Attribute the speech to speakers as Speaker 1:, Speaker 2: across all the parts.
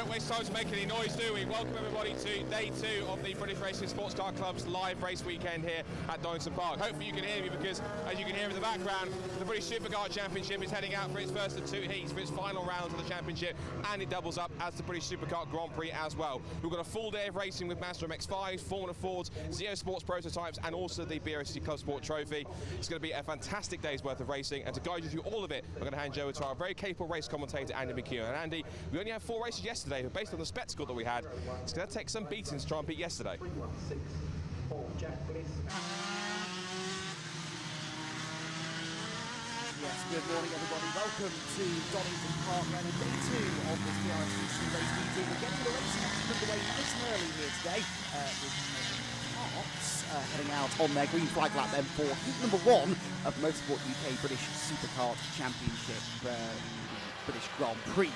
Speaker 1: don't waste time to make any noise, do we? Welcome everybody to day 2 of the British Racing Sports Car Club's live race weekend here at Donington Park. Hopefully you can hear me because, as you can hear in the background, the British Supercar Championship is heading out for its first of 2 heats for its final rounds of the championship, and it doubles up as the British Supercar Grand Prix as well. We've got a full day of racing with Mazda MX-5, Formula Fords, Zeo Sports prototypes, and also the BRSCC Club Sport Trophy. It's going to be a fantastic day's worth of racing, and to guide you through all of it, I'm going to hand you over to our very capable race commentator, Andy McKeown. And Andy, we only had 4 races yesterday, but based on the spectacle that we had, it's going to take some beatings to try and beat yesterday.
Speaker 2: Yes, good morning everybody. Welcome to Donington Park and day 2 of this BRSCC race meeting. We're getting the racing action underway nice and early here today with Hearts heading out on their green flag lap then for heat number 1 of Motorsport UK British Superkart Championship British Grand Prix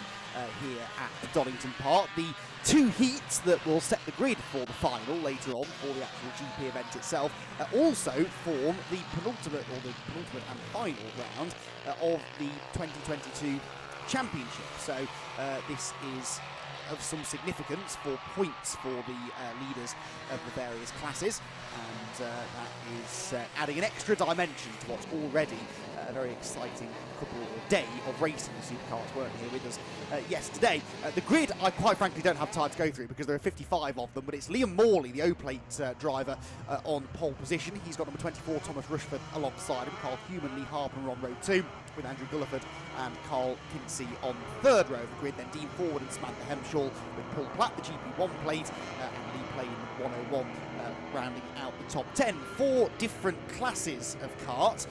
Speaker 2: here at Donington Park. The 2 heats that will set the grid for the final later on for the actual GP event itself also form the penultimate and final round of the 2022 championship. So this is of some significance for points for the leaders of the various classes, and that is adding an extra dimension to what's already a very exciting couple of day of racing. The Supercars weren't here with us yesterday. The grid I quite frankly don't have time to go through because there are 55 of them, but it's Liam Morley, the O-Plate driver, on pole position. He's got number 24 Thomas Rushford alongside him, Carl Human, Lee Harper on row 2, with Andrew Gulliford and Carl Kinsey on the 3rd row of the grid. Then Dean Forward and Samantha Hemshaw with Paul Platt, the GP1 plate, and Lee Plain 101 rounding out the top 10. 4 different classes of kart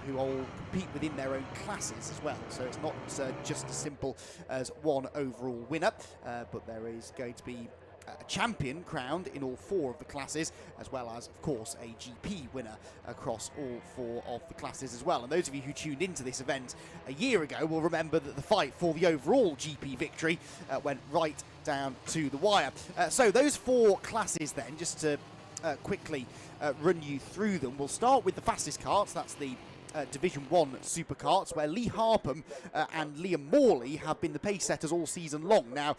Speaker 2: who all compete within their own classes as well. So it's not just as simple as one overall winner, but there is going to be a champion crowned in all 4 of the classes, as well as, of course, a GP winner across all 4 of the classes as well. And those of you who tuned into this event a year ago will remember that the fight for the overall GP victory went right down to the wire. So those 4 classes then, just to quickly run you through them, we'll start with the fastest karts. That's the Division 1 Superkarts, where Lee Harpham and Liam Morley have been the pace setters all season long. Now,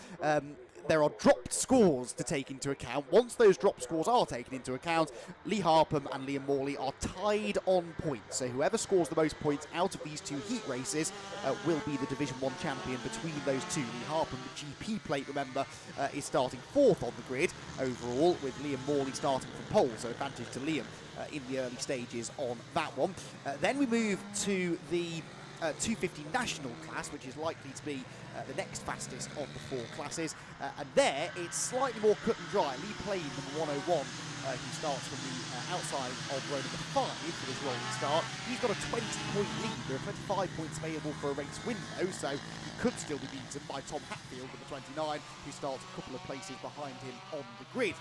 Speaker 2: there are dropped scores to take into account. Once those drop scores are taken into account, Lee Harpham and Liam Morley are tied on points. So whoever scores the most points out of these 2 heat races will be the Division 1 champion between those 2. Lee Harpham, the GP plate, remember, is starting 4th on the grid overall, with Liam Morley starting from pole, so advantage to Liam in the early stages on that one. Then we move to the 250 national class, which is likely to be the next fastest of the 4 classes, and there it's slightly more cut and dry. Lee Plain, number 101, who starts from the outside of row number 5 for this rolling start. He's got a 20-point lead. There are 25 points available for a race win though, so he could still be beaten by Tom Hatfield with the 29, who starts a couple of places behind him on the grid.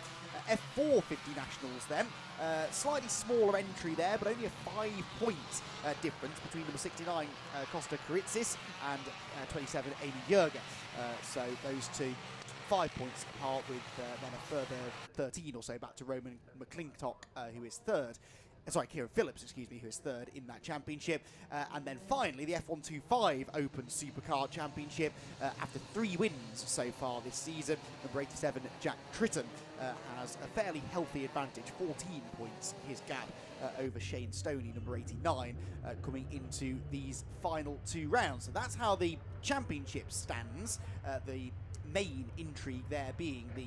Speaker 2: F4 50 Nationals then, slightly smaller entry there, but only a 5-point difference between number 69 Costa Karitsis and 27 Amy Jurger. So those 2 5 points apart, with then a further 13 or so back to Roman McClintock, who is 3rd. Sorry, Kieran Phillips, excuse me, who is 3rd in that championship. And then finally, the F125 Open Supercar Championship, after 3 wins so far this season, number 87 Jack Tritton has a fairly healthy advantage, 14 points his gap over Shane Stoney, number 89, coming into these final 2 rounds. So that's how the championship stands. The main intrigue there being the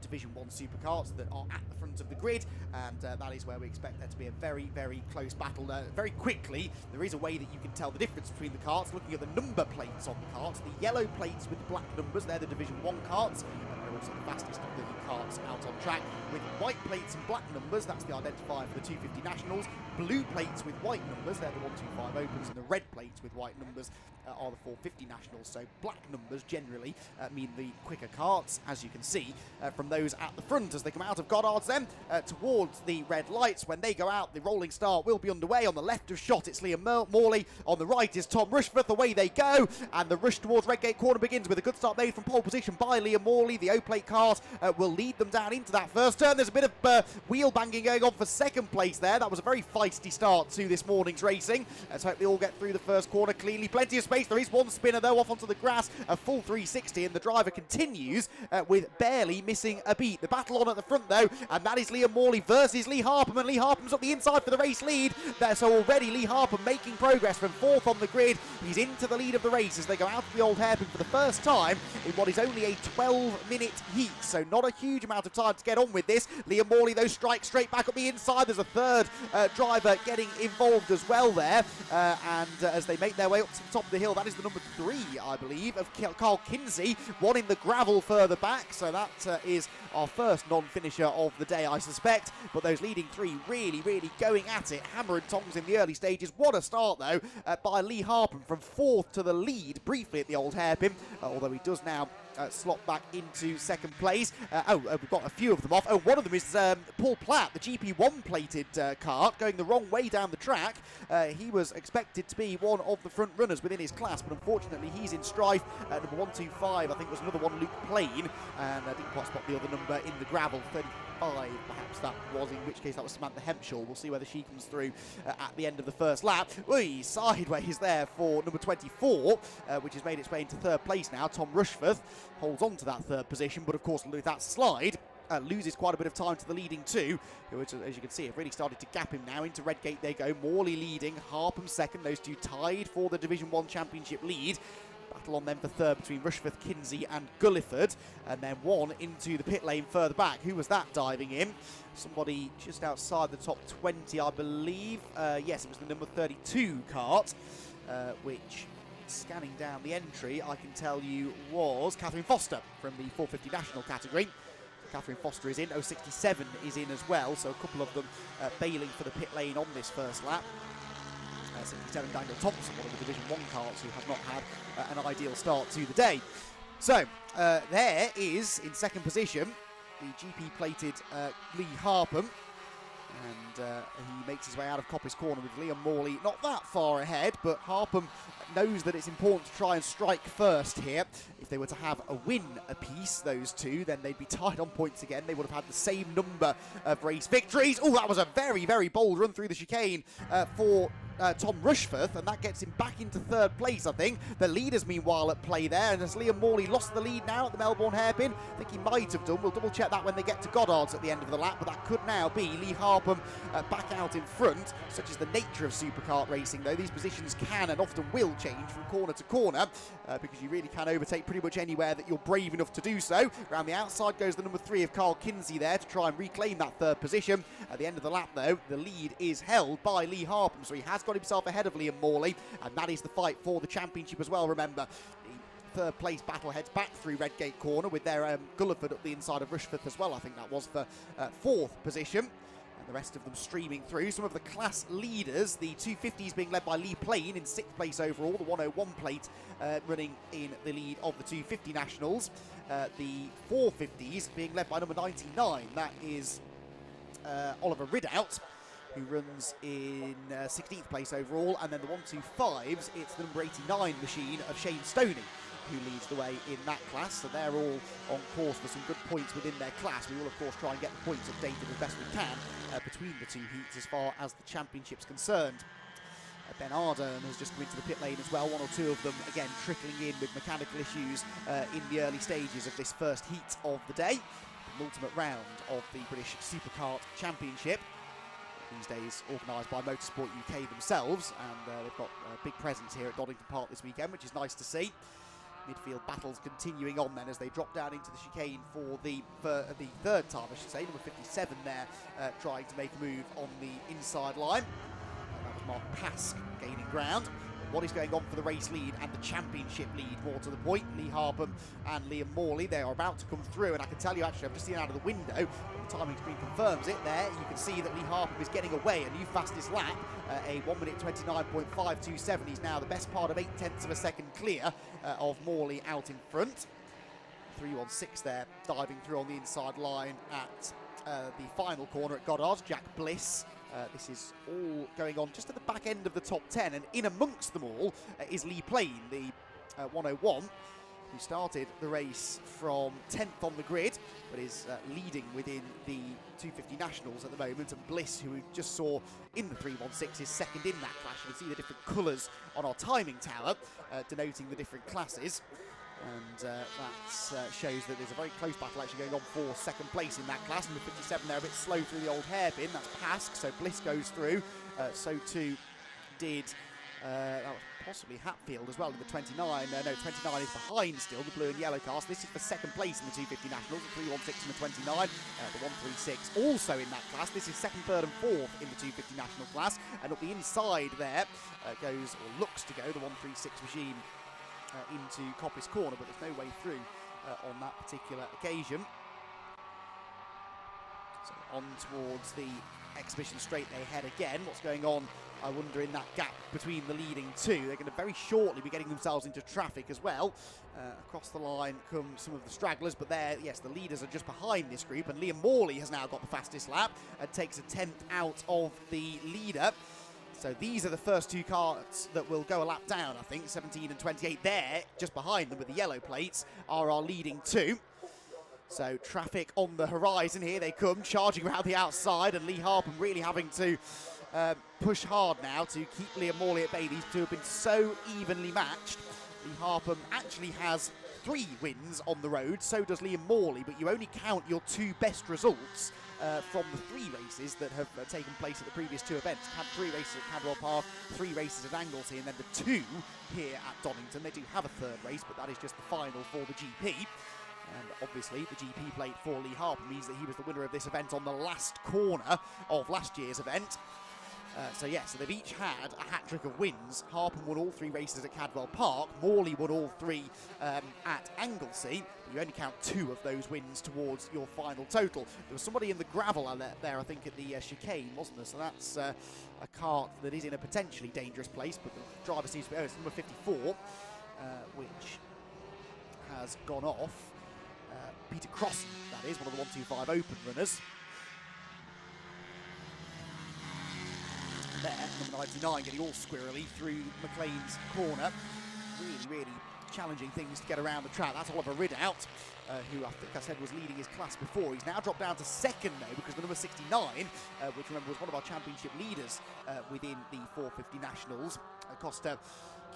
Speaker 2: Division 1 Superkarts that are at the front of the grid, and that is where we expect there to be a very, very close battle. Very quickly, there is a way that you can tell the difference between the karts, looking at the number plates on the karts. The yellow plates with the black numbers, they're the Division 1 karts, and they're also the fastest of the karts out on track. With white plates and black numbers, that's the identifier for the 250 Nationals. Blue plates with white numbers, they're the 125 Opens, and the red plates with white numbers are the 450 Nationals. So black numbers generally mean the quicker karts, as you can see from those at the front as they come out of Goddard's then towards the red lights. When they go out, the rolling start will be underway. On the left of shot, it's Liam Morley. On the right is Tom Rushforth. Away they go, and the rush towards Redgate Corner begins with a good start made from pole position by Liam Morley. The plate cars will lead them down into that first turn. There's a bit of wheel banging going on for second place there. That was a very feisty start to this morning's racing. Let's hope they all get through the first corner cleanly. Plenty of space. There is one spinner though off onto the grass, a full 360, and the driver continues with barely missing a beat. The battle on at the front though, and that is Liam Morley versus Lee Harpham, and Lee Harpham's up the inside for the race lead. So already Lee Harpham making progress from fourth on the grid. He's into the lead of the race as they go out of the old hairpin for the first time in what is only a 12-minute heat, so not a huge amount of time to get on with this. Liam Morley though strikes straight back up the inside. There's a third driver getting involved as well there, and as they make their way up to the top of the hill, that is the number 3, I believe, of Carl Kinsey, one in the gravel further back, so that is our first non-finisher of the day, I suspect. But those leading 3 really going at it, hammer and tongs in the early stages. What a start though by Lee Harpham from fourth to the lead briefly at the old hairpin, although he does now slot back into second place. We've got a few of them off. One of them is Paul Platt, the GP1 plated kart, going the wrong way down the track. He was expected to be one of the front runners within his class, but unfortunately he's in strife. Number 125, I think, was another one, Luke Plain, and I didn't quite spot the other number in the gravel, 35 perhaps that was, in which case that was Samantha Hempshall. We'll see whether she comes through at the end of the first lap. Sideways there for number 24, which has made its way into third place now. Tom Rushforth holds on to that third position, but of course with that slide loses quite a bit of time to the leading 2, which, as you can see, have really started to gap him now. Into Redgate they go. Morley leading, Harpham second. Those two tied for the Division 1 Championship lead. Battle on them for third between Rushforth, Kinsey and Gulliford, and then one into the pit lane further back. Who was that diving in? Somebody just outside the top 20, I believe. Yes, it was the number 32 kart, which, scanning down the entry, I can tell you was Catherine Foster from the 450 national category. Catherine Foster is in, 067 is in as well, so a couple of them bailing for the pit lane on this first lap. 67 Daniel Thompson, one of the Division 1 karts who have not had an ideal start to the day. So there is, in second position, the GP plated Lee Harpham, and he makes his way out of Coppice Corner with Liam Morley not that far ahead, but Harpham knows that it's important to try and strike first here. If they were to have a win apiece, those two, then they'd be tied on points again. They would have had the same number of race victories. Oh, that was a very bold run through the chicane for Tom Rushforth, and that gets him back into third place, I think. The leaders, meanwhile, at play there, and as Liam Morley lost the lead now at the Melbourne hairpin, I think he might have done. We'll double-check that when they get to Goddard's at the end of the lap, but that could now be Lee Harpham back out in front. Such is the nature of superkart racing, though. These positions can and often will change from corner to corner, because you really can overtake pretty much anywhere that you're brave enough to do so. Around the outside goes the number 3 of Carl Kinsey there to try and reclaim that third position. At the end of the lap, though, the lead is held by Lee Harpham, so he has got himself ahead of Liam Morley, and that is the fight for the championship as well. Remember, the third place battle heads back through Redgate Corner with their Gulliford up the inside of Rushforth as well. I think that was for fourth position, and the rest of them streaming through. Some of the class leaders, the 250s being led by Lee Plain in sixth place overall, the 101 plate running in the lead of the 250 nationals. The 450s being led by number 99, that is Oliver Ridout, who runs in 16th place overall, and then the 125s, it's the number 89 machine of Shane Stoney, who leads the way in that class. So they're all on course for some good points within their class. We will, of course, try and get the points updated as best we can between the two heats as far as the championship's concerned. Ben Ardern has just come into the pit lane as well, one or two of them, again, trickling in with mechanical issues in the early stages of this first heat of the day, the ultimate round of the British Superkart Championship. These days organised by Motorsport UK themselves, and they've got a big presence here at Donington Park this weekend, which is nice to see. Midfield battles continuing on then as they drop down into the chicane for the third time, I should say. Number 57 there trying to make a move on the inside line. That was Mark Pask gaining ground. What is going on for the race lead and the championship lead, more to the point? Lee Harpham and Liam Morley, they are about to come through, and I can tell you, actually, I've just seen out of the window, the timing screen confirms it there. You can see that Lee Harpham is getting away, a new fastest lap, a 1 minute 29.527. He's now the best part of 0.8 of a second clear of Morley out in front. 316 there, diving through on the inside line at the final corner at Goddard's. Jack Bliss. This is all going on just at the back end of the top 10, and in amongst them all is Lee Plain, the 101. who started the race from 10th on the grid, but is leading within the 250 Nationals at the moment, and Bliss, who we just saw in the 316, is second in that class. You can see the different colours on our timing tower, denoting the different classes. And that shows that there's a very close battle actually going on for second place in that class. Number 57 there, a bit slow through the old hairpin. That's Pask, so Bliss goes through. So too did that was possibly Hatfield as well in the 29. No, 29 is behind still, the blue and yellow cast. This is for second place in the 250 Nationals, the 316 and the 29. The 136 also in that class. This is second, third and fourth in the 250 National class. And up the inside there goes, or looks to go, the 136 regime into Coppice Corner, but there's no way through on that particular occasion. So on towards the exhibition straight they head again. What's going on, I wonder, in that gap between the leading two? They're going to very shortly be getting themselves into traffic as well. Across the line come some of the stragglers, but there, yes, the leaders are just behind this group, and Liam Morley has now got the fastest lap and takes a 10th out of the leader. So these are the first two carts that will go a lap down, I think. 17 and 28 there, just behind them with the yellow plates, are our leading two. So traffic on the horizon, here they come, charging around the outside, and Lee Harpham really having to push hard now to keep Liam Morley at bay. These two have been so evenly matched. Lee Harpham actually has 3 wins on the road, so does Liam Morley, but you only count your 2 best results from the 3 races that have taken place at the previous 2 events. Had 3 races at Cadwell Park, 3 races at Anglesey, and then the 2 here at Donington. They do have a 3rd race, but that is just the final for the GP. And obviously the GP plate for Lee Harpham means that he was the winner of this event on the last corner of last year's event. So they've each had a hat-trick of wins. Harpham won all 3 races at Cadwell Park. Morley won all 3 at Anglesey. You only count 2 of those wins towards your final total. There was somebody in the gravel there, I think, at the chicane, wasn't there? So that's a kart that is in a potentially dangerous place, but the driver seems to be, it's number 54, which has gone off. Peter Crossan, that is, one of the 125 Open runners. There, number 99 getting all squirrely through McLean's corner. Really, really challenging things to get around the track. That's Oliver Ridout, who I think I said was leading his class before. He's now dropped down to 2nd though, because the number 69, which remember was one of our championship leaders within the 450 Nationals, Costa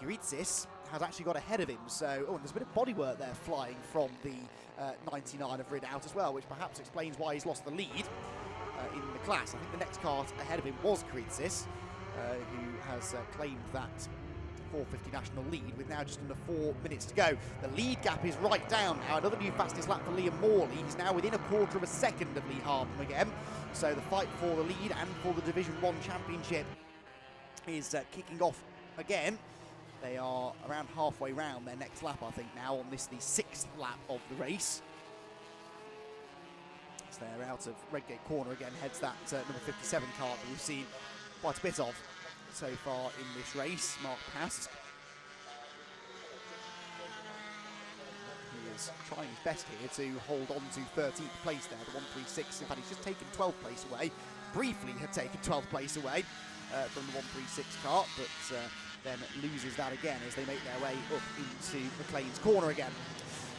Speaker 2: Kuritsis, has actually got ahead of him. So, and there's a bit of bodywork there flying from the 99 of Ridout as well, which perhaps explains why he's lost the lead in the class. I think the next kart ahead of him was Kuritsis, who has claimed that 450 national lead with now just under 4 minutes to go. The lead gap is right down now. Another new fastest lap for Liam Morley. He's now within a quarter of a second of Lee Harpham again. So the fight for the lead and for the Division 1 championship is kicking off again. They are around halfway round their next lap, I think, now on this, the 6th lap of the race. As they're out of Redgate Corner again, heads that number 57 kart that we've seen quite a bit of so far in this race, Mark Pask. He is trying his best here to hold on to 13th place there, the 136. In fact, he's just taken 12th place away. Briefly had taken 12th place away from the 136 kart, but then loses that again as they make their way up into McLean's corner again.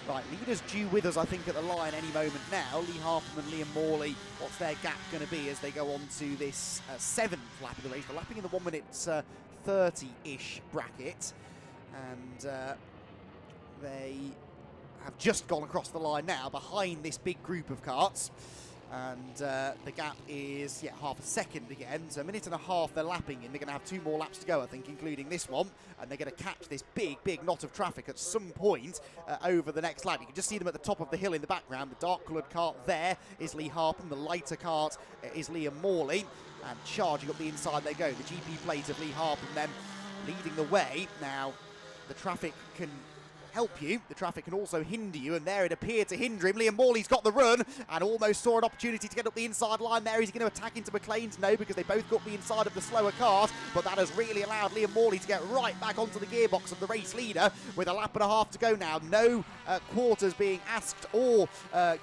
Speaker 2: Right, leaders due with us, I think, at the line any moment now. Lee Harpham and Liam Morley, what's their gap going to be as they go on to this 7th lap of the race? They're lapping in the 1 minute 30-ish bracket, and they have just gone across the line now behind this big group of karts. And the gap is, half a second again. So 1.5 minutes they're lapping in. They're going to have 2 more laps to go, I think, including this one. And they're going to catch this big, big knot of traffic at some point over the next lap. You can just see them at the top of the hill in the background. The dark-coloured cart there is Lee Harpham. The lighter cart is Liam Morley. And charging up the inside they go. The GP plate of Lee Harpham then leading the way. Now, the traffic can help you, the traffic can also hinder you, and there it appeared to hinder him. Liam Morley's got the run and almost saw an opportunity to get up the inside line there. Is he going to attack into McLean's? No, because they both got the inside of the slower cart, but that has really allowed Liam Morley to get right back onto the gearbox of the race leader with a lap and a half to go now. No quarters being asked or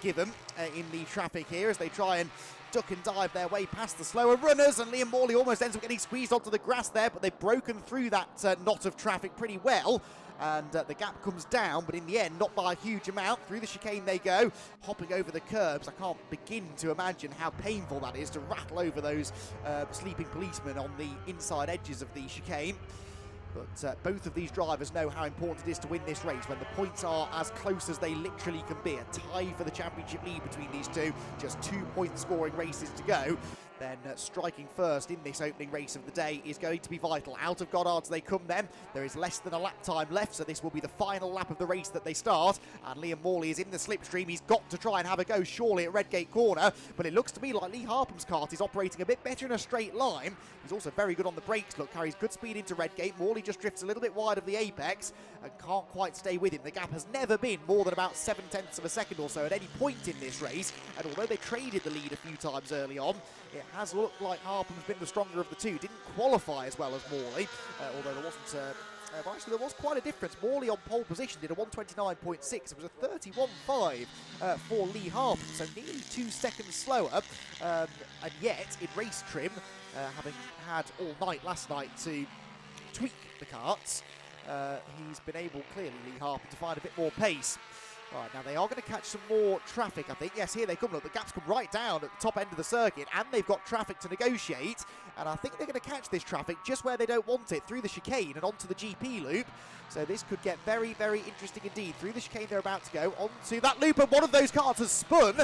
Speaker 2: given in the traffic here as they try and duck and dive their way past the slower runners, and Liam Morley almost ends up getting squeezed onto the grass there, but they've broken through that knot of traffic pretty well. And the gap comes down, but in the end, not by a huge amount. Through the chicane they go, hopping over the curbs. I can't begin to imagine how painful that is to rattle over those sleeping policemen on the inside edges of the chicane. But both of these drivers know how important it is to win this race when the points are as close as they literally can be. A tie for the championship lead between these two, just 2-point scoring races to go. Then striking first in this opening race of the day is going to be vital. Out of Goddard's they come then. There is less than a lap time left, so this will be the final lap of the race that they start. And Liam Morley is in the slipstream. He's got to try and have a go surely at Redgate Corner, but it looks to me like Lee Harpham's kart is operating a bit better in a straight line. He's also very good on the brakes. Look, carries good speed into Redgate. Morley just drifts a little bit wide of the apex and can't quite stay with him. The gap has never been more than about 0.7 of a second or so at any point in this race, and although they traded the lead a few times early on, it has looked like Harpham's been the stronger of the two. Didn't qualify as well as Morley, although there wasn't... well, actually, there was quite a difference. Morley on pole position did a 1:29.6. It was a 31.5 for Lee Harpham, so nearly 2 seconds slower. And yet, in race trim, having had all night last night to tweak the karts, he's been able, clearly, Lee Harpham, to find a bit more pace. Right, now they are going to catch some more traffic, I think. Yes, here they come. Look, the gaps come right down at the top end of the circuit, and they've got traffic to negotiate. And I think they're going to catch this traffic just where they don't want it, through the chicane and onto the GP loop. So this could get very, very interesting indeed. Through the chicane they're about to go, onto that loop, and one of those cars has spun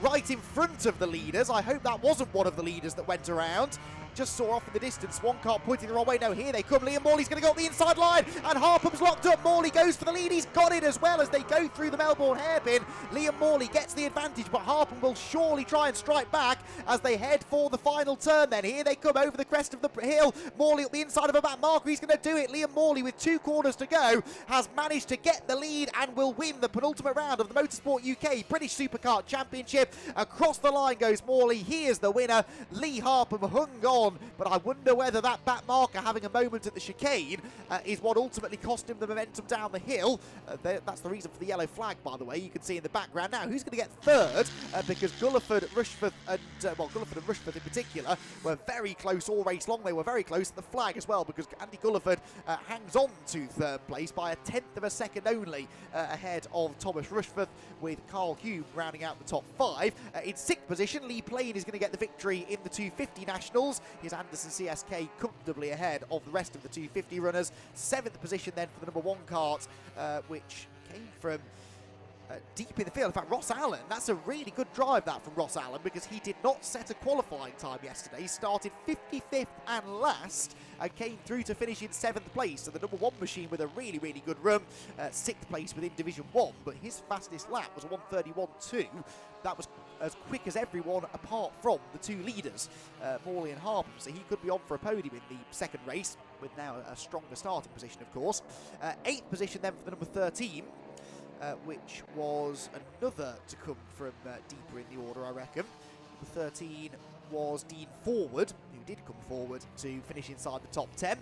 Speaker 2: right in front of the leaders. I hope that wasn't one of the leaders that went around. Just saw off in the distance, one car pointing the wrong way. No, here they come. Liam Morley's going to go up the inside line, and Harpham's locked up. Morley goes for the lead. He's got it as well as they go through the Melbourne hairpin. Liam Morley gets the advantage, but Harpham will surely try and strike back as they head for the final turn then. Here they come over the crest of the hill. Morley up the inside of a back marker. He's going to do it. Liam Morley, with 2 corners to go, has managed to get the lead and will win the penultimate round of the Motorsport UK British Superkart Championship. Across the line goes Morley. He is the winner. Lee Harpham hung on, but I wonder whether that back marker having a moment at the chicane is what ultimately cost him the momentum down the hill. That's the reason for the yellow flag, by the way. You can see in the background. Now, who's going to get third? Because Gulliford, Rushforth, and Gulliford and Rushforth in particular were very close all race long. They were very close at the flag as well, because Andy Gulliford hangs on to third place by a 1/10 of a second only ahead of Thomas Rushforth, with Carl Hume rounding out the top 5. In 6th position, Lee Plain is going to get the victory in the 250 Nationals. He's Anderson CSK comfortably ahead of the rest of the 250 runners. 7th position then for the number 1 kart, which came from deep in the field. In fact, Ross Allen, that's a really good drive that from Ross Allen, because he did not set a qualifying time yesterday. He started 55th and last and came through to finish in 7th place. So the number 1 machine with a really, really good run. 6th place within Division 1, but his fastest lap was a 1:31.2. That was as quick as everyone apart from the 2 leaders, Morley and Harpham. So he could be on for a podium in the second race, with now a stronger starting position, of course. 8th position then for the number 13, which was another to come from deeper in the order, I reckon. Number 13 was Dean Forward, who did come forward to finish inside the top 10.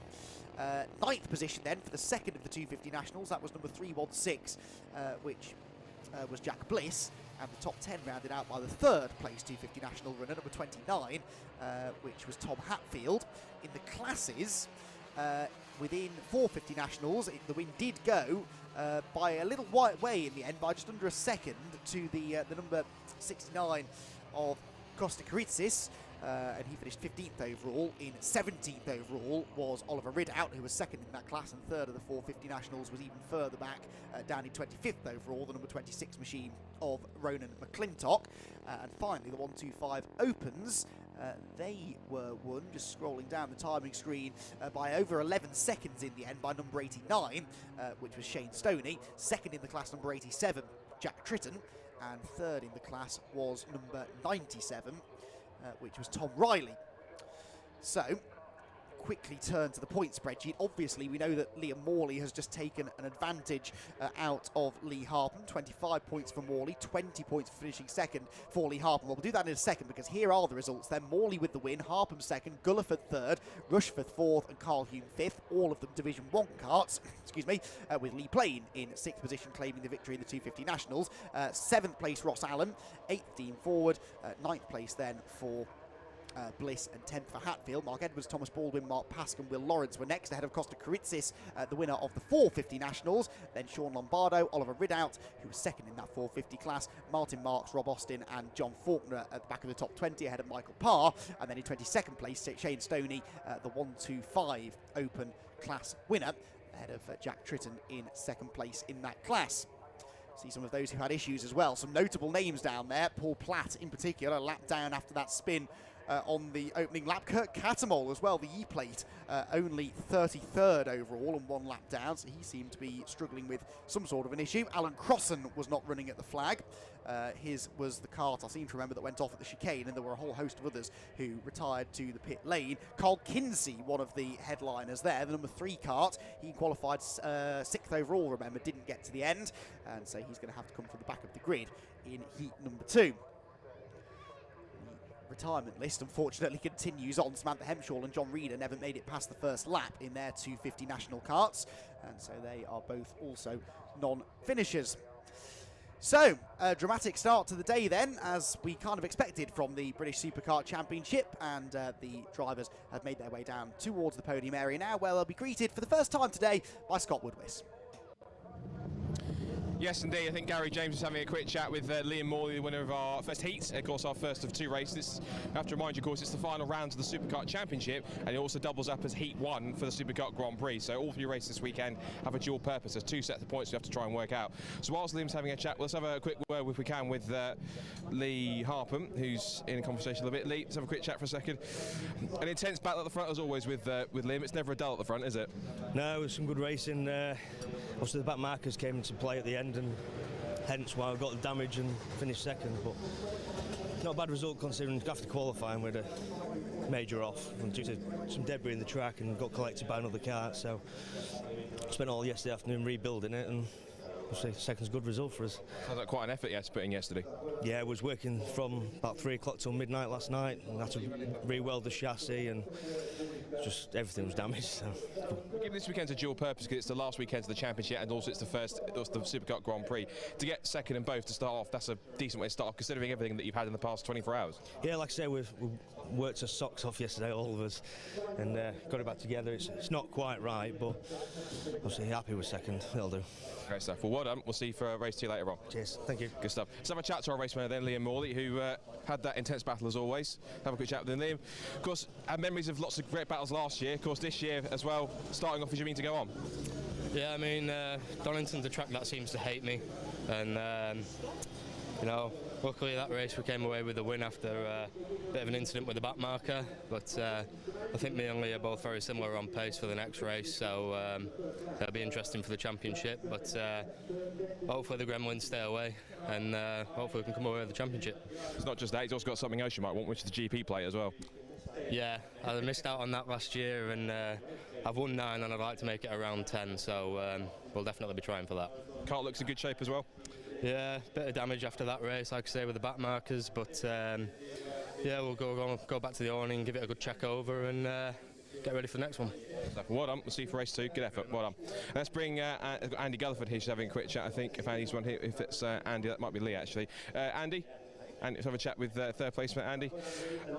Speaker 2: 9th position then for the second of the 250 Nationals. That was number 316, which was Jack Bliss. And the top 10 rounded out by the 3rd place 250 National runner, number 29, which was Tom Hatfield. In the classes, within 450 Nationals, the win did go by a little way in the end, by just under a second, to the number 69 of Costa Karitsis, and he finished 15th overall. In 17th overall was Oliver Ridout, who was 2nd in that class, and 3rd of the 450 Nationals was even further back, down in 25th overall, the number 26 machine of Ronan McClintock. And finally, the 125 Opens, they were won, just scrolling down the timing screen, by over 11 seconds in the end by number 89, which was Shane Stoney. 2nd in the class, number 87, Jack Tritton, and 3rd in the class was number 97, which was Tom Riley. So, quickly turn to the point spreadsheet. Obviously, we know that Liam Morley has just taken an advantage out of Lee Harpham. 25 points for Morley, 20 points for finishing second for Lee Harpham. Well, we'll do that in a second because here are the results then. Morley with the win, Harpham second, Gulliford third, Rushforth fourth and Carl Hume fifth. All of them Division 1 karts, excuse me, with Lee Plain in 6th position claiming the victory in the 250 Nationals. 7th place Ross Allen, 8th Dean Forward, 9th place then for Bliss and 10th for Hatfield. Mark Edwards, Thomas Baldwin, Mark Pask and Will Lawrence were next ahead of Costa Karitsis, the winner of the 450 Nationals. Then Sean Lombardo, Oliver Ridout, who was second in that 450 class, Martin Marks, Rob Austin and John Faulkner at the back of the top 20 ahead of Michael Parr. And then in 22nd place, Shane Stoney, the 125 Open class winner, ahead of Jack Tritton in second place in that class. See some of those who had issues as well. Some notable names down there. Paul Platt in particular, lap down after that spin on the opening lap. Kurt Catamol as well, the E-plate, only 33rd overall and 1 lap down, so he seemed to be struggling with some sort of an issue. Alan Crossan was not running at the flag. His was the kart, I seem to remember, that went off at the chicane, and there were a whole host of others who retired to the pit lane. Carl Kinsey, one of the headliners there, the number 3 kart. He qualified 6th overall, remember, didn't get to the end, and so he's going to have to come from the back of the grid in heat number 2. Retirement list unfortunately continues on. Samantha Hemshaw and John Reeder never made it past the first lap in their 250 national karts, and so they are both also non-finishers. So, a dramatic start to the day then, as we kind of expected from the British Supercar Championship, and the drivers have made their way down towards the podium area now, where they'll be greeted for the first time today by Scott Woodwiss.
Speaker 1: Yes, indeed. I think Gary James is having a quick chat with Liam Morley, the winner of our first heat. Of course, our first of 2 races. I have to remind you, of course, it's the final round of the Superkart Championship, and it also doubles up as Heat 1 for the Superkart Grand Prix. So all 3 races this weekend have a dual purpose. There's 2 sets of points we have to try and work out. So whilst Liam's having a chat, let's have a quick word, if we can, with Lee Harpham, who's in a conversation a little bit. Lee, let's have a quick chat for a second. An intense battle at the front, as always, with Liam. It's never a dull at the front, is it?
Speaker 3: No, it was some good racing. Obviously, the back markers came into play at the end, and hence why I got the damage and finished second. But not a bad result considering after qualifying we had a major off due to some debris in the track and got collected by another car. So I spent all yesterday afternoon rebuilding it, and obviously second's a good result for us.
Speaker 1: Sounds like quite an effort you had to put in yesterday.
Speaker 3: Yeah, I was working from about 3 o'clock till midnight last night, and had to re-weld the chassis, and just everything was damaged. So.
Speaker 1: Given this weekend's a dual purpose because it's the last weekend of the championship and also it's the Superkart Grand Prix, to get second in both to start off, that's a decent way to start off considering everything that you've had in the past 24 hours.
Speaker 3: Yeah, like I say, we worked our socks off yesterday, all of us, and got it back together. It's not quite right, but obviously happy with second. It'll do.
Speaker 1: Great stuff. Well, well done. We'll see you for race 2 later on.
Speaker 3: Cheers. Thank you.
Speaker 1: Good stuff. Let's have a chat to our race winner then, Liam Morley, who had that intense battle as always. Have a quick chat with him, Liam. Of course, had memories of lots of great battles last year. Of course, this year as well, starting off as you mean to go on.
Speaker 4: Yeah, I mean, Donington's a track that seems to hate me, and you know, luckily that race we came away with a win after a bit of an incident with the back marker, but I think me and Lee are both very similar on pace for the next race, so it'll be interesting for the championship, but hopefully the Gremlins stay away, and hopefully we can come away with the championship. It's
Speaker 1: not just that, he's also got something else you might want, which is the GP plate as well.
Speaker 4: Yeah, I missed out on that last year, and I've won 9 and I'd like to make it around 10, so we'll definitely be trying for that.
Speaker 1: Kart looks in good shape as well.
Speaker 4: Yeah, bit of damage after that race, like I say, with the back markers, but yeah, we'll go back to the awning, give it a good check over, and get ready for the next one.
Speaker 1: Well done. We'll see you for race 2. Good effort. Well done. Let's bring Andy Gulliford here. She's having a quick chat, I think. If Andy's one here, if it's Andy, that might be Lee actually. Andy? And let's have a chat with third placement Andy.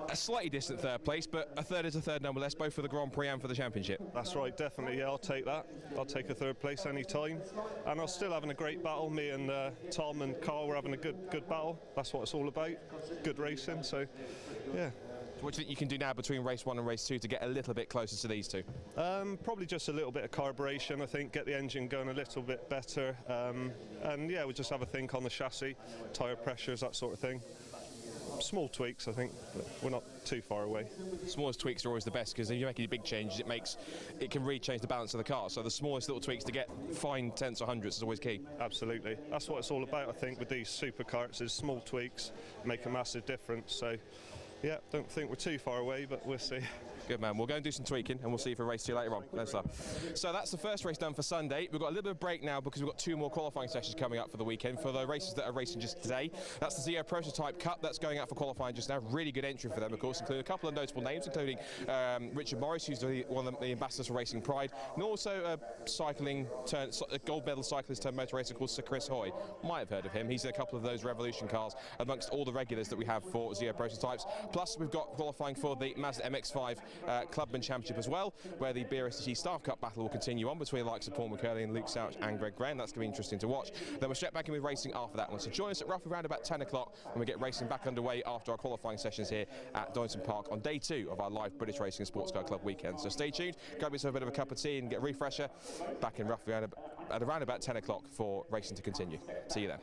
Speaker 1: A slightly distant third place, but a third is a third nonetheless, both for the Grand Prix and for the championship.
Speaker 5: That's right, definitely. Yeah, I'll take that. I'll take a third place any time, and I'm still having a great battle. Me and Tom and Carl were having a good battle. That's what it's all about. Good racing. So, yeah.
Speaker 1: What do you think you can do now between race 1 and race 2 to get a little bit closer to these two?
Speaker 5: Probably just a little bit of carburation, I think, get the engine going a little bit better, and yeah, we'll just have a think on the chassis, tyre pressures, that sort of thing. Small tweaks, I think, but we're not too far away.
Speaker 1: Smallest tweaks are always the best, because if you make any big changes, it can really change the balance of the car. So the smallest little tweaks to get fine tenths or hundredths is always key.
Speaker 5: Absolutely. That's what it's all about, I think, with these supercarts, is small tweaks make a massive difference. So, yeah, don't think we're too far away, but we'll see.
Speaker 1: Good man. We'll go and do some tweaking, and we'll see you for race 2 later on. Thanks, sir. So that's the first race done for Sunday. We've got a little bit of break now because we've got 2 more qualifying sessions coming up for the weekend for the races that are racing just today. That's the Zero Prototype Cup that's going out for qualifying just now. Really good entry for them, of course, including a couple of notable names, including Richard Morris, who's one of the ambassadors for Racing Pride, and also a gold medal cyclist turned motor racer called Sir Chris Hoy. Might have heard of him. He's in a couple of those Revolution cars amongst all the regulars that we have for Zero Prototypes. Plus, we've got qualifying for the Mazda MX-5 Clubman Championship as well, where the BRSCC Staff Cup battle will continue on between the likes of Paul McCurley and Luke Souch and Greg Graham. That's going to be interesting to watch. Then we'll straight back in with racing after that one. So join us at roughly around about 10 o'clock when we get racing back underway after our qualifying sessions here at Donington Park on day 2 of our live British Racing and Sports Car Club weekend. So stay tuned, grab yourself a bit of a cup of tea and get a refresher. Back in roughly at around about 10 o'clock for racing to continue. See you then.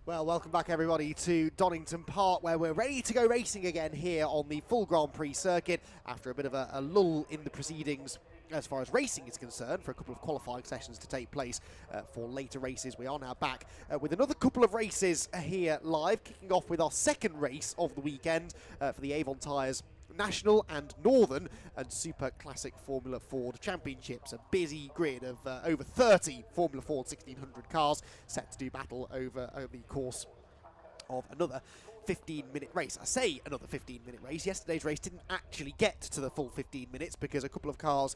Speaker 2: Well, welcome back everybody to Donington Park, where we're ready to go racing again here on the full Grand Prix circuit after a bit of a lull in the proceedings as far as racing is concerned, for a couple of qualifying sessions to take place for later races. We are now back with another couple of races here live, kicking off with our second race of the weekend for the Avon Tyres National and Northern and Super Classic Formula Ford Championships. A busy grid of over 30 Formula Ford 1600 cars set to do battle over the course of another 15-minute race. I say another 15-minute race. Yesterday's race didn't actually get to the full 15 minutes because a couple of cars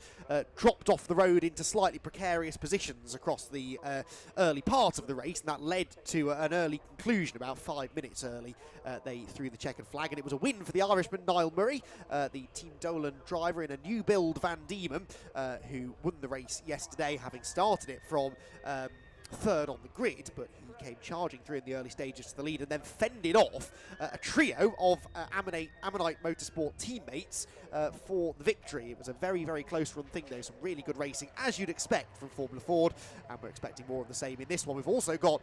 Speaker 2: dropped off the road into slightly precarious positions across the early part of the race, and that led to an early conclusion about 5 minutes early. They threw the checkered flag, and it was a win for the Irishman Niall Murray, the Team Dolan driver in a new build Van Diemen, who won the race yesterday, having started it from third on the grid, but he came charging through in the early stages to the lead and then fended off a trio of Ammonite Motorsport teammates for the victory. It was a very, very close run thing though, some really good racing as you'd expect from Formula Ford, and we're expecting more of the same in this one. We've also got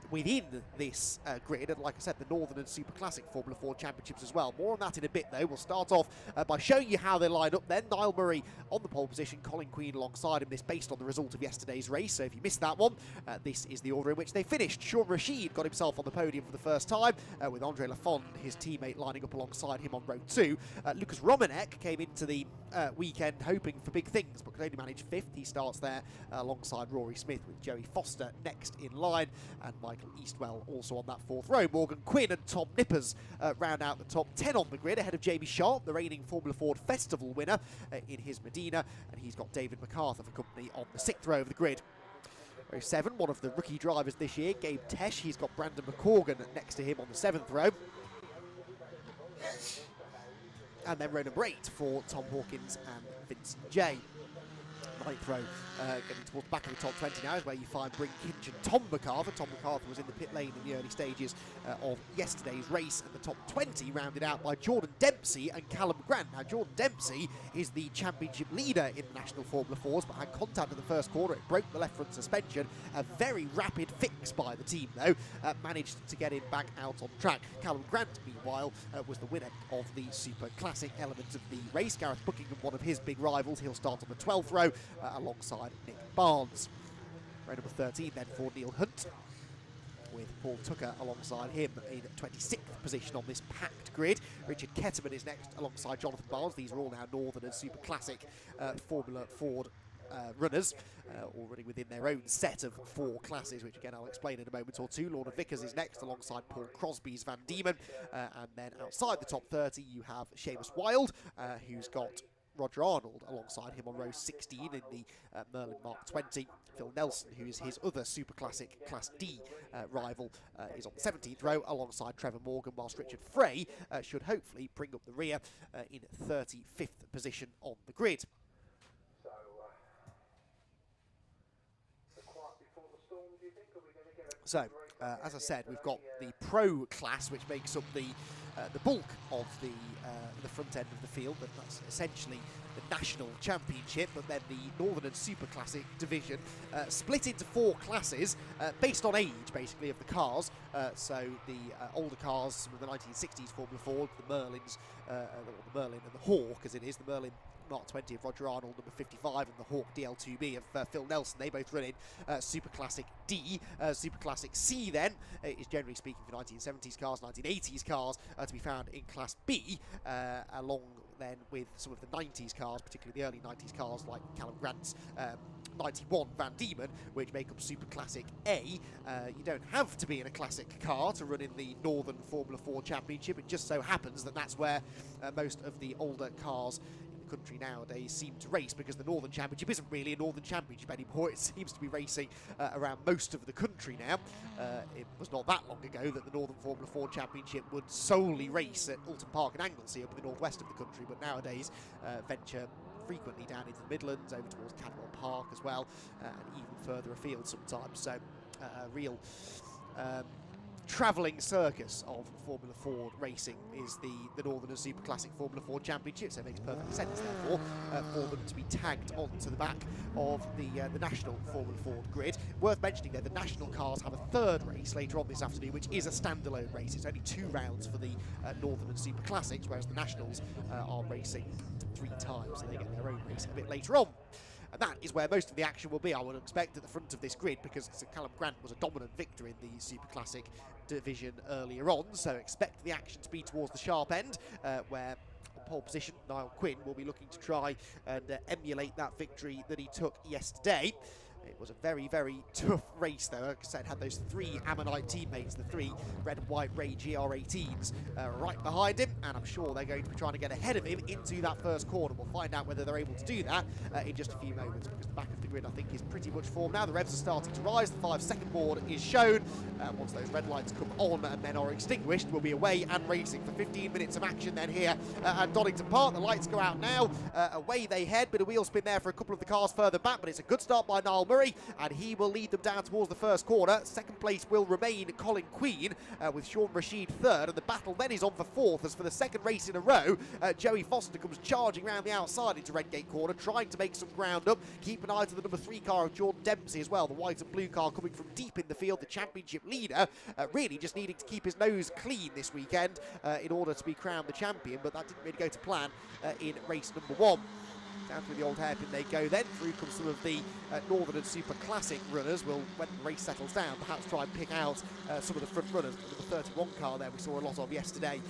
Speaker 2: within this grid, and like I said, the Northern and Super Classic Formula Ford Championships as well. More on that in a bit though. We'll start off by showing you how they line up then. Niall Murray on the pole position, Colin Queen alongside him, this based on the result of yesterday's race, so if you missed that one, this is the order in which they finished. Sean Rashid got himself on the podium for the first time, with Andre Lafond, his teammate, lining up alongside him on row 2. Lucas Romanek came into the weekend hoping for big things, but could only manage 5th. He starts there alongside Rory Smith, with Joey Foster next in line, and Michael Eastwell also on that 4th row. Morgan Quinn and Tom Nippers round out the top 10 on the grid, ahead of Jamie Sharp, the reigning Formula Ford Festival winner in his Medina, and he's got David MacArthur for company on the 6th row of the grid. Row 7, one of the rookie drivers this year, Gabe Tesh. He's got Brandon McCorgan next to him on the 7th row. And then row number 8 for Tom Hawkins and Vincent J. 9th row, getting towards the back of the top 20 now is where you find Bryn Kinch and Tom MacArthur. Tom MacArthur was in the pit lane in the early stages of yesterday's race, and the top 20 rounded out by Jordan Dempsey and Callum Grant. Now, Jordan Dempsey is the championship leader in the National Formula Fords, but had contact in the first corner. It broke the left front suspension. A very rapid fix by the team, though, managed to get him back out on track. Callum Grant, meanwhile, was the winner of the Super Classic element of the race. Gareth Buckingham, one of his big rivals. He'll start on the 12th row alongside Nick Barnes. Row number 13 then for Neil Hunt, with Paul Tucker alongside him in 26th position on this packed grid. Richard Ketterman is next alongside Jonathan Barnes. These are all now Northern and Super Classic Formula Ford runners, already within their own set of 4 classes, which again I'll explain in a moment or two. Lorna Vickers is next alongside Paul Crosby's Van Diemen, and then outside the top 30 you have Seamus Wilde, who's got Roger Arnold alongside him on row 16 in the Merlin Mark 20. Phil Nelson, who is his other Super Classic Class D rival, is on the 17th row alongside Trevor Morgan, whilst Richard Frey should hopefully bring up the rear in 35th position on the grid. So, as I said, we've got the Pro class, which makes up the bulk of the front end of the field. That's essentially the National Championship, but then the Northern and Super Classic division split into 4 classes based on age, basically, of the cars. So the older cars, some of the 1960s Formula Ford, the Merlins, the Merlin and the Hawk, as it is, the Merlin Mark 20 of Roger Arnold, number 55, and the Hawk DL2B of Phil Nelson. They both run in Super Classic D. Super Classic C then is generally speaking for 1970s cars, 1980s cars, to be found in Class B, along then with some of the 90s cars, particularly the early 90s cars like Callum Grant's 91 Van Diemen, which make up Super Classic A. You don't have to be in a classic car to run in the Northern Formula Ford Championship. It just so happens that that's where most of the older cars country nowadays seem to race, because the Northern Championship isn't really a Northern Championship anymore. It seems to be racing around most of the country now. It was not that long ago that the Northern Formula Ford Championship would solely race at Alton Park and Anglesey up in the northwest of the country, but nowadays venture frequently down into the Midlands, over towards Cadwell Park as well, and even further afield sometimes. So real travelling circus of Formula Ford racing is the Northern and Super Classic Formula Ford Championship, so it makes perfect sense, therefore, for them to be tagged onto the back of the national Formula Ford grid. Worth mentioning, though, the national cars have a third race later on this afternoon, which is a standalone race. It's only 2 rounds for the Northern and Super Classics, whereas the nationals are racing 3 times, so they get their own race a bit later on. And that is where most of the action will be, I would expect, at the front of this grid, because Callum Grant was a dominant victor in the Super Classic division earlier on, so expect the action to be towards the sharp end, where on pole position Niall Quinn will be looking to try and emulate that victory that he took yesterday. It was a very, very tough race, though. Like I said, had those 3 Ammonite teammates, the 3 red and white Ray GR18s, right behind him, and I'm sure they're going to be trying to get ahead of him into that first corner. We'll find out whether they're able to do that in just a few moments, because the back of the grid, I think, is pretty much formed now. The revs are starting to rise. The 5-second board is shown. Once those red lights come on and then are extinguished, we'll be away and racing for 15 minutes of action then here at Donington Park. The lights go out now. Away they head. Bit of wheel spin there for a couple of the cars further back, but it's a good start by Niall Murray, and he will lead them down towards the first corner. Second place will remain Colin Queen, with Sean Rashid third, and the battle then is on for fourth, as for the second race in a row, Joey Foster comes charging around the outside into Redgate corner, trying to make some ground up. Keep an eye to the number 3 car of Jordan Dempsey as well, the white and blue car coming from deep in the field, the championship leader, really just needing to keep his nose clean this weekend in order to be crowned the champion, but that didn't really go to plan in race number 1. Down through the old hairpin they go then. Through come some of the Northern and Super Classic runners. Will, when the race settles down, perhaps try and pick out some of the front runners. The 31 car there we saw a lot of yesterday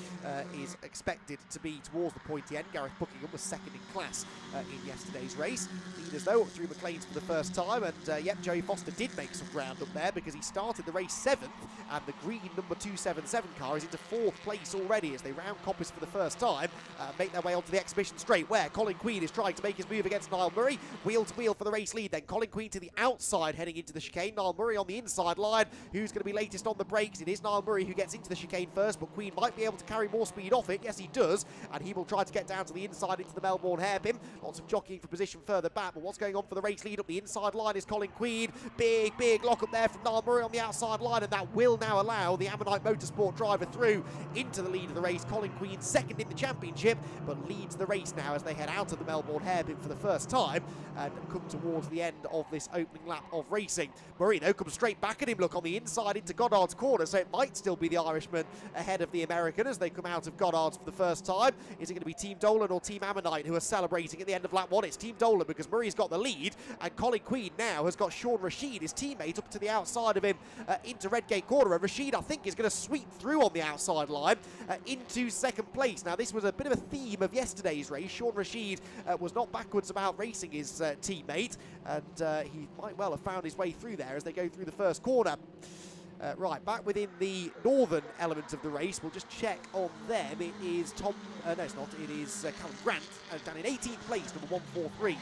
Speaker 2: is expected to be towards the pointy end. Gareth Buckingham was second in class in yesterday's race. Leaders, though, up through McLean's for the first time. And, yep, Joey Foster did make some ground up there, because he started the race 7th, and the green number 277 car is into 4th place already as they round Coppice for the first time, make their way onto the exhibition straight, where Colin Queen is trying to make his move against Niall Murray. Wheel to wheel for the race lead then. Colin Queen to the outside heading into the chicane. Niall Murray on the inside line. Who's going to be latest on the brakes? It is Niall Murray who gets into the chicane first, but Queen might be able to carry more speed off it. Yes, he does, and he will try to get down to the inside into the Melbourne hairpin. Lots of jockeying for position further back, but what's going on for the race lead up the inside line is Colin Queen. Big lock up there from Niall Murray on the outside line, and that will now allow the Ammonite Motorsport driver through into the lead of the race. Colin Queen second in the championship, but leads the race now as they head out of the Melbourne hairpin for the first time and come towards the end of this opening lap of racing. Murray, though, comes straight back at him, look, on the inside into Goddard's corner, so it might still be the Irishman ahead of the American as they come out of Goddard's for the first time. Is it going to be Team Dolan or Team Ammonite who are celebrating at the end of lap 1? It's Team Dolan, because Murray's got the lead, and Colin Queen now has got Sean Rashid, his teammate, up to the outside of him into Redgate corner, and Rashid, I think, is going to sweep through on the outside line into second place. Now, this was a bit of a theme of yesterday's race. Sean Rashid was not backwards about racing his teammate, and he might well have found his way through there as they go through the first corner. Right, back within the northern element of the race, we'll just check on them. It is no, it's not. It is Callum Grant down in 18th place, number 143,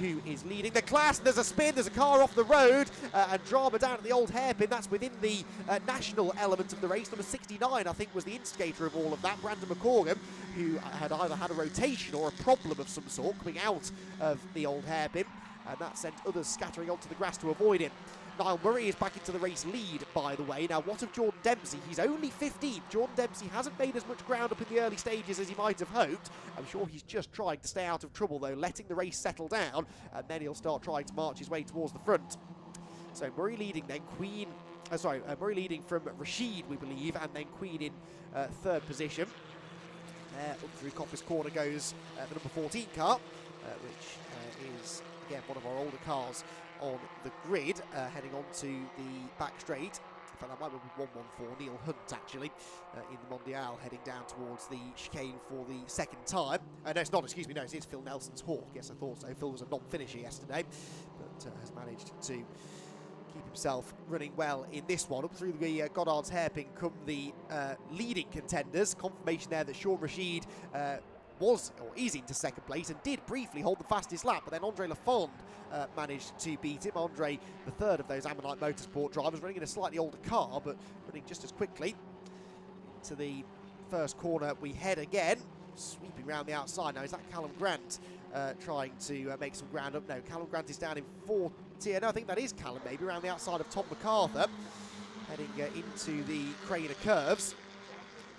Speaker 2: who is leading the class. There's a spin, there's a car off the road, and drama down at the old hairpin. That's within the national element of the race. Number 69, I think, was the instigator of all of that, Brandon McCorgan, who had either had a rotation or a problem of some sort coming out of the old hairpin, and that sent others scattering onto the grass to avoid him. Niall Murray is back into the race lead, by the way. Now, what of Jordan Dempsey? He's only 15. Jordan Dempsey hasn't made as much ground up in the early stages as he might have hoped. I'm sure he's just trying to stay out of trouble, though, letting the race settle down, and then he'll start trying to march his way towards the front. So Murray leading, then Queen... Murray leading from Rashid, we believe, and then Queen in third position. Up through Coppice corner goes the number 14 car, which is, again, one of our older cars on the grid, heading on to the back straight. In fact, that might be 114, Neil Hunt, actually, in the Mondial, heading down towards the chicane for the second time. No, it's not, excuse me, no, it is Phil Nelson's Hawk. Yes, I thought so. Phil was a non-finisher yesterday, but has managed to keep himself running well in this one. Up through the Goddard's hairpin come the leading contenders. Confirmation there that Sean Rashid was, or is, into second place and did briefly hold the fastest lap, but then Andre Lafond managed to beat him. Andre, the third of those Ammonite Motorsport drivers, running in a slightly older car, but running just as quickly. To the first corner we head again, sweeping around the outside. Now, is that Callum Grant trying to make some ground up? No, Callum Grant is down in 4th tier. No, I think that is Callum, maybe, around the outside of Tom MacArthur. heading into the Crater curves.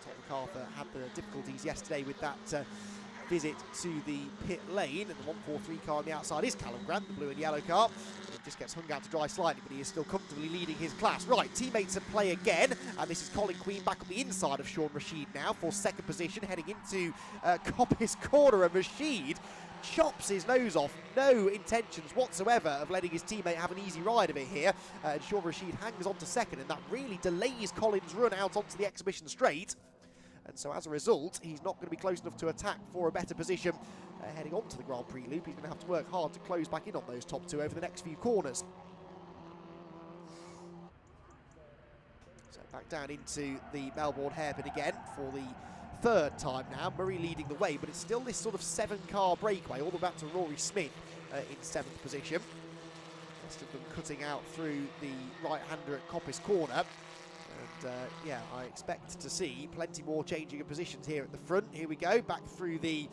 Speaker 2: Tom MacArthur had the difficulties yesterday with that visit to the pit lane, and the 143 car on the outside is Callum Grant, the blue and yellow car. It just gets hung out to dry slightly, but he is still comfortably leading his class. Right, teammates at play again, and this is Colin Queen back on the inside of Sean Rashid now for second position, heading into Coppice corner, and Rashid chops his nose off. No intentions whatsoever of letting his teammate have an easy ride of it here. And Sean Rashid hangs on to second, and that really delays Colin's run out onto the exhibition straight. And so as a result, he's not going to be close enough to attack for a better position heading on to the Grand Prix loop. He's going to have to work hard to close back in on those top two over the next few corners. So back down into the Melbourne hairpin again for the third time now. Murray leading the way, but it's still this sort of 7-car breakaway all the way back to Rory Smith in 7th position. Rest of them cutting out through the right-hander at Coppice corner. And yeah, I expect to see plenty more changing of positions here at the front. Here we go, back through the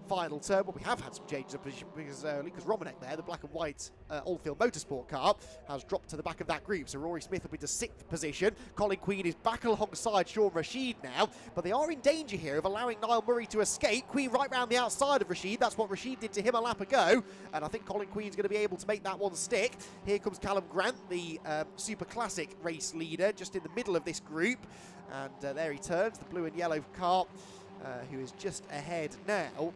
Speaker 2: final turn. But we have had some changes of position because Lucas Romanek there, the black and white Oldfield Motorsport car, has dropped to the back of that group. So Rory Smith will be to 6th position. Colin Queen is back alongside Sean Rashid now, but they are in danger here of allowing Niall Murray to escape. Queen right round the outside of Rashid. That's what Rashid did to him a lap ago, and I think Colin Queen's going to be able to make that one stick. Here comes Callum Grant, the Super Classic race leader, just in the middle of this group, and there he turns, the blue and yellow car, who is just ahead now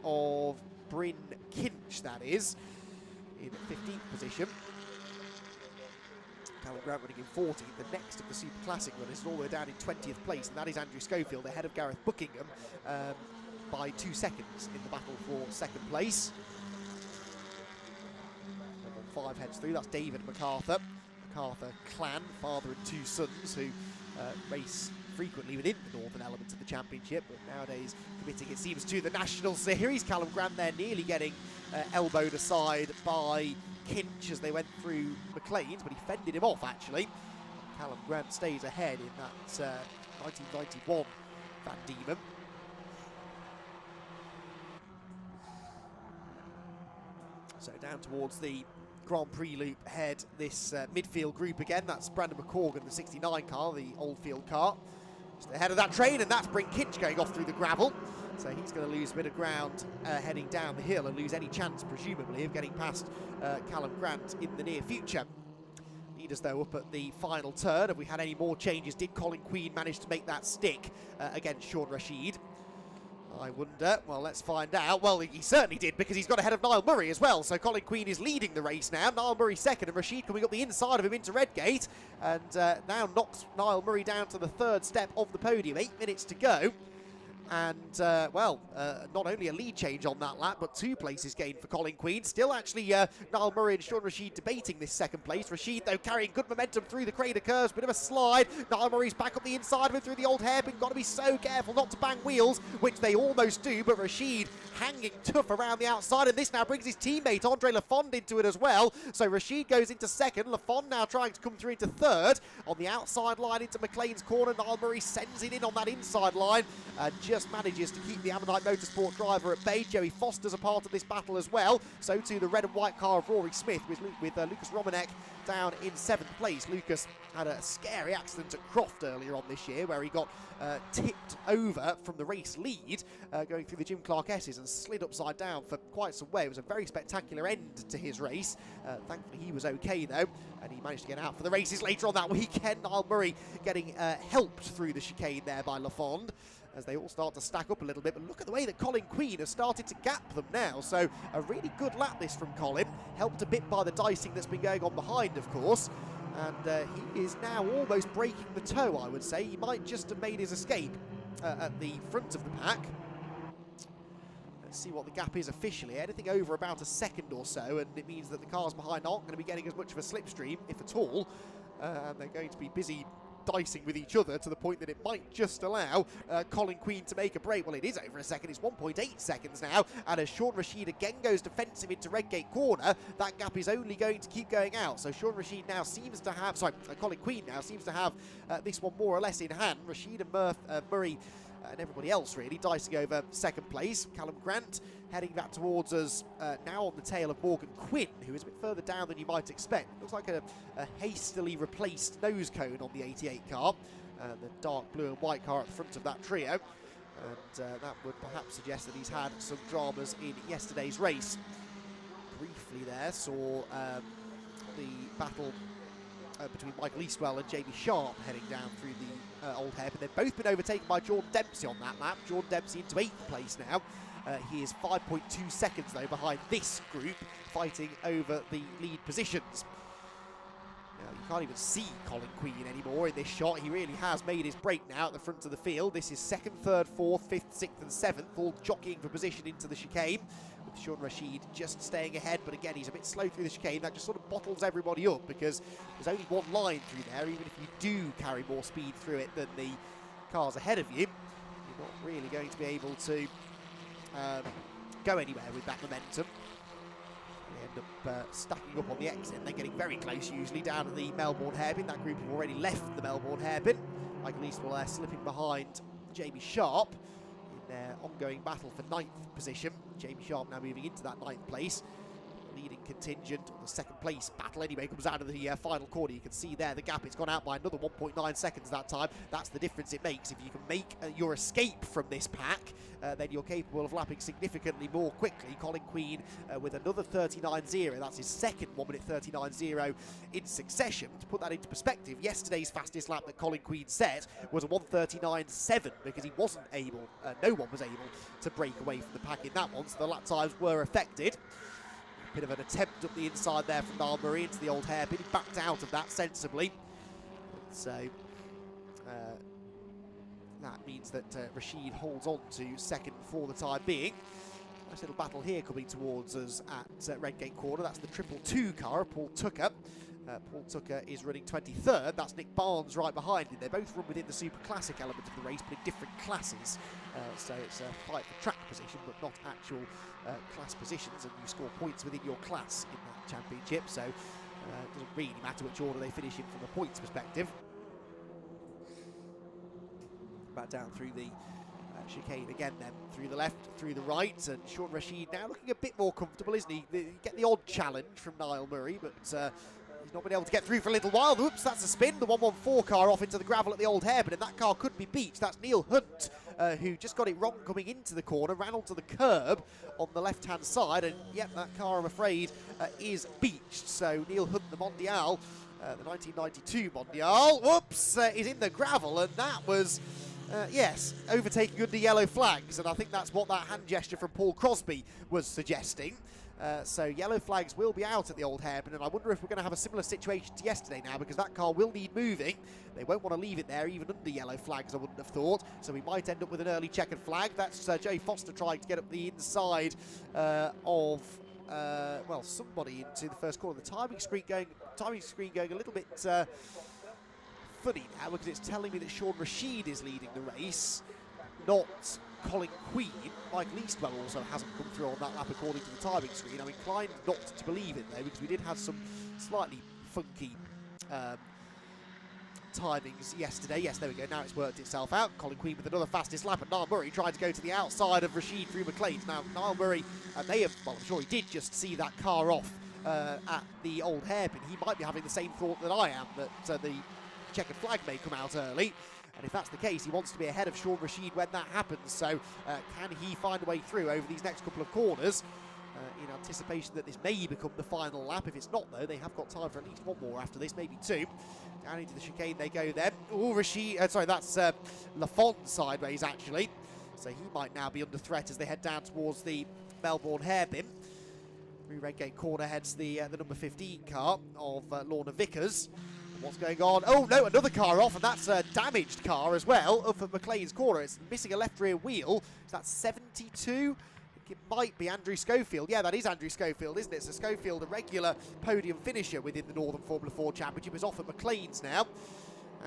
Speaker 2: of Bryn Kinch, that is, in 15th position. Callum Grant running in 14th. The next of the Super Classic runners is all the way down in 20th place, and that is Andrew Schofield, ahead of Gareth Buckingham by 2 seconds in the battle for second place. 5 heads through, that's David MacArthur. MacArthur clan, father and 2 sons, who race frequently within the northern element of the championship, but nowadays committing, it seems, to the national series. Callum Grant there nearly getting elbowed aside by Kinch as they went through McLean's, but he fended him off actually. Callum Grant stays ahead in that 1991 Van Diemen. So down towards the Grand Prix loop head this midfield group again. That's Brandon McCorgan, the 69 car, the Oldfield car. Just ahead of that train, and that's Bryn Kinch going off through the gravel. So he's going to lose a bit of ground heading down the hill and lose any chance, presumably, of getting past Callum Grant in the near future. Leaders, though, up at the final turn. Have we had any more changes? Did Colin Queen manage to make that stick against Sean Rashid? I wonder. Well, let's find out. Well, he certainly did, because he's got ahead of Niall Murray as well. So Colin Queen is leading the race now. Niall Murray second, and Rashid coming up the inside of him into Redgate. And now knocks Niall Murray down to the 3rd step of the podium. 8 minutes to go. And, well, not only a lead change on that lap, but 2 places gained for Colin Queen. Still, actually, Niall Murray and Sean Rashid debating this second place. Rashid, though, carrying good momentum through the Crater curves. Bit of a slide. Niall Murray's back up the inside of him through the old hairpin. Got to be so careful not to bang wheels, which they almost do. But Rashid hanging tough around the outside. And this now brings his teammate, Andre Lafond, into it as well. So Rashid goes into second. Lafond now trying to come through into third. On the outside line into McLean's corner. Niall Murray sends it in on that inside line. Just manages to keep the Ammonite Motorsport driver at bay. Joey Foster's a part of this battle as well. So too the red and white car of Rory Smith with Lucas Romanek down in 7th place. Lucas had a scary accident at Croft earlier on this year where he got tipped over from the race lead going through the Jim Clark S's and slid upside down for quite some way. It was a very spectacular end to his race. Thankfully he was okay though, and he managed to get out for the races later on that weekend. Niall Murray getting helped through the chicane there by Lafond as they all start to stack up a little bit. But look at the way that Colin Queen has started to gap them now. So a really good lap this from Colin, helped a bit by the dicing that's been going on behind, of course. And he is now almost breaking the toe, I would say. He might just have made his escape at the front of the pack. Let's see what the gap is officially. Anything over about a second or so, and it means that the cars behind aren't going to be getting as much of a slipstream, if at all. And they're going to be busy dicing with each other to the point that it might just allow Colin Queen to make a break. Well, it is over a second. It's 1.8 seconds now. And as Sean Rashid again goes defensive into Redgate corner, that gap is only going to keep going out. So Sean Rashid now seems to have, Colin Queen now seems to have this one more or less in hand. Rashid and Murray and everybody else really dicing over second place. Callum Grant heading back towards us now on the tail of Morgan Quinn, who is a bit further down than you might expect. Looks like a hastily replaced nose cone on the 88 car, the dark blue and white car at the front of that trio, and that would perhaps suggest that he's had some dramas in yesterday's race. Briefly there saw the battle between Michael Eastwell and Jamie Sharp heading down through the old hairpin. They've both been overtaken by Jordan Dempsey on that lap. Jordan Dempsey into 8th place now. He is 5.2 seconds though behind this group, fighting over the lead positions. Now you can't even see Colin Queen anymore in this shot. He really has made his break now at the front of the field. This is 2nd, 3rd, 4th, 5th, 6th and 7th, all jockeying for position into the chicane, with Sean Rashid just staying ahead, but again he's a bit slow through the chicane. That just sort of bottles everybody up because there's only one line through there. Even if you do carry more speed through it than the cars ahead of you, you're not really going to be able to go anywhere with that momentum. They end up stacking up on the exit. They're getting very close usually down at the Melbourne hairpin. That group have already left the Melbourne hairpin. Michael Eastwell there slipping behind Jamie Sharp in their ongoing battle for 9th position. Jamie Sharp now moving into that 9th place. Leading contingent, the 2nd place battle anyway comes out of the final corner. You can see there the gap, it's gone out by another 1.9 seconds that time. That's the difference it makes. If you can make your escape from this pack, then you're capable of lapping significantly more quickly. Colin Queen with another 39.0, that's his second 1 minute 39.0 in succession. To put that into perspective, yesterday's fastest lap that Colin Queen set was a 1:39.7 because he wasn't able, no one was able to break away from the pack in that one, so the lap times were affected. Bit of an attempt up the inside there from Niall Murray into the old hairpin. He backed out of that sensibly. So that means that Rashid holds on to second for the time being. Nice little battle here coming towards us at Redgate Corner. That's the 222 car of Paul Tucker. Paul Tucker is running 23rd. That's Nick Barnes right behind him. They both run within the Super Classic element of the race, but in different classes. So it's a fight for track position, but not actual class positions, and you score points within your class in that championship. So it doesn't really matter which order they finish in from a points perspective. Back down through the chicane again then, through the left, through the right, and Sean Rashid now looking a bit more comfortable, isn't he? You get the odd challenge from Niall Murray, but he's not been able to get through for a little while. Oops, that's a spin. The 114 car off into the gravel at the old hairpin, and that car could be beached. That's Neil Hunt, who just got it wrong coming into the corner, ran onto the curb on the left-hand side, and yep, that car, I'm afraid, is beached. So Neil Hunt, the Mondial, the 1992 Mondial, whoops, is in the gravel, and that was... yes, overtaking under yellow flags, and I think that's what that hand gesture from Paul Crosby was suggesting. So yellow flags will be out at the old hairpin, and I wonder if we're going to have a similar situation to yesterday now, because that car will need moving. They won't want to leave it there even under yellow flags, I wouldn't have thought. So we might end up with an early checkered flag. That's Jay Foster trying to get up the inside of well, somebody into the first corner. The timing screen going a little bit funny now, because it's telling me that Sean Rashid is leading the race, not Colin Queen. Michael Eastwell also hasn't come through on that lap according to the timing screen. I'm inclined not to believe it though, because we did have some slightly funky timings yesterday. Yes, there we go, now it's worked itself out. Colin Queen with another fastest lap, and Niall Murray trying to go to the outside of Rashid through McLean's. Now Niall Murray may have, well, I'm sure he did just see that car off at the old hairpin. He might be having the same thought that I am, that the checkered flag may come out early, and if that's the case, he wants to be ahead of Sean Rashid when that happens. So can he find a way through over these next couple of corners in anticipation that this may become the final lap? If it's not though, they have got time for at least one more after this, maybe two. Down into the chicane they go then. Oh, Rashid, sorry, that's Lafon sideways actually, so he might now be under threat as they head down towards the Melbourne hairpin. Through Redgate Corner heads the number 15 car of Lorna Vickers. What's going on? Oh no, another car off, and that's a damaged car as well up at McLean's corner. It's missing a left rear wheel. So that's 72. I think it might be Andrew Schofield. Yeah, that is Andrew Schofield, isn't it? So Schofield, a regular podium finisher within the Northern Formula 4 Championship, is off at McLean's now.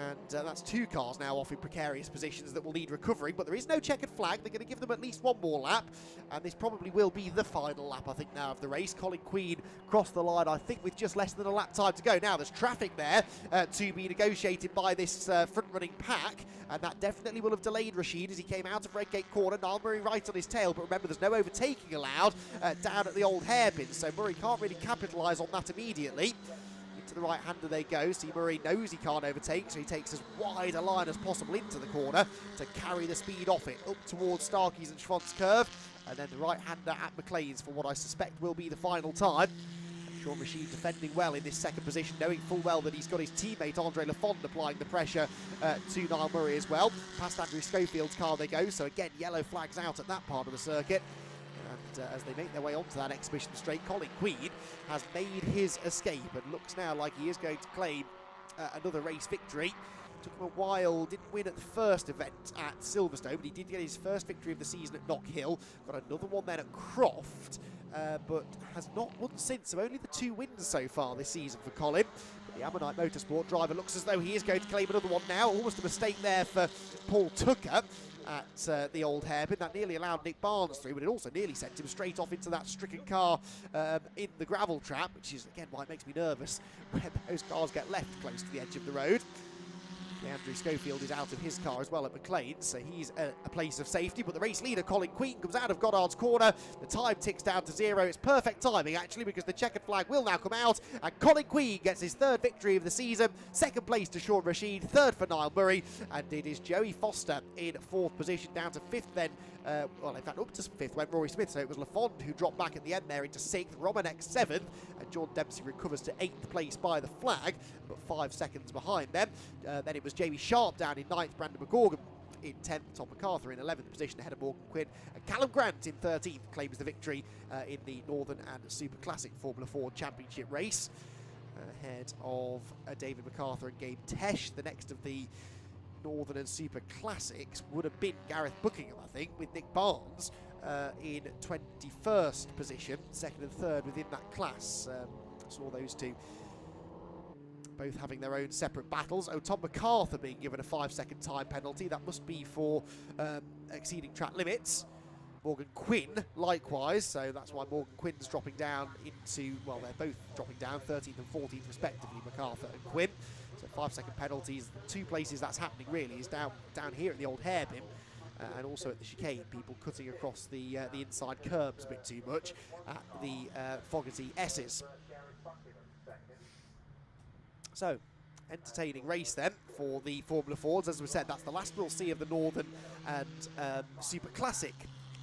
Speaker 2: And that's 2 cars now off in precarious positions that will need recovering, but there is no checkered flag. They're going to give them at least one more lap, and this probably will be the final lap, I think, now of the race. Colin Queen crossed the line, I think, with just less than a lap time to go. Now there's traffic there to be negotiated by this front-running pack, and that definitely will have delayed Rashid as he came out of Redgate corner. Niall Murray right on his tail, but remember there's no overtaking allowed down at the old hairpin, so Murray can't really capitalise on that immediately. To the right-hander they go. See, Murray knows he can't overtake, so he takes as wide a line as possible into the corner to carry the speed off it up towards Starkey's and Schwant's curve, and then the right-hander at McLean's for what I suspect will be the final time. Sean Rashid defending well in this second position, knowing full well that he's got his teammate Andre Lafond applying the pressure to Niall Murray as well. Past Andrew Schofield's car they go, so again yellow flags out at that part of the circuit. And as they make their way onto that exhibition straight, Colin Queen has made his escape and looks now like he is going to claim another race victory. Took him a while, didn't win at the first event at Silverstone, but he did get his first victory of the season at Knock Hill. Got another one then at Croft, but has not won since, so only the 2 wins so far this season for Colin. But the Ammonite Motorsport driver looks as though he is going to claim another one now. Almost a mistake there for Paul Tucker at the old hairpin. That nearly allowed Nick Barnes through, but it also nearly sent him straight off into that stricken car in the gravel trap, which is, again, why it makes me nervous when those cars get left close to the edge of the road. Andrew Schofield is out of his car as well at McLean, so he's a place of safety. But the race leader, Colin Queen, comes out of Goddard's corner. The time ticks down to 0. It's perfect timing, actually, because the checkered flag will now come out, and Colin Queen gets his 3rd victory of the season. 2nd place to Sean Rashid, 3rd for Niall Murray, and it is Joey Foster in 4th position, down to 5th then. Well, in fact, up to 5th went Rory Smith, so it was Lafond who dropped back at the end there into 6th, Romanek 7th, and John Dempsey recovers to 8th place by the flag, but 5 seconds behind them. Then it was Jamie Sharp down in 9th, Brandon McGorgan in 10th, Tom MacArthur in 11th position ahead of Morgan Quinn, and Callum Grant in 13th claims the victory in the Northern and Super Classic Formula Ford Championship race, ahead of David MacArthur and Gabe Tesh. The next of the Northern and Super Classics would have been Gareth Buckingham, I think, with Nick Barnes in 21st position, 2nd and 3rd within that class. Saw those two both having their own separate battles. Oh, Tom MacArthur being given a 5-second time penalty. That must be for exceeding track limits. Morgan Quinn likewise, so that's why Morgan Quinn's dropping down into, well, they're both dropping down, 13th and 14th respectively, MacArthur and Quinn. So 5-second penalties. The 2 places that's happening really is down here at the old hairpin, and also at the chicane, people cutting across the inside curbs a bit too much at the Fogarty S's. So, entertaining race then for the Formula Fords. As we said, that's the last we'll see of the Northern and Super Classic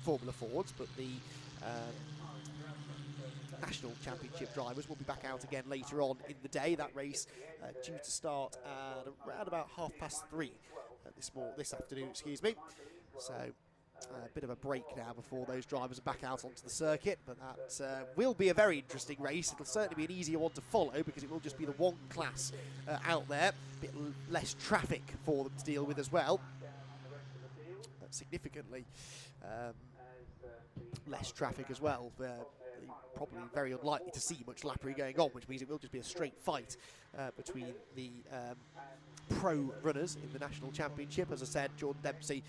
Speaker 2: Formula Fords, but the National Championship drivers will be back out again later on in the day. That race due to start at around about 3:30 this afternoon, excuse me. So a bit of a break now before those drivers are back out onto the circuit, but that will be a very interesting race. It'll certainly be an easier one to follow because it will just be the one class out there. A bit less traffic for them to deal with as well. Significantly less traffic as well. Probably very unlikely to see much lappery going on, which means it will just be a straight fight between the pro runners in the National Championship. As I said, Jordan Dempsey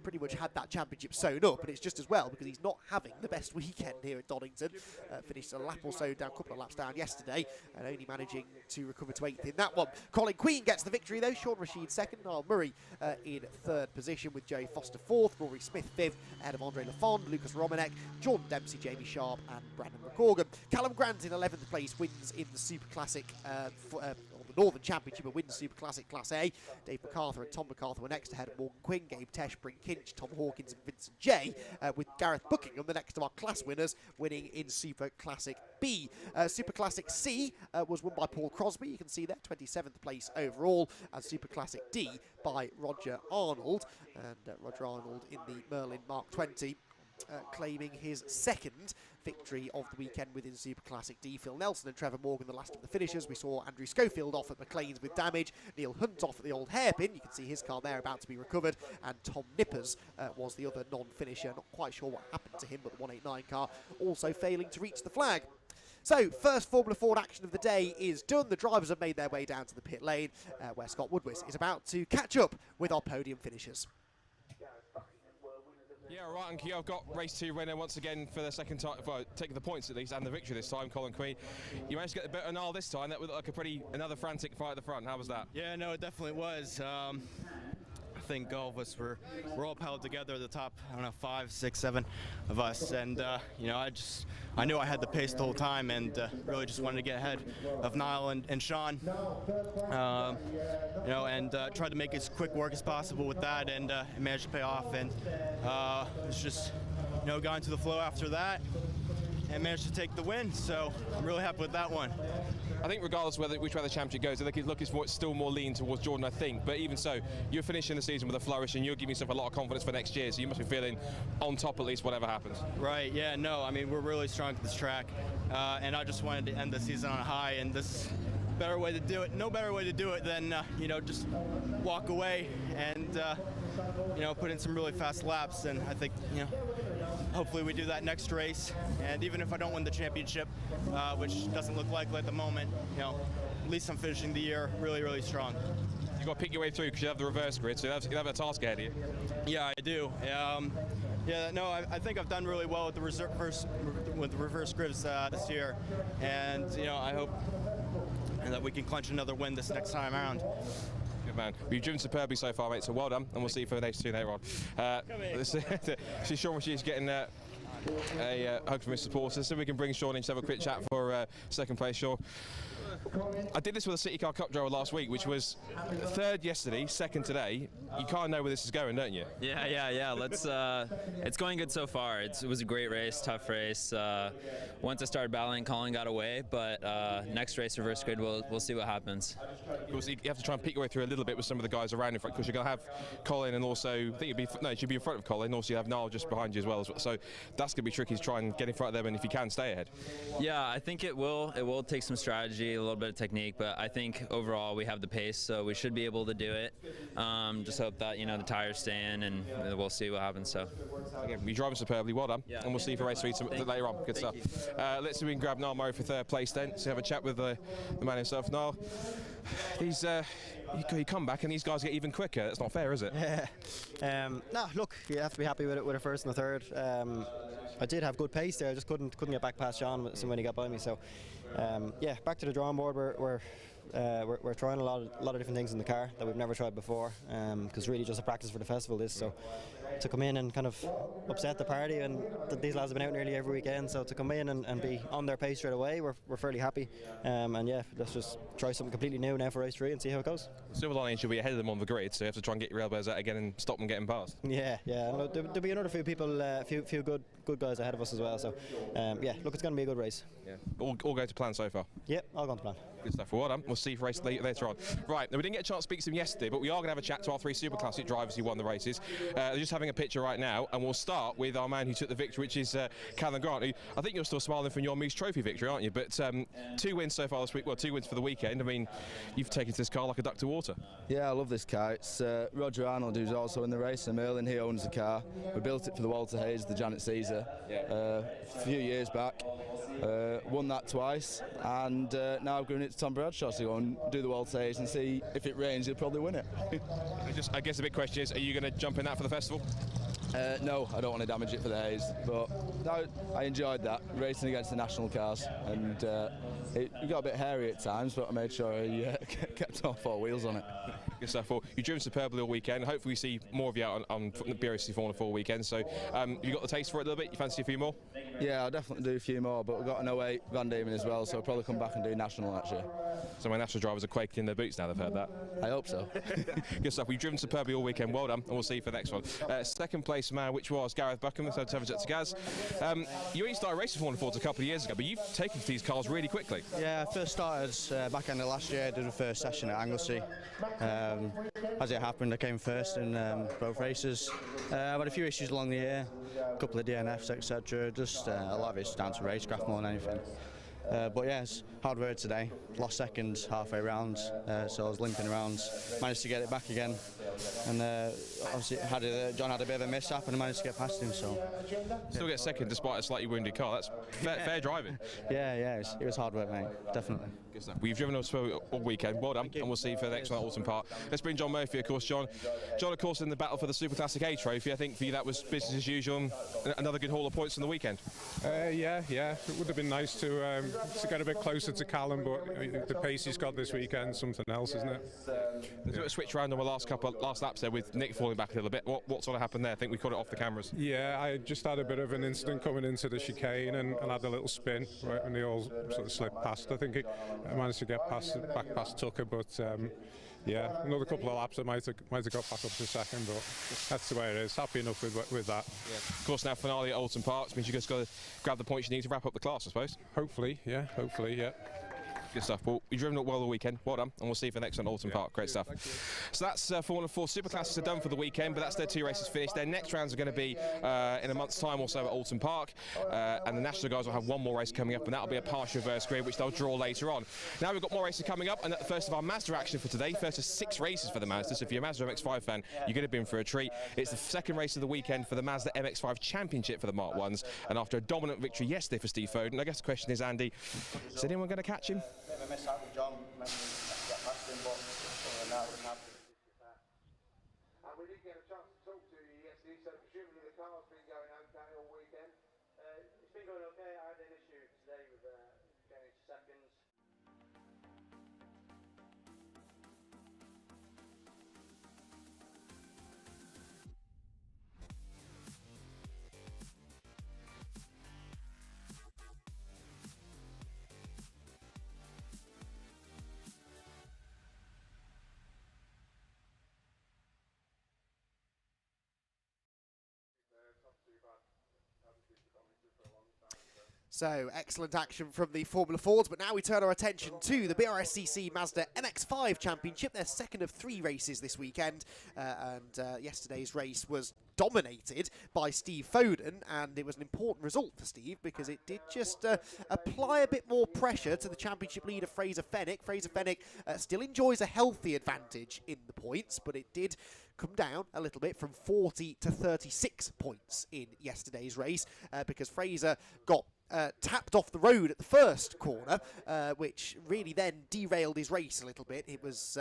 Speaker 2: pretty much had that championship sewn up, and it's just as well because he's not having the best weekend here at Donington. Finished a lap or so down, a couple of laps down yesterday, and only managing to recover to 8th in that one. Colin Queen gets the victory though, Sean Rashid 2nd, Niall Murray in 3rd position with Joey Foster 4th, Rory Smith 5th, ahead of Andre Lafond, Lucas Romanek, Jordan Dempsey, Jamie Sharp and Brandon McGorgan. Callum Grant in 11th place wins in the Super Classic Northern Championship and wins Super Classic Class A. Dave MacArthur and Tom MacArthur were next ahead of Morgan Quinn, Gabe Tesh, Bryn Kinch, Tom Hawkins and Vincent J, with Gareth Buckingham, the next of our class winners, winning in Super Classic B. Super Classic C was won by Paul Crosby, you can see there, 27th place overall, and Super Classic D by Roger Arnold, and Roger Arnold in the Merlin Mark 20. Claiming his 2nd victory of the weekend within Super Classic D. Phil Nelson and Trevor Morgan, the last of the finishers. We saw Andrew Schofield off at McLean's with damage, Neil Hunt off at the old hairpin. You can see his car there about to be recovered, and Tom Nippers was the other non-finisher. Not quite sure what happened to him, but the 189 car also failing to reach the flag. So, first Formula Ford action of the day is done. The drivers have made their way down to the pit lane, where Scott Woodward is about to catch up with our podium finishers.
Speaker 1: Yeah, right, and I've got race 2 winner once again for the second time, well, taking the points at least, and the victory this time, Colin Queen. You managed to get the bit of Niall this time. That was like another frantic fight at the front. How was that?
Speaker 6: Yeah, no, it definitely was. I think all of us were all held together at the top. I don't know, 5, 6, 7 of us, and you know, I knew I had the pace the whole time, and really just wanted to get ahead of Niall and Sean. You know, and tried to make as quick work as possible with that, and it managed to pay off. And it's just, you know, got into the flow after that and managed to take the win. So I'm really happy with that one.
Speaker 1: I think regardless of which way the championship goes, I think it's still more lean towards Jordan, I think. But even so, you're finishing the season with a flourish, and you're giving yourself a lot of confidence for next year. So you must be feeling on top at least, whatever happens.
Speaker 6: Right. Yeah. No. I mean, we're really strong at this track, and I just wanted to end the season on a high. And this better way to do it. No better way to do it than you know, just walk away and you know, put in some really fast laps. And I think, you know, hopefully we do that next race. And even if I don't win the championship, which doesn't look likely at the moment, you know, at least I'm finishing the year really, really strong.
Speaker 1: You've got to pick your way through because you have the reverse grid, so you have a task ahead of you.
Speaker 6: Yeah, I do. Yeah, no, I think I've done really well with the reverse grids this year, and you know, I hope that we can clinch another win this next time around.
Speaker 1: Good man. You've driven superbly so far, mate, so well done, and we'll see you for the next 2 later on. See Sean Rasheed's getting a hug from his supporters, so we can bring Sean in to have a quick chat for second place, Sean. I did this with a Supercar Cup driver last week, which was 3rd yesterday, 2nd today. You kind of know where this is going, don't you?
Speaker 7: Yeah. Let's. It's going good so far. It was a great race, tough race. Once I started battling, Colin got away, but next race, reverse grid, we'll see what happens.
Speaker 1: You have to try and pick your way through a little bit with some of the guys around in front, because you're going to have Colin, and also I think you should be in front of Colin. Also, you have Niall just behind you as well. So that's going to be tricky to try and get in front of them, and if you can, stay ahead. Yeah,
Speaker 7: I think it will. It will take some strategy, a little bit of technique, but I think overall we have the pace, so we should be able to do it. Just hope that, you know, the tires stay in, and we'll see what happens. So
Speaker 1: again, you're driving superbly, well done, and we'll see you for race 3 later on. Good stuff. Let's see if we can grab Niall Murray for 3rd place then. So have a chat with the man himself. Niall, you come back and these guys get even quicker. That's not fair, is it?
Speaker 8: Yeah. No, look, you have to be happy with it with a 1st and a 3rd. I did have good pace there. I just couldn't get back past Sean when he got by me. So yeah, back to the drawing board. We're trying a lot of different things in the car that we've never tried before, because really just a practice for the festival this. So to come in and kind of upset the party, and these lads have been out nearly every weekend, so to come in and be on their pace straight away, we're fairly happy. And yeah, let's just try something completely new now for race 3 and see how it goes.
Speaker 1: Silver lining, should be ahead of them on the grid, so you have to try and get your elbows out again and stop them getting past.
Speaker 8: Yeah. No, there'll be another few people, few good guys ahead of us as well. So yeah, look, it's going to be a good race.
Speaker 1: Yeah, all going to plan so far.
Speaker 8: Yep, all going to plan.
Speaker 1: Good stuff. Well done. We'll see you for race later on. Right, now we didn't get a chance to speak to them yesterday, but we are going to have a chat to our 3 Super Classic drivers who won the races. They're just having a picture right now, and we'll start with our man who took the victory, which is Callum Grant. Who, I think you're still smiling from your Moose Trophy victory, aren't you? But 2 wins so far this week. Well, 2 wins for the weekend. I mean, you've taken to this car like a duck to water.
Speaker 9: Yeah, I love this car. It's Roger Arnold, who's also in the race, and Merlin, he owns the car. We built it for the Walter Hayes, the Janet Caesar, a few years back. Won that twice, and now I've given it to Tom Bradshaw to go and do the Walter Hayes and see if it rains, he'll probably win it.
Speaker 1: I guess the big question is, are you going to jump in that for the festival?
Speaker 9: No, I don't want to damage it for the Hayes, but no, I enjoyed that, racing against the national cars, and it got a bit hairy at times, but I made sure I kept all 4 wheels on it.
Speaker 1: Good stuff. Well, you've driven superbly all weekend. Hopefully we see more of you out on the BRSCC Formula 4 weekend. So you got the taste for it a little bit? You fancy a few more?
Speaker 9: Yeah, I'll definitely do a few more, but we've got an 08 Van Diemen as well, so I'll probably come back and do national next year.
Speaker 1: So my national drivers are quaking in their boots now they've heard that.
Speaker 9: I hope so.
Speaker 1: Good stuff. We've driven superbly all weekend. Well done, and we'll see you for the next one. Second place man, which was Gareth Buckham. So to Gaz. You only started racing Formula 4 a couple of years ago, but you've taken to these cars really quickly.
Speaker 10: Yeah, I first started back end of last year. I did the first session at Anglesey. As it happened, I came first in both races. I've had a few issues along the year, a couple of DNFs, etc. Just a lot of it's down to racecraft more than anything. But yeah, it's hard work today. Lost second halfway round, so I was limping around. Managed to get it back again, and obviously John had a bit of a mishap, and I managed to get past him. So
Speaker 1: still get second despite a slightly wounded car. That's fair driving.
Speaker 10: Yeah, it was hard work, mate. Definitely.
Speaker 1: Good stuff. We've driven us all weekend. Well done, and we'll see you for the next one at Donington Park. Let's bring John Murphy, of course. John, of course, in the battle for the Super Classic A trophy. I think for you that was business as usual. Another good haul of points on the weekend.
Speaker 11: Yeah. It would have been nice to get a bit closer to Callum, but the pace he's got this weekend, something else, isn't it?
Speaker 1: There's a bit of switch around on the last laps there with Nick falling back a little bit. What sort of happened there? I think we caught it off the cameras.
Speaker 11: Yeah, I just had a bit of an incident coming into the chicane and had a little spin right when they all sort of slipped past. I think I managed to get back past Tucker, but yeah, another couple of laps I might have got back up to second, but that's the way it is. Happy enough with that.
Speaker 1: Yeah. Of course, now finale at Donington Park means you just got to grab the points you need to wrap up the class, I suppose.
Speaker 11: Hopefully, yeah.
Speaker 1: Good stuff. Well, you've driven it well the weekend. Well done. And we'll see you for the next one at Donington Park. Great stuff. So that's Formula 4 Super Classics are done for the weekend, but that's their 2 races finished. Their next rounds are going to be in a month's time or so at Donington Park. And the National guys will have one more race coming up, and that'll be a partial reverse grid, which they'll draw later on. Now we've got more races coming up, and the first of our Mazda action for today. First of 6 races for the Mazda. So if you're a Mazda MX-5 fan, you're going to be in for a treat. It's the second race of the weekend for the Mazda MX-5 Championship for the Mark 1s. And after a dominant victory yesterday for Steve Foden, I guess the question is, Andy, is anyone going to catch him?
Speaker 10: John, get past him, but
Speaker 12: and we didn't get a chance to talk to you yesterday, so presumably the car's been going okay all weekend. It's been going okay. I had an issue today with going into seconds.
Speaker 2: So, excellent action from the Formula Fords, but now we turn our attention to the BRSCC Mazda MX-5 Championship, their second of 3 races this weekend, and yesterday's race was dominated by Steve Foden, and it was an important result for Steve because it did just apply a bit more pressure to the championship leader Fraser Fenwick. Fraser Fenwick still enjoys a healthy advantage in the points, but it did come down a little bit from 40 to 36 points in yesterday's race because Fraser got tapped off the road at the first corner, which really then derailed his race a little bit. It was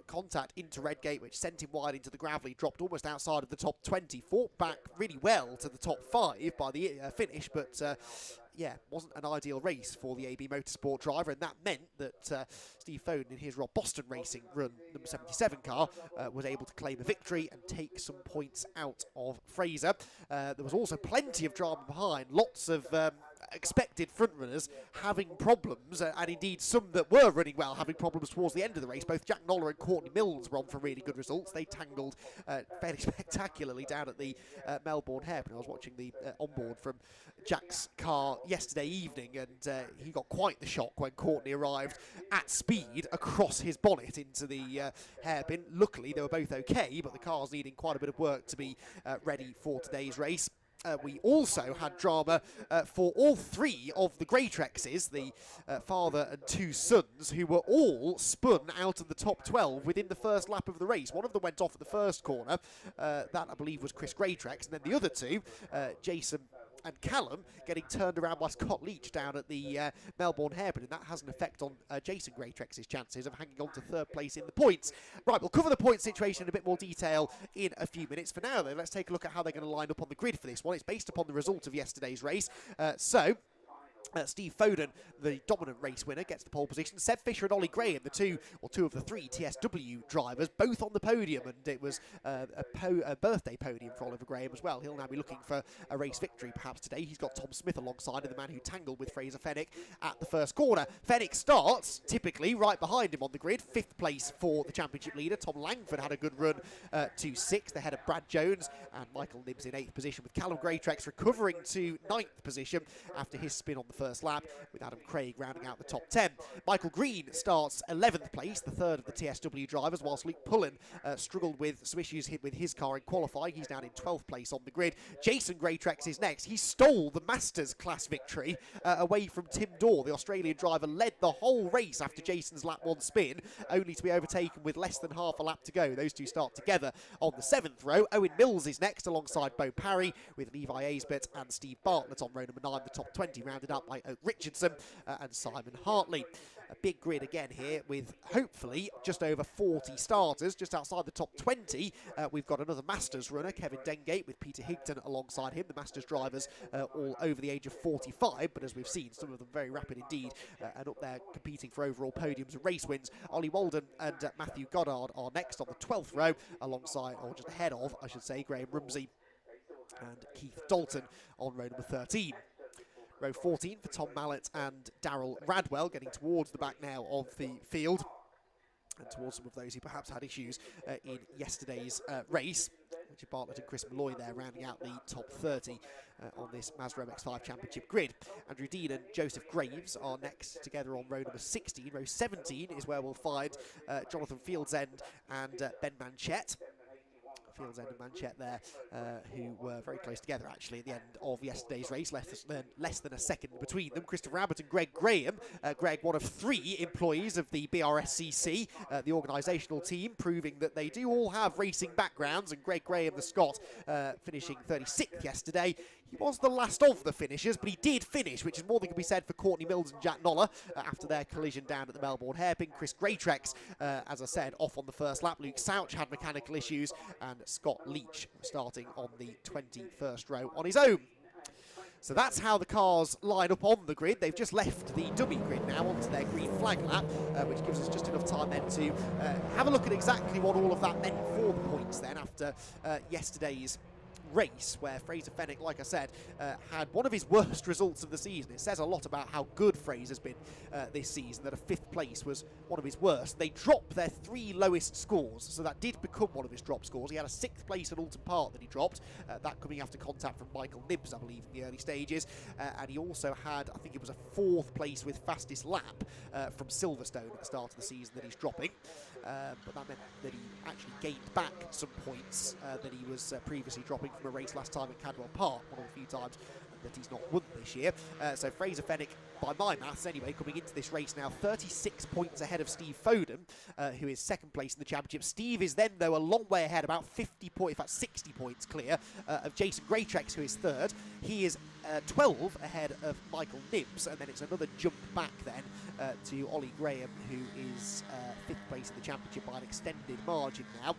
Speaker 2: contact into Redgate, which sent him wide into the gravel. He dropped almost outside of the top 20, fought back really well to the top 5 by the finish, but yeah, wasn't an ideal race for the AB Motorsport driver, and that meant that Steve Foden in his Rob Boston Racing run number 77 car was able to claim a victory and take some points out of Fraser. There was also plenty of drama behind, lots of expected front runners having problems, and indeed some that were running well having problems towards the end of the race. Both Jack Noller and Courtney Mills were on for really good results. They tangled fairly spectacularly down at the Melbourne hairpin. I was watching the onboard from Jack's car yesterday evening, and he got quite the shock when Courtney arrived at speed across his bonnet into the hairpin. Luckily they were both okay, but the car's needing quite a bit of work to be ready for today's race. We also had drama for all 3 of the Greytrexes, the father and 2 sons, who were all spun out of the top 12 within the first lap of the race. One of them went off at the first corner. That, I believe, was Chris Greytrex. And then the other 2, Jason and Callum, getting turned around by Scott Leach down at the Melbourne hairpin, and that has an effect on Jason Greytrex's chances of hanging on to 3rd place in the points. Right, we'll cover the point situation in a bit more detail in a few minutes. For now, though, let's take a look at how they're going to line up on the grid for this one. It's based upon the result of yesterday's race. Steve Foden, the dominant race winner, gets the pole position. Seb Fisher and Ollie Graham, the 2 of the 3 TSW drivers, both on the podium, and it was a birthday podium for Oliver Graham as well. He'll now be looking for a race victory perhaps today. He's got Tom Smith alongside him, the man who tangled with Fraser Fenwick at the first corner. Fenwick starts, typically, right behind him on the grid. 5th place for the championship leader. Tom Langford had a good run to 6th ahead of Brad Jones, and Michael Nibbs in 8th position, with Callum Greytrex recovering to 9th position after his spin on the first lap, with Adam Craig rounding out the top 10. Michael Green starts 11th place, the third of the TSW drivers, whilst Luke Pullen struggled with some issues with his car in qualifying. He's down in 12th place on the grid. Jason Greatrex is next. He stole the Masters class victory away from Tim Dorr. The Australian driver led the whole race after Jason's lap 1 spin, only to be overtaken with less than half a lap to go. Those two start together on the 7th row. Owen Mills is next alongside Bo Parry, with Levi Aisbett and Steve Bartlett on row number 9. The top 20 rounded up by Oak Richardson and Simon Hartley. A big grid again here with hopefully just over 40 starters. Just outside the top 20, we've got another Masters runner, Kevin Dengate, with Peter Higton alongside him. The Masters drivers all over the age of 45, but as we've seen, some of them very rapid indeed, and up there competing for overall podiums and race wins. Ollie Walden and Matthew Goddard are next on the 12th row, alongside, or just ahead of, I should say, Graham Rumsey and Keith Dalton on row number 13. Row 14 for Tom Mallett and Darryl Radwell, getting towards the back now of the field, and towards some of those who perhaps had issues in yesterday's race. Richard Bartlett and Chris Malloy there rounding out the top 30 on this Mazda MX-5 Championship grid. Andrew Dean and Joseph Graves are next together on row number 16. Row 17 is where we'll find Jonathan Fieldsend and Ben Manchette. Fieldsend and Manchette there, who were very close together actually at the end of yesterday's race, less than a second between them. Christopher Abbott and Greg Graham. Greg, one of 3 employees of the BRSCC, the organisational team, proving that they do all have racing backgrounds, and Greg Graham, the Scot, finishing 36th yesterday. He was the last of the finishers, but he did finish, which is more than can be said for Courtney Mills and Jack Noller after their collision down at the Melbourne Hairpin. Chris Greatrex, as I said, off on the first lap. Luke Souch had mechanical issues, and Scott Leach starting on the 21st row on his own. So that's how the cars line up on the grid. They've just left the dummy grid now onto their green flag lap, which gives us just enough time then to have a look at exactly what all of that meant for the points then after yesterday's race, where Fraser Fenwick, like I said, had one of his worst results of the season. It says a lot about how good Fraser's been this season, that a 5th place was one of his worst. They dropped their 3 lowest scores, so that did become one of his drop scores. He had a 6th place at Alton Park that he dropped, that coming after contact from Michael Nibbs, I believe, in the early stages, and he also had, I think it was a 4th place with fastest lap from Silverstone at the start of the season that he's dropping, but that meant that he actually gained back some points that he was previously dropping from a race last time at Cadwell Park, one of the few times that he's not won this year. So Fraser Fenwick, by my maths anyway, coming into this race now 36 points ahead of Steve Foden, who is 2nd place in the championship. Steve is then, though, a long way ahead, about 50 points, in fact 60 points clear, of Jason Greatrex, who is 3rd. He is 12 ahead of Michael Nibbs, and then it's another jump back then to Ollie Graham, who is 5th place in the championship by an extended margin now.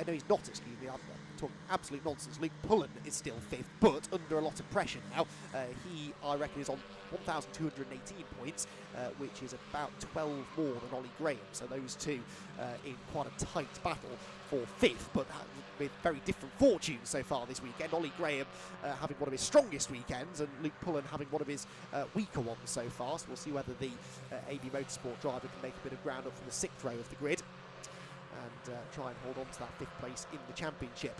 Speaker 2: No, he's not, excuse me, I'm talking absolute nonsense. Luke Pullen is still 5th, but under a lot of pressure now. He, I reckon, is on 1,218 points, which is about 12 more than Ollie Graham. So those two in quite a tight battle for 5th, but with very different fortunes so far this weekend. Ollie Graham having one of his strongest weekends, and Luke Pullen having one of his weaker ones so far. So we'll see whether the AB Motorsport driver can make a bit of ground up from the 6th row of the grid and try and hold on to that 5th place in the championship.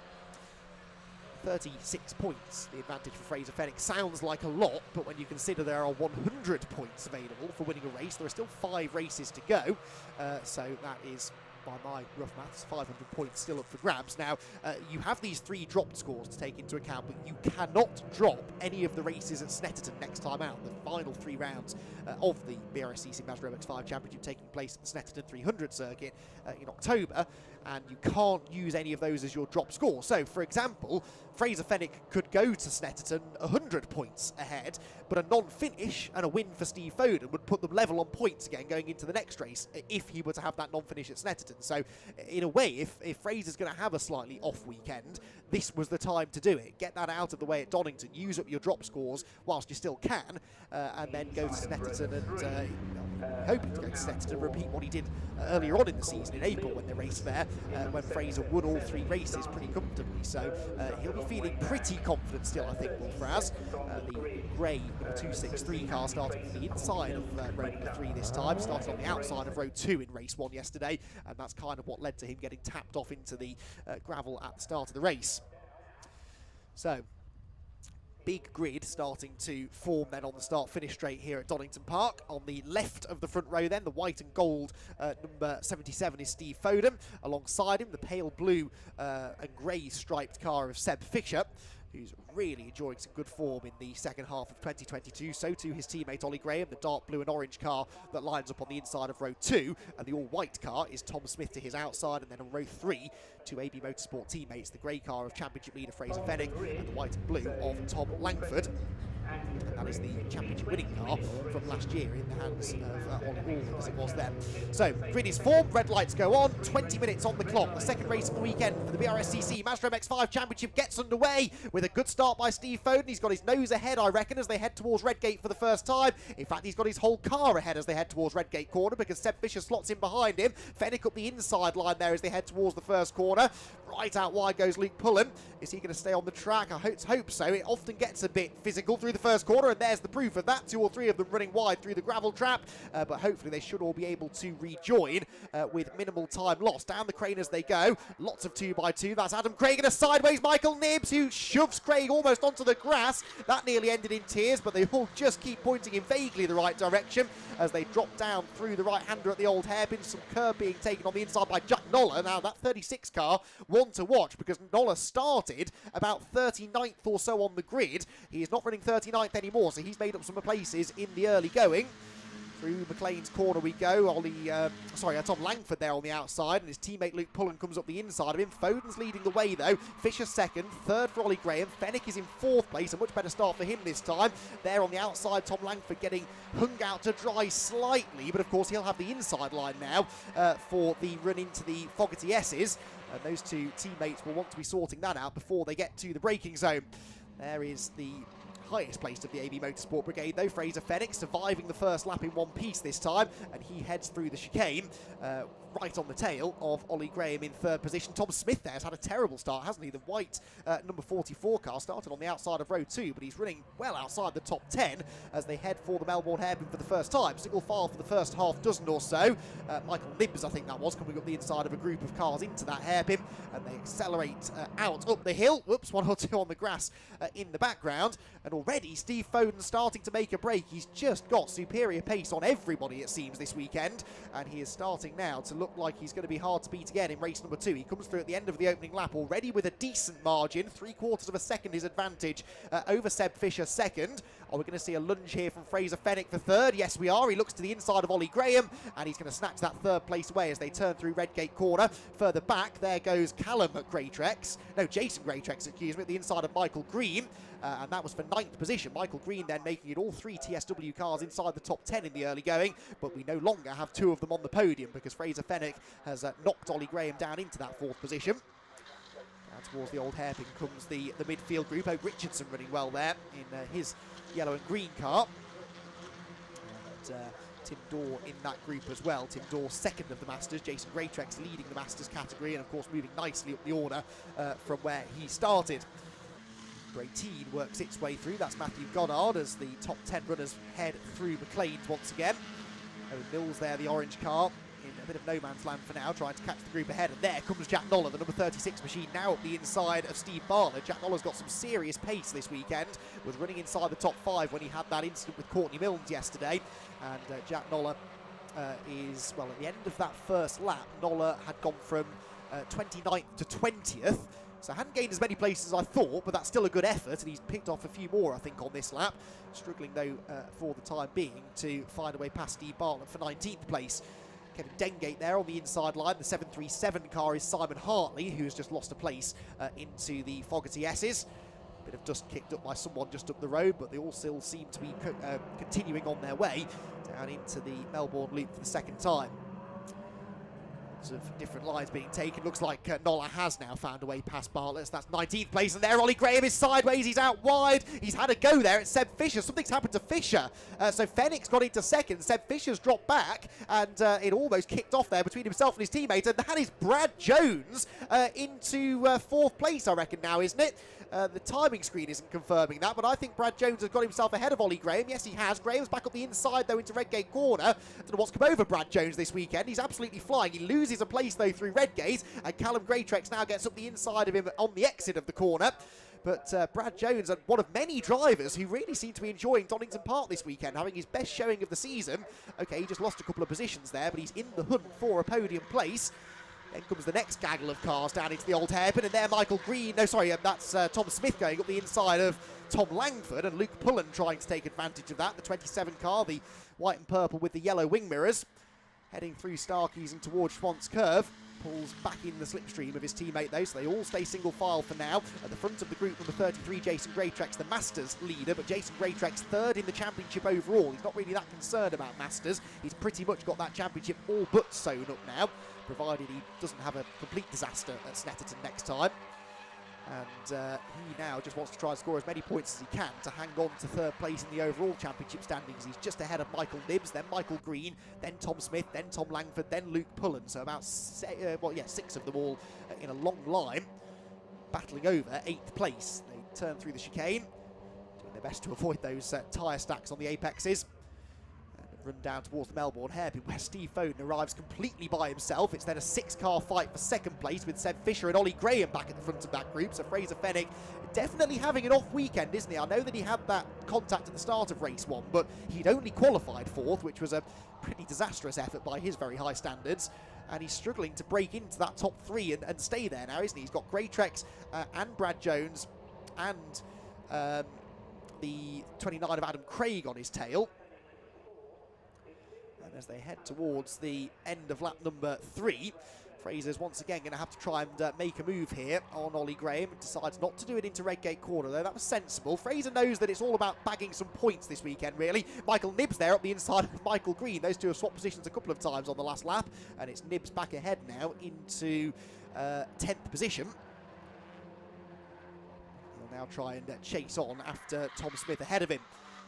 Speaker 2: 36 points, the advantage for Fraser Fenwick. Sounds like a lot, but when you consider there are 100 points available for winning a race, there are still 5 races to go, so that is, by my rough maths, 500 points still up for grabs. Now, you have these 3 dropped scores to take into account, but you cannot drop any of the races at Snetterton next time out. The final 3 rounds of the BRSCC Mazda MX-5 Championship taking place at the Snetterton 300 circuit in October, and you can't use any of those as your drop score. So, for example, Fraser Fenwick could go to Snetterton 100 points ahead, but a non-finish and a win for Steve Foden would put them level on points again going into the next race if he were to have that non-finish at Snetterton. So, in a way, if Fraser's going to have a slightly off weekend, this was the time to do it. Get that out of the way at Donington, use up your drop scores whilst you still can, and then go to Snetterton and hoping to go to Snetterton and repeat what he did earlier on in the season in April when they raced there, when Fraser won all 3 races pretty comfortably. So he'll be feeling pretty confident still, I think, Will Fraz. The grey number 263 car starting from the inside of row number 3 this time, started on the outside of row 2 in race 1 yesterday, and that's kind of what led to him getting tapped off into the gravel at the start of the race. So big grid starting to form then on the start-finish straight here at Donington Park. On the left of the front row then, the white and gold number 77 is Steve Foden. Alongside him, the pale blue and grey striped car of Seb Fisher, who's really enjoying some good form in the second half of 2022. So too his teammate Ollie Graham, the dark blue and orange car that lines up on the inside of row 2. And the all-white car is Tom Smith to his outside. And then on row 3, two AB Motorsport teammates, the grey car of championship leader Fraser Fennick and the white and blue of Tom Langford. And that is the championship winning car from last year in the hands of Ollie Hall, as it was then. So, grid is formed, red lights go on, 20 minutes on the clock. The second race of the weekend for the BRSCC Mazda MX-5 Championship gets underway with a good start by Steve Foden. He's got his nose ahead, I reckon, as they head towards Redgate for the first time. In fact, he's got his whole car ahead as they head towards Redgate corner, because Seb Fisher slots in behind him. Fennick up the inside line there as they head towards the first corner. Right out wide goes Luke Pullen. Is he going to stay on the track? I hope so. It often gets a bit physical through the first corner, and there's the proof of that. 2 or 3 of them running wide through the gravel trap, but hopefully they should all be able to rejoin with minimal time lost. Down the crane as they go. Lots of 2x2. That's Adam Craig and a sideways Michael Nibbs, who shoves Craig almost onto the grass. That nearly ended in tears, but they all just keep pointing in vaguely the right direction as they drop down through the right-hander at the old hairpin. Some curb being taken on the inside by Jack Noller. Now that 36 car, one to watch, because Noller started about 39th or so on the grid. He is not running 39th anymore, so he's made up some places in the early going. Through McLean's corner we go. Tom Langford there on the outside, and his teammate Luke Pullen comes up the inside of him. Foden's leading the way though. Fisher second, third for Ollie Graham. Fennick is in 4th place, a much better start for him this time. There on the outside, Tom Langford getting hung out to dry slightly, but of course he'll have the inside line now for the run into the Fogarty S's. And those two teammates will want to be sorting that out before they get to the braking zone. There is the highest placed of the AB Motorsport Brigade though, Fraser Fennick, surviving the first lap in one piece this time, and he heads through the chicane right on the tail of Ollie Graham in 3rd position. Tom Smith there has had a terrible start, hasn't he? The white number 44 car started on the outside of row 2, but he's running well outside the top 10 as they head for the Melbourne hairpin for the first time. Single file for the first half dozen or so. Michael Nibbs, I think that was, coming up the inside of a group of cars into that hairpin, and they accelerate out up the hill. Whoops, 1 or 2 on the grass in the background, and already Steve Foden starting to make a break. He's just got superior pace on everybody, it seems, this weekend, and he is starting now to look like he's going to be hard to beat again in race number 2. He comes through at the end of the opening lap already with a decent margin, 3/4 of a second his advantage over Seb Fisher second. Are we going to see a lunge here from Fraser Fennick for 3rd? Yes, we are. He looks to the inside of Ollie Graham, and he's going to snatch that 3rd place away as they turn through Redgate corner. Further back, there goes Jason Greytrex, excuse me, at the inside of Michael Green, and that was for 9th position. Michael Green then making it all 3 TSW cars inside the top 10 in the early going, but we no longer have 2 of them on the podium because Fraser Fennick has knocked Ollie Graham down into that 4th position. Down towards the old hairpin comes the midfield group. Oak Richardson running well there in his yellow and green car. And Tim Dorr in that group as well. Tim Dorr second of the Masters. Jason Greytrex leading the Masters category, and of course moving nicely up the order from where he started. Grade 18 works its way through. That's Matthew Goddard as the top 10 runners head through McLean's once again. Owen Mills there, the orange car, in a bit of no man's land for now, trying to catch the group ahead. And there comes Jack Noller, the number 36 machine, now up the inside of Steve Bartlett. Jack Noller's got some serious pace this weekend, was running inside the top 5 when he had that incident with Courtney Milnes yesterday. And Jack Noller is, well, at the end of that first lap, Noller had gone from 29th to 20th. So I hadn't gained as many places as I thought, but that's still a good effort, and he's picked off a few more, I think, on this lap. Struggling, though, for the time being, to find a way past Steve Bartlett for 19th place. Kevin Dengate there on the inside line. The 737 car is Simon Hartley, who has just lost a place into the Fogarty S's. Bit of dust kicked up by someone just up the road, but they all still seem to be continuing on their way down into the Melbourne Loop for the second time. Of different lines being taken. Looks like Noller has now found a way past Bartlett. So that's 19th place, and there Ollie Graham is sideways. He's out wide. He's had a go there at Seb Fisher. Something's happened to Fisher. So Fennick's got into second. Seb Fisher's dropped back, and it almost kicked off there between himself and his teammate. And that is Brad Jones into 4th place, I reckon now, isn't it? The timing screen isn't confirming that, but I think Brad Jones has got himself ahead of Ollie Graham. Yes, he has. Graham's back up the inside, though, into Redgate corner. I don't know what's come over Brad Jones this weekend. He's absolutely flying. He loses a place, though, through Redgate, and Callum Greytrex now gets up the inside of him on the exit of the corner. But Brad Jones, and one of many drivers who really seem to be enjoying Donington Park this weekend, having his best showing of the season. Okay, he just lost a couple of positions there, but he's in the hunt for a podium place. Then comes the next gaggle of cars down into the old hairpin, and there Michael Green, no sorry, that's Tom Smith going up the inside of Tom Langford, and Luke Pullen trying to take advantage of that. The 27 car, the white and purple with the yellow wing mirrors, heading through Starkeys and towards Schwantz Curve. Pulls back in the slipstream of his teammate though, so they all stay single file for now. At the front of the group, number 33, Jason Greytrex, the Masters leader, but Jason Greytrex third in the championship overall. He's not really that concerned about Masters. He's pretty much got that championship all but sewn up now, provided he doesn't have a complete disaster at Snetterton next time. And he now just wants to try and score as many points as he can to hang on to third place in the overall championship standings. He's just ahead of Michael Nibbs, then Michael Green, then Tom Smith, then Tom Langford, then Luke Pullen. So about, 6 of them all in a long line, battling over 8th place. They turn through the chicane, doing their best to avoid those tyre stacks on the apexes. Run down towards the Melbourne hairpin, where Steve Foden arrives completely by himself. It's then a 6-car fight for second place, with Seb Fisher and Ollie Graham back at the front of that group. So Fraser Fenwick definitely having an off weekend, isn't he? I know that he had that contact at the start of race 1, but he'd only qualified 4th, which was a pretty disastrous effort by his very high standards. And he's struggling to break into that top 3 and stay there now, isn't he? He's got Greytrex and Brad Jones and the 29 of Adam Craig on his tail. And as they head towards the end of lap number 3, Fraser's once again going to have to try and make a move here on Ollie Graham. Decides not to do it into Redgate Corner, though. That was sensible. Fraser knows that it's all about bagging some points this weekend, really. Michael Nibbs there up the inside of Michael Green. Those two have swapped positions a couple of times on the last lap, and it's Nibbs back ahead now into 10th position. He'll now try and chase on after Tom Smith ahead of him.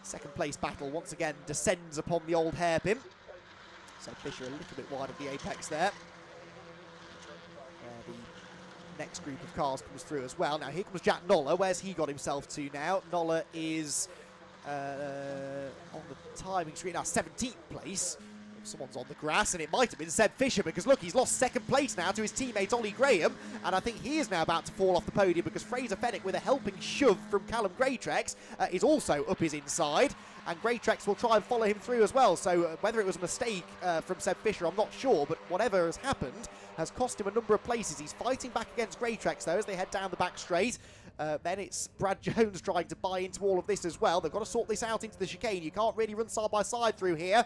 Speaker 2: Second place battle once again descends upon the old hairpin. So Fisher a little bit wide of the apex there. The next group of cars comes through as well. Now here comes Jack Noller. Where's he got himself to now? Noller is on the timing screen now, 17th place. Someone's on the grass, and it might have been Seb Fisher, because look, he's lost second place now to his teammate Ollie Graham, and I think he is now about to fall off the podium, because Fraser Fenwick, with a helping shove from Callum Greytrex, is also up his inside, and Greytrex will try and follow him through as well. So whether it was a mistake from Seb Fisher, I'm not sure, but whatever has happened has cost him a number of places. He's fighting back against Greytrex though as they head down the back straight. Then it's Brad Jones trying to buy into all of this as well. They've got to sort this out into the chicane. You can't really run side by side through here.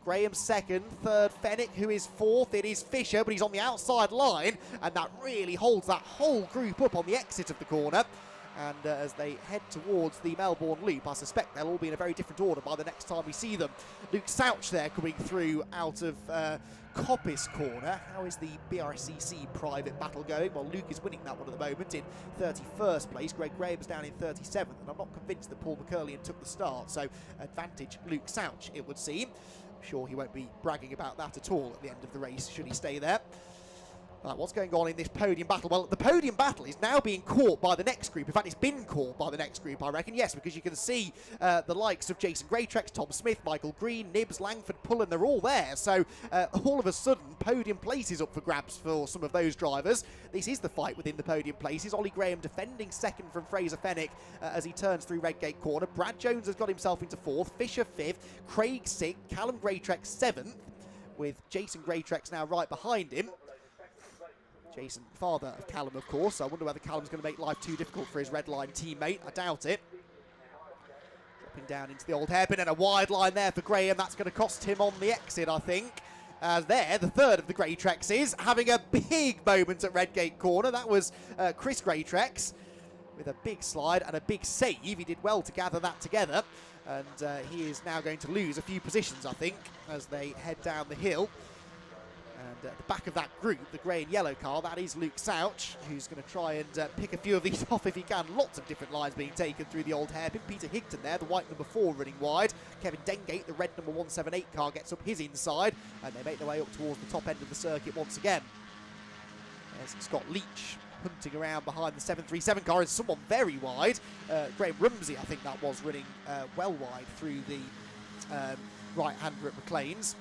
Speaker 2: Graham second, third Fenwick, who is 4th. It is Fisher, but he's on the outside line, and that really holds that whole group up on the exit of the corner. And as they head towards the Melbourne Loop, I suspect they'll all be in a very different order by the next time we see them. Luke Souch there coming through out of Coppice Corner. How is the BRSCC private battle going? Well, Luke is winning that one at the moment in 31st place. Greg Graham's down in 37th, and I'm not convinced that Paul McCurlian took the start, so advantage Luke Souch, it would seem. I'm sure he won't be bragging about that at all at the end of the race, should he stay there. Right, what's going on in this podium battle? Well, the podium battle is now being caught by the next group. In fact, it's been caught by the next group, I reckon. Yes, because you can see the likes of Jason Greytrex, Tom Smith, Michael Green, Nibbs, Langford, Pullen, they're all there. So all of a sudden, podium places up for grabs for some of those drivers. This is the fight within the podium places. Ollie Graham defending second from Fraser Fenwick as he turns through Redgate Corner. Brad Jones has got himself into 4th, Fisher 5th, Craig 6th, Callum Greytrex 7th, with Jason Greytrex now right behind him. Jason, father of Callum, of course. I wonder whether Callum's going to make life too difficult for his red line teammate. I doubt it. Dropping down into the old hairpin, and a wide line there for Graham. That's going to cost him on the exit, I think. There, the third of the Greytrexes, having a big moment at Redgate Corner. That was Chris Greytrex with a big slide and a big save. He did well to gather that together. And he is now going to lose a few positions, I think, as they head down the hill. And at the back of that group, the grey and yellow car, that is Luke Souch, who's going to try and pick a few of these off if he can. Lots of different lines being taken through the old hairpin. Peter Higton there, the white number 4 running wide. Kevin Dengate, the red number 178 car, gets up his inside, and they make their way up towards the top end of the circuit once again. There's Scott Leach hunting around behind the 737 car, and someone very wide. Graham Rumsey, I think that was, running well wide through the right-hander at McLean's.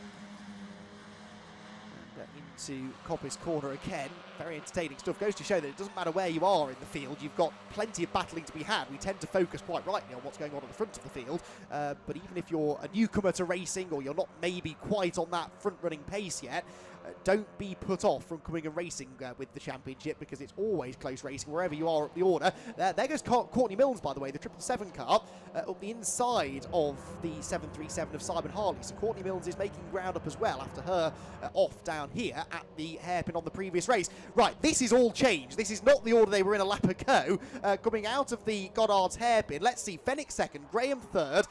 Speaker 2: into Coppice Corner again. Very entertaining stuff. Goes to show that it doesn't matter where you are in the field, you've got plenty of battling to be had. We tend to focus quite rightly on what's going on at the front of the field, but even if you're a newcomer to racing or you're not maybe quite on that front-running pace yet, don't be put off from coming and racing with the championship, because it's always close racing wherever you are up the order. There goes Courtney Milnes, by the way, the 777 car, up the inside of the 737 of Simon Harley. So Courtney Milnes is making ground up as well after her off down here at the hairpin on the previous race. Right, this is all changed. This is not the order they were in a lap ago. Coming out of the Goddard's hairpin, let's see, Fenwick second, Graham third,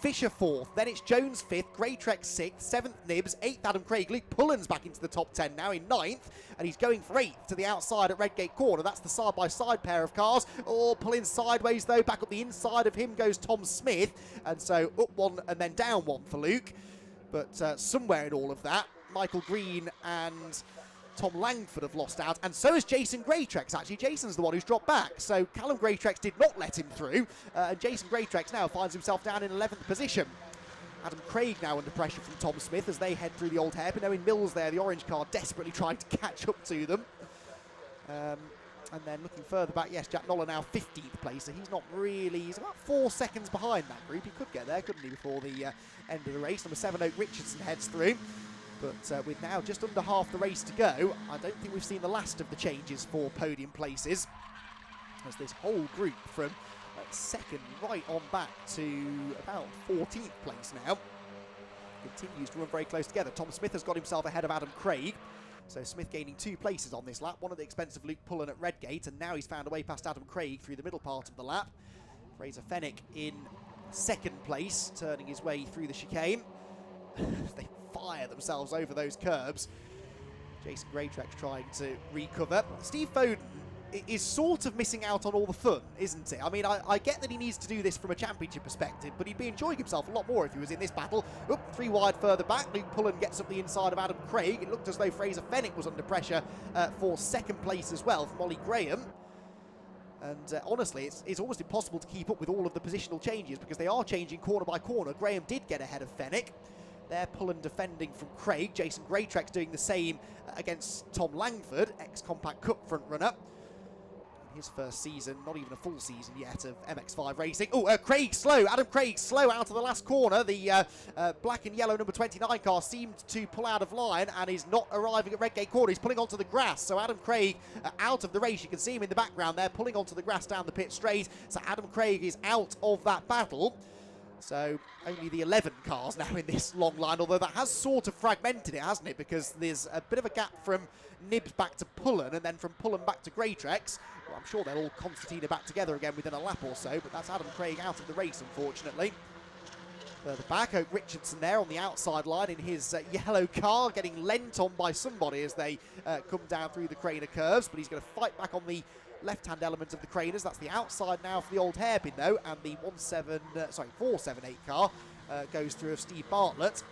Speaker 2: Fisher fourth, then it's Jones fifth, Greytrex sixth, seventh Nibs, eighth Adam Craig. Luke Pullen's back into the top 10 now in ninth, and he's going for eighth to the outside at Redgate Corner. That's the side-by-side pair of cars. Oh, pulling sideways though, back up the inside of him goes Tom Smith, and so up one and then down one for Luke. But somewhere in all of that, Michael Green and Tom Langford have lost out, and so has Jason Greytrex. Actually, Jason's the one who's dropped back, so Callum Greytrex did not let him through, and Jason Greytrex now finds himself down in 11th position. Adam Craig now under pressure from Tom Smith as they head through the old hairpin. Owen Mills there, the orange car, desperately trying to catch up to them. And then looking further back, yes, Jack Noller now 15th place, so he's not really, he's about 4 seconds behind that group. He could get there, couldn't he, before the end of the race. Number 7, Oak Richardson heads through. But with now just under half the race to go, I don't think we've seen the last of the changes for podium places, as this whole group from second right on back to about 14th place now continues to run very close together. Tom Smith has got himself ahead of Adam Craig, so Smith gaining 2 places on this lap, one at the expense of Luke Pullen at Redgate, and now he's found a way past Adam Craig through the middle part of the lap. Fraser Fenwick in second place, turning his way through the chicane. They fire themselves over those curbs. Jason Greytrex trying to recover. Steve Foden is sort of missing out on all the fun, isn't it? I mean, I get that he needs to do this from a championship perspective, but he'd be enjoying himself a lot more if he was in this battle. Up 3 wide further back, Luke Pullen gets up the inside of Adam Craig. It looked as though Fraser Fenwick was under pressure for second place as well from Ollie Graham. And honestly, it's almost impossible to keep up with all of the positional changes because they are changing corner by corner. Graham did get ahead of Fenwick. There, Pullen defending from Craig. Jason Greytrex doing the same against Tom Langford, ex-Compact Cup front runner. His first season, not even a full season yet, of MX-5 racing. Oh, Craig slow. Adam Craig slow out of the last corner. The black and yellow number 29 car seemed to pull out of line and is not arriving at Redgate Corner. He's pulling onto the grass. So Adam Craig out of the race. You can see him in the background there, pulling onto the grass down the pit straight. So Adam Craig is out of that battle. So only the 11 cars now in this long line, although that has sort of fragmented it, hasn't it? Because there's a bit of a gap from Nibs back to Pullen and then from Pullen back to Greytrex. Well, I'm sure they'll all concertina back together again within a lap or so, but that's Adam Craig out of the race, unfortunately. Further back, Oak Richardson there on the outside line in his yellow car, getting lent on by somebody as they come down through the Craner curves, but he's going to fight back on the left-hand element of the Craners. That's the outside now for the old hairpin, though, and the 478 car goes through of Steve Bartlett.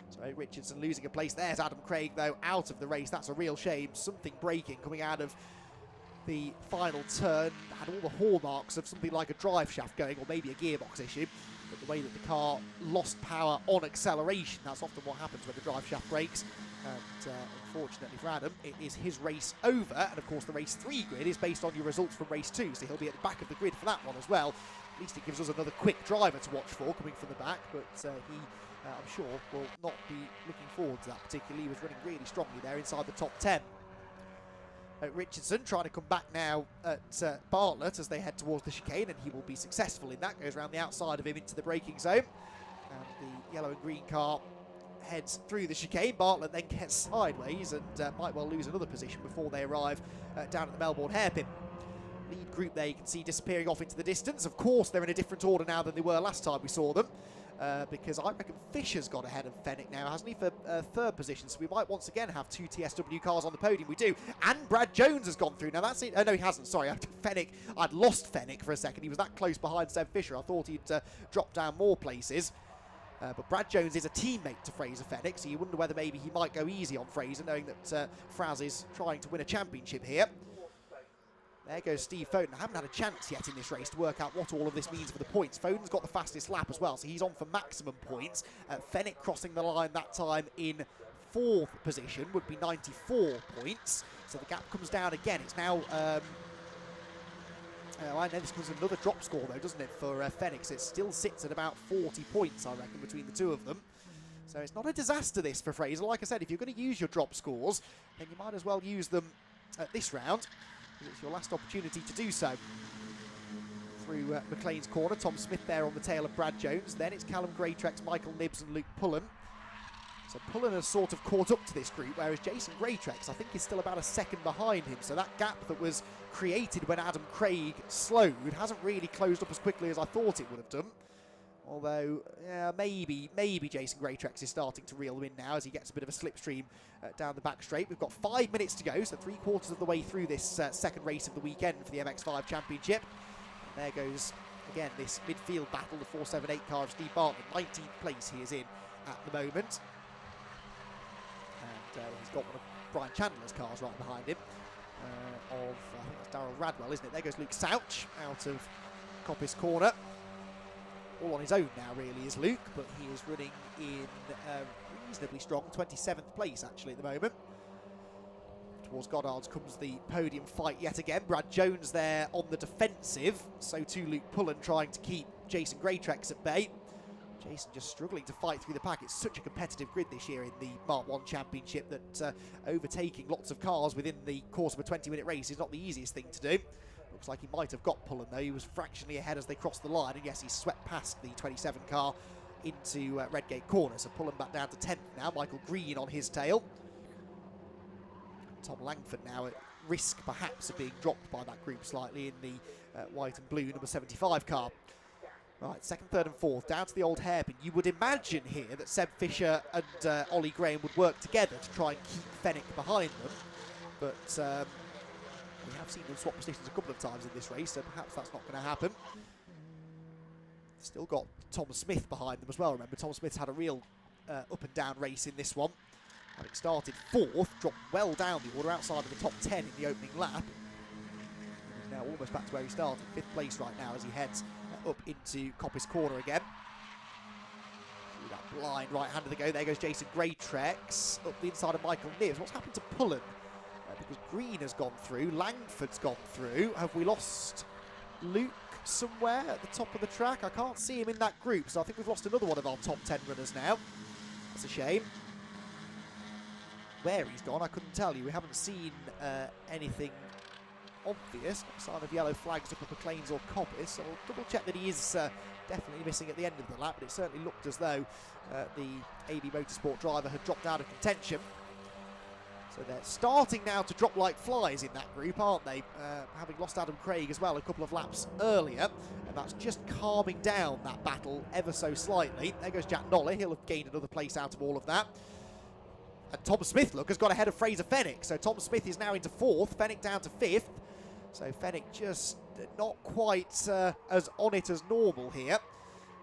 Speaker 2: So Richardson losing a place. There's Adam Craig, though, out of the race. That's a real shame. Something breaking coming out of the final turn. Had all the hallmarks of something like a drive shaft going, or maybe a gearbox issue. But the way that the car lost power on acceleration, that's often what happens when the drive shaft breaks. And unfortunately for Adam, it is his race over. And of course, the race 3 grid is based on your results from race 2, so he'll be at the back of the grid for that one as well. At least it gives us another quick driver to watch for coming from the back, but he, I'm sure, will not be looking forward to that particularly. He was running really strongly there inside the top 10. Richardson trying to come back now at Bartlett as they head towards the chicane, and he will be successful in that. Goes around the outside of him into the braking zone. And the yellow and green car heads through the chicane. Bartlett then gets sideways and might well lose another position before they arrive down at the Melbourne hairpin. Lead group there you can see disappearing off into the distance. Of course, they're in a different order now than they were last time we saw them. Because I reckon Fisher's got ahead of Fenwick now, hasn't he, for third position. So we might once again have 2 TSW cars on the podium. We do. And Brad Jones has gone through. Now that's it. Oh, no, he hasn't. Sorry. Fenwick. I'd lost Fenwick for a second. He was that close behind Seb Fisher. I thought he'd drop down more places. But Brad Jones is a teammate to Fraser Fenwick, so you wonder whether maybe he might go easy on Fraser, knowing that Fraz is trying to win a championship here. There goes Steve Foden. I haven't had a chance yet in this race to work out what all of this means for the points. Foden's got the fastest lap as well, so he's on for maximum points. Fenwick crossing the line that time in fourth position would be 94 points. So the gap comes down again. It's now... I know this comes another drop score though, doesn't it, for Phoenix? It still sits at about 40 points, I reckon, between the two of them. So it's not a disaster, this, for Fraser. Like I said, if you're going to use your drop scores, then you might as well use them at this round, because it's your last opportunity to do so. Through McLean's corner, Tom Smith there on the tail of Brad Jones. Then it's Callum Greatrex, Michael Nibbs and Luke Pullen. So Pullen has sort of caught up to this group, whereas Jason Greatrex, I think, is still about a second behind him. So that gap that was created when Adam Craig slowed hasn't really closed up as quickly as I thought it would have done. Although, yeah, maybe Jason Greatrex is starting to reel them in now as he gets a bit of a slipstream down the back straight. We've got 5 minutes to go, so 3/4 of the way through this second race of the weekend for the MX-5 Championship. And there goes, again, this midfield battle, the 478 car of Steve Bartlett. 19th place he is in at the moment. And he's got one of Brian Chandler's cars right behind him. I think it's Darryl Radwell, isn't it? There goes Luke Souch out of Coppice corner. All on his own now, really, is Luke, but he is running in reasonably strong 27th place, actually, at the moment. Towards Goddard's comes the podium fight yet again. Brad Jones there on the defensive, so too Luke Pullen trying to keep Jason Greatrex at bay. Jason just struggling to fight through the pack. It's such a competitive grid this year in the Mark 1 Championship that overtaking lots of cars within the course of a 20-minute race is not the easiest thing to do. Looks like he might have got Pullen, though. He was fractionally ahead as they crossed the line, and yes, he swept past the 27 car into Redgate corner. So Pullen back down to 10th now. Michael Green on his tail. Tom Langford now at risk, perhaps, of being dropped by that group slightly in the white and blue number 75 car. Right, second, third and fourth, down to the old hairpin. You would imagine here that Seb Fisher and Ollie Graham would work together to try and keep Fenwick behind them. But we have seen them swap positions a couple of times in this race, so perhaps that's not going to happen. Still got Tom Smith behind them as well. Remember, Tom Smith's had a real up and down race in this one. Having started fourth, dropped well down the order outside of the top 10 in the opening lap. He's now almost back to where he started, 5th place right now as he heads up into Coppice corner again. Through that blind right-hander they go. There goes Jason Greatrex up the inside of Michael Nibbs. What's happened to Pullen? Because Green has gone through, Langford's gone through. Have we lost Luke somewhere at the top of the track? I can't see him in that group, so I think we've lost another one of our top 10 runners now. That's a shame. Where he's gone, I couldn't tell you. We haven't seen anything obvious. No sign of yellow flags up at McLean's or Coppice, so I'll double check that he is definitely missing at the end of the lap, but it certainly looked as though the AB Motorsport driver had dropped out of contention. So they're starting now to drop like flies in that group, aren't they? Having lost Adam Craig as well a couple of laps earlier, and that's just calming down that battle ever so slightly. There goes Jack Nolly. He'll have gained another place out of all of that. And Tom Smith, look, has got ahead of Fraser Fenwick. So Tom Smith is now into 4th, Fenwick down to 5th. So Fenwick just not quite as on it as normal here.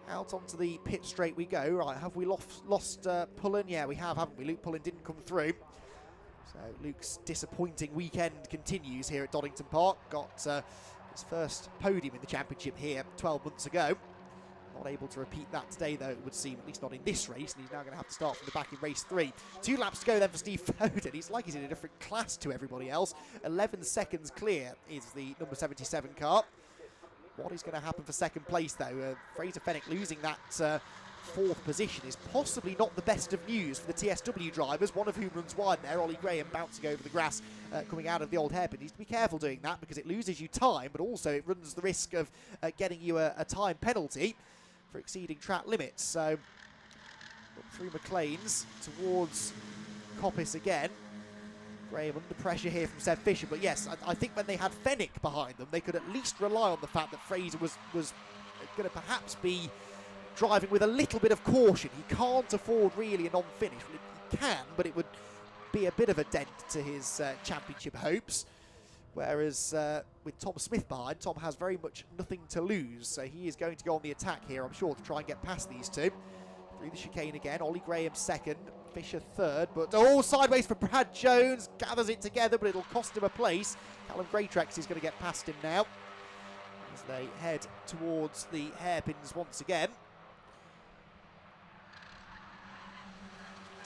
Speaker 2: Out onto the pit straight we go. Right, have we lost Pullen? Yeah, we have, haven't we? Luke Pullen didn't come through. So Luke's disappointing weekend continues here at Donington Park. Got his first podium in the championship here 12 months ago. Not able to repeat that today, though, it would seem, at least not in this race, and he's now going to have to start from the back in race 3. 2 laps to go then for Steve Foden. It's like he's in a different class to everybody else. 11 seconds clear is the number 77 car. What is going to happen for second place, though? Fraser Fenwick losing that 4th position is possibly not the best of news for the TSW drivers, one of whom runs wide there, Ollie Graham bouncing over the grass coming out of the old hairpin. Needs to be careful doing that because it loses you time, but also it runs the risk of getting you a time penalty for exceeding track limits. So up through McLean's towards Coppice again. Graham under pressure here from Seb Fisher, but yes, I think when they had Fenwick behind them, they could at least rely on the fact that Fraser was going to perhaps be driving with a little bit of caution. He can't afford really a non-finish. Well, he can, but it would be a bit of a dent to his championship hopes. Whereas with Tom Smith behind, Tom has very much nothing to lose. So he is going to go on the attack here, I'm sure, to try and get past these two. Through the chicane again, Ollie Graham 2nd, Fisher 3rd, but sideways for Brad Jones, gathers it together, but it'll cost him a place. Callum Greatrex is going to get past him now as they head towards the hairpins once again.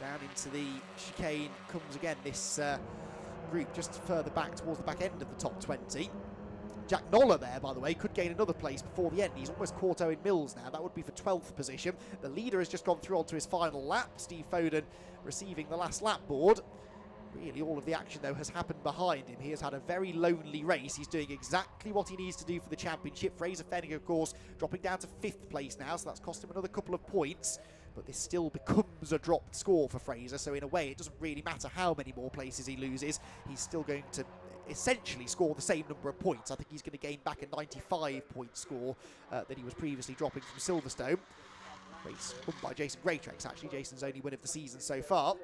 Speaker 2: Down into the chicane comes again this group just further back towards the back end of the top 20. Jack Noller there, by the way, could gain another place before the end. He's almost caught Owen Mills now. That would be for 12th position. The leader has just gone through onto his final lap. Steve Foden receiving the last lap board. Really, all of the action, though, has happened behind him. He has had a very lonely race. He's doing exactly what he needs to do for the championship. Fraser Fenning, of course, dropping down to 5th place now, so that's cost him another couple of points. But this still becomes a dropped score for Fraser, so in a way, it doesn't really matter how many more places he loses. He's still going to essentially score the same number of points. I think he's going to gain back a 95-point score that he was previously dropping from Silverstone. Race won by Jason Greatrex, actually. Jason's only win of the season so far.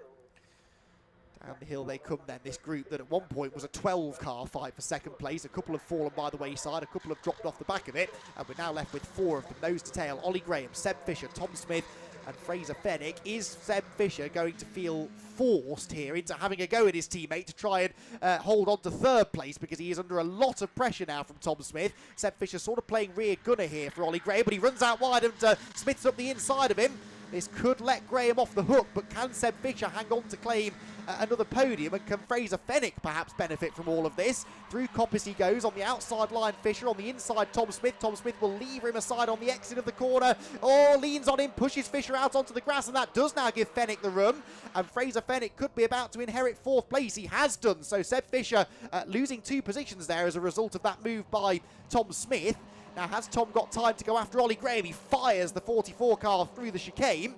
Speaker 2: Down the hill they come then, this group that at one point was a 12-car fight for second place. A couple have fallen by the wayside, a couple have dropped off the back of it, and we're now left with 4 of them, nose to tail. Ollie Graham, Seb Fisher, Tom Smith and Fraser Fenwick. Is Seb Fisher going to feel forced here into having a go at his teammate to try and hold on to 3rd place, because he is under a lot of pressure now from Tom Smith. Seb Fisher sort of playing rear gunner here for Ollie Graham, but he runs out wide and Smith's up the inside of him. This could let Graham off the hook, but can Seb Fisher hang on to claim another podium, and can Fraser Fenwick perhaps benefit from all of this? Through Coppice he goes, on the outside line Fisher, on the inside Tom Smith. Tom Smith will lever him aside on the exit of the corner. Oh, leans on him, pushes Fisher out onto the grass, and that does now give Fenwick the run. And Fraser Fenwick could be about to inherit 4th place. He has done, so Seb Fisher losing 2 positions there as a result of that move by Tom Smith. Now, has Tom got time to go after Ollie Graham? He fires the 44 car through the chicane,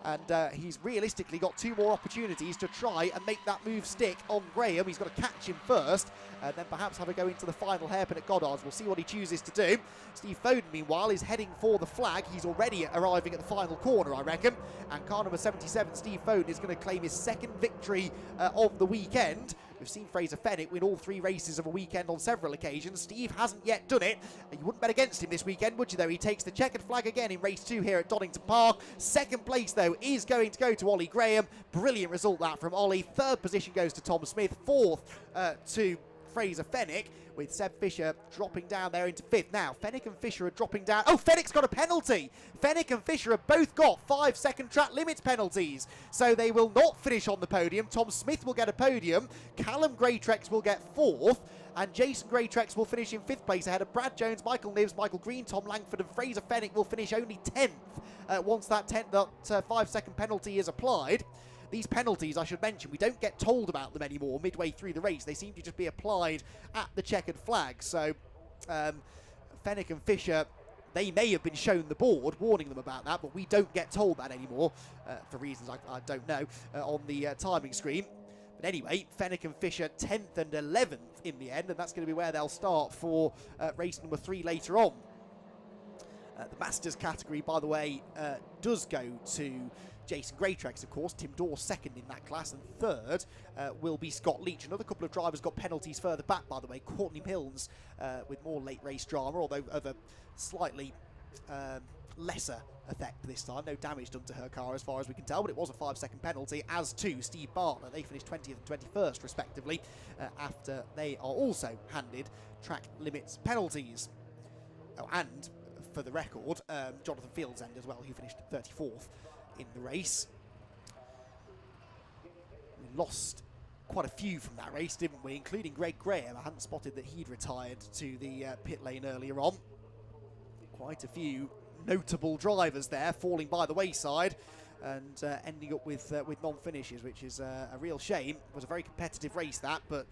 Speaker 2: and he's realistically got 2 more opportunities to try and make that move stick on Graham. He's got to catch him first, and then perhaps have a go into the final hairpin at Goddard's. We'll see what he chooses to do. Steve Foden, meanwhile, is heading for the flag. He's already arriving at the final corner, I reckon, and car number 77, Steve Foden, is going to claim his 2nd victory of the weekend. We've seen Fraser Fenwick win all 3 races of a weekend on several occasions. Steve hasn't yet done it. You wouldn't bet against him this weekend, would you, though? He takes the checkered flag again in race 2 here at Donington Park. 2nd place, though, is going to go to Ollie Graham. Brilliant result, that, from Ollie. 3rd position goes to Tom Smith. 4th to Fraser Fenwick, with Seb Fisher dropping down there into 5th. Now, Fenwick and Fisher are dropping down. Oh, Fenwick's got a penalty. Fenwick and Fisher have both got 5-second track limits penalties, so they will not finish on the podium. Tom Smith will get a podium. Callum Greatrex will get 4th, and Jason Greatrex will finish in 5th place ahead of Brad Jones, Michael Nibs, Michael Green, Tom Langford, and Fraser Fenwick will finish only 10th once that 5-second penalty is applied. These penalties, I should mention, we don't get told about them anymore midway through the race. They seem to just be applied at the checkered flag. So Fenwick and Fisher, they may have been shown the board warning them about that, but we don't get told that anymore for reasons I don't know on the timing screen. But anyway, Fenwick and Fisher 10th and 11th in the end, and that's going to be where they'll start for race number 3 later on. The Masters category, by the way, does go to Jason Greatrex, of course. Tim Dorr 2nd in that class, and 3rd will be Scott Leach. Another couple of drivers got penalties further back, by the way. Courtney Milnes with more late race drama, although of a slightly lesser effect this time. No damage done to her car as far as we can tell, but it was a 5-second penalty, as to Steve Bartler. They finished 20th and 21st respectively after they are also handed track limits penalties. Oh, and for the record, Jonathan Fields end as well, who finished 34th in the race. We lost quite a few from that race, didn't we? Including Greg Graham. I hadn't spotted that he'd retired to the pit lane earlier on. Quite a few notable drivers there falling by the wayside and ending up with non-finishes, which is a real shame. It was a very competitive race, that, but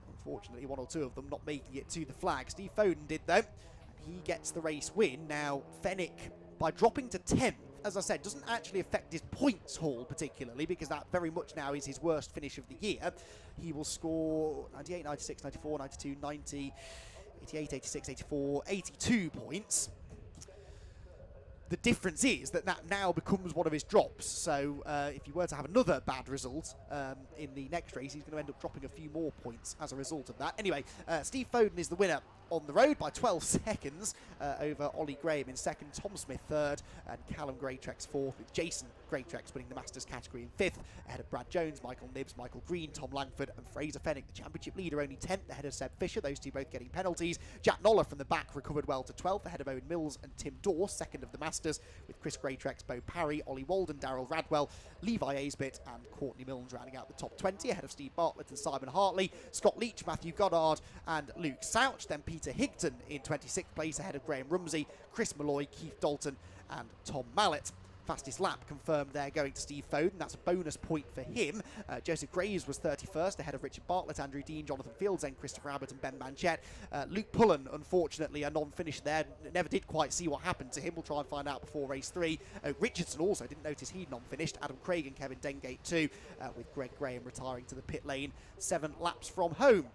Speaker 2: unfortunately 1 or 2 of them not making it to the flag. Steve Foden did, though. He gets the race win. Now, Fenwick, by dropping to 10th, as I said, doesn't actually affect his points haul particularly, because that very much now is his worst finish of the year. He will score 98, 96, 94, 92, 90, 88, 86, 84, 82 points. The difference is that now becomes one of his drops. So if he were to have another bad result in the next race, he's going to end up dropping a few more points as a result of that. Anyway, Steve Foden is the winner on the road by 12 seconds over Ollie Graham in 2nd, Tom Smith 3rd, and Callum Greatrex 4th, with Jason Greatrex winning the Masters category in 5th, ahead of Brad Jones, Michael Nibs, Michael Green, Tom Langford, and Fraser Fenwick, the championship leader, only 10th, ahead of Seb Fisher, those 2 both getting penalties. Jack Noller from the back recovered well to 12th, ahead of Owen Mills and Tim Dorr, 2nd of the Masters. Masters, with Chris Greatrex, Bo Parry, Ollie Walden, Darryl Radwell, Levi Aisbit and Courtney Milnes rounding out the top 20, ahead of Steve Bartlett and Simon Hartley, Scott Leach, Matthew Goddard and Luke Souch. Then Peter Higton in 26th place, ahead of Graham Rumsey, Chris Malloy, Keith Dalton and Tom Mallett. Fastest lap confirmed there going to Steve Foden. That's a bonus point for him. Joseph Graves was 31st, ahead of Richard Bartlett, Andrew Dean, Jonathan Fieldsend, Christopher Abbott and Ben Manchette. Luke Pullen, unfortunately, a non-finisher there. Never did quite see what happened to him. We'll try and find out before race 3. Richardson also didn't notice he'd non-finished. Adam Craig and Kevin Dengate too, with Greg Graham retiring to the pit lane 7 laps from home.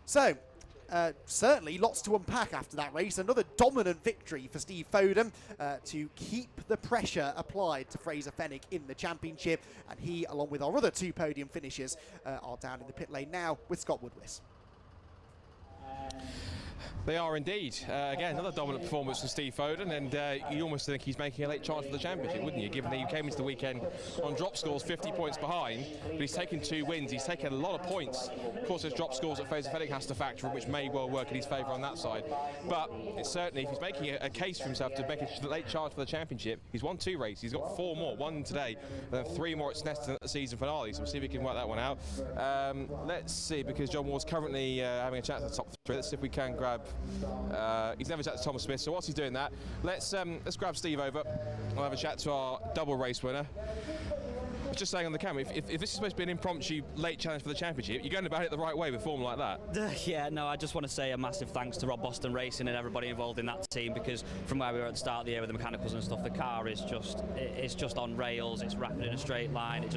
Speaker 2: So, certainly lots to unpack after that race. Another dominant victory for Steve Foden to keep the pressure applied to Fraser Fenwick in the championship. And he, along with our other 2 podium finishers, are down in the pit lane now with Scott Woodwis.
Speaker 1: They are indeed. Again, another dominant performance from Steve Foden, and you almost think he's making a late chance for the championship, wouldn't you? Given that he came into the weekend on drop scores 50 points behind, but he's taken 2 wins. He's taken a lot of points. Of course, those drop scores that Fraser Fenwick has to factor in, which may well work in his favour on that side. But it's certainly, if he's making a case for himself to make a late charge for the championship, he's won 2 races. He's got 4 more, 1 today, and then 3 more at Snetterton at the season finale. So we'll see if we can work that one out. Let's see, because John Ward's currently having a chat to the top 3. Let's see if we can grab. He's never chatted to Thomas Smith, so whilst he's doing that, let's grab Steve over. I'll have a chat to our double race winner. I was just saying on the camera, if this is supposed to be an impromptu late challenge for the championship, you're going about it the right way with form like that.
Speaker 13: Yeah, no, I just want to say a massive thanks to Rob Boston Racing and everybody involved in that team, because from where we were at the start of the year with the mechanicals and stuff, the car is it's just on rails, it's rapid in a straight line, it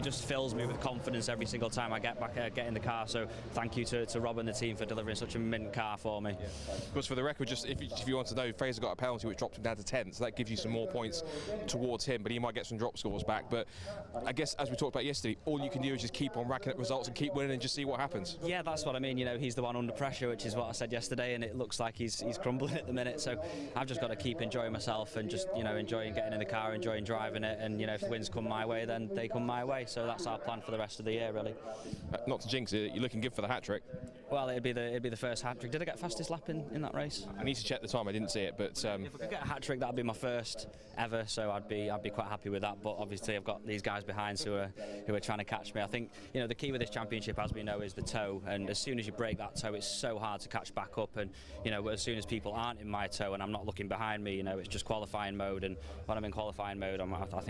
Speaker 13: just fills me with confidence every single time I get back get in the car. So thank you to Rob and the team for delivering such a mint car for me.
Speaker 1: Yeah. Of course, for the record, just if you want to know, Fraser got a penalty which dropped him down to 10th, so that gives you some more points towards him, but he might get some drop scores back. But I guess, as we talked about yesterday, all you can do is just keep on racking up results and keep winning and just see what happens.
Speaker 13: Yeah, that's what I mean. You know, he's the one under pressure, which is what I said yesterday, and it looks like he's crumbling at the minute. So I've just got to keep enjoying myself and just, you know, enjoying getting in the car, enjoying driving it, and, you know, if wins come my way, then they come my way. So that's our plan for the rest of the year, really.
Speaker 1: Not to jinx it, you're looking good for the hat-trick.
Speaker 13: Well, it'd be the first hat-trick. Did I get fastest lap in that race?
Speaker 1: I need to check the time, I didn't see it, but...
Speaker 13: If I could get a hat-trick, that'd be my first ever, so I'd be quite happy with that. But obviously I've got these guys behind who are trying to catch me. I think, you know, the key with this championship, as we know, is the toe, and as soon as you break that toe, it's so hard to catch back up. And, you know, as soon as people aren't in my toe and I'm not looking behind me, you know, it's just qualifying mode, and when I'm in qualifying mode, I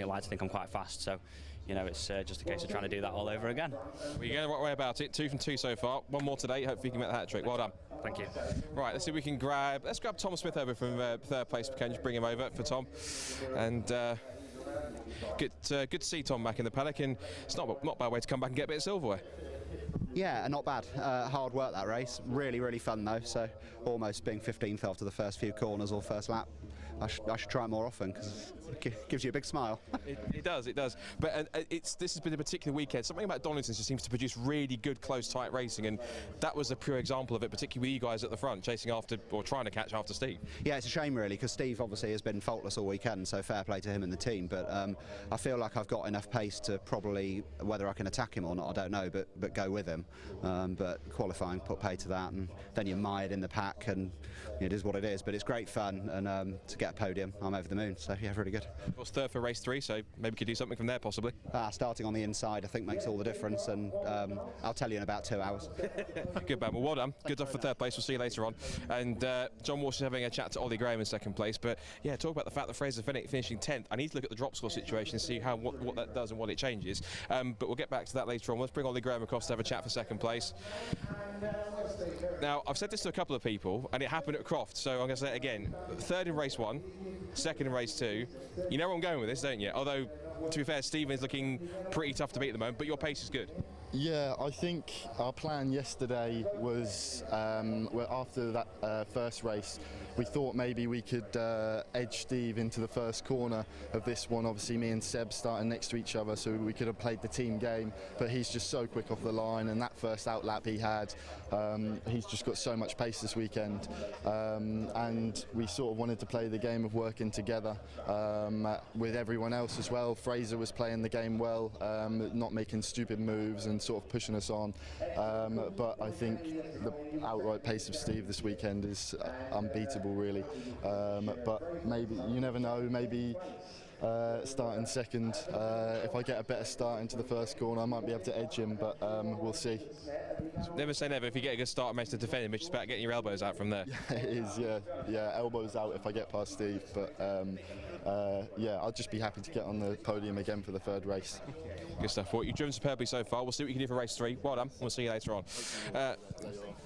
Speaker 13: like to think I'm quite fast. So, you know, it's just a case of trying to do that all over again.
Speaker 1: Well, you're going the right way about it. 2 from 2 so far. 1 more today. Hopefully you can make the hat-trick. Well done.
Speaker 13: Thank you. Right,
Speaker 1: let's see if we can grab Thomas Smith over from 3rd place. We can just bring him over for Tom. And good to see Tom back in the paddock, and it's not a bad way to come back and get a bit of silverware.
Speaker 10: Yeah, not bad. Hard work, that race. Really, really fun though. So almost being 15th after the first few corners or first lap. I should try it more often, because it gives you a big smile.
Speaker 1: It does. But this has been a particular weekend. Something about Donington just seems to produce really good, close, tight racing, and that was a pure example of it, particularly with you guys at the front, chasing after, or trying to catch after Steve.
Speaker 10: Yeah, it's a shame really, because Steve obviously has been faultless all weekend, so fair play to him and the team, but I feel like I've got enough pace to probably, whether I can attack him or not, I don't know, but go with him. But qualifying put pay to that, and then you're mired in the pack, and it is what it is, but it's great fun, and to get a podium, I'm over the moon, so yeah, really good.
Speaker 1: Of course, 3rd for race 3, so maybe we could do something from there possibly.
Speaker 10: Starting on the inside I think makes all the difference, and I'll tell you in about 2 hours.
Speaker 1: Good man, well done. Good stuff for 3rd place, we'll see you later on. And John Walsh is having a chat to Ollie Graham in 2nd place, but yeah, talk about the fact that Fraser Fenwick finishing 10th. I need to look at the drop score situation and see what that does and what it changes, but we'll get back to that later on. Let's bring Ollie Graham across to have a chat for 2nd place. Now, I've said this to a couple of people, and it happened at Croft, so I'm going to say it again. 3rd in race 1, 2nd in race 2. You know where I'm going with this, don't you? Although, to be fair, Stephen's looking pretty tough to beat at the moment, but your pace is good.
Speaker 14: Yeah, I think our plan yesterday was, after that first race, we thought maybe we could edge Steve into the first corner of this one. Obviously, me and Seb starting next to each other, so we could have played the team game, but he's just so quick off the line, and that first out lap he had, he's just got so much pace this weekend, and we sort of wanted to play the game of working together with everyone else as well. Fraser was playing the game well, not making stupid moves, and and sort of pushing us on. But I think the outright pace of Steve this weekend is unbeatable, really. But maybe, you never know, maybe starting second, if I get a better start into the first corner, I might be able to edge him, but we'll see.
Speaker 1: Never say never. If you get a good start and manage to defend him, it's just about getting your elbows out from there.
Speaker 14: Yeah, it is, yeah, elbows out if I get past Steve, but yeah, I'll just be happy to get on the podium again for the third race.
Speaker 1: Good stuff. Well, you've driven superbly so far. We'll see what you can do for race 3. Well done. We'll see you later on.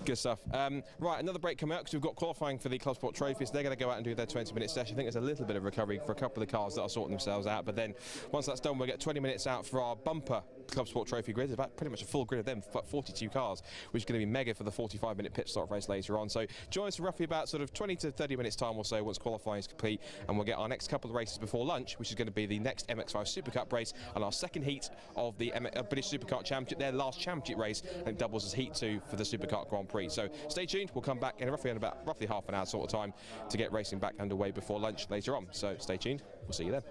Speaker 1: Good stuff. Right, another break coming up because we've got qualifying for the Club Sport trophies. They're going to go out and do their 20-minute session. I think there's a little bit of recovery for a couple of the cars that are sorting themselves out. But then once that's done, we'll get 20 minutes out for our bumper Club Sport trophy grid. It's about pretty much a full grid of them, about 42 cars, which is going to be mega for the 45-minute pit stop race later on. So join us for roughly about sort of 20 to 30 minutes time or so once qualifying is complete, and we'll get our next couple of races before lunch, which is going to be the next MX-5 Superkart race and our second heat of the British Superkart Championship, their last championship race, and it doubles as heat 2 for the Supercar Grand Prix. So stay tuned. We'll come back in roughly half an hour sort of time to get racing back underway before lunch later on. So stay tuned. We'll see you then.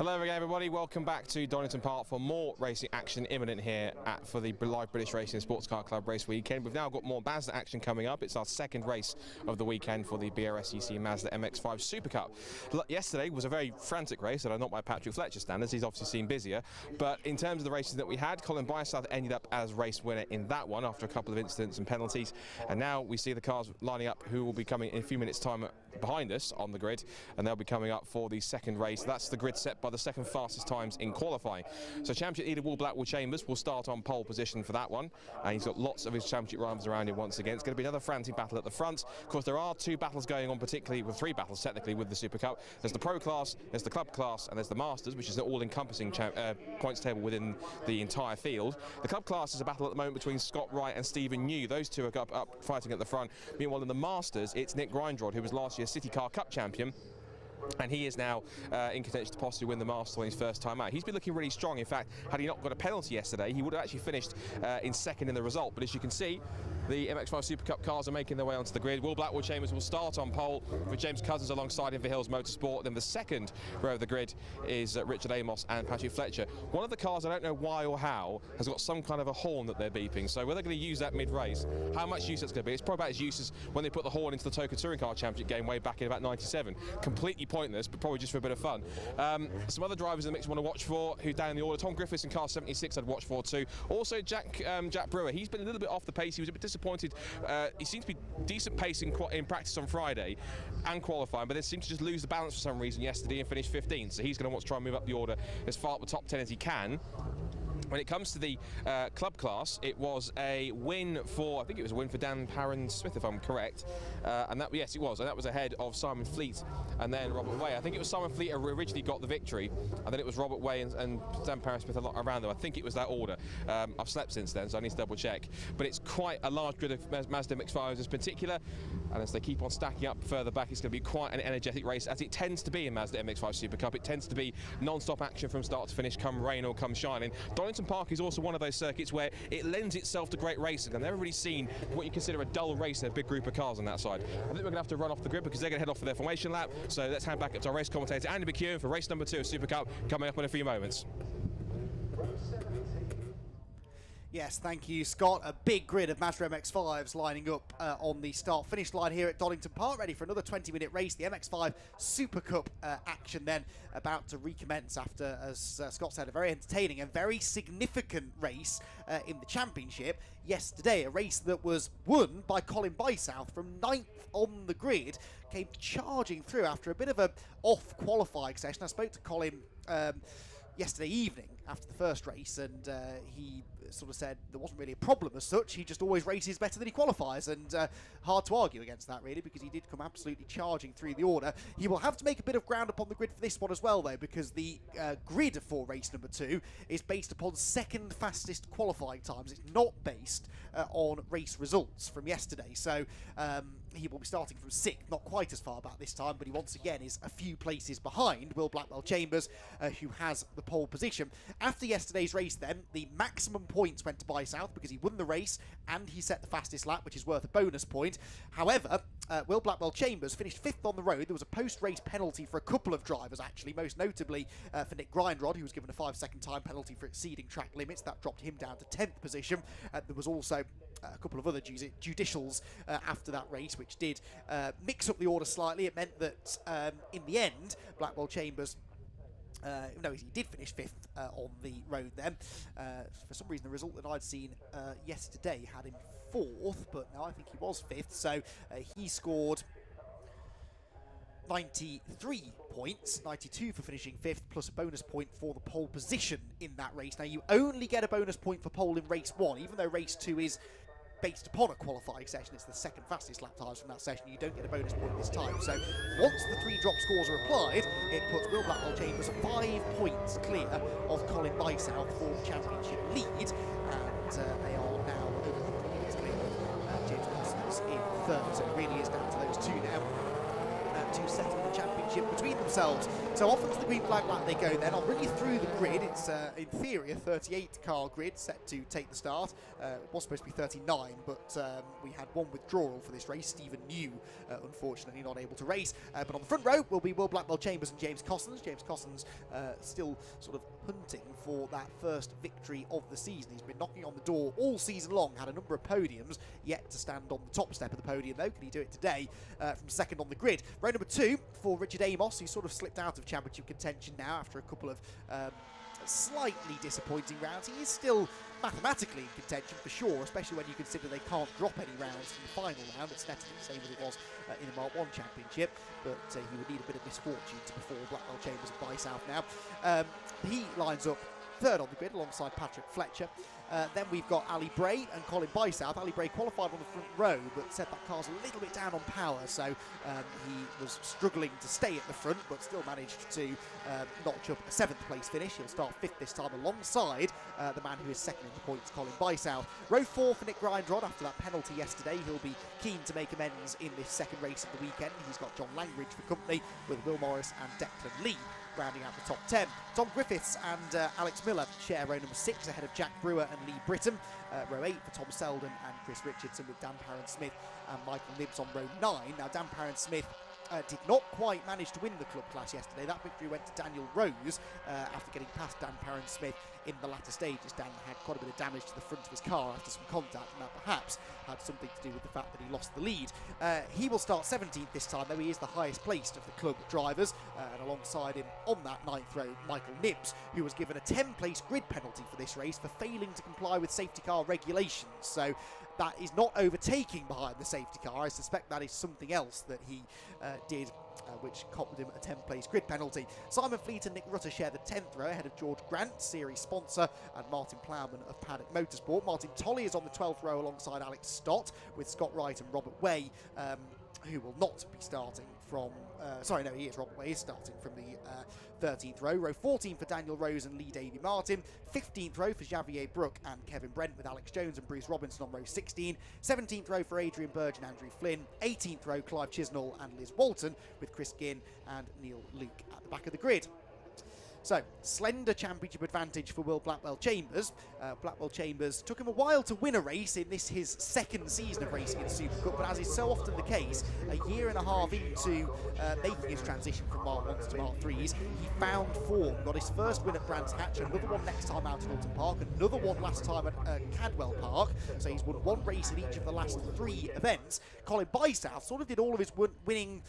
Speaker 1: Hello again, everybody. Welcome back to Donington Park for more racing action imminent here for the live British Racing Sports Car Club race weekend. We've now got more Mazda action coming up. It's our second race of the weekend for the BRSCC Mazda MX-5 Superkart. Yesterday was a very frantic race, and not by Patrick Fletcher standards. He's obviously seen busier. But in terms of the races that we had, Colin Bysouth ended up as race winner in that one after a couple of incidents and penalties. And now we see the cars lining up who will be coming in a few minutes' time behind us on the grid, and they'll be coming up for the second race. That's the grid set by the second fastest times in qualifying. So championship leader Will Blackwell Chambers will start on pole position for that one, and he's got lots of his championship rivals around him once again. It's going to be another frantic battle at the front. Of course, there are two battles going on, particularly with three battles technically with the Superkart. There's the Pro class, there's the Club class, and there's the Masters, which is an all-encompassing points table within the entire field. The Club class is a battle at the moment between Scott Wright and Stephen New. Those two are up fighting at the front. Meanwhile, in the Masters, it's Nick Grindrod, who was last year's City Car Cup champion, and he is now in contention to possibly win the Masters on his first time out. He's been looking really strong. In fact, had he not got a penalty yesterday, he would have actually finished in second in the result. But as you can see, the MX-5 Super Cup cars are making their way onto the grid. Will Blackwell Chambers will start on pole with James Cousins alongside him for Hills Motorsport. Then the second row of the grid is Richard Amos and Patrick Fletcher. One of the cars, I don't know why or how, has got some kind of a horn that they're beeping. So whether they're going to use that mid-race, how much use that's going to be, it's probably about as use as when they put the horn into the Toka Touring Car Championship game way back in about '97. Completely pointless, but probably just for a bit of fun. Some other drivers in the mix want to watch for, who down in the order. Tom Griffiths in car 76 I'd watch for too. Also Jack Brewer, he's been a little bit off the pace. He was a bit disappointed. He seemed to be decent pace in practice on Friday and qualifying, but then seemed to just lose the balance for some reason yesterday and finished 15th. So he's going to want to try and move up the order as far up the top 10 as he can. When it comes to the club class, it was a win for, I think it was a win for Dan Parran-Smith, if I'm correct. And that, yes, it was. And that was ahead of Simon Fleet and then Robert Way. I think it was Simon Fleet who originally got the victory, and then it was Robert Way and Dan Parran-Smith a lot around them. I think it was that order. I've slept since then, so I need to double check. But it's quite a large grid of Mazda MX-5s in particular, and as they keep on stacking up further back, it's going to be quite an energetic race, as it tends to be in Mazda MX-5 Super Cup. It tends to be non-stop action from start to finish, come rain or come shine. And Donington Park is also one of those circuits where it lends itself to great racing. I've never really seen what you consider a dull race in a big group of cars on that side. I think we're going to have to run off the grid because they're going to head off for their formation lap. So let's hand back up to our race commentator Andy McEwen for race number 2 of Superkart, coming up in a few moments.
Speaker 2: Yes, thank you, Scott. A big grid of Mazda MX-5s lining up on the start-finish line here at Donington Park, ready for another 20-minute race. The MX-5 Super Cup action then about to recommence after, as Scott said, a very entertaining and very significant race in the championship yesterday. A race that was won by Colin Bysouth from 9th on the grid, came charging through after a bit of a off qualifying session. I spoke to Colin yesterday evening after the first race, and he sort of said there wasn't really a problem as such. He just always races better than he qualifies, and hard to argue against that really, because he did come absolutely charging through the order. He will have to make a bit of ground up on the grid for this one as well though, because the grid for race number 2 is based upon second fastest qualifying times. It's not based on race results from yesterday, so he will be starting from 6th, not quite as far back this time, but he once again is a few places behind Will Blackwell Chambers, who has the pole position. After yesterday's race then, the maximum points went to Bysouth because he won the race and he set the fastest lap, which is worth a bonus point. However, Will Blackwell Chambers finished 5th on the road. There was a post-race penalty for a couple of drivers, actually, most notably for Nick Grindrod, who was given a 5-second time penalty for exceeding track limits. That dropped him down to 10th position. There was also a couple of other judicials after that race, which did mix up the order slightly. It meant that in the end, Blackwell Chambers, no, he did finish 5th on the road then. For some reason, the result that I'd seen yesterday had him 4th, but no, I think he was 5th. So he scored 93 points, 92 for finishing 5th, plus a bonus point for the pole position in that race. Now, you only get a bonus point for pole in race 1, even though race 2 is based upon a qualifying session. It's the second fastest lap times from that session. You don't get a bonus point this time. So once the 3 drop scores are applied, it puts Will Blackwell Chambers 5 points clear of Colin Bysouth for the championship lead, and they are now over 100 points clear of James Cousins in 3rd. So it really is down to those two now. two second in the championship between themselves. So off into the green flag lap they go then. I'll bring you through the grid. It's in theory a 38 car grid set to take the start. It was supposed to be 39, but we had one withdrawal for this race. Stephen New, unfortunately, not able to race. But on the front row will be Will Blackwell Chambers and James Cossons. James Cossons still sort of hunting for that first victory of the season. He's been knocking on the door all season long, had a number of podiums, yet to stand on the top step of the podium though. Can he do it today from second on the grid? Row number 2 for Richard Amos, who sort of slipped out of championship contention now after a couple of slightly disappointing rounds. He is still mathematically in contention for sure, especially when you consider they can't drop any rounds from the final round. It's netted the same as it was in the Mark 1 championship, but he would need a bit of misfortune to befall Blackwell Chambers and By South now. He lines up third on the grid alongside Patrick Fletcher. Then we've got Ali Bray and Colin Bysouth. Ali Bray qualified on the front row, but said that car's a little bit down on power, so he was struggling to stay at the front, but still managed to notch up a 7th place finish. He'll start 5th this time alongside the man who is second in the points, Colin Bysouth. Row 4 for Nick Grindrod. After that penalty yesterday, he'll be keen to make amends in this second race of the weekend. He's got John Langridge for company, with Will Morris and Declan Lee rounding out the top 10. Tom Griffiths and Alex Miller share row number 6 ahead of Jack Brewer and Lee Britton. Row 8 for Tom Selden and Chris Richardson, with Dan Parron-Smith and Michael Nibbs on row 9. Now, Dan Parron-Smith did not quite manage to win the club class yesterday. That victory went to Daniel Rose after getting past Dan Parron-Smith in the latter stages. Dan had quite a bit of damage to the front of his car after some contact, and that perhaps had something to do with the fact that he lost the lead. He will start 17th this time, though he is the highest placed of the club drivers, and alongside him on that 9th row, Michael Nibbs, who was given a 10-place grid penalty for this race for failing to comply with safety car regulations. So that is not overtaking behind the safety car. I suspect that is something else that he did, which copped him a 10-place grid penalty. Simon Fleet and Nick Rutter share the 10th row ahead of George Grant, series sponsor, and Martin Plowman of Paddock Motorsport. Martin Tolley is on the 12th row alongside Alex Stott, with Scott Wright and Robert Way, who will not be starting from... he is. Robert Way is starting from the 13th row. Row 14 for Daniel Rose and Lee Davey Martin. 15th row for Javier Brook and Kevin Brent, with Alex Jones and Bruce Robinson on row 16. 17th row for Adrian Burge and Andrew Flynn. 18th row, Clive Chisnall and Liz Walton, with Chris Ginn and Neil Luke at the back of the grid. So, slender championship advantage for Will Blackwell Chambers. Blackwell Chambers took him a while to win a race in this his second season of racing in the Supercup, but as is so often the case, a year and a half into making his transition from Mark 1s to Mark 3s, he found form, got his first win at Brands Hatch, another one next time out at Donington Park, another one last time at Cadwell Park, so he's won one race in each of the last 3 events. Colin Bysouth sort of did all of his winning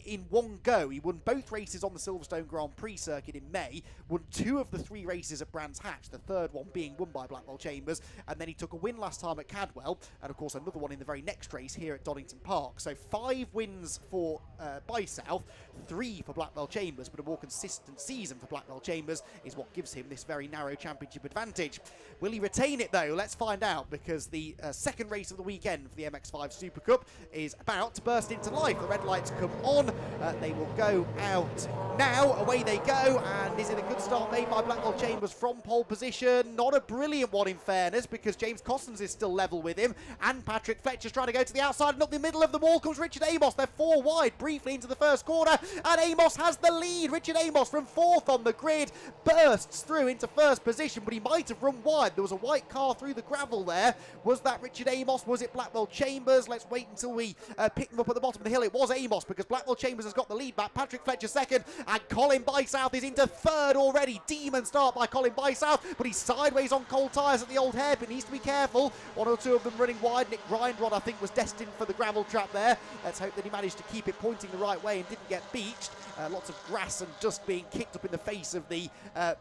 Speaker 2: in one go. He won both races on the Silverstone Grand Prix circuit in May, won 2 of the 3 races at Brands Hatch, the third one being won by Blackwell Chambers, and then he took a win last time at Cadwell, and of course another one in the very next race here at Donington Park. So 5 wins for Bysouth, 3 for Blackwell Chambers, but a more consistent season for Blackwell Chambers is what gives him this very narrow championship advantage. Will he retain it though? Let's find out, because the second race of the weekend for the MX-5 Super Cup is about to burst into life. The red lights come on, they will go out now, away they go, and is it a good start made by Blackwell Chambers from pole position? Not a brilliant one in fairness, because James Cossons is still level with him, and Patrick Fletcher's trying to go to the outside, and up the middle of them all comes Richard Amos. They're 4 wide briefly into the first corner, and Amos has the lead. Richard Amos from 4th on the grid bursts through into first position, but he might have run wide. There was a white car through the gravel there. Was that Richard Amos? Was it Blackwell Chambers? Let's wait until we pick them up at the bottom of the hill. It was Amos, because Blackwell Chambers has got the lead back. Patrick Fletcher second, and Colin Bysouth is into third already. Demon start by Colin Bysouth, but he's sideways on cold tyres at the old hairpin. Needs to be careful. 1 or 2 of them running wide. Nick Grindrod, I think, was destined for the gravel trap there. Let's hope that he managed to keep it pointing the right way and didn't get beached. Lots of grass and dust being kicked up in the face of the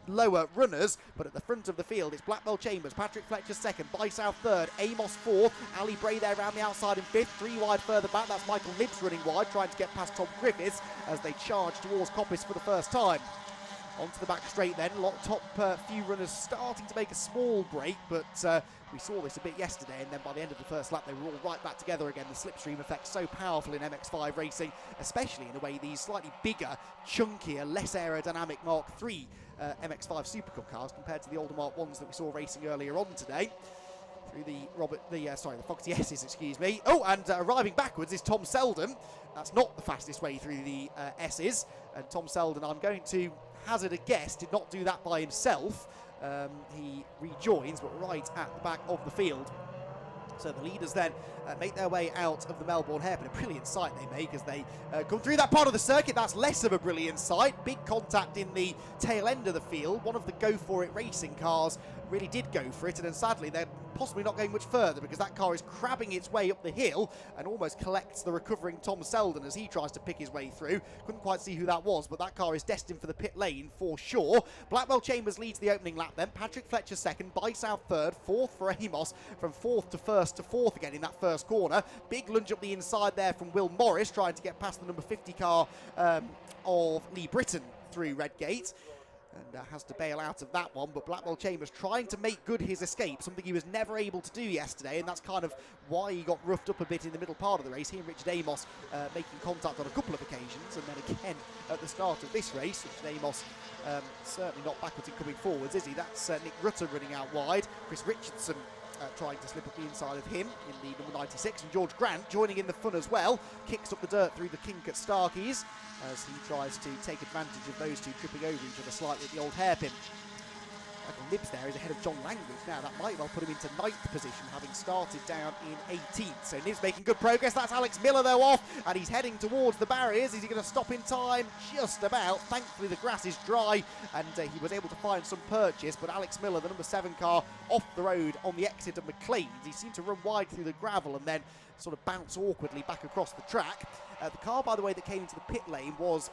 Speaker 2: lower runners, but at the front of the field it's Blackwell Chambers, Patrick Fletcher second, Bysouth third, Amos fourth, Ali Bray there around the outside in 5th, 3 wide further back. That's Michael Nibbs running wide, trying to get past Tom Griffiths as they charge towards Coppice for the first time. Onto the back straight then, top few runners starting to make a small break, but we saw this a bit yesterday, and then by the end of the first lap they were all right back together again. The slipstream effect so powerful in MX-5 racing, especially in a way these slightly bigger, chunkier, less aerodynamic Mark III MX-5 Supercar cars compared to the older Mark 1s that we saw racing earlier on today. through the Foxy S's, excuse me. Oh, and arriving backwards is Tom Selden. That's not the fastest way through the S's. And Tom Selden, I'm going to hazard a guess, did not do that by himself. He rejoins, but right at the back of the field. So the leaders then make their way out of the Melbourne hairpin. A brilliant sight they make as they come through that part of the circuit. That's less of a brilliant sight. Big contact in the tail end of the field. One of the Go For It racing cars really did go for it, and then sadly they're possibly not going much further because that car is crabbing its way up the hill and almost collects the recovering Tom Selden as he tries to pick his way through. Couldn't quite see who that was, but that car is destined for the pit lane for sure. Blackwell Chambers leads the opening lap then. Patrick Fletcher second, Bysouth third, fourth for Amos, from fourth to first to fourth again in that first corner. Big lunge up the inside there from Will Morris, trying to get past the number 50 car of Lee Britton through Redgate. And has to bail out of that one, but Blackwell Chambers trying to make good his escape, something he was never able to do yesterday, and that's kind of why he got roughed up a bit in the middle part of the race. He and Richard Amos making contact on a couple of occasions, and then again at the start of this race. Richard Amos certainly not backwards in coming forwards, is he? That's Nick Rutter running out wide. Chris Richardson trying to slip up the inside of him in the number 96, and George Grant joining in the fun as well. Kicks up the dirt through the kink at Starkeys as he tries to take advantage of those two tripping over each other slightly at the old hairpin. Michael Nibbs there is ahead of John Langridge now. That might well put him into 9th position, having started down in 18th. So Nibbs making good progress. That's Alex Miller though off, and he's heading towards the barriers. Is he going to stop in time? Just about. Thankfully the grass is dry, and he was able to find some purchase, but Alex Miller, the number 7 car, off the road on the exit of McLean's. He seemed to run wide through the gravel and then sort of bounce awkwardly back across the track. The car, by the way, that came into the pit lane was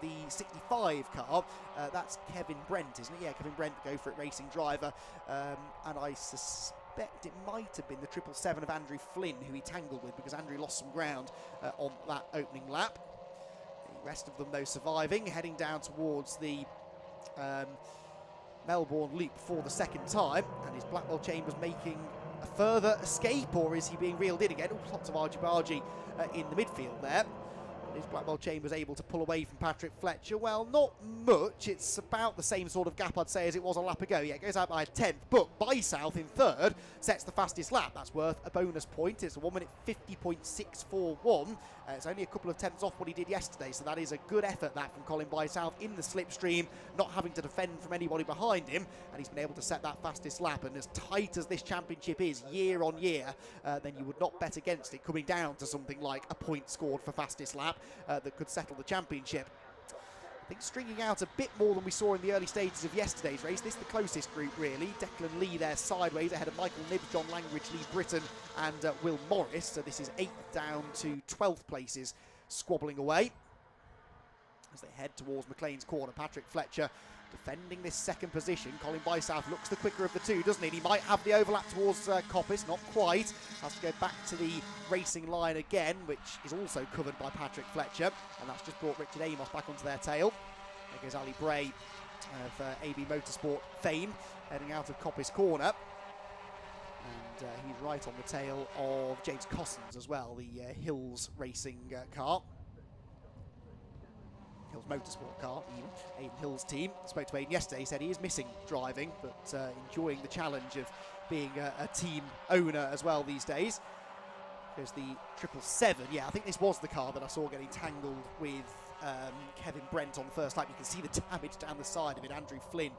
Speaker 2: the 65 car. That's Kevin Brent, isn't it? Yeah, Kevin Brent, Go For It racing driver. And I suspect it might have been the 777 of Andrew Flynn who he tangled with, because Andrew lost some ground on that opening lap. The rest of them, though, surviving, heading down towards the Melbourne loop for the second time. And is Blackwell Chambers making a further escape, or is he being reeled in again? Lots of argy-bargy in the midfield there. Is Blackwell Chambers able to pull away from Patrick Fletcher? Well, not much. It's about the same sort of gap, I'd say, as it was a lap ago. Yeah, it goes out by a 10th, but Bysouth in third sets the fastest lap. That's worth a bonus point. It's a 1 minute 50.641. It's only a couple of tenths off what he did yesterday, so that is a good effort, that, from Colin Bysouth in the slipstream, not having to defend from anybody behind him, and he's been able to set that fastest lap. And as tight as this championship is year on year, then you would not bet against it coming down to something like a point scored for fastest lap that could settle the championship. I think stringing out a bit more than we saw in the early stages of yesterday's race. This is the closest group, really. Declan Lee there sideways ahead of Michael Nibbs, John Langridge, Lee Britton and Will Morris. So this is 8th down to 12th places, squabbling away as they head towards McLean's corner. Patrick Fletcher defending this second position. Colin Bysouth looks the quicker of the two, doesn't he? He might have the overlap towards Coppice, not quite. Has to go back to the racing line again, which is also covered by Patrick Fletcher, and that's just brought Richard Amos back onto their tail. There goes Ali Bray of AB Motorsport fame, heading out of Coppice corner. And he's right on the tail of James Cossins as well, the Hills racing car. Hills Motorsport car, even. Aidan Hill's team. Spoke to Aidan yesterday, he said he is missing driving, but enjoying the challenge of being a team owner as well these days. There's the 777. Yeah, I think this was the car that I saw getting tangled with Kevin Brent on the first lap. You can see the damage down the side of it. Andrew Flynn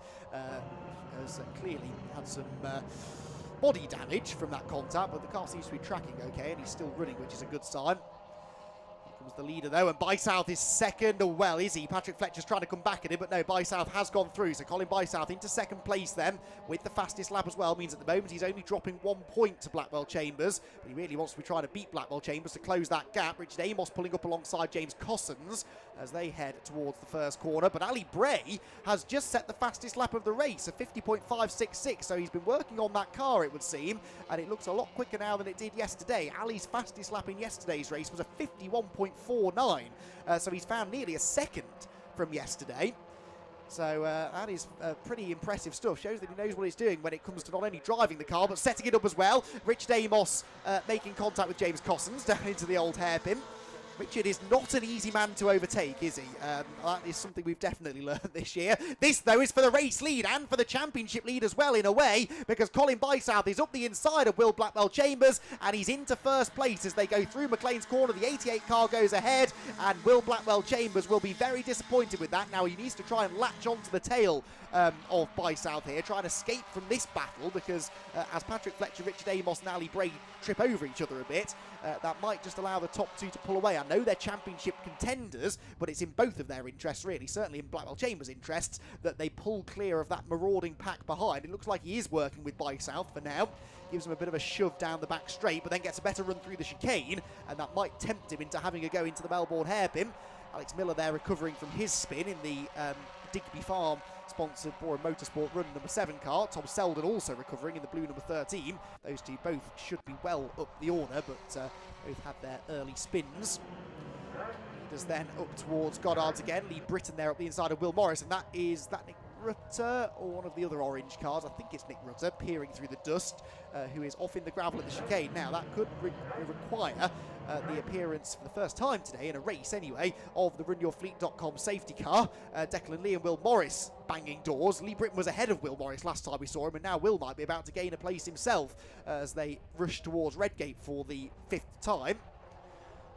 Speaker 2: has clearly had some body damage from that contact, but the car seems to be tracking okay, and he's still running, which is a good sign. Comes the leader though, and Bysouth is second. Oh, well, is he? Patrick Fletcher's trying to come back at him, but no, Bysouth has gone through. So Colin Bysouth into second place then, with the fastest lap as well. Means at the moment he's only dropping 1 point to Blackwell Chambers, but he really wants to be trying to beat Blackwell Chambers to close that gap. Richard Amos pulling up alongside James Cossins as they head towards the first corner. But Ali Bray has just set the fastest lap of the race, a 50.566. So he's been working on that car, it would seem, and it looks a lot quicker now than it did yesterday. Ali's fastest lap in yesterday's race was a 51.49. So he's found nearly a second from yesterday. So that is pretty impressive stuff. Shows that he knows what he's doing when it comes to not only driving the car, but setting it up as well. Richard Amos making contact with James Cossins down into the old hairpin. Richard is not an easy man to overtake, is he? That is something we've definitely learned this year. This, though, is for the race lead and for the championship lead as well, in a way, because Colin Bysouth is up the inside of Will Blackwell-Chambers, and he's into first place as they go through McLean's corner. The 88 car goes ahead, and Will Blackwell-Chambers will be very disappointed with that. Now, he needs to try and latch onto the tail of Bysouth here, try and escape from this battle, because as Patrick Fletcher, Richard Amos and Ali Bray trip over each other a bit, that might just allow the top two to pull away. I know they're championship contenders, but it's in both of their interests, really, certainly in Blackwell-Chambers' interests, that they pull clear of that marauding pack behind. It looks like he is working with Bysouth for now. Gives him a bit of a shove down the back straight, but then gets a better run through the chicane, and that might tempt him into having a go into the Melbourne hairpin. Alex Miller there recovering from his spin in the Digby Farm sponsored Bora Motorsport run number 7 car. Tom Selden also recovering in the blue number 13. Those two both should be well up the order, but both had their early spins. Leaders then up towards Goddard's again. Lee Britton there up the inside of Will Morris, and that Nick Rutter or one of the other orange cars. I think it's Nick Rutter peering through the dust, who is off in the gravel at the chicane. Now that could require the appearance for the first time today, in a race anyway, of the RunYourFleet.com safety car. Declan Lee and Will Morris banging doors. Lee Britton was ahead of Will Morris last time we saw him, and now Will might be about to gain a place himself as they rush towards Redgate for the 5th time.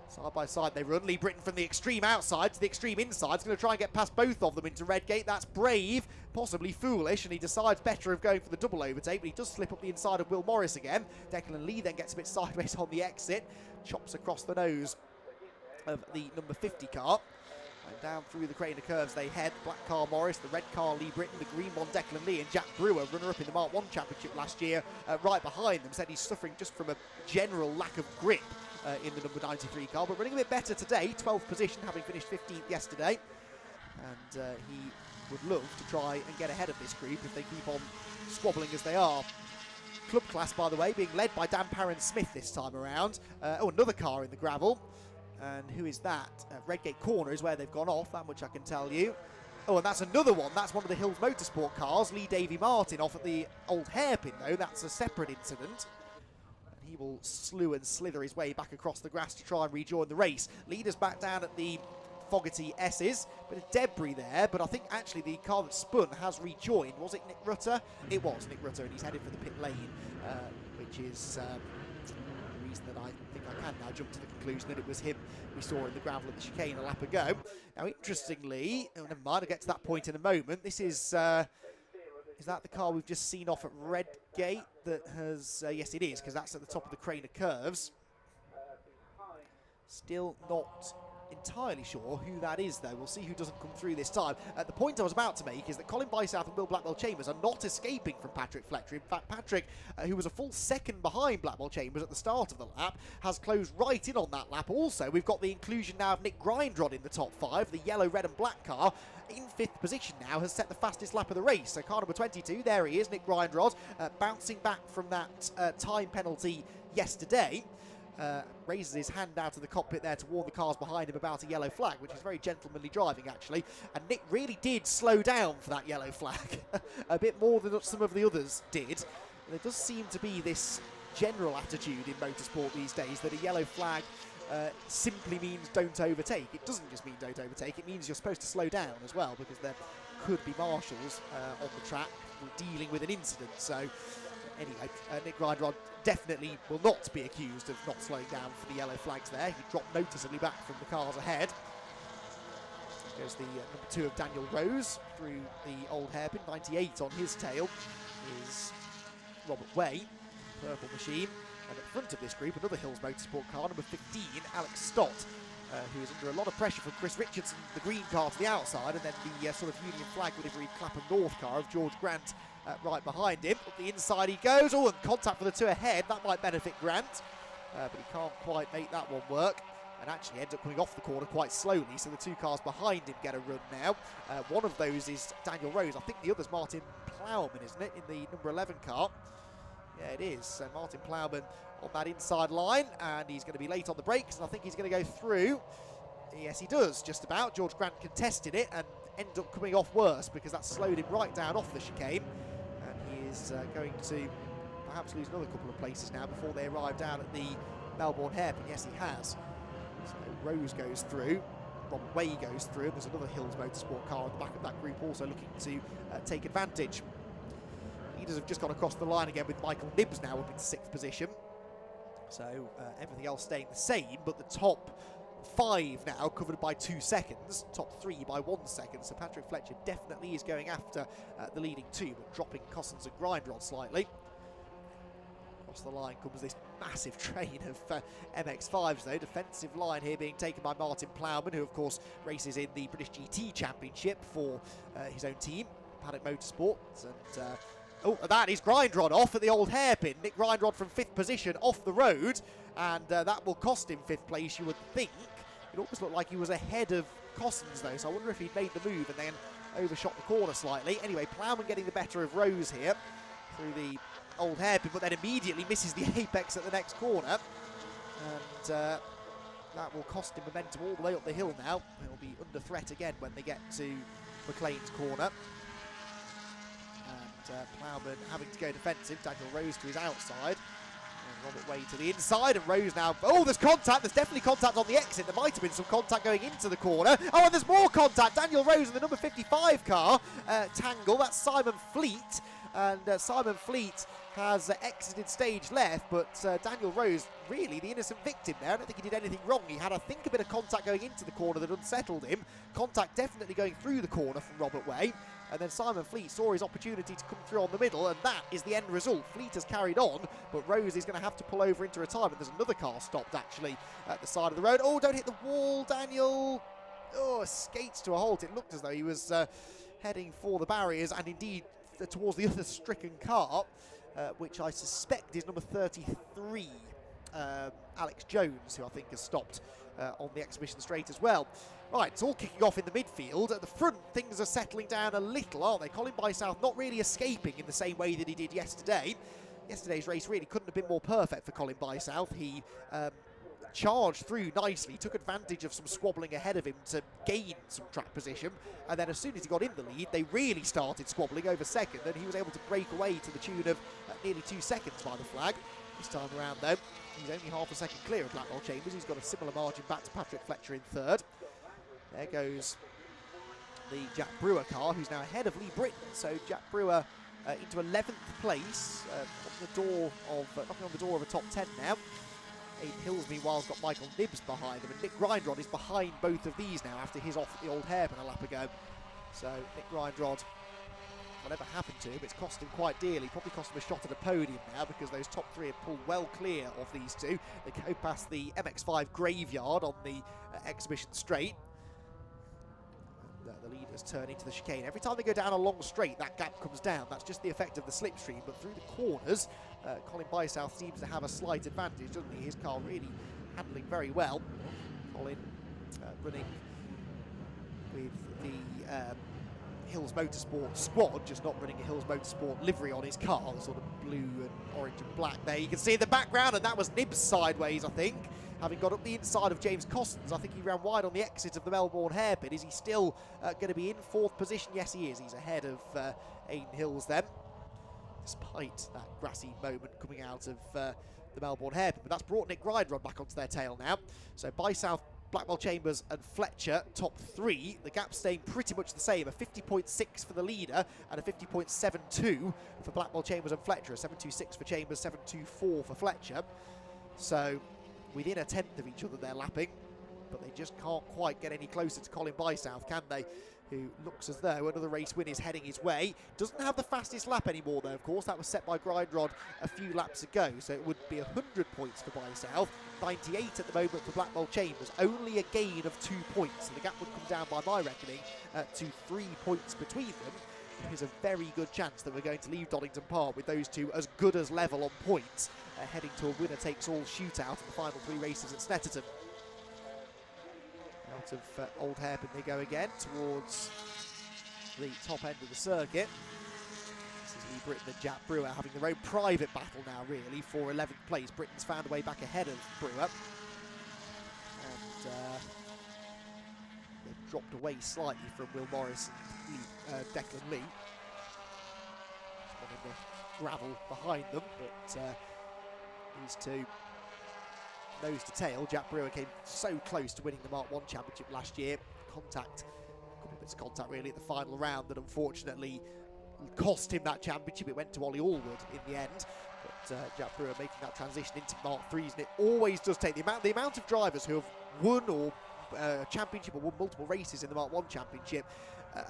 Speaker 2: Side by side they run. Lee Britton from the extreme outside to the extreme inside. He's going to try and get past both of them into Redgate. That's brave, possibly foolish, and he decides better of going for the double overtake, but he does slip up the inside of Will Morris again. Declan Lee then gets a bit sideways on the exit, chops across the nose of the number 50 car. And down through the crane of curves they head. The black car Morris, the red car Lee Britton, the green one Declan Lee, and Jack Brewer, runner-up in the Mark 1 Championship last year, right behind them. Said he's suffering just from a general lack of grip in the number 93 car, but running a bit better today. 12th position, having finished 15th yesterday. And he would love to try and get ahead of this group if they keep on squabbling as they are. Club class, by the way, being led by Dan Parron-Smith this time around. Another car in the gravel. And who is that? Redgate Corner is where they've gone off, that much I can tell you. Oh, and that's another one. That's one of the Hills Motorsport cars. Lee Davy Martin off at the old hairpin, though. That's a separate incident. He will slew and slither his way back across the grass to try and rejoin the race. Leaders back down at the Fogarty S's. Bit of debris there, but I think actually the car that spun has rejoined. Was it Nick Rutter? It was Nick Rutter, and he's headed for the pit lane, which is the reason that I think I can now jump to the conclusion that it was him we saw in the gravel at the chicane a lap ago. Now, interestingly, oh, never mind, I'll get to that point in a moment. This is that the car we've just seen off at Redgate that has... yes, it is, because that's at the top of the crane of curves. Still not entirely sure who that is, though. We'll see who doesn't come through this time. The point I was about to make is that Colin Bysouth and Will Blackwell-Chambers are not escaping from Patrick Fletcher. In fact, Patrick, who was a full second behind Blackwell-Chambers at the start of the lap, has closed right in on that lap. Also, we've got the inclusion now of Nick Grindrod in the top 5. The yellow, red and black car in 5th position now has set the fastest lap of the race. So car number 22, there he is, Nick Grindrod, bouncing back from that time penalty yesterday. Raises his hand out of the cockpit there to warn the cars behind him about a yellow flag, which is very gentlemanly driving, actually. And Nick really did slow down for that yellow flag, a bit more than some of the others did. There does seem to be this general attitude in motorsport these days that a yellow flag simply means don't overtake. It doesn't just mean don't overtake, it means you're supposed to slow down as well, because there could be marshals on the track dealing with an incident. So anyway, Nick Grindrod definitely will not be accused of not slowing down for the yellow flags there. He dropped noticeably back from the cars ahead. There's the number 2 of Daniel Rose through the old hairpin. 98 on his tail is Robert Way, purple machine. And at the front of this group, another Hills Motorsport car, number 15, Alex Stott, who is under a lot of pressure from Chris Richardson, the green car to the outside, and then the sort of Union Flag livery Clapham North car of George Grant right behind him. Up the inside he goes. Oh, and contact for the 2 ahead. That might benefit Grant, but he can't quite make that one work. And actually ends up coming off the corner quite slowly, so the 2 cars behind him get a run now. One of those is Daniel Rose. I think the other's Martin Plowman, isn't it, in the number 11 car? Yeah, it is. So Martin Plowman on that inside line, and he's going to be late on the brakes, and I think he's going to go through. Yes, he does, just about. George Grant contested it and ended up coming off worse because that slowed him right down off the chicane. And he is going to perhaps lose another couple of places now before they arrive down at the Melbourne hairpin. Yes, he has. So Rose goes through. Robert Way goes through. There's another Hills Motorsport car at the back of that group also looking to take advantage. Leaders have just gone across the line again with Michael Nibbs now up in 6th position. So everything else staying the same, but the top 5 now covered by 2 seconds, top 3 by 1 second. So Patrick Fletcher definitely is going after the leading 2, but dropping Cossins and Grindrod slightly. Across the line comes this massive train of MX-5s though. Defensive line here being taken by Martin Plowman, who of course races in the British GT Championship for his own team, Paddock Motorsports. And oh, that is Grindrod off at the old hairpin. Nick Grindrod from 5th position off the road, and that will cost him 5th place, you would think. It almost looked like he was ahead of Cossins though, so I wonder if he'd made the move and then overshot the corner slightly. Anyway, Plowman getting the better of Rose here through the old hairpin, but then immediately misses the apex at the next corner, and that will cost him momentum all the way up the hill now. He'll be under threat again when they get to McLean's corner. And Plowman having to go defensive. Daniel Rose to his outside, and Robert Way to the inside, and Rose now, oh, there's contact, there's definitely contact on the exit. There might have been some contact going into the corner. Oh, and there's more contact. Daniel Rose in the number 55 car tangle. That's Simon Fleet, and Simon Fleet has exited stage left, but Daniel Rose, really the innocent victim there. I don't think he did anything wrong. He had, I think, a bit of contact going into the corner that unsettled him. Contact definitely going through the corner from Robert Way. And then Simon Fleet saw his opportunity to come through on the middle, and that is the end result. Fleet has carried on, but Rose is going to have to pull over into retirement. There's another car stopped, actually, at the side of the road. Oh, don't hit the wall, Daniel. Oh, skates to a halt. It looked as though he was heading for the barriers, and indeed towards the other stricken car, which I suspect is number 33, Alex Jones, who I think has stopped on the exhibition straight as well. Right, it's all kicking off in the midfield. At the front, things are settling down a little, aren't they? Colin Bysouth not really escaping in the same way that he did yesterday. Yesterday's race really couldn't have been more perfect for Colin Bysouth. He charged through nicely, took advantage of some squabbling ahead of him to gain some track position, and then as soon as he got in the lead, they really started squabbling over second, and he was able to break away to the tune of nearly 2 seconds by the flag. This time around, though, he's only half a second clear of Blackwell Chambers. He's got a similar margin back to Patrick Fletcher in 3rd. There goes the Jack Brewer car, who's now ahead of Lee Britton. So Jack Brewer into 11th place, knocking on the door of a top 10 now. Aiden Hills, meanwhile, has got Michael Nibbs behind him, and Nick Grindrod is behind both of these now after his off at the old hairpin a lap ago. So Nick Grindrod, whatever happened to him, it's cost him quite dearly. Probably cost him a shot at a podium now, because those top 3 have pulled well clear of these two. They go past the MX-5 graveyard on the exhibition straight. The leaders turn into the chicane. Every time they go down a long straight, that gap comes down. That's just the effect of the slipstream. But through the corners, Colin Bysouth seems to have a slight advantage, doesn't he? His car really handling very well. Colin running with the Hills Motorsport squad, just not running a Hills Motorsport livery on his car, the sort of blue and orange and black there. You can see in the background, and that was Nibbs sideways, I think. Having got up the inside of James Cossins, I think he ran wide on the exit of the Melbourne hairpin. Is he still going to be in 4th position? Yes, he is. He's ahead of Aiden Hills then, despite that grassy moment coming out of the Melbourne hairpin. But that's brought Nick Grindrod back onto their tail now. So Bysouth, Blackwell Chambers and Fletcher, top 3. The gap staying pretty much the same, a 50.6 for the leader and a 50.72 for Blackwell Chambers and Fletcher, a 7.26 for Chambers, 7.24 for Fletcher. So within a 10th of each other they're lapping, but they just can't quite get any closer to Colin Bysouth, can they? Who looks as though another race win is heading his way. Doesn't have the fastest lap anymore though, of course. That was set by Grindrod a few laps ago, so it would be 100 points for Bysouth, 98 at the moment for Blackwell Chambers, only a gain of 2 points, so the gap would come down by my reckoning to 3 points between them. There's a very good chance that we're going to leave Donington Park with those two as good as level on points, heading to a winner-takes-all shootout in the final 3 races at Snetterton. Out of Old Hairpin they go again towards the top end of the circuit. This is Lee Britton and Jack Brewer having their own private battle now, really, for 11th place. Britton's found a way back ahead of Brewer. And they've dropped away slightly from Will Morris and Declan Lee. One in the gravel behind them, but these two nose to tail. Jack Brewer came so close to winning the Mark 1 Championship last year. A couple of bits of contact really at the final round that unfortunately cost him that championship. It went to Ollie Allwood in the end. But Jack Brewer making that transition into Mark 3s, and it always does take the amount of drivers who have won or championship or won multiple races in the Mark 1 Championship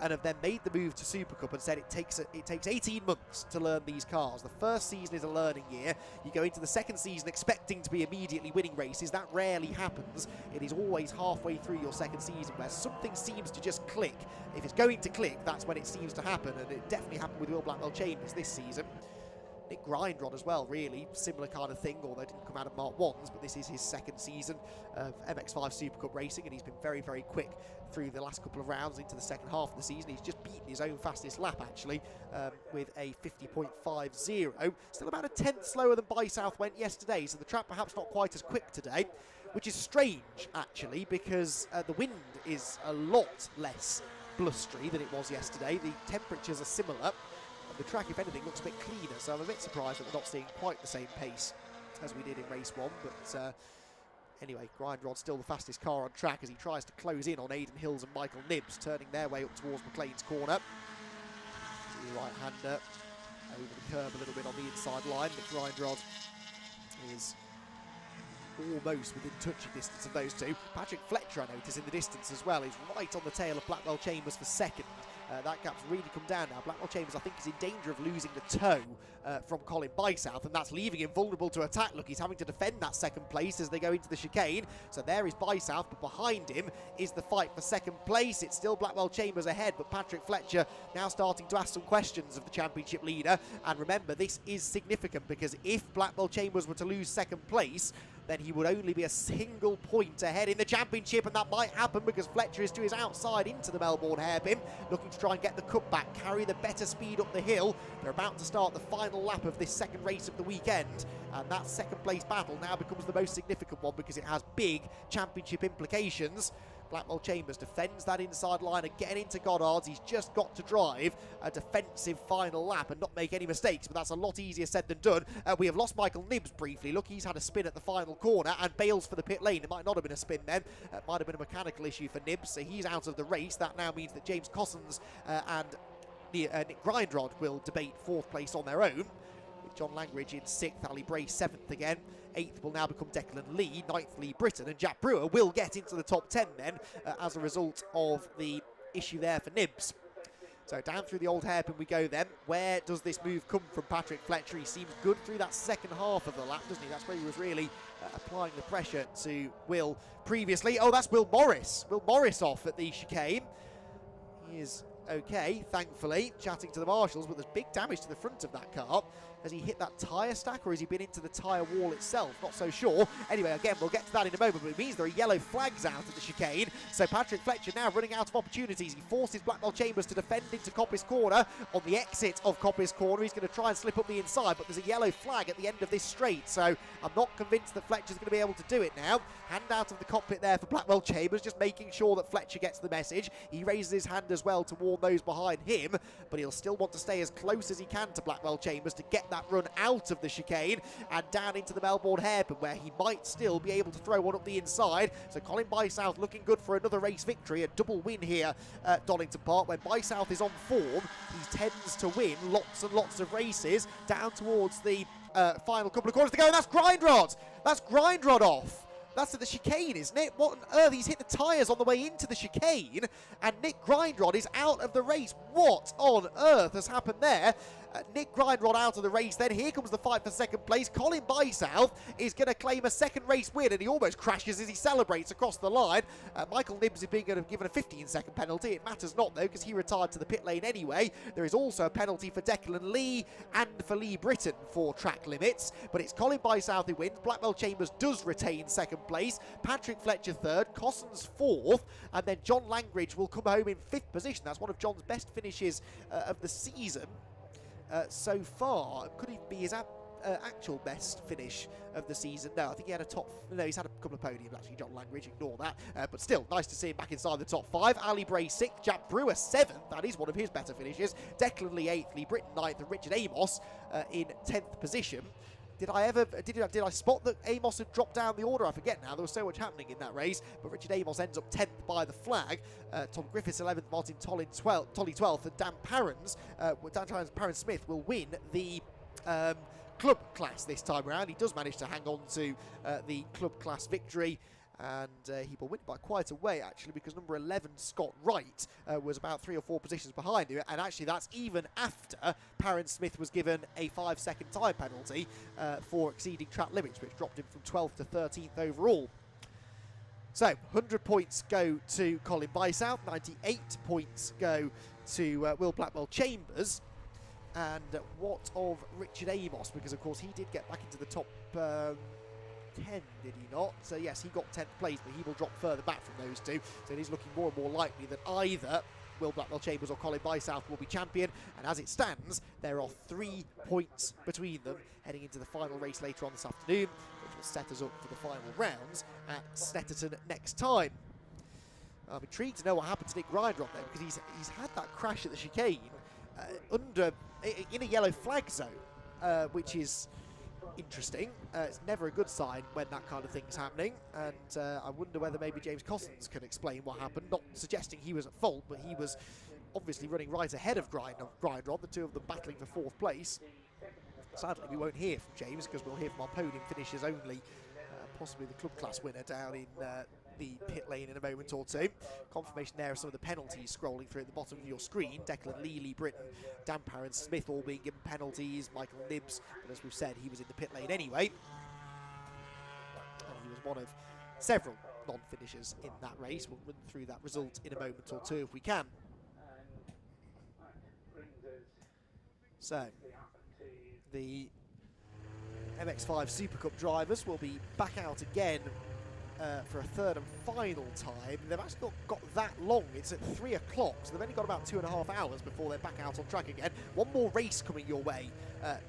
Speaker 2: and have then made the move to Super Cup and said it takes 18 months to learn these cars. The first season is a learning year. You go into the second season expecting to be immediately winning races. That rarely happens. It is always halfway through your second season where something seems to just click. If it's going to click, that's when it seems to happen, and it definitely happened with Will Blackwell Chambers this season. Nick Grindrod as well, really similar kind of thing, although it didn't come out of Mark 1s, but this is his second season of MX-5 Super Cup racing, and he's been very, very quick through the last couple of rounds into the second half of the season. He's just beaten his own fastest lap, actually, with a 50.50. Still about a tenth slower than By-South went yesterday, so the track perhaps not quite as quick today, which is strange, actually, because the wind is a lot less blustery than it was yesterday. The temperatures are similar. The track, if anything, looks a bit cleaner, so I'm a bit surprised that we're not seeing quite the same pace as we did in race 1. But anyway, Grindrod still the fastest car on track as he tries to close in on Aidan Hills and Michael Nibbs, turning their way up towards McLean's corner. The right-hander over the curb a little bit on the inside line, but Grindrod is almost within touching distance of those two. Patrick Fletcher, I notice, in the distance as well, is right on the tail of Blackwell Chambers for second. That gap's really come down now. Blackwell Chambers, I think, is in danger of losing the toe from Colin By-South, and that's leaving him vulnerable to attack. Look, he's having to defend that second place as they go into the chicane. So there is By-South, but behind him is the fight for second place. It's still Blackwell Chambers ahead, but Patrick Fletcher now starting to ask some questions of the championship leader. And remember, this is significant because if Blackwell Chambers were to lose second place, then he would only be a single point ahead in the championship, and that might happen because Fletcher is to his outside into the Melbourne hairpin, looking to try and get the cut back, carry the better speed up the hill. They're about to start the final lap of this second race of the weekend, and that second place battle now becomes the most significant one because it has big championship implications. Blackwell Chambers defends that inside line again into Goddard's. He's just got to drive a defensive final lap and not make any mistakes, but that's a lot easier said than done. We have lost Michael Nibbs briefly. Look, he's had a spin at the final corner and bails for the pit lane. It might not have been a spin then. It might have been a mechanical issue for Nibbs, so he's out of the race. That now means that James Cossons and Nick Grindrod will debate fourth place on their own. With John Langridge in 6th, Ali Bray 7th again. 8th will now become Declan Lee, 9th Lee Britton, and Jack Brewer will get into the top 10 then as a result of the issue there for Nibbs. So down through the old hairpin we go then. Where does this move come from Patrick Fletcher? He seems good through that second half of the lap, doesn't he? That's where he was really applying the pressure to Will previously. Oh, that's Will Morris. Will Morris off at the chicane. He is okay, thankfully, chatting to the marshals, but there's big damage to the front of that car. Has he hit that tyre stack or has he been into the tyre wall itself? Not so sure. Anyway, again, we'll get to that in a moment, but it means there are yellow flags out at the chicane. So Patrick Fletcher now running out of opportunities. He forces Blackwell Chambers to defend into Coppice Corner. On the exit of Coppice Corner, he's going to try and slip up the inside, but there's a yellow flag at the end of this straight. So I'm not convinced that Fletcher's going to be able to do it now. Hand out of the cockpit there for Blackwell Chambers, just making sure that Fletcher gets the message. He raises his hand as well to warn those behind him, but he'll still want to stay as close as he can to Blackwell Chambers to get that run out of the chicane and down into the Melbourne hairpin, where he might still be able to throw one up the inside. So Colin By-South looking good for another race victory, a double win here at Donington Park. When By-South is on form, he tends to win lots and lots of races. Down towards the final couple of corners to go, and that's Grindrod. That's Grindrod off. That's at the chicane, isn't it? What on earth? He's hit the tyres on the way into the chicane, and Nick Grindrod is out of the race. What on earth has happened there? Nick Grindrod out of the race. Then here comes the fight for second place. Colin By-South is going to claim a second race win, and he almost crashes as he celebrates across the line. Michael Nibbs is being given a 15-second penalty. It matters not, though, because he retired to the pit lane anyway. There is also a penalty for Declan Lee and for Lee Britton for track limits, but it's Colin By-South who wins. Blackwell Chambers does retain second place. Patrick Fletcher third, Cossons fourth, and then John Langridge will come home in 5th position. That's one of John's best finishes of the season. So far, could even be his actual best finish of the season. No, I think he had he's had a couple of podiums actually, John Langridge, ignore that. But still, nice to see him back inside the top 5. Ali Bray 6th, Jack Brewer 7th, that is one of his better finishes. Declan Lee 8th, Lee Britton 9th, and Richard Amos in 10th position. Did I spot that Amos had dropped down the order? I forget now. There was so much happening in that race. But Richard Amos ends up 10th by the flag. Tom Griffiths 11th, Martin Tolly 12th, and Dan Parran Smith will win the club class this time around. He does manage to hang on to the club class victory. And he will win by quite a way, actually, because number 11, Scott Wright, was about 3 or 4 positions behind him. And actually, that's even after Parran Smith was given a 5-second time penalty for exceeding track limits, which dropped him from 12th to 13th overall. So, 100 points go to Colin Bysouth, 98 points go to Will Blackwell-Chambers. And what of Richard Amos? Because, of course, he did get back into the top 10, did he not? So yes, he got 10th place, but he will drop further back from those two. So it is looking more and more likely that either Will Blackwell-Chambers or Colin Bysouth will be champion. And as it stands, there are 3 points between them heading into the final race later on this afternoon, which will set us up for the final rounds at Snetterton next time. I'm intrigued to know what happened to Nick Grindrod there, because he's had that crash at the chicane in a yellow flag zone, which is interesting. It's never a good sign when that kind of thing's happening, and I wonder whether maybe James Cossins can explain what happened. Not suggesting he was at fault, but he was obviously running right ahead of Grindrod, the two of them battling for 4th place. Sadly, we won't hear from James, because we'll hear from our podium finishers only, possibly the club class winner down in the pit lane in a moment or two. Confirmation there of some of the penalties scrolling through at the bottom of your screen. Declan Lee, Lee Britton, Dan Parran Smith all being given penalties. Michael Nibbs, but as we've said, he was in the pit lane anyway. And he was one of several non-finishers in that race. We'll run through that result in a moment or two if we can. So, the MX-5 Super Cup drivers will be back out again for a 3rd and final time. They've actually got that long. It's at 3 o'clock, so they've only got about 2.5 hours before they're back out on track again. One more race coming your way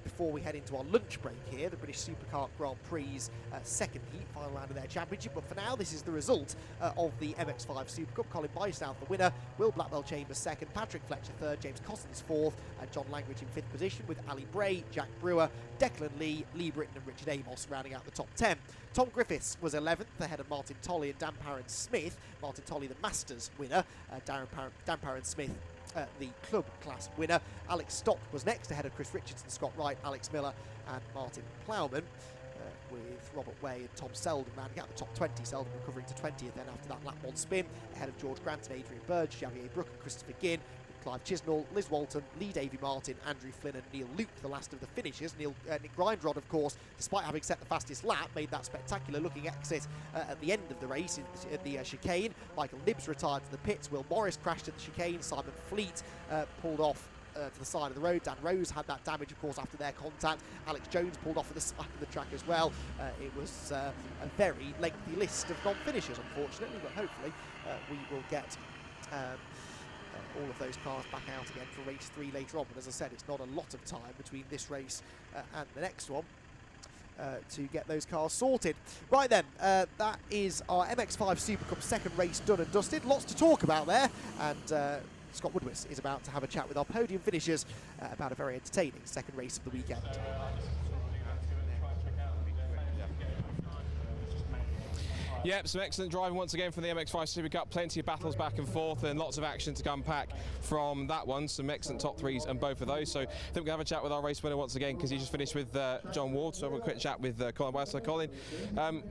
Speaker 2: before we head into our lunch break here, the British Supercar Grand Prix's 2nd heat, final round of their championship. But for now, this is the result of the MX-5 Super Cup. Colin Bysouth, the winner, Will Blackwell-Chambers 2nd, Patrick Fletcher 3rd, James Cossins 4th, and John Langridge in 5th position, with Ali Bray, Jack Brewer, Declan Lee, Lee Britton and Richard Amos rounding out the top 10. Tom Griffiths was 11th, ahead of Martin Tolley and Dan Parran Smith. Martin Tolley, the Masters winner, Dan Parran Smith, the club class winner. Alex Stott was next, ahead of Chris Richardson, Scott Wright, Alex Miller and Martin Plowman, with Robert Way and Tom Selden rounding out the top 20. Selden recovering to 20th then after that lap one spin, ahead of George Grant and Adrian Burge, Javier Brook and Christopher Ginn, Clive Chisnall, Liz Walton, Lee Davy Martin, Andrew Flynn and Neil Luke, the last of the finishers. Nick Grindrod, of course, despite having set the fastest lap, made that spectacular looking exit at the end of the race at the chicane. Michael Nibbs retired to the pits. Will Morris crashed at the chicane. Simon Fleet pulled off to the side of the road. Dan Rose had that damage, of course, after their contact. Alex Jones pulled off at the side of the track as well. It was a very lengthy list of non-finishers, unfortunately, but hopefully we will get all of those cars back out again for race 3 later on. But as I said, it's not a lot of time between this race and the next one to get those cars sorted. Right then, that is our MX-5 Super Cup 2nd race done and dusted. Lots to talk about there, and Scott Woodward is about to have a chat with our podium finishers about a very entertaining 2nd race of the weekend.
Speaker 1: Yep, some excellent driving once again from the MX-5 Super Cup. Plenty of battles back and forth and lots of action to come back from that one. Some excellent top 3s and both of those. So I think we'll have a chat with our race winner once again, because he just finished with John Ward. So we'll have a quick chat with Colin Bysouth. So Colin,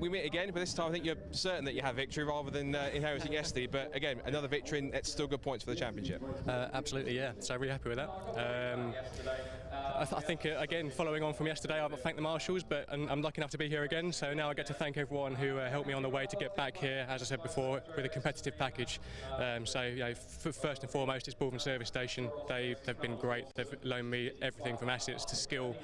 Speaker 1: we meet again, but this time I think you're certain that you have victory rather than inheriting yesterday. But again, another victory, and it's still good points for the championship.
Speaker 15: Absolutely, yeah. So really happy with that. I think, again, following on from yesterday, I thank the marshals, but I'm lucky enough to be here again. So now I get to thank everyone who helped me on the way to get back here, as I said before, with a competitive package. So, you know, first and foremost, it's Baldwin Service Station. They've been great. They've loaned me everything from assets to skill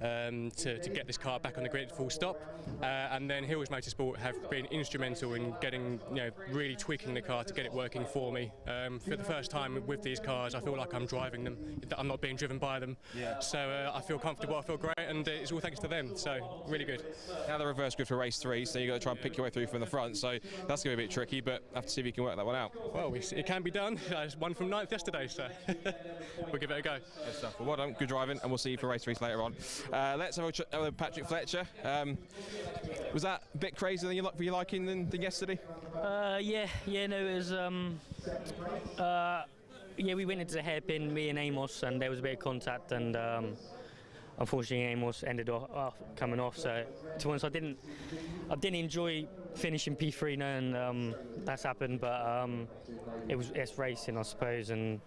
Speaker 15: to get this car back on the grid full stop. And then Hills Motorsport have been instrumental in getting, you know, really tweaking the car to get it working for me. For the first time with these cars, I feel like I'm driving them. I'm not being driven by them.
Speaker 1: Yeah.
Speaker 15: So So I feel comfortable, I feel great, and it's all thanks to them. So really good.
Speaker 1: Now the reverse grid for race 3, so you've got to try and pick your way through from the front. So that's going to be a bit tricky, but have to see if you can work that one out.
Speaker 15: Well, it can be done. I won from 9th yesterday, so we'll give it a go.
Speaker 1: Good stuff. Well done, good driving, and we'll see you for race 3 later on. Let's have a chat with Patrick Fletcher. Was that a bit crazier than for your liking than yesterday?
Speaker 16: Yeah, no, it was. Yeah, we went into the hairpin, me and Amos, and there was a bit of contact, and unfortunately Amos ended off coming off. So to be honest, I didn't enjoy finishing P3, and that's happened. But it's racing, I suppose, and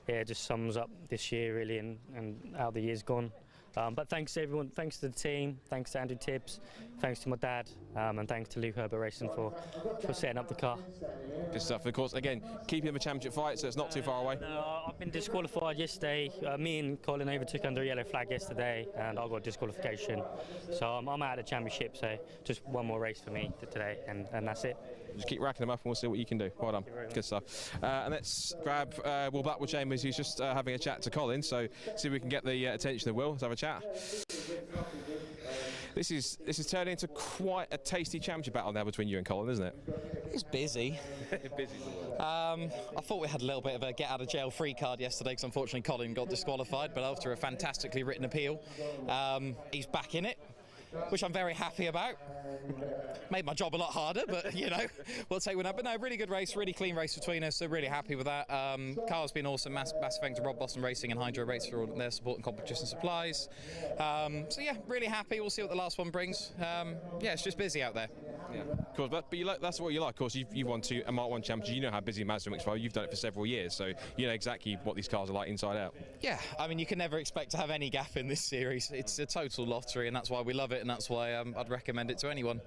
Speaker 16: yeah, it just sums up this year really, and how the year's gone. But thanks to everyone, thanks to the team, thanks to Andrew Tibbs, thanks to my dad, and thanks to Luke Herbert Racing for setting up the car.
Speaker 1: Good stuff. Of course, again, keeping them a championship fight, so it's not too far away.
Speaker 16: No, I've been disqualified yesterday. Me and Colin overtook under a yellow flag yesterday, and I got disqualification. So I'm out of the championship, so just one more race for me today, and that's it.
Speaker 1: Just keep racking them up and we'll see what you can do. Well done. Good stuff. And let's grab Will Blackwood Chambers, who's just having a chat to Colin, so see if we can get the attention of Will. Let's have a chat. This is turning into quite a tasty championship battle now between you and Colin, isn't it?
Speaker 17: It's busy.
Speaker 1: Busy.
Speaker 17: I thought we had a little bit of a get out of jail free card yesterday because unfortunately Colin got disqualified, but after a fantastically written appeal, he's back in it, which I'm very happy about. Made my job a lot harder, but you know, we'll take one up. But no, really good race, really clean race between us, so really happy with that. Car's been awesome. Massive thanks to Rob Boston Racing and Hydro Race for all their support and competition supplies. So yeah, really happy. We'll see what the last one brings. Yeah, it's just busy out there.
Speaker 1: Yeah, of course, but you like, that's what you like. Of course, you've won a Mark 1 championship. You know how busy Mazda MX-5. You've done it for several years, so you know exactly what these cars are like inside out.
Speaker 17: Yeah, I mean, you can never expect to have any gap in this series. It's a total lottery, and that's why we love it, and that's why I'd recommend it to anyone.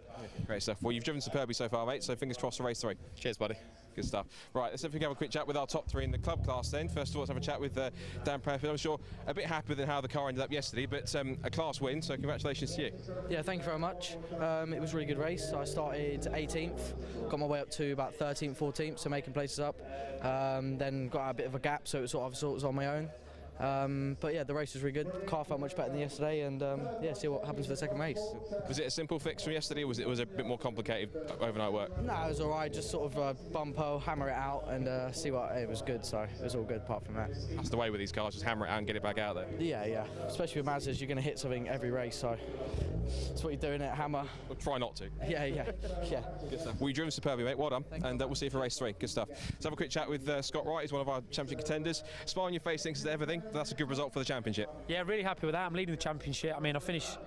Speaker 1: Great stuff. Well, you've driven superbly so far, mate, so fingers crossed for race 3.
Speaker 17: Cheers, buddy.
Speaker 1: Good stuff. Right, let's see if we can have a quick chat with our top 3 in the club class then. First of all, let's have a chat with Dan Preford. I'm sure a bit happy with how the car ended up yesterday, but a class win, so congratulations to you.
Speaker 18: Yeah, thank you very much. It was a really good race. I started 18th, got my way up to about 13th, 14th, so making places up. Then got a bit of a gap, so it was on my own. But yeah, the race was really good. Car felt much better than yesterday, and yeah, see what happens for the second race.
Speaker 1: Was it a simple fix from yesterday, or was it a bit more complicated overnight work?
Speaker 18: No, it was all right. Just sort of bumpo, hammer it out, and see what. It was good, so it was all good apart from that.
Speaker 1: That's the way with these cars, just hammer it out and get it back out there.
Speaker 18: Yeah. Especially with Mazdas, you're going to hit something every race, so that's what you're doing at hammer.
Speaker 1: We'll try not to.
Speaker 18: Yeah.
Speaker 1: Good stuff. Well, you've driven superbly, mate. Well done. And we'll see you for race 3. Good stuff. Let's have a quick chat with Scott Wright. He's one of our championship contenders. Smile on your face, thinks it's everything. That's a good result for the championship.
Speaker 19: Yeah, really happy with that. I'm leading the championship. I mean, I finished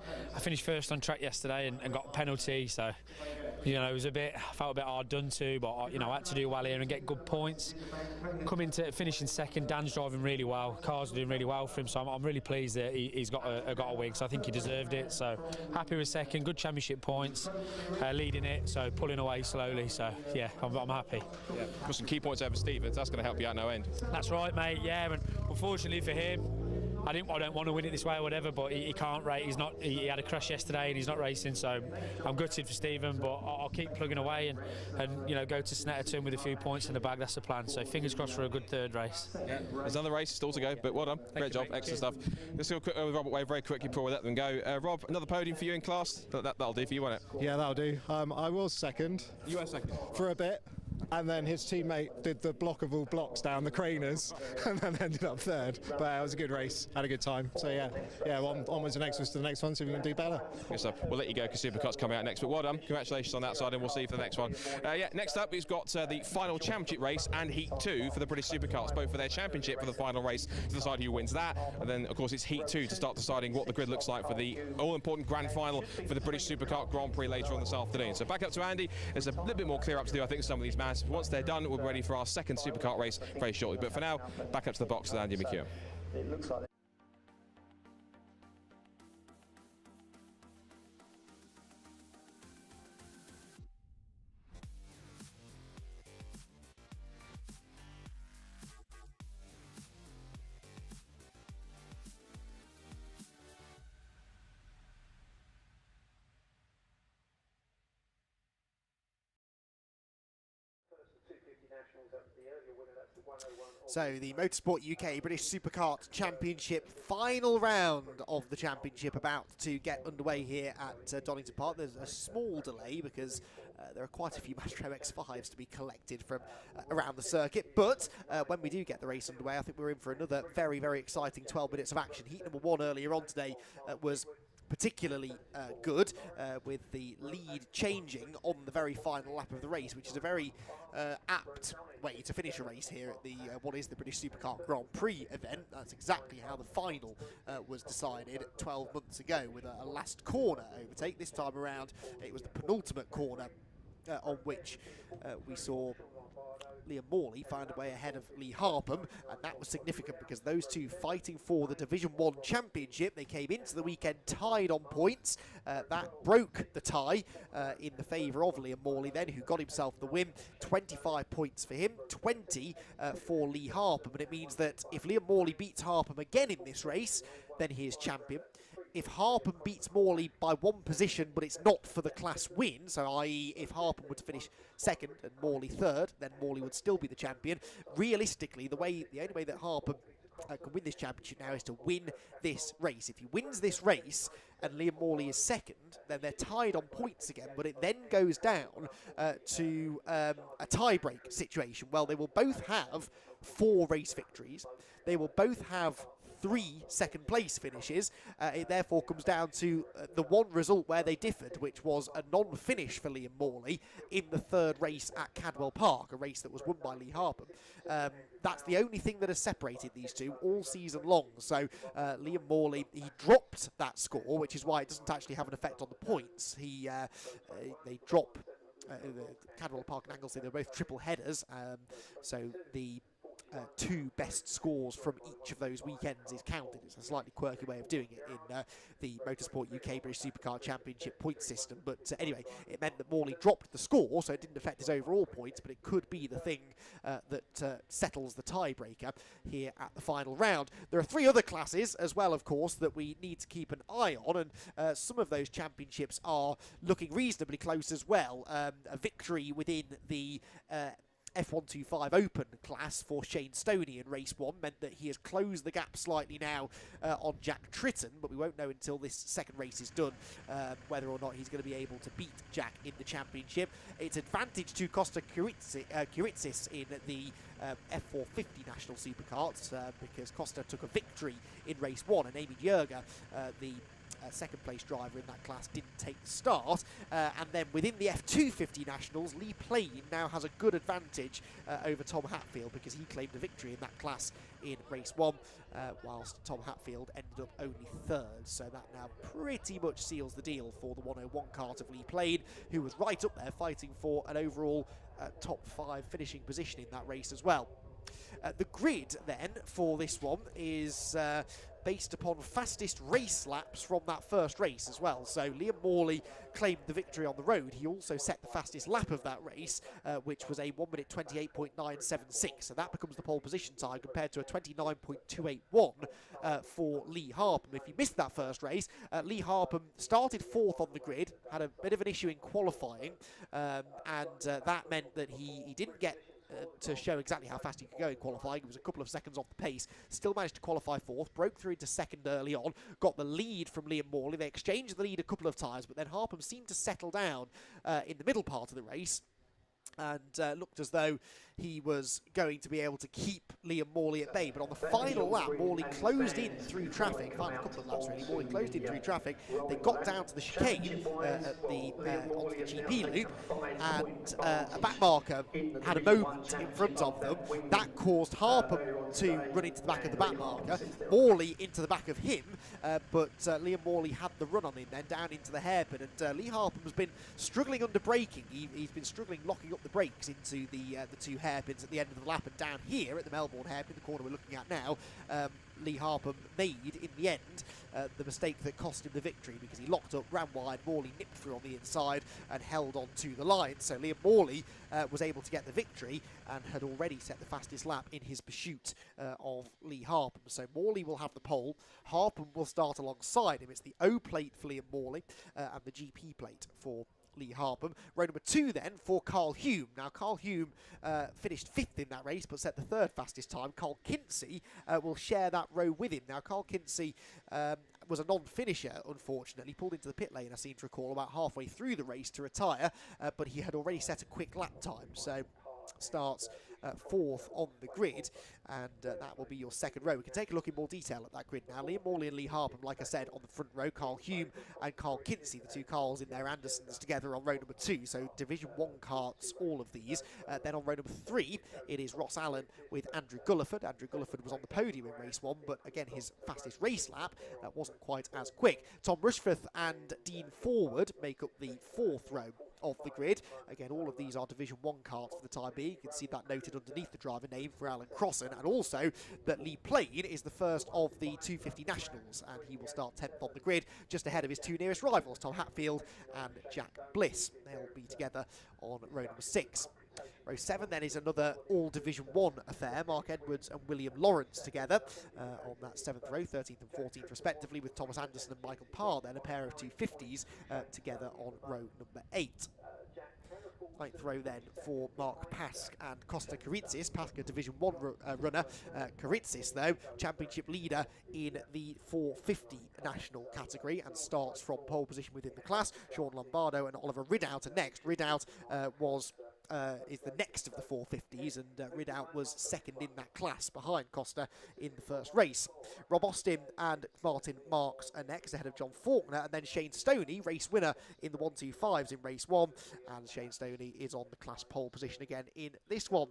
Speaker 19: first on track yesterday and got a penalty, so you know, it was I felt a bit hard done to, but you know, I had to do well here and get good points. Coming to finishing second, Dan's driving really well. Cars are doing really well for him, so I'm really pleased that he's got a win, so I think he deserved it. So happy with second, good championship points, leading it, so pulling away slowly. So yeah, I'm happy.
Speaker 1: Yeah, got some key points over Stevens. That's going to help you out no end.
Speaker 19: That's right, mate. Yeah, and unfortunately for him, I don't want to win it this way or whatever, but he can't race. He had a crash yesterday and he's not racing, so I'm gutted for Stephen, but I'll keep plugging away and you know, go to Snetterton with a few points in the bag. That's the plan. So fingers crossed for a good third race.
Speaker 1: Yeah, there's another race still to go, but well done. Great job, excellent stuff. Let's go quick with Robert Wade very quickly before we let them go. Rob, another podium for you in class. That'll do for you, won't it?
Speaker 20: Yeah, that'll do. I was second.
Speaker 1: You were second
Speaker 20: for a bit. And then his teammate did the block of all blocks down the Craners and then ended up third. But it was a good race, had a good time. So yeah, onwards and next to the next one, so we can do better.
Speaker 1: Good stuff. We'll let you go because Superkart's coming out next. But well done, congratulations on that side, and we'll see you for the next one. Yeah, next up, we've got the final championship race and Heat 2 for the British Superkarts, both for their championship for the final race to decide who wins that. And then, of course, it's Heat 2 to start deciding what the grid looks like for the all-important grand final for the British Supercar Grand Prix later on this afternoon. So back up to Andy. There's a little bit more clear up to do, I think, with some of these maps. Once they're done, we'll be ready for our second Superkart race very shortly. But for now, back up to the box with Andy McHugh.
Speaker 12: It looks like
Speaker 2: So the Motorsport UK British Superkart Championship final round of the championship about to get underway here at Donington Park. There's a small delay because there are quite a few Mazda MX-5s to be collected from around the circuit. But when we do get the race underway, I think we're in for another very, very exciting 12 minutes of action. Heat number 1 earlier on today was particularly good, with the lead changing on the very final lap of the race, which is a very apt way to finish a race here at the what is the British Supercar Grand Prix event. That's exactly how the final was decided 12 months ago, with a last corner overtake. This time around it was the penultimate corner on which we saw Liam Morley find a way ahead of Lee Harpham, and that was significant because those two fighting for the Division 1 championship. They came into the weekend tied on points. That broke the tie in the favour of Liam Morley then, who got himself the win. 25 points for him, 20 for Lee Harpham, and it means that if Liam Morley beats Harpham again in this race, then he is champion. If Harpham beats Morley by 1 position, but it's not for the class win, so i.e. if Harpham were to finish second and Morley third, then Morley would still be the champion. Realistically, the only way that Harpham can win this championship now is to win this race. If he wins this race and Liam Morley is second, then they're tied on points again, but it then goes down to a tie-break situation. Well, they will both have 4 race victories. They will both have 3 second-place finishes. It therefore comes down to the one result where they differed, which was a non-finish for Liam Morley in the 3rd race at Cadwell Park, a race that was won by Lee Harpham. That's the only thing that has separated these two all season long. So Liam Morley, he dropped that score, which is why it doesn't actually have an effect on the points. They drop Cadwell Park and Anglesey. They're both triple headers, so the 2 best scores from each of those weekends is counted. It's a slightly quirky way of doing it in the Motorsport UK British Supercar Championship point system. But anyway, it meant that Morley dropped the score, so it didn't affect his overall points, but it could be the thing that settles the tiebreaker here at the final round. There are 3 other classes as well, of course, that we need to keep an eye on, and some of those championships are looking reasonably close as well. A victory within the F125 Open class for Shane Stoney in race 1 meant that he has closed the gap slightly now on Jack Tritton, but we won't know until this second race is done whether or not he's going to be able to beat Jack in the championship. It's advantage to Costa Kuritsis in the F450 National Supercarts because Costa took a victory in race 1, and Amy Jurger, the second place driver in that class, didn't take the start. And then within the F250 Nationals, Lee Plain now has a good advantage over Tom Hatfield because he claimed a victory in that class in race 1, whilst Tom Hatfield ended up only 3rd. So that now pretty much seals the deal for the 101 kart of Lee Plain, who was right up there fighting for an overall top 5 finishing position in that race as well. The grid then for this one is based upon fastest race laps from that first race as well. So Liam Morley claimed the victory on the road. He also set the fastest lap of that race, which was a 1 minute 28.976. So that becomes the pole position time compared to a 29.281 for Lee Harpham. If you missed that first race, Lee Harpham started 4th on the grid, had a bit of an issue in qualifying, and that meant that he didn't get to show exactly how fast he could go in qualifying. It was a couple of seconds off the pace. Still managed to qualify 4th, broke through into 2nd early on, got the lead from Liam Morley. They exchanged the lead a couple of times, but then Harpham seemed to settle down in the middle part of the race and looked as though he was going to be able to keep Liam Morley at bay. But on the final lap, Morley closed in through traffic. Final couple of laps, really. Morley closed in through traffic. They got down to the chicane onto the GP loop, and a back marker had a moment in front of them. That caused Harpham to run into the back of the back marker, Morley into the back of him, but Liam Morley had the run on him then down into the hairpin, and Lee Harpham has been struggling under braking. He's been struggling locking up the brakes into the 2 hairpins at the end of the lap, and down here at the Melbourne hairpin, the corner we're looking at now, Lee Harpham made in the end the mistake that cost him the victory because he locked up, ran wide, Morley nipped through on the inside and held on to the line. So Liam Morley was able to get the victory and had already set the fastest lap in his pursuit of Lee Harpham. So Morley will have the pole, Harpham will start alongside him. It's the O plate for Liam Morley and the GP plate for Lee Harpham. Row number 2 then for Carl Hume. Now Carl Hume finished 5th in that race but set the 3rd fastest time. Carl Kinsey will share that row with him. Now Carl Kinsey was a non-finisher, unfortunately. Pulled into the pit lane, I seem to recall, about halfway through the race to retire, but he had already set a quick lap time, so starts 4th on the grid, and that will be your 2nd row. We can take a look in more detail at that grid now. Liam Morley and Lee Harpham, like I said, on the front row. Carl Hume and Carl Kinsey, the 2 Carls in their Andersons together on row number 2. So Division 1 karts, all of these. Then on row number 3, it is Ross Allen with Andrew Gulliford. Andrew Gulliford was on the podium in race 1, but again, his fastest race lap wasn't quite as quick. Tom Rushforth and Dean Forward make up the 4th row of the grid. Again, all of these are Division 1 karts for the time being. You can see that noted underneath the driver name for Alan Crossan, and also that Lee Plain is the first of the 250 Nationals, and he will start 10th on the grid, just ahead of his 2 nearest rivals, Tom Hatfield and Jack Bliss. They'll be together on row number 6. Row 7 then is another all Division 1 affair. Mark Edwards and William Lawrence together on that 7th row, 13th and 14th respectively, with Thomas Anderson and Michael Parr then, a pair of 250s together on row number 8. 9th row then for Mark Pask and Costa Karitsis. Pask, a Division 1 runner. Karitsis, though, championship leader in the 450 national category and starts from pole position within the class. Sean Lombardo and Oliver Ridout are next. Ridout is the next of the 450s, and Ridout was 2nd in that class behind Costa in the first race. Rob Austin and Martin Marks are next, ahead of John Faulkner, and then Shane Stoney, race winner in the 125s in race 1, and Shane Stoney is on the class pole position again in this one.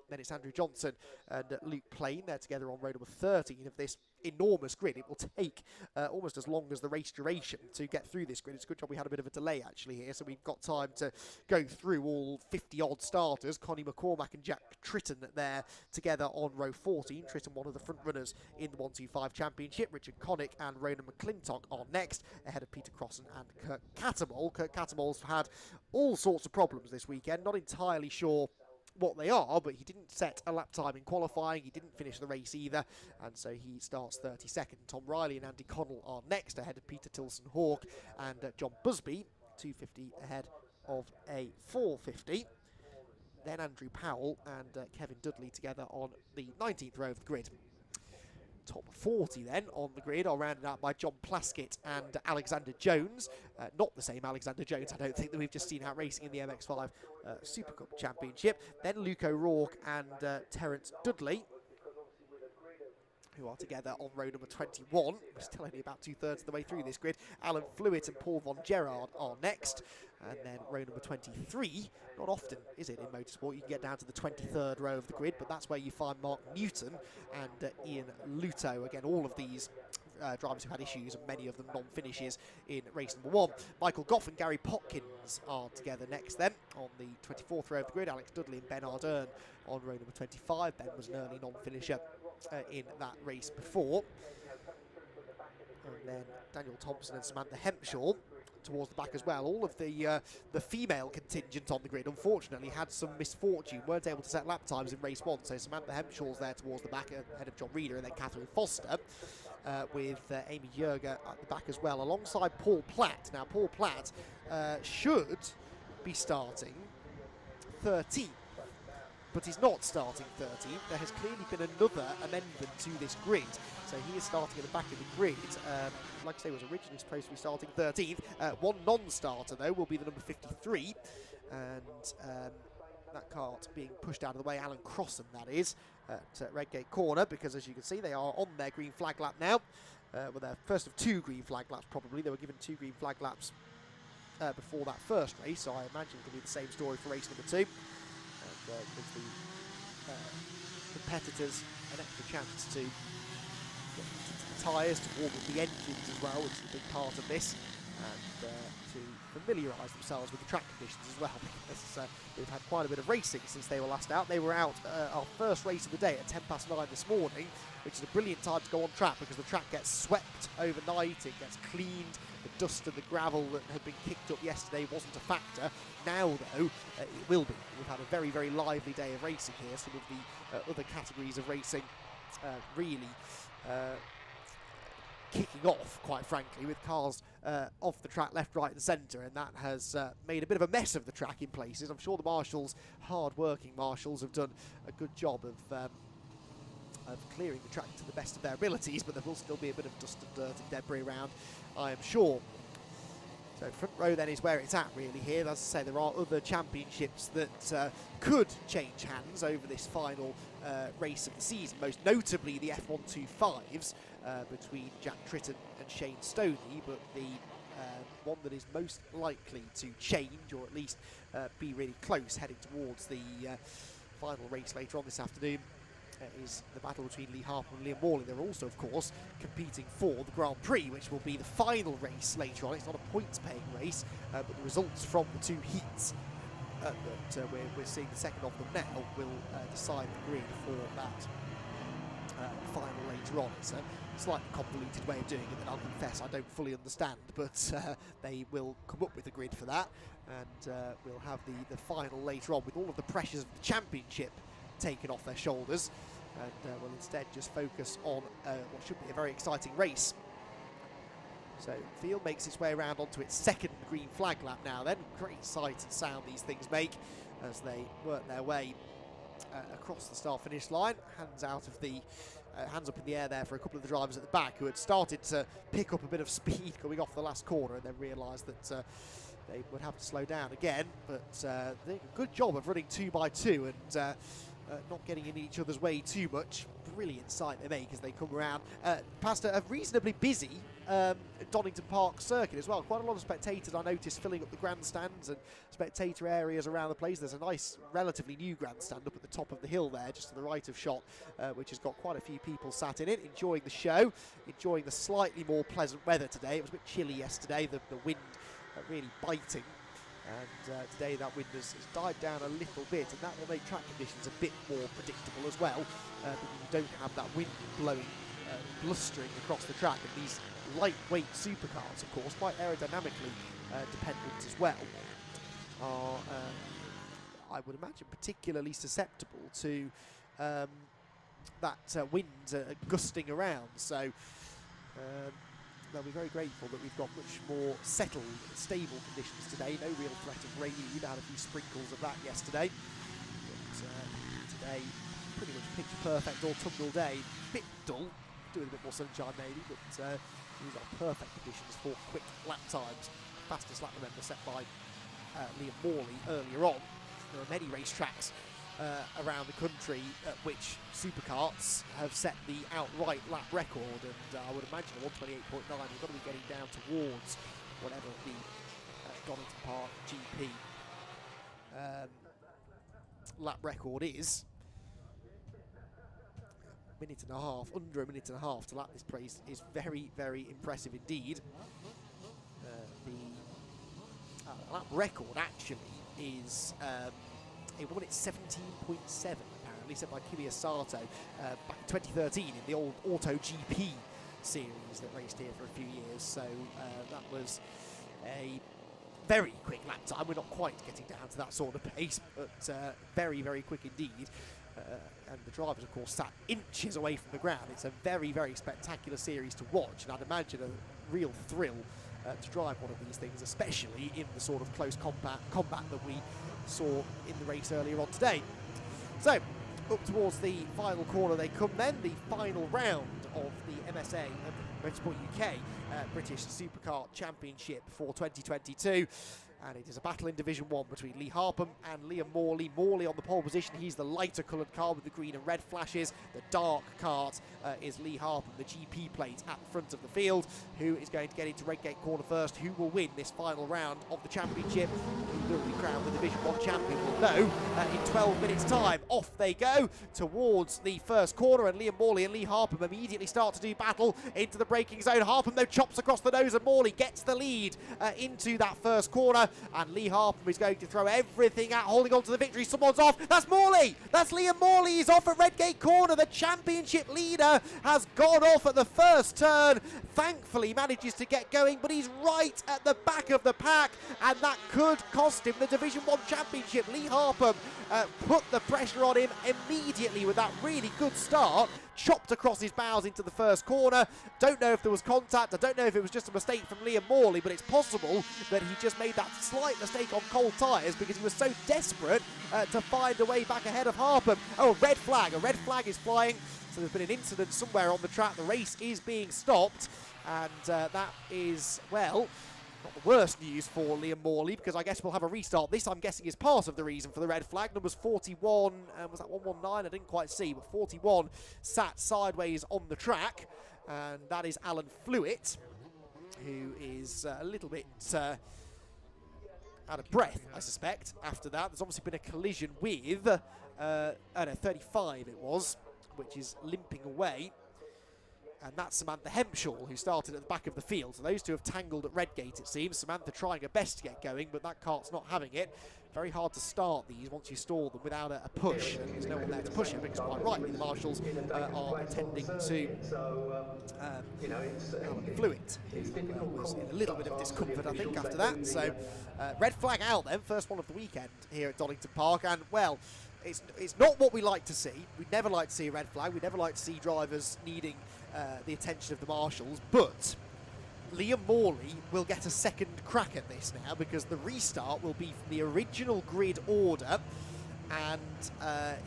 Speaker 2: Then it's Andrew Johnson and Luke Plain. They're together on row number 13 of this enormous grid. It will take almost as long as the race duration to get through this grid. It's a good job we had a bit of a delay actually here, so we've got time to go through all 50-odd starters. Connie McCormack and Jack Tritton there together on row 14. Tritton, one of the front runners in the 125 Championship. Richard Connick and Ronan McClintock are next, ahead of Peter Crossan and Kirk Cattermole. Kirk Cattermole's had all sorts of problems this weekend. Not entirely sure what they are, but he didn't set a lap time in qualifying, he didn't finish the race either, and so he starts 32nd. Tom Riley and Andy Connell are next, ahead of Peter Tilson Hawke and John Busby, 250 ahead of a 450. Then Andrew Powell and Kevin Dudley together on the 19th row of the grid. Top 40 then on the grid are rounded out by John Plaskett and Alexander Jones. Not the same Alexander Jones, I don't think, that we've just seen out racing in the MX-5 Supercup Championship. Then Luke O'Rourke and Terence Dudley, who are together on row number 21. We're still only about 2/3 of the way through this grid. Alan Flewitt and Paul Von Gerard are next. And then row number 23. Not often, is it, in motorsport? You can get down to the 23rd row of the grid, but that's where you find Mark Newton and Ian Luto. Again, all of these drivers who had issues, and many of them non-finishes in race number 1. Michael Goff and Gary Potkins are together next then on the 24th row of the grid. Alex Dudley and Ben Ardern on row number 25. Ben was an early non-finisher in that race before. And then Daniel Thompson and Samantha Hempshaw towards the back as well. All of the female contingent on the grid unfortunately had some misfortune, weren't able to set lap times in race 1, so Samantha Hempshaw's there towards the back ahead of John Reeder, and then Catherine Foster with Amy Yerger at the back as well, alongside Paul Platt. Now Paul Platt should be starting 13th, but he's not starting 13th. There has clearly been another amendment to this grid, so he is starting at the back of the grid. Like I say, was originally supposed to be starting 13th. One non-starter, though, will be the number 53, and that cart being pushed out of the way, Alan Crossan, that is, at Redgate Corner, because as you can see, they are on their green flag lap now. Well, their first of 2 green flag laps, probably. They were given 2 green flag laps before that first race, so I imagine it'll be the same story for race number 2. And gives the competitors an extra chance to get into the tyres, to warm up the engines as well, which is a big part of this, and to familiarise themselves with the track conditions as well, because we've had quite a bit of racing since they were last out. They were out our first race of the day at 9:10 this morning, which is a brilliant time to go on track because the track gets swept overnight, it gets cleaned, the dust and the gravel that had been kicked up yesterday wasn't a factor. Now, though, it will be. We've had a very, very lively day of racing here. Some of the other categories of racing really kicking off, quite frankly, with cars off the track, left, right and centre, and that has made a bit of a mess of the track in places. I'm sure the marshals, hard-working marshals, have done a good job of clearing the track to the best of their abilities, but there will still be a bit of dust and dirt and debris around, I am sure. So front row then is where it's at really here. As I say, there are other championships that could change hands over this final race of the season, most notably the F125s between Jack Tritton and Shane Stoney, but the one that is most likely to change, or at least be really close heading towards the final race later on this afternoon, is the battle between Lee Harper and Liam Morley. They're also, of course, competing for the Grand Prix, which will be the final race later on. It's not a points-paying race, but the results from the two heats that we're seeing the second of them now will decide the grid for that final later on. It's a slightly convoluted way of doing it that I'll confess I don't fully understand, but they will come up with a grid for that, and we'll have the final later on with all of the pressures of the championship taken off their shoulders, and will instead just focus on what should be a very exciting race. So field makes its way around onto its second green flag lap now then. Great sight and sound these things make as they work their way across the start-finish line. Hands out of the hands up in the air there for a couple of the drivers at the back who had started to pick up a bit of speed coming off the last corner, and then realised that they would have to slow down again. But they did a good job of running 2 by 2 and not getting in each other's way too much. Brilliant sight they make as they come around past a reasonably busy Donington Park circuit as well. Quite a lot of spectators I noticed filling up the grandstands and spectator areas around the place. There's a nice, relatively new grandstand up at the top of the hill there, just to the right of shot, which has got quite a few people sat in it, enjoying the show, enjoying the slightly more pleasant weather today. It was a bit chilly yesterday, the wind really biting. And today that wind has died down a little bit, and that will make track conditions a bit more predictable as well, because you don't have that wind blowing, blustering across the track. And these lightweight supercars, of course, quite aerodynamically dependent as well, are, I would imagine, particularly susceptible to that wind gusting around. So they'll be very grateful that we've got much more settled, stable conditions today. No real threat of rain. We had a few sprinkles of that yesterday. But today, pretty much picture perfect autumnal day. Bit dull, doing a bit more sunshine maybe, but these are perfect conditions for quick lap times. Fastest lap, remember, set by Liam Morley earlier on. There are many racetracks around the country at which supercarts have set the outright lap record, and I would imagine a 128.9 we've got to be getting down towards whatever the Donington Park GP lap record is. Minute and a half, under a minute and a half to lap this place is very, very impressive indeed. The lap record actually is it won it 17.7 apparently, set by Kimi Sato back in 2013 in the old Auto GP series that raced here for a few years. So that was a very quick lap time. We're not quite getting down to that sort of pace, but very, very quick indeed. And the drivers, of course, sat inches away from the ground. It's a very, very spectacular series to watch, and I'd imagine a real thrill to drive one of these things, especially in the sort of close combat that we saw in the race earlier on today. So, up towards the final corner they come then, the final round of the MSA Motorsport UK British Supercar Championship for 2022. And it is a battle in Division 1 between Lee Harpham and Liam Morley. Morley on the pole position. He's the lighter coloured car with the green and red flashes. The dark kart is Lee Harpham, the GP plate at the front of the field. Who is going to get into Redgate Corner first? Who will win this final round of the championship? Who will be crowned the Division 1 champion? We'll know in 12 minutes' time. Off they go towards the first corner, and Liam Morley and Lee Harpham immediately start to do battle into the braking zone. Harpham, though, chops across the nose, and Morley gets the lead into that first corner. And Lee Harpham is going to throw everything at holding on to the victory. Someone's off. That's Morley. That's Liam Morley. He's off at Redgate Corner. The championship leader has gone off at the first turn. Thankfully manages to get going, but he's right at the back of the pack, and that could cost him the Division 1 championship. Lee Harpham put the pressure on him immediately with that really good start, chopped across his bows into the first corner. Don't know if there was contact. I don't know if it was just a mistake from Liam Morley, but it's possible that he just made that slight mistake on cold tyres because he was so desperate to find a way back ahead of Harpham. Oh, red flag. A red flag is flying. So there's been an incident somewhere on the track. The race is being stopped, and that is, well, not the worst news for Liam Morley, because I guess we'll have a restart. This, I'm guessing, is part of the reason for the red flag. Numbers 41, was that 119? I didn't quite see, but 41 sat sideways on the track, and that is Alan Flewitt, who is a little bit out of breath, I suspect, after that. There's obviously been a collision with, 35 it was, which is limping away. And that's Samantha Hempshall, who started at the back of the field. So those two have tangled at Redgate, it seems. Samantha trying her best to get going, but that cart's not having it. Very hard to start these once you stall them without a push. And there's no one there to push it, because quite rightly the marshals are attending to Fluid, who was in a little bit of discomfort, I think, after that. So red flag out then, first one of the weekend here at Donington Park. And, well, it's not what we like to see. We never like to see a red flag. We never like to see drivers needing the attention of the marshals, but Liam Morley will get a second crack at this now, because the restart will be from the original grid order, and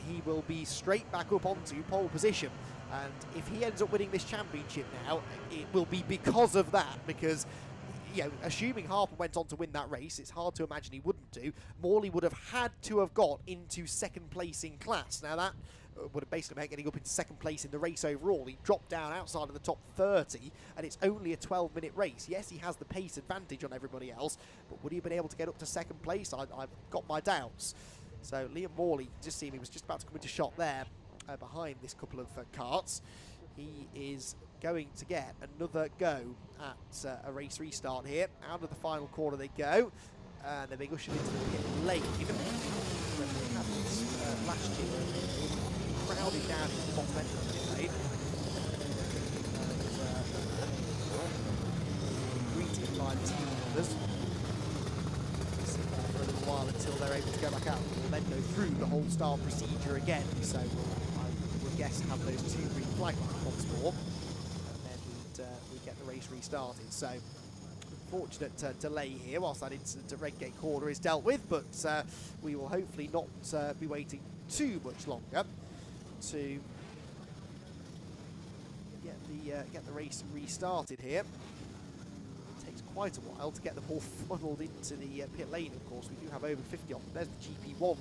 Speaker 2: he will be straight back up onto pole position. And if he ends up winning this championship now, it will be because of that, because, you know, assuming Harper went on to win that race, it's hard to imagine he wouldn't do. Morley would have had to have got into second place in class. Now that would have basically meant getting up into second place in the race overall. He dropped down outside of the top 30, and it's only a 12-minute race. Yes, he has the pace advantage on everybody else, but would he have been able to get up to second place? I've got my doubts. So Liam Morley, just seeing he was just about to come into shot there behind this couple of carts. He is going to get another go at a race restart here. Out of the final corner they go, and they're being ushered into the pit lane. When they had this last year, crowded down into the bottom end of the pit lane. Greeted by the team members. Sit there for a little while until they're able to go back out. We'll then go through the whole start procedure again. So I would guess have those two green flags once more, and then we'd get the race restarted. So unfortunate delay here whilst that incident at Redgate Corner is dealt with, but we will hopefully not be waiting too much longer to get the race restarted here. It takes quite a while to get them all funneled into the pit lane, of course. We do have over 50 on them. There's the GP1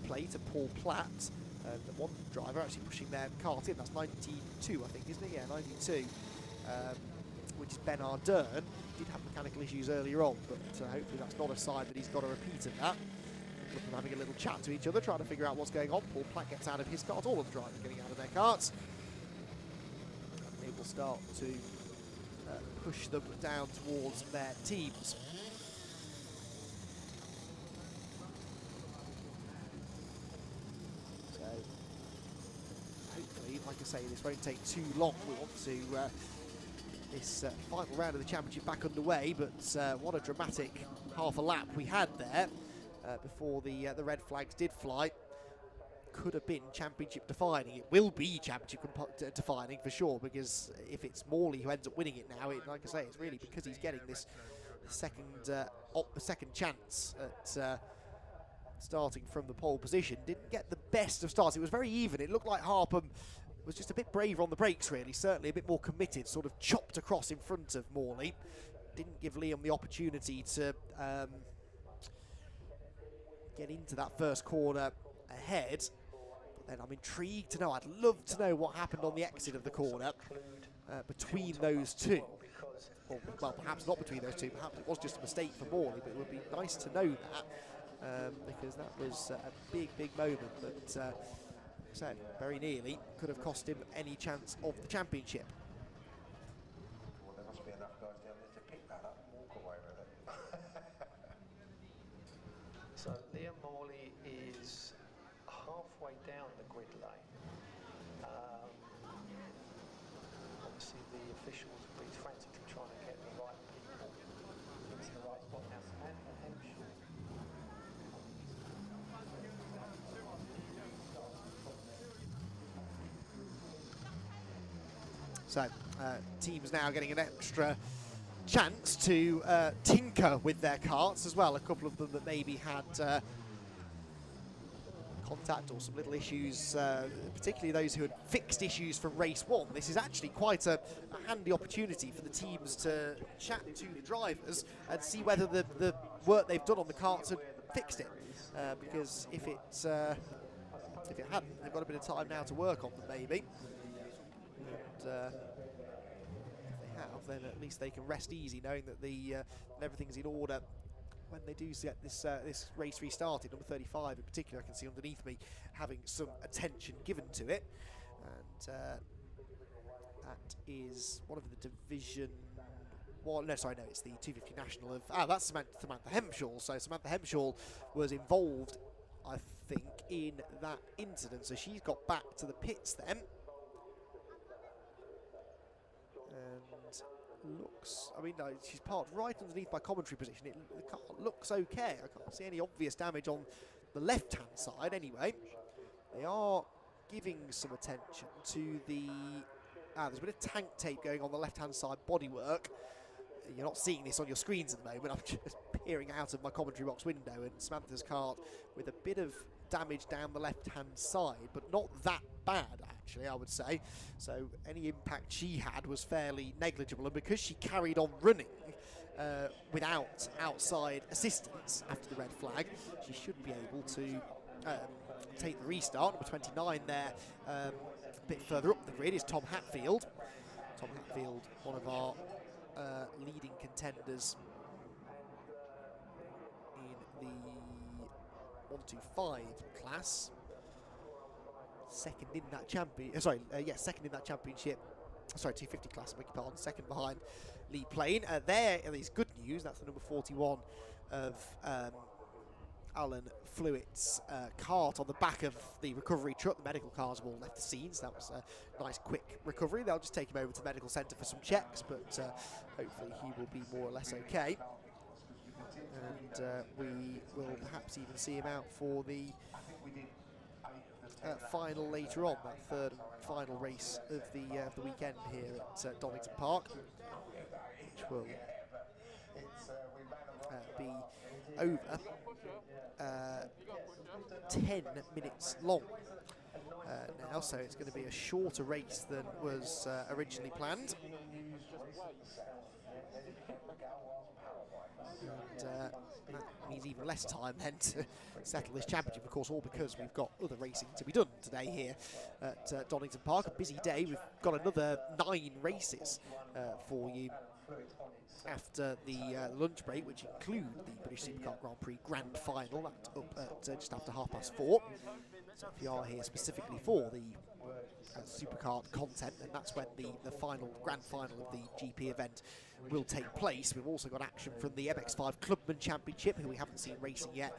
Speaker 2: plate of Paul Platt. The one driver actually pushing their cart in. That's 92, I think, isn't it? Yeah, 92. Which is Ben Ardern. Did have mechanical issues earlier on, but hopefully that's not a sign that he's got a repeat of that. Looking, having a little chat to each other, trying to figure out what's going on. Paul Platt gets out of his cart, all of the drivers getting out of their carts. And they will start to push them down towards their teams. So, hopefully, like I say, this won't take too long. We want to this final round of the championship back underway, but what a dramatic half a lap we had there before the red flags did fly. Could have been championship defining. It will be championship defining for sure, because if it's Morley who ends up winning it now, like I say, it's really because he's getting this second chance at starting from the pole position. Didn't get the best of starts. It was very even. It looked like Harpham was just a bit braver on the brakes, really. Certainly a bit more committed, sort of chopped across in front of Morley. Didn't give Liam the opportunity to get into that first corner ahead. But then I'm intrigued to know, I'd love to know what happened on the exit of the corner between those two. Or, well, perhaps not between those two, perhaps it was just a mistake for Morley, but it would be nice to know that, because that was a big, big moment that, so very nearly could have cost him any chance of the championship.
Speaker 12: Well, there must be enough guys down there to pick that up and walk away with it. So Liam Morley is halfway down the grid lane. Obviously the officials will be frantically trying to get the right people into the right spot now. Samantha Hempshall.
Speaker 2: So teams now getting an extra chance to tinker with their karts as well. A couple of them that maybe had contact or some little issues, particularly those who had fixed issues from race 1. This is actually quite a handy opportunity for the teams to chat to the drivers and see whether the work they've done on the karts had fixed it. Because if it hadn't, they've got a bit of time now to work on them maybe. And, if they have, then at least they can rest easy knowing that everything's in order when they do get this race restarted. Number 35 in particular, I can see underneath me having some attention given to it, and that is one of the division. Well, no, sorry, no, it's the 250 national of. That's Samantha Hemshaw. So Samantha Hemshaw was involved, I think, in that incident. So she's got back to the pits then. And looks, I mean, no, she's parked right underneath my commentary position. The car looks okay. I can't see any obvious damage on the left-hand side anyway. They are giving some attention to the... there's a bit of tank tape going on the left-hand side bodywork. You're not seeing this on your screens at the moment. I'm just peering out of my commentary box window, and Samantha's kart with a bit of damage down the left-hand side, but not that bad, actually, I would say. So any impact she had was fairly negligible, and because she carried on running without outside assistance after the red flag, she should be able to take the restart. Number 29 there, a bit further up the grid, is Tom Hatfield. Tom Hatfield, one of our leading contenders in the 125 class. Second in that second in that championship. Sorry, 250 class, I beg your pardon. Second behind Lee Plain. There is good news. That's the number 41 of Alan Flewitt's kart on the back of the recovery truck. The medical cars have all left the scenes. That was a nice quick recovery. They'll just take him over to the medical centre for some checks, but hopefully he will be more or less okay. And we will perhaps even see him out for the final later on, that third and final race of the weekend here at Donington Park, which will be over 10 minutes long now, so it's going to be a shorter race than was originally planned. And that means even less time then to settle this championship, of course, all because we've got other racing to be done today here at Donington Park. A busy day. We've got another 9 races for you after the lunch break, which include the British Supercar Grand Prix Grand Final. That's up at just after 4:30. So if you are here specifically for the Superkart content, then that's when the final grand final of the GP event will take place. We've also got action from the MX-5 CLUBMAN Championship, who we haven't seen racing yet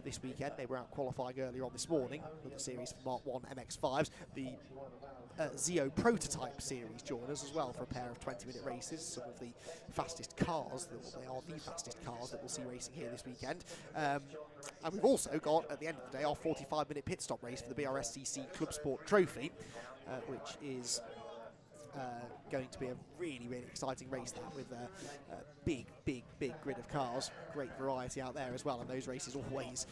Speaker 2: this weekend. They were out qualifying earlier on this morning. Another series for Mark 1 MX-5s. The Zio Prototype series join us as well for a pair of 20-minute races. Some of the fastest cars, they are the fastest cars that we'll see racing here this weekend. And we've also got, at the end of the day, our 45-minute pit stop race for the BRSCC Club Sport Trophy, which is going to be a really, really exciting race there with a big grid of cars. Great variety out there as well, and those races always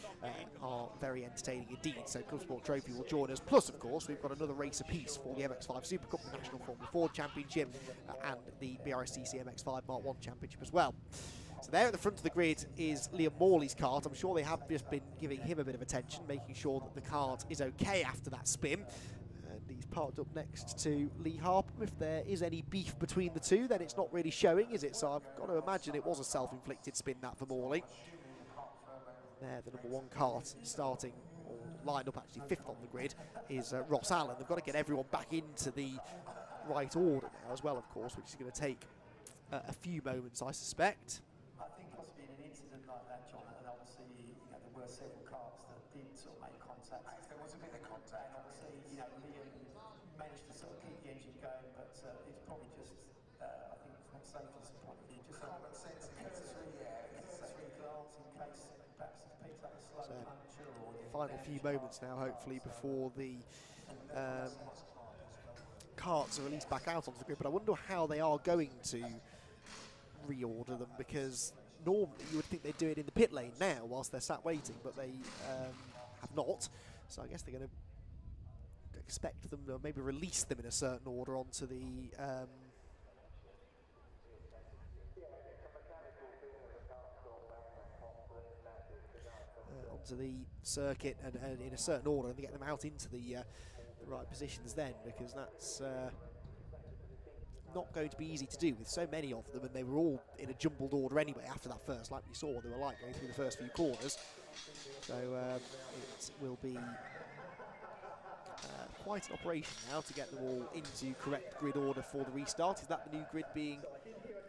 Speaker 2: are very entertaining indeed. So Club Sport Trophy will join us. Plus, of course, we've got another race apiece for the MX-5 Super Cup, the National Formula Ford Championship, and the BRSCC MX-5 Mark 1 Championship as well. So there at the front of the grid is Liam Morley's kart. I'm sure they have just been giving him a bit of attention, making sure that the kart is okay after that spin. And he's parked up next to Lee Harpham. If there is any beef between the two, then it's not really showing, is it? So I've got to imagine it was a self-inflicted spin, that, for Morley. There, the number 1 kart starting, or lined up actually 5th on the grid, is Ross Allen. They've got to get everyone back into the right order now as well, of course, which is going to take a few moments, I suspect.
Speaker 12: I think it's been an incident like that, John, and obviously, there were several karts that did sort of make contact. There was a bit of contact. And obviously, Liam managed to sort of keep the engine going, but it's probably just, I think from a safety's point of view, just common sense. Three glance in case perhaps it's picked up a slightly unsure or
Speaker 2: final few moments now, hopefully, before the karts are released back out onto the grid, but I wonder how they are going to reorder them, because normally you would think they'd do it in the pit lane now whilst they're sat waiting, but they have not. So I guess they're going to expect them to maybe release them in a certain order onto the circuit and in a certain order, and get them out into the right positions then, because that's not going to be easy to do with so many of them, and they were all in a jumbled order anyway after that first lap. You saw what they were like going through the first few corners, so it will be quite an operation now to get them all into correct grid order for the restart. Is that the new grid being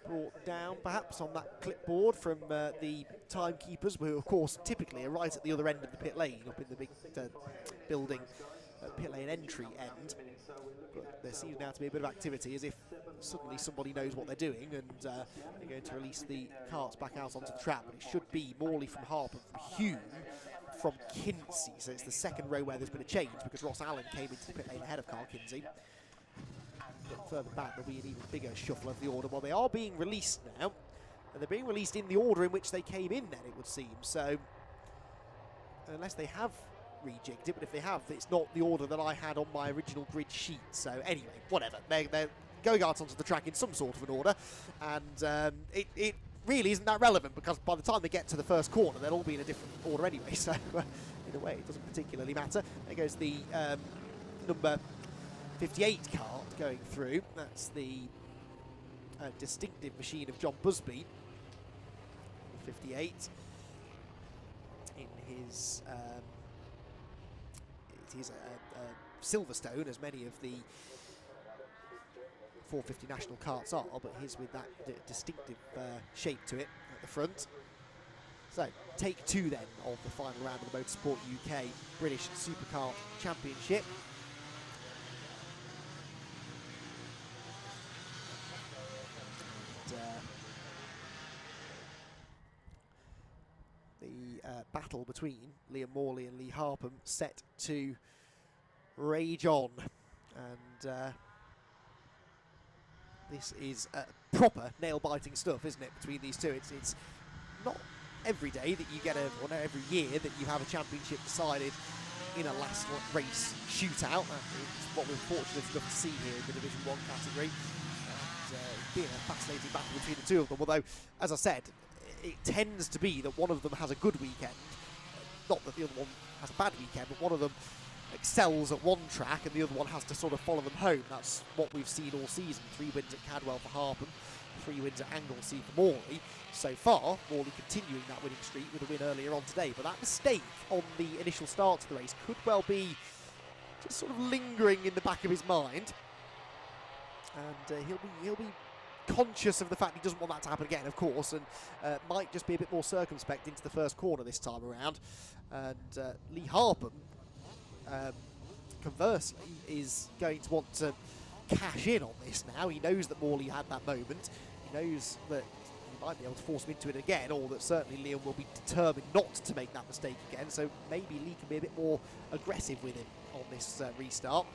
Speaker 2: brought down perhaps on that clipboard from the timekeepers, who of course typically are right at the other end of the pit lane, up in the big building pit lane entry end? But there seems now to be a bit of activity, as if suddenly somebody knows what they're doing, and they're going to release the carts back out onto the track. But it should be Morley from Harper, from Hume, from Kinsey. So it's the second row where there's been a change, because Ross Allen came into the pit lane ahead of Carl Kinsey. But further back there'll be an even bigger shuffle of the order. Well, they are being released now, and they're being released in the order in which they came in then, it would seem. So unless they have rejigged it, but if they have, it's not the order that I had on my original grid sheet. So anyway, whatever, they're going out onto the track in some sort of an order, and it really isn't that relevant, because by the time they get to the first corner they'll all be in a different order anyway, so in a way it doesn't particularly matter. There goes the number 58 kart going through. That's the distinctive machine of John Busby, 58, in his it is a Silverstone, as many of the 450 national karts are, but his with that distinctive shape to it at the front. So, take two then of the final round of the Motorsport UK British Supercar Championship. And, the battle between Liam Morley and Lee Harpham set to rage on, and this is proper nail-biting stuff, isn't it, between these two? It's not every day that you get or not every year that you have a championship decided in a last race shootout. It's what we're fortunate enough to see here in the Division 1 category. And it's been a fascinating battle between the two of them, although, as I said, it tends to be that one of them has a good weekend. Not that the other one has a bad weekend, but one of them excels at one track and the other one has to sort of follow them home. That's what we've seen all season. 3 wins at Cadwell for Harpham, 3 wins at Anglesey for Morley. So far, Morley continuing that winning streak with a win earlier on today. But that mistake on the initial start to the race could well be just sort of lingering in the back of his mind. And he'll be conscious of the fact he doesn't want that to happen again, of course, and might just be a bit more circumspect into the first corner this time around. And Lee Harpham, conversely, is going to want to cash in on this now. He knows that Morley had that moment. He knows that he might be able to force him into it again, or that certainly Liam will be determined not to make that mistake again. So maybe Lee can be a bit more aggressive with him on this restart.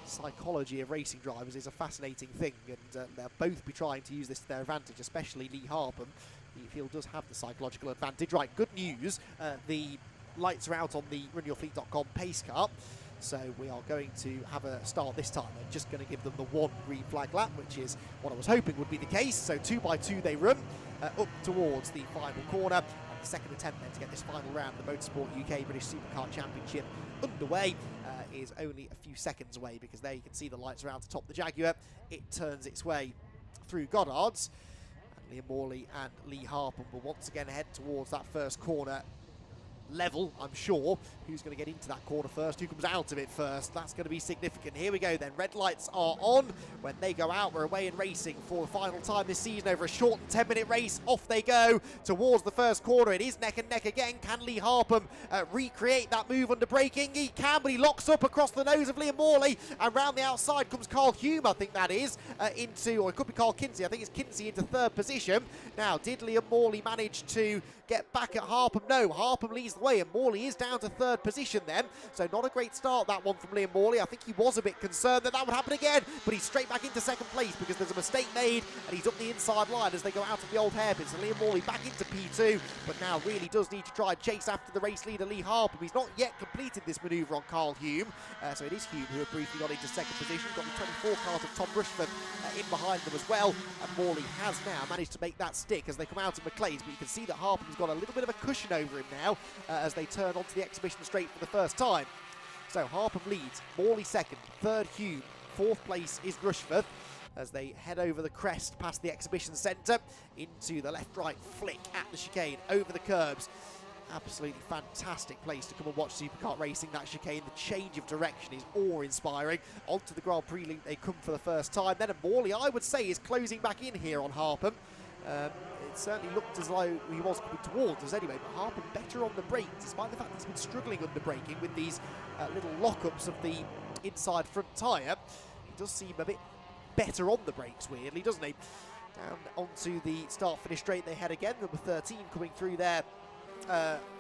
Speaker 2: Psychology of racing drivers is a fascinating thing, and they'll both be trying to use this to their advantage, especially Lee Harpham. He does have the psychological advantage. Right, good news. The lights are out on the runyourfleet.com pace car, so we are going to have a start this time. I'm just going to give them the 1 green flag lap, which is what I was hoping would be the case. So 2 by 2 they run up towards the final corner, and the second attempt then to get this final round of the Motorsport UK British Supercar Championship underway is only a few seconds away, because there you can see the lights are out to top the Jaguar. It turns its way through Goddard's, and Liam Morley and Lee Harpham will once again head towards that first corner level, I'm sure. Who's going to get into that corner first? Who comes out of it first? That's going to be significant. Here we go then. Red lights are on. When they go out, we're away and racing for the final time this season over a short 10-minute race. Off they go towards the first corner. It is neck and neck again. Can Lee Harpham recreate that move under braking? He can, but he locks up across the nose of Liam Morley, and round the outside comes Carl Hume, I think that is, into, or it could be Carl Kinsey. I think it's Kinsey into 3rd position. Now, did Liam Morley manage to get back at Harpham? No, Harpham leads the way, and Morley is down to third position then. So not a great start, that one from Liam Morley. I think he was a bit concerned that would happen again, but he's straight back into second place because there's a mistake made, and he's up the inside line as they go out of the old hairpin. So Liam Morley back into P2, but now really does need to try and chase after the race leader, Lee Harpham. He's not yet completed this manoeuvre on Carl Hume, so it is Hume who have briefly got into second position. Got the 24 kart of Tom Rushford in behind them as well, and Morley has now managed to make that stick as they come out of McLean's, but you can see that Harpham's got a little bit of a cushion over him now as they turn onto the exhibition straight for the first time. So Harpham leads, Morley second, third Hume, fourth place is Rushford as they head over the crest past the exhibition centre into the left-right flick at the chicane, over the curbs. Absolutely fantastic place to come and watch Superkart racing, that chicane. The change of direction is awe-inspiring. Onto the Grand Prix link they come for the first time. Then Morley, I would say, is closing back in here on Harpham. It certainly looked as though he was coming towards us anyway, but Harpham better on the brakes, despite the fact he's been struggling under braking with these little lockups of the inside front tyre. He does seem a bit better on the brakes, weirdly, doesn't he? Down onto the start-finish straight they head again. Number 13 coming through there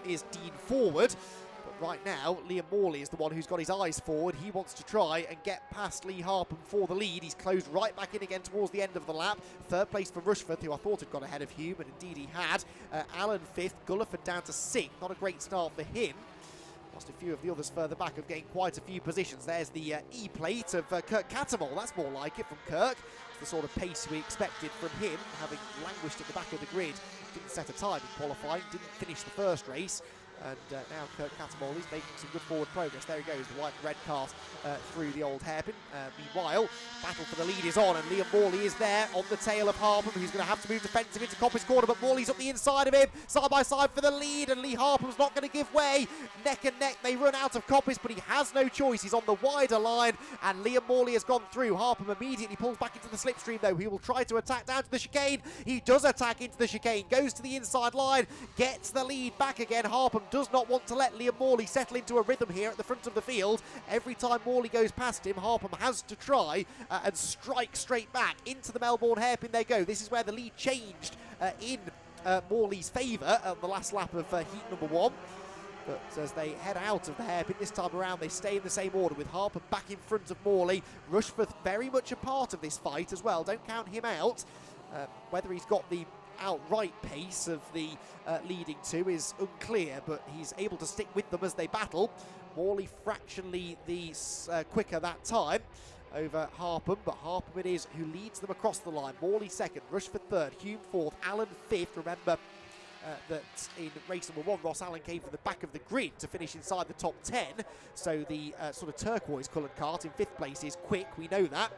Speaker 2: is Dean Forward. But right now, Liam Morley is the one who's got his eyes forward. He wants to try and get past Lee Harpham for the lead. He's closed right back in again towards the end of the lap. Third place for Rushford, who I thought had got ahead of Hume, and indeed he had. Allen fifth, Gulliford down to sixth. Not a great start for him. Lost a few of the others further back, have gained quite a few positions. There's the E-plate of Kirk Cattermole. That's more like it from Kirk. It's the sort of pace we expected from him, having languished at the back of the grid. Didn't set a time in qualifying, didn't finish the first race. And now Kirk Cattermole is making some good forward progress. There he goes, the white and red cars through the old hairpin. Meanwhile, battle for the lead is on, and Liam Morley is there on the tail of Harpham, who's going to have to move defensive into Coppice corner, but Morley's up the inside of him, side by side for the lead, and Lee Harpham's not going to give way. Neck and neck, they run out of Coppice, but he has no choice. He's on the wider line, and Liam Morley has gone through. Harpham immediately pulls back into the slipstream, though. He will try to attack down to the chicane. He does attack into the chicane, goes to the inside line, gets the lead back again. Harpham does not want to let Liam Morley settle into a rhythm here at the front of the field. Every time Morley goes past him, Harpham has to try and strike straight back. Into the Melbourne hairpin they go. This is where the lead changed in Morley's favour on the last lap of heat number 1. But as they head out of the hairpin this time around, they stay in the same order with Harpham back in front of Morley. Rushford very much a part of this fight as well. Don't count him out. Whether he's got the outright pace of the leading two is unclear, but he's able to stick with them as they battle. Morley fractionally the quicker that time over Harpham, but Harpham it is who leads them across the line. Morley second, Rushford third, Hume fourth, Allen fifth. Remember that in race number 1, Ross Allen came from the back of the grid to finish inside the top 10, so the sort of turquoise coloured kart in 5th place is quick, we know that.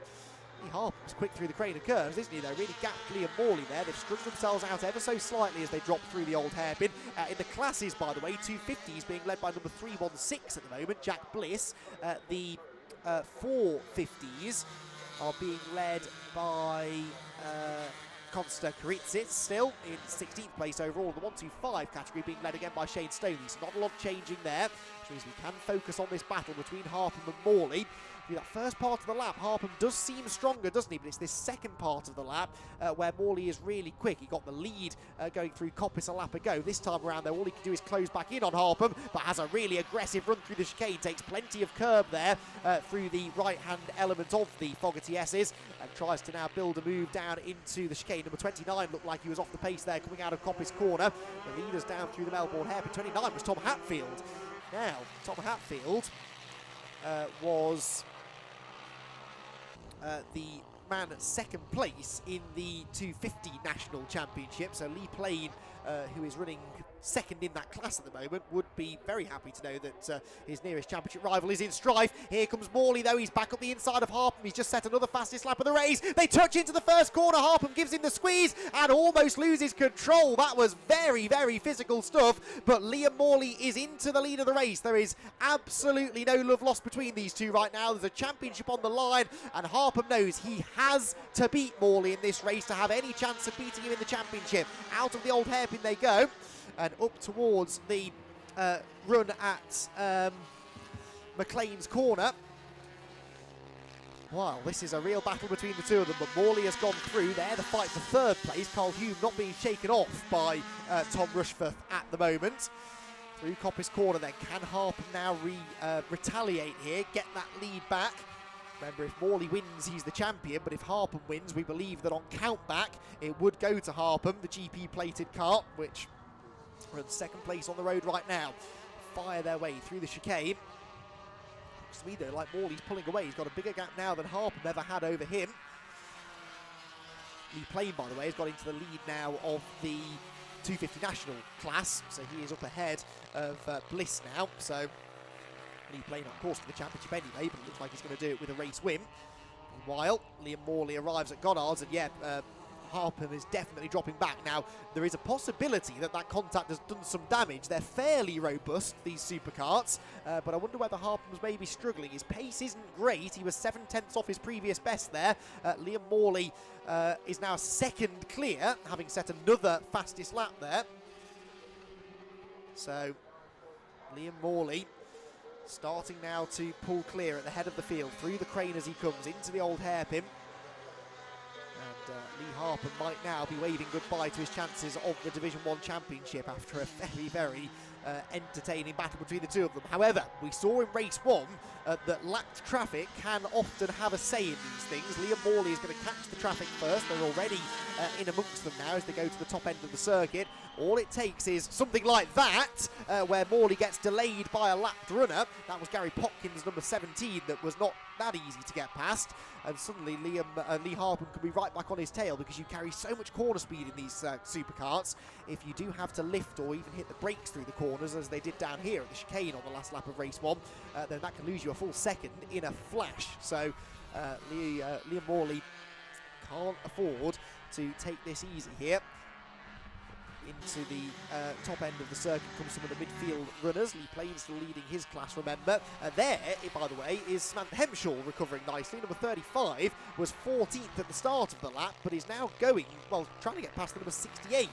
Speaker 2: Lee Harpham's quick through the crane of curves, isn't he, though? Really gapped Liam Morley there. They've strung themselves out ever so slightly as they drop through the old hairpin. In the classes, by the way, 250s being led by number 316 at the moment, Jack Bliss. The 450s are being led by Konsta Karitzis still in 16th place overall. The 125 category being led again by Shane Stoney. So not a lot changing there, which means we can focus on this battle between Harpham and Morley. That first part of the lap, Harpham does seem stronger, doesn't he? But it's this second part of the lap where Morley is really quick. He got the lead going through Coppice a lap ago. This time around, though, all he can do is close back in on Harpham, but has a really aggressive run through the chicane. Takes plenty of curb there through the right-hand element of the Fogarty S's and tries to now build a move down into the chicane. Number 29 looked like he was off the pace there coming out of Coppice corner. The leaders down through the Melbourne hairpin. 29 was Tom Hatfield. Now, Tom Hatfield was the man second place in the 250 National Championship. So Lee Plain, who is running second in that class at the moment, would be very happy to know that his nearest championship rival is in strife. Here comes Morley, though. He's back up the inside of Harpham. He's just set another fastest lap of the race. They touch into the first corner. Harpham gives him the squeeze and almost loses control. That was very, very physical stuff, but Liam Morley is into the lead of the race. There is absolutely no love lost between these two right now. There's a championship on the line, and Harpham knows he has to beat Morley in this race to have any chance of beating him in the championship. Out of the old hairpin they go, and up towards the run at McLean's corner. Wow, this is a real battle between the two of them, but Morley has gone through there. The fight for third place. Carl Hume not being shaken off by Tom Rushforth at the moment. through Coppice corner then. Can Harpham now retaliate here, get that lead back? Remember, if Morley wins, he's the champion, but if Harpham wins, we believe that on countback, it would go to Harpham, the GP-plated kart, which are in second place on the road right now. Fire their way through the chicane. Looks to me, though, like Morley's pulling away. He's got a bigger gap now than Harpham ever had over him. Lee Plain, by the way, has got into the lead now of the 250 national class, so he is up ahead of Bliss now. So Lee Plain, of course, for the championship anyway, but it looks like he's going to do it with a race win. Meanwhile, Liam Morley arrives at Goddard's, and yeah, Harpham is definitely dropping back. Now, there is a possibility that that contact has done some damage. They're fairly robust, these supercarts, but I wonder whether Harpham's maybe struggling. His pace isn't great. He was 7/10 off his previous best there. Liam Morley is now second clear, having set another fastest lap there. So, Liam Morley starting now to pull clear at the head of the field, through the crane as he comes into the old hairpin. And Lee Harpham might now be waving goodbye to his chances of the Division 1 Championship after a very, very entertaining battle between the two of them. However, we saw in race 1 that lapped traffic can often have a say in these things. Liam Morley is going to catch the traffic first. They're already in amongst them now as they go to the top end of the circuit. All it takes is something like that, where Morley gets delayed by a lapped runner. That was Gary Popkins, number 17, that was not that easy to get past. And suddenly Lee Harpham can be right back on his tail, because you carry so much corner speed in these supercarts. If you do have to lift or even hit the brakes through the corners, as they did down here at the chicane on the last lap of race 1, then that can lose you a full second in a flash. So Liam Morley can't afford to take this easy here. Into the top end of the circuit comes some of the midfield runners. Lee Plain still leading his class, remember. There, by the way, is Samantha Hemshaw recovering nicely. Number 35 was 14th at the start of the lap, but is now going, well, trying to get past the number 68,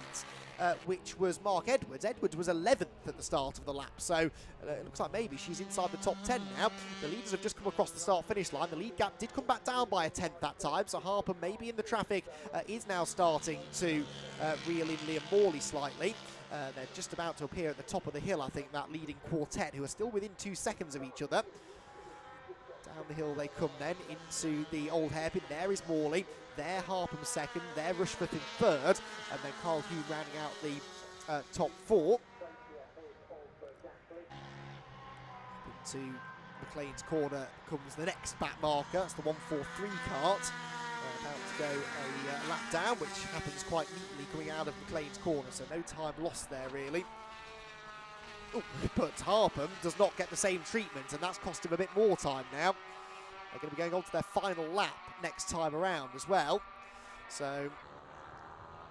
Speaker 2: which was Mark Edwards. Edwards was 11th at the start of the lap, so it looks like maybe she's inside the top 10 now. The leaders have just come across the start-finish line. The lead gap did come back down by a 10th that time, so Harpham maybe in the traffic is now starting to reel in Liam Morley slightly. They're just about to appear at the top of the hill, I think, that leading quartet, who are still within 2 seconds of each other. Down the hill they come then into the old hairpin. There is Morley. There Harpham second. There Rushforth in third. And then Carl Hugh rounding out the top 4. Into McLean's corner comes the next back marker. That's the 143 cart. About to go a lap down, which happens quite neatly coming out of McLean's corner. So no time lost there, really. Ooh, but Harpham does not get the same treatment, and that's cost him a bit more time now. They're going to be going on to their final lap next time around as well. So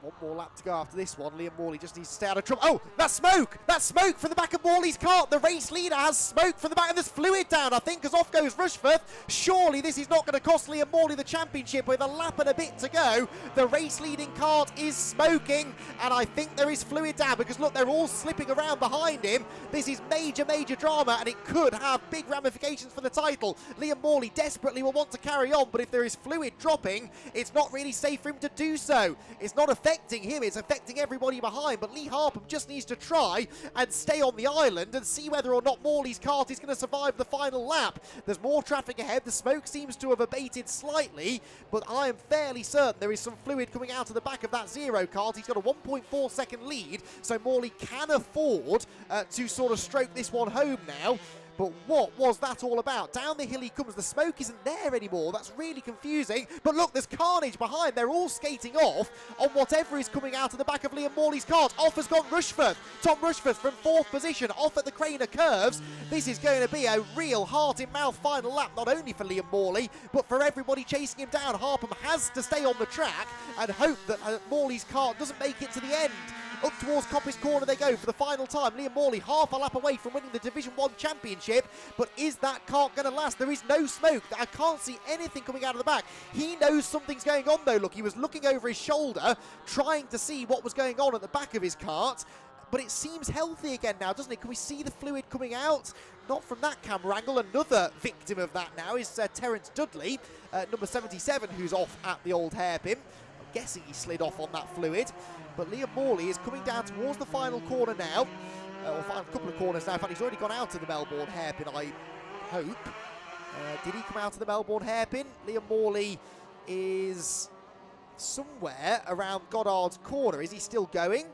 Speaker 2: one more lap to go after this one. Liam Morley just needs to stay out of trouble. Oh, that's smoke! That's smoke from the back of Morley's cart. The race leader has smoke from the back, and there's fluid down, I think, as off goes Rushforth. Surely this is not going to cost Liam Morley the championship with a lap and a bit to go. The race leading cart is smoking, and I think there is fluid down, because look, they're all slipping around behind him. This is major, major drama, and it could have big ramifications for the title. Liam Morley desperately will want to carry on, but if there is fluid dropping, it's not really safe for him to do so. It's not affecting him, it's affecting everybody behind, but Lee Harpham just needs to try and stay on the island and see whether or not Morley's cart is going to survive the final lap. There's more traffic ahead. The smoke seems to have abated slightly, but I am fairly certain there is some fluid coming out of the back of that zero cart. He's got a 1.4 second lead, so Morley can afford to sort of stroke this one home now. But what was that all about? Down the hill he comes. The smoke isn't there anymore. That's really confusing. But look, there's carnage behind. They're all skating off on whatever is coming out of the back of Liam Morley's cart. Off has gone Rushforth. Tom Rushforth from 4th position, off at the Craner curves. This is going to be a real heart-in-mouth final lap, not only for Liam Morley, but for everybody chasing him down. Harpham has to stay on the track and hope that Morley's cart doesn't make it to the end. Up towards Coppice corner they go for the final time. Liam Morley half a lap away from winning the Division 1 Championship, but is that cart going to last? There is no smoke. I can't see anything coming out of the back. He knows something's going on though. Look, he was looking over his shoulder, trying to see what was going on at the back of his cart, but it seems healthy again now, doesn't it? Can we see the fluid coming out? Not from that camera angle. Another victim of that now is Terence Dudley, number 77, who's off at the old hairpin. guessing he slid off on that fluid. But Liam Morley is coming down towards the final corner now, or final couple of corners now. In fact, he's already gone out of the Melbourne hairpin, I hope. Did he come out of the Melbourne hairpin? Liam Morley is somewhere around Goddard's corner. Is he still going?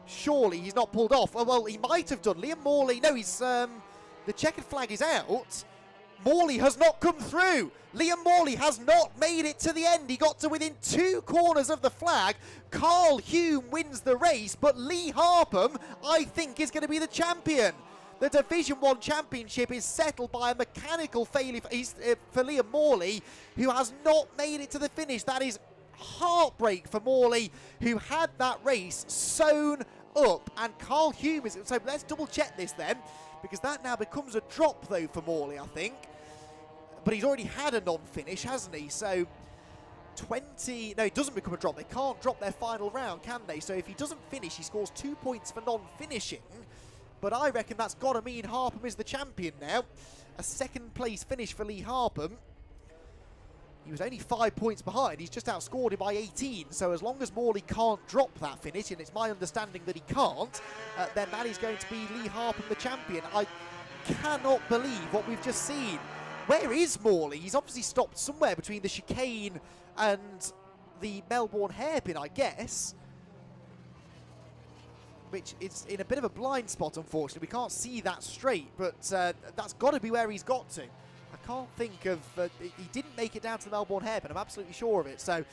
Speaker 2: Surely he's not pulled off. Oh, well, he might have done. Liam Morley, no, he's the checkered flag is out. Morley has not come through. Liam Morley has not made it to the end. He got to within 2 corners of the flag. Carl Hume wins the race, but Lee Harpham, I think, is going to be the champion. The Division 1 Championship is settled by a mechanical failure for Liam Morley, who has not made it to the finish. That is heartbreak for Morley, who had that race sewn up. And Carl Hume is... So let's double check this then, because that now becomes a drop, though, for Morley, I think. But he's already had a non-finish, hasn't he? So 20... No, it doesn't become a drop. They can't drop their final round, can they? So if he doesn't finish, he scores 2 points for non-finishing. But I reckon that's got to mean Harpham is the champion now. A second-place finish for Lee Harpham. He was only 5 points behind. He's just outscored him by 18. So as long as Morley can't drop that finish, and it's my understanding that he can't, then that is going to be Lee Harpham the champion. I cannot believe what we've just seen. Where is Morley? He's obviously stopped somewhere between the chicane and the Melbourne hairpin, I guess. Which is in a bit of a blind spot, unfortunately. We can't see that straight, but that's got to be where he's got to. I can't think of... he didn't make it down to the Melbourne hairpin, I'm absolutely sure of it. So,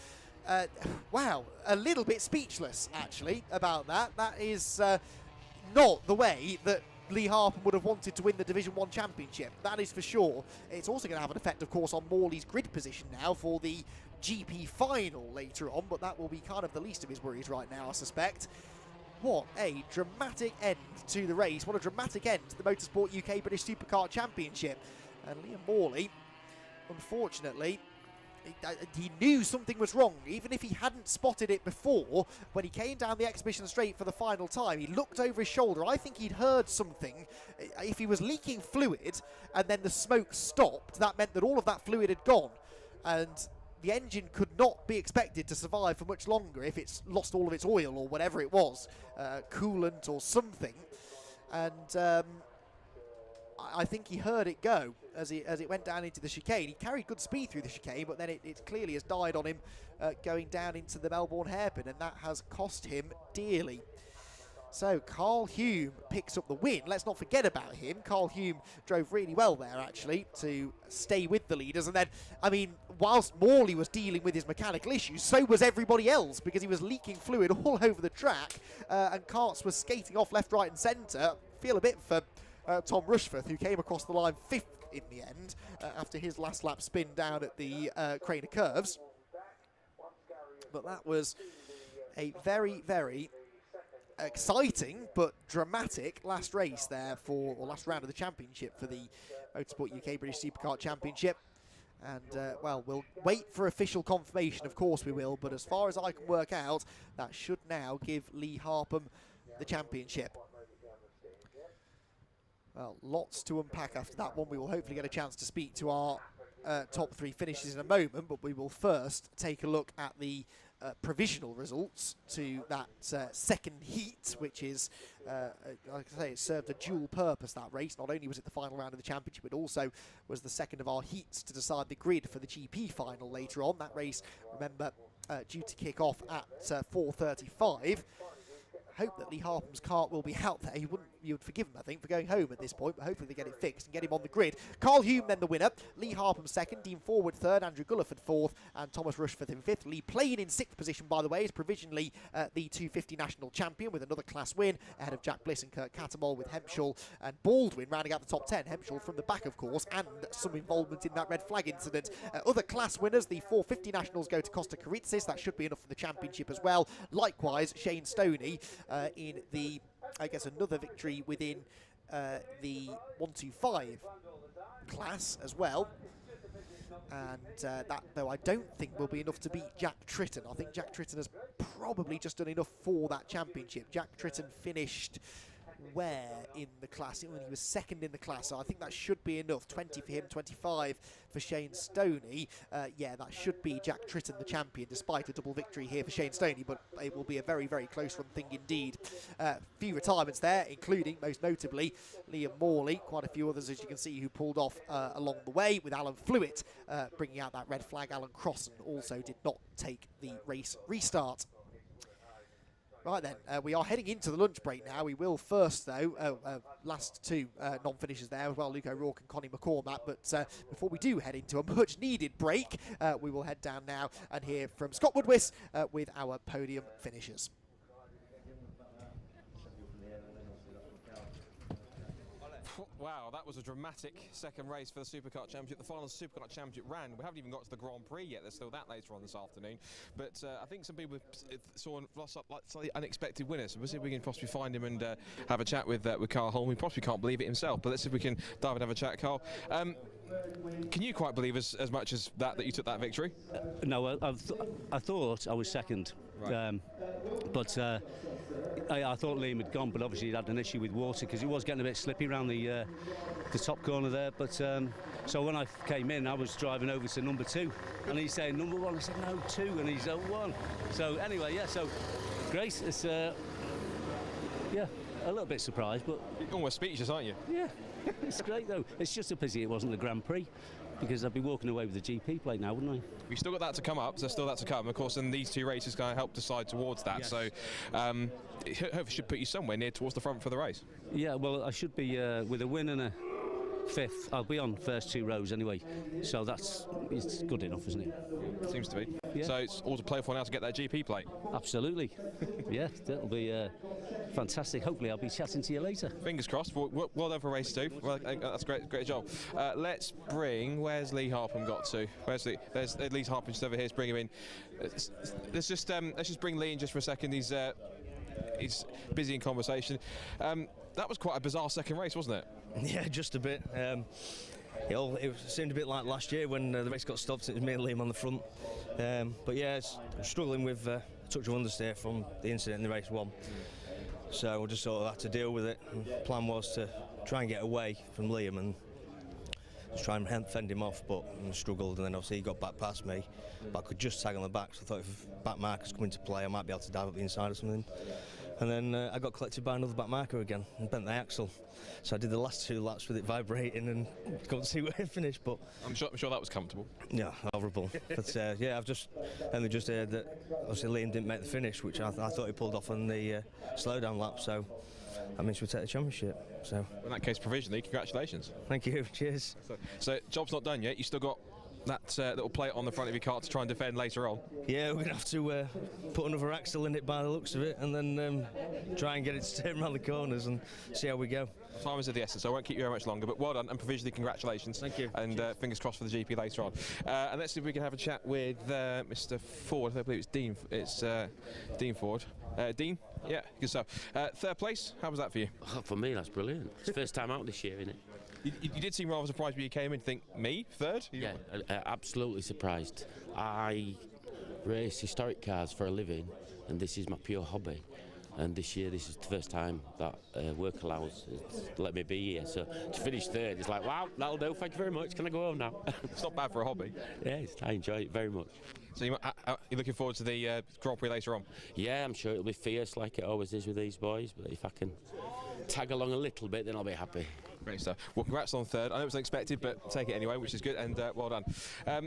Speaker 2: wow, a little bit speechless, actually, about that. That is not the way that Lee Harpham would have wanted to win the Division 1 Championship. That is for sure. It's also going to have an effect, of course, on Morley's grid position now for the GP final later on, but that will be kind of the least of his worries right now, I suspect. What a dramatic end to the race. What a dramatic end to the Motorsport UK British Supercar Championship. And Liam Morley, unfortunately, he knew something was wrong, even if he hadn't spotted it before. When he came down the exhibition straight for the final time, he looked over his shoulder. I think he'd heard something. If he was leaking fluid and then the smoke stopped, that meant that all of that fluid had gone. And the engine could not be expected to survive for much longer if it's lost all of its oil or whatever it was, coolant or something. And I think he heard it go as it went down into the chicane. He carried good speed through the chicane, but then it clearly has died on him going down into the Melbourne hairpin, and that has cost him dearly. So Carl Hume picks up the win. Let's not forget about him. Carl Hume drove really well there, actually, to stay with the leaders. And then, I mean, whilst Morley was dealing with his mechanical issues, so was everybody else, because he was leaking fluid all over the track, and Karts was skating off left, right and centre. Feel a bit for Tom Rushforth, who came across the line 5th in the end after his last lap spin down at the Craner Curves. But that was a very, very exciting but dramatic last race there or last round of the championship for the Motorsport UK British Supercar Championship. And, well, we'll wait for official confirmation, of course we will, but as far as I can work out, that should now give Lee Harpham the championship. Well, lots to unpack after that one. We will hopefully get a chance to speak to our top 3 finishes in a moment, but we will first take a look at the provisional results to that second heat, which is, like I say, it served a dual purpose, that race. Not only was it the final round of the championship, it also was the second of our heats to decide the grid for the GP final later on. That race, remember, due to kick off at 4:35. Hope that Lee Harpham's kart will be out there. You would forgive him, I think, for going home at this point, but hopefully they get it fixed and get him on the grid. Carl Hume then the winner, Lee Harpham second, Dean Forward third, Andrew Gulliford fourth, and Thomas Rushforth in fifth. Lee Plain in sixth position, by the way, is provisionally the 250 national champion with another class win, ahead of Jack Bliss and Kurt Cattermole, with Hempshall and Baldwin rounding out the top 10. Hempshall from the back, of course, and some involvement in that red flag incident. Other class winners, the 450 nationals go to Costa Karitsis. That should be enough for the championship as well. Likewise, Shane Stoney in the, I guess, another victory within the 125 class as well. And that, though, I don't think will be enough to beat Jack Tritton. I think Jack Tritton has probably just done enough for that championship. Jack Tritton finished, where in the class. He was second in the class, so I think that should be enough. 20 for him, 25 for Shane Stoney. Yeah, that should be Jack Tritton, the champion, despite a double victory here for Shane Stoney, but it will be a very, very close run thing indeed. Few retirements there, including, most notably, Liam Morley. Quite a few others, as you can see, who pulled off along the way, with Alan Flewitt bringing out that red flag. Alan Crossan also did not take the race restart. Right then, we are heading into the lunch break now. We will first, though, last two non-finishers there as well, Luke O'Rourke and Connie McCormack. But before we do head into a much-needed break, we will head down now and hear from Scott Woodwiss with our podium finishers.
Speaker 1: Wow, that was a dramatic second race for the Superkart Championship. The final Superkart Championship ran. We haven't even got to the Grand Prix yet. There's still that later on this afternoon. But I think some people saw like slightly unexpected winners. So we'll see if we can possibly find him and have a chat with Carl Holm. He possibly can't believe it himself. But let's see if we can dive and have a chat, Carl. Can you quite believe as much as that you took that victory?
Speaker 21: No, I thought I was second. Right. But I thought Liam had gone, but obviously he'd had an issue with water because it was getting a bit slippy around the top corner there. But so when I came in, I was driving over to number 2, and he's saying number 1. I said no, 2, and he's 1. So anyway, yeah. So Grace, it's yeah, a little bit surprised, but
Speaker 1: you're almost speechless, aren't you?
Speaker 21: Yeah, it's great though. It's just a pity it wasn't the Grand Prix, because I'd be walking away with the GP plate now, wouldn't I?
Speaker 1: We've still got that to come up, so still that to come. Of course, and these two races kind of help decide towards that. Yes. So it hopefully should put you somewhere near towards the front for the race.
Speaker 21: Yeah, well, I should be with a win and a 5th. I'll be on first 2 rows anyway, so it's good enough, isn't it?
Speaker 1: Seems to be. Yeah. So it's all to play for now to get that GP plate.
Speaker 21: Absolutely. Yeah, that'll be fantastic. Hopefully I'll be chatting to you later.
Speaker 1: Fingers crossed. Well done for race 2. Well, that's great job. Let's bring, where's Lee Harpham got to? There's Lee Harpham just over here. Let's bring him in. Let's just bring Lee in just for a second. He's busy in conversation. That was quite a bizarre second race, wasn't it?
Speaker 3: Yeah, just a bit. It seemed a bit like last year when the race got stopped. It was me and Liam on the front. But yeah, struggling with a touch of understeer from the incident in the race 1. So we just sort of had to deal with it. And the plan was to try and get away from Liam and just try and fend him off, but struggled. And then obviously he got back past me, but I could just tag on the back. So I thought if back markers come into play, I might be able to dive up the inside or something. And then I got collected by another back marker again and bent the axle. So I did the last 2 laps with it vibrating and couldn't see where it finished. But
Speaker 1: I'm sure that was comfortable.
Speaker 3: Yeah, horrible. But yeah, I've just heard that obviously Liam didn't make the finish, which I thought he pulled off on the slowdown lap. So that means we take the championship. So
Speaker 1: in that case, provisionally, congratulations.
Speaker 3: Thank you. Cheers.
Speaker 1: So job's not done yet. You still got that little plate on the front of your car to try and defend later on.
Speaker 3: Yeah, we're going to have to put another axle in it by the looks of it, and then try and get it to turn around the corners and see how we go.
Speaker 1: Time is of the essence, so I won't keep you very much longer, but well done and provisionally congratulations.
Speaker 3: Thank you.
Speaker 1: And fingers crossed for the GP later on. And let's see if we can have a chat with Mr. Ford. I believe it's Dean. It's Dean Ford. Dean? Yeah, good stuff. 3rd place, how was that for you?
Speaker 22: Oh, for me, that's brilliant. It's the first time out this year, isn't it?
Speaker 1: You did seem rather surprised when you came in to think, me, 3rd?
Speaker 22: Yeah, absolutely surprised. I race historic cars for a living, and this is my pure hobby. And this year, this is the first time that work allows to let me be here. So to finish 3rd, it's like, wow, that'll do, thank you very much. Can I go home now?
Speaker 1: It's not bad for a hobby.
Speaker 22: Yeah, I enjoy it very much.
Speaker 1: So you're looking forward to the Grand Prix later on?
Speaker 22: Yeah, I'm sure it'll be fierce like it always is with these boys, but if I can tag along a little bit, then I'll be happy.
Speaker 1: Great stuff. Well, congrats on 3rd. I know it was unexpected, but take it anyway, which is good, and well done.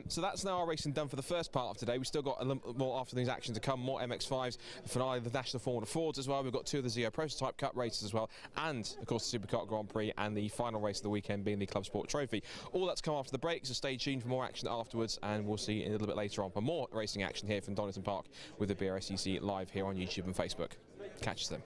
Speaker 1: So that's now our racing done for the first part of today. We've still got a little more afternoon's action to come, more MX-5s, the finale of the National Formula Fords as well. We've got 2 of the Zero Prototype Cup races as well, and of course the Supercar Grand Prix, and the final race of the weekend being the Club Sport Trophy. All that's come after the break, so stay tuned for more action afterwards, and we'll see you a little bit later on for more racing action here from Donington Park with the BRSCC live here on YouTube and Facebook. Catch us then.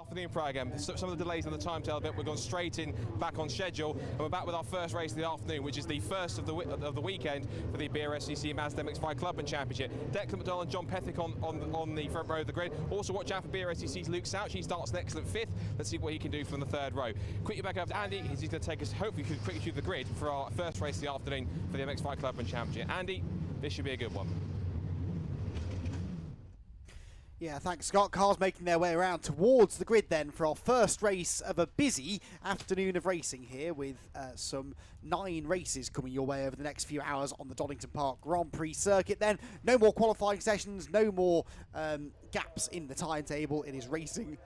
Speaker 1: afternoon programme. Some of the delays in the timetable bit, we've gone straight in, back on schedule, and we're back with our first race of the afternoon, which is the first of the weekend for the BRSCC Mazda MX-5 Clubman Championship. Declan McDonald and John Pethick on the front row of the grid. Also watch out for BRSCC's Luke Souch. He starts an excellent 5th. Let's see what he can do from the 3rd row. Quickly back over to Andy. He's going to take us, hopefully, quickly through the grid for our first race of the afternoon for the MX-5 Clubman Championship. Andy, this should be a good one.
Speaker 2: Yeah, thanks, Scott. Cars making their way around towards the grid then for our first race of a busy afternoon of racing here, with some 9 races coming your way over the next few hours on the Donington Park Grand Prix circuit then. No more qualifying sessions, no more gaps in the timetable. It is racing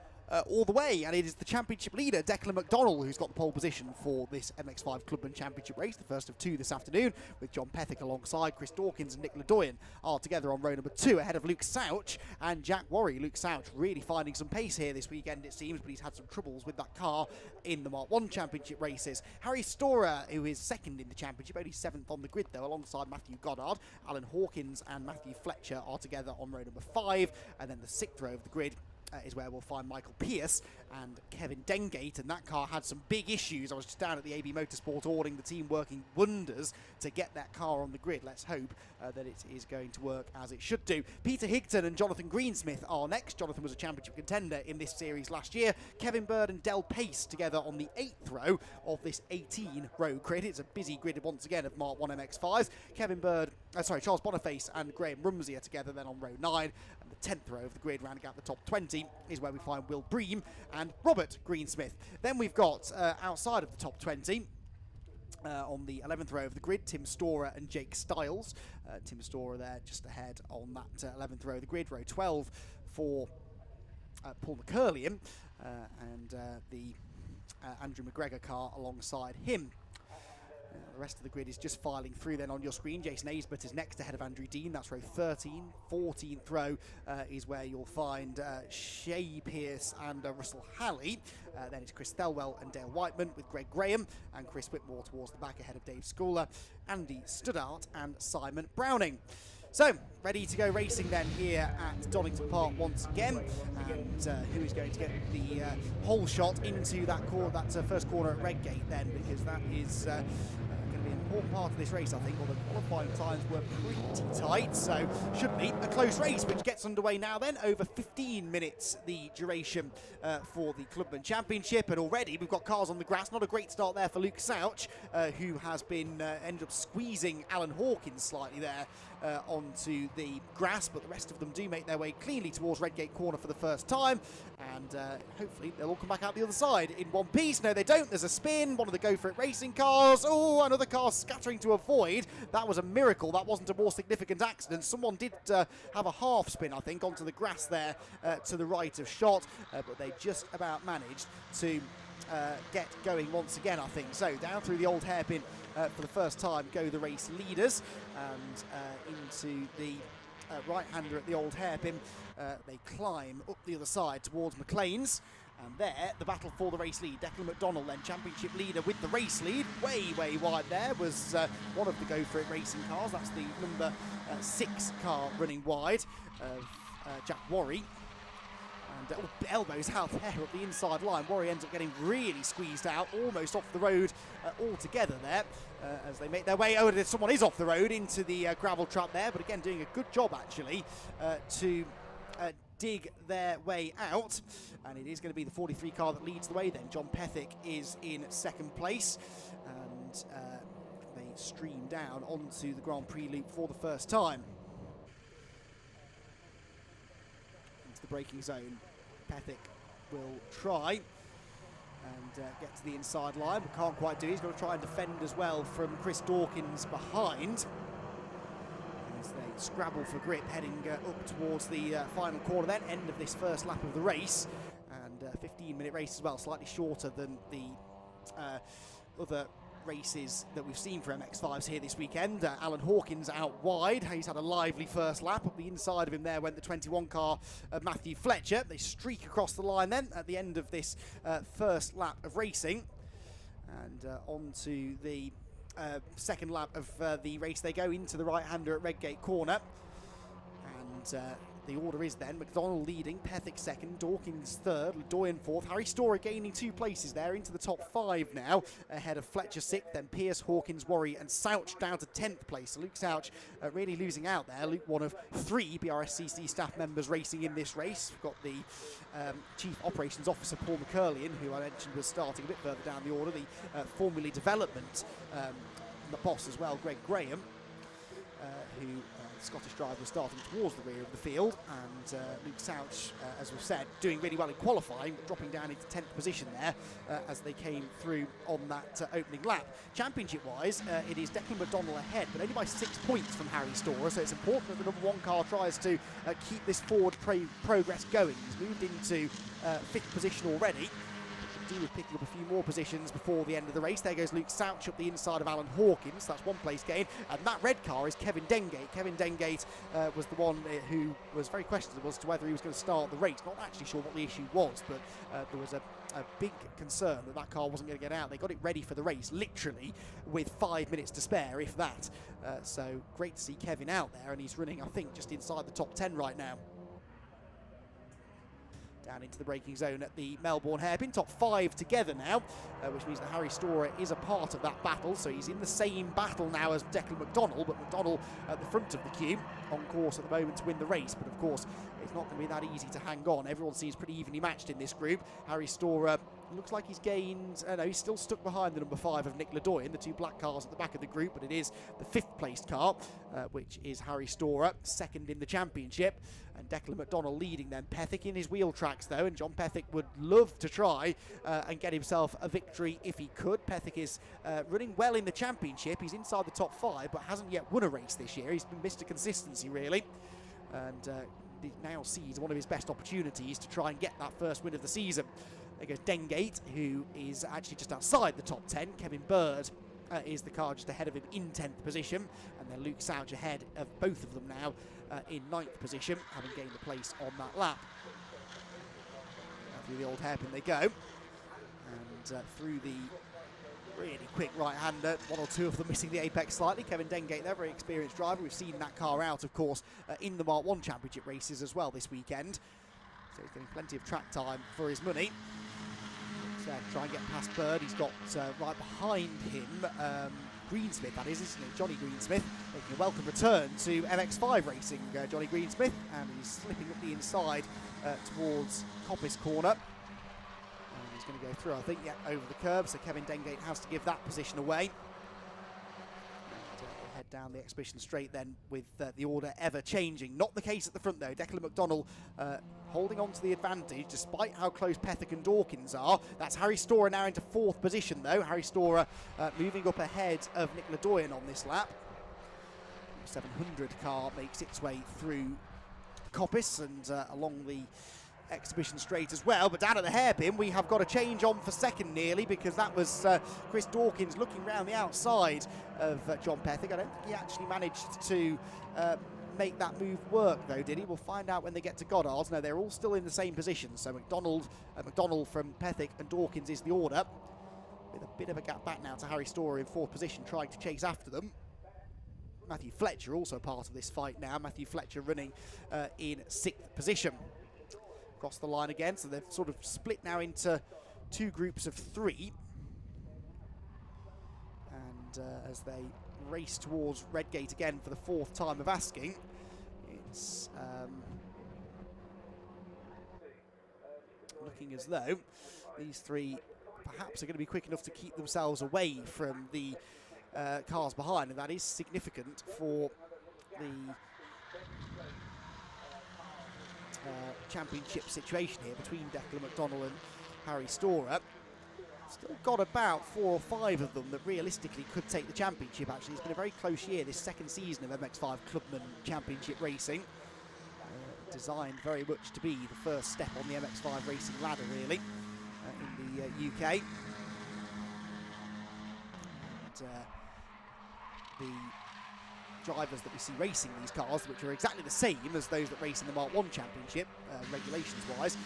Speaker 2: all the way, and it is the championship leader, Declan McDonald, who's got the pole position for this MX-5 Clubman Championship race, the first of 2 this afternoon, with John Pethick alongside. Chris Dawkins and Nick Ledoyen are together on row number 2, ahead of Luke Souch and Jack Worry. Luke Souch really finding some pace here this weekend, it seems, but he's had some troubles with that car in the Mark 1 Championship races. Harry Storer, who is 2nd in the championship, only 7th on the grid though, alongside Matthew Goddard. Alan Hawkins and Matthew Fletcher are together on row number 5, and then the 6th row of the grid is where we'll find Michael Pierce and Kevin Dengate, and that car had some big issues. I was just down at the AB Motorsport awarding, the team working wonders to get that car on the grid. Let's hope that it is going to work as it should do. Peter Higton and Jonathan Greensmith are next. Jonathan was a championship contender in this series last year. Kevin Bird and Del Pace together on the 8th row of this 18-row grid. It's a busy grid once again of Mark 1 MX-5s. Charles Boniface and Graham Rumsey are together then on row 9, and the 10th row of the grid, rounding out the top 20, is where we find Will Bream and Robert Greensmith. Then we've got, outside of the top 20, on the 11th row of the grid, Tim Storer and Jake Stiles. Tim Storer there just ahead on that 11th row of the grid. Row 12 for Paul McCurlian and the Andrew McGregor car alongside him. The rest of the grid is just filing through then on your screen. Jason Aisbert is next ahead of Andrew Dean. That's row 13. 14th row is where you'll find Shay Pearce and Russell Halley. Then it's Chris Thelwell and Dale Whiteman, with Greg Graham and Chris Whitmore towards the back ahead of Dave Schooler, Andy Studdart and Simon Browning. So, ready to go racing then here at Donington Park once again. And who is going to get the whole shot into that first corner at Redgate then, because that is going to be an important part of this race, I think. All the qualifying times were pretty tight, so should be a close race, which gets underway now then. Over 15 minutes the duration for the Clubman Championship, and already we've got cars on the grass. Not a great start there for Luke Souch, who has been ended up squeezing Alan Hawkins slightly there onto the grass, but the rest of them do make their way cleanly towards Redgate Corner for the first time, and hopefully they'll all come back out the other side in one piece. No, they don't. There's a spin. One of the Go For It racing cars. Oh, another car scattering to avoid. That was a miracle. That wasn't a more significant accident. Someone did have a half spin, I think, onto the grass there to the right of shot, but they just about managed to get going once again, I think. So down through the old hairpin for the first time go the race leaders, and into the right-hander at the old hairpin. They climb up the other side towards McLean's, and there the battle for the race lead. Declan McDonald then championship leader with the race lead. Way wide there was one of the Go For It racing cars. That's the number 6 car running wide of Jack Worry. And elbows out there up the inside line. Worry ends up getting really squeezed out, almost off the road altogether there, as they make their way. Oh, someone is off the road into the gravel trap there, but again doing a good job actually to dig their way out. And it is going to be the 43 car that leads the way then. John Pethick is in 2nd place, and they stream down onto the Grand Prix loop for the first time. Into the braking zone. Pethick will try and get to the inside line, but can't quite do it. He's going to try and defend as well from Chris Dawkins behind, as they scrabble for grip, heading up towards the final corner then, end of this first lap of the race, and 15-minute race as well, slightly shorter than the other races that we've seen for MX-5s here this weekend. Alan Hawkins out wide. He's had a lively first lap. Up the inside of him there went the 21 car of Matthew Fletcher. They streak across the line then at the end of this first lap of racing, and on to the second lap of the race they go, into the right-hander at Redgate Corner, and the order is then McDonald leading, Pethick second, Dawkins third, Ledoyen fourth, Harry Storer gaining 2 places there into the top 5 now, ahead of Fletcher sixth, then Pierce, Hawkins, Worry and Souch down to 10th place. So Luke Souch really losing out there. Luke, one of 3 BRSCC staff members racing in this race. We've got the Chief Operations Officer Paul McCurlian, who I mentioned was starting a bit further down the order, the Formula Development the boss as well, Greg Graham, who Scottish driver was starting towards the rear of the field, and Luke Souch, as we've said, doing really well in qualifying, but dropping down into 10th position there as they came through on that opening lap. Championship-wise, it is Declan McDonald ahead, but only by 6 points from Harry Storer, so it's important that the number 1 car tries to keep this forward progress going. He's moved into 5th position already. Do with picking up a few more positions before the end of the race. There goes Luke Souch up the inside of Alan Hawkins. That's 1 place gain. And that red car is Kevin Dengate. Kevin Dengate was the one who was very questionable as to whether he was going to start the race. Not actually sure what the issue was, but there was a big concern that that car wasn't going to get out. They got it ready for the race, literally, with 5 minutes to spare, if that. So great to see Kevin out there, and he's running, I think, just inside the top 10 right now. Down into the braking zone at the Melbourne hairpin. Top 5 together now, which means that Harry Storer is a part of that battle. So he's in the same battle now as Declan McDonald, but McDonald at the front of the queue, on course at the moment to win the race. But of course, it's not going to be that easy to hang on. Everyone seems pretty evenly matched in this group. Harry Storer looks like he's gained, no, he's still stuck behind the number 5 of Nick Ledoyen, the 2 black cars at the back of the group, but it is the 5th placed car, which is Harry Storer, second in the championship, and Declan McDonald leading then. Pethick in his wheel tracks though, and John Pethick would love to try and get himself a victory if he could. Pethick is running well in the championship. He's inside the top 5, but hasn't yet won a race this year. He's been Mr. Consistency, really, and he now sees one of his best opportunities to try and get that first win of the season. There goes Dengate, who is actually just outside the top 10. Kevin Bird is the car just ahead of him in 10th position. And then Luke Souch ahead of both of them now in 9th position, having gained a place on that lap. Through the old hairpin they go. And through the really quick right-hander, 1 or 2 of them missing the apex slightly. Kevin Dengate, they're a very experienced driver. We've seen that car out, of course, in the Mark 1 Championship races as well this weekend. So he's getting plenty of track time for his money. So try and get past Bird. He's got right behind him Greensmith, that is, isn't it? Johnny Greensmith making a welcome return to MX-5 racing, Johnny Greensmith, and he's slipping up the inside towards Coppice Corner. And he's going to go through, I think, yeah, over the curb, so Kevin Dengate has to give that position away. Head down the exhibition straight then with the order ever changing. Not the case at the front though. Declan McDonald holding on to the advantage despite how close Pethick and Dawkins are. That's Harry Storer now into 4th position though. Harry Storer moving up ahead of Nick Ledoyen on this lap. 700 car makes its way through Coppice and along the exhibition straight as well, but down at the hairpin we have got a change on for second nearly, because that was Chris Dawkins looking round the outside of John Pethick. I don't think he actually managed to make that move work though, did he? We'll find out when they get to Goddard's. No, they're all still in the same position, so McDonald from Pethick and Dawkins is the order, with a bit of a gap back now to Harry Storer in 4th position trying to chase after them. Matthew Fletcher also part of this fight now. Matthew Fletcher running in 6th position. Across the line again, so they've sort of split now into 2 groups of 3. And as they race towards Redgate again for the 4th time of asking, it's looking as though these 3 perhaps are going to be quick enough to keep themselves away from the cars behind, and that is significant for the championship situation here between Declan McDonald and Harry Storer. Still got about 4 or 5 of them that realistically could take the championship. Actually, it's been a very close year, this 2nd season of MX-5 Clubman Championship racing. Designed very much to be the first step on the MX-5 racing ladder, really, in the UK. And the drivers that we see racing these cars, which are exactly the same as those that race in the Mark 1 Championship, regulations-wise,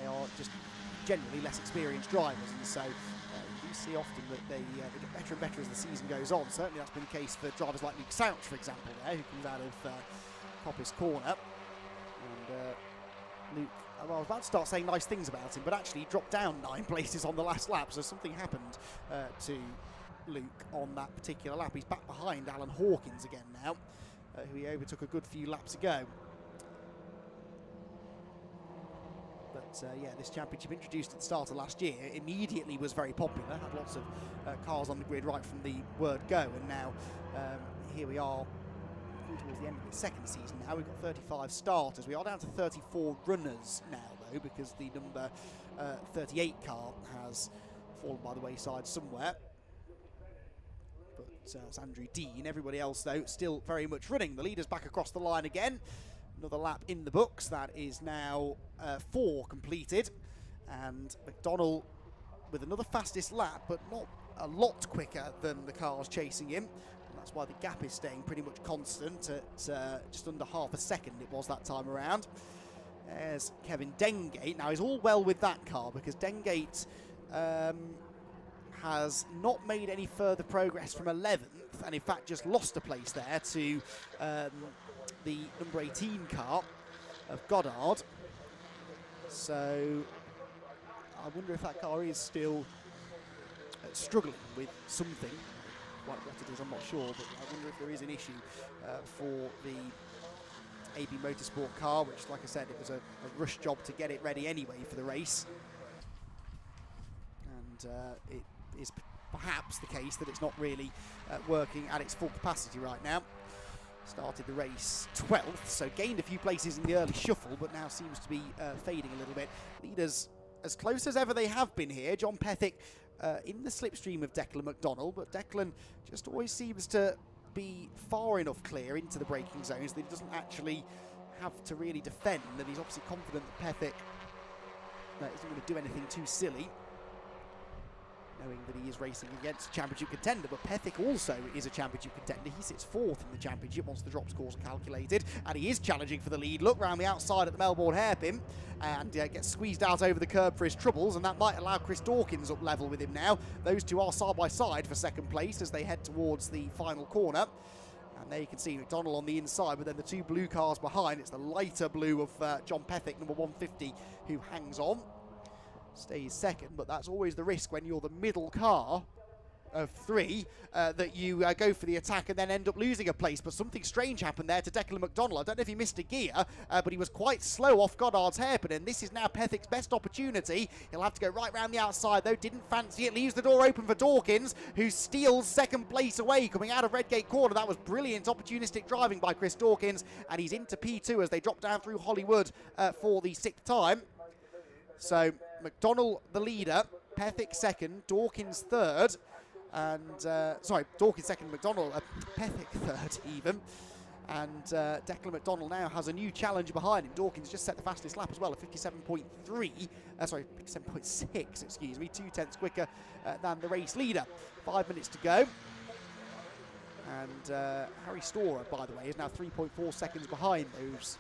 Speaker 2: they are just generally less experienced drivers, and so you see often that they get better and better as the season goes on. Certainly that's been the case for drivers like Luke Souch, for example, there, who comes out of Coppice Corner. And Luke, well, I was about to start saying nice things about him, but actually he dropped down 9 places on the last lap, so something happened to Luke on that particular lap. He's back behind Alan Hawkins again now, who he overtook a good few laps ago. But yeah, this championship, introduced at the start of last year, immediately was very popular, had lots of cars on the grid right from the word go, and now here we are towards the end of the second season now. We've got 35 starters. We are down to 34 runners now, though, because the number 38 car has fallen by the wayside somewhere. But it's Andrew Dean. Everybody else, though, still very much running. The leader's back across the line again. Another lap in the books. That is now 4 completed. And McDonnell with another fastest lap, but not a lot quicker than the cars chasing him. And that's why the gap is staying pretty much constant at just under half a second it was that time around. There's Kevin Dengate. Now, he's all well with that car because Dengate has not made any further progress from 11th, and in fact just lost a place there to the number 18 car of Goddard. So I wonder if that car is still struggling with something. Quite what it is, I'm not sure, but I wonder if there is an issue for the AB Motorsport car, which, like I said, it was a rush job to get it ready anyway for the race. And it is perhaps the case that it's not really working at its full capacity right now. Started the race 12th, so gained a few places in the early shuffle, but now seems to be fading a little bit. Leaders as close as ever they have been here. John Pethick in the slipstream of Declan McDonnell, but Declan just always seems to be far enough clear into the braking zones that he doesn't actually have to really defend, and he's obviously confident that Pethick isn't going to do anything too silly, knowing that he is racing against a championship contender. But Pethick also is a championship contender. He sits 4th in the championship once the drop scores are calculated, and he is challenging for the lead. Look round the outside at the Melbourne hairpin, and gets squeezed out over the curb for his troubles, and that might allow Chris Dawkins up level with him now. Those two are side by side for second place as they head towards the final corner. And there you can see McDonnell on the inside, but then the 2 blue cars behind. It's the lighter blue of John Pethick, number 150, who hangs on. Stays second, but that's always the risk when you're the middle car of 3, that you go for the attack and then end up losing a place. But something strange happened there to Declan McDonnell. I don't know if he missed a gear, but he was quite slow off Goddard's hairpin, and this is now Pethick's best opportunity. He'll have to go right round the outside, though. Didn't fancy it. Leaves the door open for Dawkins, who steals second place away coming out of Redgate Corner. That was brilliant opportunistic driving by Chris Dawkins, and he's into P2 as they drop down through Hollywood for the 6th time. So McDonnell the leader, Pethick second, Dawkins third, and Dawkins second, McDonnell, Pethick third even, and Declan McDonnell now has a new challenge behind him. Dawkins just set the fastest lap as well, at 57.6, excuse me, 2/10 quicker than the race leader. 5 minutes to go. And Harry Storer, by the way, is now 3.4 seconds behind those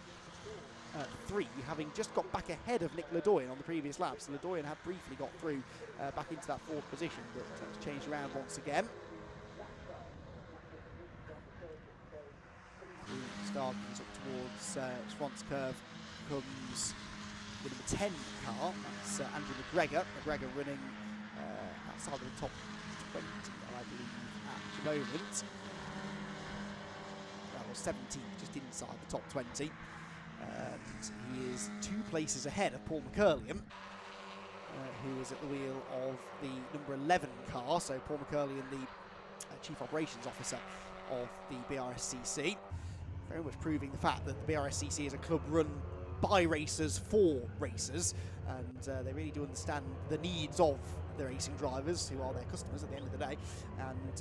Speaker 2: 3, having just got back ahead of Nick Ledoyen on the previous lap. So Ledoyen had briefly got through back into that 4th position, but it's changed around once again. Start comes up towards Schwantz curve, comes the number 10 car. That's Andrew McGregor. McGregor running outside of the top 20, I believe, at the moment. Well, 17th, just inside the top 20. And he is 2 places ahead of Paul McCurlian, who is at the wheel of the number 11 car. So Paul McCurlian, the Chief Operations Officer of the BRSCC, very much proving the fact that the BRSCC is a club run by racers for racers, and they really do understand the needs of the racing drivers, who are their customers at the end of the day. And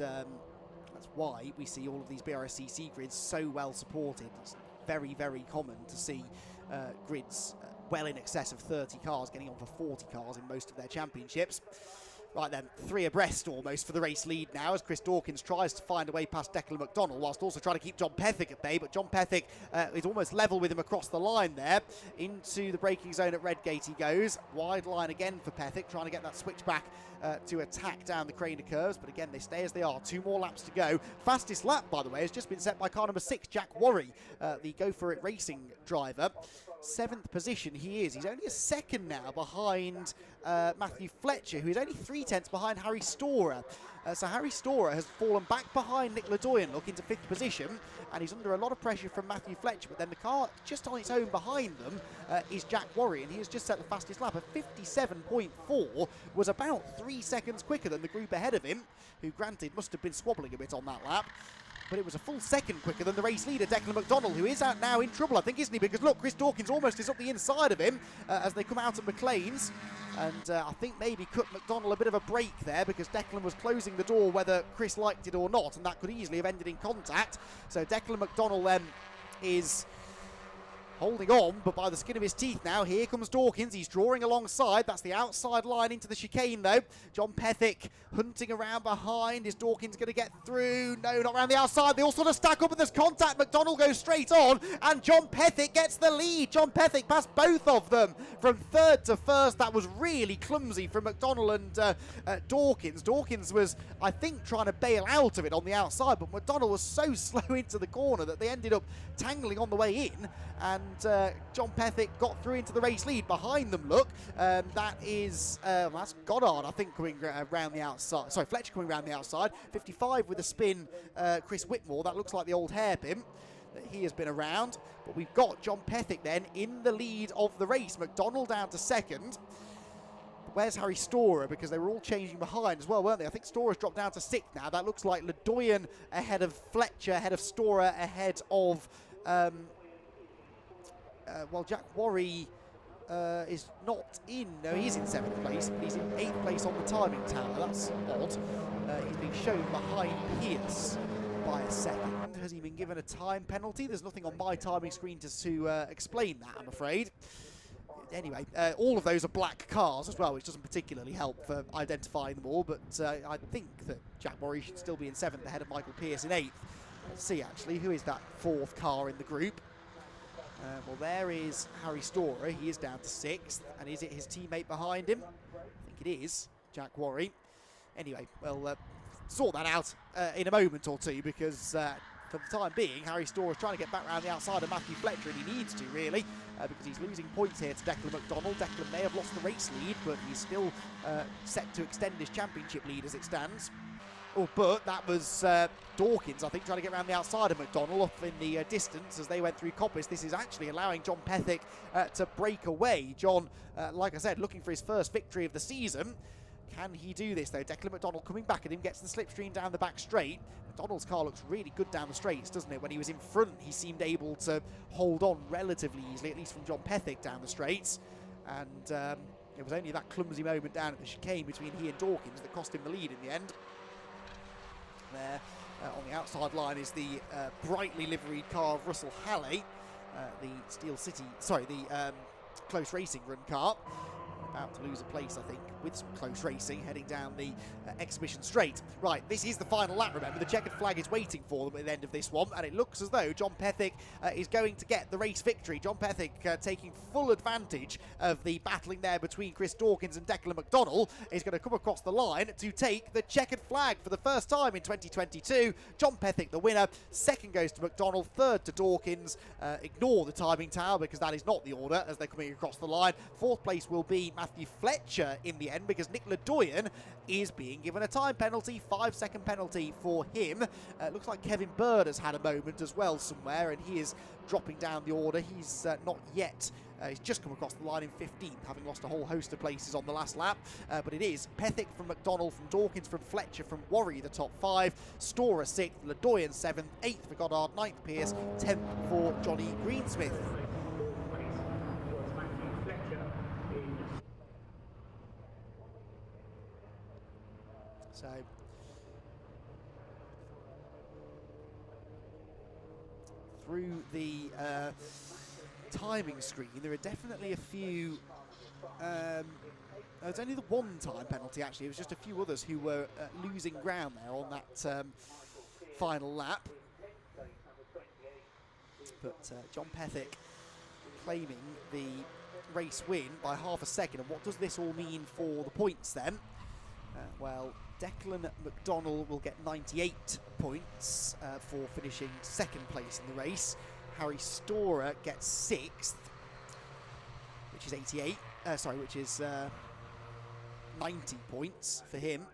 Speaker 2: that's why we see all of these BRSCC grids so well supported. It's very, very common to see grids well in excess of 30 cars, getting on for 40 cars in most of their championships. Right then, 3 abreast almost for the race lead now, as Chris Dawkins tries to find a way past Declan McDonnell, whilst also trying to keep John Pethick at bay. But John Pethick is almost level with him across the line there. Into the braking zone at Redgate he goes. Wide line again for Pethick, trying to get that switch back to attack down the Craner curves. But again, they stay as they are. 2 more laps to go. Fastest lap, by the way, has just been set by car number 6, Jack Worry, the Go For It racing driver. 7th position he is. He's only a second now behind Matthew Fletcher, who is only 3/10 behind Harry Storer. So Harry Storer has fallen back behind Nick Ledoyen, look, into 5th position, and he's under a lot of pressure from Matthew Fletcher, but then the car just on its own behind them is Jack Worry, and he has just set the fastest lap. A 57.4 was about 3 seconds quicker than the group ahead of him, who granted must have been squabbling a bit on that lap. But it was a full second quicker than the race leader, Declan McDonald, who is out now in trouble, I think, isn't he? Because, look, Chris Dawkins almost is up the inside of him as they come out of McLean's. And I think maybe cut McDonald a bit of a break there because Declan was closing the door whether Chris liked it or not, and that could easily have ended in contact. So Declan McDonald then is holding on, but by the skin of his teeth now. Here comes Dawkins. He's drawing alongside. That's the outside line into the chicane, though. John Pethick hunting around behind. Is Dawkins going to get through? No, not around the outside. They all sort of stack up and there's contact. McDonald goes straight on, and John Pethick gets the lead. John Pethick passed both of them from 3rd to 1st. That was really clumsy from McDonald and Dawkins. Dawkins was, I think, trying to bail out of it on the outside, but McDonald was so slow into the corner that they ended up tangling on the way in, and John Pethick got through into the race lead. Behind them, look, that is that's Goddard, I think, coming around the outside. Sorry, Fletcher coming around the outside. 55 with a spin, Chris Whitmore. That looks like the old hairpin that he has been around. But we've got John Pethick then in the lead of the race. McDonald down to 2nd. Where's Harry Storer? Because they were all changing behind as well, weren't they? I think Storer's dropped down to 6th now. That looks like Ledoyen ahead of Fletcher, ahead of Storer, ahead of well, Jack Worry is not in. No, he's in 7th place, but he's in 8th place on the timing tower. That's odd. He's being shown behind Pierce by a second. Has he been given a time penalty? There's nothing on my timing screen to explain that, I'm afraid. Anyway, all of those are black cars as well, which doesn't particularly help for identifying them all, but I think that Jack Worry should still be in 7th ahead of Michael Pierce in 8th. Let's see, actually, who is that 4th car in the group? Well, there is Harry Storer. He is down to 6th. And is it his teammate behind him? I think it is, Jack Worry. Anyway, we'll sort that out in a moment or two, because for the time being, Harry Storer is trying to get back around the outside of Matthew Fletcher, and he needs to, really, because he's losing points here to Declan McDonald. Declan may have lost the race lead, but he's still set to extend his championship lead as it stands. Oh, but that was Dawkins, I think, trying to get around the outside of McDonald off in the distance as they went through Coppice. This is actually allowing John Pethick to break away. John, like I said, looking for his first victory of the season. Can he do this, though? Declan McDonald coming back at him, gets the slipstream down the back straight. McDonald's car looks really good down the straights, doesn't it? When he was in front, he seemed able to hold on relatively easily, at least from John Pethick down the straights. And it was only that clumsy moment down at the chicane between he and Dawkins that cost him the lead in the end. There on the outside line is the brightly liveried car of Russell Halley, the Steel City, sorry, the Close Racing Run car. About to lose a place, I think, with some close racing heading down the exhibition straight. Right, this is the final lap, remember. The checkered flag is waiting for them at the end of this one, and it looks as though John Pethick is going to get the race victory. John Pethick taking full advantage of the battling there between Chris Dawkins and Declan McDonald is going to come across the line to take the checkered flag for the first time in 2022. John Pethick the winner. 2nd goes to McDonald, 3rd to Dawkins. Ignore the timing tower because that is not the order as they're coming across the line. 4th place will be Matthew Fletcher in the end, because Nick Ledoyen is being given a time penalty, 5-second penalty for him. Looks like Kevin Bird has had a moment as well somewhere, and he is dropping down the order. He's not yet. He's just come across the line in 15th, having lost a whole host of places on the last lap. But it is Pethick from McDonald, from Dawkins, from Fletcher, from Worry, the top 5. Storer 6th, Ledoyen 7th, 8th for Goddard, 9th Pierce, 10th for Johnny Greensmith. So through the timing screen, there are definitely a few. There's only the one time penalty, actually. It was just a few others who were losing ground there on that final lap. But John Pethick claiming the race win by half a second. And what does this all mean for the points then? Well, Declan McDonald will get 98 points for finishing 2nd place in the race. Harry Storer gets 6th. which is 88. Which is 90 points for him.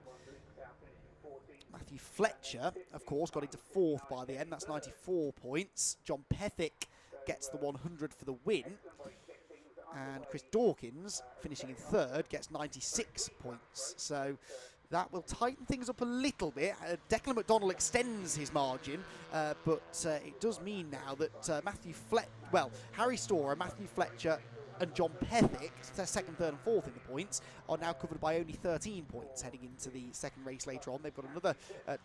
Speaker 2: Matthew Fletcher, of course, got into 4th by the end. That's 94 points. John Pethick gets the 100 for the win. And Chris Dawkins, finishing in 3rd, gets 96 points. So that will tighten things up a little bit. Declan McDonald extends his margin, but it does mean now that Harry Storer, Matthew Fletcher and John Pethick, 2nd, 3rd and 4th in the points, are now covered by only 13 points heading into the second race later on. They've got another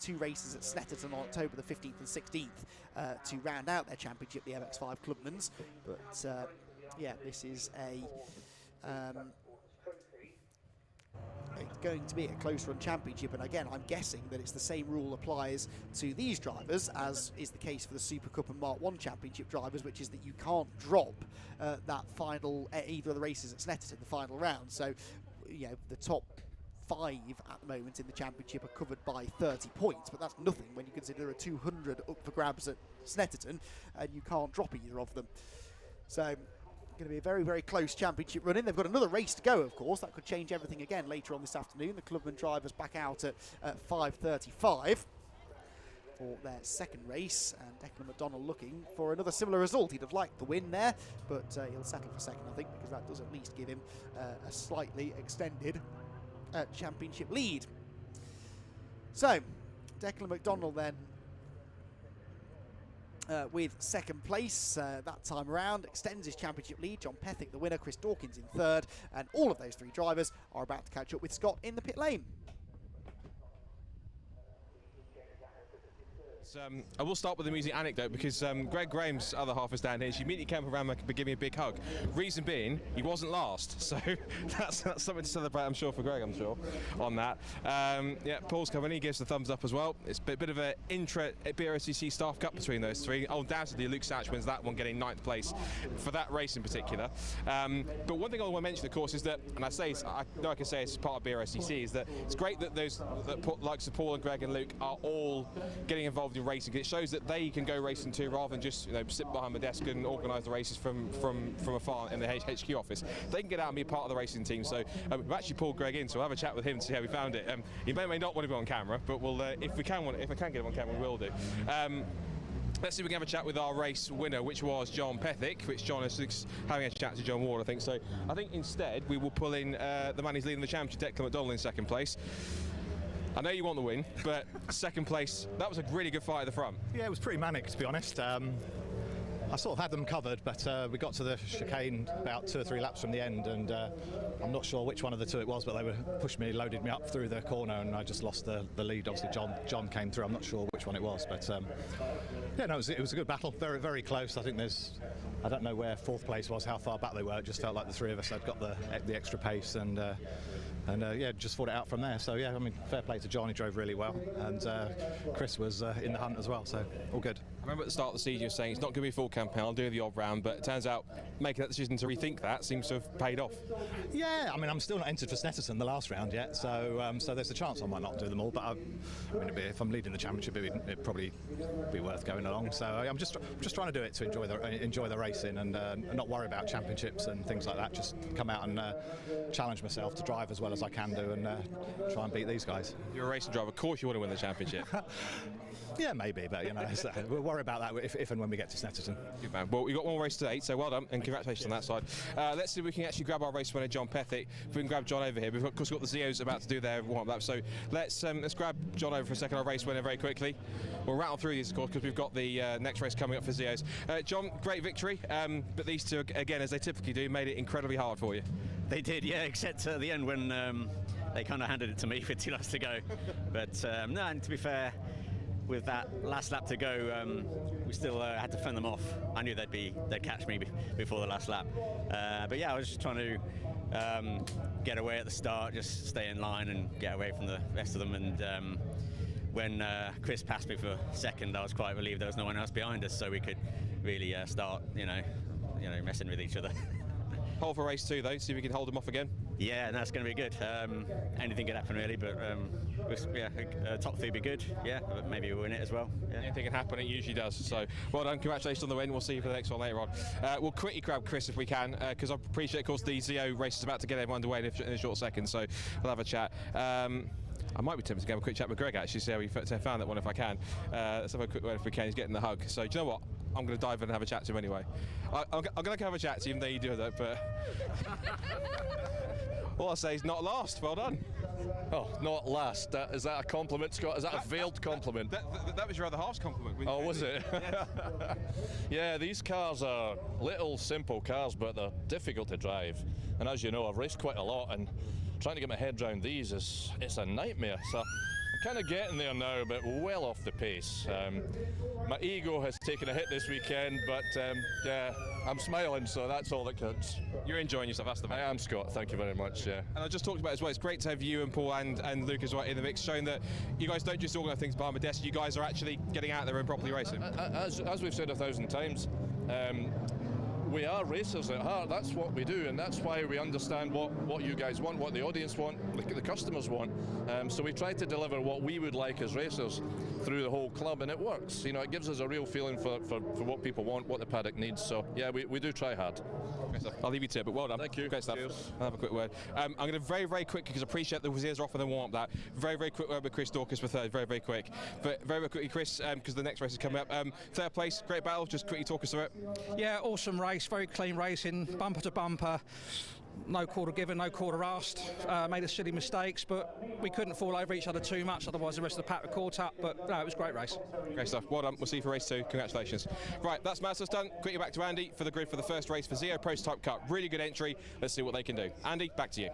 Speaker 2: 2 races at Snetterton on October the 15th and 16th to round out their championship, the MX-5 Clubmans. But yeah, this is it's going to be a close run championship, and again I'm guessing that it's the same rule applies to these drivers as is the case for the Super Cup and Mark 1 championship drivers, which is that you can't drop that final either of the races at Snetterton, the final round. So you know, the top 5 at the moment in the championship are covered by 30 points, but that's nothing when you consider there are 200 up for grabs at Snetterton and you can't drop either of them. So going to be a very, very close championship run in. They've got another race to go, of course. That could change everything again later on this afternoon. The Clubman drivers back out at 5:35 for their second race, and Declan McDonald looking for another similar result. He'd have liked the win there, but he'll settle for second, I think, because that does at least give him a slightly extended championship lead. So, Declan McDonald then with second place that time around, extends his championship lead. John Pethick the winner, Chris Dawkins in 3rd, and all of those 3 drivers are about to catch up with Scott in the pit lane.
Speaker 1: I will start with an amusing anecdote because Greg Graham's other half is down here. She immediately came around and gave me a big hug. Reason being, he wasn't last, so that's something to celebrate, I'm sure, for Greg, I'm sure, on that. Yeah, Paul's coming, he gives the thumbs up as well. It's a bit of an BRSCC staff cup between those 3. Undoubtedly, Luke Satch wins that one, getting 9th place for that race in particular. But one thing I want to mention, of course, is that, and I know I can say it's part of BRSCC, is that it's great that those likes of Paul and Greg and Luke are all getting involved in racing. It shows that they can go racing too, rather than just sit behind the desk and organise the races from afar in the HQ office. They can get out and be part of the racing team. So we've actually pulled Greg in, so we'll have a chat with him to see how we found it. He may or may not want to be on camera, but we'll if I can get him on camera, we will do. Let's see if we can have a chat with our race winner, which was John Pethick, which John is having a chat to John Ward, I think. So I think instead we will pull in the man who's leading the championship, Declan McDonald, in second place. I know you want the win, but second place, that was a really good fight at the front.
Speaker 4: Yeah, it was pretty manic, to be honest. I sort of had them covered, but we got to the chicane about 2 or 3 laps from the end, and I'm not sure which one of the 2 it was, but they were pushing me, loaded me up through the corner, and I just lost the lead. Obviously, John came through. I'm not sure which one it was, but yeah, no, it was a good battle, very, very close. I think I don't know where 4th place was, how far back they were. It just felt like the 3 of us had got the extra pace, and yeah, just fought it out from there. So yeah, I mean, fair play to John, he drove really well, and Chris was in the hunt as well, so all good.
Speaker 1: I remember at the start of the season you were saying it's not going to be a full campaign, I'll do the odd round, but it turns out making that decision to rethink that seems to have paid off.
Speaker 4: Yeah, I mean, I'm still not entered for Snetterton the last round yet, so so there's a chance I might not do them all, but I mean, if I'm leading the championship, it'd probably be worth going along. So I'm just trying to do it to enjoy the racing and not worry about championships and things like that. Just come out and challenge myself to drive as well as I can do and try and beat these guys.
Speaker 1: You're a racing driver, of course you want to win the championship.
Speaker 4: Yeah, maybe, but you know, we'll worry about that if and when we get to Snetterton.
Speaker 1: Good man. Well, we've got one race to 8, so well done and congratulations on that side. Let's see if we can actually grab our race winner, John Pethick. If we can grab John over here, we've of course got the Zeos about to do their warm-up lap, so let's grab John over for a second, our race winner, very quickly. We'll rattle through these, of course, because we've got the next race coming up for Zeos. John, great victory, but these 2, again, as they typically do, made it incredibly hard for you.
Speaker 5: They did, yeah, except at the end when they kind of handed it to me with 2 laps to go. But no, and to be fair, with that last lap to go, we still had to fend them off. I knew they'd catch me before the last lap. But yeah, I was just trying to get away at the start, just stay in line and get away from the rest of them. And when Chris passed me for second, I was quite relieved there was no one else behind us, so we could really start, you know, messing with each other.
Speaker 1: Hold for race 2 though, see if we can hold them off again.
Speaker 5: Yeah, and that's going to be good. Anything could happen really, but top 3 would be good. Yeah, but maybe we'll win it as well. Yeah.
Speaker 1: Anything can happen, it usually does. So well done, congratulations on the win. We'll see you for the next one later on. We'll quickly grab Chris if we can, because I appreciate, of course, the ZO race is about to get everyone underway in a short second, so we'll have a chat. I might be tempted to have a quick chat with Greg, actually, see how he found that one if I can. Let's have a quick word if we can. He's getting the hug. So do you know what? I'm going to dive in and have a chat to him anyway. I'm going to have a chat to him, even though you do that, but all I'll say is not last. Well done.
Speaker 6: Oh, not last. Is that a compliment, Scott? Is that a veiled compliment?
Speaker 1: That was your other half's compliment.
Speaker 6: Oh, was it?
Speaker 1: Yes.
Speaker 6: Yeah, these cars are little, simple cars, but they're difficult to drive. And as you know, I've raced quite a lot, and trying to get my head around these it's a nightmare. So I'm kind of getting there now, but well off the pace. My ego has taken a hit this weekend, but yeah, I'm smiling, so that's all that counts.
Speaker 1: You're enjoying yourself, that's the main.
Speaker 6: I am, Scott. Thank you very much. Yeah.
Speaker 1: And I just talked about it as well. It's great to have you and Paul and Luke as well in the mix, showing that you guys don't just organise things behind the desk. You guys are actually getting out there and properly racing.
Speaker 6: As we've said 1,000 times. We are racers at heart. That's what we do, and that's why we understand what you guys want, what the audience want, the customers want. So we try to deliver what we would like as racers through the whole club, and it works. You know, it gives us a real feeling for what people want, what the paddock needs. So yeah, we do try hard.
Speaker 1: I'll leave you to it, but well done.
Speaker 6: Thank you.
Speaker 1: Great stuff.
Speaker 6: Cheers.
Speaker 1: I'll have a quick word. I'm going to very quick, because I appreciate the Wazirs are off and then warm up that. Very quick word with Chris Dorcas for third. Very quick. But very quickly, Chris, because the next race is coming up. Third place, great battle. Just quickly talk us through it.
Speaker 7: Yeah, awesome race, very clean racing, bumper to bumper. No quarter given, no quarter asked. Made a silly mistakes, but we couldn't fall over each other too much, otherwise the rest of the pack were caught up. But no, it was a great race.
Speaker 1: Great stuff. Well done. We'll see you for race 2. Congratulations. Right, that's Mazda's done. Quickly back to Andy for the grid for the first race for ZO Prototype Cup. Really good entry. Let's see what they can do. Andy, back to you.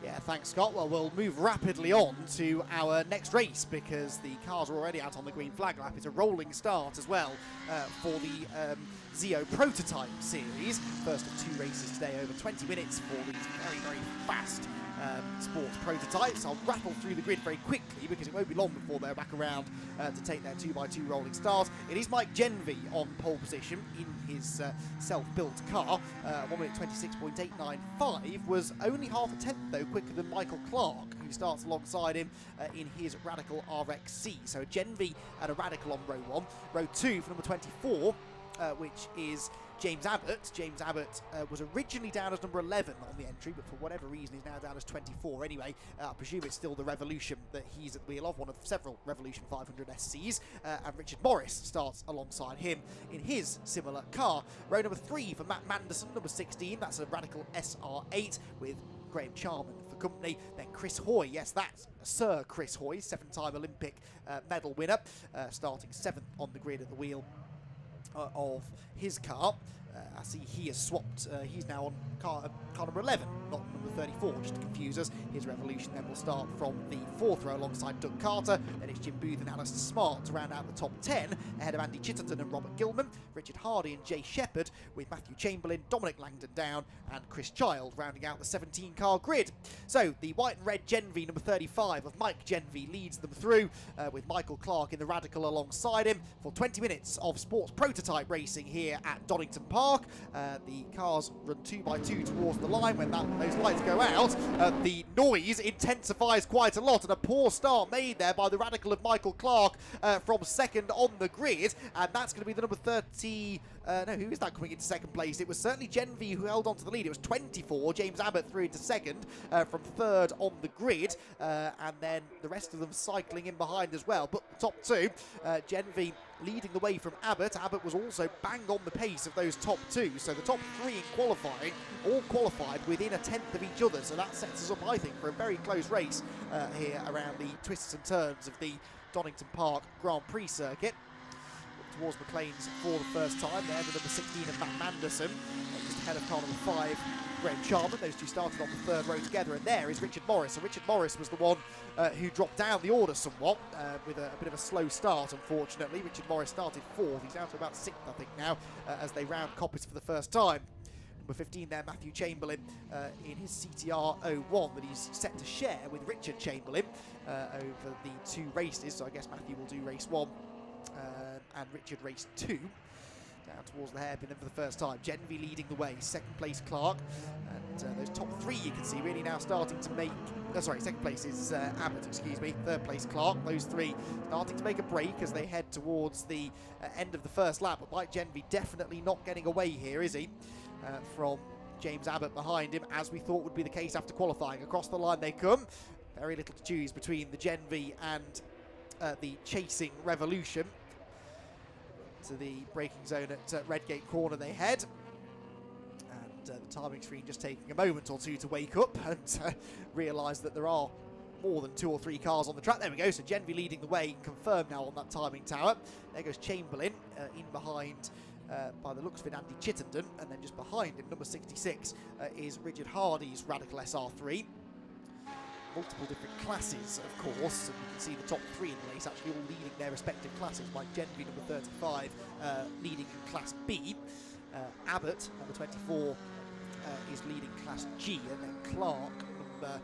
Speaker 2: Yeah, thanks, Scott. Well, we'll move rapidly on to our next race because the cars are already out on the green flag lap. It's a rolling start as well for the ZO Prototype Series. First of 2 races today, over 20 minutes for these very fast sports prototypes. I'll rattle through the grid very quickly because it won't be long before they're back around to take their 2x2 rolling start. It is Mike Genvy on pole position in his self-built car. 1 minute 26.895 was only half a tenth though quicker than Michael Clark, who starts alongside him in his Radical RXC. So Genvy and a Radical on row 1. Row 2 for number 24, which is James Abbott. James Abbott was originally down as number 11 on the entry, but for whatever reason is now down as 24. Anyway, I presume it's still the Revolution that he's at the wheel of, one of several Revolution 500 SCs, and Richard Morris starts alongside him in his similar car. Row number 3 for Matt Manderson, number 16, that's a Radical SR8 with Graham Charman for company. Then Chris Hoy, yes, that's Sir Chris Hoy, 7-time Olympic medal winner, starting 7th on the grid at the wheel of his car. I see he has swapped, he's now on car number 11, not number 34, just to confuse us. His Revolution then will start from the 4th row alongside Doug Carter. Then it's Jim Booth and Alistair Smart to round out the top 10, ahead of Andy Chittenden and Robert Gilman, Richard Hardy and Jay Shepherd, with Matthew Chamberlain, Dominic Langdon Down and Chris Child rounding out the 17-car grid. So the white and red Genvy number 35 of Mike Genvy leads them through, with Michael Clark in the Radical alongside him for 20 minutes of sports prototype racing here at Donington Park. The cars run 2x2 towards the line. When those lights go out, the noise intensifies quite a lot, and a poor start made there by the Radical of Michael Clark from 2nd on the grid, and that's going to be the number 30. No, who is that coming into 2nd place? It was certainly Genvy who held on to the lead. It was 24. James Abbott through into 2nd from 3rd on the grid, and then the rest of them cycling in behind as well. But the top 2, Genvy leading the way from Abbott. Abbott was also bang on the pace of those top 2. So the top 3 in qualifying, all qualified within a tenth of each other. So that sets us up, I think, for a very close race here around the twists and turns of the Donington Park Grand Prix circuit. Towards McLean's for the first time there with number 16 of Matt Manderson, just ahead of car number 5, Graham Charman. Those two started on the 3rd row together, and there is Richard Morris. So Richard Morris was the one who dropped down the order somewhat with a bit of a slow start, unfortunately. Richard Morris started 4th. He's down to about 6th, I think, now, as they round copies for the first time. Number 15 there, Matthew Chamberlain, in his CTR 01 that he's set to share with Richard Chamberlain over the 2 races. So I guess Matthew will do race 1 and Richard race 2. Down towards the hairpin for the first time. Genvy leading the way. Second place Clark. And those top three you can see really now starting to make... sorry, second place is Abbott, excuse me. Third place Clark. Those three starting to make a break as they head towards the end of the first lap. But Mike Genvy definitely not getting away here, is he? From James Abbott behind him, as we thought would be the case after qualifying. Across the line they come. Very little to choose between the Genvy and the chasing Revolution. To the braking zone at Redgate Corner they head. And the timing screen just taking a moment or two to wake up and realise that there are more than 2 or 3 cars on the track. There we go, so Genvy leading the way, confirmed now on that timing tower. There goes Chamberlain, in behind, by the looks of it, Andy Chittenden, and then just behind him, number 66, is Richard Hardy's Radical SR3. Multiple different classes, of course, and you can see the top 3 in the race actually all leading their respective classes. Mike Genvy, number 35, leading in Class B. Abbott, number 24, is leading Class G, and then Clark, number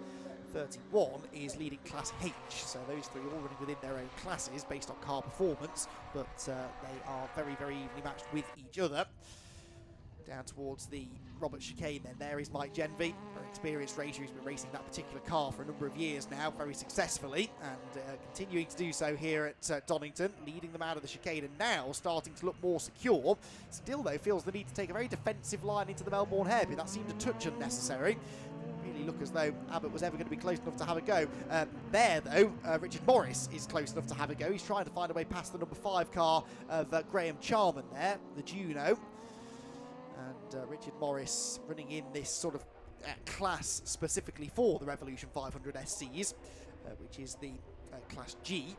Speaker 2: 31, is leading Class H. So those 3 all running within their own classes based on car performance, but they are very, very evenly matched with each other. Down towards the Robert chicane then, there is Mike Genvy, an experienced racer who's been racing that particular car for a number of years now, very successfully, and continuing to do so here at Donington, leading them out of the chicane and now starting to look more secure. Still though feels the need to take a very defensive line into the Melbourne hairpin. That seemed a touch unnecessary. Really look as though Abbott was ever going to be close enough to have a go. There though, Richard Morris is close enough to have a go. He's trying to find a way past the number 5 car of Graham Charman there, the Juno. And Richard Morris running in this sort of class specifically for the Revolution 500 SCs, which is the Class G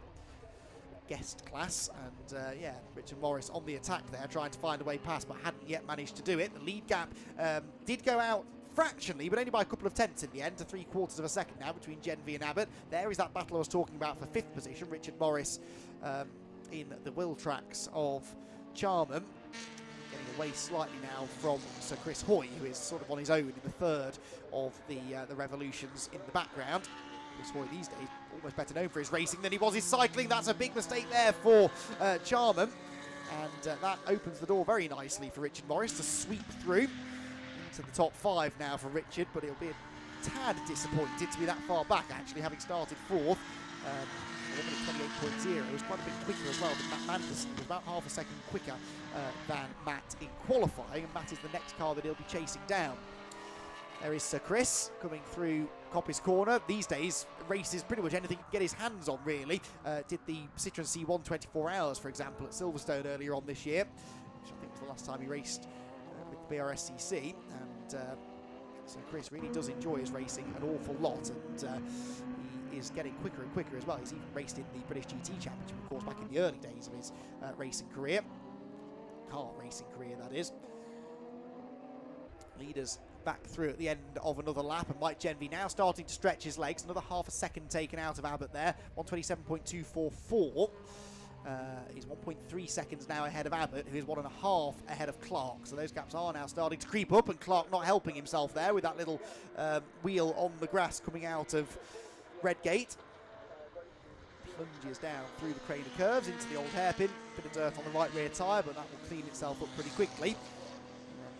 Speaker 2: guest class. And yeah, Richard Morris on the attack there, trying to find a way past, but hadn't yet managed to do it. The lead gap did go out fractionally, but only by a couple of tenths in the end, to 3/4 of a second now between Genvy and Abbott. There is that battle I was talking about for 5th position. Richard Morris in the wheel tracks of Charman. Getting away slightly now from Sir Chris Hoy, who is sort of on his own in the 3rd of the Revolutions in the background. Chris Hoy these days almost better known for his racing than he was his cycling. That's a big mistake there for Charman. And that opens the door very nicely for Richard Morris to sweep through into the top 5 now for Richard, but he'll be a tad disappointed to be that far back, actually, having started 4th. 28.0 was quite a bit quicker as well than Matt Manderson. He was about half a second quicker than Matt in qualifying, and Matt is the next car that he'll be chasing down. There is Sir Chris coming through Coppice Corner. These days, races pretty much anything he can get his hands on, really. Did the Citroen C1 24 Hours, for example, at Silverstone earlier on this year, which I think was the last time he raced with the BRSCC. And so Chris really does enjoy his racing an awful lot, and he is getting quicker and quicker as well. He's even raced in the British GT Championship, of course, back in the early days of his racing career. Car racing career, that is. Leaders back through at the end of another lap, and Mike Genvy now starting to stretch his legs. Another half a second taken out of Abbott there. 1:27.244. He's 1.3 seconds now ahead of Abbott, who is 1.5 ahead of Clark. So those gaps are now starting to creep up, and Clark not helping himself there with that little wheel on the grass coming out of Redgate. Plunges down through the crane of curves into the old hairpin. Bit of dirt on the right rear tyre, but that will clean itself up pretty quickly.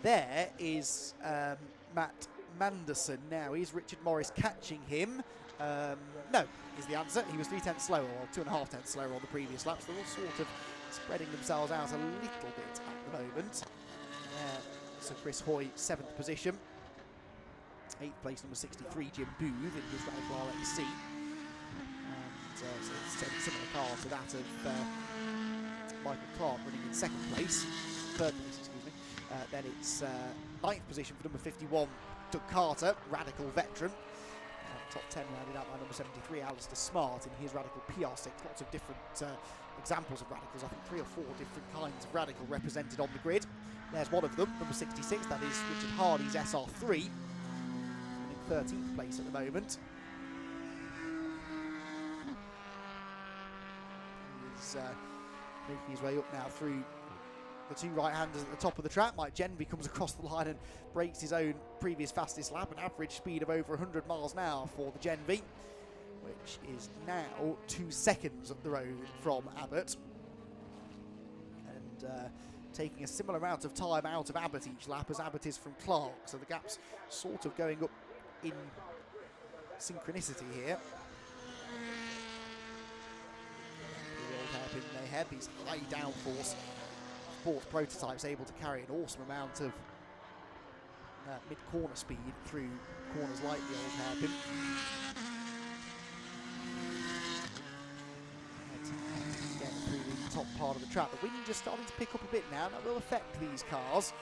Speaker 2: There is Matt Manderson now. Is Richard Morris catching him? No, is the answer. He was 3/10 slower, or 2.5 tenths slower on the previous laps. They're all sort of spreading themselves out a little bit at the moment. So Chris Hoy, 7th position. 8th place, number 63, Jim Booth in his Radical RXC. And so it's a similar car to that of Michael Clark running in 2nd place. 3rd place, excuse me. Then it's 9th position for number 51, Doug Carter, Radical veteran. Top 10 rounded out by number 73, Alistair Smart in his Radical PR6. Lots of different examples of Radicals. I think 3 or 4 different kinds of Radical represented on the grid. There's one of them, number 66, that is Richard Hardy's SR3. In 13th place at the moment. He's making his way up now through the 2 right-handers at the top of the track. Mike Genvy comes across the line and breaks his own previous fastest lap, an average speed of over 100 miles an hour for the Genvy, which is now 2 seconds up the road from Abbott. And taking a similar amount of time out of Abbott each lap as Abbott is from Clark, so the gap's sort of going up in synchronicity here. The old hairpin ahead, these high downforce sports prototypes able to carry an awesome amount of mid-corner speed through corners like the old hairpin. Again, through the top part of the track. The wind just starting to pick up a bit now. That will affect these cars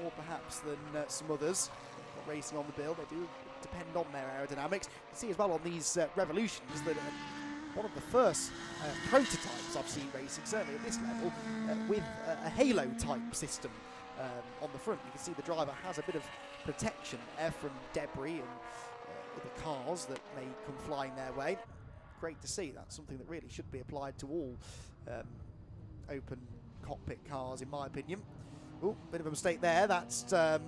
Speaker 2: more perhaps than some others. Got racing on the bill, they do depend on their aerodynamics. You can see as well on these Revolutions that one of the first prototypes I've seen racing, certainly at this level, with a halo type system on the front. You can see the driver has a bit of protection there from debris and other cars that may come flying their way. Great to see. That's something that really should be applied to all open cockpit cars, in my opinion. Oh, bit of a mistake there. That's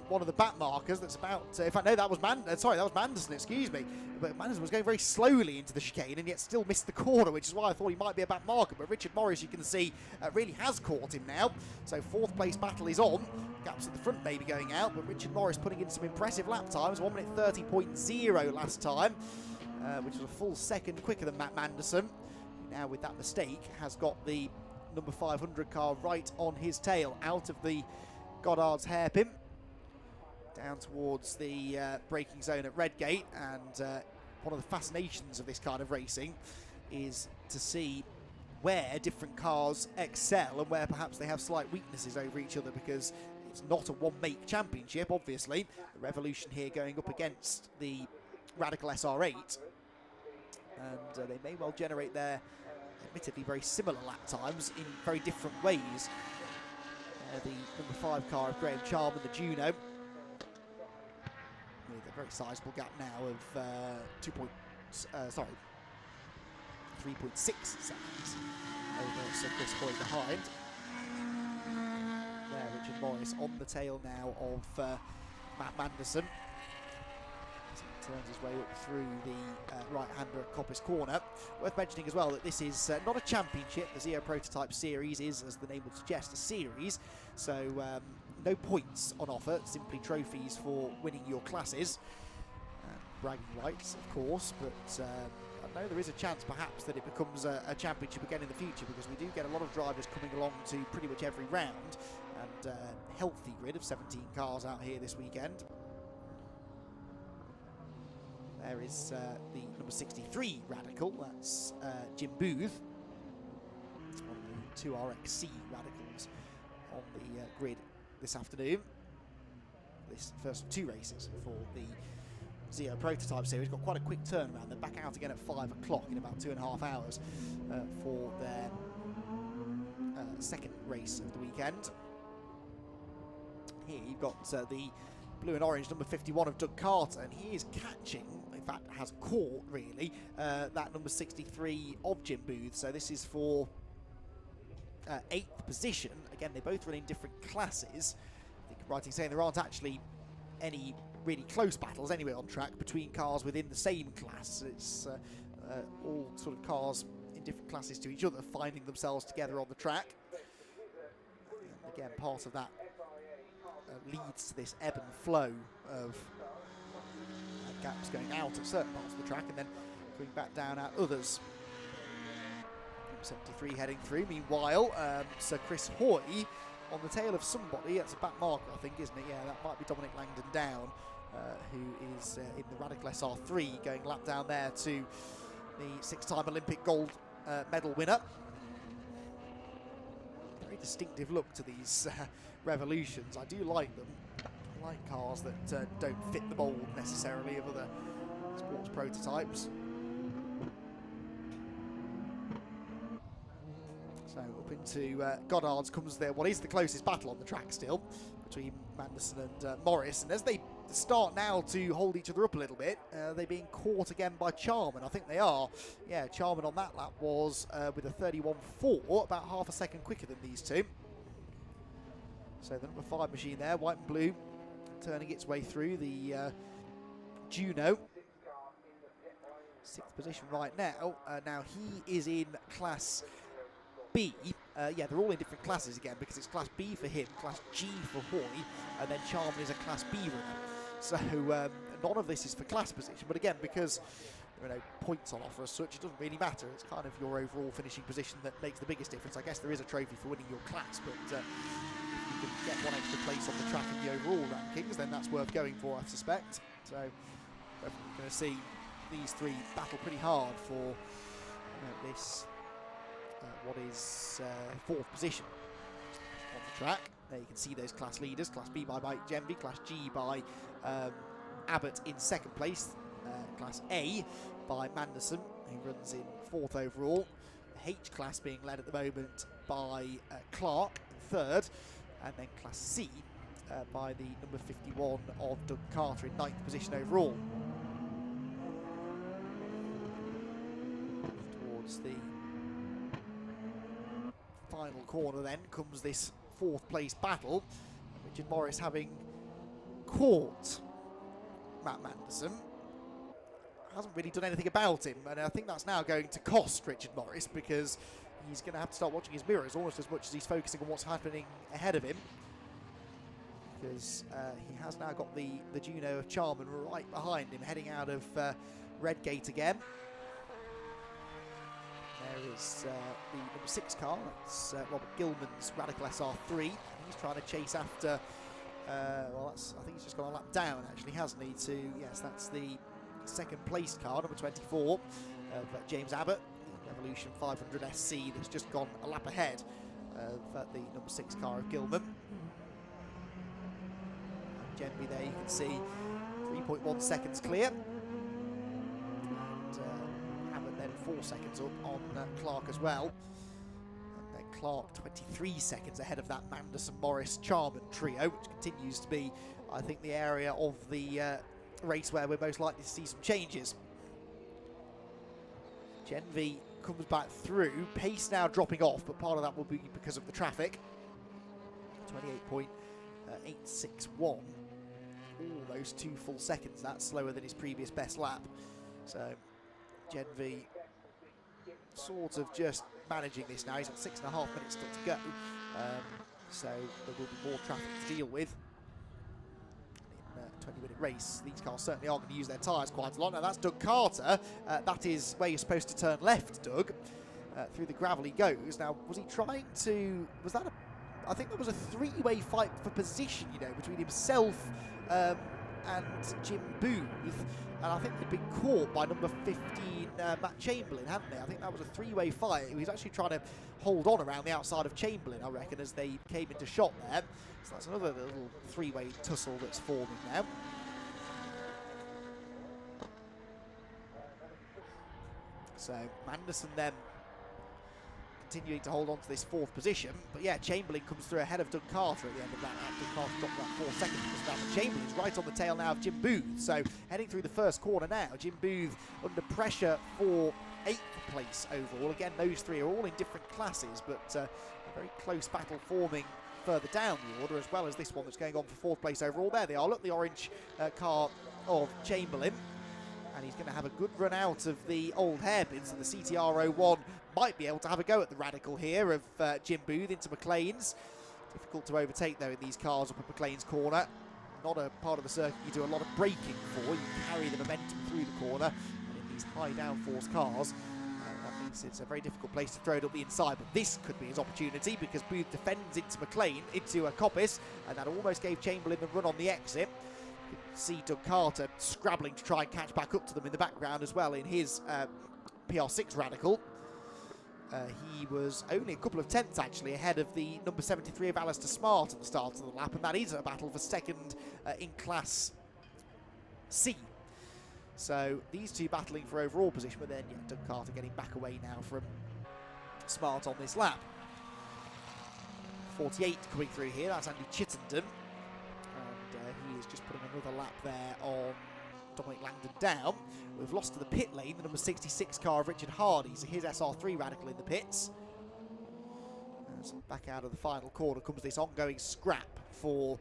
Speaker 2: one of the back markers that's about... in fact, no, that was Manderson, excuse me. But Manderson was going very slowly into the chicane and yet still missed the corner, which is why I thought he might be a back marker. But Richard Morris, you can see, really has caught him now. So fourth place battle is on. Gaps at the front maybe going out, but Richard Morris putting in some impressive lap times. 1:30.0 last time, which was a full second quicker than Matt Manderson. Now with that mistake, has got the number 500 car right on his tail, out of the Goddard's hairpin, down towards the braking zone at Redgate. And one of the fascinations of this kind of racing is to see where different cars excel and where perhaps they have slight weaknesses over each other, because it's not a one-make championship, obviously. The Revolution here going up against the Radical SR8, and they may well generate their admittedly very similar lap times in very different ways. The number 5 car of Graham Charman, the Juno, with a very sizable gap now of 3.6 seconds over Sir Chris Hoy behind. There, Richard Morris on the tail now of Matt Manderson. Turns his way up through the right-hander at Coppice Corner. Worth mentioning as well that this is not a championship. The Zero Prototype Series is, as the name would suggest, a series. So no points on offer, simply trophies for winning your classes. Bragging rights, of course, but I know there is a chance perhaps that it becomes a championship again in the future, because we do get a lot of drivers coming along to pretty much every round, and a healthy grid of 17 cars out here this weekend. There is the number 63 Radical, that's Jim Booth, one of the 2 RXC Radicals on the grid this afternoon. This first of 2 races for the Zero Prototype Series. Got quite a quick turnaround. They're back out again at 5 o'clock in about 2.5 hours for their second race of the weekend. Here you've got the blue and orange number 51 of Doug Carter, and he is catching, in fact has caught really, that number 63 of Jim Booth. So this is for 8th position. Again, they both run in different classes. I think I'm right in saying there aren't actually any really close battles anyway on track between cars within the same class. It's all sort of cars in different classes to each other finding themselves together on the track. And again, part of that leads to this ebb and flow of gaps going out at certain parts of the track and then going back down at others. 73 heading through. Meanwhile, Sir Chris Hoy on the tail of somebody. That's a back marker, I think, isn't it? Yeah, that might be Dominic Langdon Down, who is in the Radical SR3, going lap down there to the 6-time Olympic gold medal winner. Very distinctive look to these Revolutions. I do like them. I like cars that don't fit the mould necessarily of other sports prototypes. So up into Goddard's comes there what is the closest battle on the track still between Manderson and Morris, and as they start now to hold each other up a little bit, they're being caught again by Charman. I think they are. Yeah, Charman on that lap was with a 31.4, about half a second quicker than these two. So the number 5 machine there, white and blue, turning its way through the Juno. 6th position right now. Now he is in Class B, Yeah, they're all in different classes again, because it's Class B for him, Class G for Hoy, and then Charman is a Class B runner. So none of this is for class position, but again, because there are no points on offer as such, it doesn't really matter. It's kind of your overall finishing position that makes the biggest difference. I guess there is a trophy for winning your class, but if you can get one extra place on the track in the overall rankings, then that's worth going for, I suspect. So definitely going to see these three battle pretty hard for this, what is fourth position on the track. There you can see those class leaders, Class B by Mike Genby, Class G by Abbott in second place, Class A by Manderson, who runs in fourth overall. The H class being led at the moment by Clark in third, and then Class C by the number 51 of Doug Carter in ninth position overall. Towards the final corner then comes this fourth place battle. Richard Morris having caught Matt Manderson, hasn't really done anything about him, and I think that's now going to cost Richard Morris, because he's going to have to start watching his mirrors almost as much as he's focusing on what's happening ahead of him, because he has now got the Juno of Charman right behind him, heading out of Redgate again. There is the number 6 car, that's Robert Gilman's Radical SR3. He's trying to chase after, well, I think he's just gone a lap down actually, hasn't he, to, yes, that's the second place car, number 24 of James Abbott, the Revolution 500 SC, that's just gone a lap ahead of the number 6 car of Gilman. Genby there, you can see 3.1 seconds clear. And Abbott then 4 seconds up on Clark as well. And then Clark 23 seconds ahead of that Manderson-Morris Charman trio, which continues to be, I think, the area of the race where we're most likely to see some changes. Genby comes back through, pace now dropping off, but part of that will be because of the traffic. 28.861, almost 2 full seconds. That's slower than his previous best lap. So Genby sort of just managing this now. He's got 6.5 minutes still to go, so there will be more traffic to deal with. 20-minute race. These cars certainly are going to use their tyres quite a lot. Now that's Doug Carter. That is where you're supposed to turn left, Doug. Through the gravel he goes. Now, was he trying to... Was that a... I think there was a three-way fight for position, you know, between himself and Jim Booth. And I think they'd been caught by number 15, Matt Chamberlain, hadn't they? I think that was a three-way fight. He was actually trying to hold on around the outside of Chamberlain, I reckon, as they came into shot there. So that's another little three-way tussle that's forming now. So Manderson then continuing to hold on to this fourth position. But yeah, Chamberlain comes through ahead of Doug Carter at the end of that lap. Doug Carter dropped that 4 seconds. But Chamberlain's right on the tail now of Jim Booth. So heading through the first corner now, Jim Booth under pressure for 8th place overall. Again, those three are all in different classes, but a very close battle forming further down the order, as well as this one that's going on for 4th place overall. There they are. Look, the orange car of Chamberlain. And he's going to have a good run out of the old hairpins, and the CTR01 might be able to have a go at the Radical here of Jim Booth into McLean's. Difficult to overtake, though, in these cars up at McLean's corner. Not a part of the circuit you do a lot of braking for. You carry the momentum through the corner, and in these high downforce cars, that means it's a very difficult place to throw it up the inside. But this could be his opportunity, because Booth defends into McLean, into a Coppice, and that almost gave Chamberlain the run on the exit. You can see Doug Carter scrabbling to try and catch back up to them in the background as well in his PR6 Radical. He was only a couple of tenths actually ahead of the number 73 of Alistair Smart at the start of the lap, and that is a battle for second in Class C. So these two battling for overall position, but then Doug Carter getting back away now from Smart on this lap. 48 coming through here, that's Andy Chittenden. He is just putting another lap there on Dominic Langdon down. We've lost to the pit lane, the number 66 car of Richard Hardy. So his SR3 Radical in the pits. As back out of the final corner comes this ongoing scrap for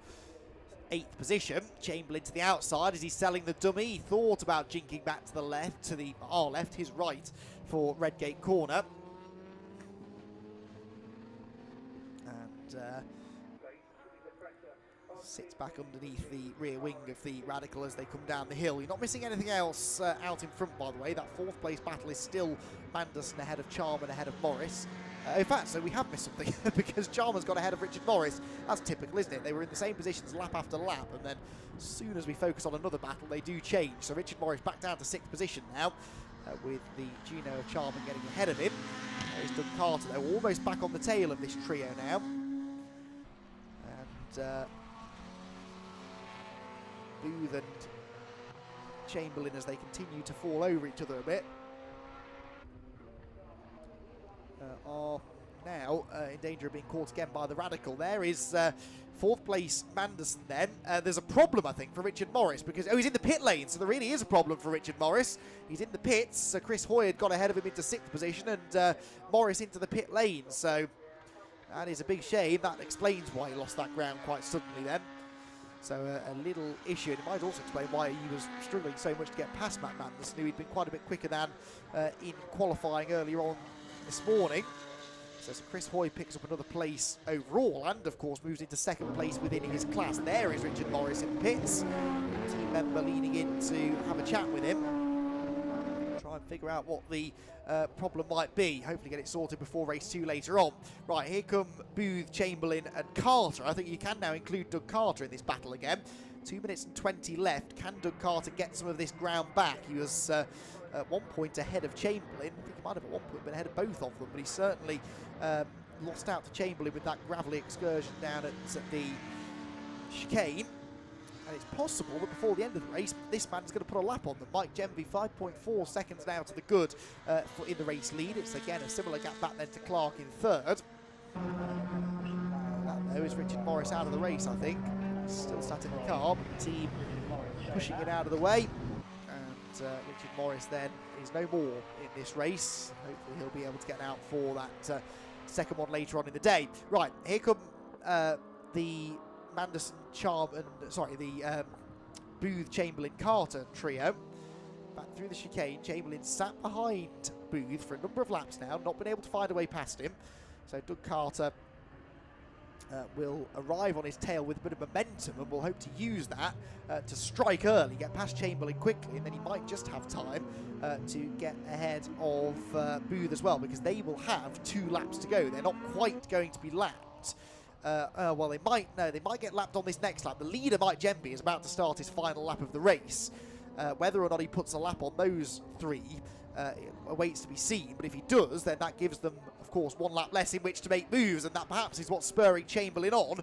Speaker 2: 8th position. Chamberlain to the outside as he's selling the dummy. He thought about jinking back to the left, to the our left, his right for Redgate corner. sits back underneath the rear wing of the Radical as they come down the hill. You're not missing anything else out in front, by the way. That fourth place battle is still Manderson ahead of Charman, ahead of Morris. In fact, so we have missed something because Charman's got ahead of Richard Morris. That's typical, isn't it? They were in the same positions lap after lap, and then as soon as we focus on another battle, they do change. So Richard Morris back down to 6th position now, with the Juno of Charman getting ahead of him. There's Doug Carter, though, almost back on the tail of this trio now. And Booth and Chamberlain, as they continue to fall over each other a bit, are now in danger of being caught again by the Radical. There is 4th place Manderson then. There's a problem, I think, for Richard Morris because, he's in the pit lane, so there really is a problem for Richard Morris. He's in the pits. Chris Hoy got ahead of him into 6th position and Morris into the pit lane, so that is a big shame. That explains why he lost that ground quite suddenly then. So a little issue, and it might also explain why he was struggling so much to get past Matt Manderson, who he'd been quite a bit quicker than in qualifying earlier on this morning. So Chris Hoy picks up another place overall and, of course, moves into 2nd place within his class. There is Richard Morris in pits. Team member leaning in to have a chat with him. Try and figure out what the problem might be. Hopefully get it sorted before race 2 later on. Right, here come Booth, Chamberlain and Carter. I think you can now include Doug Carter in this battle again. 2 minutes and 20 left. Can Doug Carter get some of this ground back? He was at one point ahead of Chamberlain. I think he might have at one point been ahead of both of them, but he certainly lost out to Chamberlain with that gravelly excursion down at the chicane. And it's possible that before the end of the race, this man's going to put a lap on them. Mike Genvy, 5.4 seconds now to the good in the race lead. It's again a similar gap back then to Clark in 3rd. That though is Richard Morris out of the race, I think. Still sat in the car, but the team pushing it out of the way. And Richard Morris then is no more in this race. Hopefully he'll be able to get out for that second one later on in the day. Right, here come the Manderson, the Booth, Chamberlain, Carter trio. Back through the chicane. Chamberlain sat behind Booth for a number of laps now, not been able to find a way past him. So Doug Carter will arrive on his tail with a bit of momentum and will hope to use that to strike early, get past Chamberlain quickly, and then he might just have time to get ahead of Booth as well, because they will have 2 laps to go. They're not quite going to be lapped. Well, they might get lapped on this next lap. The leader, Mike Genvy, is about to start his final lap of the race. Whether or not he puts a lap on those 3 awaits to be seen, but if he does, then that gives them, of course, 1 lap less in which to make moves, and that perhaps is what's spurring Chamberlain on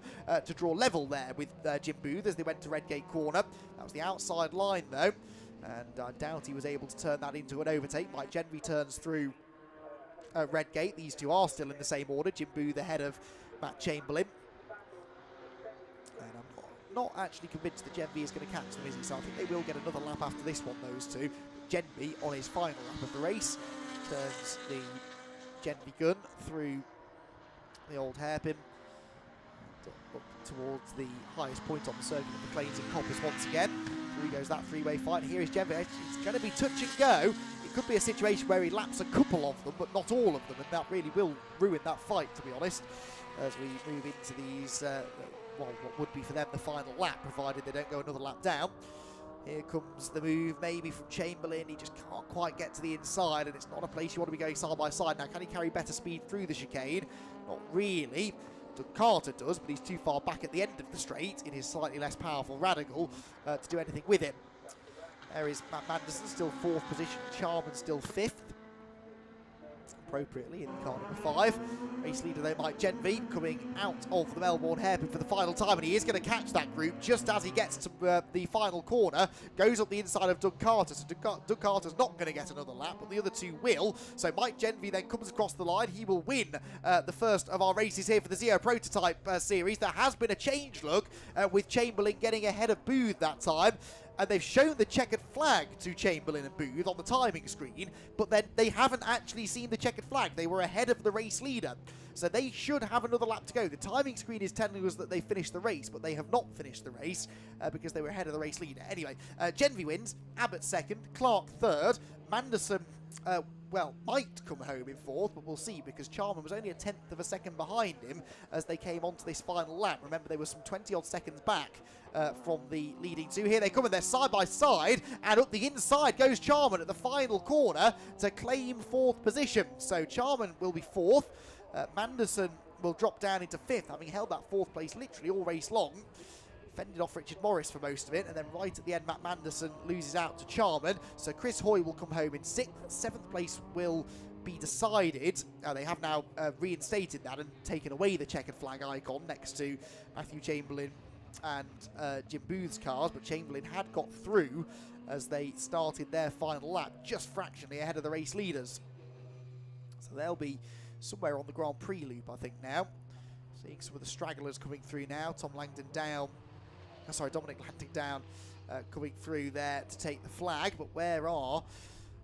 Speaker 2: to draw level there with Jim Booth as they went to Redgate Corner. That was the outside line, though, and I doubt he was able to turn that into an overtake. Mike Genvy turns through Redgate. These two are still in the same order. Jim Booth ahead of Matt Chamberlain. And I'm not actually convinced that Genvy is going to catch them, is he? So I think they will get another lap after this one, those two. Genvy, on his final lap of the race, turns the Genvy gun through the old hairpin up towards the highest point on the circuit of the Plains and Coppice once again. Through goes that three-way fight. Here is Genvy. It's going to be touch and go. It could be a situation where he laps a couple of them, but not all of them, and that really will ruin that fight, to be honest, as we move into these, well, what would be for them the final lap, provided they don't go another lap down. Here comes the move, maybe from Chamberlain. He just can't quite get to the inside, and it's not a place you want to be going side by side. Now, can he carry better speed through the chicane? Not really. Doug Carter does, but he's too far back at the end of the straight in his slightly less powerful Radical to do anything with him. There is Matt Manderson, still 4th position. Charman still 5th. Appropriately in car number 5. Race leader though, Mike Genvy, coming out of the Melbourne hairpin for the final time, and he is going to catch that group just as he gets to the final corner. Goes up the inside of Doug Carter, so Doug Carter's not going to get another lap, but the other 2 will. So Mike Genvy then comes across the line. He will win the first of our races here for the Zero Prototype series. There has been a change look with Chamberlain getting ahead of Booth that time. And they've shown the checkered flag to Chamberlain and Booth on the timing screen, but then they haven't actually seen the checkered flag. They were ahead of the race leader, so they should have another lap to go. The timing screen is telling us that they finished the race, but they have not finished the race because they were ahead of the race leader. Anyway, Genvy wins, Abbott 2nd, Clark 3rd, Manderson well, might come home in fourth, but we'll see, because Charman was only a 10th of a second behind him as they came onto this final lap. Remember, they were some 20-odd seconds back from the leading two. Here they come, and they're side by side, and up the inside goes Charman at the final corner to claim fourth position. So Charman will be fourth. Manderson will drop down into fifth, having held that fourth place literally all race long. Fended off Richard Morris for most of it, and then right at the end, Matt Manderson loses out to Charman. So Chris Hoy will come home in sixth. Seventh place will be decided. They have now reinstated that and taken away the checkered flag icon next to Matthew Chamberlain and Jim Booth's cars, but Chamberlain had got through as they started their final lap, just fractionally ahead of the race leaders. So they'll be somewhere on the Grand Prix loop, I think, now. Seeing some of the stragglers coming through now. Dominic Langdon down coming through there to take the flag, but where are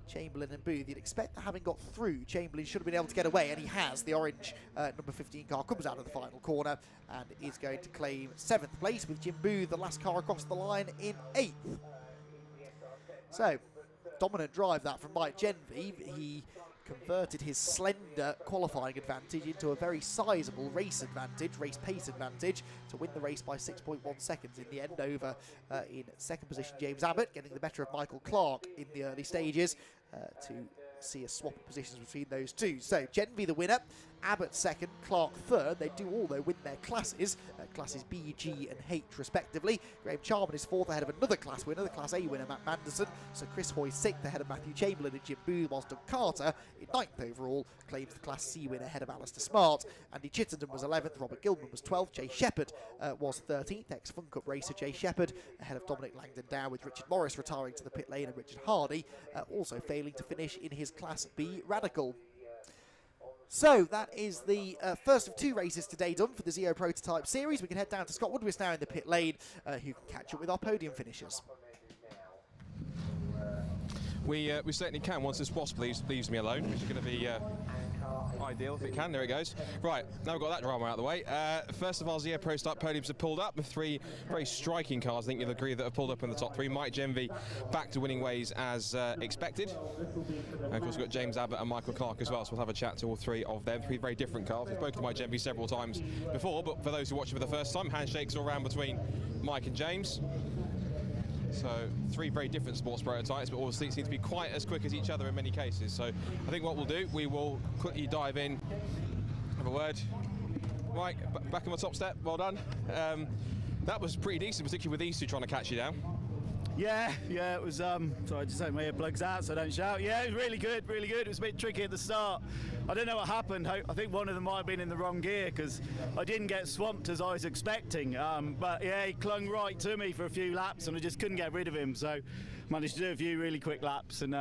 Speaker 2: Chamberlain and Booth? You'd expect that having got through, Chamberlain should have been able to get away, and he has. The orange number 15 car comes out of the final corner and is going to claim 7th place, with Jim Booth, the last car across the line, in 8th. So, dominant drive that from Mike Genevieve. He converted his slender qualifying advantage into a very sizable race pace advantage, to win the race by 6.1 seconds in the end over in second position James Abbott, getting the better of Michael Clark in the early stages to see a swap of positions between those two. So Genevieve the winner, Abbott second, Clark third. They do all, though, win their classes, classes B, G and H respectively. Graham Charman is fourth ahead of another class winner, the Class A winner Matt Manderson. So Chris Hoy sixth ahead of Matthew Chamberlain and Jim Booth, whilst Doug Carter in ninth overall claims the Class C win ahead of Alistair Smart. Andy Chittenden was 11th, Robert Gilman was 12th, Jay Shepherd was 13th, ex-Fun Cup racer Jay Shepherd ahead of Dominic Langdon down, with Richard Morris retiring to the pit lane and Richard Hardy also failing to finish in his Class B Radical. So that is the first of 2 races today done for the Zero Prototype Series. We can head down to Scott Woodwis now in the pit lane, who can catch up with our podium finishers.
Speaker 1: We certainly can, once this wasp leaves me alone, which is going to be ideal if it can. There it goes. Right, now we've got that drama out of the way. First of all, Zero Pro Start podiums have pulled up with 3 very striking cars, I think you'll agree, that have pulled up in the top 3. Mike Genevieve back to winning ways as expected. And of course, we've got James Abbott and Michael Clark as well, so we'll have a chat to all 3 of them. 3 very different cars. We've spoken to Mike Genevieve several times before, but for those who watch it for the first time, handshakes all around between Mike and James. So 3 very different sports prototypes, but all seem to be quite as quick as each other in many cases. So I think what we'll do, we will quickly dive in, have a word. Mike, back on my top step, well done. That was pretty decent, particularly with these 2 trying to catch you down.
Speaker 8: Yeah, it was, sorry, just take my earplugs out so I don't shout. Yeah, it was really good, really good. It was a bit tricky at the start. I don't know what happened. I think one of them might have been in the wrong gear because I didn't get swamped as I was expecting. But yeah, he clung right to me for a few laps and I just couldn't get rid of him. So managed to do a few really quick laps and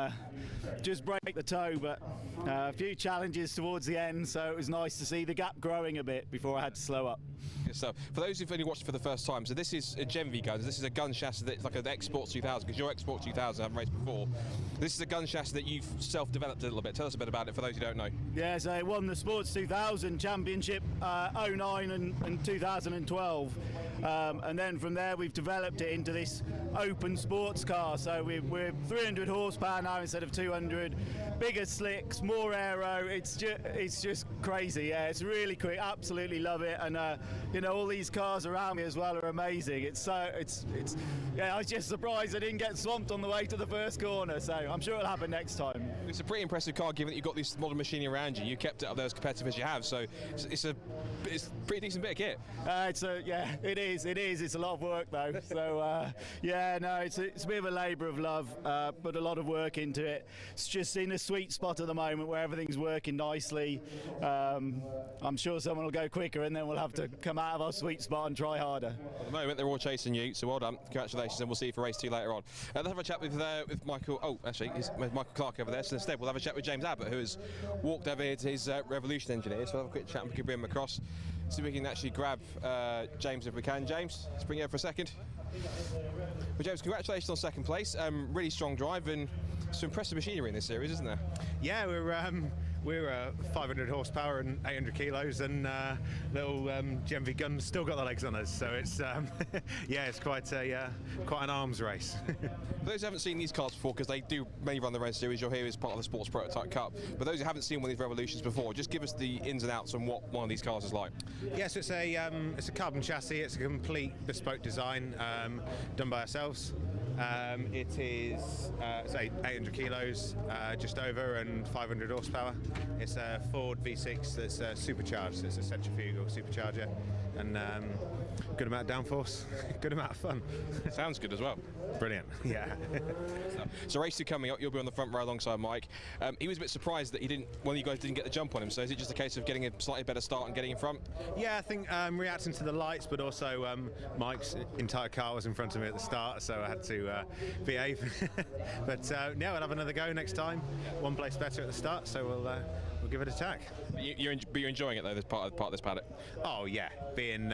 Speaker 8: just break the toe, but a few challenges towards the end, so it was nice to see the gap growing a bit before I had to slow up.
Speaker 1: Good stuff. For those who've only watched it for the first time, so this is a Genevieve gun. This is a gun chassis that's like an X-Sports 2000, because your X-Sports 2000 I haven't raced before. This is a gun chassis that you've self-developed a little bit. Tell us a bit about it for those who don't know.
Speaker 8: Yeah, so I won the Sports 2000 Championship 09 and 2012. And then from there we've developed it into this open sports car. So we're 300 horsepower now instead of 200. Bigger slicks, more aero. It's just crazy. Yeah, it's really quick. Absolutely love it. And you know, all these cars around me as well are amazing. Yeah, I was just surprised I didn't get swamped on the way to the first corner. So I'm sure it'll happen next time.
Speaker 1: It's a pretty impressive car, given that you've got this modern machinery around you. You kept it up there as competitive as you have. So it's a pretty decent bit of kit.
Speaker 8: Yeah, it is. It's a lot of work though. So yeah, no, it's a bit of a labour of love, but a lot of work into it. It's just in a sweet spot at the moment where everything's working nicely. I'm sure someone will go quicker, and then we'll have to come out of our sweet spot and try harder.
Speaker 1: At the moment, they're all chasing you, so well done. Congratulations, and we'll see you for race 2 later on. Let's have a chat with Michael. Oh, actually, with Michael Clark over there. So instead, we'll have a chat with James Abbott, who has walked over here to his Revolution engineer. So we'll have a quick chat and we can bring him across. See if we can actually grab James if we can. James, let's bring you over for a second. Well, James, congratulations on second place. Really strong drive and some impressive machinery in this series, isn't there?
Speaker 9: Yeah, we're 500 horsepower and 800 kilos, and little GMV Gun's still got the legs on us. So it's yeah, it's quite an arms race.
Speaker 1: For those who haven't seen these cars before, because they do mainly run the Red Series, you're here as part of the Sports Prototype Cup. But those who haven't seen one of these Revolutions before, just give us the ins and outs on what one of these cars is like.
Speaker 9: Yes, it's a carbon chassis. It's a complete bespoke design done by ourselves. It is say 800 kilos, just over, and 500 horsepower. It's a Ford V6 that's supercharged. So it's a centrifugal supercharger, and good amount of downforce, good amount of fun.
Speaker 1: Sounds good as well.
Speaker 9: Brilliant. Yeah.
Speaker 1: So race 2 coming up, you'll be on the front row alongside Mike. He was a bit surprised that one of you guys didn't get the jump on him. So is it just a case of getting a slightly better start and getting in front?
Speaker 9: Yeah, I think reacting to the lights, but also Mike's entire car was in front of me at the start, so I had to behave. But yeah, we'll have another go next time. One place better at the start, so we'll give it a tack.
Speaker 1: But you're enjoying it though, this part of this paddock.
Speaker 9: Oh yeah, being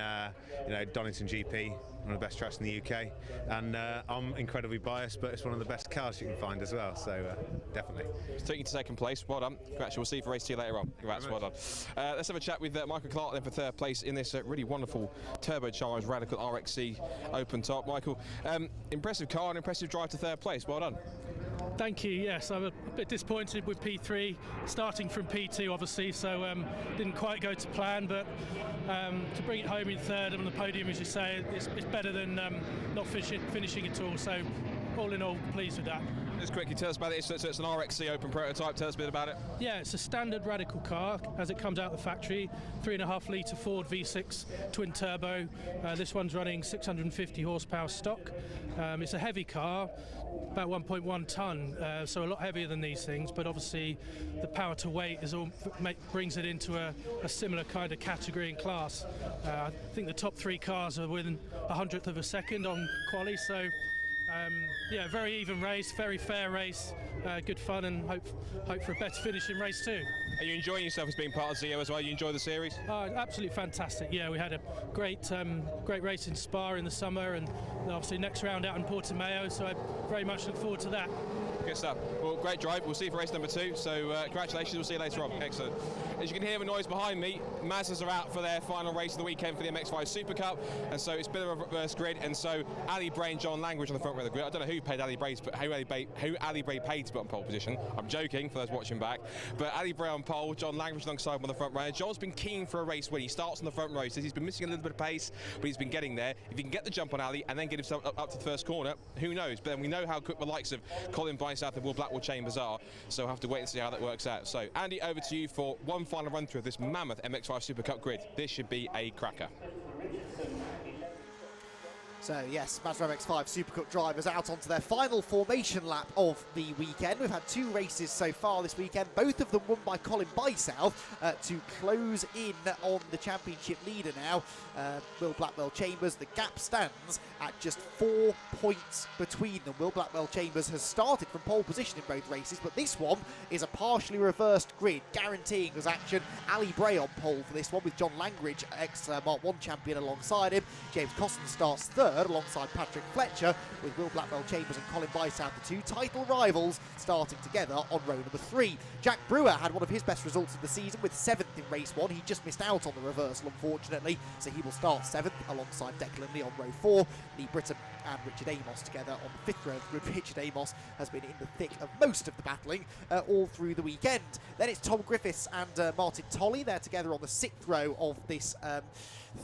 Speaker 9: Donington GP, one of the best tracks in the UK, and I'm incredibly biased, but it's one of the best cars you can find as well, so definitely.
Speaker 1: It's taking you to second place, well done. Congrats, we'll see you for race 2 later on. Congrats, well done. Let's have a chat with Michael Clark then for 3rd place in this really wonderful turbocharged radical RXC open top. Michael, impressive car and impressive drive to 3rd place, well done.
Speaker 11: Thank you. Yes, I'm a bit disappointed with P3, starting from P2 obviously, so didn't quite go to plan, but to bring it home in 3rd on the podium, as you say, it's better than not finishing at all, so all in all, pleased with that.
Speaker 1: Just quickly tell us about it. So it's an RXC open prototype. Tell us a bit about it.
Speaker 11: Yeah, it's a standard radical car as it comes out of the factory. 3.5 litre Ford V6 twin turbo. This one's running 650 horsepower stock. It's a heavy car, about 1.1 tonne, so a lot heavier than these things. But obviously, the power to weight brings it into a similar kind of category and class. I think the top 3 cars are within 100th of a second on quali. So. Yeah, very even race, very fair race, good fun, and hope for a better finish in race 2.
Speaker 1: Are you enjoying yourself as being part of Zio as well? You enjoy the series?
Speaker 11: Absolutely fantastic. Yeah, we had a great race in Spa in the summer, and obviously next round out in Portimao. So I very much look forward to that.
Speaker 1: Good stuff. Well, great drive. We'll see you for race number 2. So congratulations. We'll see you later on. Excellent. As you can hear the noise behind me, Mazdas are out for their final race of the weekend for the MX-5 Supercup, and so it's been a reverse grid. And so Ali Bray and John Langridge on the front row of the grid. I don't know who paid Ali Bray, but who Ali Bray paid to put on pole position. I'm joking for those watching back. But Ali Bray on pole, John Langridge alongside him on the front row. John's been keen for a race win. He starts on the front row, says he's been missing a little bit of pace, but he's been getting there. If he can get the jump on Ali and then get himself up to the first corner, who knows? But then we know how quick the likes of Colin Bysouth and Will Blackwell Chambers are, so we'll have to wait and see how that works out. So Andy, over to you for one final run through of this mammoth MX-5 Supercup grid. This should be a cracker.
Speaker 2: So yes, Mazda MX-5 Supercup drivers out onto their final formation lap of the weekend. We've had 2 races so far this weekend, both of them won by Colin Bysouth to close in on the championship leader now. Will Blackwell Chambers, the gap stands at just 4 points between them. Will Blackwell Chambers has started from pole position in both races, but this one is a partially reversed grid, guaranteeing us action. Ali Bray on pole for this one, with John Langridge, ex-Mark 1 champion, alongside him. James Cosson starts 3rd alongside Patrick Fletcher, with Will Blackwell Chambers and Colin Bysouth, the 2 title rivals, starting together on row number 3. Jack Brewer had one of his best results of the season with 7th in race 1. He just missed out on the reversal, unfortunately, so he will start 7th alongside Declan Lee on row 4. Lee Britton and Richard Amos together on the 5th row of the grid. Richard Amos has been in the thick of most of the battling all through the weekend. Then it's Tom Griffiths and Martin Tolley. They're together on the 6th row of this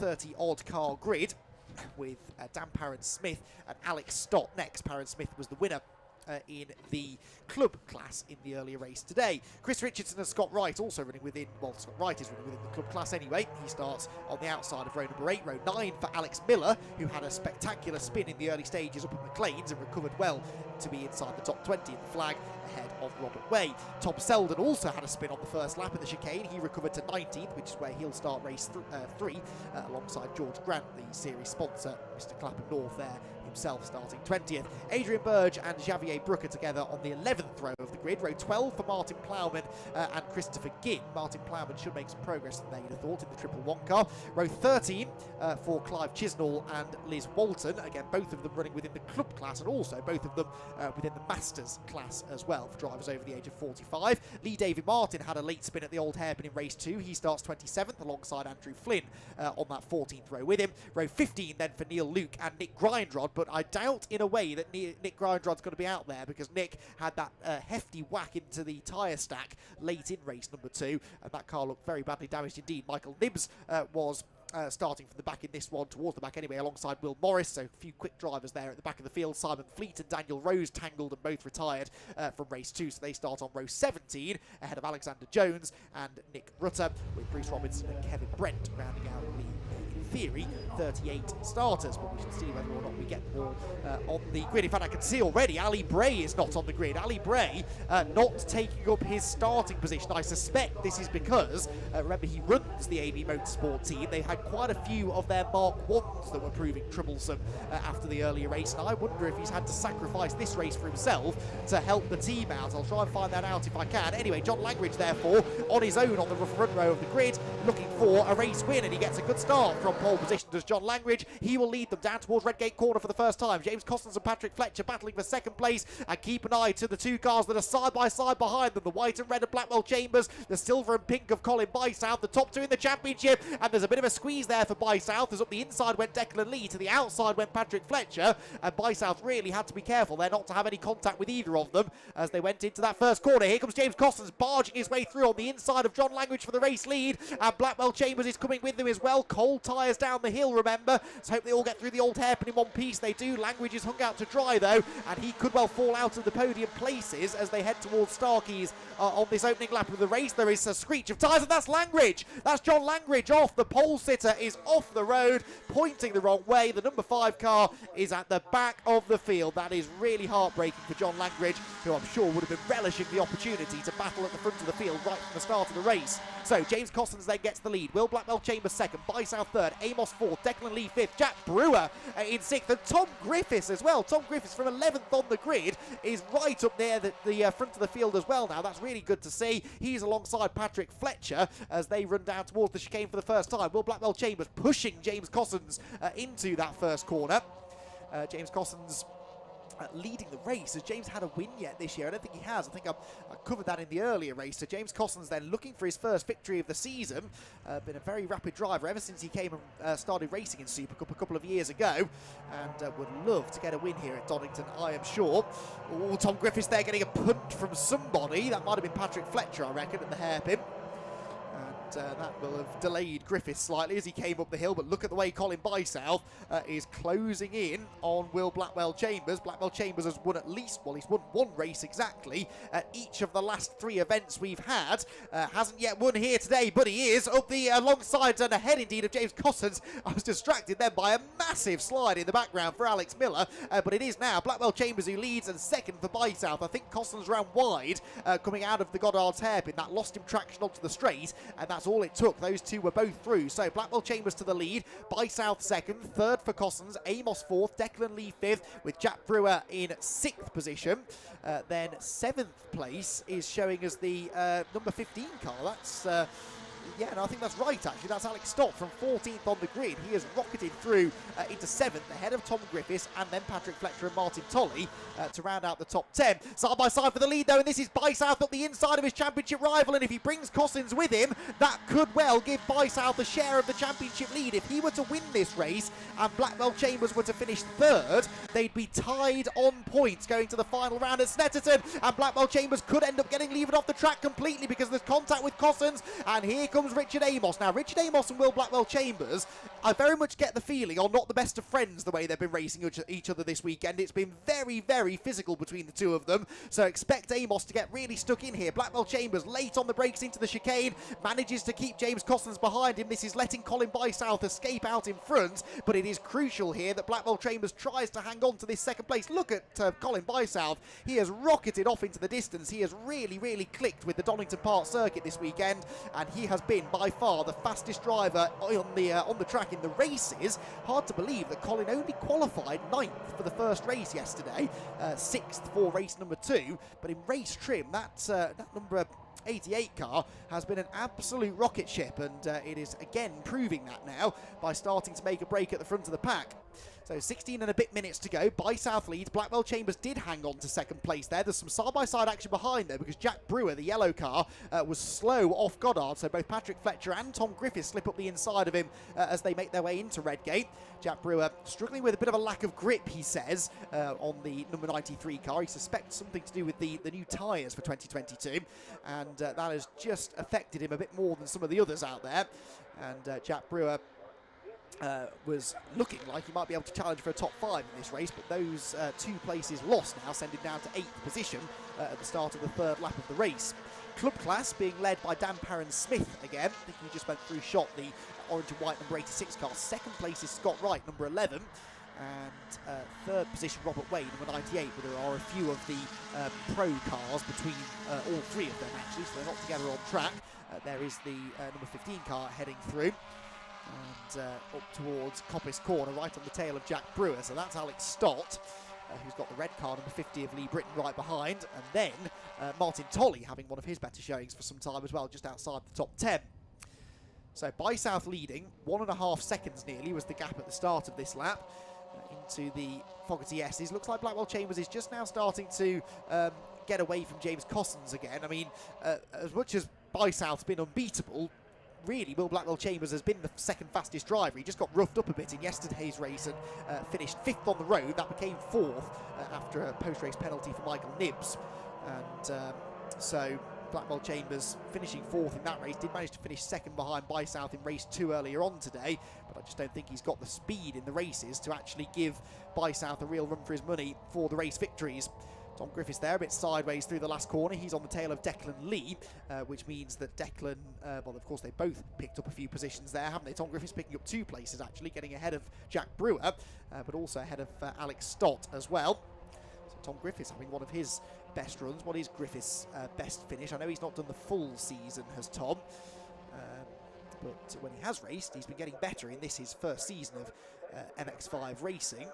Speaker 2: 30-odd car grid, with Dan Parent-Smith and Alex Stott next. Parent-Smith was the winner in the club class in the earlier race today. Chris Richardson and Scott Wright also running within, well, Scott Wright is running within the club class anyway. He starts on the outside of row number 8. Row 9 for Alex Miller, who had a spectacular spin in the early stages up at McLean's and recovered well to be inside the top 20 in the flag, ahead of Robert Way. Tom Selden also had a spin on the first lap of the chicane. He recovered to 19th, which is where he'll start race 3 alongside George Grant, the series sponsor, Mr. Clapham North there himself, starting 20th. Adrian Burge and Javier Brooker together on the 11th row of the grid. Row 12 for Martin Plowman and Christopher Ginn. Martin Plowman should make some progress than they'd have thought in the 111 car. Row 13 for Clive Chisnall and Liz Walton. Again, both of them running within the club class, and also both of them within the Masters class as well for drivers over the age of 45. Lee David Martin had a late spin at the Old Hairpin in race 2. He starts 27th alongside Andrew Flynn on that 14th row with him. Row 15 then for Neil Luke and Nick Grindrod, but I doubt in a way that Nick Grindrod's going to be out there because Nick had that hefty whack into the tyre stack late in race number 2, and that car looked very badly damaged indeed. Michael Nibbs was starting from the back in this one, towards the back anyway, alongside Will Morris, so a few quick drivers there at the back of the field. Simon Fleet and Daniel Rose tangled and both retired from race 2, so they start on row 17 ahead of Alexander Jones and Nick Rutter, with Bruce Robinson and Kevin Brent rounding out the, in theory, 38 starters, but we should see whether or not we get them all on the grid. In fact, I can see already Ali Bray is not on the grid. Ali Bray not taking up his starting position. I suspect this is because, remember, he runs the AB Motorsport team. They had quite a few of their Mark 1s that were proving troublesome after the earlier race, and I wonder if he's had to sacrifice this race for himself to help the team out. I'll try and find that out if I can. Anyway, John Langridge, therefore, on his own on the front row of the grid, looking for a race win, and he gets a good start from pole position. Does John Langridge? He will lead them down towards Redgate Corner for the first time. James Costans and Patrick Fletcher battling for second place, and keep an eye to the two cars that are side by side behind them, the white and red of Blackwell Chambers, the silver and pink of Colin Bysouth, the top two in the championship, and there's a bit of a squeeze there for Bysouth, as up the inside went Declan Lee, to the outside went Patrick Fletcher, and Bysouth really had to be careful there not to have any contact with either of them as they went into that first corner. Here comes James Costans barging his way through on the inside of John Langridge for the race lead, and Blackwell Chambers is coming with them as well. Cold tyres down the hill, remember. Let's hope they all get through the Old Hairpin in one piece. They do. Langridge is hung out to dry though, and he could well fall out of the podium places as they head towards Starkeys on this opening lap of the race. There is a screech of tyres, and that's Langridge. That's John Langridge off. The pole sitter is off the road, pointing the wrong way. The number 5 car is at the back of the field. That is really heartbreaking for John Langridge, who I'm sure would have been relishing the opportunity to battle at the front of the field right from the start of the race. So James Costans then gets the lead. Will Blackwell Chambers second, Bysouth third, Amos fourth, Declan Lee fifth, Jack Brewer in sixth, and Tom Griffiths as well. Tom Griffiths from 11th on the grid is right up near the front of the field as well now. That's really good to see. He's alongside Patrick Fletcher as they run down towards the chicane for the first time. Will Blackwell Chambers pushing James Costans into that first corner. James Costans leading the race. Has James had a win yet this year? I don't think he has. I think I covered that in the earlier race. So James Costans then looking for his first victory of the season. Been a very rapid driver ever since he came and started racing in Super Cup a couple of years ago, and would love to get a win here at Donington, I am sure. Oh, Tom Griffiths there getting a punt from somebody. That might have been Patrick Fletcher, I reckon, at the hairpin. That will have delayed Griffiths slightly as he came up the hill, but look at the way Colin Bysouth is closing in on Will Blackwell Chambers. Blackwell Chambers has won at least, well, he's won one race exactly at each of the last 3 events we've had. Hasn't yet won here today, but he is up the alongside and ahead indeed of James Costans. I was distracted then by a massive slide in the background for Alex Miller, but it is now Blackwell Chambers who leads, and second for Bysouth. I think Costans ran wide coming out of the Goddard's hairpin. That lost him traction onto the straight, and that's all it took. Those two were both through. So Blackwell Chambers to the lead, Bysouth second, third for Costans, Amos fourth, Declan Lee fifth, with Jack Brewer in 6th position. Then 7th place is showing us the number 15 car. That's yeah, no, I think that's right, actually. That's Alex Stott from 14th on the grid. He has rocketed through into 7th, ahead of Tom Griffiths and then Patrick Fletcher and Martin Tolley to round out the top 10. Side by side for the lead, though, and this is Bysouth up the inside of his championship rival, and if he brings Costans with him, that could well give Bysouth a share of the championship lead. If he were to win this race and Blackwell Chambers were to finish 3rd, they'd be tied on points going to the final round at Snetterton, and Blackwell Chambers could end up getting levered off the track completely because there's contact with Costans, and here comes Richard Amos. Now, Richard Amos and Will Blackwell Chambers, I very much get the feeling, are not the best of friends the way they've been racing each other this weekend. It's been very, very physical between the two of them, so expect Amos to get really stuck in here. Blackwell Chambers late on the brakes into the chicane, manages to keep James Costans behind him. This is letting Colin Bysouth escape out in front, but it is crucial here that Blackwell Chambers tries to hang on to this 2nd place. Look at Colin Bysouth. He has rocketed off into the distance. He has really, really clicked with the Donington Park circuit this weekend, and he has been by far the fastest driver on the track in the races. Hard to believe that Colin only qualified 9th for the first race yesterday, 6th for race number 2, but in race trim, that number 88 car has been an absolute rocket ship, and it is again proving that now by starting to make a break at the front of the pack. So 16 and a bit minutes to go. By South leads. Blackwell Chambers did hang on to second place there. There's some side-by-side action behind though, because Jack Brewer, the yellow car, was slow off Goddard. So both Patrick Fletcher and Tom Griffiths slip up the inside of him as they make their way into Redgate. Jack Brewer struggling with a bit of a lack of grip, he says, on the number 93 car. He suspects something to do with the new tyres for 2022, and that has just affected him a bit more than some of the others out there. And Jack Brewer was looking like he might be able to challenge for a top 5 in this race, but those 2 places lost now send him down to 8th position at the start of the 3rd lap of the race. Club class being led by Dan Parron-Smith again. I think he just went through shot the orange and white number 86 car. 2nd place is Scott Wright, number 11. And 3rd position Robert Wade, number 98, but there are a few of the pro cars between all 3 of them actually, so they're not together on track. There is the number 15 car heading through. And up towards Coppice Corner, right on the tail of Jack Brewer. So that's Alex Stott, who's got the red car, number 50 of Lee Britton, right behind. And then Martin Tolley having one of his better showings for some time as well, just outside the top 10. So By South leading, 1.5 seconds nearly was the gap at the start of this lap. Into the Fogarty S's. Looks like Blackwell Chambers is just now starting to get away from James Cossons again. I mean, as much as By South's been unbeatable, really, Will Blackwell Chambers has been the 2nd fastest driver. He just got roughed up a bit in yesterday's race and finished 5th on the road. That became 4th after a post-race penalty for Michael Nibbs. And so Blackwell Chambers finishing 4th in that race, did manage to finish 2nd behind By South in race 2 earlier on today, but I just don't think he's got the speed in the races to actually give By South a real run for his money for the race victories. Tom Griffiths there, a bit sideways through the last corner. He's on the tail of Declan Lee, which means that Declan, well, of course, they both picked up a few positions there, haven't they? Tom Griffiths picking up 2 places, actually, getting ahead of Jack Brewer, but also ahead of Alex Stott as well. So Tom Griffiths having one of his best runs. What is Griffiths' best finish? I know he's not done the full season, has Tom, but when he has raced, he's been getting better in this, his first season of MX-5 racing.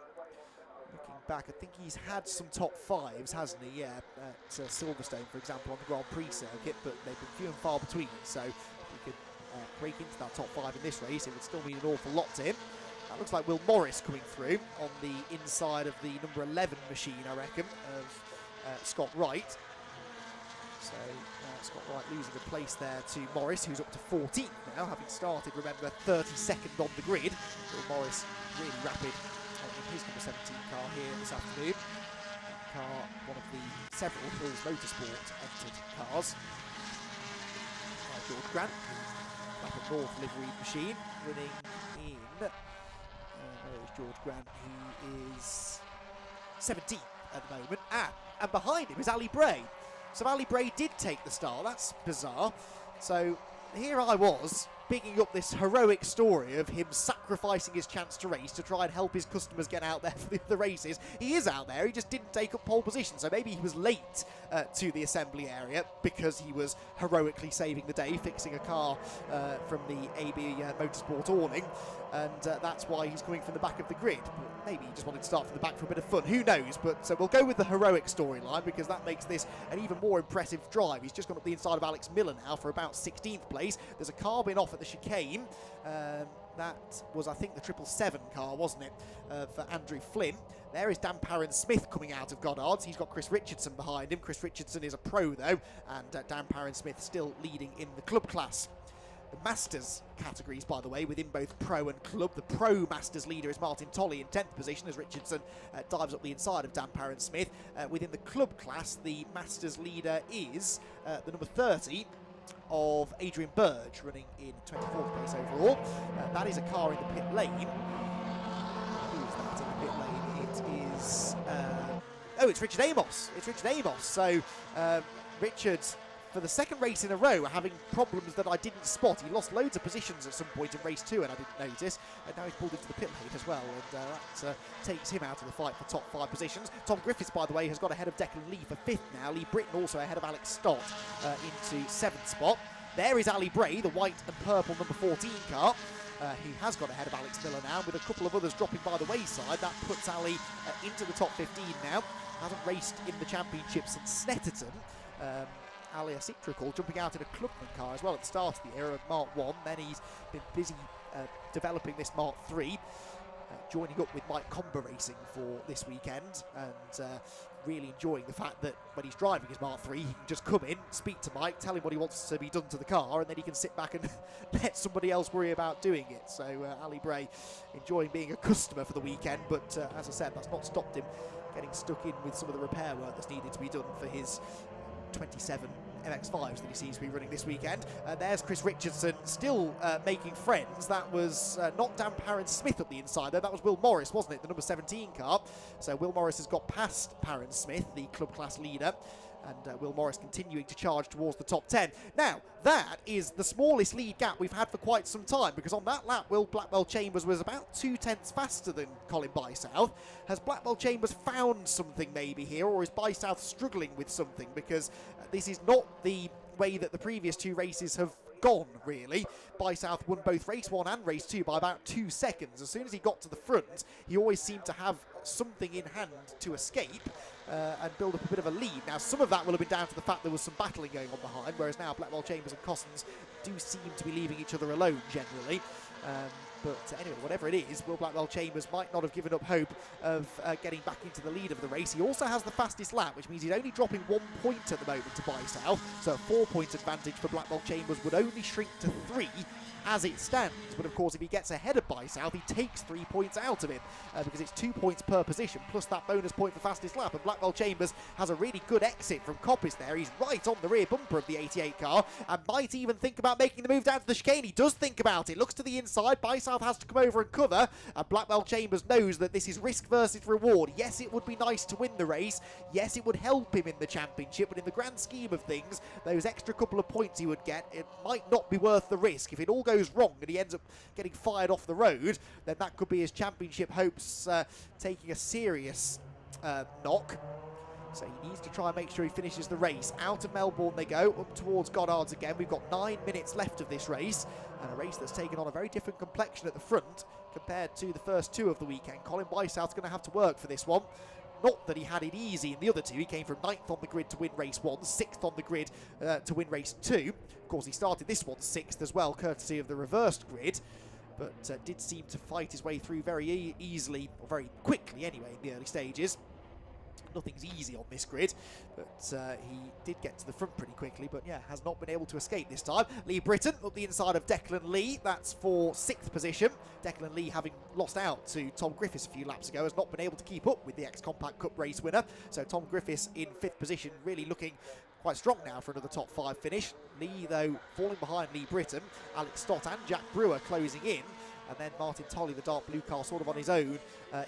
Speaker 2: Looking back, I think he's had some top 5s, hasn't he? Yeah, at Silverstone, for example, on the Grand Prix circuit, but they've been few and far between. So if he could break into that top 5 in this race, it would still mean an awful lot to him. That looks like Will Morris coming through on the inside of the number 11 machine, I reckon, of Scott Wright. So Scott Wright losing a place there to Morris, who's up to 14th now, having started, remember, 32nd on the grid. Will Morris really rapid in his number 17 car here this afternoon. Car, one of the several Hills Motorsport entered cars. George Grant, up a North livery machine, winning in. There's George Grant, who is 17th at the moment. And behind him is Ali Bray. So Ali Bray did take the start. That's bizarre. So here I was, bigging up this heroic story of him sacrificing his chance to race to try and help his customers get out there for the races. He is out there, he just didn't take up pole position, so maybe he was late to the assembly area because he was heroically saving the day, fixing a car from the AB Motorsport awning, and that's why he's coming from the back of the grid. But maybe he just wanted to start from the back for a bit of fun, who knows, but so we'll go with the heroic storyline because that makes this an even more impressive drive. He's just gone up the inside of Alex Miller now for about 16th place. There's a car been off at the chicane. That was, I think, the 777 car, wasn't it, for Andrew Flynn. There is Dan Parron-Smith coming out of Goddard's. He's got Chris Richardson behind him. Chris Richardson is a pro, though, and Dan Parron-Smith still leading in the club class. The Masters categories, by the way, within both Pro and Club. The Pro Masters leader is Martin Tolley in 10th position as Richardson dives up the inside of Dan Parron-Smith. Within the Club class, the Masters leader is the number 30 of Adrian Burge, running in 24th place overall. That is a car in the pit lane. Who is that in the pit lane? It is... oh, it's Richard Amos. It's Richard Amos. So, Richard, for the second race in a row, having problems that I didn't spot. He lost loads of positions at some point in race 2 and I didn't notice, and now he's pulled into the pit lane as well, and that takes him out of the fight for top 5 positions. Tom Griffiths, by the way, has got ahead of Declan Lee for 5th now. Lee Britton also ahead of Alex Stott into 7th spot. There is Ali Bray, the white and purple number 14 car. He has got ahead of Alex Miller now, with a couple of others dropping by the wayside. That puts Ali into the top 15 now. Hasn't raced in the championship since Snetterton. Ali Citrical jumping out in a Clubman car as well at the start of the era of Mark 1. Then he's been busy developing this Mark 3. joining up with Mike Comber Racing for this weekend, and really enjoying the fact that when he's driving his Mark III, he can just come in, speak to Mike, tell him what he wants to be done to the car, and then he can sit back and let somebody else worry about doing it. So Ali Bray enjoying being a customer for the weekend, but as I said, that's not stopped him getting stuck in with some of the repair work that's needed to be done for his 27 MX-5s that he seems to be running this weekend. There's Chris Richardson still making friends. That was not Dan Parron-Smith up the inside though. That was Will Morris, wasn't it? The number 17 car. So Will Morris has got past Parron-Smith, the club class leader. And Will Morris continuing to charge towards the top 10. Now, that is the smallest lead gap we've had for quite some time, because on that lap, Will Blackwell Chambers was about 2/10 faster than Colin Bysouth. Has Blackwell Chambers found something maybe here, or is Bysouth struggling with something? Because this is not the way that the previous two races have gone, really. Bysouth won both race 1 and race 2 by about 2 seconds. As soon as he got to the front, he always seemed to have something in hand to escape and build up a bit of a lead. Now, some of that will have been down to the fact there was some battling going on behind, whereas now Blackwell Chambers and Cossons do seem to be leaving each other alone generally. But anyway, whatever it is, Will Blackwell Chambers might not have given up hope of getting back into the lead of the race. He also has the fastest lap, which means he's only dropping 1 point at the moment to Bysouth. So a 4-point advantage for Blackwell Chambers would only shrink to 3 as it stands. But of course, if he gets ahead of Bysouth, he takes 3 points out of him because it's 2 points per position plus that bonus point for fastest lap. And Blackwell Chambers has a really good exit from Coppice there. He's right on the rear bumper of the 88 car and might even think about making the move down to the chicane. He does think about it, looks to the inside. Bysouth has to come over and cover, and Blackwell Chambers knows that this is risk versus reward. Yes, it would be nice to win the race. Yes, it would help him in the championship, but in the grand scheme of things, those extra couple of points he would get, it might not be worth the risk. If it all goes wrong and he ends up getting fired off the road, then that could be his championship hopes taking a serious knock. So he needs to try and make sure he finishes the race. Out of Melbourne they go, up towards Goddard's again. We've got 9 minutes left of this race, and a race that's taken on a very different complexion at the front compared to the first 2 of the weekend. Colin Bysouth's going to have to work for this one. Not that he had it easy in the other 2. He came from 9th on the grid to win race 1, 6th on the grid to win race 2. Of course, he started this one 6th as well, courtesy of the reversed grid, but did seem to fight his way through very easily, or very quickly anyway, in the early stages. Nothing's easy on this grid, but he did get to the front pretty quickly, but yeah, has not been able to escape this time. Lee Britton up the inside of Declan Lee. That's for 6th position. Declan Lee, having lost out to Tom Griffiths a few laps ago, has not been able to keep up with the ex-Compact Cup race winner. So Tom Griffiths in 5th position, really looking quite strong now for another top 5 finish. Lee, though, falling behind Lee Britton. Alex Stott and Jack Brewer closing in. And then Martin Tolley, the dark blue car, sort of on his own,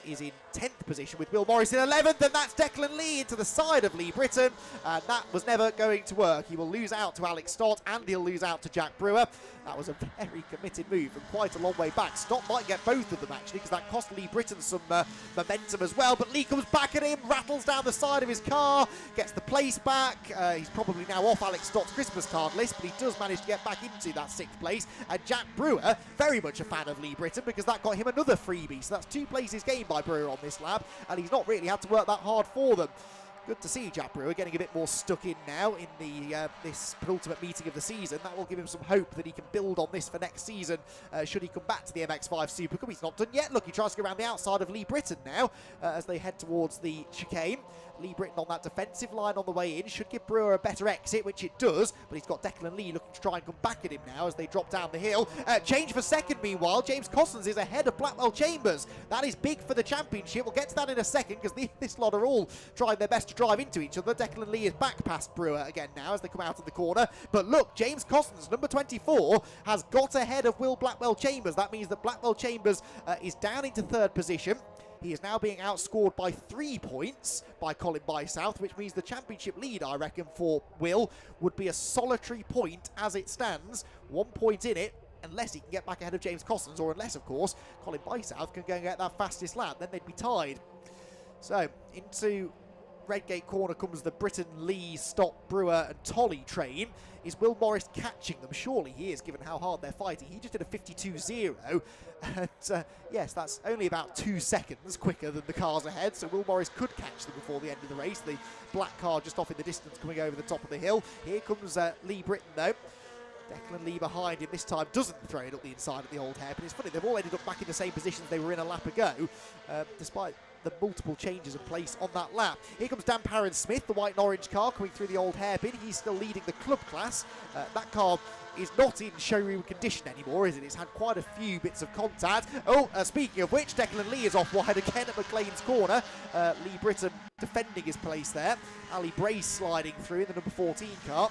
Speaker 2: is in 10th position with Will Morris in 11th. And that's Declan Lee into the side of Lee Britton. And that was never going to work. He will lose out to Alex Stott and he'll lose out to Jack Brewer. That was a very committed move from quite a long way back. Stott might get both of them, actually, because that cost Lee Britton some momentum as well. But Lee comes back at him, rattles down the side of his car, gets the place back. He's probably now off Alex Stott's Christmas card list, but he does manage to get back into that 6th place. And Jack Brewer, very much a fan of Lee Britton, because that got him another freebie. So that's 2 places gained by Brewer on this lap, and he's not really had to work that hard for them. Good to see Jack Brewer getting a bit more stuck in now in the this penultimate meeting of the season. That will give him some hope that he can build on this for next season should he come back to the MX-5 Super Cup. He's not done yet. Look, he tries to go around the outside of Lee Britton now as they head towards the chicane. Lee Britton on that defensive line on the way in should give Brewer a better exit, which it does, but he's got Declan Lee looking to try and come back at him now as they drop down the hill. Change for second, meanwhile. James Cossons is ahead of Blackwell Chambers. That is big for the championship. We'll get to that in a second because this lot are all trying their best to drive into each other. Declan Lee is back past Brewer again now as they come out of the corner. But look, James Cossons, number 24, has got ahead of Will Blackwell Chambers. That means that Blackwell Chambers is down into 3rd position. He is now being outscored by 3 points by Colin Bysouth, which means the championship lead, I reckon, for Will would be a solitary point as it stands. 1 point in it, unless he can get back ahead of James Cossons, or unless, of course, Colin Bysouth can go and get that fastest lap. Then they'd be tied. So, into Redgate corner comes the Britton, Lee, Stott, Brewer and Tolley train. Is Will Morris catching them? Surely he is, given how hard they're fighting. He just did a 52.0. And yes, that's only about 2 seconds quicker than the cars ahead, so Will Morris could catch them before the end of the race. The black car just off in the distance coming over the top of the hill. Here comes Lee Britton, though. Declan Lee behind him this time doesn't throw it up the inside of the old hairpin. It's funny, they've all ended up back in the same positions they were in a lap ago, despite the multiple changes of place on that lap. Here comes Dan Parron-Smith, the white and orange car, coming through the old hairpin. He's still leading the club class. That car is not in showroom condition anymore, is it? It's had quite a few bits of contact. Oh, speaking of which, Declan Lee is off wide again at McLean's corner. Lee Britton defending his place there. Ali Brace sliding through in the number 14 car.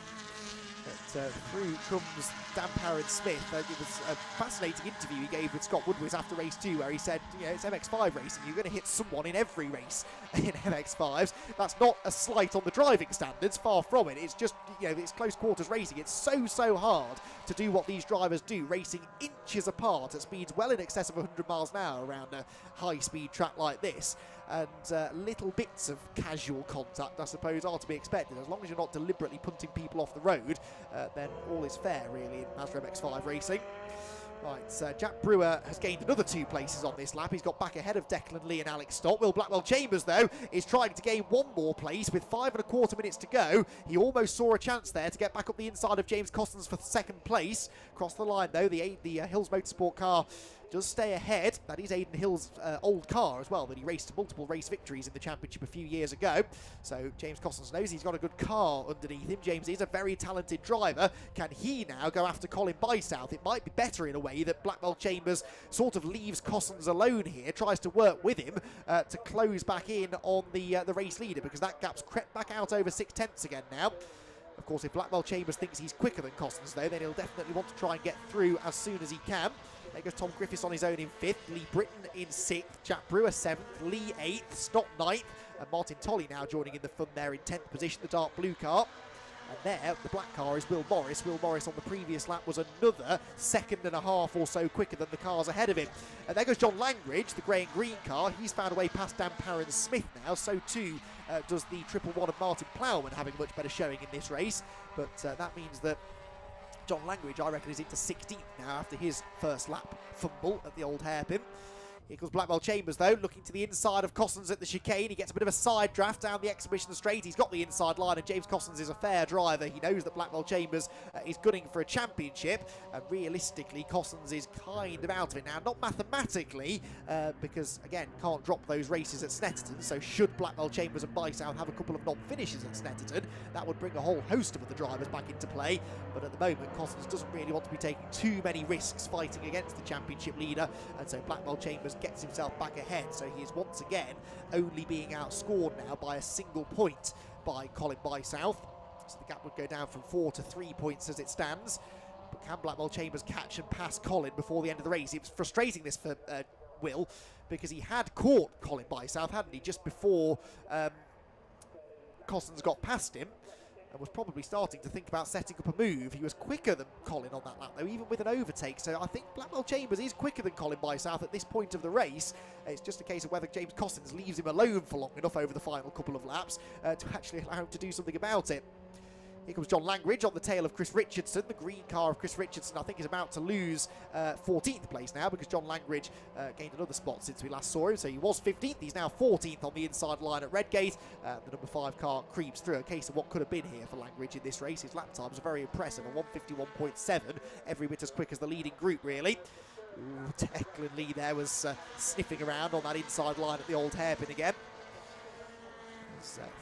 Speaker 2: But through comes Dan Parron-Smith. It was a fascinating interview he gave with Scott Woodward after race 2, where he said, you know, it's MX-5 racing. You're going to hit someone in every race in MX-5s. That's not a slight on the driving standards, far from it. It's just, you know, it's close quarters racing. It's so hard to do what these drivers do, racing inches apart at speeds well in excess of 100 miles an hour around a high-speed track like this. And little bits of casual contact, I suppose, are to be expected. As long as you're not deliberately punting people off the road, then all is fair, really, in Mazda MX-5 racing. Right, Jack Brewer has gained another 2 places on this lap. He's got back ahead of Declan Lee and Alex Stott. Will Blackwell-Chambers, though, is trying to gain 1 more place with 5.25 minutes to go. He almost saw a chance there to get back up the inside of James Costans for 2nd place. Across the line, though, the Hills Motorsport car does stay ahead. That is Aidan Hill's old car as well, that he raced multiple race victories in the championship a few years ago. So James Costans knows he's got a good car underneath him. James is a very talented driver. Can he now go after Colin Bysouth? It might be better in a way that Blackwell-Chambers sort of leaves Costans alone here, tries to work with him to close back in on the race leader, because that gap's crept back out over 6/10 again now. Of course, if Blackwell-Chambers thinks he's quicker than Costans, though, then he'll definitely want to try and get through as soon as he can. There goes Tom Griffiths on his own in 5th, Lee Britton in 6th, Jack Brewer 7th, Lee 8th, Stott 9th, and Martin Tolley now joining in the fun there in 10th position, the dark blue car. And there, the black car is Will Morris. Will Morris on the previous lap was another 2.5 or so quicker than the cars ahead of him. And there goes John Langridge, the grey and green car. He's found a way past Dan Parron-Smith now. So too does the 111 of Martin Plowman, having a much better showing in this race. But that means that John Langridge, I reckon, is into 16th now after his first lap fumble at the old hairpin. Here comes Blackwell-Chambers, though, looking to the inside of Costans at the chicane. He gets a bit of a side draft down the exhibition straight. He's got the inside line, and James Costans is a fair driver. He knows that Blackwell-Chambers is gunning for a championship, and realistically, Costans is kind of out of it now. Not mathematically, because, again, can't drop those races at Snetterton, so should Blackwell-Chambers and Bysouth have a couple of non-finishes at Snetterton, that would bring a whole host of other drivers back into play. But at the moment, Costans doesn't really want to be taking too many risks fighting against the championship leader, and so Blackwell-Chambers gets himself back ahead, so he is once again only being outscored now by a single point by Colin Bysouth. So the gap would go down from 4 to 3 points as it stands. But can Blackwell-Chambers catch and pass Colin before the end of the race? It was frustrating this for Will, because he had caught Colin Bysouth, hadn't he, just before Costans got past him, and was probably starting to think about setting up a move. He was quicker than Colin on that lap, though, even with an overtake. So I think Blackwell-Chambers is quicker than Colin Bysouth at this point of the race. It's just a case of whether James Costans leaves him alone for long enough over the final couple of laps to actually allow him to do something about it. Here comes John Langridge on the tail of Chris Richardson. The green car of Chris Richardson, I think, is about to lose 14th place now, because John Langridge gained another spot since we last saw him. So he was 15th. He's now 14th on the inside line at Redgate. The number 5 car creeps through. A case of what could have been here for Langridge in this race. His lap times are very impressive, a 1:51.7, every bit as quick as the leading group, really. Ooh, Declan Lee there was sniffing around on that inside line at the old hairpin again.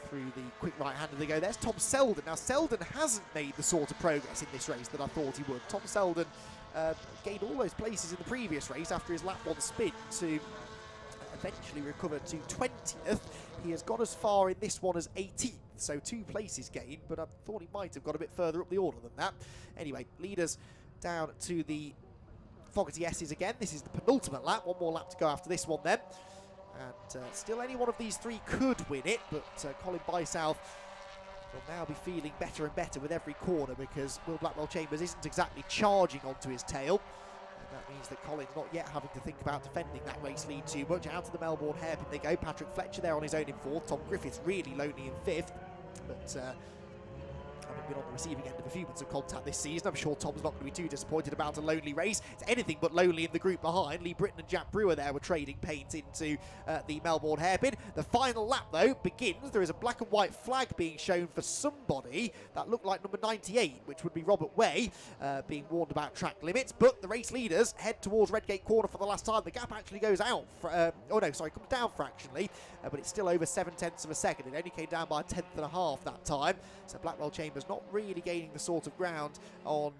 Speaker 2: Through the quick right-hander they go. There's Tom Selden. Now, Selden hasn't made the sort of progress in this race that I thought he would. Tom Selden gained all those places in the previous race after his lap 1 spin to eventually recover to 20th. He has got as far in this one as 18th, so 2 places gained, but I thought he might have got a bit further up the order than that. Anyway, leaders down to the Fogarty S's again. This is the penultimate lap. 1 more lap to go after this one then. And still any one of these 3 could win it, but Colin Bysouth will now be feeling better and better with every corner, because Will Blackwell-Chambers isn't exactly charging onto his tail. And that means that Colin's not yet having to think about defending that race lead too much. Out of the Melbourne hairpin they go. Patrick Fletcher there on his own in 4th. Tom Griffiths really lonely in 5th. But been on the receiving end of a few minutes of contact this season. I'm sure Tom's not going to be too disappointed about a lonely race. It's anything but lonely in the group behind. Lee Britton and Jack Brewer there were trading paint into the Melbourne hairpin. The final lap, though, begins. There is a black and white flag being shown for somebody that looked like number 98, which would be Robert Way, being warned about track limits. But the race leaders head towards Redgate Corner for the last time. The gap actually goes out. Comes down fractionally, but it's still over 7/10 of a second. It only came down by 1/10.5 that time. So Blackwell Chambers not really gaining the sort of ground on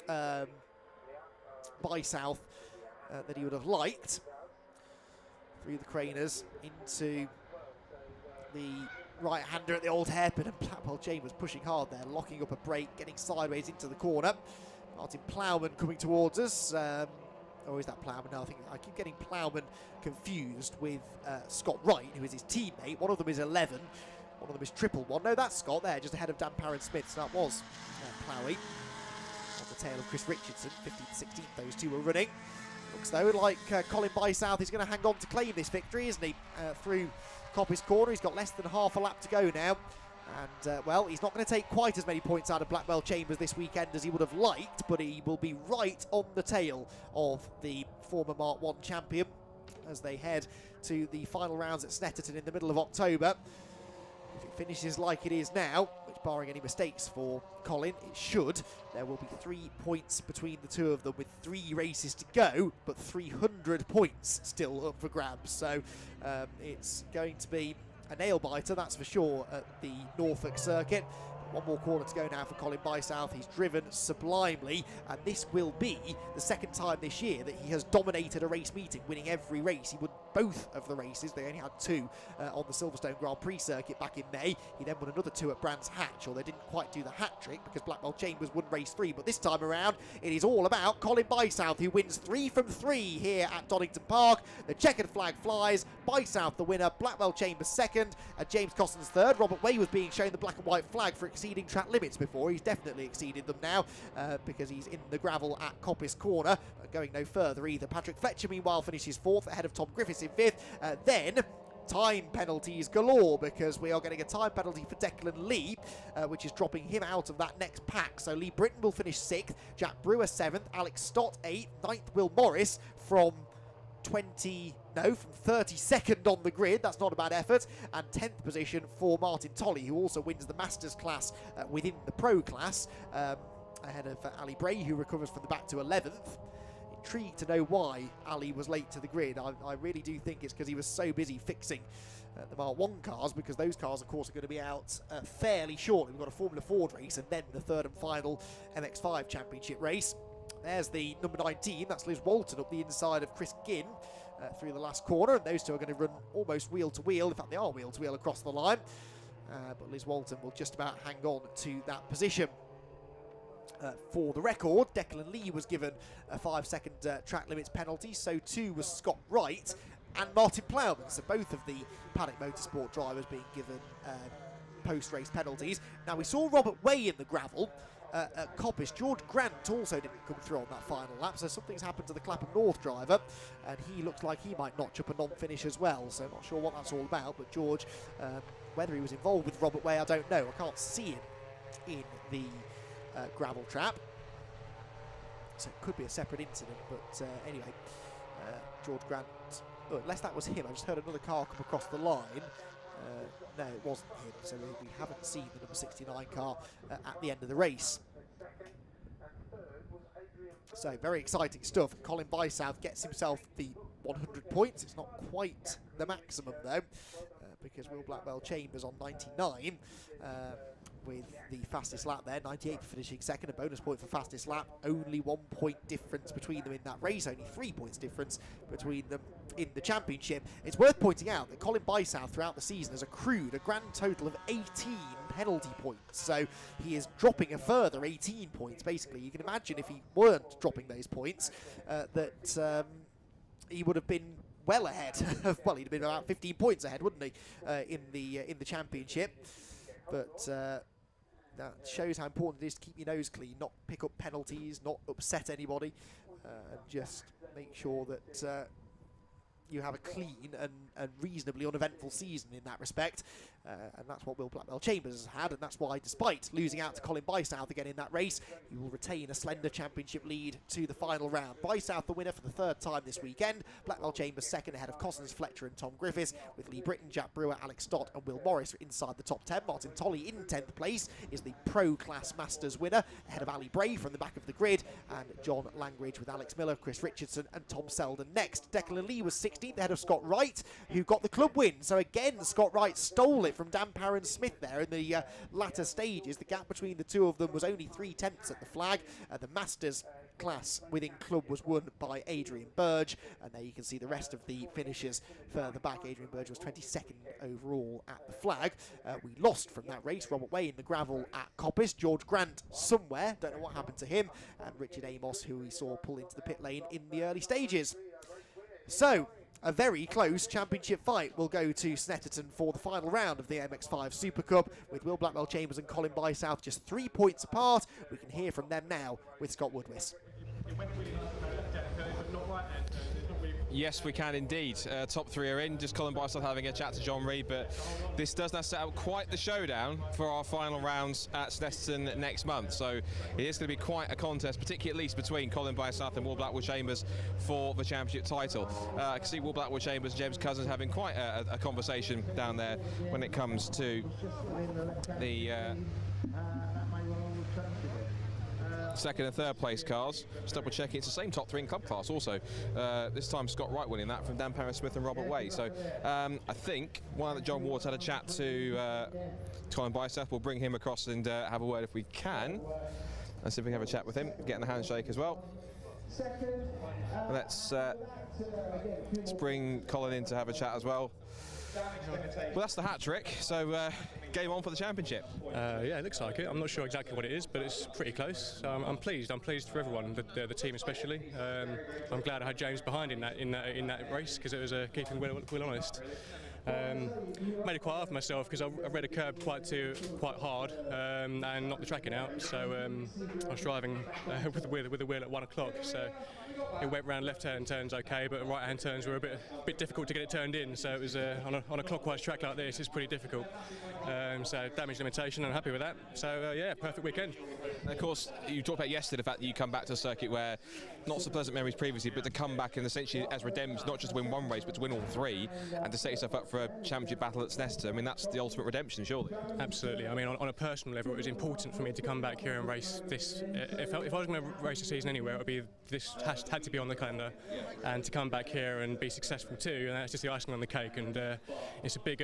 Speaker 2: by South that he would have liked. Through the Craners into the right-hander at the old hairpin, and Blackwell Chambers pushing hard there, locking up a brake, getting sideways into the corner. Martin Plowman coming towards us. Or is that Plowman? No, I keep getting Plowman confused with Scott Wright, who is his teammate. One of them is 11, one of them is triple one. No, that's Scott there, just ahead of Dan Parron-Smith. So that was Plowy on the tail of Chris Richardson. 15th, 16th, those two were running. Looks though like Colin Bysouth is going to hang on to claim this victory, isn't he? Through Coppice Corner, he's got less than half a lap to go now. And, well, he's not going to take quite as many points out of Blackwell Chambers this weekend as he would have liked, but he will be right on the tail of the former Mark 1 champion as they head to the final rounds at Snetterton in the middle of October. If it finishes like it is now, which barring any mistakes for Colin, it should, there will be 3 points between the two of them with 3 races to go, but 300 points still up for grabs. So it's going to be a nail-biter, that's for sure, at the Norfolk circuit. One more corner to go now for Colin Bysouth. He's driven sublimely, and this will be the second time this year that he has dominated a race meeting, winning every race. He won both of the races. They only had 2 on the Silverstone Grand Prix circuit back in May. He then won another 2 at Brands Hatch, or they didn't quite do the hat trick because Blackwell Chambers won race 3. But this time around, it is all about Colin Bysouth, who wins 3 from 3 here at Donington Park. The checkered flag flies. Bysouth the winner, Blackwell Chambers second, and James Cossins third. Robert Way was being shown the black and white flag for exceeding track limits before. He's definitely exceeded them now because he's in the gravel at Coppice Corner, going no further either. Patrick Fletcher meanwhile finishes 4th ahead of Tom Griffiths in 5th. Then time penalties galore, because we are getting a time penalty for Declan Lee, which is dropping him out of that next pack. So Lee Britton will finish 6th, Jack Brewer 7th, Alex Stott 8th, 9th Will Morris from 32nd on the grid. That's not a bad effort. And 10th position for Martin Tolley, who also wins the Masters class within the Pro class, ahead of Ali Bray, who recovers from the back to 11th. Intrigued to know why Ali was late to the grid. I really do think it's because he was so busy fixing the Mark 1 cars, because those cars, of course, are going to be out fairly shortly. We've got a Formula Ford race and then the third and final MX-5 championship race. There's the number 19, that's Liz Walton up the inside of Chris Ginn through the last corner, and those two are going to run almost wheel to wheel. In fact, they are wheel to wheel across the line, but Liz Walton will just about hang on to that position. For the record, Declan Lee was given a 5-second track limits penalty, so too was Scott Wright and Martin Plowman. So both of the Paddock Motorsport drivers being given post-race penalties. Now, we saw Robert Way in the gravel at Coppice. George Grant also didn't come through on that final lap, so something's happened to the Clapham North driver, and he looks like he might notch up a non-finish as well, so not sure what that's all about. But George, whether he was involved with Robert Way, I don't know. I can't see him in the gravel trap, so it could be a separate incident. But anyway, George Grant, unless that was him, I just heard another car come across the line. No, it wasn't him, so we haven't seen the number 69 car at the end of the race. So very exciting stuff. Colin Bysouth gets himself the 100 points. It's not quite the maximum though, because Will Blackwell Chambers on 99 with the fastest lap there, 98 for finishing second, a bonus point for fastest lap. Only 1 point difference between them in that race, only 3 points difference between them in the championship. It's worth pointing out that Colin Bysouth throughout the season has accrued a grand total of 18 penalty points, so he is dropping a further 18 points basically. You can imagine if he weren't dropping those points that he would have been well ahead of, well, he'd have been about 15 points ahead, wouldn't he, in the championship. But that shows how important it is to keep your nose clean, not pick up penalties, not upset anybody, and just make sure that you have a clean and reasonably uneventful season in that respect. And that's what Will Blackwell Chambers has had, and that's why, despite losing out to Colin Bysouth again in that race, he will retain a slender championship lead to the final round. Bysouth the winner for the third time this weekend. Blackwell Chambers second ahead of Cossins, Fletcher and Tom Griffiths, with Lee Britton, Jack Brewer, Alex Stott and Will Morris inside the top 10. Martin Tolley in 10th place is the Pro-Class Masters winner, ahead of Ali Bray from the back of the grid, and John Langridge with Alex Miller, Chris Richardson and Tom Selden next. Declan Lee was 16th ahead of Scott Wright, who got the club win. So again, Scott Wright stole it from Dan Parron Smith there in the latter stages. The gap between the two of them was only 3/10 at the flag. The Masters class within club was won by Adrian Burge, and there you can see the rest of the finishers further back. Adrian Burge was 22nd overall at the flag. We lost from that race. Robert Way in the gravel at Coppice, George Grant somewhere, don't know what happened to him, and Richard Amos, who we saw pull into the pit lane in the early stages. So a very close championship fight will go to Snetterton for the final round of the MX-5 Super Cup, with Will Blackwell Chambers and Colin Bysouth just 3 points apart. We can hear from them now with Scott Woodwiss.
Speaker 1: Yes, we can indeed. Top three are in. Just Colin Bysouth having a chat to John Reed, but this does now set up quite the showdown for our final rounds at Snetterton next month. So it is going to be quite a contest, particularly at least between Colin Bysouth and Will Blackwell Chambers for the championship title. I can see Will Blackwell Chambers and James Cousins having quite a conversation down there when it comes to the second and third place cars. Just double checking, it's the same top three in club class also. This time Scott Wright winning that from Dan Parron Smith and Robert Way. So I think while John Ward's had a chat to Colin Bysouth, we'll bring him across and have a word if we can. And see if we can have a chat with him, getting a handshake as well. Let's bring Colin in to have a chat as well. Well, that's the hat trick, so game on for the championship.
Speaker 15: Yeah, it looks like it. I'm not sure exactly what it is, but it's pretty close. So I'm pleased. I'm pleased for everyone, the team especially. I'm glad I had James behind in that race, because it was keeping Will honest. Made it quite hard for myself because I read a curb quite hard and knocked the tracking out. So I was driving with the wheel at 1 o'clock. So it went round left-hand turns okay, but right-hand turns were a bit difficult to get it turned in. So it was on a clockwise track like this, it's pretty difficult. So damage limitation, I'm happy with that. So yeah, perfect weekend.
Speaker 1: And of course, you talked about yesterday the fact that you come back to a circuit where not so pleasant memories previously, but to come back and essentially as redemption, not just win one race, but to win all three, and to set yourself up for a championship battle at Snetterton. I mean, that's the ultimate redemption, surely.
Speaker 15: Absolutely. I mean, on a personal level, it was important for me to come back here and race this. If I was going to race a season anywhere, it would be this had to be on the calendar, and to come back here and be successful too, and that's just the icing on the cake. And it's a big.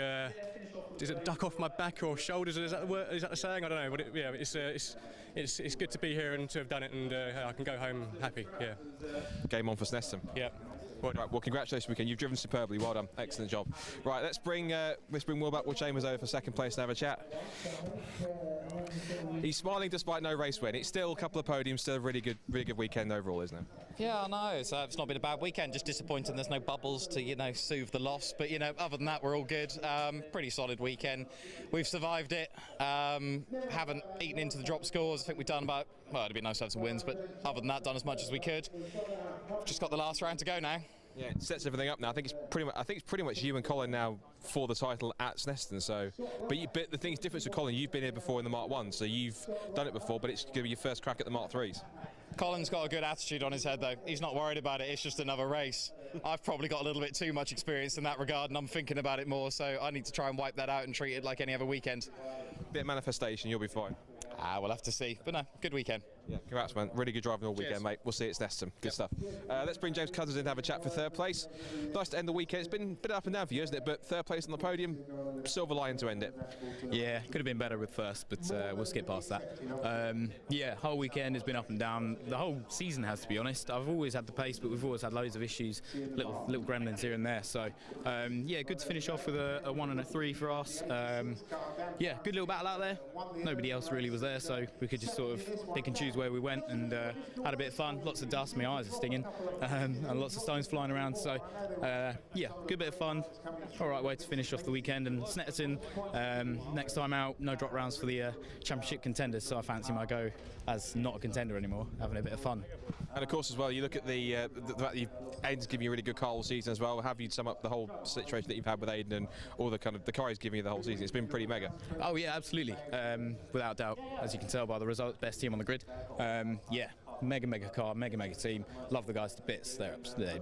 Speaker 15: Is it duck off my back or shoulders? Is that the word? Is that the saying? I don't know. But yeah, it's good to be here and to have done it, and I can go home happy. Yeah.
Speaker 1: Game on for Snetterton.
Speaker 15: Yeah.
Speaker 1: Right, well, congratulations, weekend. You've driven superbly. Well done. Excellent job. Right, let's bring Will Blackwell Chambers over for second place and have a chat. He's smiling despite no race win. It's still a couple of podiums, still a really good weekend overall, isn't it?
Speaker 17: Yeah, I know. It's not been a bad weekend. Just disappointing there's no bubbles to soothe the loss. But other than that, we're all good. Pretty solid weekend. We've survived it. Haven't eaten into the drop scores. I think we've done about. Well, it'd be nice to have some wins, but other than that, done as much as we could. Just got the last round to go now.
Speaker 1: Yeah, it sets everything up now. I think it's pretty much you and Colin now for the title at Snetterton. So, but the thing's different with Colin. You've been here before in the Mark 1, so you've done it before. But it's going to be your first crack at the Mark 3s.
Speaker 17: Colin's got a good attitude on his head, though. He's not worried about it. It's just another race. I've probably got a little bit too much experience in that regard, and I'm thinking about it more. So I need to try and wipe that out and treat it like any other weekend.
Speaker 1: Bit of manifestation, you'll be fine.
Speaker 17: We'll have to see. But no, good weekend.
Speaker 1: Yeah, congrats, man. Really good driving all weekend, mate. We'll see you at Snetterton. Good stuff. Let's bring James Cousins in to have a chat for third place. Nice to end the weekend. It's been a bit up and down for you, isn't it? But third place on the podium, silver lining to end it.
Speaker 10: Yeah, could have been better with first, but we'll skip past that. Yeah, whole weekend has been up and down. The whole season has, to be honest. I've always had the pace, but we've always had loads of issues, little gremlins here and there. So, yeah, good to finish off with a 1 and a 3 for us. Yeah, good little battle out there. Nobody else really was there, so we could just sort of pick and choose where we went and had a bit of fun. Lots of dust, my eyes are stinging, and lots of stones flying around. So yeah, good bit of fun. All right way to finish off the weekend. And Snetterton, next time out, no drop rounds for the championship contenders. So I fancy my go as not a contender anymore, having a bit of fun.
Speaker 1: And of course, as well, you look at the fact that Aiden's giving you a really good car all season as well. Have you sum up the whole situation that you've had with Aiden and all the car he's giving you the whole season? It's been pretty mega.
Speaker 10: Oh yeah, absolutely, without doubt. As you can tell by the results, best team on the grid. Yeah, mega car, mega team. Love the guys to bits. They're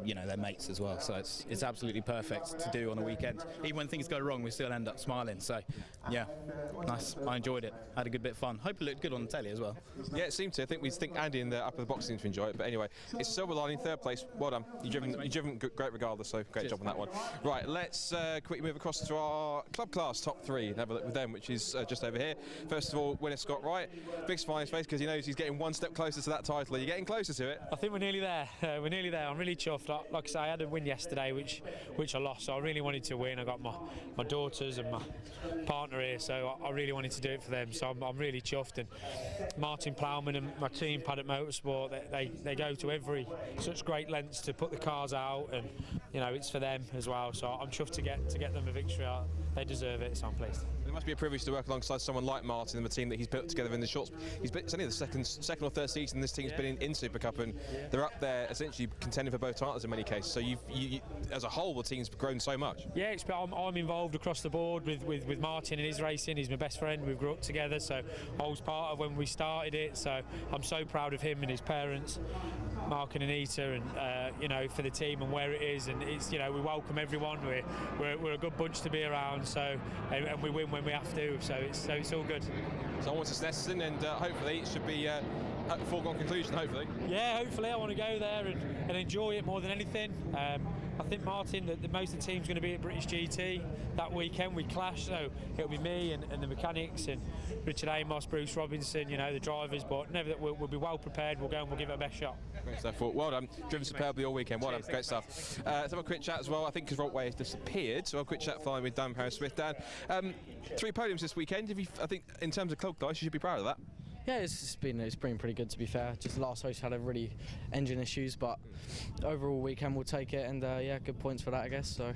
Speaker 10: you know, they're mates as well. So it's absolutely perfect to do on a weekend. Even when things go wrong, we still end up smiling. So yeah, nice. I enjoyed it. Had a good bit of fun. Hope it looked good on the telly as well.
Speaker 1: Yeah, it seemed to. I think Andy in the upper box seemed to enjoy it. But anyway, it's a silver lining, third place. Well done. You've driven great regardless. So great job on that one. Right, let's quickly move across to our club class top three and have a look with them, which is just over here. First of all, winner Scott Wright. Big smile on his face because he knows he's getting one step closer to that title. Are you getting closer to it?
Speaker 19: I think we're nearly there. We're nearly there. I'm really chuffed. Like I say, I had a win yesterday, which I lost. So I really wanted to win. I got my daughters and my partner here, so I really wanted to do it for them. So I'm really chuffed. And Martin Plowman and my team, Paddock Motorsport, they go to such great lengths to put the cars out, and you know it's for them as well. So I'm chuffed to get them a victory. They deserve it. So I'm pleased.
Speaker 1: It must be a privilege to work alongside someone like Martin and the team that he's put together in the shorts. It's only the second or third season this team's been in Super Cup, and they're up there essentially contending for both titles in many cases. So you as a whole, the team's grown so much.
Speaker 19: Yeah, I'm involved across the board with Martin and his racing. He's my best friend. We've grew up together, so I was part of when we started it. So I'm so proud of him and his parents, Mark and Anita, and you know, for the team and where it is. And it's, you know, we welcome everyone. We're a good bunch to be around. So and we win when we have to. So it's all good.
Speaker 1: So on to Snetterton, and hopefully it should be a foregone conclusion. Hopefully.
Speaker 19: Yeah, hopefully I want to go there and enjoy it more than anything. I think Martin, that most of the team's going to be at British GT that weekend. We clash, so it'll be me and the mechanics and Richard Amos, Bruce Robinson, you know, the drivers. But never that we'll be well prepared. We'll go and we'll give it our best shot.
Speaker 1: Great stuff. Well done. Driven superbly all weekend. Well done. Great stuff. Let's have a quick chat as well. I think because Rottway has disappeared, so a quick chat flying with Dan Harris-Smith. Dan, 3 podiums this weekend. I think in terms of club class, you should be proud of that.
Speaker 18: Yeah, it's been pretty good, to be fair. Just last race had a really engine issues, but overall weekend we'll take it, and yeah, good points for that, I guess. So.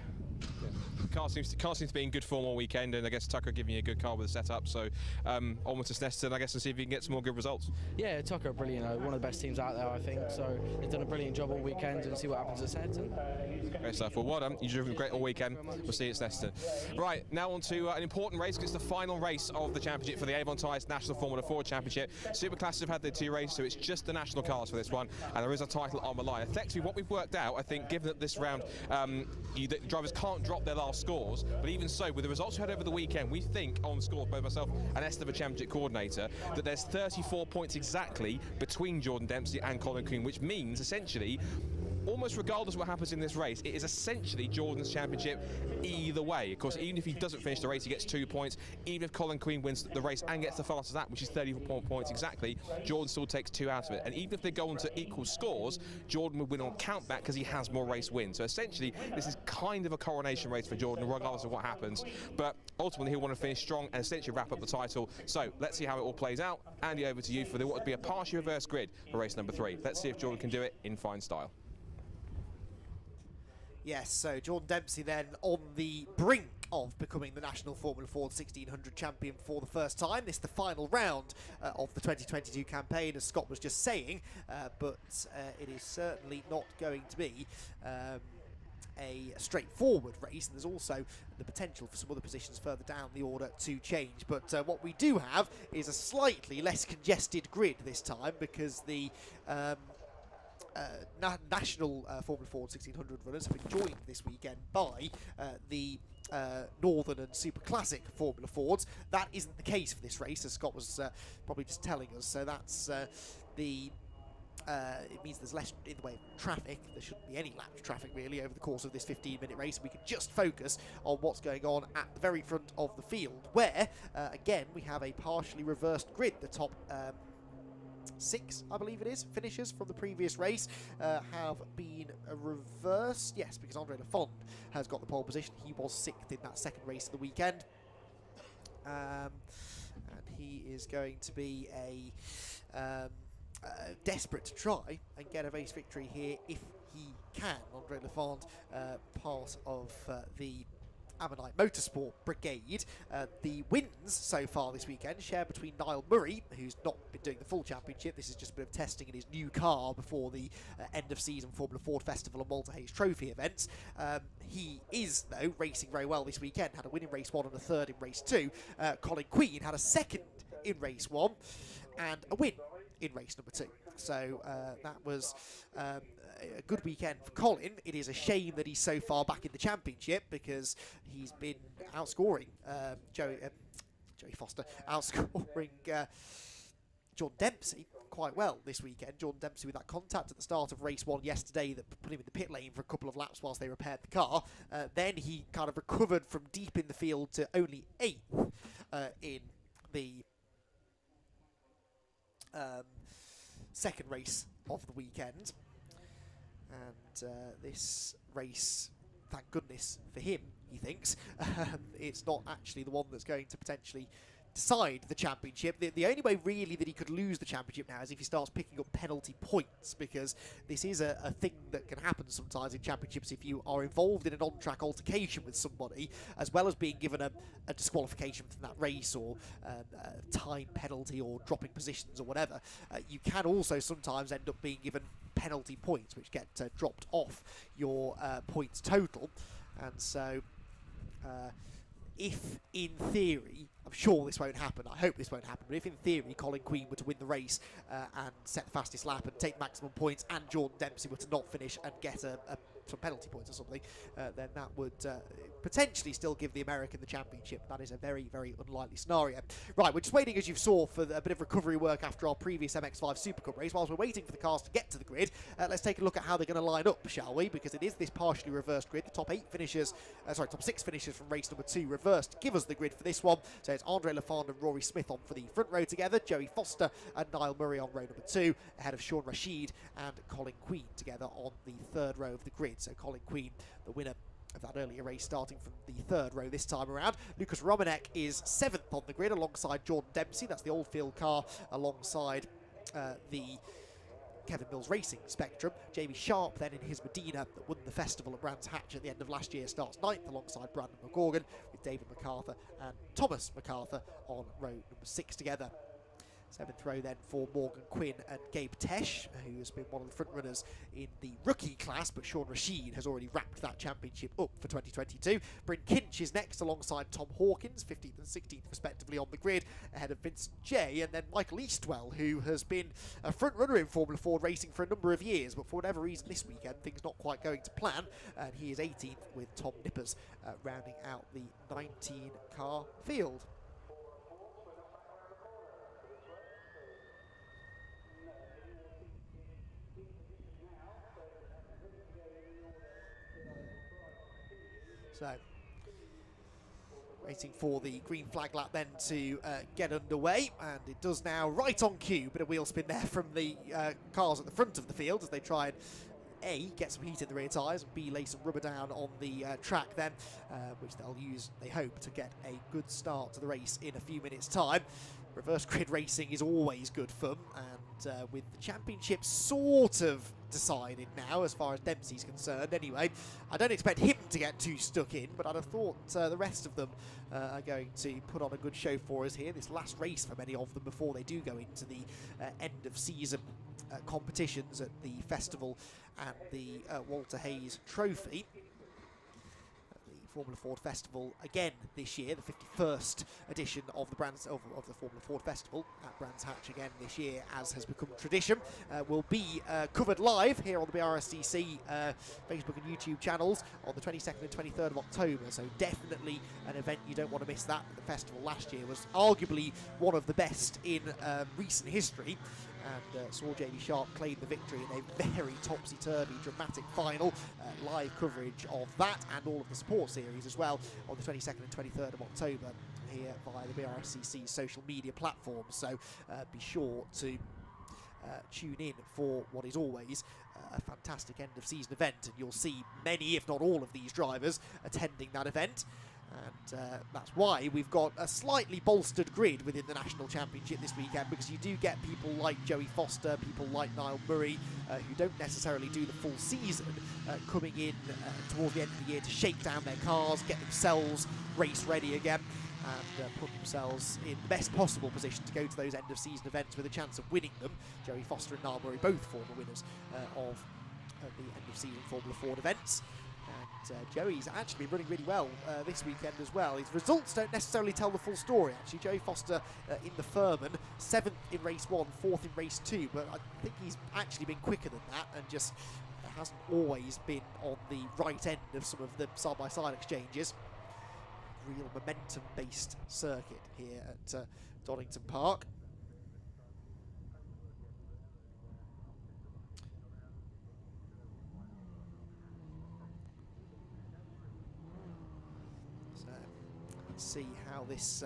Speaker 1: Car seems to be in good form all weekend, and I guess Tucker giving you a good car with the setup. So onward to Snetterton, I guess, and see if you can get some more good results.
Speaker 18: Yeah, Tucker are brilliant. One of the best teams out there, I think. So they've done a brilliant job all weekend, and see what happens at Snetterton.
Speaker 1: Great stuff. Well done. You've driven great all weekend. We'll see you at Snetterton. Right, now on to an important race. It's the final race of the championship for the Avon Tyres National Formula 4 Championship. Super classes have had their 2 races, so it's just the national cars for this one, and there is a title on the line. Effectively, what we've worked out, I think, given that this round, the drivers can't drop their last scores, but even so, with the results we had over the weekend, we think on the score, both myself and Esther, the championship coordinator, that there's 34 points exactly between Jordan Dempsey and Colin Kuhn, which means essentially, almost regardless of what happens in this race, it is essentially Jordan's championship either way. Of course, even if he doesn't finish the race, he gets 2 points. Even if Colin Queen wins the race and gets the fastest lap, which is 34 points exactly, Jordan still takes 2 out of it. And even if they go on to equal scores, Jordan would win on countback because he has more race wins. So essentially, this is kind of a coronation race for Jordan, regardless of what happens. But ultimately, he'll want to finish strong and essentially wrap up the title. So let's see how it all plays out. Andy, over to you for what would be a partially reverse grid for race number 3. Let's see if Jordan can do it in fine style.
Speaker 2: Yes, so Jordan Dempsey then on the brink of becoming the National Formula Ford 1600 champion for the first time. This is the final round of the 2022 campaign, as Scott was just saying, but it is certainly not going to be a straightforward race, and there's also the potential for some other positions further down the order to change. But what we do have is a slightly less congested grid this time, because the National Formula Ford 1600 runners have been joined this weekend by the Northern and Super Classic Formula Fords. That isn't the case for this race, as Scott was probably just telling us. So that's it means there's less in the way of traffic. There shouldn't be any lapped traffic really over the course of this 15-minute race. We can just focus on what's going on at the very front of the field, where again we have a partially reversed grid. The top 6, I believe it is, finishers from the previous race have been reversed. Yes, because Andre Lafond has got the pole position. He was 6th in that second race of the weekend. And he is going to be a desperate to try and get a race victory here if he can. Andre Lafond, part of the Ammonite Motorsport Brigade. The wins so far this weekend shared between Niall Murray, who's not been doing the full championship. This is just a bit of testing in his new car before the end of season Formula Ford Festival and Walter Hayes Trophy events. He is, though, racing very well this weekend. Had a win in race 1 and a third in race 2. Colin Queen had a second in race 1 and a win in race number 2. So that was a good weekend for Colin. It is a shame that he's so far back in the championship because he's been outscoring Joey Foster, outscoring Jordan Dempsey quite well this weekend. Jordan Dempsey with that contact at the start of race 1 yesterday that put him in the pit lane for a couple of laps whilst they repaired the car. Then he kind of recovered from deep in the field to only 8th in the second race of the weekend. And this race, thank goodness for him, he thinks, it's not actually the one that's going to potentially decide the championship. The only way really that he could lose the championship now is if he starts picking up penalty points, because this is a thing that can happen sometimes in championships if you are involved in an on-track altercation with somebody, as well as being given a disqualification from that race or a time penalty or dropping positions or whatever. You can also sometimes end up being given penalty points which get dropped off your points total. And so if in theory, I'm sure this won't happen, I hope this won't happen, but if in theory Colin Queen were to win the race and set the fastest lap and take maximum points, and Jordan Dempsey were to not finish and get some penalty points or something, then that would potentially still give the American the championship. That is a very, very unlikely scenario. Right, we're just waiting, as you saw, for a bit of recovery work after our previous MX-5 Supercar race. Whilst we're waiting for the cars to get to the grid, let's take a look at how they're going to line up, shall we? Because it is this partially reversed grid. The top 6 finishers from race number 2 reversed to give us the grid for this one. So it's Andre Lafond and Rory Smith on for the front row together, Joey Foster and Niall Murray on row number 2, ahead of Sean Rashid and Colin Queen together on the third row of the grid. So Colin Queen, the winner of that earlier race, starting from the third row this time around. Lucas Romanek is 7th on the grid alongside Jordan Dempsey. That's the Oldfield car alongside the Kevin Mills Racing Spectrum. Jamie Sharp then in his Medina that won the festival at Brands Hatch at the end of last year starts 9th alongside Brandon McGorgan, with David MacArthur and Thomas MacArthur on row number 6 together. 7th row then for Morgan Quinn and Gabe Tesh, who has been one of the front runners in the rookie class, but Sean Rashid has already wrapped that championship up for 2022. Bryn Kinch is next alongside Tom Hawkins, 15th and 16th respectively on the grid, ahead of Vincent J, and then Michael Eastwell, who has been a front runner in Formula Ford racing for a number of years, but for whatever reason this weekend things not quite going to plan, and he is 18th with Tom Nippers rounding out the 19 car field. So, waiting for the green flag lap then to get underway, and it does now right on cue. Bit of wheel spin there from the cars at the front of the field as they try and A, get some heat in the rear tyres, and B, lay some rubber down on the track then, which they'll use, they hope, to get a good start to the race in a few minutes' time. Reverse grid racing is always good fun, and with the championship sort of decided now as far as Dempsey's concerned anyway, I don't expect him to get too stuck in, but I'd have thought the rest of them are going to put on a good show for us here. This last race for many of them before they do go into the end of season competitions at the festival and the Walter Hayes Trophy. Formula Ford Festival again this year, the 51st edition of the Formula Ford Festival at Brands Hatch again this year, as has become tradition, will be covered live here on the BRSCC Facebook and YouTube channels on the 22nd and 23rd of October, so definitely an event you don't want to miss that. The festival last year was arguably one of the best in recent history, and saw Jamie Sharp claim the victory in a very topsy-turvy, dramatic final. Live coverage of that and all of the support series as well on the 22nd and 23rd of October here via the BRSCC social media platforms. So be sure to tune in for what is always a fantastic end-of-season event, and you'll see many, if not all, of these drivers attending that event. And that's why we've got a slightly bolstered grid within the National Championship this weekend, because you do get people like Joey Foster, people like Niall Murray, who don't necessarily do the full season, coming in towards the end of the year to shake down their cars, get themselves race ready again, and put themselves in the best possible position to go to those end-of-season events with a chance of winning them. Joey Foster and Niall Murray, both former winners of the end-of-season Formula Ford events. And Joey's actually been running really well this weekend as well. His results don't necessarily tell the full story, actually. Joey Foster in the Furman, 7th in race 1, 4th in race 2, but I think he's actually been quicker than that and just hasn't always been on the right end of some of the side-by-side exchanges. Real momentum-based circuit here at Donington Park. So let's see how this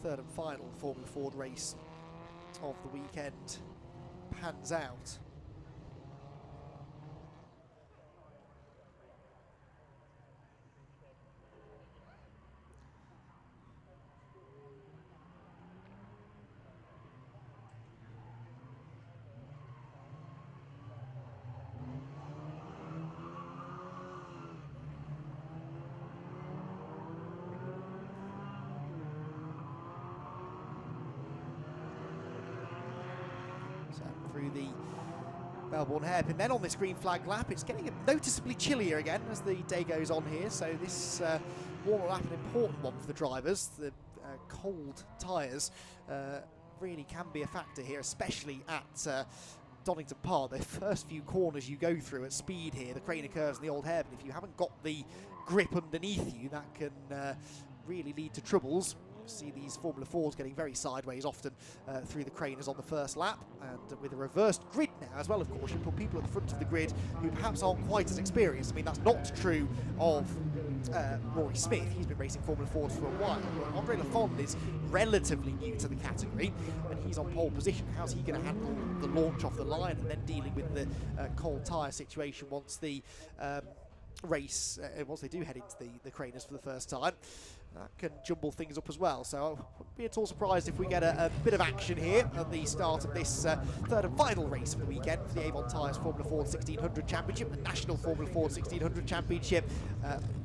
Speaker 2: third and final Formula Ford race of the weekend pans out. Through the Melbourne hairpin. Then on this green flag lap, it's getting noticeably chillier again as the day goes on here. So this warmer lap, an important one for the drivers. The cold tyres really can be a factor here, especially at Donington Park. The first few corners you go through at speed here, the Craner curves and the old hairpin, if you haven't got the grip underneath you, that can really lead to troubles. See these Formula 4s getting very sideways often through the Craners on the first lap, and with a reversed grid now as well, of course, you put people at the front of the grid who perhaps aren't quite as experienced. I mean, that's not true of Rory Smith. He's been racing Formula 4s for a while, but Andre Lafond is relatively new to the category, and he's on pole position. How's he going to handle the launch off the line and then dealing with the cold tyre situation once the race, once they do head into the Craners for the first time? That can jumble things up as well, so I wouldn't be at all surprised if we get a bit of action here at the start of this third and final race of the weekend for the Avon Tyres Formula Ford 1600 Championship, the National Formula Ford 1600 Championship,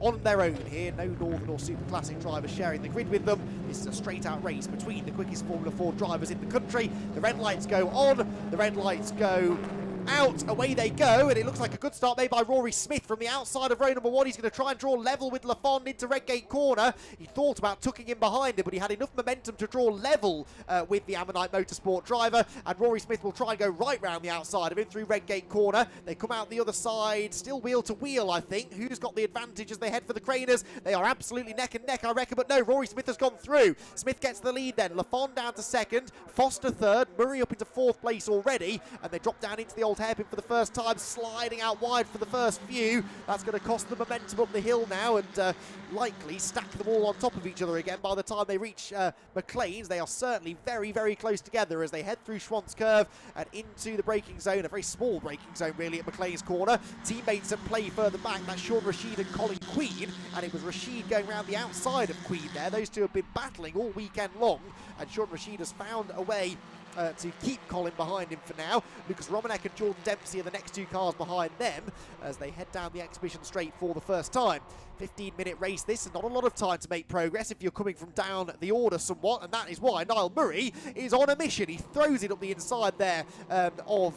Speaker 2: on their own here. No Northern or Super Classic drivers sharing the grid with them. This is a straight-out race between the quickest Formula Ford drivers in the country. The red lights go on, the red lights go out, away they go, and it looks like a good start made by Rory Smith from the outside of row number 1. He's going to try and draw level with Lafond into Redgate corner. He thought about tucking in behind him, but he had enough momentum to draw level with the Ammonite Motorsport driver, and Rory Smith will try and go right round the outside of him through Redgate corner. They come out the other side, still wheel to wheel, I think. Who's got the advantage as they head for the Craners? They are absolutely neck and neck, I reckon, but no, Rory Smith has gone through. Smith gets the lead then. Lafond down to second, Foster third, Murray up into 4th place already, and they drop down into the old hairpin for the first time, sliding out wide for the first few. That's going to cost them momentum up the hill now, and likely stack them all on top of each other again by the time they reach McLean's. They are certainly very, very close together as they head through Schwantz Curve and into the braking zone, a very small braking zone really at McLean's corner. Teammates at play further back, that's Sean Rashid and Colin Queen, and it was Rashid going around the outside of Queen there. Those two have been battling all weekend long, and Sean Rashid has found a way to keep Colin behind him for now. Lucas Romanek and Jordan Dempsey are the next two cars behind them as they head down the exhibition straight for the first time. 15-minute race this, and not a lot of time to make progress if you're coming from down the order somewhat, and that is why Niall Murray is on a mission. He throws it up the inside there of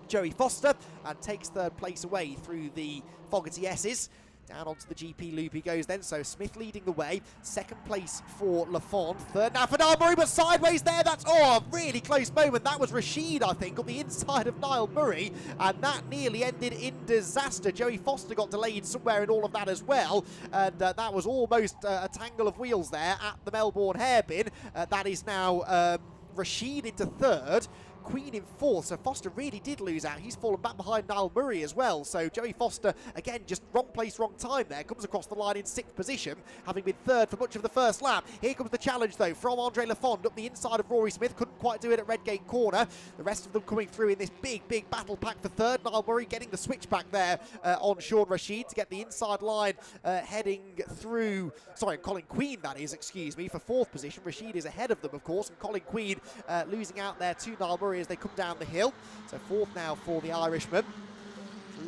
Speaker 2: Joey Foster and takes third place away through the Fogarty S's. Down onto the GP loop he goes then, so Smith leading the way. Second place for Lafond. Third now for Niall Murray, but sideways there. That's, a really close moment. That was Rashid, I think, on the inside of Niall Murray, and that nearly ended in disaster. Joey Foster got delayed somewhere in all of that as well, and that was almost a tangle of wheels there at the Melbourne hairpin. That is now Rashid into third. Queen in fourth, so Foster really did lose out. He's fallen back behind Niall Murray as well, so Joey Foster, again, just wrong place, wrong time there, comes across the line in 6th position, having been third for much of the first lap. Here comes the challenge, though, from Andre Lafond up the inside of Rory Smith, couldn't quite do it at Redgate Corner. The rest of them coming through in this big battle pack for third. Niall Murray getting the switchback there on Sean Rashid to get the inside line heading through, sorry, Colin Queen, that is, excuse me, for 4th position. Rashid is ahead of them, of course, and Colin Queen losing out there to Niall Murray as they come down the hill. So 4th now for the Irishman.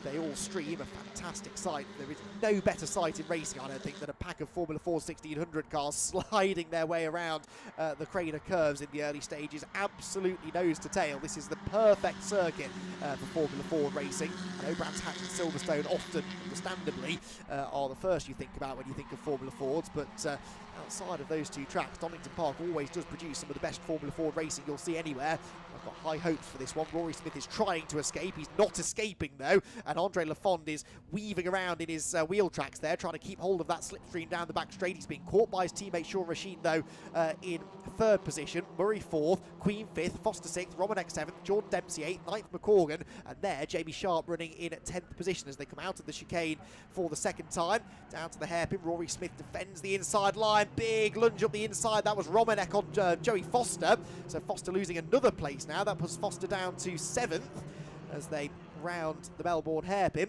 Speaker 2: They all stream, a fantastic sight. There is no better sight in racing, I don't think, than a pack of Formula 4 1600 cars sliding their way around the Craner curves in the early stages, absolutely nose to tail. This is the perfect circuit for Formula 4 racing. I know Brands Hatch and Silverstone often, understandably, are the first you think about when you think of Formula 4s, but outside of those two tracks, Donington Park always does produce some of the best Formula 4 racing you'll see anywhere. I've got high hopes for this one. Rory Smith is trying to escape. He's not escaping, though, and Andre Lafond is weaving around in his wheel tracks there, trying to keep hold of that slipstream down the back straight. He's being caught by his teammate Sean Rashid, though, in 3rd position. Murray 4th, Queen 5th, Foster 6th, Romanek 7th, Jordan Dempsey 8th, 9th McCorgan, and there Jamie Sharp running in at 10th position as they come out of the chicane for the second time. Down to the hairpin, Rory Smith defends the inside line, big lunge up the inside. That was Romanek on Joey Foster, so Foster losing another place now. That puts Foster down to 7th as they round the Melbourne hairpin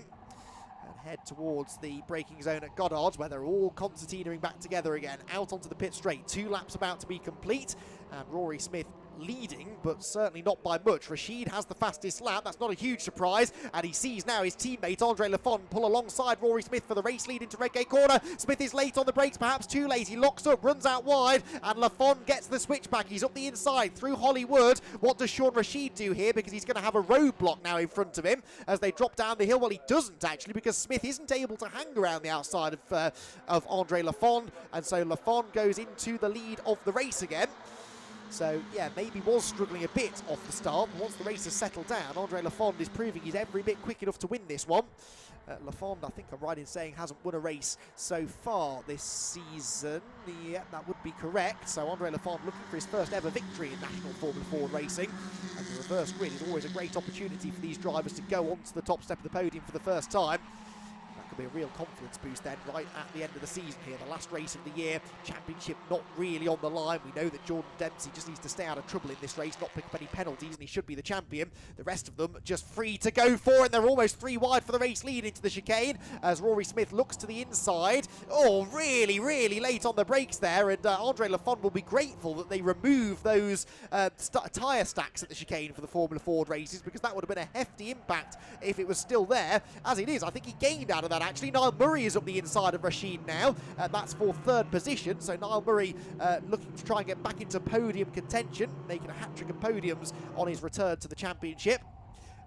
Speaker 2: and head towards the braking zone at Goddard's, where they're all concertinaing back together again. Out onto the pit straight, 2 laps about to be complete, and Rory Smith leading, but certainly not by much. Rashid has the fastest lap. That's not a huge surprise, and he sees now his teammate Andre Lafond pull alongside Rory Smith for the race lead into Redgate Corner. Smith is late on the brakes, perhaps too late. He locks up, runs out wide, and Lafond gets the switchback. He's up the inside through Hollywood. What does Sean Rashid do here? Because he's going to have a roadblock now in front of him as they drop down the hill. Well, he doesn't actually, because Smith isn't able to hang around the outside of Andre Lafond, and so Lafond goes into the lead of the race again. So, yeah, maybe was struggling a bit off the start, but once the race has settled down, Andre Lafond is proving he's every bit quick enough to win this one. Lafond, I think I'm right in saying, hasn't won a race so far this season. Yeah, that would be correct. So Andre Lafond looking for his first ever victory in National Formula 4 racing. And the reverse grid is always a great opportunity for these drivers to go onto the top step of the podium for the first time. Be a real confidence boost then right at the end of the season here, the last race of the year, championship not really on the line. We know that Jordan Dempsey just needs to stay out of trouble in this race, not pick up any penalties, and he should be the champion. The rest of them just free to go for it. They're almost 3 wide for the race lead into the chicane as Rory Smith looks to the inside. Oh, really late on the brakes there, and Andre Lafond will be grateful that they remove those tyre stacks at the chicane for the Formula Ford races, because that would have been a hefty impact if it was still there. As it is, I think he gained out of that. Actually, Niall Murray is up the inside of Rashid now. That's for 3rd position. So Niall Murray looking to try and get back into podium contention, making a hat-trick of podiums on his return to the championship.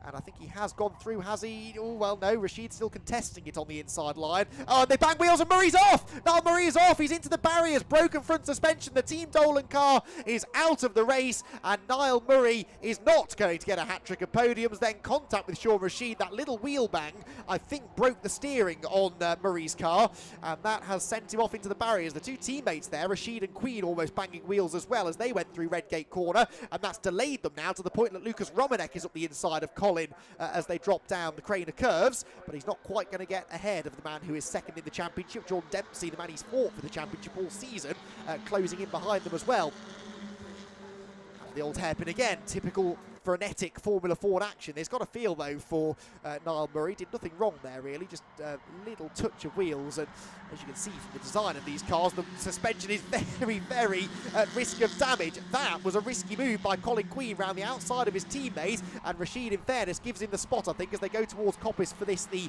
Speaker 2: And I think he has gone through, has he? Oh, well, no, Rashid's still contesting it on the inside line. Oh, and they bang wheels and Murray's off! Niall Murray is off, he's into the barriers, broken front suspension. The Team Dolan car is out of the race, and Niall Murray is not going to get a hat-trick of podiums. Then contact with Sean Rashid, that little wheel bang, I think, broke the steering on Murray's car, and that has sent him off into the barriers. The 2 teammates there, Rashid and Queen, almost banging wheels as well as they went through Redgate Corner, and that's delayed them now to the point that Lucas Romanek is up the inside of Colin as they drop down the Craner curves, but he's not quite going to get ahead of the man who is second in the championship, Jordan Dempsey, the man he's fought for the championship all season, closing in behind them as well. And the old hairpin again, typical frenetic Formula Ford action. There's got a feel, though, for Niall Murray. Did nothing wrong there, really, just a little touch of wheels, and as you can see from the design of these cars, the suspension is very at risk of damage. That was a risky move by Colin Queen round the outside of his teammate, and Rashid, in fairness, gives him the spot, I think, as they go towards Coppice for this, the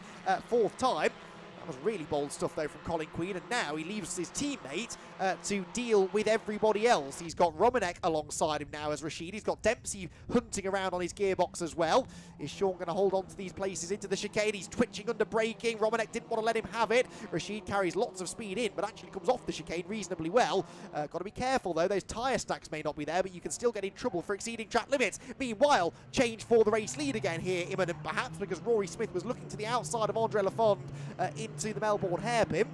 Speaker 2: 4th time. That was really bold stuff, though, from Colin Queen, and now he leaves his teammate to deal with everybody else. He's got Romanek alongside him now as Rashid. He's got Dempsey hunting around on his gearbox as well. Is Sean going to hold on to these places into the chicane? He's twitching under braking. Romanek didn't want to let him have it. Rashid carries lots of speed in, but actually comes off the chicane reasonably well. Got to be careful, though. Those tyre stacks may not be there, but you can still get in trouble for exceeding track limits. Meanwhile, change for the race lead again here, imminent perhaps, because Rory Smith was looking to the outside of Andre Lafond into the Melbourne hairpin.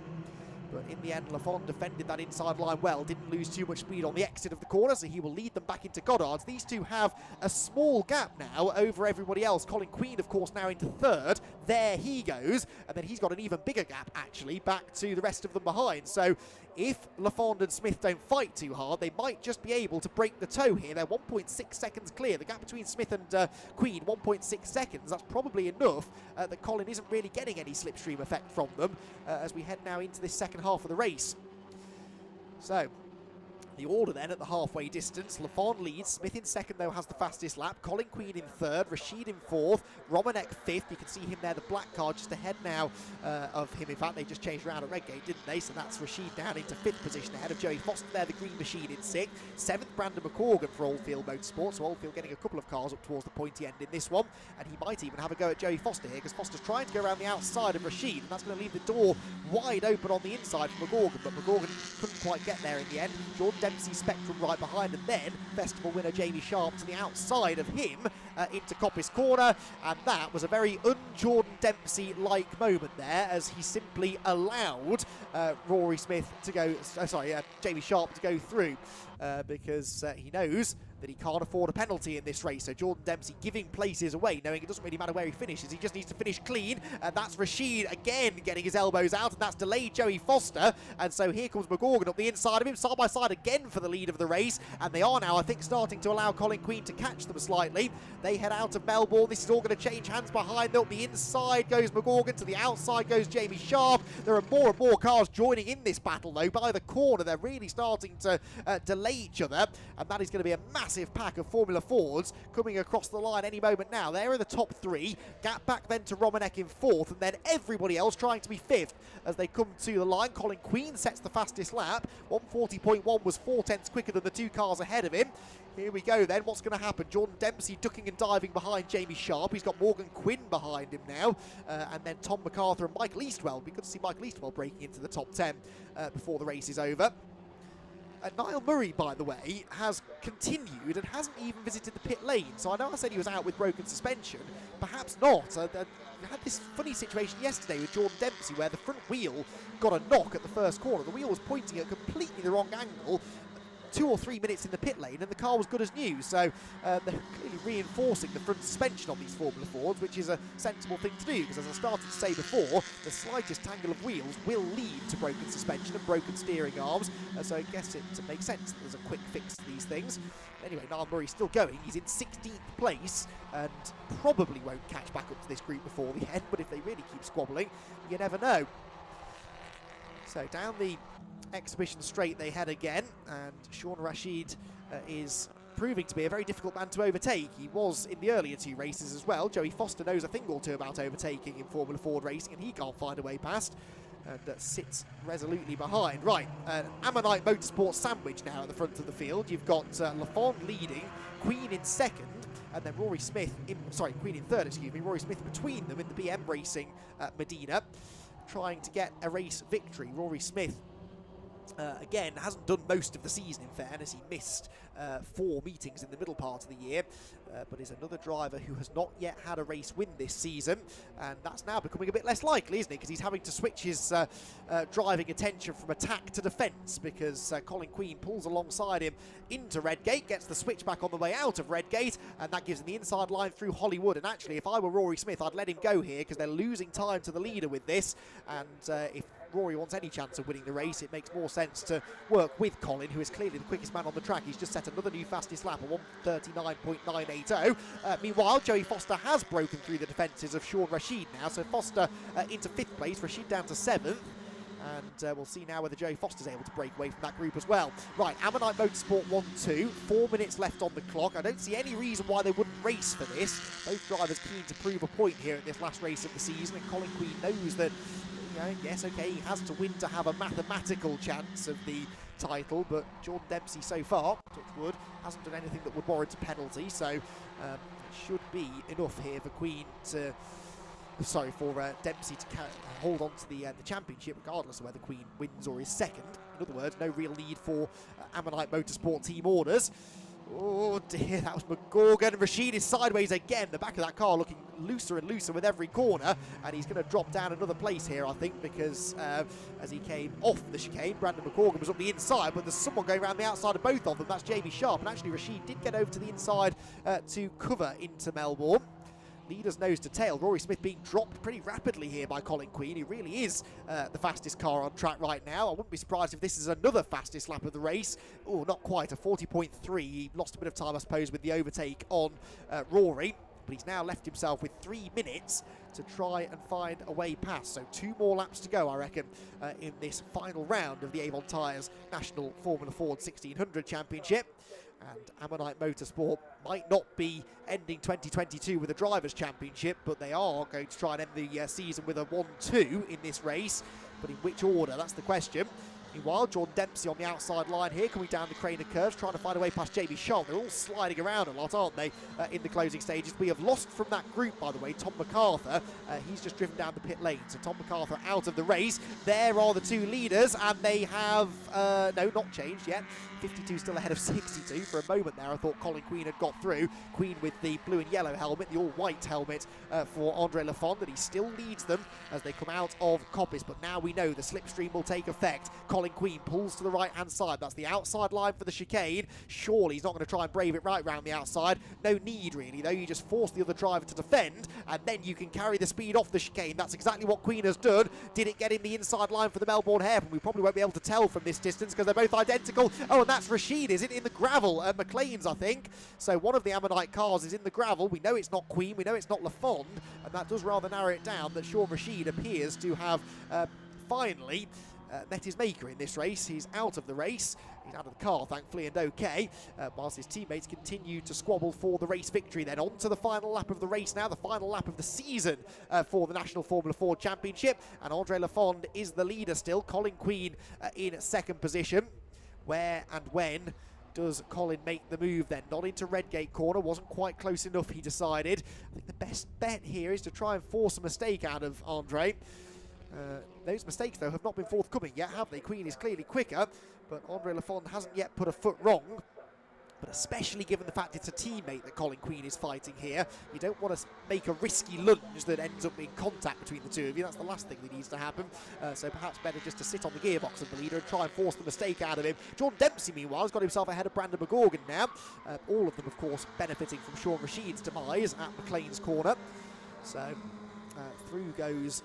Speaker 2: But in the end, Lafond defended that inside line well, didn't lose too much speed on the exit of the corner, so he will lead them back into Goddard's. These two have a small gap now over everybody else. Colin Queen, of course, now into third. There he goes. And then he's got an even bigger gap, actually, back to the rest of them behind. So if Lafond and Smith don't fight too hard, they might just be able to break the toe here. They're 1.6 seconds clear. The gap between Smith and Queen, 1.6 seconds. That's probably enough that Colin isn't really getting any slipstream effect from them as we head now into this second half of the race. So the order then at the halfway distance: Lafond leads, Smith in second though has the fastest lap, Colin Queen in third, Rashid in fourth, Romanek fifth. You can see him there, the black car just ahead now of him. In fact, they just changed around at Redgate, didn't they? So that's Rashid down into fifth position ahead of Joey Foster there, the green machine in sixth. Seventh, Brandon McCorgan for Oldfield Motorsport. So Oldfield getting a couple of cars up towards the pointy end in this one, and he might even have a go at Joey Foster here, because Foster's trying to go around the outside of Rashid, and that's going to leave the door wide open on the inside for McCorgan, but McCorgan couldn't quite get there in the end. Jordan Dempsey Spectrum right behind, and then festival winner Jamie Sharp to the outside of him into Coppice Corner, and that was a very un-Jordan Dempsey-like moment there, as he simply allowed Rory Smith to go, Jamie Sharp to go through, because he knows that he can't afford a penalty in this race. So Jordan Dempsey giving places away, knowing it doesn't really matter where he finishes, he just needs to finish clean, and that's Rashid again getting his elbows out, and that's delayed Joey Foster, and so here comes McGorgan up the inside of him, side by side again for the lead of the race, and they are now, I think, starting to allow Colin Queen to catch them slightly. They head out of Melbourne. This is all going to change hands behind them. The inside goes McGorgan, to the outside goes Jamie Sharp. There are more and more cars joining in this battle, though. By the corner, they're really starting to delay each other, and that is going to be a massive pack of Formula Fords coming across the line any moment now. They're in the top three. Gap back then to Romanek in fourth, and then everybody else trying to be fifth as they come to the line. Colin Queen sets the fastest lap. 140.1 was 4/10 quicker than the two cars ahead of him. Here we go then. What's going to happen? Jordan Dempsey ducking and diving behind Jamie Sharp. He's got Morgan Quinn behind him now. And then Tom MacArthur and Michael Eastwell. Be good to see Michael Eastwell breaking into the top 10 before the race is over. Niall Murray, by the way, has continued and hasn't even visited the pit lane. So I know I said he was out with broken suspension. Perhaps not. We had this funny situation yesterday with Jordan Dempsey where the front wheel got a knock at the first corner. The wheel was pointing at completely the wrong angle. 2 or 3 minutes in the pit lane and the car was good as new, so they're clearly reinforcing the front suspension on these Formula Fords, which is a sensible thing to do, because as I started to say before, the slightest tangle of wheels will lead to broken suspension and broken steering arms, so I guess it makes sense that there's a quick fix to these things. Anyway, Niall Murray's still going. He's in 16th place and probably won't catch back up to this group before the end, but if they really keep squabbling, you never know. So down the exhibition straight they head again, and Sean Rashid is proving to be a very difficult man to overtake. He was in the earlier two races as well. Joey Foster knows a thing or two about overtaking in Formula Ford racing, and he can't find a way past and sits resolutely behind. Right, Ammonite Motorsport sandwich now at the front of the field. You've got Lafond leading, Queen in second, and then Rory Smith Queen in third, excuse me, Rory Smith between them in the BM Racing Medina, trying to get a race victory. Rory Smith again, hasn't done most of the season, in fairness. He missed 4 meetings in the middle part of the year, but is another driver who has not yet had a race win this season, and that's now becoming a bit less likely, isn't it? Because he's having to switch his driving attention from attack to defence, because Colin Queen pulls alongside him into Redgate, gets the switch back on the way out of Redgate, and that gives him the inside line through Hollywood. And actually, if I were Rory Smith, I'd let him go here, because they're losing time to the leader with this, and if Rory wants any chance of winning the race, it makes more sense to work with Colin, who is clearly the quickest man on the track. He's just set another new fastest lap at 1:39.980. Meanwhile, Joey Foster has broken through the defences of Sean Rashid now, so Foster into 5th place, Rashid down to 7th. And we'll see now whether Joey Foster's able to break away from that group as well. Right, Ammonite Motorsport 1-2, 4 minutes left on the clock. I don't see any reason why they wouldn't race for this. Both drivers keen to prove a point here at this last race of the season, and Colin Queen knows that, yes, okay, he has to win to have a mathematical chance of the title, but Jordan Dempsey so far, touch wood, hasn't done anything that would warrant a penalty, so it should be enough here for Dempsey to hold on to the championship, regardless of whether Queen wins or is second. In other words, no real need for Ammonite Motorsport team orders. Oh dear, that was McGorgan. Rashid is sideways again. The back of that car looking looser and looser with every corner, and he's going to drop down another place here, I think, because as he came off the chicane, Brandon McGorgan was up the inside, but there's someone going around the outside of both of them. That's Jamie Sharp, and actually Rashid did get over to the inside to cover into Melbourne. Leaders nose to tail. Rory Smith being dropped pretty rapidly here by Colin Queen. He really is the fastest car on track right now. I wouldn't be surprised if this is another fastest lap of the race. Oh, not quite, a 40.3. He lost a bit of time, I suppose, with the overtake on Rory, but he's now left himself with 3 minutes to try and find a way past. So 2 more laps to go, I reckon, in this final round of the Avon Tyres National Formula Ford 1600 Championship. And Ammonite Motorsport might not be ending 2022 with a Drivers' Championship, but they are going to try and end the season with a 1-2 in this race. But in which order? That's the question. Meanwhile, Jordan Dempsey on the outside line here, coming down the crane of curves, trying to find a way past Jamie Sharp. They're all sliding around a lot, aren't they, in the closing stages. We have lost from that group, by the way, Tom MacArthur. He's just driven down the pit lane, so Tom MacArthur out of the race. There are the 2 leaders, and they have, no, not changed yet. 52 still ahead of 62. For a moment there, I thought Colin Queen had got through. Queen with the blue and yellow helmet, the all-white helmet for Andre Lafond, and he still leads them as they come out of Coppice. But now we know the slipstream will take effect. Colin Queen pulls to the right-hand side. That's the outside line for the chicane. Surely he's not going to try and brave it right round the outside. No need, really, though. You just force the other driver to defend, and then you can carry the speed off the chicane. That's exactly what Queen has done. Did it get in the inside line for the Melbourne hairpin? We probably won't be able to tell from this distance because they're both identical. Oh, and that's Rashid, is it? In the gravel at McLean's, I think. So one of the Ammonite cars is in the gravel. We know it's not Queen. We know it's not Lafond, and that does rather narrow it down that Sean Rashid appears to have finally met his maker in this race. He's out of the race. He's out of the car, thankfully, and okay, whilst his teammates continue to squabble for the race victory. Then on to the final lap of the race now, the final lap of the season for the National Formula Ford Championship, and Andre Lafond is the leader still. Colin Queen in second position. Where and when does Colin make the move then? Not into Redgate corner, wasn't quite close enough, he decided. I think the best bet here is to try and force a mistake out of Andre. Those mistakes, though, have not been forthcoming yet, have they? Queen is clearly quicker, but Andre Lafond hasn't yet put a foot wrong. But especially given the fact it's a teammate that Colin Queen is fighting here, you don't want to make a risky lunge that ends up being contact between the two of you. That's the last thing that needs to happen. So perhaps better just to sit on the gearbox of the leader and try and force the mistake out of him. Jordan Dempsey, meanwhile, has got himself ahead of Brandon McGorgan now. All of them, of course, benefiting from Sean Rashid's demise at McLean's corner. So through goes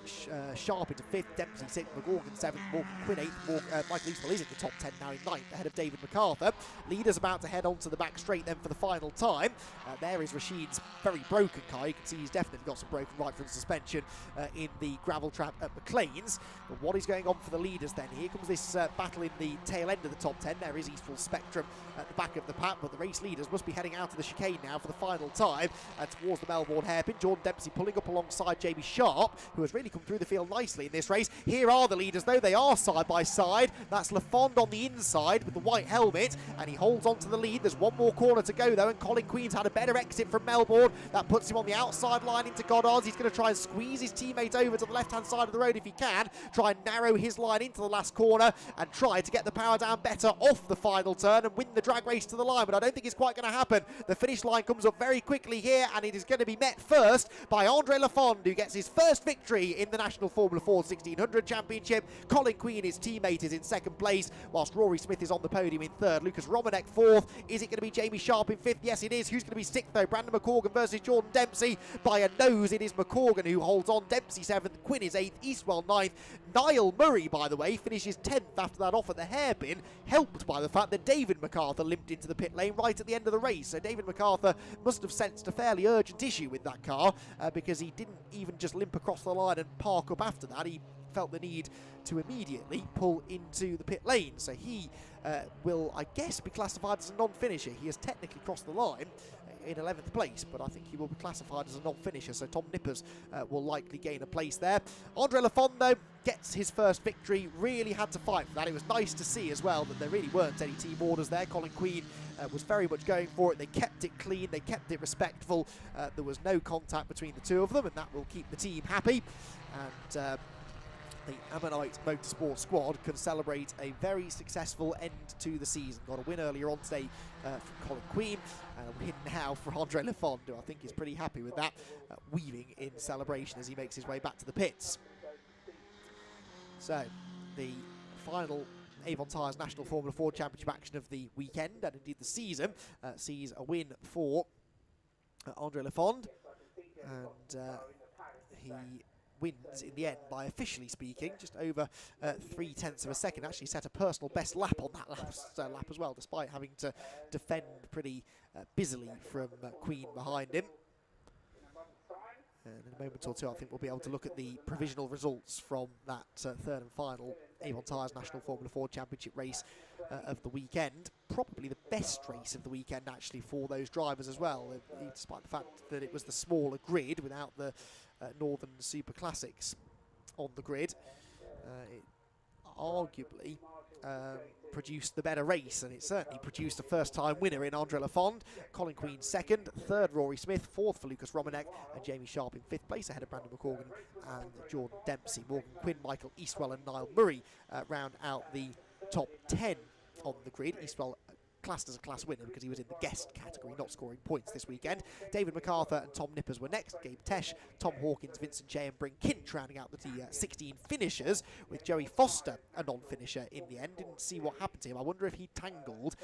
Speaker 2: Sharp into 5th, Dempsey 6th, McGorgan 7th, Morgan Quinn 8th, Michael Eastwell is in the top 10 now in 9th, ahead of David MacArthur. Leaders about to head onto the back straight then for the final time. There is Rashid's very broken car. You can see he's definitely got some broken right front suspension in the gravel trap at McLean's. But what is going on for the leaders then? Here comes this battle in the tail end of the top 10. There is Eastwell Spectrum at the back of the pack, but the race leaders must be heading out of the chicane now for the final time towards the Melbourne hairpin. Jordan Dempsey pulling up alongside Jamie Sharp, who has really come through the field nicely in this race. Here are the leaders, though. They are side by side. That's Lafond on the inside with the white helmet, and he holds on to the lead. There's one more corner to go, though, and Colin Queen's had a better exit from Melbourne. That puts him on the outside line into Goddard's. He's going to try and squeeze his teammate over to the left-hand side of the road if he can. Try and narrow his line into the last corner and try to get the power down better off the final turn and win the drag race to the line, but I don't think it's quite going to happen. The finish line comes up very quickly here, and it is going to be met first by Andre Lafond, who gets his first victory in the National Formula Ford 1600 Championship. Colin Queen, his teammate, is in second place, whilst Rory Smith is on the podium in third. Lucas Romanek fourth. Is it going to be Jamie Sharp in fifth? Yes, it is. Who's going to be sixth, though? Brandon McGorgan versus Jordan Dempsey. By a nose, it is McGorgan who holds on. Dempsey seventh, Quinn is eighth, Eastwell ninth. Niall Murray, by the way, finishes 10th after that off at the hairpin, helped by the fact that David MacArthur limped into the pit lane right at the end of the race. So David MacArthur must have sensed a fairly urgent issue with that car because he didn't even just limp across the line and park up after that. He felt the need to immediately pull into the pit lane. So he will, I guess, be classified as a non-finisher. He has technically crossed the line in 11th place, but I think he will be classified as a non-finisher, so Tom Nippers will likely gain a place there. Andre Lafond, though, gets his first victory. Really had to fight for that. It was nice to see as well that there really weren't any team orders there. Colin Queen was very much going for it. They kept it clean, they kept it respectful. There was no contact between the two of them, and that will keep the team happy. And the Ammonite Motorsport squad can celebrate a very successful end to the season. Got a win earlier on today from Colin Queen, and a win now for Andre Lafond, who I think is pretty happy with that, weaving in celebration as he makes his way back to the pits. So, the final Avon Tyres National Formula 4 Championship action of the weekend, and indeed the season, sees a win for Andre Lafond, and he wins in the end by, officially speaking, just over 0.3 of a second. Actually set a personal best lap on that lap as well, despite having to defend pretty busily from Queen behind him. And in a moment or two, I think we'll be able to look at the provisional results from that third and final Avon Tyres National Formula 4 Championship race of the weekend. Probably the best race of the weekend, actually, for those drivers as well, despite the fact that it was the smaller grid without the Northern Super Classics on the grid. It arguably produced the better race, and it certainly produced a first-time winner in Andre Lafond. Colin Queen second, third Rory Smith, fourth for Lucas Romanek, and Jamie Sharp in fifth place ahead of Brandon McCorgan and Jordan Dempsey. Morgan Quinn, Michael Eastwell and Niall Murray round out the top 10 on the grid. Eastwell classed as a class winner because he was in the guest category, not scoring points this weekend. David MacArthur and Tom Nippers were next. Gabe Tesh, Tom Hawkins, Vincent Jay and Bryn Kint rounding out the 16 finishers, with Joey Foster a non-finisher in the end. Didn't see what happened to him. I wonder if he tangled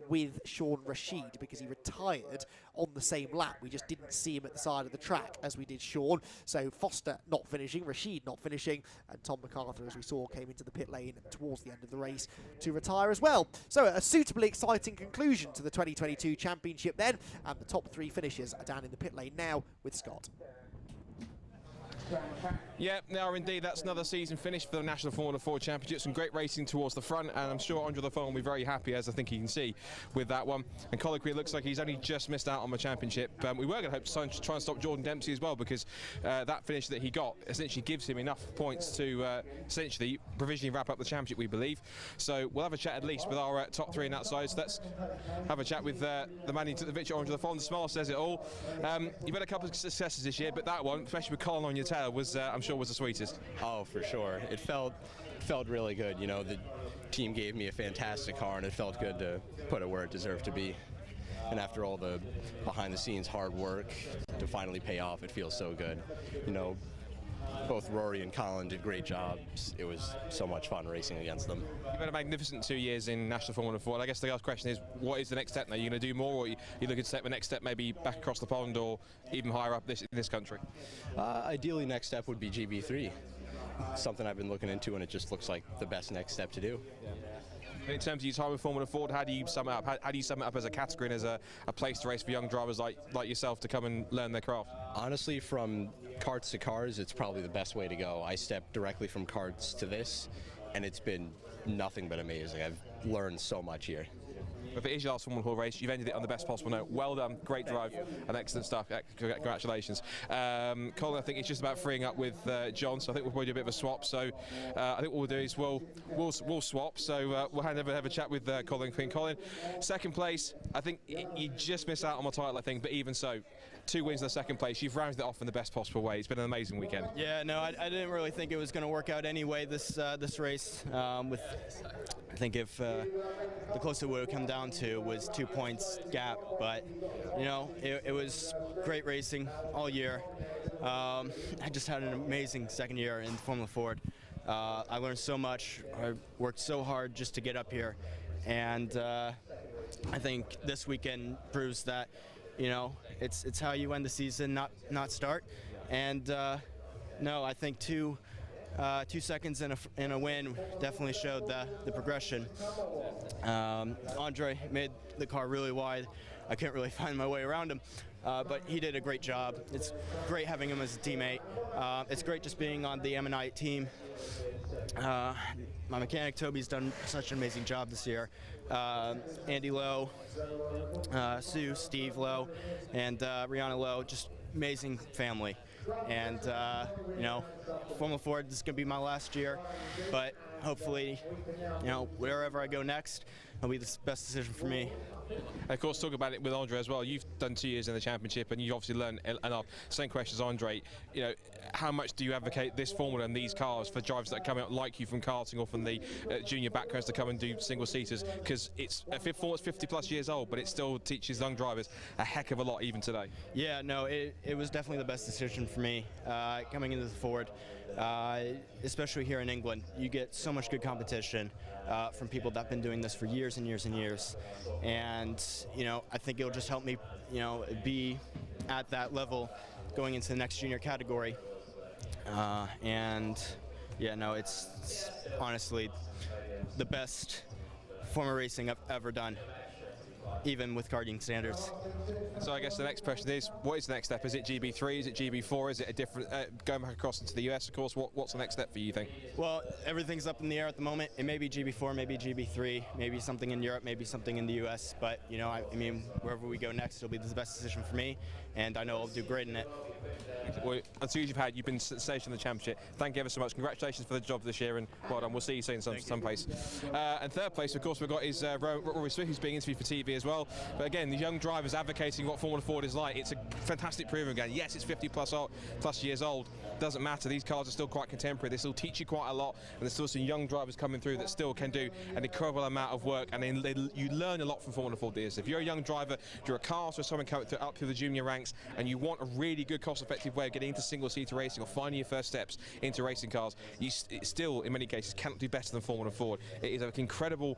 Speaker 2: with Sean Rashid because he retired on the same lap. We just didn't see him at the side of the track as we did Sean. So Foster not finishing, Rashid not finishing, and Tom MacArthur, as we saw, came into the pit lane towards the end of the race to retire as well. So a suitably exciting conclusion to the 2022 championship then, and the top 3 finishers are down in the pit lane now with Scott.
Speaker 1: Yeah, now indeed, that's another season finished for the National Formula 4 Championship. Some great racing towards the front, and I'm sure Andre Lafond will be very happy, as I think he can see with that one. And Colin Queen looks like he's only just missed out on the championship. We were going to hope to try and stop Jordan Dempsey as well, because that finish that he got essentially gives him enough points to essentially provisionally wrap up the championship, we believe. So we'll have a chat at least with our top 3 in that side. So let's have a chat with the man who took the victory, Andre Lafond. The smile says it all. You've had a couple of successes this year, but that one, especially with Colin on your tail, was I'm sure was the sweetest.
Speaker 13: Oh, for sure. It felt really good. You know, the team gave me a fantastic car, and it felt good to put it where it deserved to be. And after all the behind-the-scenes hard work to finally pay off, it feels so good. You know, both Rory and Colin did great jobs. It was so much fun racing against them.
Speaker 1: You've had a magnificent 2 years in National Formula 4. I guess the last question is, what is the next step now? Are you going to do more, or are you looking to take the next step maybe back across the pond or even higher up in this country?
Speaker 13: Ideally, next step would be GB3. Something I've been looking into, and it just looks like the best next step to do.
Speaker 1: Yeah. In terms of your time with Formula 4, how do you sum it up? How do you sum it up as a category and as a place to race for young drivers like yourself to come and learn their craft?
Speaker 13: Honestly, from karts to cars, it's probably the best way to go. I stepped directly from karts to this, and it's been nothing but amazing. I've learned so much here.
Speaker 1: If it is your last Formula 4 race, you've ended it on the best possible note. Well done, great drive, and excellent stuff. Congratulations. Colin, I think it's just about freeing up with John, so I think we'll probably do a bit of a swap. So I think what we'll do is we'll swap. So we'll have a chat with Colin Quinn. Colin, second place. I think you just missed out on my title, I think, but even so, 2 wins in the second place. You've rounded it off in the best possible way. It's been an amazing weekend.
Speaker 14: Yeah, no, I didn't really think it was going to work out anyway. This race, I think if the closest it would have come down to was 2 points gap, but you know, it was great racing all year. I just had an amazing second year in Formula Ford. I learned so much. I worked so hard just to get up here, and I think this weekend proves that. You know, it's how you end the season, not start. And no, I think 2 seconds in a win definitely showed the progression. Andre made the car really wide. I couldn't really find my way around him, but he did a great job. It's great having him as a teammate. It's great just being on the Ammonite team. My mechanic Toby's done such an amazing job this year. Andy Lowe, Sue, Steve Lowe, and Rihanna Lowe, just amazing family. And you know, Formula Ford, this is gonna be my last year, but hopefully, you know, wherever I go next, it'll be the best decision for me.
Speaker 1: Of course, talk about it with Andre as well. You've done 2 years in the championship, and you obviously learned enough. Same question as Andre. You know, how much do you advocate this formula and these cars for drivers that are coming up like you from karting or from the junior backgrounds to come and do single seaters? Because it's 50 plus years old, but it still teaches young drivers a heck of a lot even today.
Speaker 14: Yeah, no, it was definitely the best decision for me coming into the Ford, especially here in England. You get so much good competition from people that have been doing this for years and years and years, and you know, I think it'll just help me, you know, be at that level going into the next junior category. And yeah, no, it's honestly the best form of racing I've ever done, even with karting standards.
Speaker 1: So I guess the next question is, what is the next step? Is it GB3? Is it GB4? Is it a different, going back across into the US, of course? What's the next step for you, think?
Speaker 14: Well, everything's up in the air at the moment. It may be GB4, maybe GB3, maybe something in Europe, maybe something in the US. But, you know, I mean, wherever we go next, it'll be the best decision for me, and I know I'll do great in it.
Speaker 1: Well, as soon as you've been stationed in the championship. Thank you ever so much. Congratulations for the job this year, and well done. We'll see you soon some place. And third place, of course, we've got is Rory Smith, who's being interviewed for TV as well. But again, the young drivers advocating what Formula Ford is like. It's a fantastic proving ground. Yes, it's 50 plus years old. Doesn't matter. These cars are still quite contemporary. They still teach you quite a lot, and there's still some young drivers coming through that still can do an incredible amount of work. And then you learn a lot from Formula Ford. If you're a young driver, if you're a caster or someone coming up through the junior ranks, and you want a really good, cost-effective way of getting into single-seater racing or finding your first steps into racing cars, you still, in many cases, cannot do better than Formula Ford. It is an incredible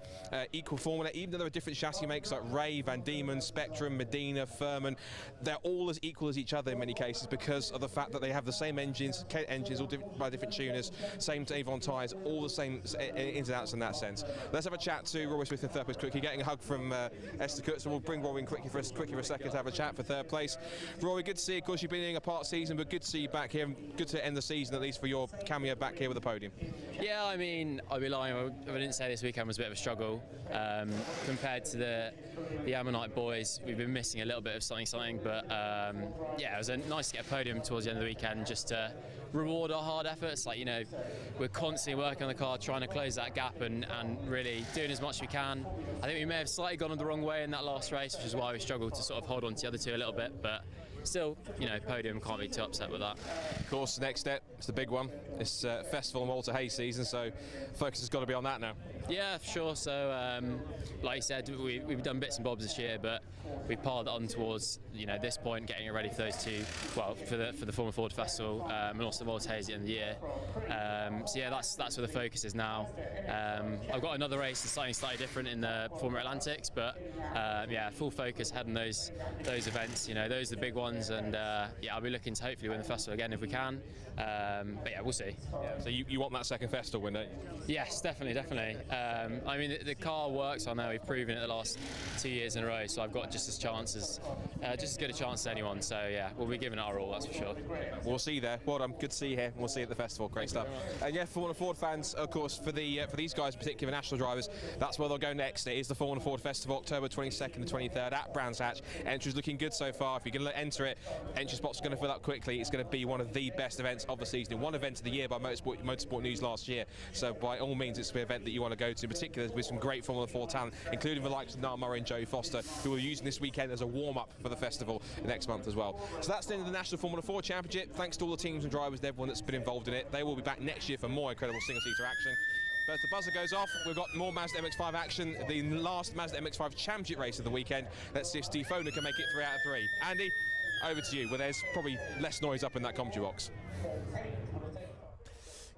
Speaker 1: equal formula. Even though there are different chassis makers like Ray, Van Diemen, Spectrum, Medina, Furman, they're all as equal as each other in many cases because of the fact that they have the same engines, all by different tuners, same Avon tyres, all the same ins and outs in that sense. Let's have a chat to Rory Smith in third place quickly, getting a hug from Esther Kutz, so we'll bring Rory in quickly for a second to have a chat for third place. Rory, good to see you. Of course, you've been in a part season, but good to see you back here, and good to end the season at least for your cameo back here with the podium.
Speaker 16: Yeah, I mean, I'd be lying if I didn't say this weekend was a bit of a struggle. Compared to the Ammonite boys, we've been missing a little bit of something, but yeah, it was nice to get a podium towards the end of the weekend just to reward our hard efforts. Like, you know, we're constantly working on the car, trying to close that gap and really doing as much as we can. I think we may have slightly gone the wrong way in that last race, which is why we struggled to sort of hold on to the other two a little bit, but still, you know, podium, can't be too upset with that.
Speaker 1: Of course, the next step, it's the big one. It's Festival and Walter Hayes season, so focus has got to be on that now.
Speaker 16: Yeah, for sure. So, like you said, we've done bits and bobs this year, but we've piled on towards, you know, this point, getting it ready for those two, well, for the Formula Ford Festival and also the Walter Hayes at the end of the year. So yeah, that's where the focus is now. I've got another race that's slightly different in the Formula Atlantics, but yeah, full focus heading those events. You know, those are the big ones, and yeah, I'll be looking to hopefully win the festival again if we can. But yeah, we'll see.
Speaker 1: Yeah, so you want that second festival win, don't you?
Speaker 16: Yes, definitely. I mean, the car works. I know we've proven it the last 2 years in a row, so I've got just as good a chance as anyone. So yeah, we'll be giving it our all, that's for sure.
Speaker 1: We'll see you there. Well done. Good to see you here. We'll see you at the festival. Great stuff. And yeah, Formula Ford fans, of course, for these guys, in particular national drivers, that's where they'll go next. It is the Formula Ford Festival, October 22nd and 23rd at Brands Hatch. Entry's looking good so far. If you're going to enter it, entry spots are going to fill up quickly. It's going to be one of the best events of the season. One event of the year by Motorsport News last year. So by all means, it's an event that you want to go to, in particular with some great Formula 4 talent, including the likes of Niall Murray and Joey Foster, who are using this weekend as a warm-up for the festival next month as well. So that's the end of the National Formula 4 Championship. Thanks to all the teams and drivers and everyone that's been involved in it. They will be back next year for more incredible single-seater action. But as the buzzer goes off, we've got more Mazda MX-5 action, the last Mazda MX-5 Championship race of the weekend. Let's see if Steve Foner can make it 3 out of 3. Andy, over to you, where there's probably less noise up in that commentary box.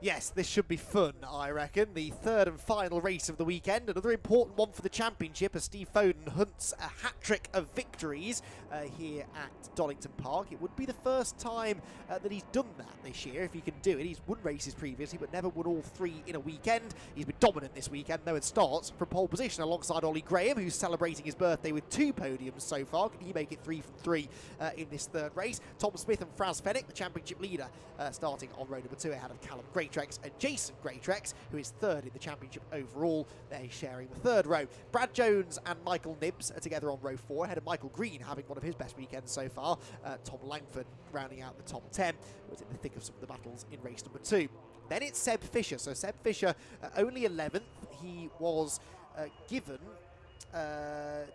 Speaker 2: Yes, this should be fun, I reckon. The third and final race of the weekend. Another important one for the championship as Steve Foden hunts a hat-trick of victories here at Donington Park. It would be the first time that he's done that this year, if he can do it. He's won races previously, but never won all 3 in a weekend. He's been dominant this weekend, though it starts from pole position alongside Ollie Graham, who's celebrating his birthday with 2 podiums so far. Can he make it 3 from 3 in this third race? Tom Smith and Fraz Fennick, the championship leader, starting on row number 2 ahead of Callum Greatrex and Jason Greatrex, who is third in the championship overall. They're sharing the third row. Brad Jones and Michael Nibbs are together on row 4, ahead of Michael Green, having one of his best weekends so far. Tom Langford rounding out the top 10, who was in the thick of some of the battles in race number 2. Then it's Seb Fisher. So Seb Fisher, only 11th. He was given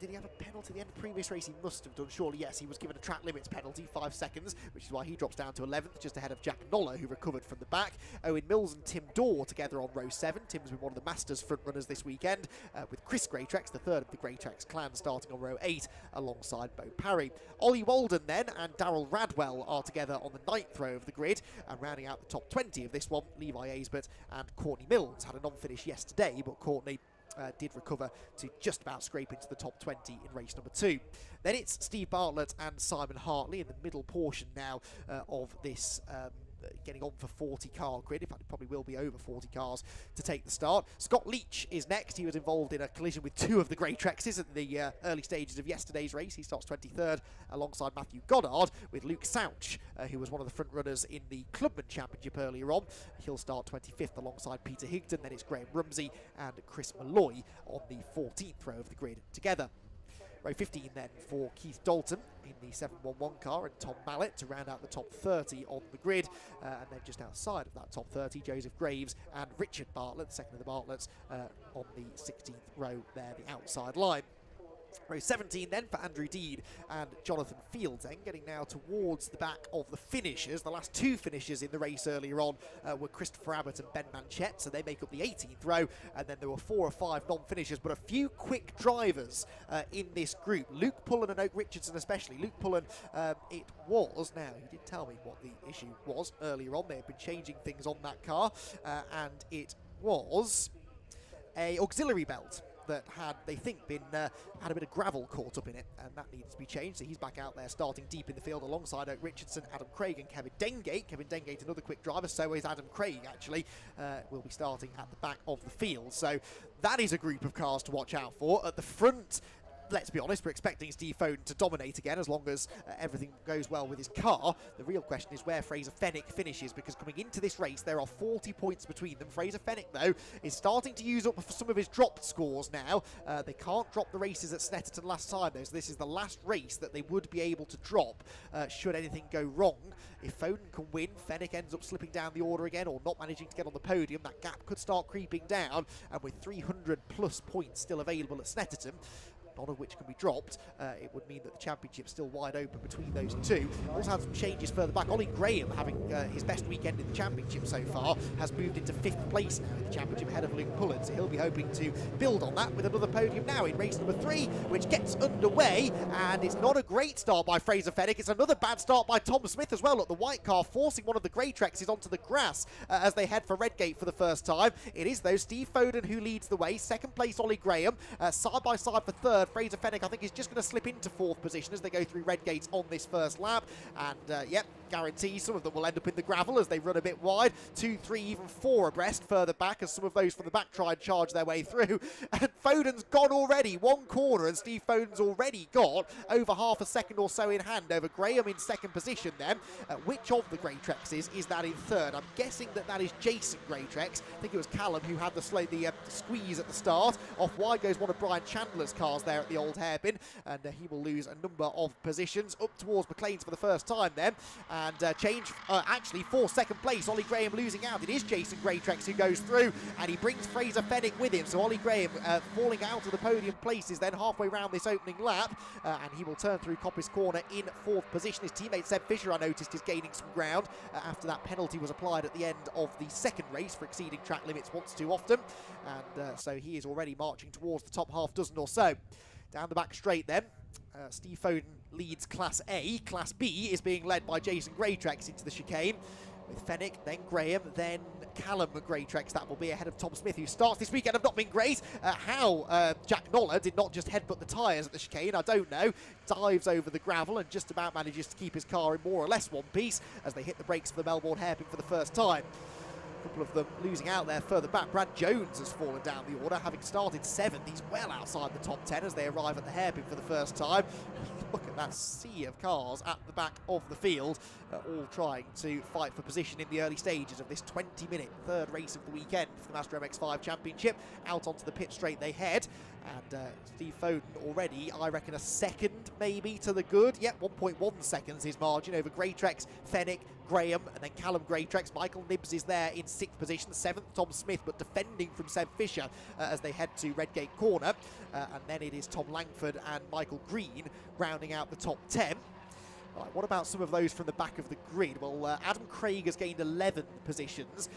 Speaker 2: Did he have a penalty at the end of the previous race? He must have done, surely. Yes, he was given a track limits penalty, 5 seconds, which is why he drops down to 11th, just ahead of Jack Noller, who recovered from the back. Owen Mills and Tim Dorr together on row 7. Tim's been one of the Masters front runners this weekend, with Chris Greatrex, the third of the Greatrex clan, starting on row 8 alongside Bo Parry. Ollie Walden then and Darryl Radwell are together on the 9th row of the grid, and rounding out the top 20 of this one, Levi Aisbert and Courtney Mills had a non-finish yesterday, but Courtney did recover to just about scrape into the top 20 in race number 2. Then it's Steve Bartlett and Simon Hartley in the middle portion now of this getting on for 40 car grid. In fact, it probably will be over 40 cars to take the start. Scott Leach is next. He was involved in a collision with 2 of the Greatrexes at the early stages of yesterday's race. He starts 23rd alongside Matthew Goddard, with Luke Sauch, who was one of the front runners in the Clubman Championship earlier on. He'll start 25th alongside Peter Higdon. Then it's Graham Rumsey and Chris Malloy on the 14th row of the grid together. Row 15 then for Keith Dalton in the 711 car, and Tom Mallett to round out the top 30 on the grid. And then just outside of that top 30, Joseph Graves and Richard Bartlett, the second of the Bartletts, on the 16th row there, the outside line. Row 17 then for Andrew Dean and Jonathan Fields, then getting now towards the back of the finishers. The last 2 finishers in the race earlier on were Christopher Abbott and Ben Manchette, so they make up the 18th row, and then there were 4 or 5 non-finishers, but a few quick drivers in this group. Luke Pullen and Oak Richardson especially. Luke Pullen, it was, now he did tell me what the issue was earlier on, they had been changing things on that car, and it was a auxiliary belt that had, they think, been had a bit of gravel caught up in it, and that needs to be changed. So he's back out there starting deep in the field alongside Oak Richardson, Adam Craig and Kevin Dengate. Kevin Dengate, another quick driver, so is Adam Craig actually, will be starting at the back of the field. So that is a group of cars to watch out for. At the front, let's be honest, we're expecting Steve Foden to dominate again as long as everything goes well with his car. The real question is where Fraser Fenwick finishes, because coming into this race there are 40 points between them. Fraser Fenwick, though, is starting to use up some of his dropped scores now. They can't drop the races at Snetterton last time, though, so this is the last race that they would be able to drop should anything go wrong. If Foden can win, Fenwick ends up slipping down the order again or not managing to get on the podium. That gap could start creeping down, and with 300 plus points still available at Snetterton, none of which can be dropped, it would mean that the championship's still wide open between those 2. Also had some changes further back. Ollie Graham, having his best weekend in the championship so far, has moved into 5th place now in the championship ahead of Luke Pullen, so he'll be hoping to build on that with another podium now in race number 3, which gets underway, and it's not a great start by Fraser Fenwick. It's another bad start by Tom Smith as well. Look, the white car forcing one of the Greatrexes onto the grass as they head for Redgate for the first time. It is, though, Steve Foden who leads the way. 2nd place, Ollie Graham. Side by side for 3rd, Fraser Fenwick, I think, is just going to slip into 4th position as they go through Redgate on this first lap. And, yep, guarantees some of them will end up in the gravel as they run a bit wide. 2, 3, even 4 abreast further back as some of those from the back try and charge their way through. And Foden's gone already. 1 corner, and Steve Foden's already got over half a second or so in hand over Graham in 2nd position then. Which of the Greatrexes is that in 3rd? I'm guessing that that is Jason Greatrex. I think it was Callum who had the squeeze at the start. Off wide goes one of Brian Chandler's cars there at the old hairpin, and he will lose a number of positions. Up towards McLean's for the first time then, and change actually for 2nd place. Ollie Graham losing out. It is Jason Greatrex who goes through, and he brings Fraser Fenwick with him. So Ollie Graham falling out of the podium places then halfway round this opening lap, and he will turn through Coppice Corner in 4th position. His teammate Seb Fisher, I noticed, is gaining some ground after that penalty was applied at the end of the 2nd race for exceeding track limits once too often, and so he is already marching towards the top half dozen or so. Down the back straight then, Steve Foden leads Class A. Class B is being led by Jason Greatrex into the chicane, with Fenwick, then Graham, then Callum Greatrex. That will be ahead of Tom Smith, who starts this weekend have not been great. How Jack Noller did not just headbutt the tyres at the chicane, I don't know. Dives over the gravel and just about manages to keep his car in more or less one piece as they hit the brakes for the Melbourne hairpin for the first time. A couple of them losing out there further back. Brad Jones has fallen down the order, having started 7th. He's well outside the top 10 as they arrive at the hairpin for the first time. Look at that sea of cars at the back of the field, all trying to fight for position in the early stages of this 20-minute 3rd race of the weekend for the Mazda MX-5 Championship. Out onto the pit straight they head, and Steve Foden already, I reckon, a second maybe to the good. Yep, 1.1 seconds his margin over Greatrex, Fenwick, Graham, and then Callum Greatrex. Michael Nibbs is there in 6th position. 7th, Tom Smith, but defending from Seb Fisher as they head to Redgate Corner. And then it is Tom Langford and Michael Green rounding out the top 10. Right, what about some of those from the back of the grid? Well, Adam Craig has gained 11 positions.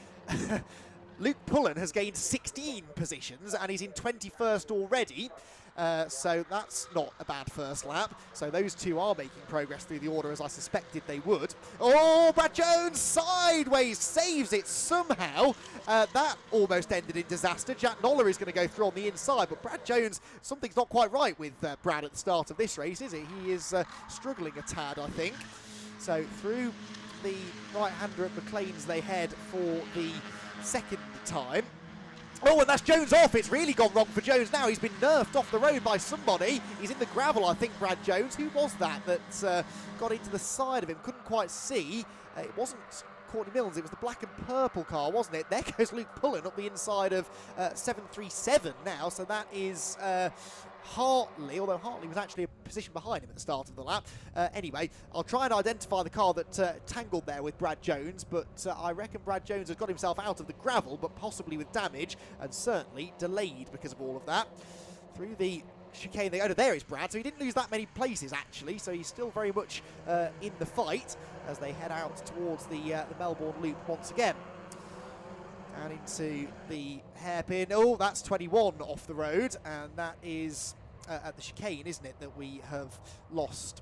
Speaker 2: Luke Pullen has gained 16 positions and he's in 21st already. So that's not a bad first lap. So those two are making progress through the order as I suspected they would. Oh, Brad Jones sideways saves it somehow. That almost ended in disaster. Jack Noller is going to go through on the inside, but Brad Jones, something's not quite right with Brad at the start of this race, is it? He is struggling a tad, I think. So through the right-hander at McLean's they head for the second time. Oh, and that's Jones off. It's really gone wrong for Jones now. He's been nerfed off the road by somebody. He's in the gravel, I think, Brad Jones. Who was that got into the side of him? Couldn't quite see. It wasn't Courtney Mills. It was the black and purple car, wasn't it? There goes Luke Pullen up the inside of 737 now. So that is Hartley, although Hartley was actually a position behind him at the start of the lap. Anyway, I'll try and identify the car that tangled there with Brad Jones, but I reckon Brad Jones has got himself out of the gravel, but possibly with damage, and certainly delayed because of all of that. Through the chicane, there is Brad, so he didn't lose that many places actually, so he's still very much in the fight as they head out towards the Melbourne Loop once again. Down into the hairpin. Oh, that's 21 off the road, and that is at the chicane, isn't it, that we have lost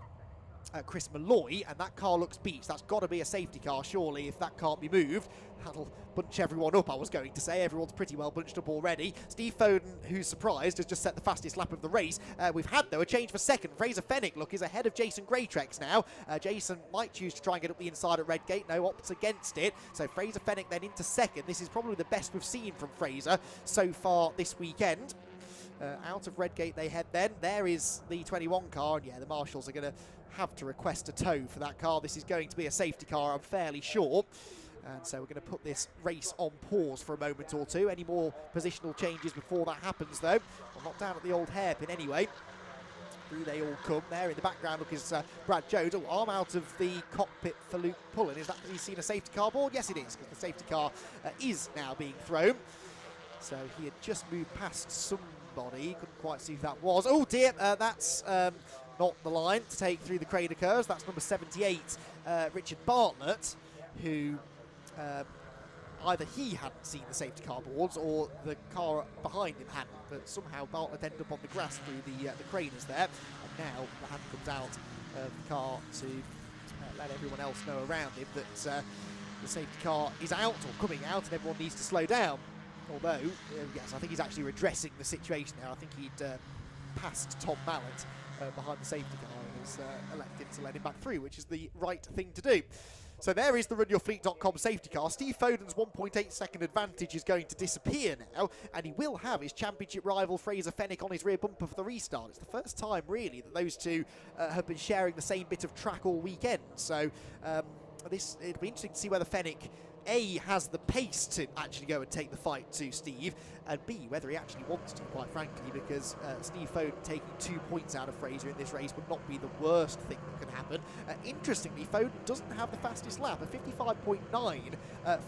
Speaker 2: Chris Malloy, and that car looks beat. That's got to be a safety car, surely, if that can't be moved. That'll bunch everyone up, I was going to say. Everyone's pretty well bunched up already. Steve Foden, who's surprised, has just set the fastest lap of the race. We've had, though, a change for second. Fraser Fennick, look, is ahead of Jason Greatrex now. Jason might choose to try and get up the inside at Redgate. No, opts against it. So Fraser Fennick then into second. This is probably the best we've seen from Fraser so far this weekend. Out of Redgate they head then. There is the 21 car, and yeah, the marshals are going to have to request a tow for that car. This is going to be a safety car, I'm fairly sure. And so we're going to put this race on pause for a moment or two. Any more positional changes before that happens, though? Well, not down at the old hairpin anyway. Through they all come. There in the background, look, is Brad Jones. Oh, arm out of the cockpit for Luke Pullen. Is that because he's seen a safety car board? Yes, it is, because the safety car is now being thrown. So he had just moved past somebody. Couldn't quite see who that was. Oh, dear. That's not the line to take through the Crater curves. That's number 78, Richard Bartlett, who either he hadn't seen the safety car boards or the car behind him hadn't, but somehow Bartlett ended up on the grass through the craners there, and now the hand comes out of the car to let everyone else know around him that the safety car is out or coming out and everyone needs to slow down. Although, yes, I think he's actually redressing the situation there. I think he'd passed Tom Mallett behind the safety car and has elected to let him back through, which is the right thing to do. So there is the runyourfleet.com safety car. Steve Foden's 1.8 second advantage is going to disappear now, and he will have his championship rival Fraser Fennick on his rear bumper for the restart. It's the first time, really, that those two have been sharing the same bit of track all weekend. So it'll be interesting to see whether Fennick, A, has the pace to actually go and take the fight to Steve, and B, whether he actually wants to, quite frankly, because Steve Foden taking 2 points out of Fraser in this race would not be the worst thing that could happen. Interestingly, Foden doesn't have the fastest lap. A 55.9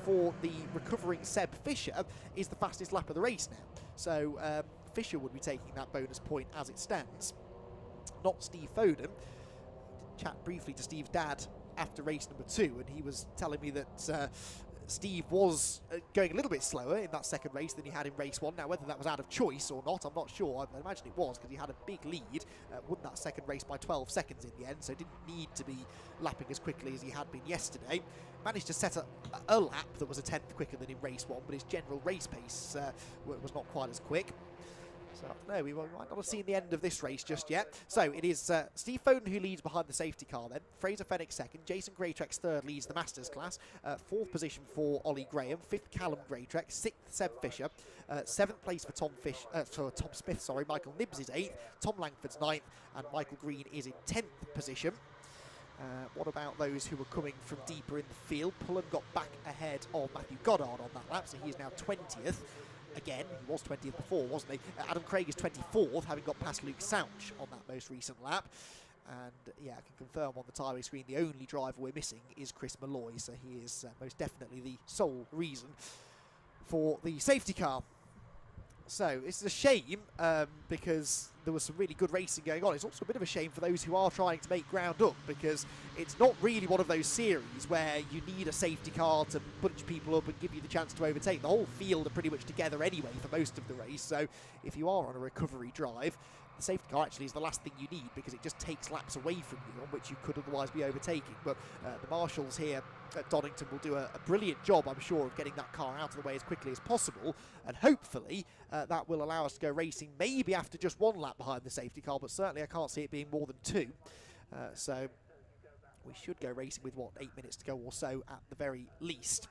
Speaker 2: for the recovering Seb Fisher is the fastest lap of the race now. So Fisher would be taking that bonus point as it stands, not Steve Foden. Chat briefly to Steve's dad after race number 2, and he was telling me that Steve was going a little bit slower in that second race than he had in race 1. Now, whether that was out of choice or not, I'm not sure. I imagine it was, because he had a big lead, won that second race by 12 seconds in the end, so didn't need to be lapping as quickly as he had been yesterday. Managed to set a lap that was a tenth quicker than in race 1, but his general race pace was not quite as quick. So, no, we might not have seen the end of this race just yet. So, it is Steve Foden who leads behind the safety car then. Fraser Fennick second. Jason Greatrex third, leads the Masters class. Fourth position for Ollie Graham. Fifth, Callum Greatrex. Sixth, Seb Fisher. Seventh place for Tom Smith, sorry. Michael Nibbs is eighth. Tom Langford's ninth. And Michael Green is in 10th position. What about those who were coming from deeper in the field? Pullen got back ahead of Matthew Goddard on that lap, so he is now 20th. Again, he was 20th before, wasn't he? Adam Craig is 24th, having got past Luke Sauch on that most recent lap. And yeah, I can confirm on the tyre screen the only driver we're missing is Chris Malloy, so he is most definitely the sole reason for the safety car. So it's a shame because there was some really good racing going on. It's also a bit of a shame for those who are trying to make ground up, because it's not really one of those series where you need a safety car to bunch people up and give you the chance to overtake. The whole field are pretty much together anyway for most of the race, so if you are on a recovery drive, the safety car actually is the last thing you need, because it just takes laps away from you on which you could otherwise be overtaking. But the marshals here at Donington will do a brilliant job, I'm sure, of getting that car out of the way as quickly as possible, and hopefully that will allow us to go racing maybe after just one lap behind the safety car, but certainly I can't see it being more than 2. So we should go racing with, what, 8 minutes to go or so at the very least.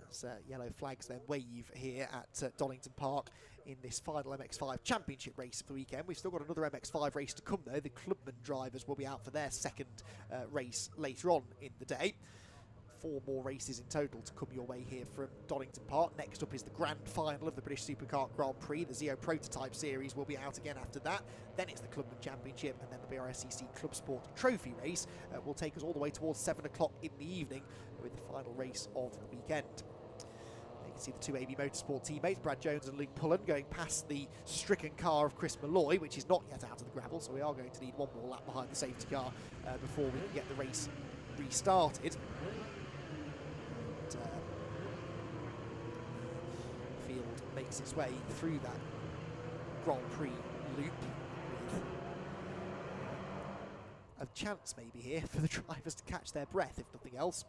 Speaker 2: As yellow flags then wave here at Donington Park in this final MX-5 championship race of the weekend. We've still got another MX-5 race to come though. The Clubman drivers will be out for their second race later on in the day. 4 more races in total to come your way here from Donington Park. Next up is the grand final of the British Supercar Grand Prix. The Zio Prototype Series will be out again after that. Then it's the Clubman Championship, and then the BRSCC Club Sport Trophy race will take us all the way towards 7 o'clock in the evening with the final race of the weekend. You can see the 2 AB Motorsport teammates, Brad Jones and Luke Pullen, going past the stricken car of Chris Malloy, which is not yet out of the gravel, so we are going to need one more lap behind the safety car before we can get the race restarted. The field makes its way through that Grand Prix loop with a chance maybe here for the drivers to catch their breath, if nothing else.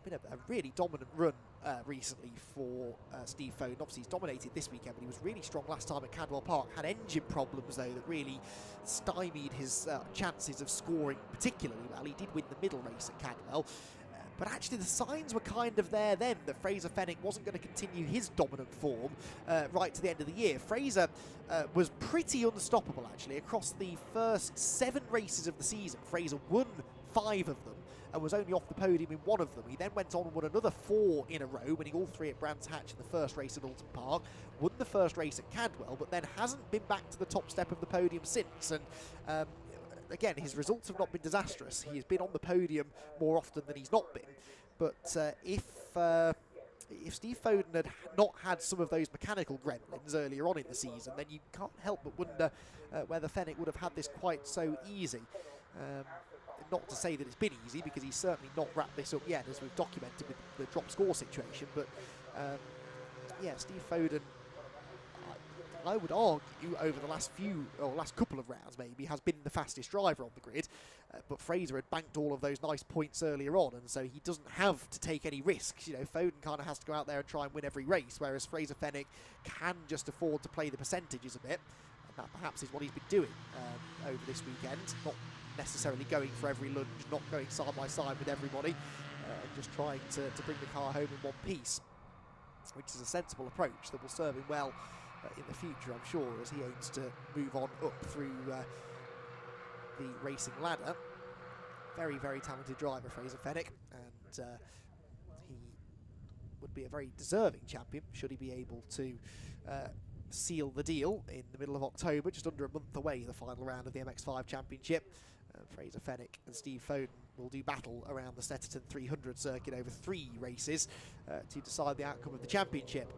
Speaker 2: Been a really dominant run recently for Steve Foden. Obviously he's dominated this weekend, but he was really strong last time at Cadwell Park. Had engine problems though that really stymied his chances of scoring particularly well. He did win the middle race at Cadwell, but actually the signs were kind of there then that Fraser Fenwick wasn't going to continue his dominant form right to the end of the year. Fraser was pretty unstoppable actually across the first 7 races of the season. Fraser won 5 of them and was only off the podium in 1 of them. He then went on and won another 4 in a row, winning all 3 at Brands Hatch in the first race at Alton Park, won the first race at Cadwell, but then hasn't been back to the top step of the podium since. And again, his results have not been disastrous. He has been on the podium more often than he's not been. But if Steve Foden had not had some of those mechanical gremlins earlier on in the season, then you can't help but wonder whether Fenwick would have had this quite so easy. Not to say that it's been easy, because he's certainly not wrapped this up yet, as we've documented with the drop score situation. But yeah, Steve Foden, I would argue over the last couple of rounds maybe, has been the fastest driver on the grid. But Fraser had banked all of those nice points earlier on, and so he doesn't have to take any risks. You know, Foden kind of has to go out there and try and win every race, whereas Fraser Fenwick can just afford to play the percentages a bit. And that perhaps is what he's been doing over this weekend. Not necessarily going for every lunge, not going side by side with everybody, and just trying to bring the car home in one piece, which is a sensible approach that will serve him well in the future, I'm sure, as he aims to move on up through the racing ladder. Very, very talented driver, Fraser Fenwick, and he would be a very deserving champion should he be able to seal the deal in the middle of October, just under a month away, the final round of the MX-5 Championship. Fraser Fenwick and Steve Foden will do battle around the Snetterton 300 circuit over 3 races to decide the outcome of the championship.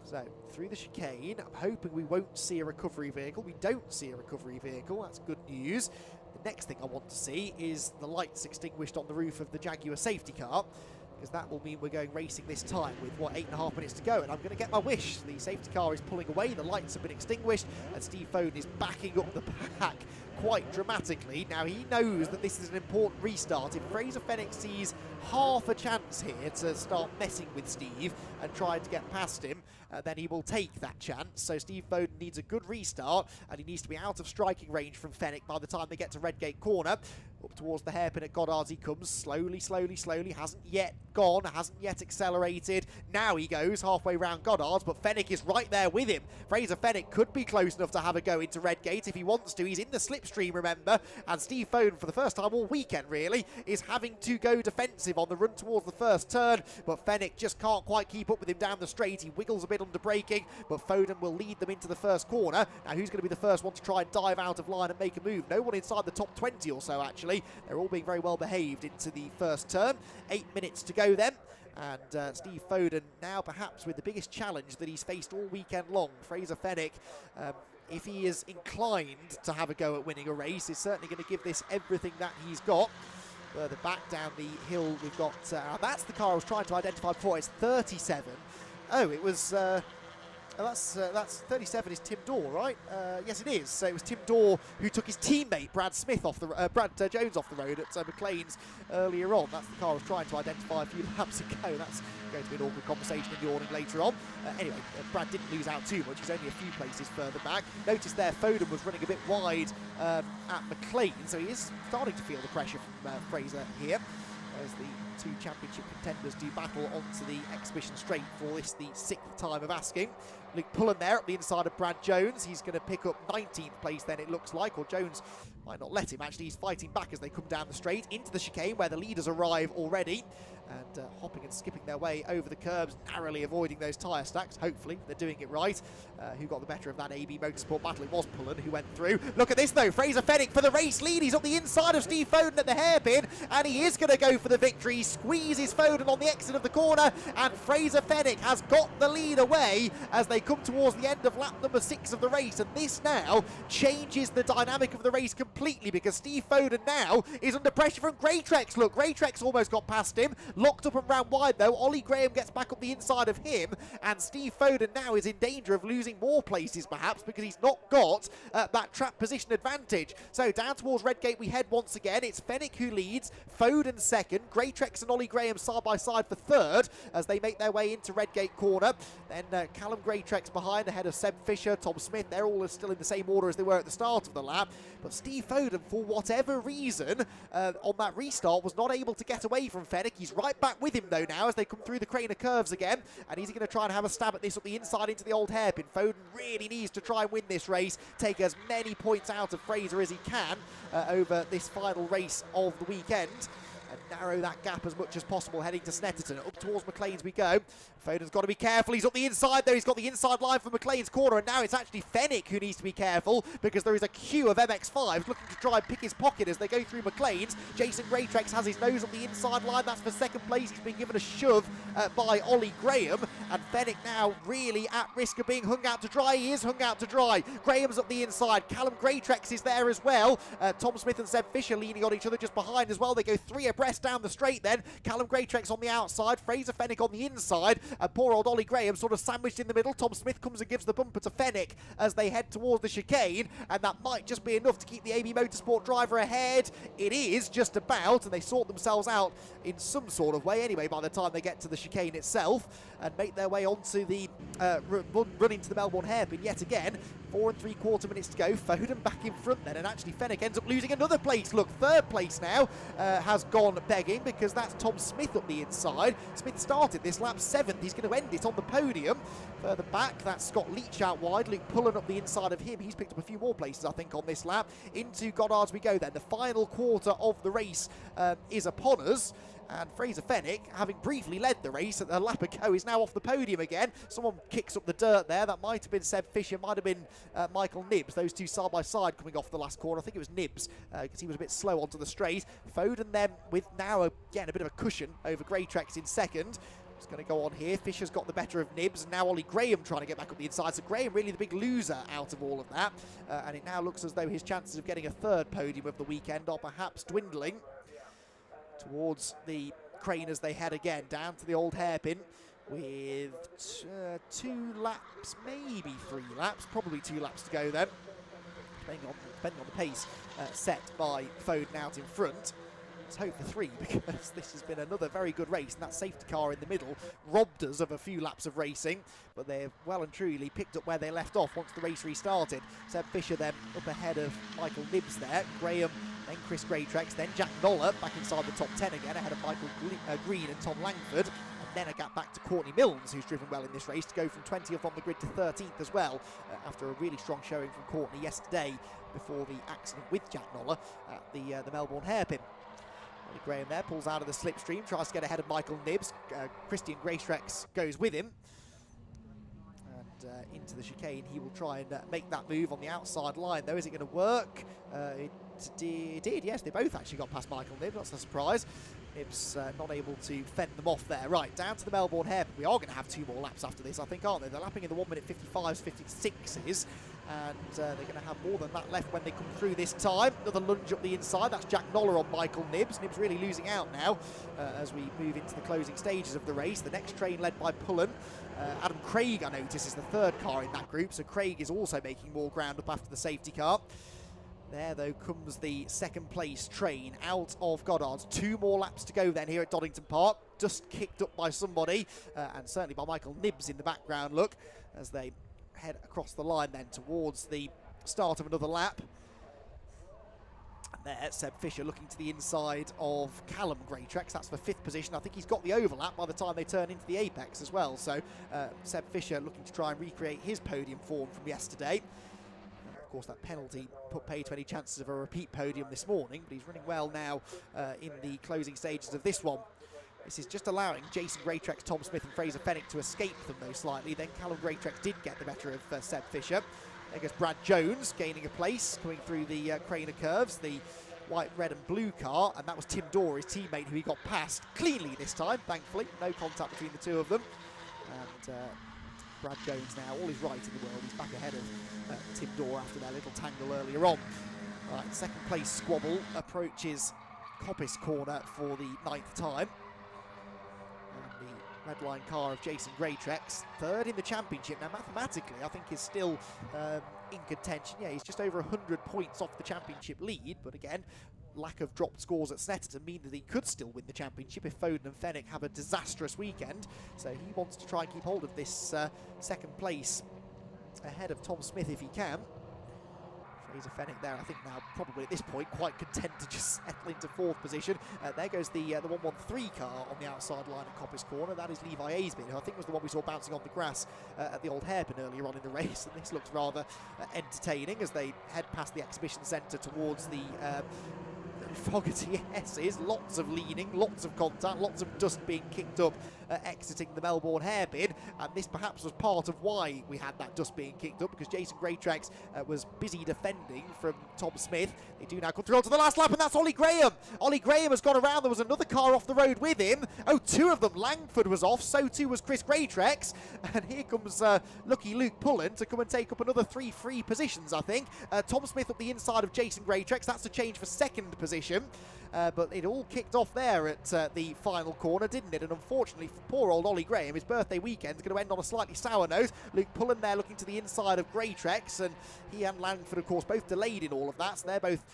Speaker 2: So, through the chicane, I'm hoping we won't see a recovery vehicle. We don't see a recovery vehicle, that's good news. The next thing I want to see is the lights extinguished on the roof of the Jaguar safety car, because that will mean we're going racing this time with, what, 8.5 minutes to go, and I'm going to get my wish. The safety car is pulling away, the lights have been extinguished, and Steve Foden is backing up the pack quite dramatically. Now, he knows that this is an important restart. If Fraser Fenwick sees half a chance here to start messing with Steve and try to get past him, then he will take that chance. So Steve Foden needs a good restart, and he needs to be out of striking range from Fenwick by the time they get to Redgate Corner. Up towards the hairpin at Goddard's he comes, slowly, slowly, slowly, hasn't yet gone, hasn't yet accelerated. Now he goes halfway round Goddard's, but Fenwick is right there with him. Fraser Fenwick could be close enough to have a go into Redgate if he wants to. He's in the slipstream, remember, and Steve Foden, for the first time all weekend really, is having to go defensive on the run towards the first turn, but Fenwick just can't quite keep up with him down the straight. He wiggles a bit bit under braking, but Foden will lead them into the first corner. Now, who's going to be the first one to try and dive out of line and make a move? No one inside the top 20 or so, actually. They're all being very well behaved into the first turn. 8 minutes to go then. And Steve Foden now perhaps with the biggest challenge that he's faced all weekend long. Fraser Fenwick, if he is inclined to have a go at winning a race, is certainly going to give this everything that he's got. Further back down the hill, we've got... that's the car I was trying to identify before. It's 37. Oh, it was... that's 37 is Tim Dorr, right? Yes, it is. So it was Tim Dorr who took his teammate Brad Jones off the road at McLean's earlier on. That's the car I was trying to identify a few laps ago. That's going to be an awkward conversation in the awning later on. Anyway, Brad didn't lose out too much. He's only a few places further back. Notice there, Foden was running a bit wide at McLean, so he is starting to feel the pressure from Fraser here, as the two championship contenders do battle onto the exhibition straight for this, the 6th time of asking. Luke Pullen there up the inside of Brad Jones. He's going to pick up 19th place then, it looks like, or Jones might not let him. Actually, he's fighting back as they come down the straight into the chicane where the leaders arrive already, and hopping and skipping their way over the curbs, narrowly avoiding those tyre stacks. Hopefully they're doing it right. Who got the better of that AB Motorsport battle? It was Pullen who went through. Look at this though, Fraser Fenwick for the race lead. He's up the inside of Steve Foden at the hairpin, and he is going to go for the victory. He squeezes Foden on the exit of the corner, and Fraser Fenwick has got the lead away as they come towards the end of lap number 6 of the race. And this now changes the dynamic of the race completely, because Steve Foden now is under pressure from Greytrex. Look, Greytrex almost got past him, locked up and round wide though. Ollie Graham gets back up the inside of him, and Steve Foden now is in danger of losing more places perhaps, because he's not got that trap position advantage. So down towards Redgate we head once again. It's Fenwick who leads, Foden second, Greytrex and Ollie Graham side by side for third as they make their way into Redgate corner. Then Callum Greytrex behind ahead of Seb Fisher, Tom Smith. They're all still in the same order as they were at the start of the lap, but Steve Foden, for whatever reason, on that restart was not able to get away from Fenwick. He's right back with him though now as they come through the Craner curves again, and he's going to try and have a stab at this up the inside into the old hairpin. Foden really needs to try and win this race, take as many points out of Fraser as he can over this final race of the weekend, and narrow that gap as much as possible heading to Snetterton. Up towards McLean's we go. Foden's got to be careful. He's up the inside though. He's got the inside line for McLean's corner, and now it's actually Fenwick who needs to be careful, because there is a queue of MX-5s looking to try and pick his pocket as they go through McLean's. Jason Greytrex has his nose on the inside line. That's for second place. He's been given a shove by Ollie Graham, and Fenwick now really at risk of being hung out to dry. He is hung out to dry. Graham's up the inside. Callum Greytrex is there as well. Tom Smith and Seb Fisher leaning on each other just behind as well. They go 3 abreast down the straight then. Callum Greytrex on the outside, Fraser Fenwick on the inside, and poor old Ollie Graham sort of sandwiched in the middle. Tom Smith comes and gives the bumper to Fenwick as they head towards the chicane, and that might just be enough to keep the AB Motorsport driver ahead. It is just about, and they sort themselves out in some sort of way anyway by the time they get to the chicane itself and make their way onto the run into the Melbourne hairpin yet again. 4 3/4 minutes to go. Foden back in front then, and actually Fenwick ends up losing another place. Look, 3rd place now has gone begging, because that's Tom Smith up the inside. Smith started this lap 7th. He's going to end it on the podium. Further back, that's Scott Leach out wide. Luke Pullen up the inside of him. He's picked up a few more places, I think, on this lap. Into Goddard's we go then. The final quarter of the race is upon us. And Fraser Fenwick, having briefly led the race at the lap ago, is now off the podium again. Someone kicks up the dirt there. That might have been Seb Fisher, might have been Michael Nibbs. Those two side by side coming off the last corner. I think it was Nibbs, because he was a bit slow onto the straight. Foden then with now again a bit of a cushion over Greytrex in second. It's going to go on here. Fisher's got the better of Nibbs, and now Ollie Graham trying to get back up the inside. So Graham really the big loser out of all of that. And it now looks as though his chances of getting a 3rd podium of the weekend are perhaps dwindling towards the crane as they head again down to the old hairpin with 2 laps, maybe 3 laps, probably 2 laps to go then, depending on the pace set by Foden out in front. Let's hope for 3, because this has been another very good race, and that safety car in the middle robbed us of a few laps of racing, but they've well and truly picked up where they left off once the race restarted. Seb Fisher then up ahead of Michael Nibbs there, Graham, then Chris Greytrex, then Jack Noller back inside the top 10 again ahead of Michael Green and Tom Langford, and then a gap back to Courtney Milnes, who's driven well in this race, to go from 20th on the grid to 13th as well, after a really strong showing from Courtney yesterday before the accident with Jack Noller at the Melbourne hairpin. Ollie Graham there pulls out of the slipstream, tries to get ahead of Michael Nibbs. Christian Greytrex goes with him. into the chicane. He will try and make that move on the outside line, though. Is it going to work? It did, yes. They both actually got past Michael Nibs. That's a surprise. Nibs not able to fend them off there. Right, down to the Melbourne hairpin. We are going to have 2 more laps after this, I think, aren't they? They're lapping in the 1 minute 55s, 56s, and they're going to have more than that left when they come through this time. Another lunge up the inside. That's Jack Noller on Michael Nibs. Nibs really losing out now as we move into the closing stages of the race. The next train led by Pullen. Adam Craig, I notice, is the 3rd car in that group, so Craig is also making more ground up after the safety car. There, though, comes the 2nd place train out of Goddard's. 2 more laps to go then here at Donington Park. Just kicked up by somebody, and certainly by Michael Nibs in the background, look, as they head across the line then towards the start of another lap. And there, Seb Fisher looking to the inside of Callum Greatrex. That's for 5th position. I think he's got the overlap by the time they turn into the apex as well. So Seb Fisher looking to try and recreate his podium form from yesterday. Of course, that penalty put pay to any chances of a repeat podium this morning, but he's running well now in the closing stages of this one. This is just allowing Jason Greatrex, Tom Smith and Fraser Fenwick to escape them, though, slightly. Then Callum Greatrex did get the better of Seb Fisher. There goes Brad Jones gaining a place, coming through the Craner curves, the white, red and blue car, and that was Tim Dorr, his teammate, who he got past cleanly this time, thankfully. No contact between the 2 of them. And Brad Jones now, all is right in the world. He's back ahead of Tim Dorr after their little tangle earlier on. Right, 2nd place squabble approaches Coppice corner for the 9th time. And the red line car of Jason Greatrex, 3rd in the championship. Now, mathematically, I think is still in contention. Yeah, he's just over 100 points off the championship lead, but again, lack of dropped scores at Snetterton mean that he could still win the championship if Foden and Fenwick have a disastrous weekend. So he wants to try and keep hold of this 2nd place ahead of Tom Smith if he can. Fraser Fenwick there, I think now probably at this point quite content to just settle into 4th position. There goes the 113 car on the outside line at Coppice corner. That is Levi Aisbin, who I think was the one we saw bouncing on the grass at the old hairpin earlier on in the race. And this looks rather entertaining as they head past the exhibition centre towards the Fogarty S's. Lots of leaning, lots of contact, lots of dust being kicked up exiting the Melbourne hairpin, and this perhaps was part of why we had that dust being kicked up, because Jason Greatrex was busy defending from Tom Smith. They do now come through onto the last lap, and that's Ollie Graham. Ollie Graham has gone around. There was another car off the road with him. Oh, 2 of them. Langford was off, so too was Chris Greatrex, and here comes lucky Luke Pullen to come and take up another 3 free positions, I think. Tom Smith up the inside of Jason Greatrex. That's a change for 2nd position. But it all kicked off there at the final corner, didn't it? And unfortunately for poor old Ollie Graham, his birthday weekend is going to end on a slightly sour note. Luke Pullen there looking to the inside of Greatrex, and he and Langford, of course, both delayed in all of that, so they're both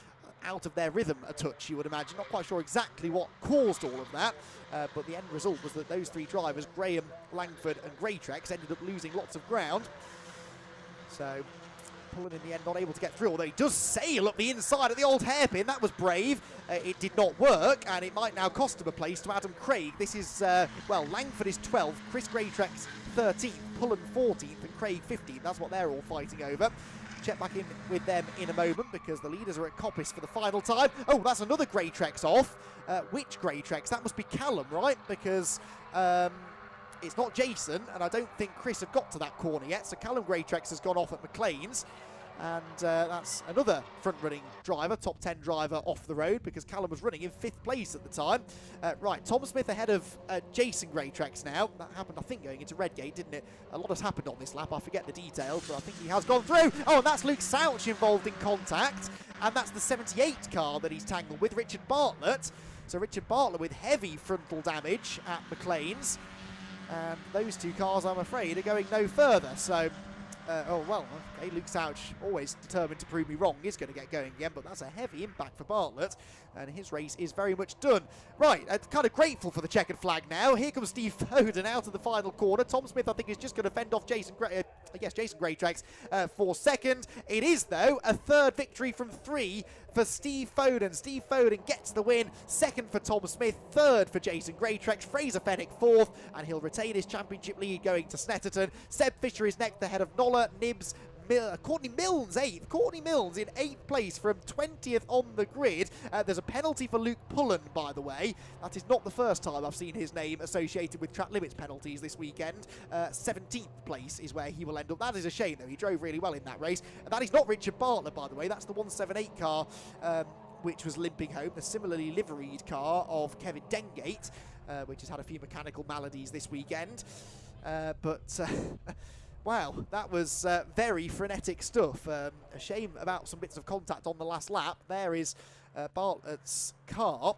Speaker 2: out of their rhythm a touch, you would imagine. Not quite sure exactly what caused all of that, but the end result was that those 3 drivers, Graham, Langford and Greatrex, ended up losing lots of ground. So Pullen in the end not able to get through, although he does sail up the inside of the old hairpin. That was brave. It did not work, and it might now cost him a place to Adam Craig. This is, well, Langford is 12th, Chris Greatrex 13th, Pullen 14th and Craig 15th. That's what they're all fighting over. Check back in with them in a moment, because the leaders are at Coppice for the final time. Oh, that's another Greatrex off. Which Greatrex? That must be Callum, right? Because it's not Jason, and I don't think Chris had got to that corner yet, so Callum Greatrex has gone off at McLean's. And that's another front-running driver, top 10 driver off the road, because Callum was running in 5th place at the time. Right, Tom Smith ahead of Jason Greatrex now. That happened, I think, going into Redgate, didn't it? A lot has happened on this lap. I forget the details, but I think he has gone through. Oh, and that's Luke Souch involved in contact. And that's the 78 car that he's tangled with, Richard Bartlett. So Richard Bartlett with heavy frontal damage at McLean's. And those 2 cars, I'm afraid, are going no further. So oh, well, okay, Luke Souch, always determined to prove me wrong, is going to get going again, but that's a heavy impact for Bartlett, and his race is very much done. Right, kind of grateful for the checkered flag now. Here comes Steve Foden out of the final corner. Tom Smith, I think, is just going to fend off Jason Greatrex for 2nd. It is, though, a 3rd victory from 3 for Steve Foden. Steve Foden gets the win. 2nd for Tom Smith, 3rd for Jason Greatrex, Fraser Fenwick 4th, and he'll retain his championship lead going to Snetterton. Seb Fisher is next ahead of Noller, Nibs, Courtney Milnes 8th. Courtney Milnes in 8th place from 20th on the grid. There's a penalty for Luke Pullen, by the way. That is not the first time I've seen his name associated with track limits penalties this weekend. 17th place is where he will end up. That is a shame, though. He drove really well in that race. And that is not Richard Bartlett, by the way. That's the 178 car, which was limping home. The similarly liveried car of Kevin Dengate, which has had a few mechanical maladies this weekend. Wow, that was very frenetic stuff. A shame about some bits of contact on the last lap. There is Bartlett's car.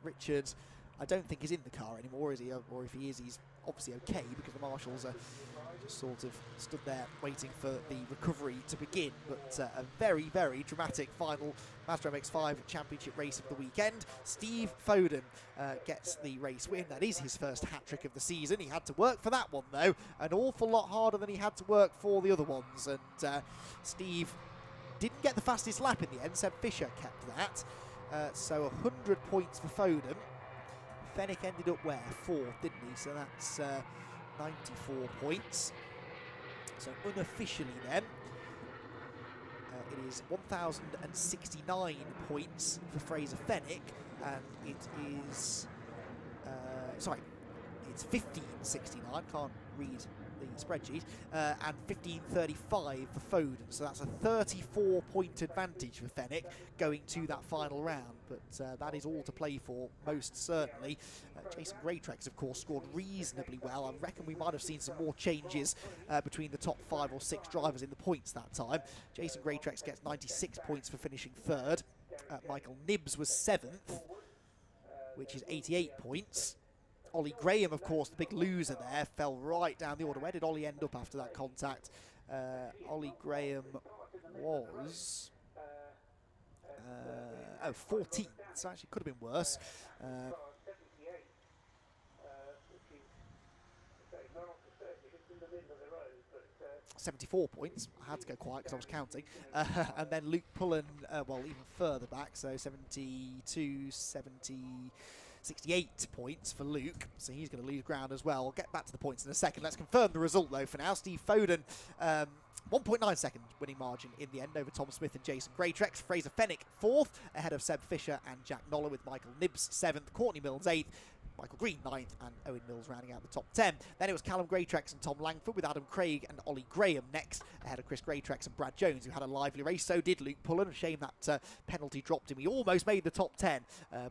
Speaker 2: Richard, I don't think, is in the car anymore, is he? Or if he is, he's obviously okay, because the marshals are just sort of stood there waiting for the recovery to begin. But a very, very dramatic final Mazda MX-5 championship race of the weekend. Steve Foden gets the race win. That is his first hat-trick of the season. He had to work for that one, though, an awful lot harder than he had to work for the other ones. And Steve didn't get the fastest lap in the end. Seb Fisher kept that. So 100 points for Foden. Fenwick ended up where? 4th, didn't he? So that's 94 points. So unofficially then, it is 1,069 points for Fraser Fenwick, and it is, sorry, it's 1,569, can't read the spreadsheet, and 1,535 for Foden. So that's a 34-point advantage for Fenwick going to that final round. But that is all to play for, most certainly. Jason Greytrex, of course, scored reasonably well. I reckon we might have seen some more changes between the top 5 or 6 drivers in the points that time. Jason Greytrex gets 96 points for finishing 3rd. Michael Nibbs was 7th, which is 88 points. Ollie Graham, of course, the big loser there, fell right down the order. Where did Ollie end up after that contact? Ollie Graham was 14th, so actually could have been worse. 74 points. I had to go quiet because I was counting. And then Luke Pullen, well, even further back, so 72, 70... 68 points for Luke, so he's going to lose ground as well. We'll get back to the points in a second. Let's confirm the result, though, for now. Steve Foden, 1.9 second winning margin in the end over Tom Smith and Jason Greytrex. Fraser Fenwick 4th, ahead of Seb Fisher and Jack Noller, with Michael Nibbs 7th, Courtney Milnes 8th, Michael Green 9th, and Owen Mills rounding out the top 10. Then it was Callum Greytrex and Tom Langford, with Adam Craig and Ollie Graham next, ahead of Chris Greytrex and Brad Jones, who had a lively race. So did Luke Pullen. A shame that penalty dropped him. He almost made the top 10,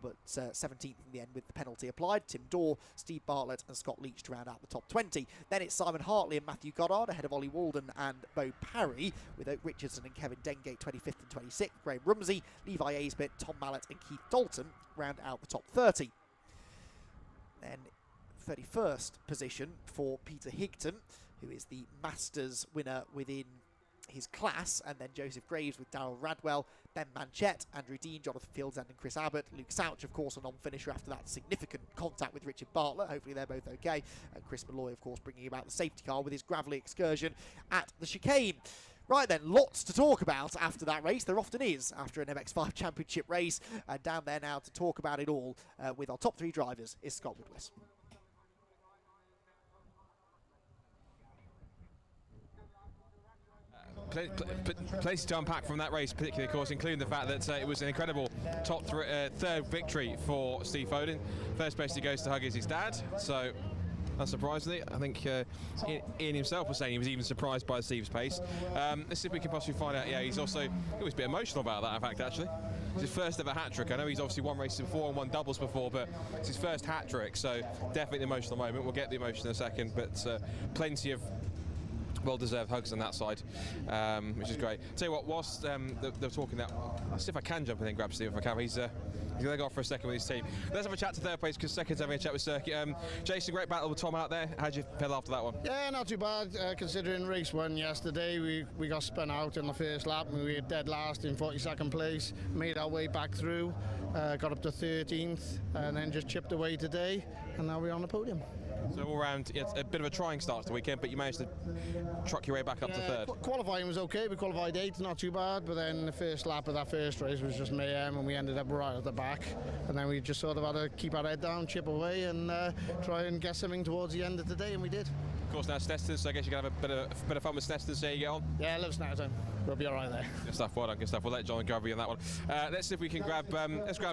Speaker 2: but 17th in the end with the penalty applied. Tim Dorr, Steve Bartlett and Scott Leach to round out the top 20. Then it's Simon Hartley and Matthew Goddard, ahead of Ollie Walden and Bo Parry, with Oak Richardson and Kevin Dengate 25th and 26th. Graham Rumsey, Levi Aisbett, Tom Mallett and Keith Dalton round out the top 30. Then 31st position for Peter Higton, who is the Masters winner within his class, and then Joseph Graves with Darryl Radwell, Ben Manchette, Andrew Dean, Jonathan Fieldsend and Chris Abbott. Luke Souch, of course, a non-finisher after that significant contact with Richard Bartlett. Hopefully they're both okay. And Chris Malloy, of course, bringing about the safety car with his gravelly excursion at the chicane. Right then, lots to talk about after that race. There often is after an MX-5 championship race. And down there now to talk about it all with our top 3 drivers is Scott Woodward.
Speaker 1: Plenty to unpack from that race, particularly, of course, including the fact that it was an incredible top 3rd victory for Steve Foden. First place he goes to hug is his dad, so unsurprisingly, I think Ian himself was saying he was even surprised by Steve's pace. Let's see if we can possibly find out. Yeah, he was a bit emotional about that, in fact, actually. It's his first ever hat-trick. I know he's obviously won races before and won doubles before, but it's his first hat-trick, so definitely an emotional moment. We'll get the emotion in a second, but plenty of well-deserved hugs on that side, which is great. Tell you what, whilst they're talking that, I'll see if I can jump in and grab Steve if I can. He's going to go off for a second with his team. Let's have a chat to 3rd place, because 2nd's having a chat with Circuit. Jason, great battle with Tom out there. How'd you feel after that one?
Speaker 12: Yeah, not too bad, considering race 1 yesterday. We got spun out in the first lap, and we were dead last in 42nd place. Made our way back through, got up to 13th, and then just chipped away today, and now we're on the podium.
Speaker 1: So all round, it's a bit of a trying start to the weekend, but you managed to truck your way back up to 3rd.
Speaker 12: Qualifying was okay. We qualified 8th, not too bad, but then the first lap of that first race was just mayhem, and we ended up right at the back. And then we just sort of had to keep our head down, chip away, and try and get something towards the end of the day, and we did.
Speaker 1: Of course, now Snetterton, so I guess you can have a bit of fun with Snetterton, see how you get on.
Speaker 12: Yeah, I love Snetterton. We'll be all right there.
Speaker 1: Good stuff, well done, good stuff. We'll let John grab you on that one. Let's see if we can grab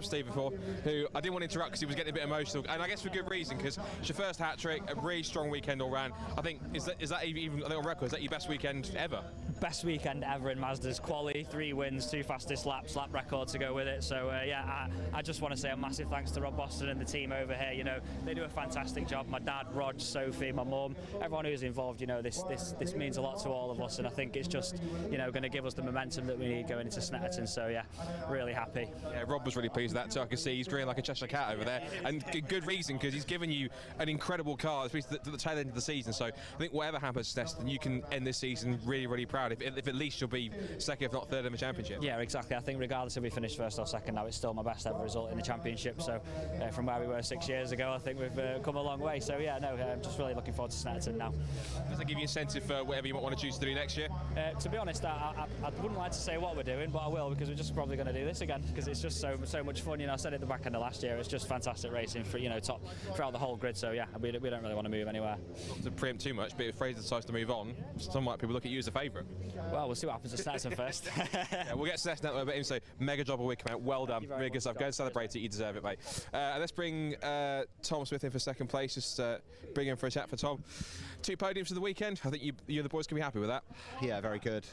Speaker 1: Steve before, who I didn't want to interrupt because he was getting a bit emotional, and I guess for good reason, because it's your first hat-trick, a really strong weekend all round. I think, is that even on record, is that your best weekend ever?
Speaker 20: Best weekend ever in Mazda's quali, 3 wins, 2 fastest laps, lap record to go with it. So yeah, I just want to say a massive thanks to Rob Boston and the team over here. You know, they do a fantastic job. My dad, Rog, Sophie, my mum, everyone who's involved. You know, this means a lot to all of us, and I think it's just, you know, going to give us the momentum that we need going into Snetterton. So yeah, really happy.
Speaker 1: Yeah, Rob was really pleased with that too. I can see he's grinning like a Cheshire cat over there, and good reason, because he's given you an incredible car, especially at the tail end of the season. So I think whatever happens, Snetterton, you can end this season really, really proud. If at least you'll be second, if not third, in the championship.
Speaker 20: Yeah, exactly. I think regardless if we finish first or second now, it's still my best ever result in the championship. So from where we were 6 years ago, I think we've come a long way. So yeah, no, I'm just really looking forward to Snetterton now.
Speaker 1: Does that give you incentive for whatever you might want to choose to do next year?
Speaker 20: To be honest, I wouldn't like to say what we're doing, but I will, because we're just probably going to do this again, because it's just so much fun. You know, I said it at the back end of last year, it's just fantastic racing for, you know, top throughout the whole grid. So yeah, we don't really want to move anywhere.
Speaker 1: Not to preempt too much, but if Fraser decides to move on, some people look at you as a favourite.
Speaker 20: Well, we'll see what happens to Snetterton first.
Speaker 1: Yeah, we'll get Snetterton out there, but so mega job all week, mate. Well done, really good stuff. Go and celebrate it, you deserve it, mate. Let's bring Tom Smith in for second place. Just bring him for a chat for Tom. 2 podiums for the weekend. I think you and the boys can be happy with that.
Speaker 21: Yeah, very good.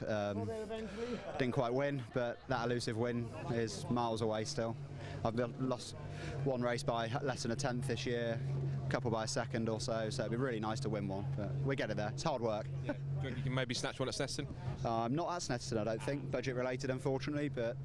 Speaker 21: Didn't quite win, but that elusive win is miles away still. I've lost 1 race by less than a tenth this year, a couple by a second or so, so it'd be really nice to win one, but we get it there. It's hard work.
Speaker 1: Yeah. Do you think you can maybe snatch one at Snetterton?
Speaker 21: Not at Snetterton, I don't think. Budget related, unfortunately, but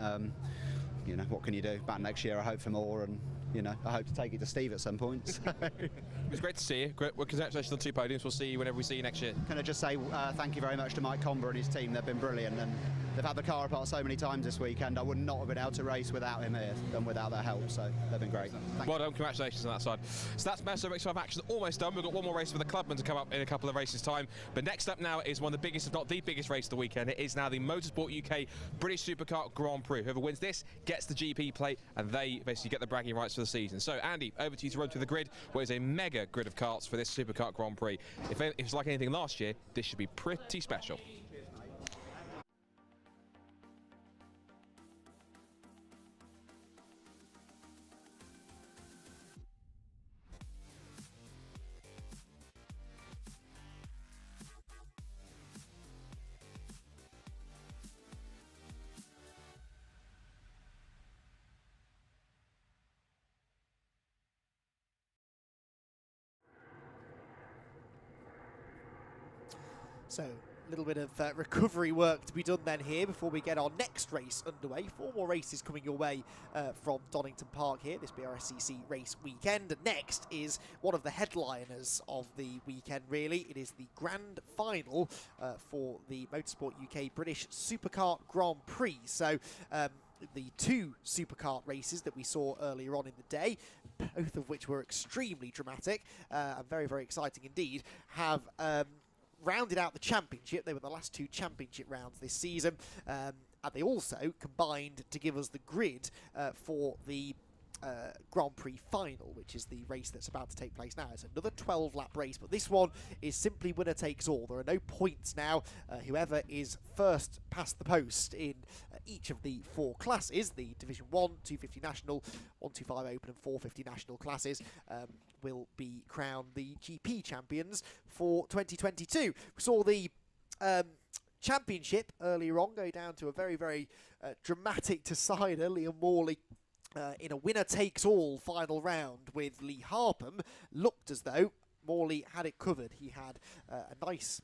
Speaker 21: you know, what can you do? Back next year, I hope for more, and you know, I hope to take it to Steve at some point. So.
Speaker 1: It was great to see you. Great. Well, congratulations on 2 podiums. We'll see you whenever we see you next year.
Speaker 21: Can I just say thank you very much to Mike Comber and his team. They've been brilliant, and they've had the car apart so many times this weekend. I would not have been able to race without him here and without their help, so they've been great.
Speaker 1: Well done, congratulations on that side. So that's Mazda MX-5 action almost done. We've got one more race for the Clubman to come up in a couple of races' time. But next up now is one of the biggest, if not the biggest race of the weekend. It is now the Motorsport UK British Supercar Grand Prix. Whoever wins this gets the GP plate, and they basically get the bragging rights for the season. So Andy, over to you to run through the grid, where is a mega grid of karts for this Supercar Grand Prix. If it's like anything last year, this should be pretty special.
Speaker 2: So a little bit of recovery work to be done then here before we get our next race underway. 4 more races coming your way from Donington Park here, this BRSCC race weekend. And next is one of the headliners of the weekend, really. It is the grand final for the Motorsport UK British Supercar Grand Prix. So the 2 Superkart races that we saw earlier on in the day, both of which were extremely dramatic and very, very exciting indeed, have rounded out the championship. They were the last 2 championship rounds this season, and they also combined to give us the grid for the Grand Prix final, which is the race that's about to take place now. It's another 12-lap race, but this one is simply winner takes all. There are no points now. Whoever is first past the post in each of the 4 classes, the Division 1, 250 National, 125 Open and 450 National classes, will be crowned the GP champions for 2022. We saw the championship earlier on go down to a very, very dramatic decider. Liam Morley in a winner-takes-all final round with Lee Harpham. Looked as though Morley had it covered. He had a nice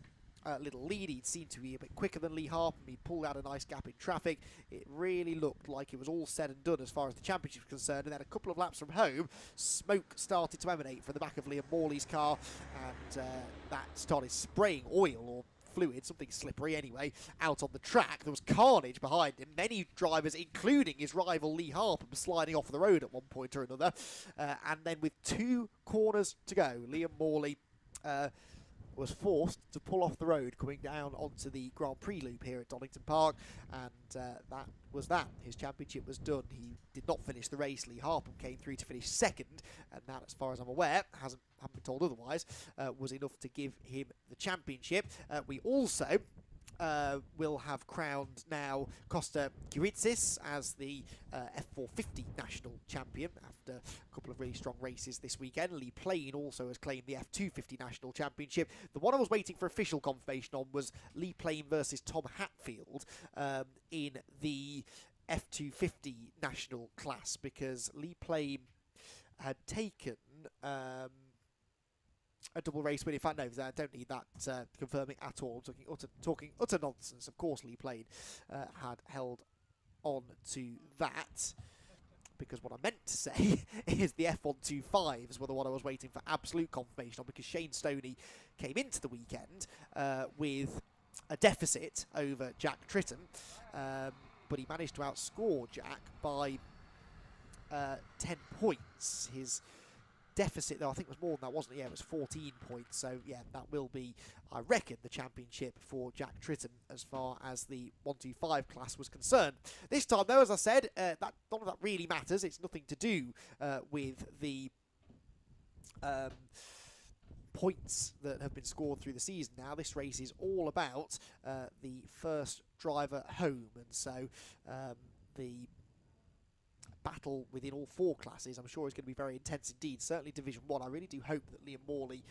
Speaker 2: little lead. He'd seemed to be a bit quicker than Lee Harpham. He pulled out a nice gap in traffic. It really looked like it was all said and done as far as the championship is concerned. And then a couple of laps from home, smoke started to emanate from the back of Liam Morley's car, and that started spraying oil or fluid, something slippery anyway, out on the track. There was carnage behind him. Many drivers, including his rival Lee Harpham, sliding off the road at one point or another. And then with 2 corners to go, Liam Morley was forced to pull off the road coming down onto the Grand Prix loop here at Donington Park, and that was that. His championship was done. He did not finish the race. Lee Harpham came through to finish second, and that, as far as I'm aware, haven't been told otherwise, was enough to give him the championship. We also will have crowned now Costa Giritzis as the F450 national champion after a couple of really strong races this weekend. Lee Plain also has claimed the F250 national championship. The one I was waiting for official confirmation on was Lee Plain versus Tom Hatfield in the F250 national class, because Lee Plain had taken a double race win. In fact, no, I don't need that confirming at all. I'm talking utter nonsense. Of course, Lee Plain had held on to that, because what I meant to say is the F125s were the one I was waiting for absolute confirmation on, because Shane Stoney came into the weekend with a deficit over Jack Tritton, but he managed to outscore Jack by 10 points. His deficit, though, I think was more than that, wasn't it? Yeah, it was 14 points. So, yeah, that will be, I reckon, the championship for Jack Tritton as far as the 125 class was concerned. This time, though, as I said, none of that really matters. It's nothing to do with the points that have been scored through the season now. This race is all about the first driver home, and so the battle within all four classes, I'm sure, is going to be very intense indeed. Certainly Division 1, I really do hope that Liam Morley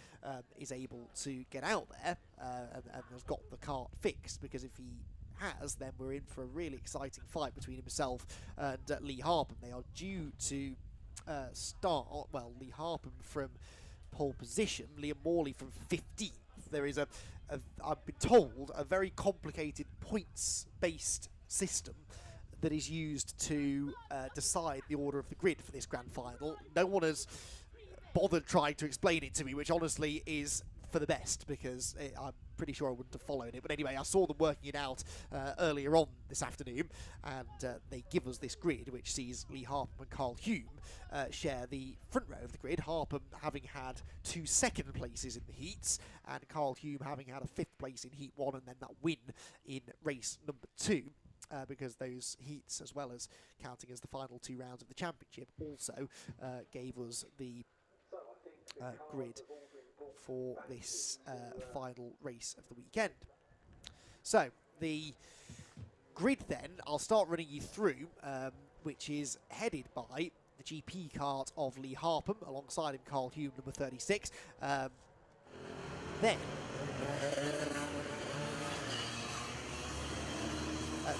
Speaker 2: is able to get out there and has got the kart fixed, because if he has, then we're in for a really exciting fight between himself and Lee Harpham. They are due to start, well, Lee Harpham from pole position, Liam Morley from 15th. There is I've been told, a very complicated points-based system that is used to decide the order of the grid for this grand final. No one has bothered trying to explain it to me, which honestly is for the best, because I'm pretty sure I wouldn't have followed it. But anyway, I saw them working it out earlier on this afternoon, and they give us this grid, which sees Lee Harpham and Carl Hume share the front row of the grid, Harpham having had 2 second places in the heats, and Carl Hume having had a 5th place in Heat 1, and then that win in race number 2. Because those heats, as well as counting as the final 2 rounds of the championship, also gave us the grid for this final race of the weekend. So, the grid then, I'll start running you through, which is headed by the GP kart of Lee Harpham, alongside him Carl Hume, number 36.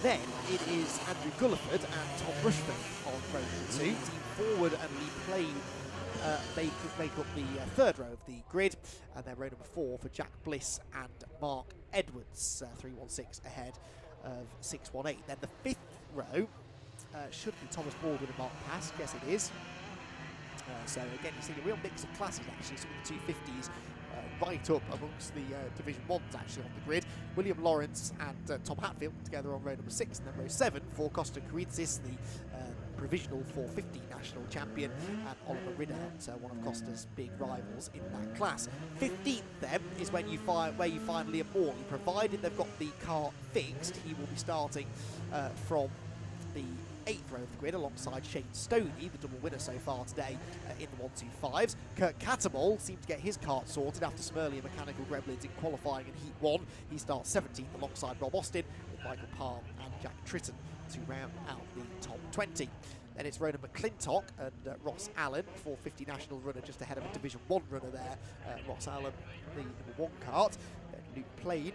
Speaker 2: Then it is Andrew Gulliford and Tom Rushford on row number 2. Team Forward and Lee Plain make up the 3rd row of the grid, and then row number 4 for Jack Bliss and Mark Edwards, 316 ahead of 618. Then the 5th row should be Thomas Baldwin and Mark Pass. Yes, it is. So again, you're seeing a real mix of classes actually. Some of the 250s right up amongst the Division 1s actually on the grid. William Lawrence and Tom Hatfield together on row number 6, and then row 7 for Costa Giritzis, the provisional 450 national champion, and Oliver Riddell, one of Costa's big rivals in that class. 15th then is when you find where you find Liam Morley. Provided they've got the car fixed, he will be starting from the 8th row of the grid alongside Shane Stoney, the double winner so far today in the 125s. Kurt Cattermole seemed to get his kart sorted after some earlier mechanical gremlins in qualifying in Heat 1. He starts 17th alongside Rob Austin, with Michael Palm and Jack Tritton to round out the top 20. Then it's Ronan McClintock and Ross Allen, 450 national runner, just ahead of a Division 1 runner there. Ross Allen, the number 1 kart. Then Luke Plain,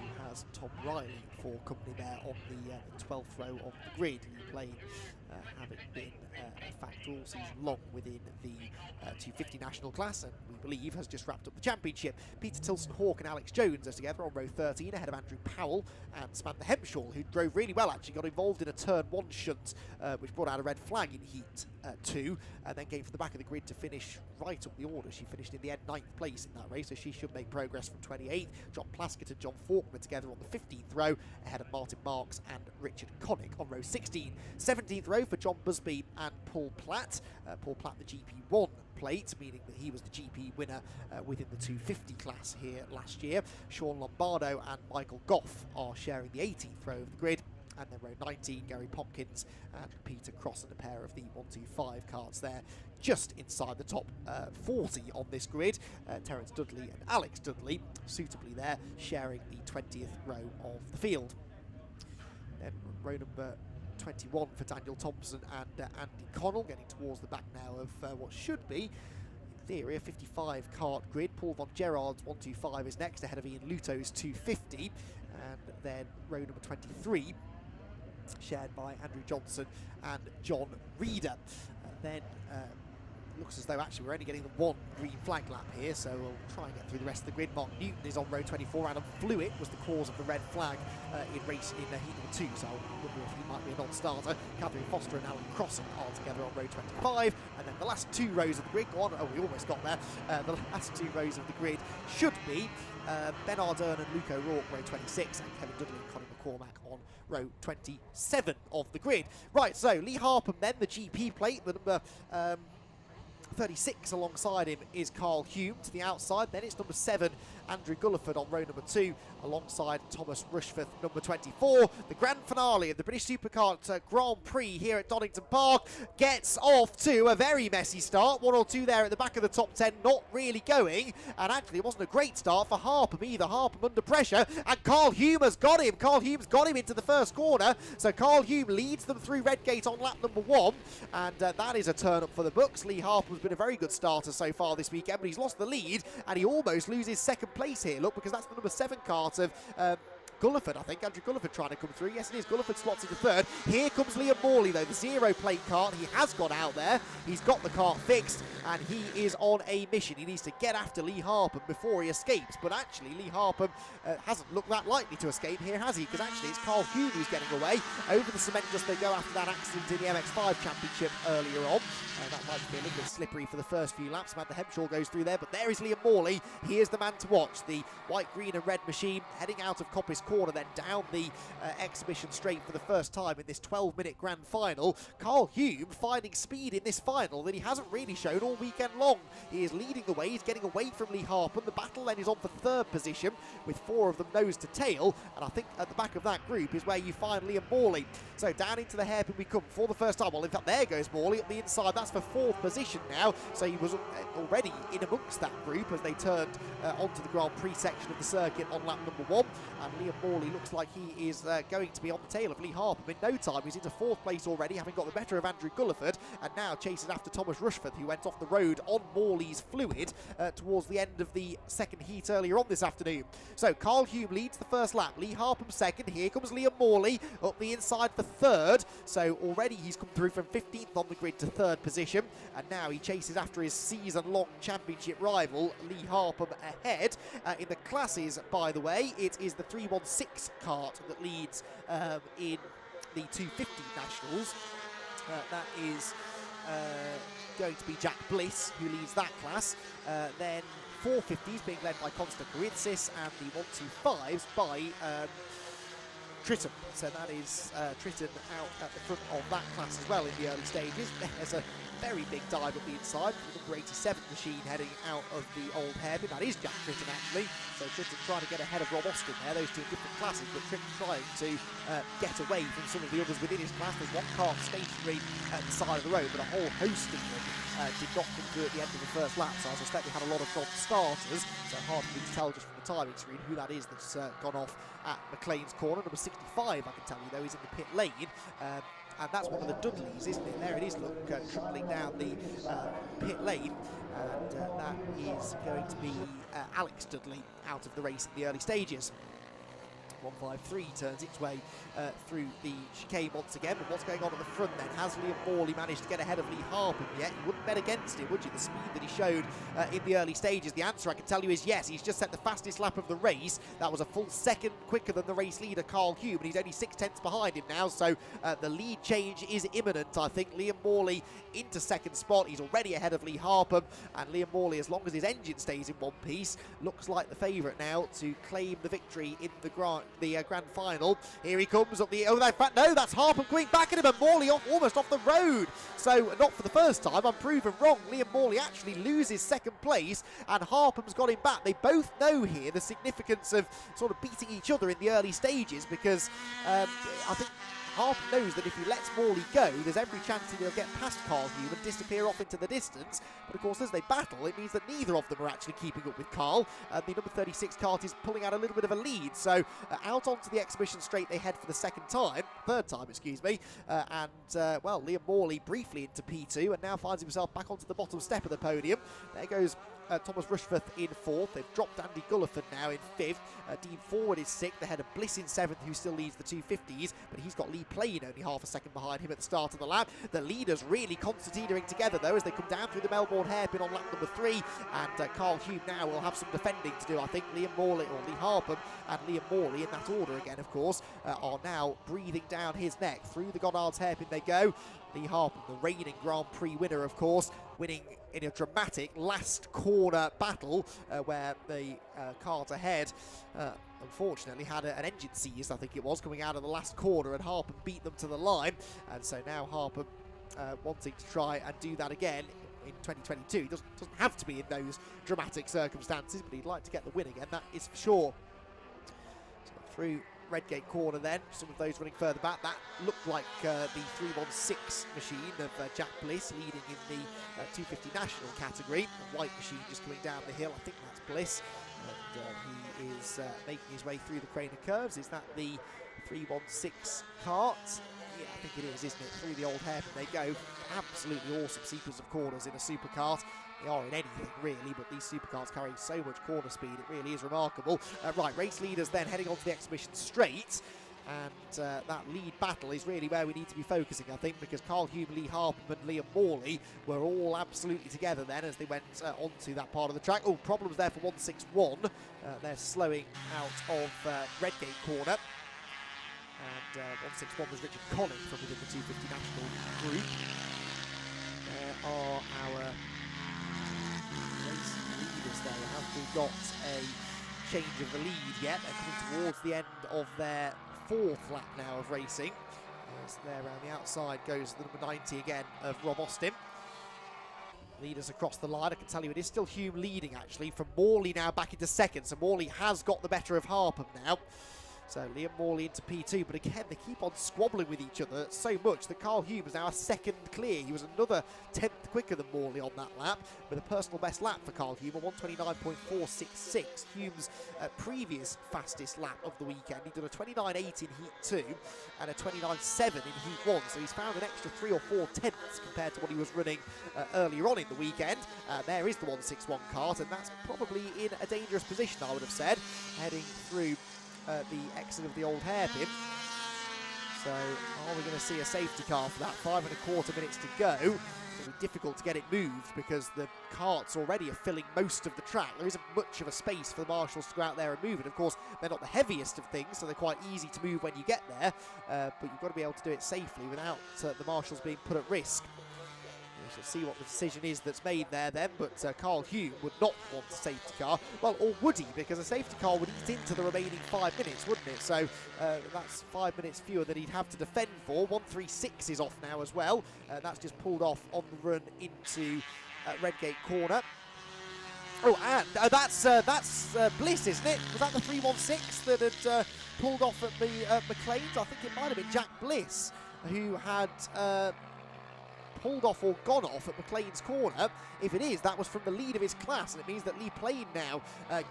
Speaker 2: who has Tom Riley for company there on the 12th row of the grid. Luke Plain having been a factor all season long within the 250 national class, and we believe has just wrapped up the championship. Peter Tilson Hawke and Alex Jones are together on row 13 ahead of Andrew Powell and Samantha Hempshall, who drove really well actually, got involved in a turn 1 shunt which brought out a red flag in Heat 2, and then came from the back of the grid to finish right up the order. She finished in the end 9th place in that race, so she should make progress from 28th. John Plaskett and John Faulkner together on the 15th row ahead of Martin Marks and Richard Connick on row 16. 17th row for John Busby and Paul Platt. Paul Platt, the GP1 plate, meaning that he was the GP winner within the 250 class here last year. Sean Lombardo and Michael Goff are sharing the 18th row of the grid. And then row 19, Gary Popkins and Peter Cross, and a pair of the 125 carts there, just inside the top 40 on this grid. Terence Dudley and Alex Dudley suitably there, sharing the 20th row of the field. Then row number 21 for Daniel Thompson and Andy Connell, getting towards the back now of what should be, in theory, a 55 kart grid. Paul Von Gerard's 125 is next, ahead of Ian Luto's 250. And then row number 23, shared by Andrew Johnson and John Reeder. Then looks as though actually we're only getting the one green flag lap here, so we'll try and get through the rest of the grid. Mark Newton is on row 24. Adam Flewitt was the cause of the red flag in heat number 2, so I wonder if he might be a non-starter. Catherine Foster and Alan Crossan are together on row 25, and then the last two rows of the grid go on. Oh, we almost got there. The last two rows of the grid should be Ben Ardern and Luke O'Rourke, row 26, and Kevin Dudley and Conor McCormack on row 27 of the grid. Right, so Lee Harpham then, the GP plate, the number 36 alongside him is Carl Hume to the outside. Then it's number 7, Andrew Gulliford on row number 2, alongside Thomas Rushforth, number 24. The grand finale of the British Superkart Grand Prix here at Donington Park gets off to a very messy start. 1 or 2 there at the back of the top 10, not really going. And actually, it wasn't a great start for Harpham either. Harpham under pressure, and Carl Hume has got him. Carl Hume's got him into the first corner. So Carl Hume leads them through Redgate on lap number 1. And that is a turn up for the books. Lee Harpham's been a very good starter so far this weekend, but he's lost the lead, and he almost loses second place here. Look, because that's the number 7 cart of Gulliford, I think. Andrew Gulliford trying to come through. Yes, it is. Gulliford slots into third. Here comes Liam Morley, though, the 0 plate cart. He has got out there. He's got the cart fixed, and he is on a mission. He needs to get after Lee Harpham before he escapes. But actually, Lee Harpham hasn't looked that likely to escape here, has he? Because actually, it's Carl Hume who's getting away. Over the cement just they go after that accident in the MX-5 Championship earlier on. That might be a little bit slippery for the first few laps. Samantha Hemshaw goes through there, but there is Liam Morley. He is the man to watch. The white, green and red machine heading out of Coppice Corner, then down the exhibition straight for the first time in this 12-minute grand final. Carl Hume finding speed in this final that he hasn't really shown all weekend long. He is leading the way. He's getting away from Lee Harpham. The battle then is on for third position with 4 of them nose to tail, and I think at the back of that group is where you find Liam Morley. So down into the hairpin we come for the first time. Well, in fact, there goes Morley up the inside. That's for 4th position now. So he was already in amongst that group as they turned onto the Grand Prix section of the circuit on lap number 1. And Liam Morley looks like he is going to be on the tail of Lee Harpham in no time. He's into 4th place already, having got the better of Andrew Gulliford, and now chases after Thomas Rushforth, who went off the road on Morley's fluid towards the end of the second heat earlier on this afternoon. So Carl Hume leads the first lap. Lee Harpham second. Here comes Liam Morley up the inside for third. So already he's come through from 15th on the grid to third position, and now he chases after his season-long championship rival Lee Harpham ahead. In the classes, by the way, it is the 316 cart that leads in the 250 nationals. That is going to be Jack Bliss who leads that class. Then 450s being led by Konsta Karitsis, and the 125s by Tritton. So that is Tritton out at the front of that class as well in the early stages. There's a very big dive up the inside. The number 87 machine heading out of the old hairpin. That is Jack Tritton, actually. So Tritton trying to get ahead of Rob Austin there. Those two different classes, but Tritton trying to get away from some of the others within his class. There's one car stationary at the side of the road, but a whole host of them did not come through at the end of the first lap. So I suspect we had a lot of non-starters. So hard for me to tell just from the timing screen who that is that's gone off at McLean's corner. Number 65, I can tell you, though, is in the pit lane. And that's one of the Dudleys, isn't it? There it is, look, trundling down the pit lane. And that is going to be Alex Dudley out of the race in the early stages. 153 turns its way through the chicane once again. But what's going on at the front then? Has Liam Morley managed to get ahead of Lee Harpham yet? You wouldn't bet against it, would you? The speed that he showed in the early stages. The answer I can tell you is yes. He's just set the fastest lap of the race. That was a full second quicker than the race leader, Carl Hume, and he's only 6/10 behind him now. So the lead change is imminent, I think. Liam Morley into second spot. He's already ahead of Lee Harpham, and Liam Morley, as long as his engine stays in one piece, looks like the favourite now to claim the victory in the grand final. Here he comes up the... no, that's Harpham coming back at him, and Morley almost off the road. So not for the first time. I'm proven wrong. Liam Morley actually loses second place, and Harpham's got him back. They both know here the significance of sort of beating each other in the early stages, because I think Harpham knows that if he lets Morley go, there's every chance he'll get past Carl Hume and disappear off into the distance. But of course, as they battle, it means that neither of them are actually keeping up with Carl. The number 36 kart is pulling out a little bit of a lead. So out onto the exhibition straight they head for the third time, excuse me. Well, Liam Morley briefly into P2 and now finds himself back onto the bottom step of the podium. There goes Thomas Rushforth in 4th. They've dropped Andy Gulliford now in 5th. Dean Forward is 6th. They had a Bliss in 7th, who still leads the 250s, but he's got Lee Plain only half a second behind him at the start of the lap. The leaders really concertinaing together, though, as they come down through the Melbourne hairpin on lap number 3. And Carl Hume now will have some defending to do, I think. Liam Morley, or Lee Harpham, and Liam Morley, in that order again, of course, are now breathing down his neck. Through the Goddard's hairpin they go. Lee Harpham, the reigning Grand Prix winner, of course, winning in a dramatic last corner battle where the cars ahead unfortunately had an engine seize, I think it was, coming out of the last corner, and Harpham beat them to the line. And so now Harpham wanting to try and do that again in 2022. Doesn't have to be in those dramatic circumstances, but he'd like to get the win again, that is for sure. So through Redgate corner then, some of those running further back. That looked like the 316 machine of Jack Bliss leading in the 250 national category. The white machine just coming down the hill, I think that's Bliss. And he is making his way through the crane of curves. Is that the 316 kart? Yeah, I think it is, isn't it? Through the old hairpin they go. Absolutely awesome sequence of corners in a supercart. They are in anything, really, but these supercars carry so much corner speed, it really is remarkable. Right, race leaders then heading onto the exhibition straight, and that lead battle is really where we need to be focusing, I think, because Carl Hume, Lee Harpham and Liam Morley were all absolutely together then as they went onto that part of the track. Oh, problems there for 161. They're slowing out of Redgate corner. And 161 was Richard Collin from within the 250 national group. There are our race leaders there. Have we got a change of the lead yet? They're coming towards the end of their 4th lap now of racing. As there around the outside goes the number 90 again of Rob Austin. Leaders across the line. I can tell you it is still Hume leading, actually, from Morley now back into 2nd. So Morley has got the better of Harpham now. So Liam Morley into P2, but again, they keep on squabbling with each other so much that Carl Hume is now a 2nd clear. He was another 10th quicker than Morley on that lap, with a personal best lap for Carl Hume, a 129.466. Hume's previous fastest lap of the weekend. He did a 29.8 in Heat 2 and a 29.7 in Heat 1, so he's found an extra 3 or 4 tenths compared to what he was running earlier on in the weekend. There is the 161 kart, and that's probably in a dangerous position, I would have said, heading through the exit of the old hairpin. So are we going to see a safety car for that? 5.25 minutes to go. It'll be difficult to get it moved because the carts already are filling most of the track. There isn't much of a space for the marshals to go out there and move it. Of course, they're not the heaviest of things, so they're quite easy to move when you get there, but you've got to be able to do it safely without the marshals being put at risk. We shall see what the decision is that's made there then, but Carl Hume would not want a safety car. Well, or would he? Because a safety car would eat into the remaining 5 minutes, wouldn't it? So that's 5 minutes fewer that he'd have to defend for. 136 is off now as well. That's just pulled off on the run into Redgate corner. Oh, and that's Bliss, isn't it? Was that the 316 that had pulled off at the McLean's? I think it might have been Jack Bliss who had pulled off or gone off at McLean's corner. If it is, that was from the lead of his class, and it means that Lee Plain now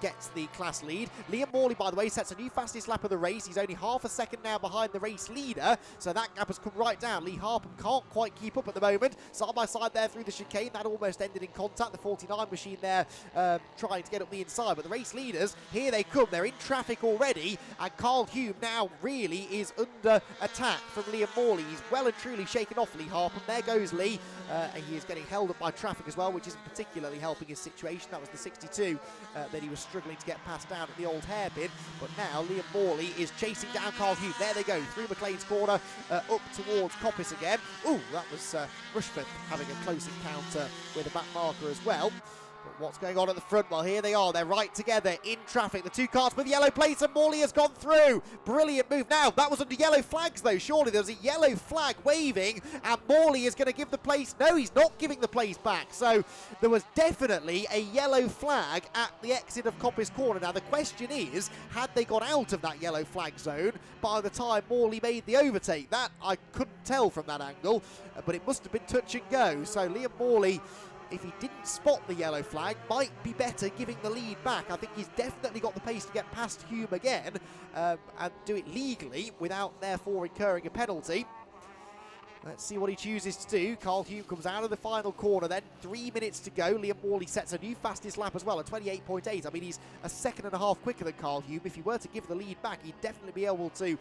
Speaker 2: gets the class lead. Liam Morley, by the way, sets a new fastest lap of the race. He's only half a second now behind the race leader, so that gap has come right down. Lee Harpham can't quite keep up at the moment. Side by side there through the chicane. That almost ended in contact. The 49 machine there trying to get up the inside, but the race leaders, here they come. They're in traffic already, and Carl Hume now really is under attack from Liam Morley. He's well and truly shaken off Lee Harpham. There goes Lee. He is getting held up by traffic as well, which isn't particularly helping his situation. That was the 62 that he was struggling to get past down at the old hairpin. But now Liam Morley is chasing down Carl Hume. There they go, through McLean's corner, up towards Coppice again. Ooh, that was Rushforth having a close encounter with a back marker as well. But what's going on at the front? Well, here they are. They're right together in traffic. The two cars with yellow plates, and Morley has gone through. Brilliant move. Now, that was under yellow flags, though. Surely there was a yellow flag waving, and Morley is going to give the place... No, he's not giving the place back. So there was definitely a yellow flag at the exit of Coppice Corner. Now, the question is, had they got out of that yellow flag zone by the time Morley made the overtake? That I couldn't tell from that angle, but it must have been touch and go. So Liam Morley, if he didn't spot the yellow flag, might be better giving the lead back. I think he's definitely got the pace to get past Hume again and do it legally without therefore incurring a penalty. Let's see what he chooses to do. Carl Hume comes out of the final corner then. 3 minutes to go. Liam Morley sets a new fastest lap as well at 28.8. I mean, he's a second and a half quicker than Carl Hume. If he were to give the lead back, he'd definitely be able to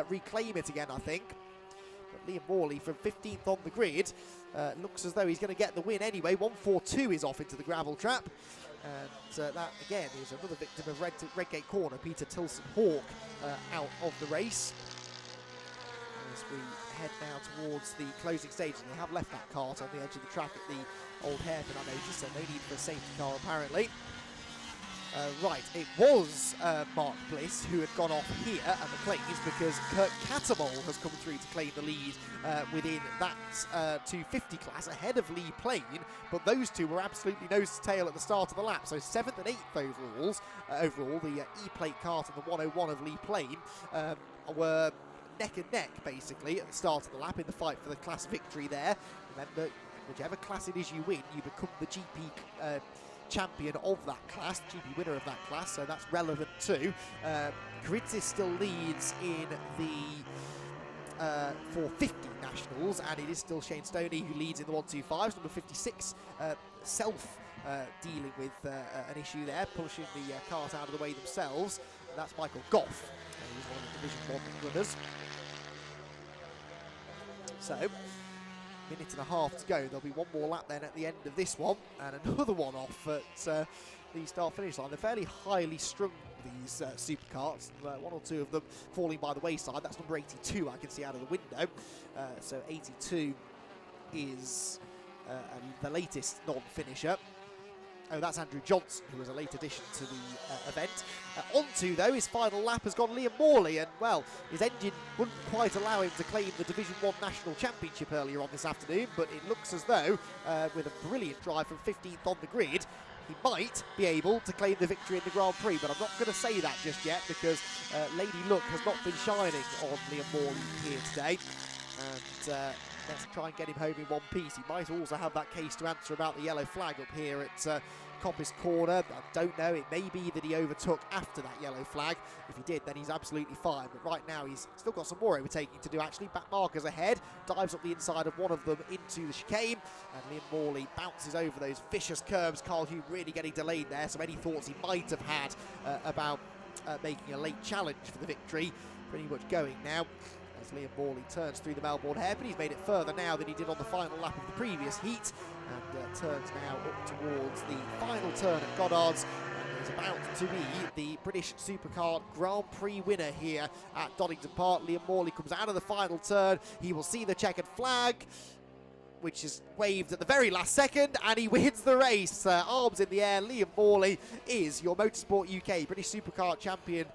Speaker 2: reclaim it again, I think. But Liam Morley from 15th on the grid looks as though he's going to get the win anyway. 142 is off into the gravel trap. And that, again, is another victim of Redgate Corner. Peter Tilson-Hawk out of the race. As we head now towards the closing stage, and they have left that cart on the edge of the track at the old hairpin, I noticed, so no need for a safety car apparently. Right, it was Mark Bliss who had gone off here at the Plains because Kurt Cattermole has come through to claim the lead within that 250 class ahead of Lee Plain, but those two were absolutely nose to tail at the start of the lap. So 7th and 8th overall, the E-plate cart and the 101 of Lee Plain were neck and neck basically at the start of the lap in the fight for the class victory there. Remember, whichever class it is you win, you become the GP champion of that class, GP winner of that class, so that's relevant too. Kritzis still leads in the 450 nationals, and it is still Shane Stoney who leads in the 125s. Number 56 dealing with an issue there, pushing the cart out of the way themselves. And that's Michael Goff, who's one of the Division 1 runners. So, minute and a half to go. There'll be one more lap then at the end of this one, and another one off at the start-finish line. They're fairly highly strung, these supercarts. One or two of them falling by the wayside. That's number 82 I can see out of the window. So 82 is the latest non-finisher. Oh, that's Andrew Johnson, who was a late addition to the event. Onto, though, his final lap has gone Liam Morley, and, well, his engine wouldn't quite allow him to claim the Division 1 National Championship earlier on this afternoon, but it looks as though, with a brilliant drive from 15th on the grid, he might be able to claim the victory in the Grand Prix, but I'm not going to say that just yet because Lady Luck has not been shining on Liam Morley here today. And let's try and get him home in one piece. He might also have that case to answer about the yellow flag up here at Coppice Corner. I don't know. It may be that he overtook after that yellow flag. If he did, then he's absolutely fine. But right now, he's still got some more overtaking to do, actually. Back markers ahead. Dives up the inside of one of them into the chicane. And Liam Morley bounces over those vicious curves. Carl Hume really getting delayed there. So any thoughts he might have had about making a late challenge for the victory, pretty much going now. As Liam Morley turns through the Melbourne hairpin, he's made it further now than he did on the final lap of the previous heat, and turns now up towards the final turn at Goddard's, and is about to be the British Supercar Grand Prix winner here at Donington Park. Liam Morley comes out of the final turn. He will see the checkered flag, which is waved at the very last second, and he wins the race. Arms in the air, Liam Morley is your Motorsport UK British Supercar Champion,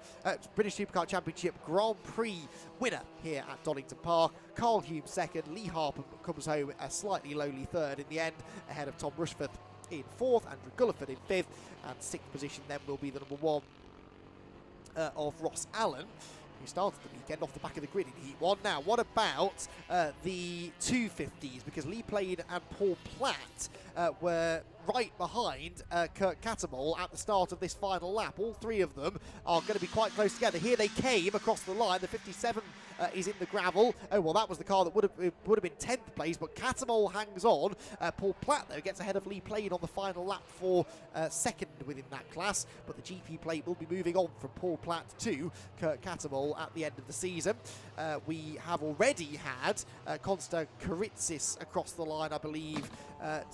Speaker 2: British Supercar Championship Grand Prix winner here at Donington Park. Carl Hume second, Lee Harper comes home a slightly lowly third in the end, ahead of Tom Rushforth in fourth, Andrew Gulliford in fifth, and sixth position then will be the number one of Ross Allen, who started the weekend off the back of the grid in Heat 1. Now, what about the 250s? Because Lee Plain and Paul Platt were right behind Kurt Cattermole at the start of this final lap. All three of them are going to be quite close together. Here they came across the line. The 57 is in the gravel. Oh, well, that was the car that would have been 10th place, but Cattermole hangs on. Paul Platt, though, gets ahead of Lee Plain on the final lap for second within that class, but the GP plate will be moving on from Paul Platt to Kurt Cattermole at the end of the season. We have already had Konsta Kritzis across the line, I believe,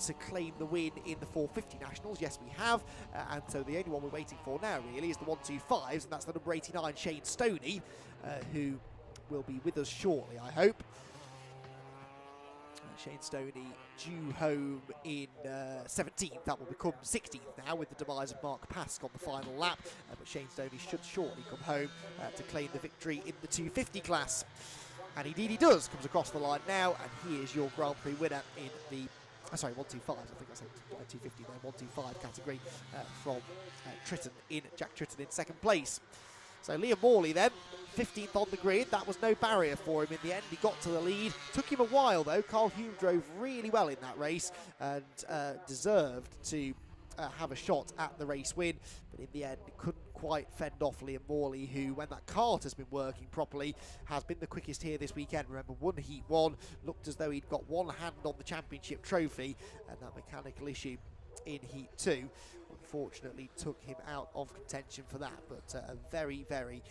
Speaker 2: to claim the win in the 450 Nationals. Yes, we have, and so the only one we're waiting for now really is the 125s, and that's the number 89 Shane Stoney, who will be with us shortly, I hope. Shane Stoney due home in 17th. That will become 16th now with the demise of Mark Pask on the final lap. But Shane Stoney should shortly come home to claim the victory in the 250 class. And indeed he does. Comes across the line now, and he is your Grand Prix winner in the 125, I think I said 250 there, 125 category from Jack Tritton in second place. So Liam Morley then, 15th on the grid. That was no barrier for him in the end. He got to the lead. Took him a while though. Carl Hume drove really well in that race and deserved to have a shot at the race win, but in the end couldn't quite fend off Liam Morley, who, when that kart has been working properly, has been the quickest here this weekend. Remember, won Heat 1, looked as though he'd got one hand on the championship trophy, and that mechanical issue in Heat 2 unfortunately took him out of contention for that. But a very, very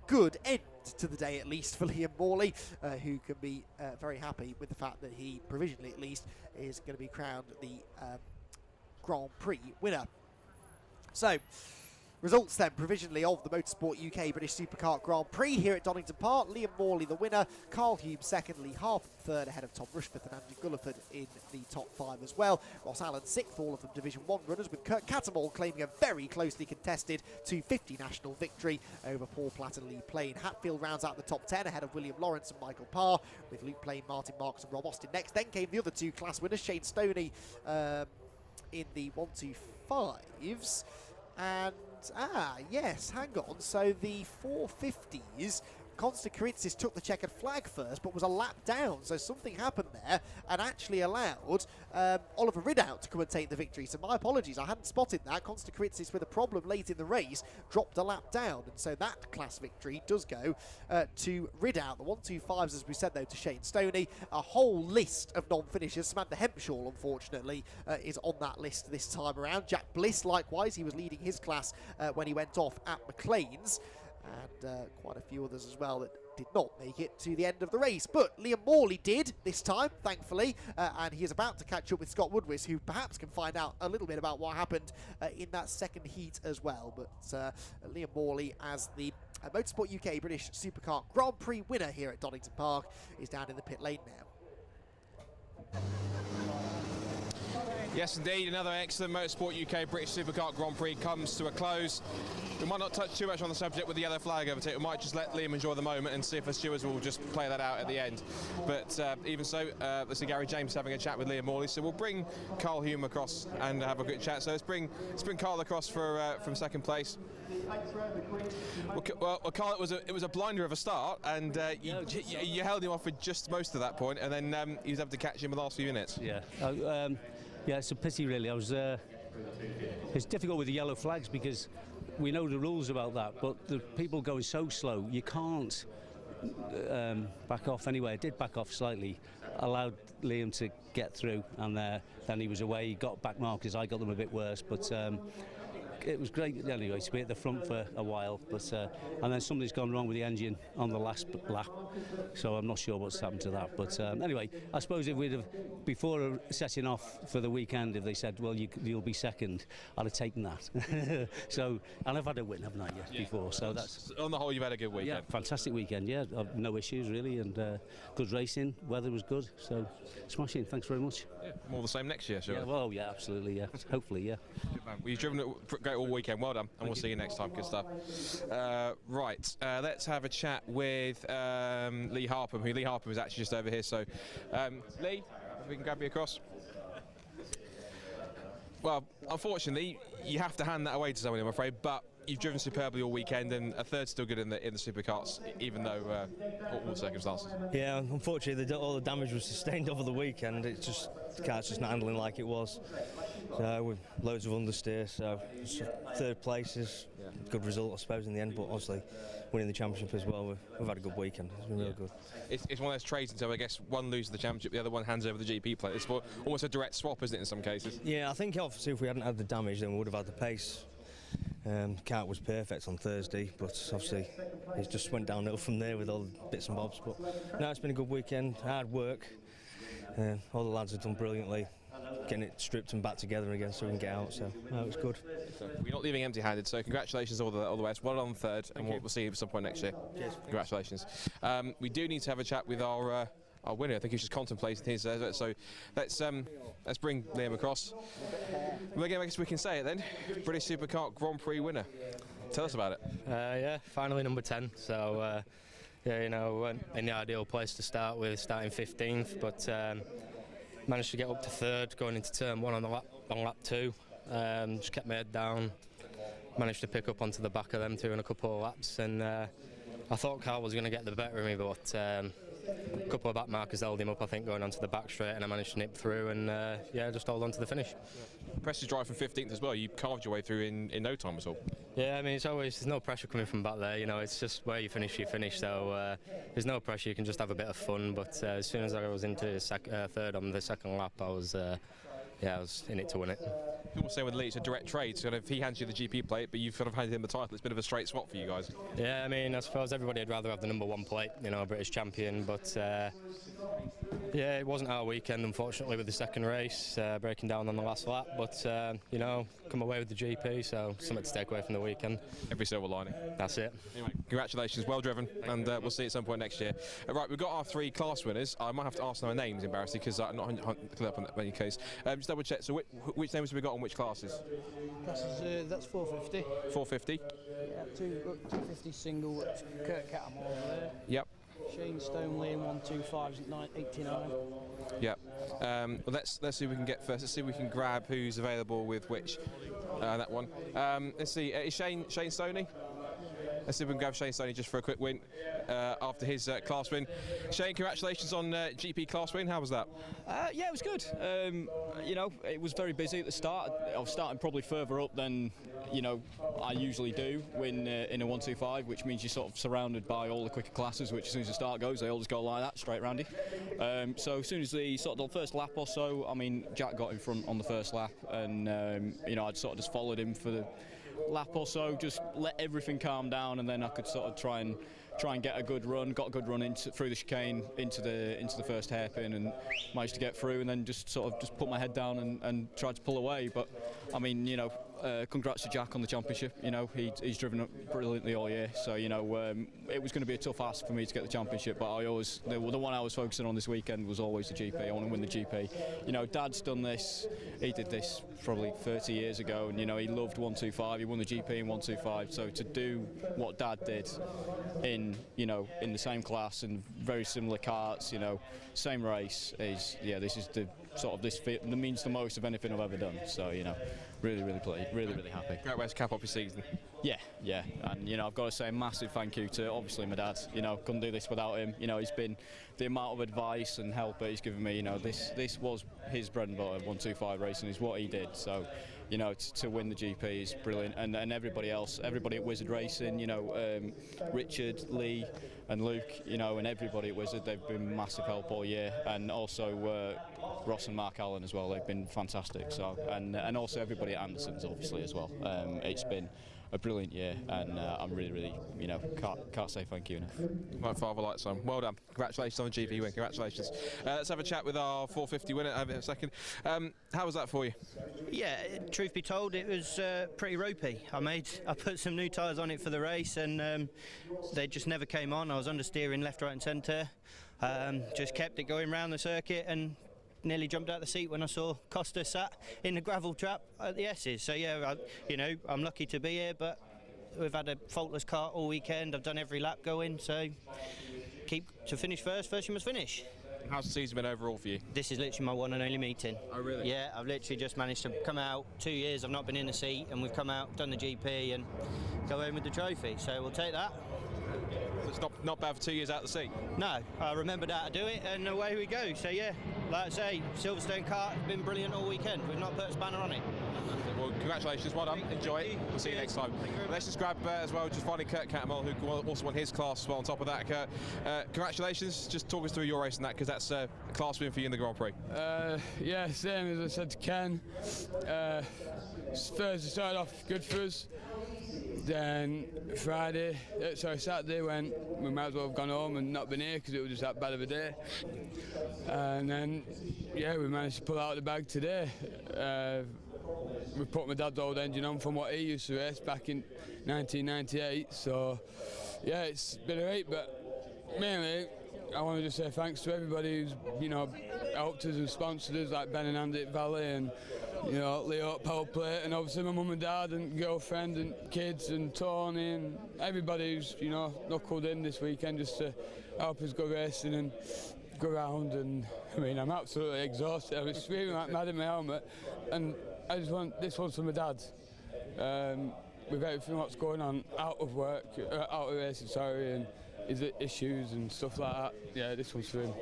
Speaker 2: good end to the day, at least for Liam Morley, who can be very happy with the fact that he, provisionally at least, is going to be crowned the Grand Prix winner. So, results then provisionally of the Motorsport UK British Supercar Grand Prix here at Donington Park. Liam Morley the winner, Carl Hume second, Lee Harper third ahead of Tom Rushforth and Andrew Gulliford in the top 5 as well. Ross Allen sixth, all of them Division 1 runners, with Kurt Cattermole claiming a very closely contested 250 national victory over Paul Platt and Lee Plain. Hatfield rounds out the top 10 ahead of William Lawrence and Michael Parr, with Luke Plain, Martin Marks and Rob Austin next. Then came the other two class winners, Shane Stoney in the 125s, and yes, hang on, so the 450s, Konsta Karitsis took the checkered flag first, but was a lap down, so something happened there and actually allowed Oliver Ridout to come and take the victory. So my apologies, I hadn't spotted that. Konsta Karitsis, with a problem late in the race, dropped a lap down, and so that class victory does go to Ridout. The 125s, as we said though, to Shane Stoney. A whole list of non-finishers. Samantha Hempshaw, unfortunately, is on that list this time around. Jack Bliss, likewise, he was leading his class when he went off at McLean's. And quite a few others as well that did not make it to the end of the race. But Liam Morley did this time, thankfully, and he is about to catch up with Scott Woodwis, who perhaps can find out a little bit about what happened in that second heat as well. But Liam Morley, as the Motorsport UK British Supercar Grand Prix winner here at Donington Park, is down in the pit lane now.
Speaker 1: Yes, indeed, another excellent Motorsport UK British Supercar Grand Prix comes to a close. We might not touch too much on the subject with the yellow flag overtake. We might just let Liam enjoy the moment and see if the stewards will just play that out at the end. But even so, let's see Gary James having a chat with Liam Morley. So we'll bring Carl Hume across and have a good chat. So let's bring Carl across from second place. Well, Carl, it was a blinder of a start, and you held him off for just most of that point, and then you was able to catch him in the last few minutes.
Speaker 3: Yeah. Yeah, it's a pity really. It's difficult with the yellow flags because we know the rules about that, but the people going so slow, you can't back off anyway. I did back off slightly, allowed Liam to get through, and then he was away. He got back markers, I got them a bit worse, but it was great anyway to be at the front for a while, but and then something's gone wrong with the engine on the last lap, so I'm not sure what's happened to that. But anyway, I suppose if we'd have, before setting off for the weekend, if they said, well, you'll be second, I'd have taken that. So, and I've had a win, haven't I, before, so that's...
Speaker 1: On the whole, you've had a good weekend.
Speaker 3: Yeah, fantastic weekend, yeah, no issues really, and good racing, weather was good, so smashing, thanks very much.
Speaker 1: Yeah, more the same next year, sure.
Speaker 3: Yeah, well, yeah, absolutely, yeah, hopefully, yeah.
Speaker 1: Good man. Well, you've driven it great all weekend, well done, and we'll see you next time, good stuff. Right, let's have a chat with Lee Harpham, who Lee Harpham is actually just over here, so Lee, if we can grab you across. Well, unfortunately, you have to hand that away to someone, I'm afraid, but you've driven superbly all weekend, and a third's still good in the Superkarts, even though all the circumstances.
Speaker 22: Yeah, unfortunately, all the damage was sustained over the weekend. It's just the car's just not handling like it was. So with loads of understeer, so third place is a good result, I suppose, in the end. But obviously, winning the championship as well, we've had a good weekend. It's been real good.
Speaker 1: It's one of those trades until I guess one loses the championship, the other one hands over the GP plate. It's almost a direct swap, isn't it, in some cases?
Speaker 22: Yeah, I think obviously if we hadn't had the damage, then we would have had the pace. Kart was perfect on Thursday, but obviously it just went downhill from there with all the bits and bobs. But no, it's been a good weekend, hard work. All the lads have done brilliantly, getting it stripped and back together again so we can get out. So no, it was good.
Speaker 1: We're not leaving empty-handed, so congratulations all the way. Well on third, and we'll see you at some point next year.
Speaker 22: Cheers.
Speaker 1: Congratulations. We do need to have a chat with our our winner. I think he's just contemplating his. So let's bring Liam across. Well, again, I guess we can say it then. British Supercar Grand Prix winner. Tell us about it.
Speaker 22: Yeah, finally number 10. So yeah, you know, weren't in the ideal place to start with, starting 15th, but managed to get up to 3rd, going into turn 1 on lap 2. Just kept my head down. Managed to pick up onto the back of them 2 in a couple of laps, and I thought Carl was going to get the better of me, but a couple of back markers held him up, I think, going onto the back straight, and I managed to nip through and yeah, just hold on to the finish.
Speaker 1: Impressive drive from 15th as well. You carved your way through in no time at all.
Speaker 22: Yeah, I mean, there's no pressure coming from back there, you know, it's just where you finish, so there's no pressure, you can just have a bit of fun, but as soon as I was into 3rd on the 2nd lap, I was in it to win it.
Speaker 1: People say with Lee it's a direct trade, so if he hands you the GP plate, but you've sort of handed him the title, it's a bit of a straight swap for you guys.
Speaker 22: Yeah, I mean, I suppose everybody would rather have the number 1 plate, you know, British champion, but yeah, it wasn't our weekend, unfortunately, with the 2nd race, breaking down on the last lap, but you know, come away with the GP, so something to take away from the weekend.
Speaker 1: Every silver lining.
Speaker 22: That's it.
Speaker 1: Anyway, congratulations, well driven, and we'll see you at some point next year. Right, we've got our 3 class winners. I might have to ask their names, embarrassing, because I'm not clear up on that in any case. Just double check, so which names have we got on which classes?
Speaker 4: That's 450.
Speaker 1: 450?
Speaker 4: Yeah, 250 single, which Kurt Cattermole over there.
Speaker 1: Yep.
Speaker 4: Shane Stoneley in 125s at 89.
Speaker 1: Yep. Well, let's see if we can get first. Let's see if we can grab who's available with which. That one. Let's see. Is Shane Stoney? Let's see if we can grab Shane Stoney just for a quick win after his class win. Shane, congratulations on GP class win. How was that?
Speaker 5: Yeah, it was good. You know, it was very busy at the start. I was starting probably further up than, you know, I usually do in a 125, which means you're sort of surrounded by all the quicker classes, which as soon as the start goes, they all just go like that, straight round you. So as soon as the first lap or so, I mean, Jack got in front on the first lap, and you know, I'd sort of just followed him for the lap or so, just let everything calm down, and then I could sort of try and get a good run. Got a good run through the chicane into the first hairpin, and managed to get through, and then just put my head down and tried to pull away. But I mean, you know, congrats to Jack on the championship. You know, he's driven up brilliantly all year, so you know, it was going to be a tough ask for me to get the championship, but the one I was focusing on this weekend was always the GP. I want to win the GP. You know, Dad's done this. He did this probably 30 years ago, and you know, he loved 125. He won the GP in 125. So to do what Dad did in the same class and very similar karts, you know, same race, this is the sort of that means the most of anything I've ever done. So you know, really happy.
Speaker 1: Great way to cap off your season.
Speaker 5: Yeah, and you know, I've got to say a massive thank you to obviously my dad. You know, couldn't do this without him. You know, he's been the amount of advice and help that he's given me. You know, this was his bread and butter. 125 racing is what he did. So, you know, to win the GP is brilliant, and everybody else, everybody at Wizard Racing, you know, Richard, Lee, and Luke, you know, and everybody at Wizard, they've been massive help all year, and also Ross and Mark Allen as well. They've been fantastic. So, and also everybody at Anderson's obviously as well. It's been a brilliant year, and I'm really, you know, can't say thank you enough.
Speaker 1: My father like son. Well done. Congratulations on the GP win. Congratulations. Let's have a chat with our 450 winner in a second. How was that for you?
Speaker 23: Yeah, truth be told, it was pretty ropey. I put some new tyres on it for the race, and they just never came on. I was understeering left, right and centre. Just kept it going round the circuit, and nearly jumped out the seat when I saw Costa sat in the gravel trap at the S's. So yeah, you know, I'm lucky to be here, but we've had a faultless kart all weekend. I've done every lap going, so to finish first you must finish.
Speaker 1: How's the season been overall for you?
Speaker 23: This is literally my one and only meeting.
Speaker 1: Oh really?
Speaker 23: Yeah, I've literally just managed to come out. 2 years I've not been in the seat, and we've come out, done the GP, and go home with the trophy. So we'll take that.
Speaker 1: It's not bad for 2 years out of the seat.
Speaker 23: No, I remembered how to do it, and away we go. So yeah, like I say, Silverstone kart has been brilliant all weekend. We've not put a spanner on it.
Speaker 1: Well, congratulations, well done. Enjoy it. We'll see you next time. Let's just grab as well, just finally Kurt Cattermole, who also won his class as well on top of that. Kurt, congratulations. Just talk us through your race and that, because that's a class win for you in the Grand Prix.
Speaker 24: Yeah, same as I said to Ken. Thursday started off good for us. Then Saturday when we might as well have gone home and not been here because it was just that bad of a day. And then, yeah, we managed to pull out the bag today. We put my dad's old engine on from what he used to race back in 1998. So, yeah, it's been alright, but mainly I want to just say thanks to everybody who's, you know, helped us and sponsored us, like Ben and Andy at Valley and, you know, Leo at Power Plate, and obviously my mum and dad and girlfriend and kids and Tony and everybody who's, you know, knuckled in this weekend just to help us go racing and go around. And I mean, I'm absolutely exhausted. I was screaming like mad in my helmet, and I just want, this one's for my dad. With everything what's going on out of work, out of racing, sorry, and his issues and stuff like that. Yeah, this one's for him.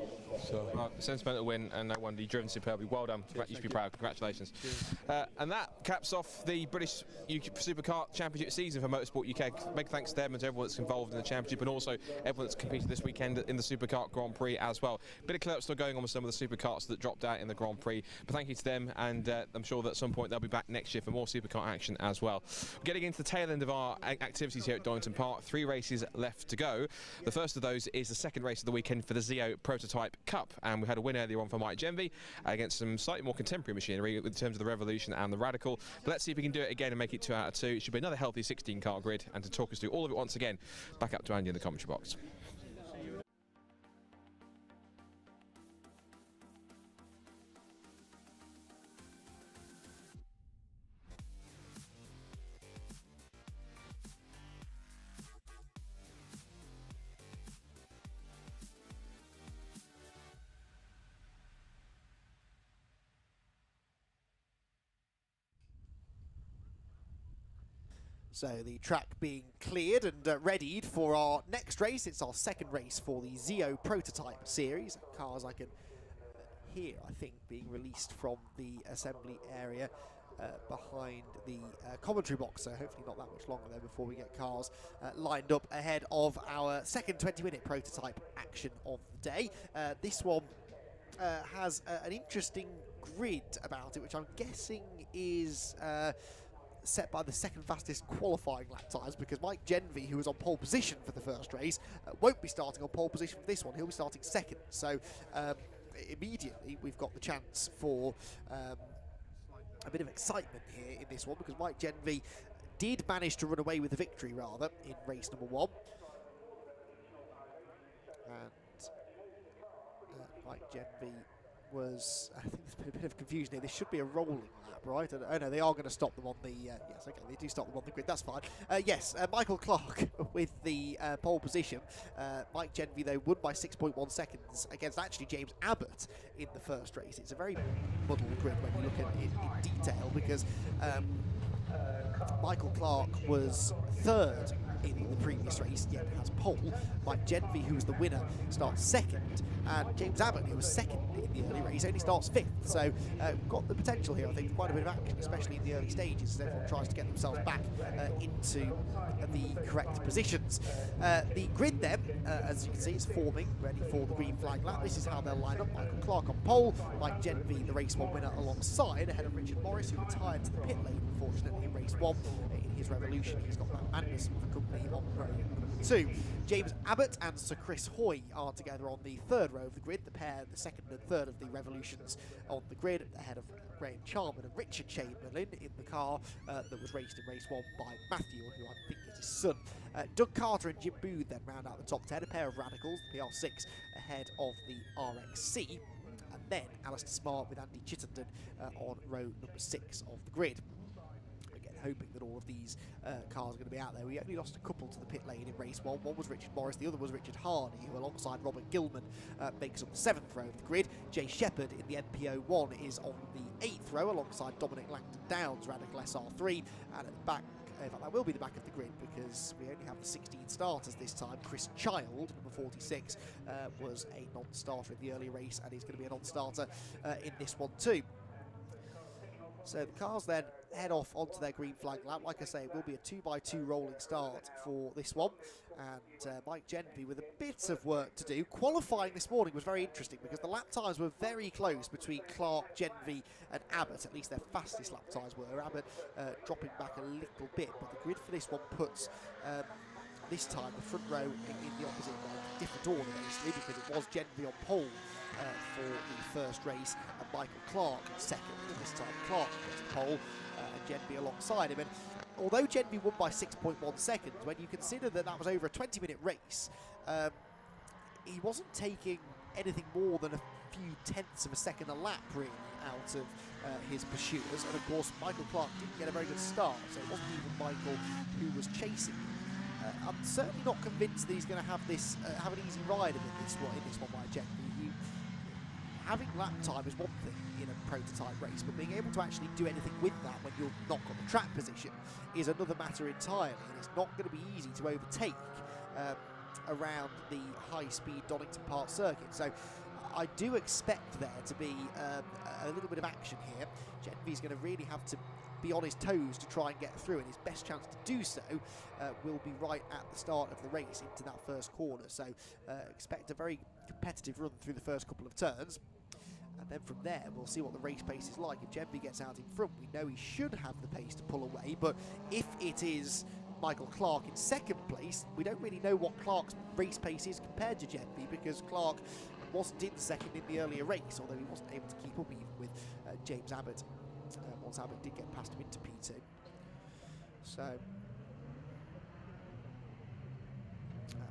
Speaker 24: So,
Speaker 1: well, sentimental win, and no wonder you've driven superbly. Well done. You should be proud. Congratulations. And that caps off the British Superkart Championship season for Motorsport UK. Big thanks to them and to everyone that's involved in the championship, and also everyone that's competed this weekend in the Supercar Grand Prix as well. Bit of clear-up still going on with some of the Superkarts that dropped out in the Grand Prix, but thank you to them, and I'm sure that at some point they'll be back next year for more Supercar action as well. We're getting into the tail end of our activities here at Donington Park. 3 races left to go. The first of those is the second race of the weekend for the Zio Prototype Cup, and we had a win earlier on for Mike Genvy against some slightly more contemporary machinery in terms of the Revolution and the Radical. But let's see if we can do it again and make it 2 out of 2. It should be another healthy 16-car grid, and to talk us through all of it once again, back up to Andy in the commentary box.
Speaker 2: So the track being cleared and readied for our next race. It's our second race for the Zio Prototype series. Cars I can hear, I think, being released from the assembly area behind the commentary box. So hopefully not that much longer there before we get cars lined up ahead of our second 20-minute prototype action of the day. This one has an interesting grid about it, which I'm guessing is set by the second fastest qualifying lap times, because Mike Genvy, who was on pole position for the first race, won't be starting on pole position for this one. He'll be starting second. So immediately we've got the chance for a bit of excitement here in this one, because Mike Genvy did manage to run away with the victory, rather, in race number 1. And Mike Genvy was, I think there's been a bit of confusion here. This should be a rolling lap, right? Oh no, they are going to stop them on the, yes, okay, they do stop them on the grid, that's fine. Yes, Michael Clark with the pole position. Mike Genvy, though, won by 6.1 seconds against actually James Abbott in the first race. It's a very muddled grid when you look at it in detail, because Michael Clark was third in the previous race, yet has pole. Mike Genvy, who was the winner, starts second, and James Abbott, who was second in the early race, only starts 5th. So got the potential here, I think, for quite a bit of action, especially in the early stages, as everyone tries to get themselves back into the correct positions. The grid then, as you can see, is forming, ready for the green flag lap. This is how they'll line up. Michael Clark on pole, Mike Genvy, the race 1 winner, alongside, ahead of Richard Morris, who retired to the pit lane, unfortunately, in race 1. In his Revolution, he's got Matt Anderson for company on row number 2. James Abbott and Sir Chris Hoy are together on the 3rd row of the grid, the pair, the 2nd and 3rd of the Revolutions on the grid, ahead of Graham Charman and Richard Chamberlain in the car that was raced in race 1 by Matthew, who I think is his son. Doug Carter and Jim Booth then round out the top 10, a pair of Radicals, the PR6 ahead of the RXC, and then Alistair Smart with Andy Chittenden on row number 6 of the grid. Hoping that all of these cars are going to be out there. We only lost a couple to the pit lane in race 1. One was Richard Morris, the other was Richard Hardy, who alongside Robert Gilman makes up the 7th row of the grid. Jay Shepherd in the NPO1 is on the 8th row alongside Dominic Langton Downs, Radical SR3, and at the back, in fact that will be the back of the grid because we only have the 16 starters this time. Chris Child, number 46, was a non-starter in the early race and he's going to be a non-starter in this one too. So the cars then head off onto their green flag lap. Like I say, it will be a 2x2 rolling start for this one. And Mike Genvy with a bit of work to do. Qualifying this morning was very interesting because the lap times were very close between Clark, Genvy and Abbott. At least their fastest lap times were. Abbott dropping back a little bit, but the grid for this one puts this time the front row in the opposite line, different order basically, because it was Genvy on pole for the first race and Michael Clark second. This time Clark gets pole and Genvy alongside him. And although Genvy won by 6.1 seconds, when you consider that that was over a 20-minute race, he wasn't taking anything more than a few tenths of a second a lap, really, out of his pursuers. And of course, Michael Clark didn't get a very good start, so it wasn't even Michael who was chasing him. I'm certainly not convinced that he's going to have this have an easy ride in this one by Gentry. Having lap time is one thing in a prototype race, but being able to actually do anything with that when you're not got the track position is another matter entirely, and it's not going to be easy to overtake around the high-speed Donington Park circuit. So I do expect there to be a little bit of action here. Genvy's going to really have to be on his toes to try and get through, and his best chance to do so will be right at the start of the race into that first corner. So expect a very competitive run through the first couple of turns, and then from there we'll see what the race pace is like. If Genvy gets out in front, we know he should have the pace to pull away, but if it is Michael Clark in second place, we don't really know what Clark's race pace is compared to Genvy, because Clark wasn't in second in the earlier race, although he wasn't able to keep up even with James Abbott once Abbott did get past him into P2. So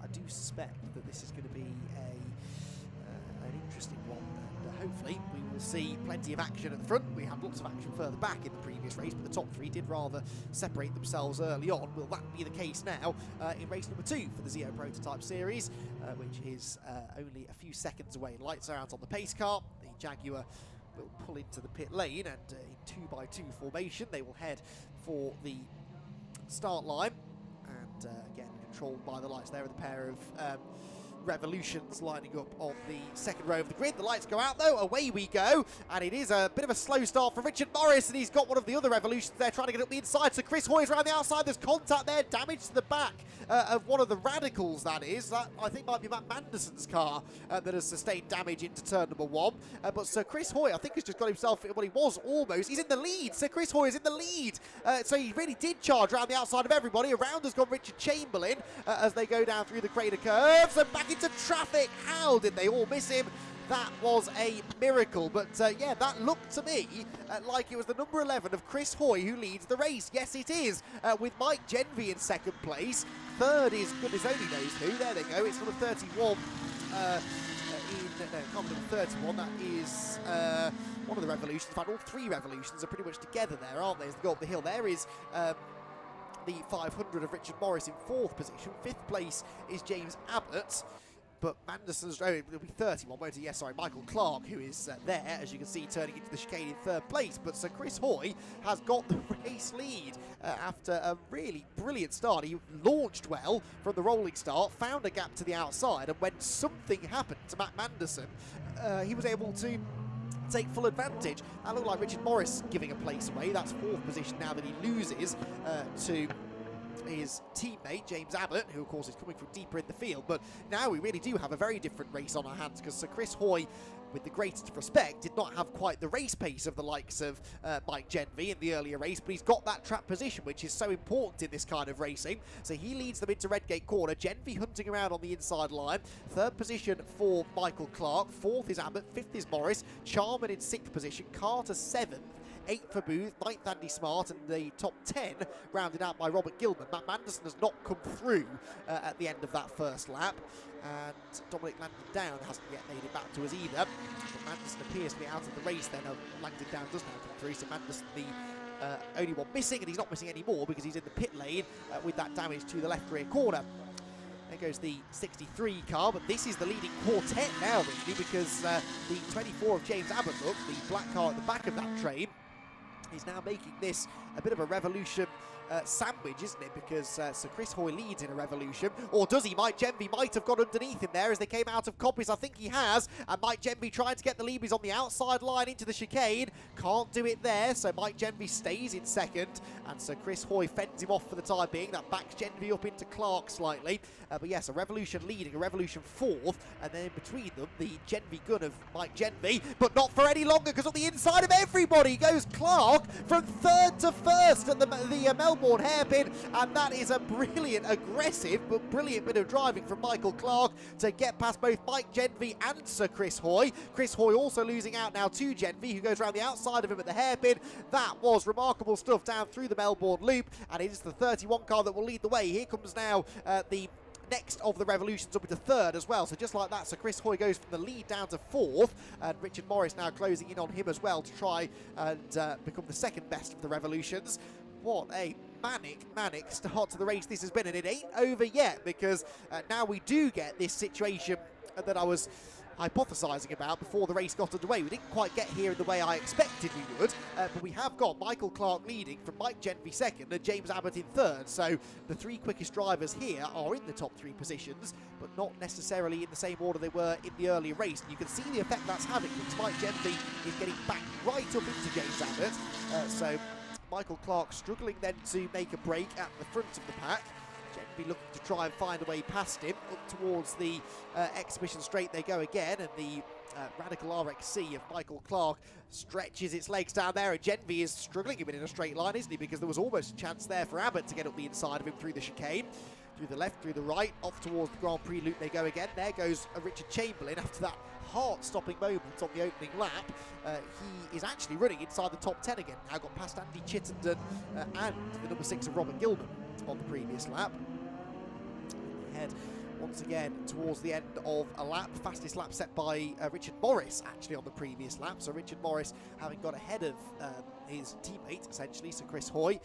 Speaker 2: I do suspect that this is going to be an interesting one, and hopefully we will see plenty of action at the front. We had lots of action further back in the previous race, but the top three did rather separate themselves early on. Will that be the case now in race number 2 for the Zio Prototype Series, which is only a few seconds away? Lights are out on the pace car. The Jaguar will pull into the pit lane, and in 2x2 formation they will head for the start line, and again controlled by the lights. There are the pair of Revolutions lining up on the second row of the grid. The lights go out though, away we go, and it is a bit of a slow start for Richard Morris, and he's got one of the other Revolutions there trying to get up the inside. So Chris Hoy's around the outside, there's contact there, damage to the back of one of the Radicals, that is. That I think might be Matt Manderson's car that has sustained damage into turn number 1. But Sir Chris Hoy, I think, has just got himself, well, he was almost, he's in the lead. Sir Chris Hoy is in the lead. So he really did charge around the outside of everybody. Around has gone Richard Chamberlain as they go down through the crater curves and back into traffic. How did they all miss him? That was a miracle, but yeah, that looked to me like it was the number 11 of Chris Hoy who leads the race. Yes, it is, with Mike Genvy in second place. Third is goodness only knows who. There they go. It's number 31. No, number 31. That is one of the Revolutions. In fact, all 3 Revolutions are pretty much together there, aren't they? As they go up the hill, there is the 500 of Richard Morris in 4th position. 5th place is James Abbott. But Manderson's, oh, it'll be 31, won't it? Yes, sorry, Michael Clark, who is there, as you can see, turning into the chicane in 3rd place. But Sir Chris Hoy has got the race lead after a really brilliant start. He launched well from the rolling start, found a gap to the outside, and when something happened to Matt Manderson, he was able to take full advantage. That looked like Richard Morris giving a place away. That's 4th position now that he loses to his teammate James Abbott, who of course is coming from deeper in the field. But now we really do have a very different race on our hands, because Sir Chris Hoy, with the greatest of respect, did not have quite the race pace of the likes of Mike Genvy in the earlier race, but he's got that track position, which is so important in this kind of racing. So he leads them into Redgate Corner. Genvy hunting around on the inside line. 3rd position for Michael Clark. 4th is Abbott. 5th is Morris. Charman in 6th position. Carter 7th. 8th for Booth, 9th Andy Smart, and the top 10 rounded out by Robert Gilman. Matt Manderson has not come through at the end of that first lap, and Dominic Langdon Down hasn't yet made it back to us either. But Manderson appears to be out of the race then. Langdon Down does now come through, so Manderson the only one missing, and he's not missing anymore because he's in the pit lane with that damage to the left rear corner. There goes the 63 car, but this is the leading quartet now, really, because the 24 of James Abbott, look, the black car at the back of that train, is now making this a bit of a Revolution sandwich, isn't it? Because Sir Chris Hoy leads in a Revolution. Or does he? Mike Genvy might have got underneath him there as they came out of copies. I think he has. And Mike Genvy trying to get the lead. He's on the outside line into the chicane. Can't do it there. So Mike Genvy stays in second. And Sir Chris Hoy fends him off for the time being. That backs Genvy up into Clark slightly. But yes, a Revolution leading, a Revolution 4th. And then in between them, the Genvy gun of Mike Genvy. But not for any longer, because on the inside of everybody goes Clark from 3rd to 1st at the Melbourne hairpin. And that is a brilliant, aggressive, but brilliant bit of driving from Michael Clark to get past both Mike Genvy and Sir Chris Hoy. Chris Hoy also losing out now to Genvy, who goes around the outside of him at the hairpin. That was remarkable stuff down through the Melbourne loop. And it is the 31 car that will lead the way. Here comes now the next of the revolutions up into third as well. So just like that, so Chris Hoy goes from the lead down to fourth, and Richard Morris now closing in on him as well to try and become the second best of the revolutions. What a manic start to the race this has been, and it ain't over yet, because now we do get this situation that I was hypothesising about before the race got underway. We didn't quite get here in the way I expected we would, but we have got Michael Clark leading from Mike Genvy second and James Abbott in third. So the three quickest drivers here are in the top three positions, but not necessarily in the same order they were in the earlier race. And you can see the effect that's having, because Mike Genvy is getting back right up into James Abbott. So Michael Clark struggling then to make a break at the front of the pack. Genvy looking to try and find a way past him. Up towards the exhibition straight they go again, and the Radical RXC of Michael Clark stretches its legs down there, and Genvy is struggling a bit in a straight line, isn't he? Because there was almost a chance there for Abbott to get up the inside of him through the chicane. Through the left, through the right, off towards the Grand Prix loop they go again. There goes Richard Chamberlain after that heart-stopping moment on the opening lap. He is actually running inside the top 10 again. Now got past Andy Chittenden and the number 6 of Robert Gilman on the previous lap. Head once again towards the end of a lap. Fastest lap set by Richard Morris actually on the previous lap. So Richard Morris, having got ahead of his teammate essentially, so Chris Hoy,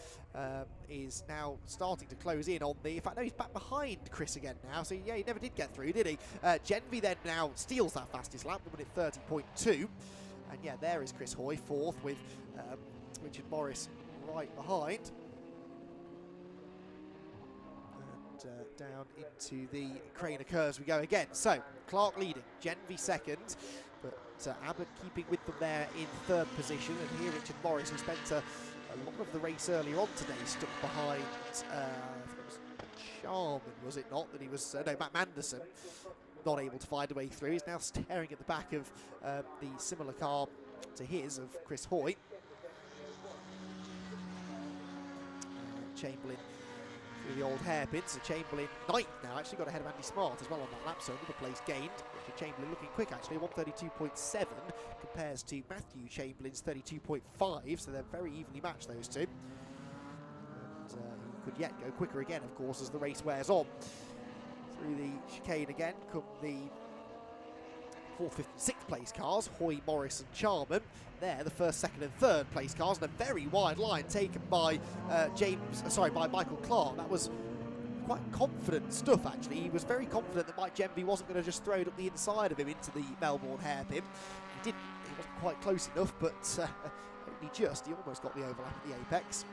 Speaker 2: is now starting to close in on the... In fact, no, he's back behind Chris again now. So yeah, he never did get through, did he? Genvy then now steals that fastest lap, 1:30.2. And yeah, there is Chris Hoy fourth with Richard Morris right behind. Down into the crane of curves we go again. So Clark leading, Genvy second, but Abbott keeping with them there in third position. And here Richard Morris, who spent a lot of the race earlier on today, stuck behind, I think it was Charman, was it not? That he was, no, Matt Manderson, not able to find a way through. He's now staring at the back of the similar car to his of Chris Hoy. Chamberlain through the old hairpin, so Chamberlain ninth now, actually got ahead of Andy Smart as well on that lap, so another place gained. Richard Chamberlain looking quick actually, 1:32.7 compares to Matthew Chamberlain's 32.5, so they're very evenly matched, those two. And he could yet go quicker again, of course, as the race wears on. Through the chicane again come the 4th, 5th and 6th place cars, Hoy, Morris and Charman. There, the 1st, 2nd and 3rd place cars, and a very wide line taken by by Michael Clark. That was quite confident stuff, actually. He was very confident that Mike Genvy wasn't going to just throw it up the inside of him into the Melbourne hairpin. He didn't. He wasn't quite close enough, but only just. He almost got the overlap at the apex.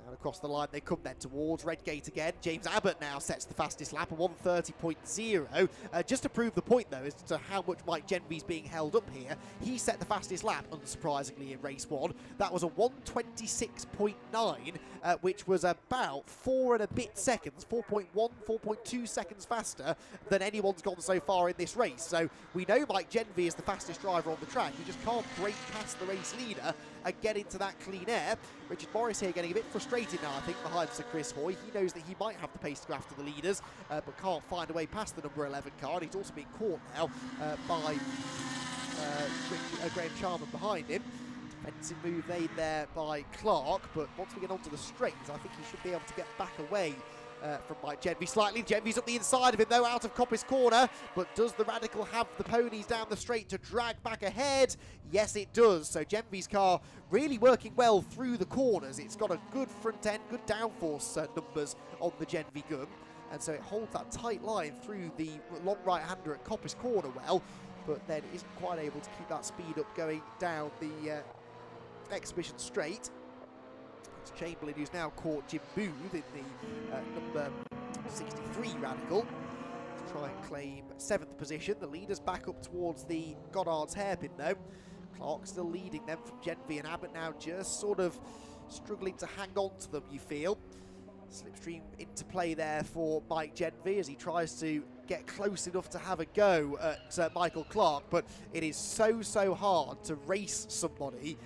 Speaker 2: Down across the line they come then towards Redgate again. James Abbott now sets the fastest lap, a 1:30.0. Just to prove the point though as to how much Mike Genvy's being held up here, he set the fastest lap, unsurprisingly, in race 1. That was a 1:26.9, which was about 4 and a bit seconds, 4.1, 4.2 seconds faster than anyone's gone so far in this race. So we know Mike Genvy is the fastest driver on the track. He just can't break past the race leader and get into that clean air. Richard Morris here getting a bit frustrated now, I think, behind Sir Chris Hoy. He knows that he might have the pace to go after the leaders, but can't find a way past the number 11 car. And he's also being caught now by Graham Charman behind him. Defensive move made there by Clark, but once we get onto the straights, I think he should be able to get back away from Mike Genvy slightly. Genvy's up the inside of him though, out of Coppice corner, but does the Radical have the ponies down the straight to drag back ahead? Yes, it does. So Genvy's car really working well through the corners. It's got a good front end, good downforce numbers on the Genvy gun, and so it holds that tight line through the long right-hander at Coppice corner well, but then isn't quite able to keep that speed up going down the exhibition straight. It's Chamberlain who's now caught Jim Booth in the number 63 Radical to try and claim 7th position. The leaders back up towards the Goddard's hairpin though. Clark still leading them from Genvy, and Abbott now just sort of struggling to hang on to them, you feel. Slipstream into play there for Mike Genvy as he tries to get close enough to have a go at Michael Clark, but it is so hard to race somebody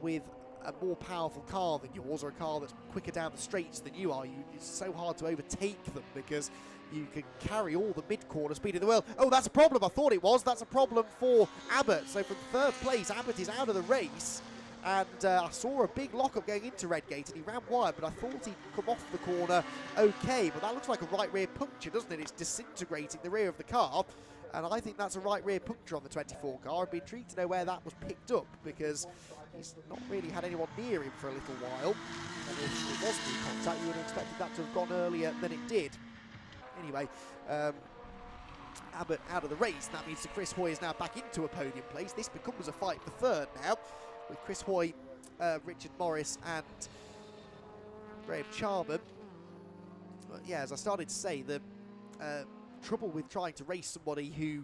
Speaker 2: with a more powerful car than yours, or a car that's quicker down the straights than you are. It's so hard to overtake them because you can carry all the mid-corner speed in the world. Oh, that's a problem. I thought it was. That's a problem for Abbott. So from 3rd place, Abbott is out of the race. and I saw a big lock-up going into Redgate, and he ran wide, but I thought he'd come off the corner okay, but that looks like a right rear puncture, doesn't it? It's disintegrating the rear of the car, and I think that's a right rear puncture on the 24 car. I'd be intrigued to know where that was picked up, because he's not really had anyone near him for a little while, and if it was through contact, you would have expected that to have gone earlier than it did. Anyway, Abbott out of the race, and that means that Chris Hoy is now back into a podium place. This becomes a fight for third now, with Chris Hoy, Richard Morris and Graham Charman. But yeah, as I started to say, the trouble with trying to race somebody who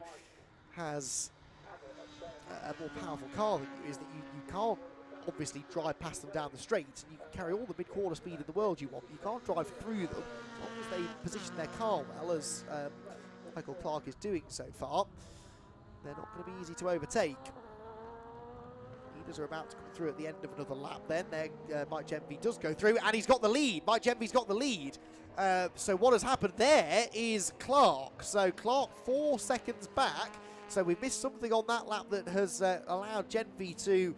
Speaker 2: has a more powerful car than you is that you can't obviously drive past them down the straight, and you can carry all the mid-corner speed in the world you want. You can't drive through them as long as they position their car well, as Michael Clark is doing so far. They're not going to be easy to overtake. Leaders are about to come through at the end of another lap then. Mike Genvie does go through, and he's got the lead. Mike Genvie's got the lead. So what has happened there is Clark. So Clark 4 seconds back. So we've missed something on that lap that has allowed Genvie to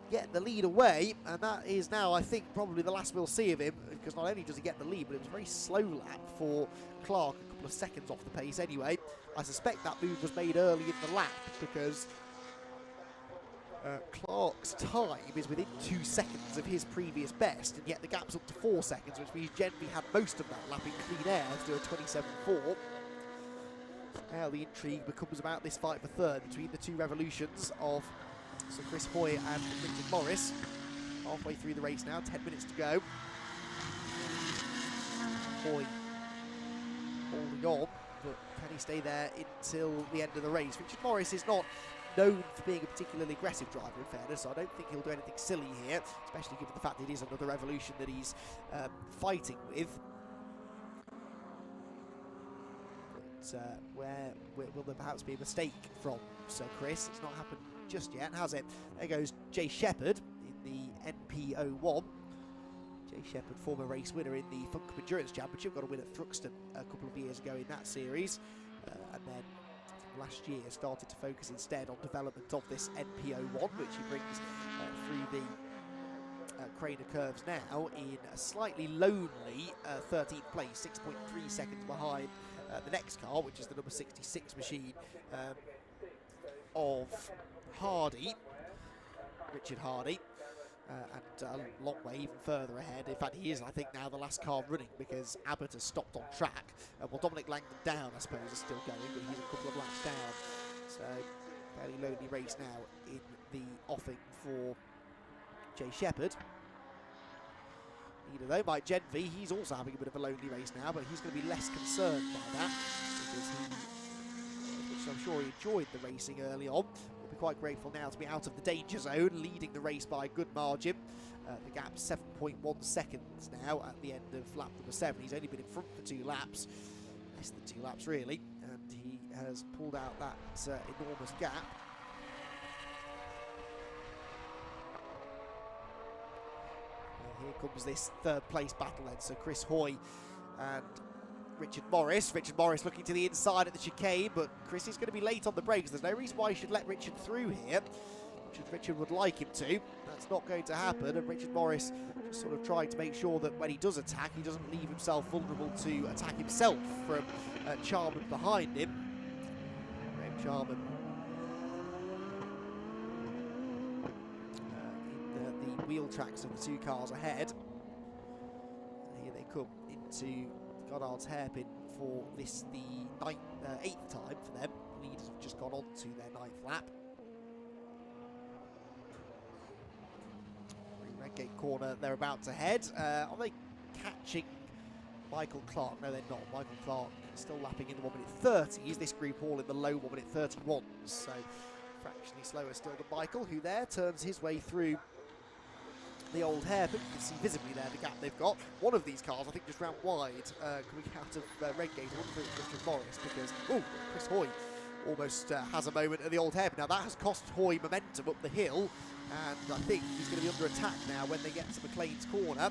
Speaker 2: get the lead away, and that is now, I think, probably the last we'll see of him, because not only does he get the lead, but it was a very slow lap for Clark, a couple of seconds off the pace anyway. I suspect that move was made early in the lap, because Clark's time is within 2 seconds of his previous best, and yet the gap's up to 4 seconds, which means Genvie had most of that lap in clean air to do a 27.4. Now the intrigue becomes about this fight for third between the two revolutions of Sir Chris Hoy and Richard Morris. Halfway through the race now, 10 minutes to go. Hoy holding on, but can he stay there until the end of the race? Richard Morris is not known for being a particularly aggressive driver, in fairness, so I don't think he'll do anything silly here, especially given the fact that it is another revolution that he's fighting with. But where will there perhaps be a mistake from Sir Chris? It's not happened just yet, has it? There goes Jay Shepherd in the NP01. Jay Shepherd, former race winner in the Funk Cup Endurance Championship, got a win at Thruxton a couple of years ago in that series, and then last year started to focus instead on development of this NP01, which he brings through the Craner curves now in a slightly lonely 13th place, 6.3 seconds behind the next car, which is the number 66 machine of Hardy, Richard Hardy, and a long way even further ahead. In fact, he is, I think, now the last car running, because Abbott has stopped on track. Well, Dominic Langdon down, I suppose, is still going, but he's a couple of laps down. So, fairly lonely race now in the offing for Jay Shepherd. Leader though, Mike Genvie, he's also having a bit of a lonely race now, but he's going to be less concerned by that, because which I'm sure he enjoyed the racing early on. Will be quite grateful now to be out of the danger zone, leading the race by a good margin. The gap's 7.1 seconds now at the end of lap number 7. He's only been in front for 2 laps, less than 2 laps really, and he has pulled out that enormous gap. Here comes this third place battle then. So Chris Hoy and Richard Morris. Richard Morris looking to the inside at the chicane, but Chris is going to be late on the brakes. There's no reason why he should let Richard through here, which Richard would like him to. That's not going to happen, and Richard Morris just sort of trying to make sure that when he does attack, he doesn't leave himself vulnerable to attack himself from Charman behind him. Graham Charman in the wheel tracks of the 2 cars ahead. And here they come into Goddard's hairpin for this, the 8th time for them. Leaders have just gone on to their 9th lap. Redgate corner, they're about to head. Are they catching Michael Clark? No, they're not. Michael Clark still lapping in the 1:30s. This group all in the low 1:31s, so fractionally slower still than Michael, who there turns his way through the old hairpin. You can see visibly there the gap they've got. One of these cars, I think, just ran wide coming out of Redgate. I wonder if it's Richard Morris, because Chris Hoy almost has a moment at the old hairpin. Now that has cost Hoy momentum up the hill, and I think he's going to be under attack now when they get to McLean's corner.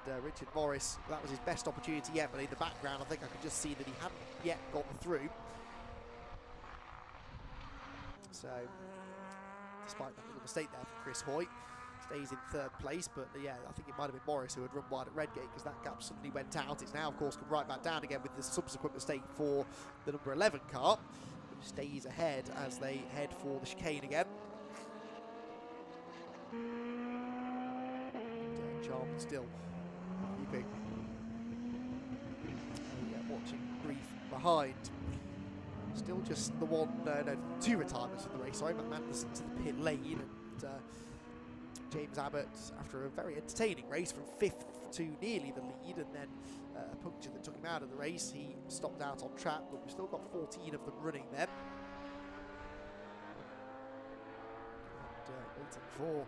Speaker 2: And Richard Morris, that was his best opportunity yet, but in the background I think I could just see that he hadn't yet gotten through. So despite that little mistake there for Chris Hoy. Stays in third place, but yeah, I think it might have been Morris who had run wide at Redgate because that gap suddenly went out. It's now, of course, come right back down again with the subsequent mistake for the number 11 car, which stays ahead as they head for the chicane again. And, Charlton still keeping watching brief behind. Still just the two retirements from the race. Sorry, Matt Manderson to the pit lane, and James Abbott, after a very entertaining race from 5th to nearly the lead, and then a puncture that took him out of the race, he stopped out on track, but we've still got 14 of them running then. And waiting for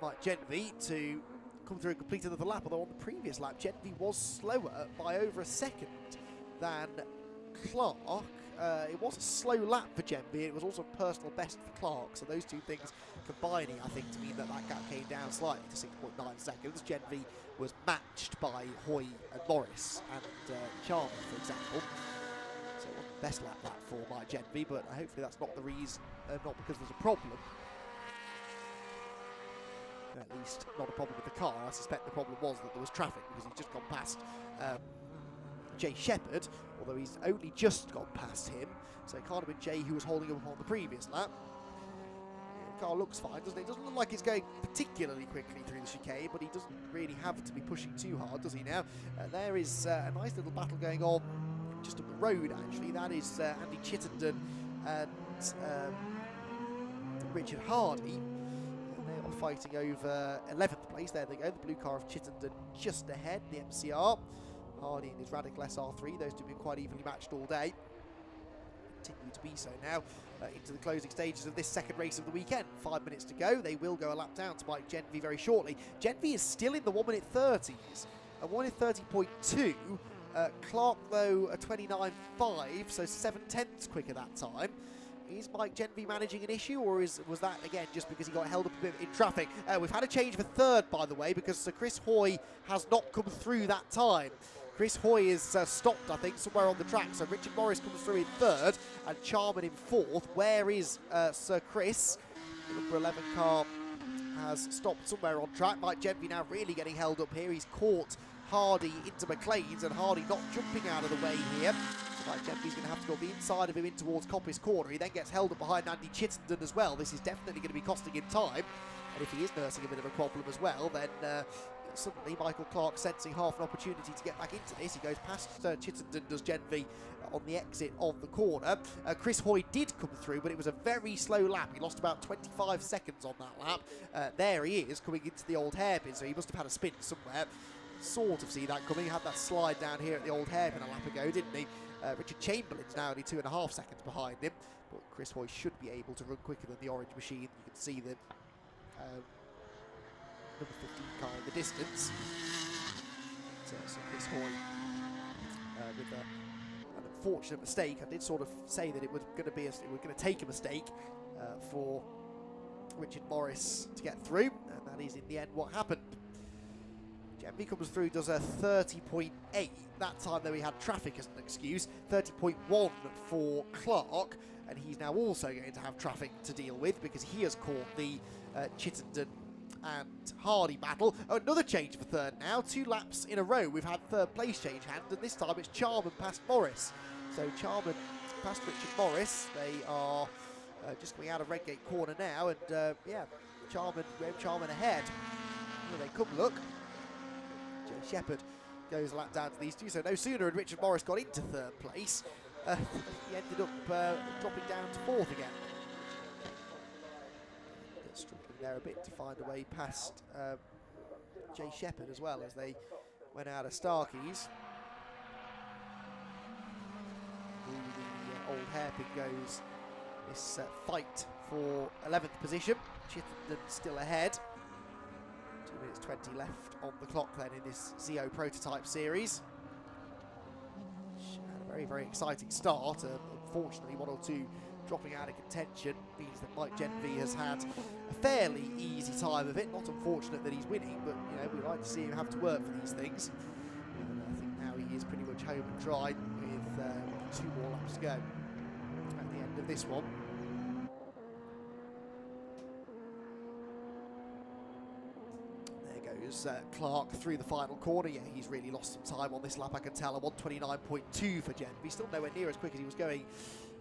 Speaker 2: Mike Genvy to come through and complete another lap, although on the previous lap, Genvy was slower by over a second than Clark. It was a slow lap for Genvy. It was also a personal best for Clark, so those two things combining, I think, to mean that that gap came down slightly to 6.9 seconds. Genvy was matched by Hoy and Morris and Charmer, for example. So it wasn't the best lap for Mike Genvy, but hopefully that's not the reason, not because there's a problem. At least not a problem with the car. I suspect the problem was that there was traffic because he's just gone past Jay Shepherd, although he's only just gone past him, so it can't have been Jay who was holding him up on the previous lap. The car looks fine, doesn't it? It doesn't look like it's going particularly quickly through the chicane, but he doesn't really have to be pushing too hard, does he now? There is a nice little battle going on just up the road, actually. That is Andy Chittenden and Richard Hardy. They are fighting over 11th place. There they go, the blue car of Chittenden just ahead, the MCR. Hardy and his Radical SR3, those two have been quite evenly matched all day. Continue to be so now into the closing stages of this second race of the weekend. 5 minutes to go. They will go a lap down to Mike Genvy very shortly. Genvy is still in the 1 minute 30s, a 1 minute 30.2. Clark, though, a 29.5, so 7/10 quicker that time. Is Mike Genvy managing an issue, or was that, again, just because he got held up a bit in traffic? We've had a change for third, by the way, because Sir Chris Hoy has not come through that time. Chris Hoy is stopped, I think, somewhere on the track. So Richard Morris comes through in third and Charman in fourth. Where is Sir Chris? The number 11 car has stopped somewhere on track. Mike Genvy now really getting held up here. He's caught Hardy into McLean's, and Hardy not jumping out of the way here. So Mike Genvy's going to have to go the inside of him in towards Coppice Corner. He then gets held up behind Andy Chittenden as well. This is definitely going to be costing him time. And if he is nursing a bit of a problem as well, then suddenly Michael Clark sensing half an opportunity to get back into this. He goes past Chittenden, does Genvy on the exit of the corner. Chris Hoy did come through, but it was a very slow lap. He lost about 25 seconds on that lap. There he is coming into the old hairpin, so he must have had a spin somewhere. Sort of see that coming. He had that slide down here at the old hairpin a lap ago, didn't he? Richard Chamberlain's now only 2.5 seconds behind him, but Chris Hoy should be able to run quicker than the orange machine. You can see the number 15 car in the distance. So Chris Hoy with an unfortunate mistake. I did sort of say that it was going to take a mistake for Richard Morris to get through, and that is in the end what happened. Genvy comes through, does a 30.8. That time, though, he had traffic as an excuse. 30.1 for Clark, and he's now also going to have traffic to deal with because he has caught the Chittenden and Hardy battle. Oh, another change for third now. 2 laps in a row we've had third place change hand, and this time it's Charman past Morris. So Charman past Richard Morris. They are just coming out of Redgate Corner now, and yeah, Charman ahead. Here they come, look. Jay Shepherd goes a lap down to these two, so no sooner had Richard Morris got into third place, he ended up dropping down to fourth again. Struggling there a bit to find a way past Jay Shepherd as well as they went out of Starkeys. The old hairpin goes this fight for 11th position. Chittenden still ahead. 2 minutes 20 left on the clock then in this Zio prototype series. Had a very, very exciting start. Unfortunately, 1 or 2 dropping out of contention means that Mike Genvy has had a fairly easy time of it. Not unfortunate that he's winning, but you know, we like to see him have to work for these things. And I think now he is pretty much home and dry with 2 more laps to go at the end of this one. as Clark through the final corner. Yeah, he's really lost some time on this lap, I can tell. A 129.2 for Genby. Still nowhere near as quick as he was going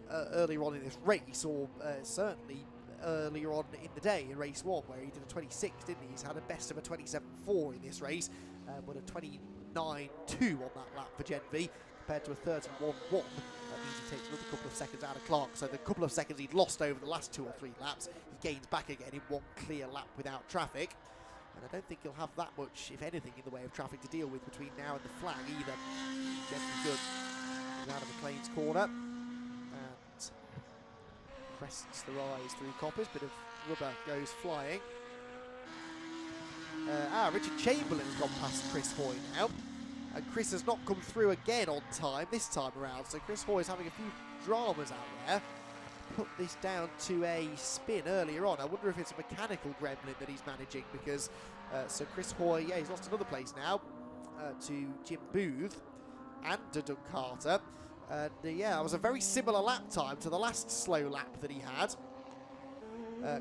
Speaker 2: earlier on in this race, or certainly earlier on in the day in race 1, where he did a 26, didn't he? He's had a best of a 27.4 in this race, but a 29.2 on that lap for Genby, compared to a 31.1. That means he takes another couple of seconds out of Clark. So the couple of seconds he'd lost over the last 2 or 3 laps, he gains back again in one clear lap without traffic. And I don't think he'll have that much, if anything, in the way of traffic to deal with between now and the flag either. Genby good. He's out of McLean's corner. And crests the rise through Coppers. Bit of rubber goes flying. Richard Chamberlain has gone past Chris Hoy now. And Chris has not come through again on time this time around. So Chris Hoy is having a few dramas out there. Put this down to a spin earlier on. I wonder if it's a mechanical gremlin that he's managing, because so Chris Hoy, yeah, he's lost another place now to Jim Booth and to Doug Carter. And yeah, it was a very similar lap time to the last slow lap that he had.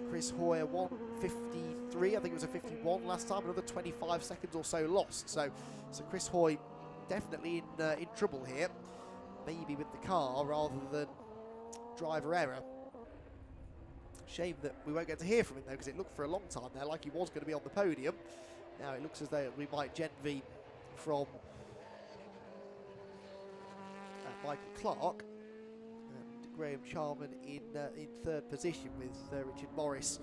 Speaker 2: Chris Hoy, 1:53, I think it was a 51 last time, another 25 seconds or so lost. So Chris Hoy definitely in trouble here, maybe with the car rather than driver error. Shame that we won't get to hear from him though, because it looked for a long time there like he was going to be on the podium. Now it looks as though we might Genby from Michael Clark, and Graham Charman in 3rd position with Richard Morris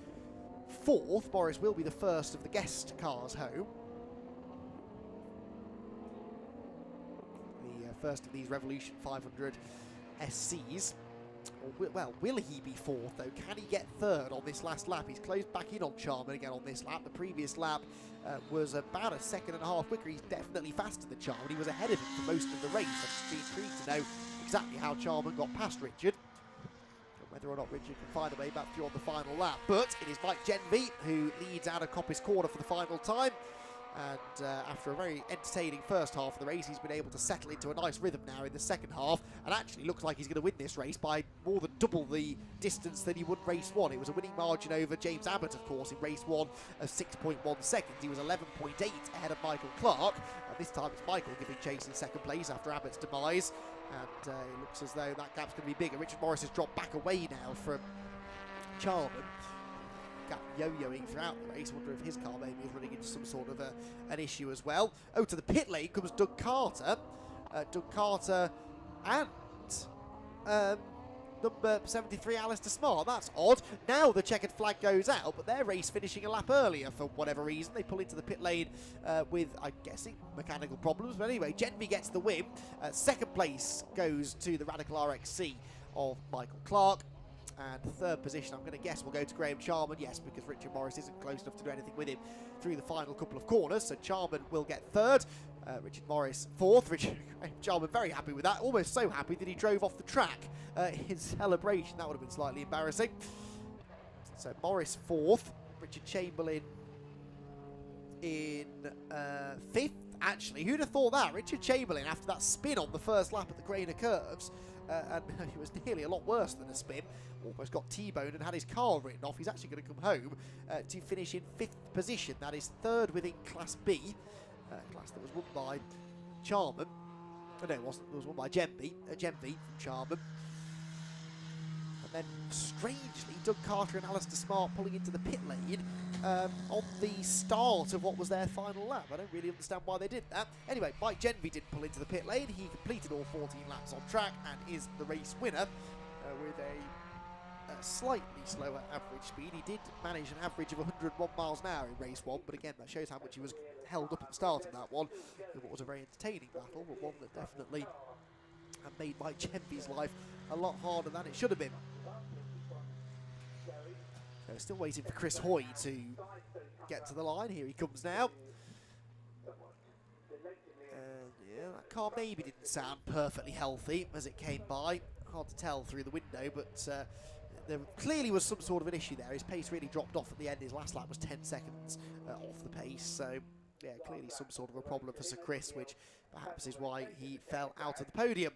Speaker 2: 4th. Morris will be the first of the guest cars home. The first of these Revolution 500 SCs. Well, will he be 4th though? Can he get 3rd on this last lap? He's closed back in on Charman again on this lap. The previous lap was about a second and a half quicker. He's definitely faster than Charman. He was ahead of him for most of the race. I'd be intrigued to know exactly how Charman got past Richard, and whether or not Richard can find a way back through on the final lap. But it is Mike Genby who leads out of Coppice Corner for the final time. And after a very entertaining first half of the race, he's been able to settle into a nice rhythm now in the second half, and actually looks like he's going to win this race by more than double the distance that he would race 1. It was a winning margin over James Abbott, of course, in race 1 of 6.1 seconds. He was 11.8 ahead of Michael Clark, and this time it's Michael giving chase in second place after Abbott's demise, and it looks as though that gap's going to be bigger. Richard Morris has dropped back away now from Charman. Gap yo-yoing throughout the race. I wonder if his car maybe is running into some sort of an issue as well. Oh, to the pit lane comes Doug Carter. Doug Carter and number 73, Alistair Smart. That's odd. Now the checkered flag goes out, but their race finishing a lap earlier for whatever reason. They pull into the pit lane with, I'm guessing, mechanical problems. But anyway, Genby gets the win. Second place goes to the Radical RXC of Michael Clark. And 3rd position, I'm going to guess, will go to Graham Charman. Yes, because Richard Morris isn't close enough to do anything with him through the final couple of corners. So Charman will get 3rd. Richard Morris 4th. Graham Charman very happy with that. Almost so happy that he drove off the track in celebration. That would have been slightly embarrassing. So Morris 4th. Richard Chamberlain in 5th. Actually, who'd have thought that? Richard Chamberlain, after that spin on the first lap at the Grainer Curves, and it was nearly a lot worse than a spin, almost got T-boned and had his car written off. He's actually going to come home to finish in 5th position. That is 3rd within Class B, class that was won by Charman. No, it wasn't. It was won by Genby from Charman. And then, strangely, Doug Carter and Alistair Smart pulling into the pit lane on the start of what was their final lap. I don't really understand why they did that. Anyway, Mike Genby didn't pull into the pit lane. He completed all 14 laps on track and is the race winner with a slightly slower average speed. He did manage an average of 101 miles an hour in race 1, but again, that shows how much he was held up at the start of that one. In what was a very entertaining battle, but one that definitely made Mike Genby's life a lot harder than it should have been. So still waiting for Chris Hoy to get to the line. Here he comes now. Yeah, that car maybe didn't sound perfectly healthy as it came by. Hard to tell through the window, but there clearly was some sort of an issue there. His pace really dropped off at the end. His last lap was 10 seconds off the pace. So, yeah, clearly some sort of a problem for Sir Chris, which perhaps is why he fell out of the podium.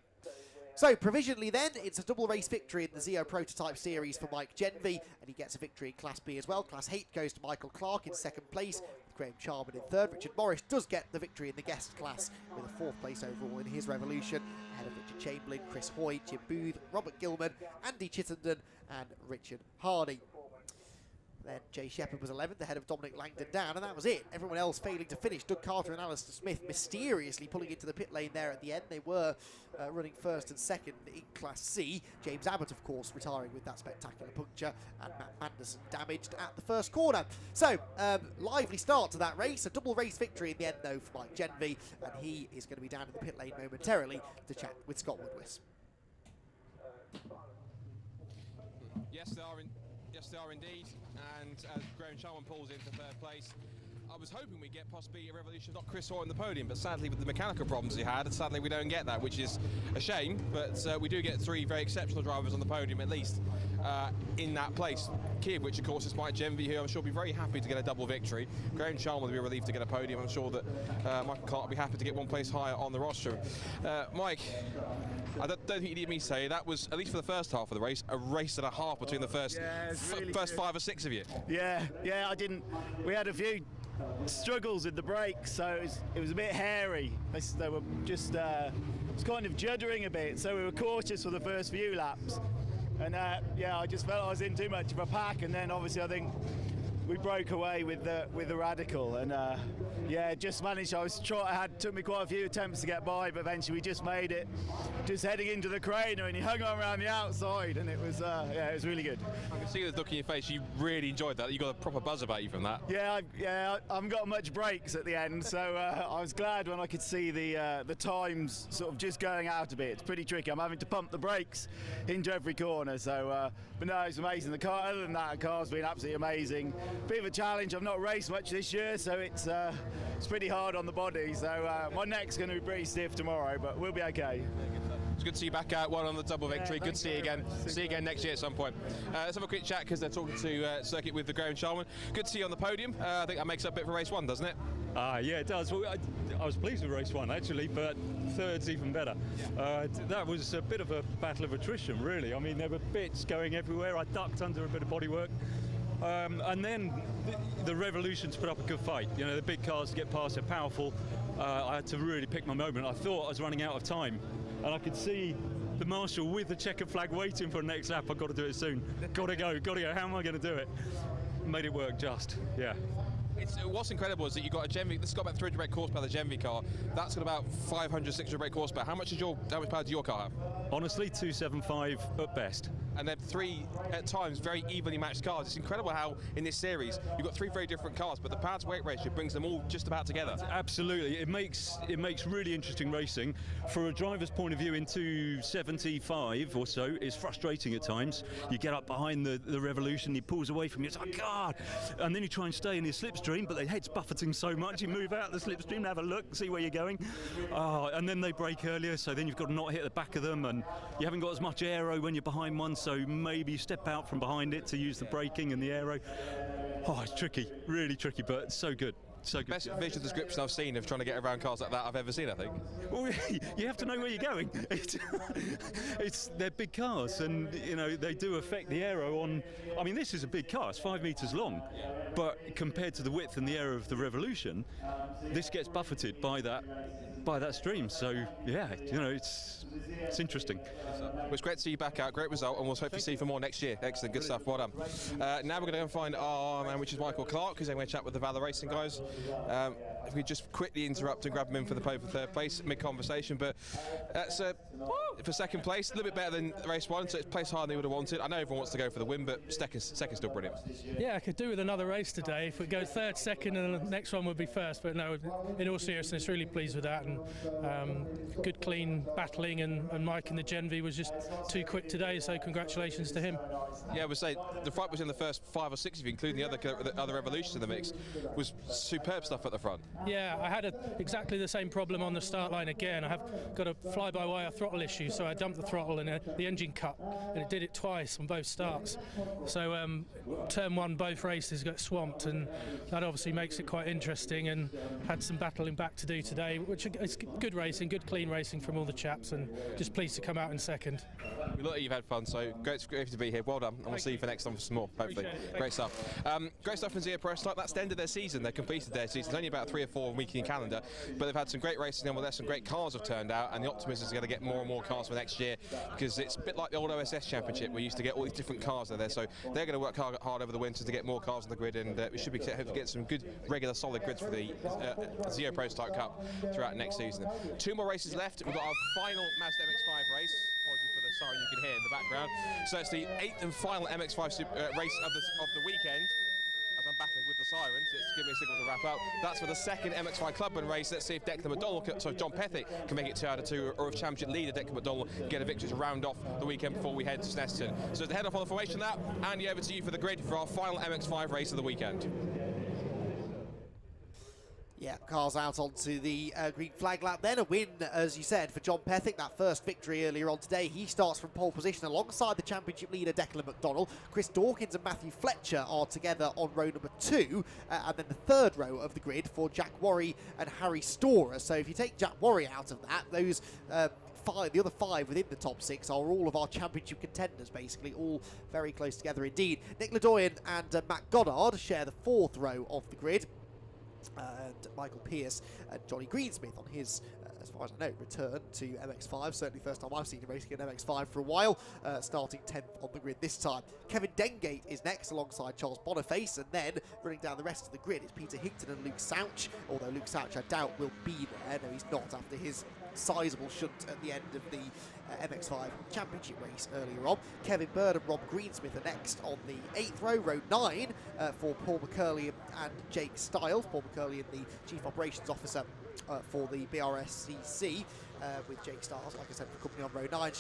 Speaker 2: So, provisionally then, it's a double race victory in the Zeo Prototype Series for Mike Genby, and he gets a victory in Class B as well. Class H goes to Michael Clark in second place, with Graham Charman in third. Richard Morris does get the victory in the guest class with a 4th place overall in his Revolution, ahead of Richard Chamberlain, Chris Hoy, Jim Booth, Robert Gilman, Andy Chittenden and Richard Hardy. Then Jay Shepherd was 11th, ahead of Dominic Langdon down, and that was it. Everyone else failing to finish. Doug Carter and Alistair Smith mysteriously pulling into the pit lane there at the end. They were running 1st and 2nd in Class C. James Abbott, of course, retiring with that spectacular puncture, and Matt Manderson damaged at the first corner. So, lively start to that race. A double race victory in the end, though, for Mike Genvy, and he is going to be down in the pit lane momentarily to chat with Scott Woodwis.
Speaker 1: Yes, they are indeed. And as Graham Charman pulls into 3rd place, I was hoping we'd get possibly a Revolution, not Chris Hoy on the podium, but sadly with the mechanical problems he had, sadly we don't get that, which is a shame. But we do get 3 very exceptional drivers on the podium, at least in that place. Key of which, of course, is Mike Genvy, who I'm sure will be very happy to get a double victory. Graham Charman will be relieved to get a podium. I'm sure that Michael Clark will be happy to get 1 place higher on the roster. Mike, I don't think you need me to say that was, at least for the first half of the race, a race and a half between the first
Speaker 6: really
Speaker 1: first 5 or 6 of you.
Speaker 6: Yeah, we had a few struggles with the brakes, so it was a bit hairy. They were just it was kind of juddering a bit, so we were cautious for the first few laps. And I just felt I was in too much of a pack, and then obviously I think we broke away with the Radical, and just managed. Took me quite a few attempts to get by, but eventually we just made it, just heading into the Craner, and he hung on around the outside, and it was really good.
Speaker 1: I can see the look in your face. You really enjoyed that. You got a proper buzz about you from that.
Speaker 6: I haven't got much brakes at the end, so I was glad when I could see the times sort of just going out a bit. It's pretty tricky. I'm having to pump the brakes into every corner, so but no, it's amazing. The car, other than that, the car's been absolutely amazing. Bit of a challenge. I've not raced much this year, so it's pretty hard on the body. So my neck's going to be pretty stiff tomorrow, but we'll be okay.
Speaker 1: It's good to see you back out, 1 on the double victory. Good to see you again. See you again next year at some point. Let's have a quick chat because they're talking to Circuit with the Graham Charman. Good to see you on the podium. I think that makes up a bit for race 1, doesn't it?
Speaker 7: Yeah, it does. Well, I was pleased with race 1 actually, but 3rd's even better. That was a bit of a battle of attrition, really. I mean, there were bits going everywhere. I ducked under a bit of bodywork. And then the Revolutions put up a good fight. You know, the big cars get past, they're powerful. I had to really pick my moment. I thought I was running out of time, and I could see the marshal with the checkered flag waiting for the next lap. I've got to do it soon. Got to go. How am I going to do it? Made it work just, yeah.
Speaker 1: What's incredible is that you got a Genvy. This has got about 300 brake horsepower, the Genvy car. That's got about 500, 600 brake horsepower. How much power does your car have?
Speaker 7: Honestly, 275 at best.
Speaker 1: And they're 3 at times very evenly matched cars. It's incredible how in this series you've got 3 very different cars, but the power to weight ratio brings them all just about together.
Speaker 7: Absolutely, it makes really interesting racing. For a driver's point of view, in 275 or so, it's frustrating at times. You get up behind the Revolution, he pulls away from you. It's like, God! And then you try and stay in his slipstream, but the head's buffeting so much, you move out of the slipstream, have a look, see where you're going. And then they brake earlier, so then you've got to not hit the back of them, and you haven't got as much aero when you're behind one, so maybe you step out from behind it to use the braking and the aero. It's tricky, really tricky, but so good. So good.
Speaker 1: Best visual description I've seen of trying to get around cars like that I've ever seen, I think.
Speaker 7: Well, you have to know where you're going. They're big cars, and you know they do affect the aero on. I mean, this is a big car; it's 5 meters long, but compared to the width and the aero of the Revolution, this gets buffeted by that stream. So yeah, you know, it's interesting.
Speaker 1: Well, it's great to see you back out. Great result, and we'll hopefully see you for more next year. Excellent, good stuff. Well done. Now we're going to go and find our man, which is Michael Clark, who's going to chat with the Valor Racing guys. If we just quickly interrupt and grab him in for the pole for 3rd place, mid-conversation, but that's for 2nd place, a little bit better than race 1, so it's placed higher than we would have wanted. I know everyone wants to go for the win, but second's still brilliant.
Speaker 11: Yeah, I could do with another race today. If we go 3rd, 2nd, and the next one would be 1st, but no, in all seriousness, really pleased with that, and good, clean battling, and Mike in the Genvy was just too quick today, so congratulations to him.
Speaker 1: Yeah, I would say the fight was in the first 5 or 6 of you, including the other Revolutions in the mix, was superb stuff at the front.
Speaker 11: Yeah, I had exactly the same problem on the start line again. I have got a fly-by-wire throttle issue, so I dumped the throttle and the engine cut, and it did it twice on both starts. So turn 1, both races got swamped, and that obviously makes it quite interesting, and had some battling back to do today, which it's good racing, good clean racing from all the chaps, and just pleased to come out in second.
Speaker 1: We look like you've had fun, so great to be here. Well done, and we'll see you for next time for some more, hopefully. Great stuff. Great stuff from Zero Press. That's the end of their season. They completed their season. It's only about 3 or 4 weekend calendar, but they've had some great racing, and well, some great cars have turned out, and the optimism is going to get more and more cars for next year, because it's a bit like the old OSS Championship. We used to get all these different cars there, so they're going to work hard over the winter to get more cars on the grid, and we should be hoping to get some good, regular, solid grids for the Zero Prototype Cup throughout next season. 2 more races left. We've got our final Mazda MX-5 race. Apologies for the siren you can hear in the background. So it's the 8th and final MX-5 race of the weekend. As I'm battling with the sirens, it's giving me a signal to wrap up. That's for the 2nd MX-5 Clubman race. Let's see if Declan McDonald, sorry, John Pethick can make it 2 out of 2, or if Championship leader Declan McDonald get a victory to round off the weekend before we head to Snetterton. So to head off on the formation of that, Andy, over to you for the grid for our final MX-5 race of the weekend.
Speaker 2: Yeah, cars out onto the green flag lap. Then a win, as you said, for John Pethick. That first victory earlier on today. He starts from pole position alongside the championship leader Declan McDonald. Chris Dawkins and Matthew Fletcher are together on row number 2. And then the 3rd row of the grid for Jack Worry and Harry Storer. So if you take Jack Worry out of that, those the other 5 within the top 6 are all of our championship contenders, basically, all very close together indeed. Nick Ledoyen and Matt Goddard share the 4th row of the grid. And Michael Pearce and Johnny Greensmith on his, as far as I know, return to MX-5. Certainly first time I've seen him racing an MX-5 for a while, starting 10th on the grid this time. Kevin Dengate is next alongside Charles Boniface, and then running down the rest of the grid is Peter Higton and Luke Souch, although Luke Souch I doubt will be there. No, he's not, after his sizable shunt at the end of the MX-5 championship race earlier on. Kevin Bird and Rob Greensmith are next on the 8th row, row 9, for Paul McCurley and Jake Stiles. Paul McCurley, the Chief Operations Officer for the BRSCC, with Jake Stiles, like I said, for company on row 9,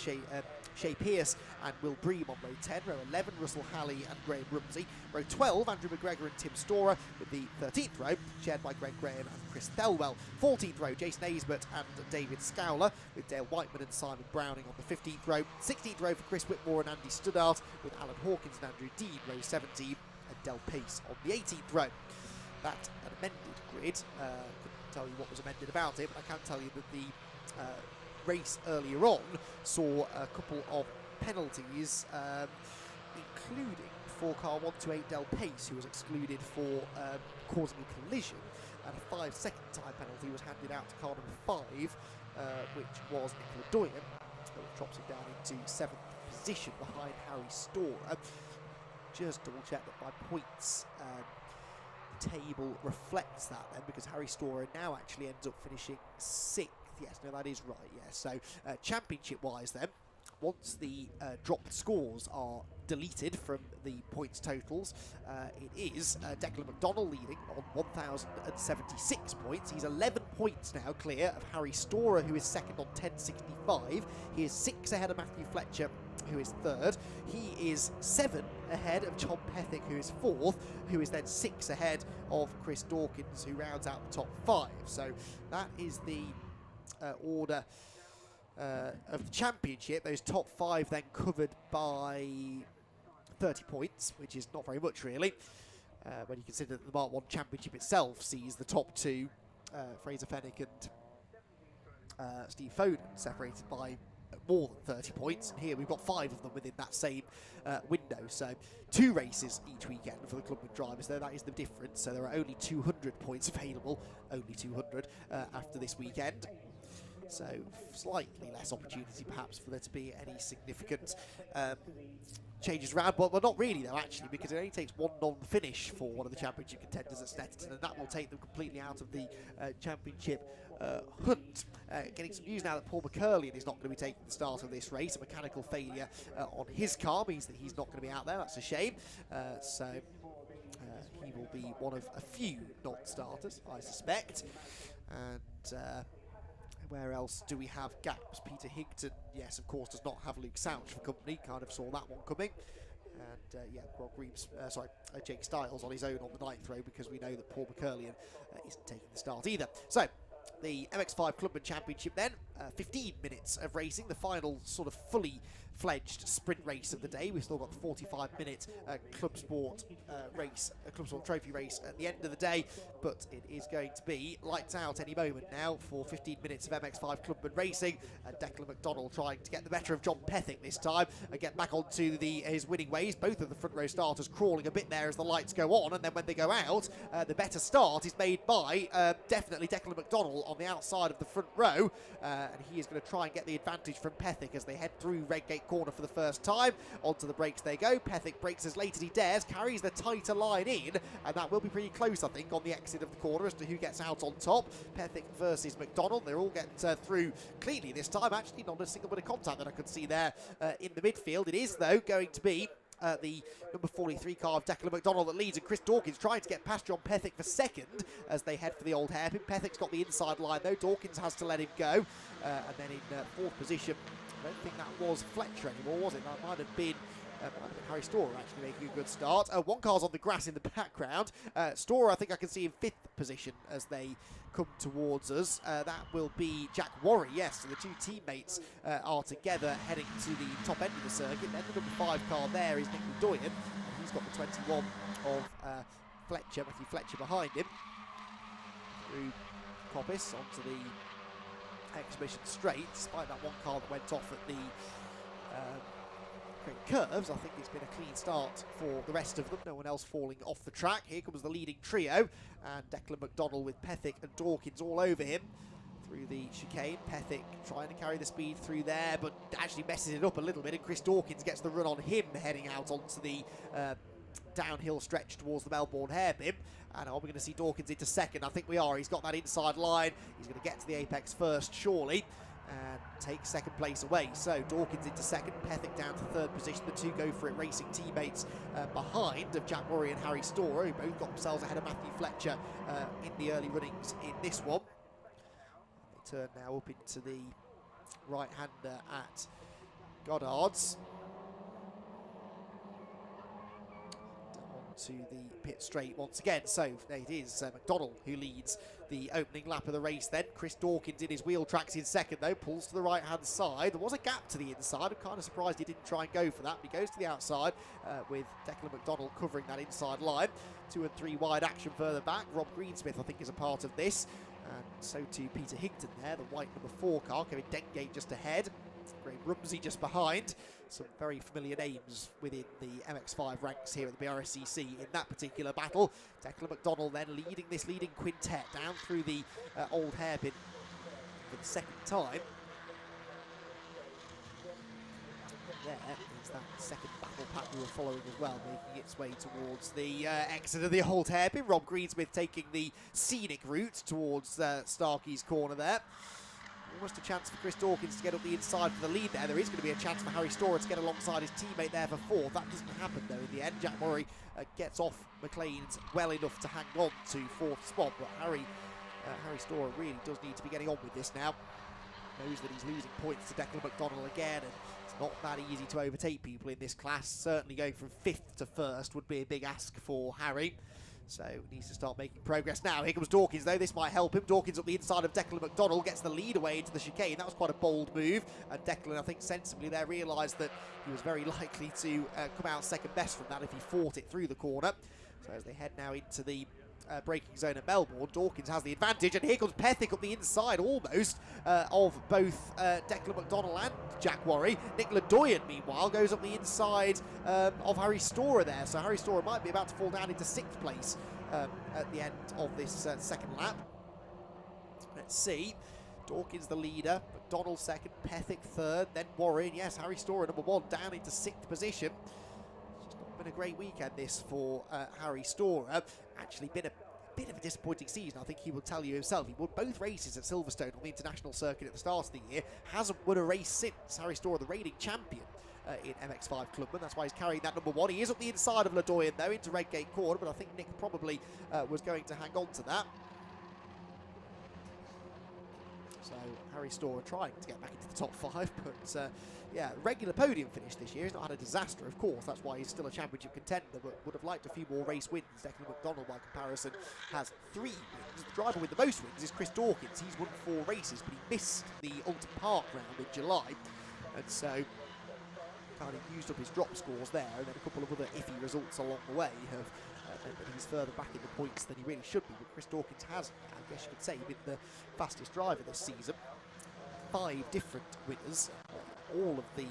Speaker 2: Shay Pearce and Will Bream on row 10, row 11, Russell Halley and Graham Rumsey, row 12, Andrew McGregor and Tim Storer, with the 13th row, shared by Greg Graham and Chris Thelwell, 14th row, Jason Aisbert and David Scowler, with Dale Whiteman and Simon Browning on the 15th row, 16th row for Chris Whitmore and Andy Studdart, with Alan Hawkins and Andrew Dean, row 17, and Del Pace on the 18th row. That an amended grid. Couldn't tell you what was amended about it, but I can tell you that the race earlier on saw a couple of penalties, including for car 128 Del Pace, who was excluded for causing a collision, and a 5-second time penalty was handed out to car number 5, which was Nick Ledoyen, which drops him down into 7th position behind Harry Storer. Just double check that my points table reflects that then, because Harry Storer now actually ends up finishing 6th. Yes, no, that is right, yes. So championship-wise then, once the dropped scores are deleted from the points totals, it is Declan McDonald leading on 1,076 points. He's 11 points now clear of Harry Storer, who is second on 1065. He is 6 ahead of Matthew Fletcher, who is 3rd. He is 7 ahead of John Pethick, who is 4th, who is then 6 ahead of Chris Dawkins, who rounds out the top 5. So that is the order of the championship. Those top 5 then covered by 30 points, which is not very much really, when you consider that the Mark 1 championship itself sees the top 2, Fraser Fennick and Steve Foden, separated by more than 30 points, and here we've got 5 of them within that same window. So 2 races each weekend for the Clubman drivers, though that is the difference. So there are only 200 points available, only 200 after this weekend. So slightly less opportunity perhaps for there to be any significant changes around, but not really though actually, because it only takes 1 non-finish for one of the championship contenders at Snetterton, and that will take them completely out of the championship hunt. Getting some news now that Paul McCurley is not going to be taking the start of this race. A mechanical failure on his car means that he's not going to be out there. That's a shame. So he will be one of a few non-starters, I suspect. And where else do we have gaps? Peter Higton, yes, of course, does not have Luke Souch for company. Kind of saw that one coming. And yeah, Rob Reeves, Jake Stiles on his own on the 9th row, because we know that Paul McCurley isn't taking the start either. So the MX-5 Clubman Championship then, 15 minutes of racing, the final sort of fully fledged sprint race of the day. We've still got the 45-minute club sport race, club sport trophy race at the end of the day, but it is going to be lights out any moment now for 15 minutes of MX-5 Clubman racing. Declan McDonald trying to get the better of John Pethick this time and get back onto his winning ways. Both of the front row starters crawling a bit there as the lights go on, and then when they go out, the better start is made by definitely Declan McDonald on the outside of the front row, and he is going to try and get the advantage from Pethick as they head through Redgate Corner for the first time. Onto the brakes they go. Pethick brakes as late as he dares, carries the tighter line in, and that will be pretty close, I think, on the exit of the corner as to who gets out on top. Pethick versus McDonald. They're all getting through cleanly this time. Actually, not a single bit of contact that I could see there in the midfield. It is, though, going to be the number 43 car of Declan McDonald that leads, and Chris Dawkins trying to get past John Pethick for second as they head for the old hairpin. Pethick's got the inside line, though. Dawkins has to let him go. And then in fourth position, I don't think that was Fletcher anymore, was it? That might have been Harry Storer actually making a good start. One car's on the grass in the background. Storer, I think I can see in fifth position as they come towards us. That will be Jack Worry, yes. So the two teammates are together heading to the top end of the circuit. Then the number 5 car there is Nick Doyen, and he's got the 21 of Matthew Fletcher behind him. Through Coppice onto the exhibition straight, despite that one car that went off at the curves. I think it's been a clean start for the rest of them. No one else falling off the track. Here comes the leading trio, and Declan McDonald with Pethick and Dawkins all over him through the chicane. Pethick trying to carry the speed through there, but actually messes it up a little bit, and Chris Dawkins gets the run on him heading out onto the downhill stretch towards the Melbourne hairpin. And are we going to see Dawkins into second? I think we are. He's got that inside line. He's going to get to the apex first, surely, and take second place away. So Dawkins into second, Pethick down to third position. The two go for it racing teammates behind of Jack Murray and Harry Storer, who both got themselves ahead of Matthew Fletcher in the early runnings in this one. They turn now up into the right-hander at Goddard's. To the pit straight once again. So it is McDonald who leads the opening lap of the race then. Chris Dawkins in his wheel tracks in second though, pulls to the right hand side. There was a gap to the inside. I'm kind of surprised he didn't try and go for that, but he goes to the outside with Declan McDonald covering that inside line. 2 and 3 wide action further back. Rob Greensmith I think is a part of this, and so too Peter Higton there, the white number 4 car. Kevin Dengate just ahead, Graham Rumsey just behind. Some very familiar names within the MX-5 ranks here at the BRSCC in that particular battle. Declan McDonald then leading this leading quintet down through the old hairpin for the second time. There is that second battle pack we were following as well, making its way towards the exit of the old hairpin. Rob Greensmith taking the scenic route towards Starkey's corner there. Almost a chance for Chris Dawkins to get up the inside for the lead there. There is going to be a chance for Harry Storer to get alongside his teammate there for fourth. That doesn't happen though in the end. Jack Murray gets off McLean's well enough to hang on to fourth spot, but Harry Storer really does need to be getting on with this now. Knows that he's losing points to Declan McDonald again, and it's not that easy to overtake people in this class. Certainly going from 5th to 1st would be a big ask for Harry. So needs to start making progress now. Here comes Dawkins though, this might help him. Dawkins up the inside of Declan McDonald, gets the lead away into the chicane. That was quite a bold move, and Declan I think sensibly there realised that he was very likely to come out second best from that if he fought it through the corner. So as they head now into the braking zone at Melbourne, Dawkins has the advantage, and here comes Pethick up the inside almost of both Declan McDonald and Jack Worry. Nick Ledoyen meanwhile goes up the inside of Harry Storer there, so Harry Storer might be about to fall down into 6th place at the end of this second lap. Let's see, Dawkins the leader, McDonald second, Pethick third, then Worry, and yes, Harry Storer number 1 down into 6th position. Been a great weekend this for Harry Storer. Actually been a bit of a disappointing season, I think he will tell you himself. He won both races at Silverstone on the international circuit at the start of the year, hasn't won a race since. Harry Storer, the reigning champion in MX-5 Clubman, that's why he's carrying that number 1. He is up the inside of Ledoyen though into Redgate Corner, but I think Nick probably was going to hang on to that. So Harry Storer trying to get back into the top 5, but yeah, regular podium finish this year. He's not had a disaster, of course. That's why he's still a championship contender, but would have liked a few more race wins. Declan McDonald, by comparison, has 3 wins. The driver with the most wins is Chris Dawkins. He's won 4 races, but he missed the Donington Park round in July. And so kind of used up his drop scores there, and then a couple of other iffy results along the way have meant that he's further back in the points than he really should be. But Chris Dawkins has, I guess you could say, been the fastest driver this season. 5 different winners, all of the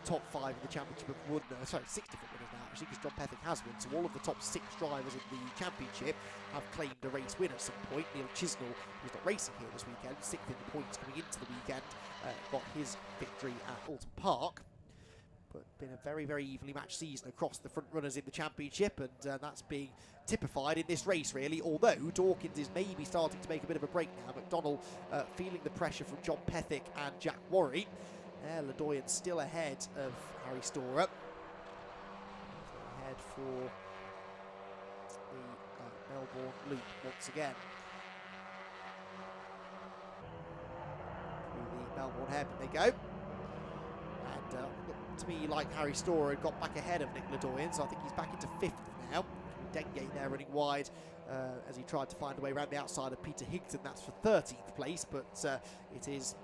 Speaker 2: top 5 in the championship have won, 6 different winners now actually, because John Pethick has won, so all of the top 6 drivers in the championship have claimed a race win at some point. Neil Chisnell, who's not racing here this weekend, 6th in the points coming into the weekend, got his victory at Alton Park. But been a very, very evenly matched season across the front runners in the championship, and that's being typified in this race really, although Dawkins is maybe starting to make a bit of a break now. McDonnell feeling the pressure from John Pethick and Jack Worry. Ledoyen still ahead of Harry Storer. Ahead for the Melbourne Loop once again. Through the Melbourne hairpin they go. And looked to me like Harry Storer had got back ahead of Nick Ledoyen, so I think he's back into 5th now. Dengate there running wide as he tried to find a way around the outside of Peter Higton. That's for 13th place, but it is,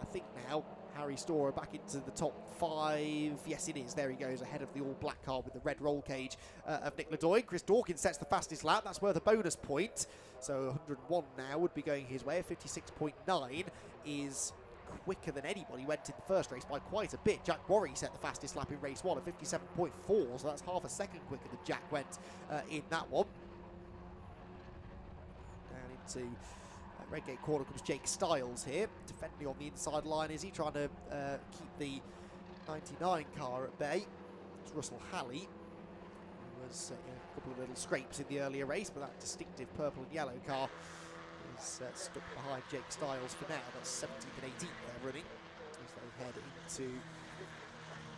Speaker 2: I think now, Harry Storer back into the top 5. Yes, it is. There he goes, ahead of the all-black car with the red roll cage of Nick Ledoyen. Chris Dawkins sets the fastest lap. That's worth a bonus point. So 101 now would be going his way. 56.9 is quicker than anybody went in the first race by quite a bit. Jack Worry set the fastest lap in race 1 at 57.4, so that's half a second quicker than Jack went in that one. Down into Redgate corner comes Jake Stiles here, defending on the inside line. Is he trying to keep the 99 car at bay? It's Russell Halley, who was in a couple of little scrapes in the earlier race, but that distinctive purple and yellow car is stuck behind Jake Stiles for now. That's 17th and 18th they're running as they head into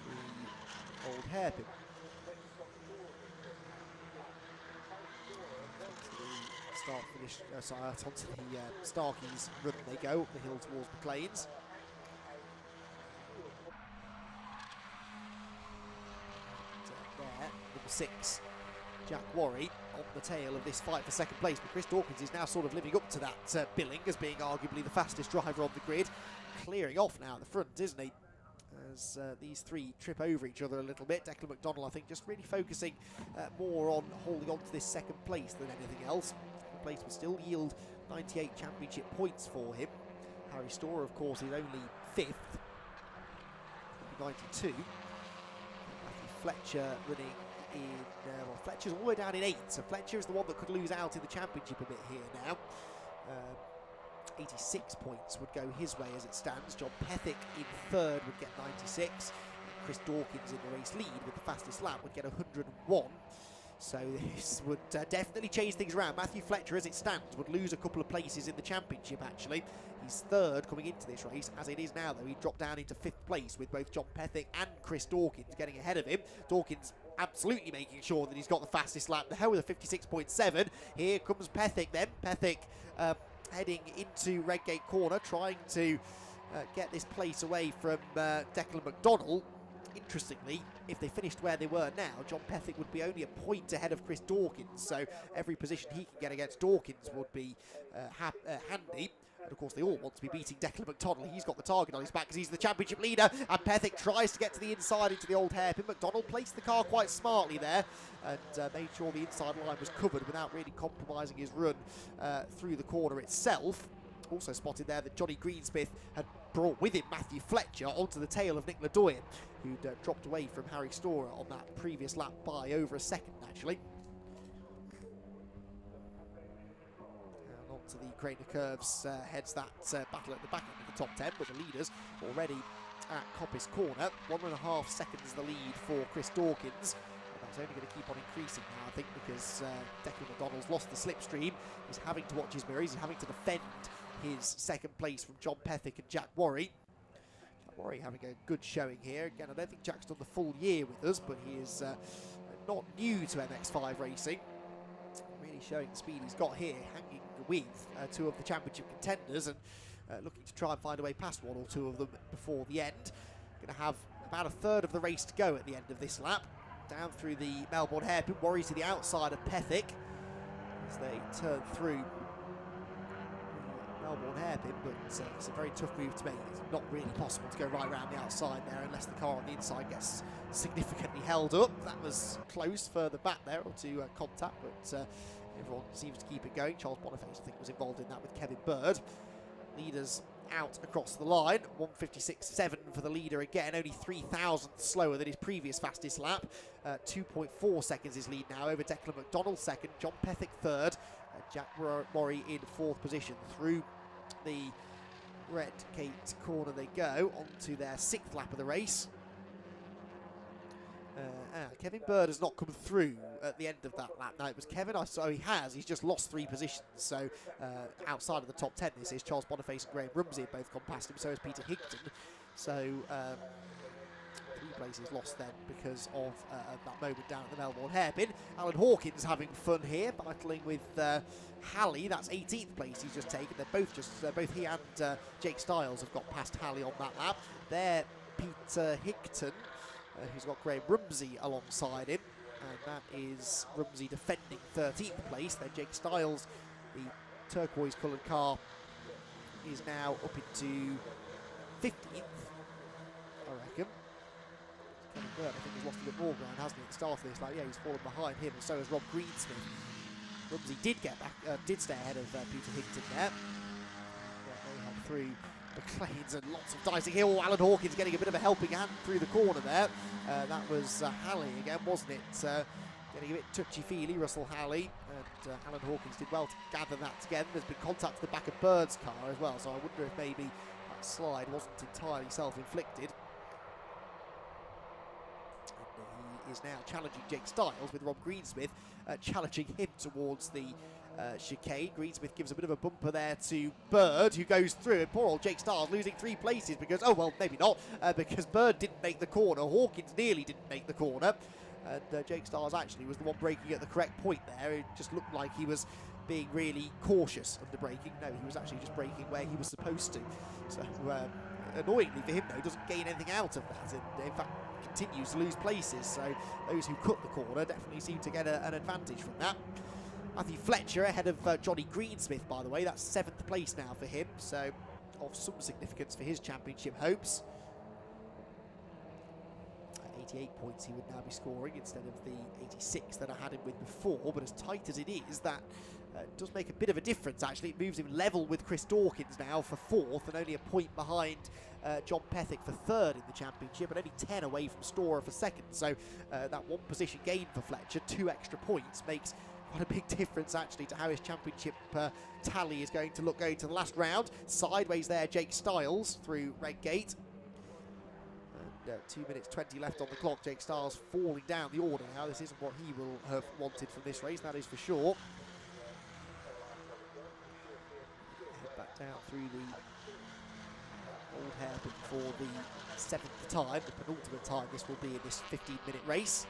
Speaker 2: the old hairpin. Start finish, sorry, onto the Starkeys run they go up the hill towards McLean's. And, there, number 6, Jack Worry on the tail of this fight for second place, but Chris Dawkins is now sort of living up to that billing as being arguably the fastest driver on the grid, clearing off now at the front, isn't he? As these 3 trip over each other a little bit. Declan McDonnell, I think, just really focusing more on holding on to this second place than anything else. Second place would still yield 98 championship points for him. Harry Storer, of course, is only 5th, 92. Matthew Fletcher running in, well, Fletcher's all the way down in 8th, so Fletcher is the one that could lose out in the championship a bit here now. 86 points would go his way as it stands. John Pethick in 3rd would get 96. Chris Dawkins in the race lead with the fastest lap would get 101. So this would definitely change things around. Matthew Fletcher, as it stands, would lose a couple of places in the championship, actually. He's 3rd coming into this race. As it is now, though, he dropped down into 5th place with both John Pethick and Chris Dawkins getting ahead of him. Dawkins absolutely making sure that he's got the fastest lap there with a 56.7. Here comes Pethick then. Pethick heading into Redgate corner, trying to get this place away from Declan McDonnell. Interestingly, if they finished where they were now, John Pethick would be only a point ahead of Chris Dawkins, so every position he can get against Dawkins would be handy. And of course, they all want to be beating Declan McDonnell. He's got the target on his back because he's the championship leader, and Pethick tries to get to the inside into the old hairpin. McDonnell placed the car quite smartly there and made sure the inside line was covered without really compromising his run through the corner itself. Also spotted there that Johnny Greensmith had brought with him Matthew Fletcher onto the tail of Nick Ledoyen, who'd dropped away from Harry Storer on that previous lap by over a second, actually. And onto the Crane of Curves heads that battle at the back end of the top 10, but the leaders already at Coppice Corner. 1.5 seconds the lead for Chris Dawkins. It's only going to keep on increasing now, I think, because Declan McDonnell's lost the slipstream. He's having to watch his mirrors. He's having to defend his second place from John Pethick and Jack Worry. Jack Worry having a good showing here. Again, I don't think Jack's done the full year with us, but he is not new to MX-5 racing. Really showing the speed he's got here, hanging with 2 of the championship contenders and looking to try and find a way past 1 or 2 of them before the end. Going to have about a third of the race to go at the end of this lap. Down through the Melbourne hairpin, Worry to the outside of Pethick as they turn through the Melbourne hairpin, but it's a very tough move to make. It's not really possible to go right around the outside there unless the car on the inside gets significantly held up. That was close further back there to contact, but everyone seems to keep it going. Charles Boniface, I think, was involved in that with Kevin Bird. Leaders out across the line. 1:56.7 for the leader again, only 3,000 slower than his previous fastest lap. 2.4 seconds his lead now over Declan McDonald second, John Pethick third, Jack Worry in fourth position. Through the red gate corner they go, onto their 6th lap of the race. Kevin Bird has not come through at the end of that lap. Now, it was Kevin, so he has. He's just lost 3 positions. So outside of the top 10, this is Charles Boniface and Graham Rumsey have both gone past him. So has Peter Higton. So 3 places lost then because of that moment down at the Melbourne hairpin. Alan Hawkins having fun here, battling with Halley. That's 18th place he's just taken. They're both he and Jake Styles have got past Halley on that lap. There, Peter Higton, who's got Graham Rumsey alongside him, and that is Rumsey defending 13th place. Then Jake Styles, the turquoise coloured car, is now up into 15th, I reckon. Kevin Bird, I think, has lost a bit more ground, hasn't he, at the start of this? Like, yeah, he's fallen behind him, and so has Rob Greensmith. Rumsey did get back, did stay ahead of Peter Higton there. Yeah, they had through McLean's and lots of dicing here. Oh, Alan Hawkins getting a bit of a helping hand through the corner there. That was Halley again, wasn't it? Getting a bit touchy-feely, Russell Halley, and Alan Hawkins did well to gather that together. There's been contact to the back of Bird's car as well, so I wonder if maybe that slide wasn't entirely self-inflicted. And he is now challenging Jake Styles, with Rob Greensmith challenging him towards the chicane. Greensmith gives a bit of a bumper there to Bird, who goes through, and poor old Jake Styles losing 3 places because, oh well, maybe not, because Bird didn't make the corner. Hawkins nearly didn't make the corner, and Jake Styles actually was the one braking at the correct point there. It just looked like he was being really cautious under braking. No, he was actually just braking where he was supposed to. So annoyingly for him though, doesn't gain anything out of that, and in fact continues to lose places. So those who cut the corner definitely seem to get an advantage from that. Matthew Fletcher ahead of Johnny Greensmith, by the way. That's 7th place now for him, so of some significance for his championship hopes. 88 points he would now be scoring instead of the 86 that I had him with before, but as tight as it is, that does make a bit of a difference actually. It moves him level with Chris Dawkins now for 4th, and only a point behind John Pethick for 3rd in the championship, and only 10 away from Storer for 2nd. So that 1 position gain for Fletcher, 2 extra points, makes quite a big difference actually to how his championship tally is going to look going to the last round. Sideways there, Jake Styles through red gate. And 2 minutes 20 left on the clock. Jake Styles falling down the order now. This isn't what he will have wanted from this race, that is for sure. Head back down through the old hairpin for the 7th time, the penultimate time this will be in this 15-minute race.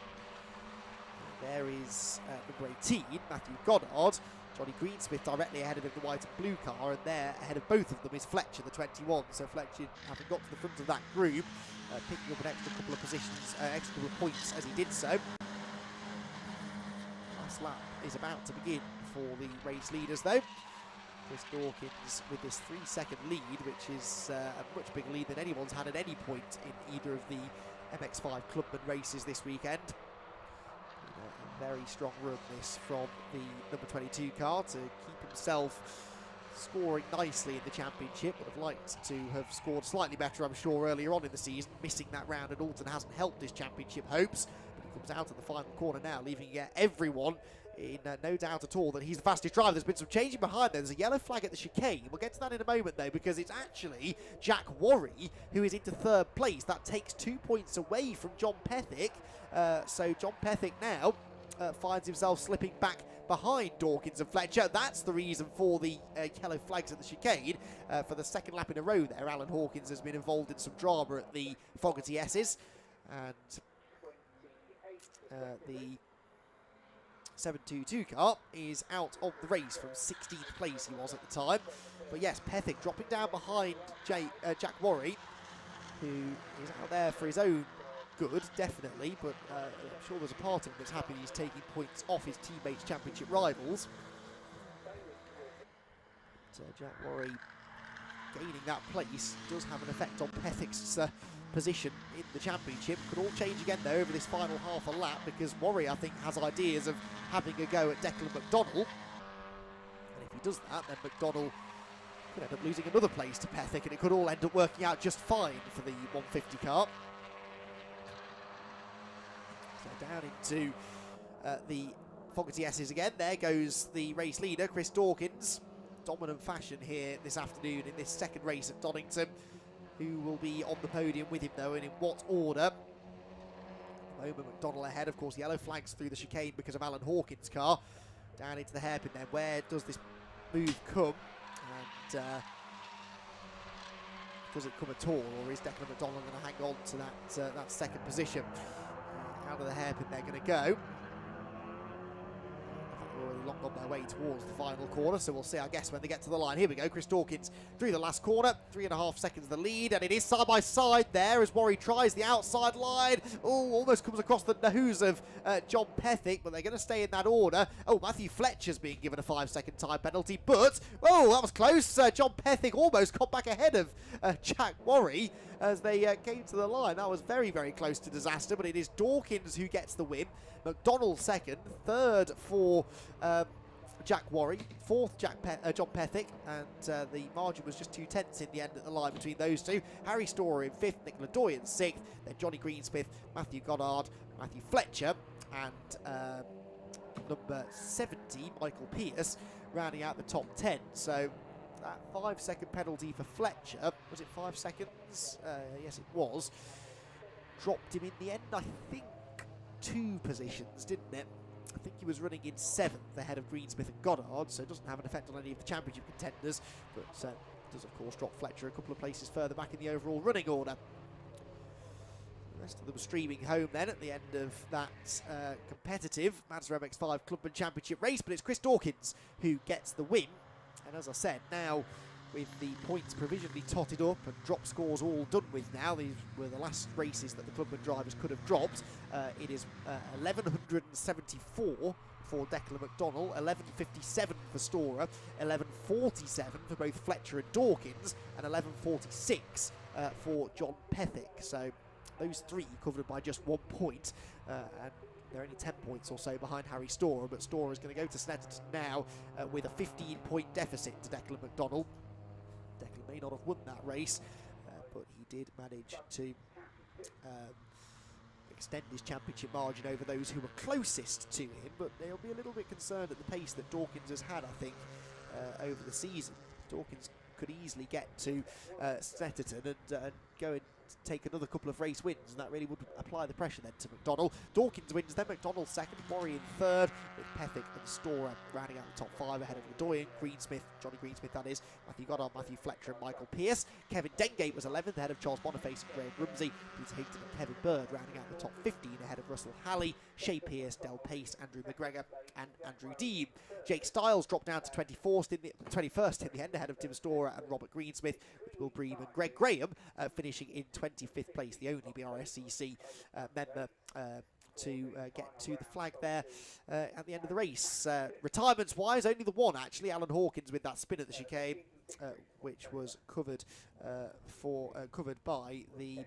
Speaker 2: There is number 18, Matthew Goddard. Johnny Greensmith directly ahead of him, the white and blue car, and there ahead of both of them is Fletcher, the 21. So Fletcher, having got to the front of that group, picking up an extra couple of positions, extra couple of points as he did so. Last lap is about to begin for the race leaders though. Chris Dawkins with this 3-second lead, which is a much bigger lead than anyone's had at any point in either of the MX-5 Clubman races this weekend. Very strong run this from the number 22 car to keep himself scoring nicely in the championship. Would have liked to have scored slightly better, I'm sure, earlier on in the season. Missing that round at Alton hasn't helped his championship hopes, but he comes out at the final corner now, leaving everyone in no doubt at all that he's the fastest driver. There's been some changing behind there. There's a yellow flag at the chicane. We'll get to that in a moment though, because it's actually Jack Worry who is into 3rd place. That takes 2 points away from John Pethick. So John Pethick now finds himself slipping back behind Dawkins and Fletcher. That's the reason for the yellow flags at the chicane. For the 2nd lap in a row there, Alan Hawkins has been involved in some drama at the Fogarty S's, and the 722 car is out of the race from 16th place he was at the time. But yes, Pethick dropping down behind Jack Worry, who is out there for his own good, definitely, but I'm sure there's a part of him that's happy he's taking points off his teammates' championship rivals. Jack Worry gaining that place does have an effect on Pethick's position in the championship. Could all change again though over this final half a lap, because Worry I think has ideas of having a go at Declan McDonald, and if he does that then McDonald could end up losing another place to Pethick, and it could all end up working out just fine for the 150 car. So down into the Fogarty S's again. There goes the race leader, Chris Dawkins. Dominant fashion here this afternoon in this second race at Donington. Who will be on the podium with him though, and in what order? At the moment, McDonald ahead. Of course, yellow flags through the chicane because of Alan Hawkins' car. Down into the hairpin then. Where does this move come? And does it come at all, or is Declan McDonald going to hang on to that second position? Out of the hairpin they're going to go. Already long on their way towards the final corner, so we'll see, I guess, when they get to the line. Here we go, Chris Dawkins through the last corner, 3.5 seconds the lead, and it is side by side there as Worry tries the outside line. Oh, almost comes across the nose of John Pethick, but they're going to stay in that order. Oh, Matthew Fletcher's being given a 5-second time penalty, but, oh, that was close. John Pethick almost got back ahead of Jack Worry as they came to the line. That was very, very close to disaster, but it is Dawkins who gets the win. McDonald second, third for Jack Worry, fourth John Pethick, and the margin was just 2/10 in the end at the line between those two. Harry Storer in fifth, Nick Ladoy in sixth, then Johnny Greensmith, Matthew Goddard, Matthew Fletcher, and number 70, Michael Pierce, rounding out the top 10. So that 5-second penalty for Fletcher, was it 5 seconds? Yes, it was. Dropped him in the end, I think, 2 positions, didn't it? I think he was running in 7th ahead of Greensmith and Goddard, so it doesn't have an effect on any of the championship contenders, but does of course drop Fletcher a couple of places further back in the overall running order. The rest of them streaming home then at the end of that competitive Mazda MX-5 Clubman Championship race, but it's Chris Dawkins who gets the win. And as I said, now with the points provisionally totted up and drop scores all done with now, these were the last races that the Clubman drivers could have dropped. It is 1174 for Declan McDonald, 1157 for Storer, 1147 for both Fletcher and Dawkins, and 1146 for John Pethick. So those three covered by just 1 point, and they're only 10 points or so behind Harry Storer, but Storer is going to go to Snetterton now with a 15-point deficit to Declan McDonald. Declan may not have won that race, but he did manage to extend his championship margin over those who were closest to him, but they'll be a little bit concerned at the pace that Dawkins has had, I think, over the season. Dawkins could easily get to Snetterton and go and take another couple of race wins, and that really would apply the pressure then to McDonald. Dawkins wins, then McDonald second, Worry in third, with Pethick and Storer rounding out the top 5 ahead of Ladoy, Greensmith, Johnny Greensmith that is, Matthew Goddard, Matthew Fletcher and Michael Pierce. Kevin Dengate was 11th ahead of Charles Boniface and Graham Rumsey. Peter Higgton and Kevin Bird rounding out the top 15 ahead of Russell Halley, Shea Pearce, Del Pace, Andrew McGregor and Andrew Dean. Jake Stiles dropped down to 21st in the end ahead of Tim Storer and Robert Greensmith, with Will Bream and Greg Graham finishing in 25th place, the only BRSCC member to get to the flag there at the end of the race. Retirements-wise, only the one actually, Alan Hawkins with that spin at the chicane, which was covered by the.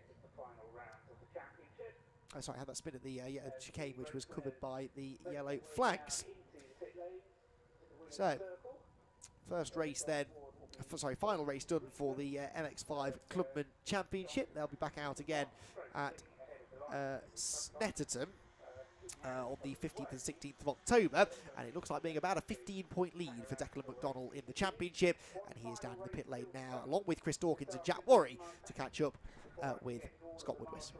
Speaker 2: Sorry, I had that spin at the chicane, which was covered by the yellow flags. So, final race done for the MX-5 Clubman Championship. They'll be back out again at Snetterton on the 15th and 16th of October, and it looks like being about a 15-point lead for Declan McDonald in the championship, and he is down in the pit lane now, along with Chris Dawkins and Jack Worry, to catch up with Scott Woodwis.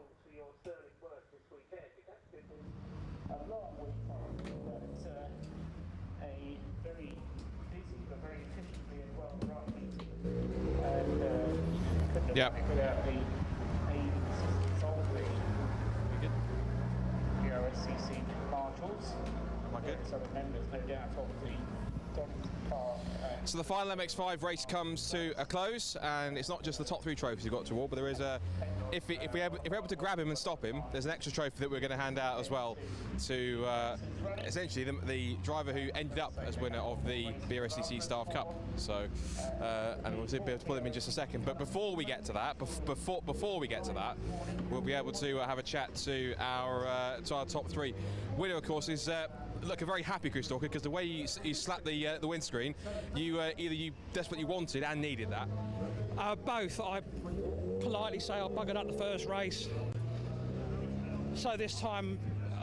Speaker 1: Yeah.
Speaker 8: BRSCC marshals. So the members, no doubt, of the Donington Park.
Speaker 1: So the final MX-5 race comes to a close, and it's not just the top 3 trophies you've got to award, but there is a if we're able to grab him and stop him, there's an extra trophy that we're going to hand out as well to essentially the driver who ended up as winner of the BRSCC Staff Cup. So, and we'll be able to pull him in just a second. But before we get to that, we'll be able to have a chat to our top three. Winner, of course, is look, a very happy Chris Stalker, because the way you slapped the windscreen, either you desperately wanted and needed that.
Speaker 9: Both. I politely say I buggered up the first race, so this time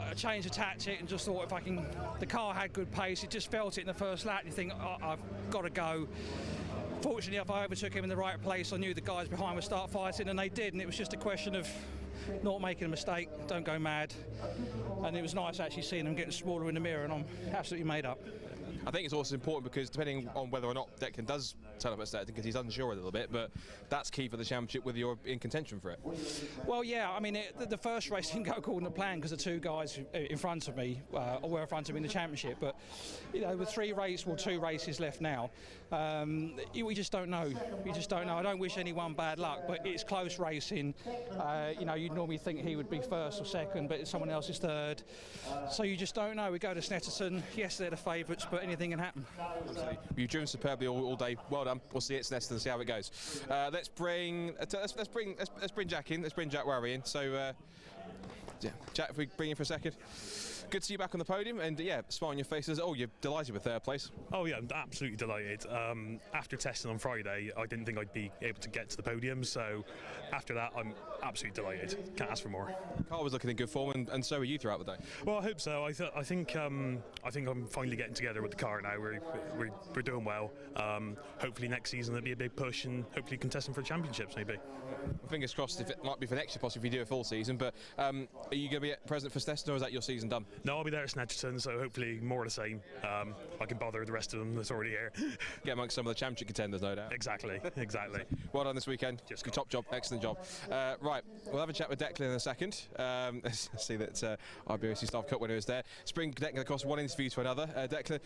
Speaker 9: I changed the tactic and just thought if I can. The car had good pace. It just felt it in the first lap. You think, oh, I've got to go. Fortunately, if I overtook him in the right place, I knew the guys behind would start fighting, and they did. And it was just a question of not making a mistake, don't go mad. And it was nice actually seeing them getting smaller in the mirror, and I'm absolutely made up.
Speaker 1: I think it's also important because depending on whether or not Declan does turn up at Stetson, because he's unsure a little bit, but that's key for the championship whether you're in contention for it.
Speaker 9: Well, yeah, I mean, the first race didn't go according to plan because the two guys in front of me were in front of me in the championship. But, you know, with 2 races left now, we just don't know. You just don't know. I don't wish anyone bad luck, but it's close racing. You know, you'd normally think he would be first or second, but someone else is third. So you just don't know. We go to Snetterton. Yes, they're the favourites, but anything can happen.
Speaker 1: Absolutely. You've driven superbly all day. Well done. We'll see it at Snetterton and see how it goes. Let's bring Jack in. Let's bring Jack Worry in. So, yeah, Jack, if we bring you for a second. Good to see you back on the podium, and yeah, smile on your faces. Oh, you're delighted with third place.
Speaker 10: Oh yeah, I'm absolutely delighted. After testing on Friday, I didn't think I'd be able to get to the podium, so after that, I'm absolutely delighted. Can't ask for more.
Speaker 1: Car was looking in good form, and so were you throughout the day.
Speaker 10: Well, I hope so. I think I'm finally getting together with the car now. We're doing well. Hopefully next season there'll be a big push, and hopefully contesting for the championships maybe.
Speaker 1: Fingers crossed. If it might be for next year, possibly if you do a full season. But are you going to be present for Snetterton, or is that your season done?
Speaker 10: No, I'll be there at Snetterton, so hopefully more of the same. I can bother the rest of them that's already here.
Speaker 1: Get amongst some of the championship contenders, no doubt.
Speaker 10: Exactly.
Speaker 1: Well done this weekend. Good top job, excellent job. Right, we'll have a chat with Declan in a second. Let's see that our BRSCC Staff Cup winner is there. Spring Declan across one interview to another. Declan,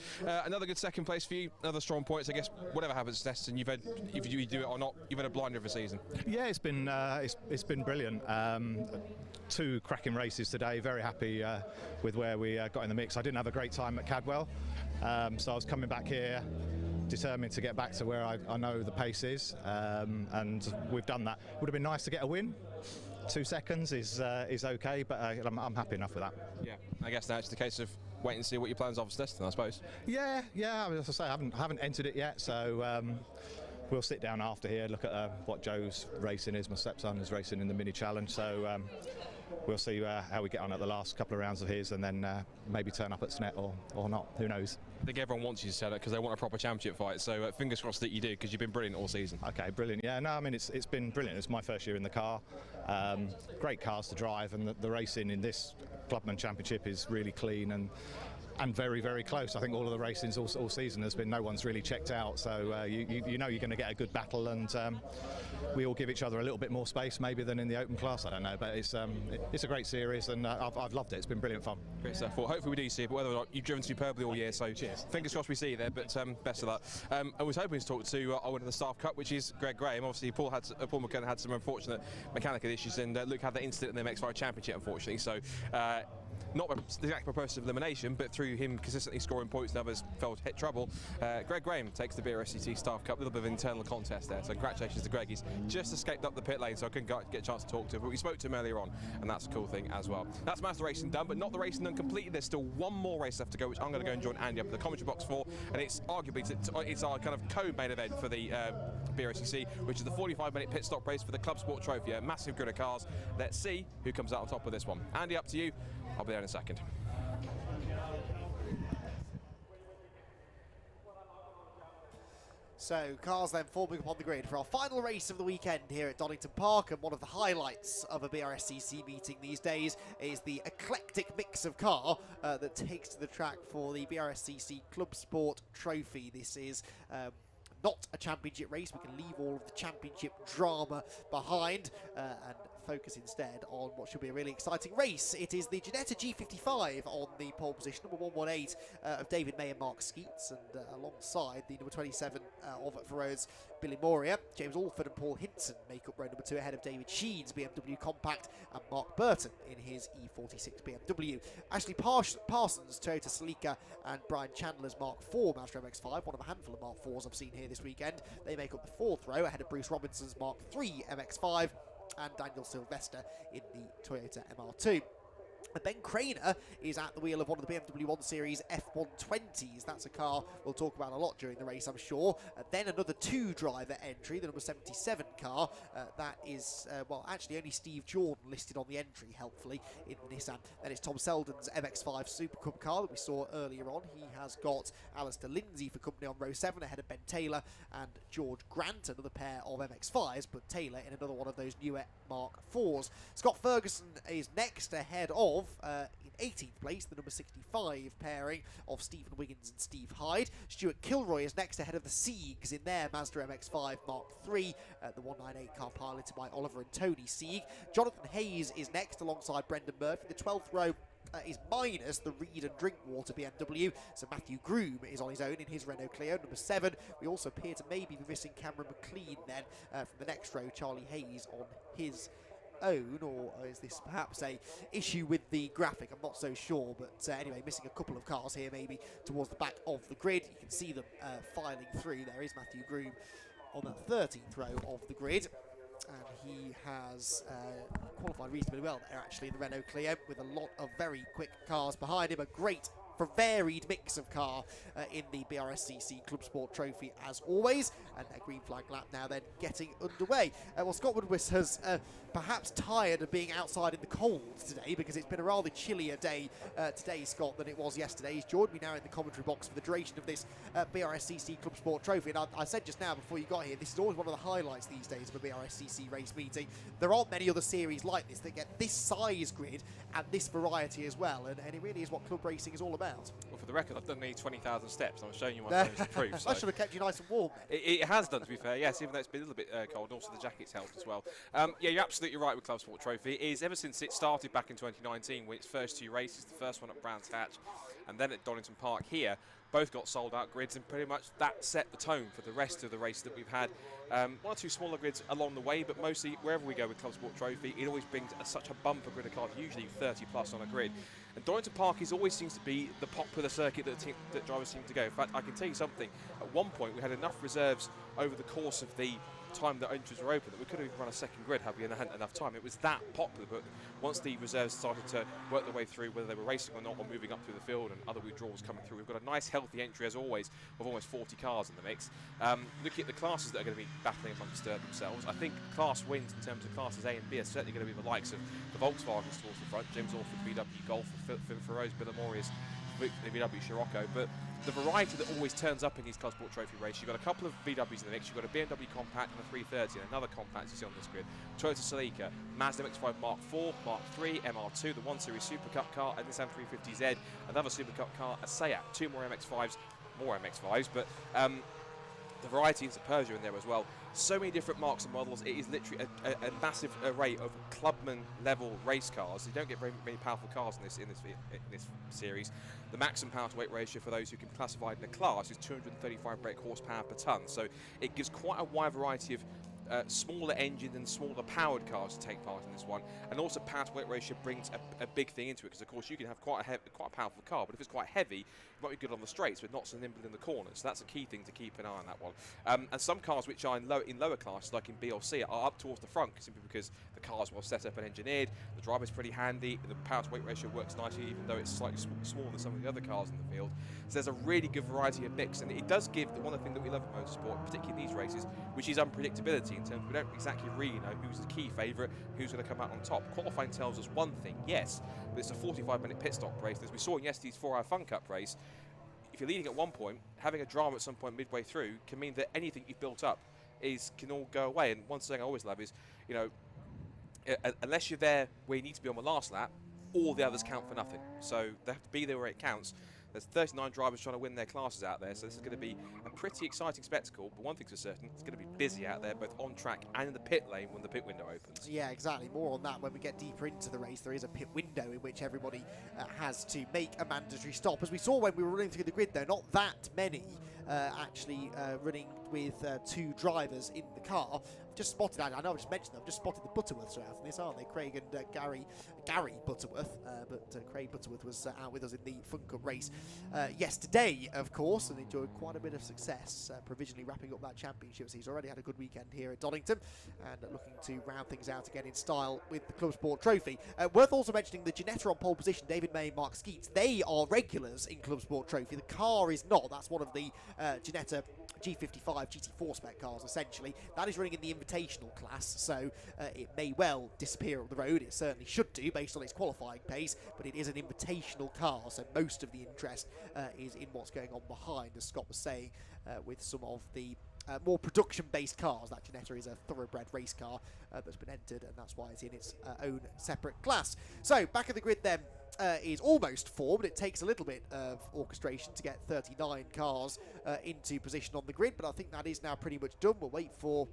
Speaker 1: another good second place for you, another strong points. I guess whatever happens at Snetterton, if you do it or not, you've had a blinder of a season.
Speaker 15: Yeah, it's been brilliant. 2 cracking races today. Very happy with where we got in the mix. I didn't have a great time at Cadwell, so I was coming back here determined to get back to where I know the pace is, and we've done that. Would have been nice to get a win. 2 seconds is okay, but I'm happy enough with that.
Speaker 1: Yeah, I guess now it's the case of wait and see what your plans are for Snetterton, I suppose.
Speaker 15: Yeah. As I say, I haven't entered it yet, so we'll sit down after here, look at what Joe's racing is. My stepson is racing in the mini challenge, so we'll see how we get on at the last couple of rounds of his, and then maybe turn up at Snet or not. Who knows?
Speaker 1: I think everyone wants you to sell it because they want a proper championship fight. So fingers crossed that you do, because you've been brilliant all season.
Speaker 15: Okay, brilliant. Yeah, no, I mean it's been brilliant. It's my first year in the car. Great cars to drive, and the racing in this Clubman Championship is really clean and very, very close. I think all of the racings all season has been, no one's really checked out, so you know you're going to get a good battle, and we all give each other a little bit more space maybe than in the open class, I don't know, but it's a great series, and I've loved it. It's been brilliant fun.
Speaker 1: Great stuff. Well, hopefully we do see it, but whether or not, you've driven superbly all year, so cheers. Fingers crossed we see you there, but best of luck. I was hoping to talk to our winner of the Staff Cup, which is Greg Graham. Obviously Paul McKenna had some unfortunate mechanical issues, and Luke had that incident in the MX-5 Championship, unfortunately, so not the exact purpose of elimination, but through him consistently scoring points and others hit trouble. Greg Graham takes the BRSCC Staff Cup. A little bit of an internal contest there, so congratulations to Greg. He's just escaped up the pit lane, so I couldn't get a chance to talk to him, but we spoke to him earlier on, and that's a cool thing as well. That's Mazda racing done, but not the racing done completely. There's still one more race left to go, which I'm going to go and join Andy up at the commentary box for, and it's arguably it's our kind of co-main event for the BRSCC, which is the 45-minute pit stop race for the Club Sport Trophy. A massive grid of cars. Let's see who comes out on top of this one. Andy, up to you. I'll be there in a second.
Speaker 2: So, cars then forming upon the grid for our final race of the weekend here at Donington Park, and one of the highlights of a BRSCC meeting these days is the eclectic mix of car that takes to the track for the BRSCC Club Sport Trophy. This is not a championship race. We can leave all of the championship drama behind and focus instead on what should be a really exciting race. It is the Ginetta G55 on the pole position, number 118 of David May and Mark Skeets, and alongside the number 27 of Feroz Billy Moria, James Alford and Paul Hinton make up row number 2 ahead of David Sheen's BMW Compact and Mark Burton in his E46 BMW. Ashley Parsons, Toyota Celica, and Brian Chandler's Mark IV Mazda MX-5, one of a handful of Mark IVs I've seen here this weekend. They make up the 4th row ahead of Bruce Robinson's Mark III MX-5 and Daniel Sylvester in the Toyota MR2. Ben Craner is at the wheel of one of the BMW 1 Series F120s. That's a car we'll talk about a lot during the race, I'm sure. Then another 2-driver entry, the number 77 car. That is, well, actually only Steve Jordan listed on the entry, helpfully, in Nissan. Then it's Tom Selden's MX-5 Supercar car that we saw earlier on. He has got Alistair Lindsay for company on row 7 ahead of Ben Taylor and George Grant, another pair of MX-5s, but Taylor in another one of those newer Mark IVs. Scott Ferguson is next ahead of, in 18th place, the number 65 pairing of Stephen Wiggins and Steve Hyde. Stuart Kilroy is next ahead of the Siegs in their Mazda MX-5 Mark III, the 198 car piloted by Oliver and Tony Sieg. Jonathan Hayes is next alongside Brendan Murphy. The 12th row is minus the Reed and Drinkwater BMW, so Matthew Groom is on his own in his Renault Clio, number 7. We also appear to maybe be missing Cameron McLean then from the next row, Charlie Hayes on his own, or is this perhaps a issue with the graphic? I'm not so sure, but anyway, missing a couple of cars here maybe towards the back of the grid. You can see them filing through. There is Matthew Groom on that 13th row of the grid, and he has qualified reasonably well there actually in the Renault Clio with a lot of very quick cars behind him. A great varied mix of car in the BRSCC Club Sport Trophy as always, and a green flag lap now then getting underway. Well, Scott Woodward has perhaps tired of being outside in the cold today, because it's been a rather chillier day today, Scott, than it was yesterday. He's joined me now in the commentary box for the duration of this BRSCC Club Sport Trophy, and I said just now before you got here, this is always one of the highlights these days of a BRSCC race meeting. There aren't many other series like this that get this size grid and this variety as well, and it really is what club racing is all about.
Speaker 1: Well, for the record, I've done nearly 20,000 steps. I'm showing you my phones to prove. So.
Speaker 2: I should have kept you nice and warm.
Speaker 1: It has done, to be fair, yes, even though it's been a little bit cold. Also, the jacket's helped as well. Yeah, you're absolutely right with Club Sport Trophy. It is, ever since it started back in 2019, with its first 2 races, the first one at Brands Hatch and then at Donington Park here, both got sold out grids, and pretty much that set the tone for the rest of the race that we've had. 1 or 2 smaller grids along the way, but mostly wherever we go with Club Sport Trophy, it always brings such a bumper grid of cars, usually 30 plus on a grid. And Donington Park always seems to be the popular circuit that drivers seem to go. In fact, I can tell you something. At one point, we had enough reserves over the course of the time that entries were open that we could have even run a second grid had we hadn't enough time. It was that popular, but once the reserves started to work their way through, whether they were racing or not, or moving up through the field and other withdrawals coming through, we've got a nice healthy entry as always of almost 40 cars in the mix. Looking at the classes that are going to be battling amongst themselves, I think class wins in terms of classes A and B are certainly going to be the likes of the Volkswagens towards the front, James Orford VW Golf, Feroz Billamori's VW Scirocco, but the variety that always turns up in these Club Sport Trophy race, you've got a couple of VWs in the mix, you've got a BMW Compact and a 330 and another Compact you see on this grid, Toyota Celica, Mazda MX-5 Mark IV, Mark III, MR2, the 1 Series Superkart car, a Nissan 350Z, another Superkart car, a Seat, 2 more MX-5s, but the variety is a Peugeot in there as well. So many different marks and models. It is literally a massive array of clubman level race cars. You don't get very many powerful cars in this series. The maximum power to weight ratio for those who can classify it in a class is 235 brake horsepower per tonne. So it gives quite a wide variety of smaller engine and smaller powered cars to take part in this one, and also power to weight ratio brings a big thing into it, because of course you can have quite a powerful car, but if it's quite heavy, it might be good on the straights but not so nimble in the corners, so that's a key thing to keep an eye on that one. And some cars which are in lower classes, like in B or C, are up towards the front simply because the car's well set up and engineered, the driver's pretty handy, the power to weight ratio works nicely even though it's slightly smaller than some of the other cars in the field. So there's a really good variety of mix, and it does give the one thing that we love in motorsport, particularly in these races, which is unpredictability, in terms of we don't exactly really know who's the key favourite, who's going to come out on top. Qualifying tells us one thing, yes, but it's a 45-minute pit stop race. As we saw in yesterday's 4-hour Fun Cup race, if you're leading at one point, having a drama at some point midway through can mean that anything you've built up can all go away. And one thing I always love is, you know, unless you're there where you need to be on the last lap, all the others count for nothing. So they have to be there where it counts. There's 39 drivers trying to win their classes out there, so this is going to be a pretty exciting spectacle. But one thing's for certain, it's going to be busy out there, both on track and in the pit lane when the pit window opens.
Speaker 2: Yeah, exactly. More on that when we get deeper into the race. There is a pit window in which everybody has to make a mandatory stop. As we saw when we were running through the grid, though, not that many actually running with 2 drivers in the car. Just spotted, I know I just mentioned them, I've just spotted the Butterworths out in this, aren't they? Craig and Gary Butterworth, but Craig Butterworth was out with us in the Fun Cup race yesterday, of course, and enjoyed quite a bit of success, provisionally wrapping up that championship. So he's already had a good weekend here at Donington, and looking to round things out again in style with the Club Sport Trophy. Worth also mentioning the Ginetta on pole position, David May and Mark Skeets. They are regulars in Club Sport Trophy. The car is not. That's one of the Ginetta G55 GT4 spec cars, essentially. That is running in the invitational class, so it may well disappear on the road. It certainly should do based on its qualifying pace, but it is an invitational car, so most of the interest is in what's going on behind, as Scott was saying, with some of the more production-based cars. That Ginetta is a thoroughbred race car that's been entered, and that's why it's in its own separate class. So, back of the grid then is almost formed. It takes a little bit of orchestration to get 39 cars into position on the grid, but I think that is now pretty much done. We'll wait for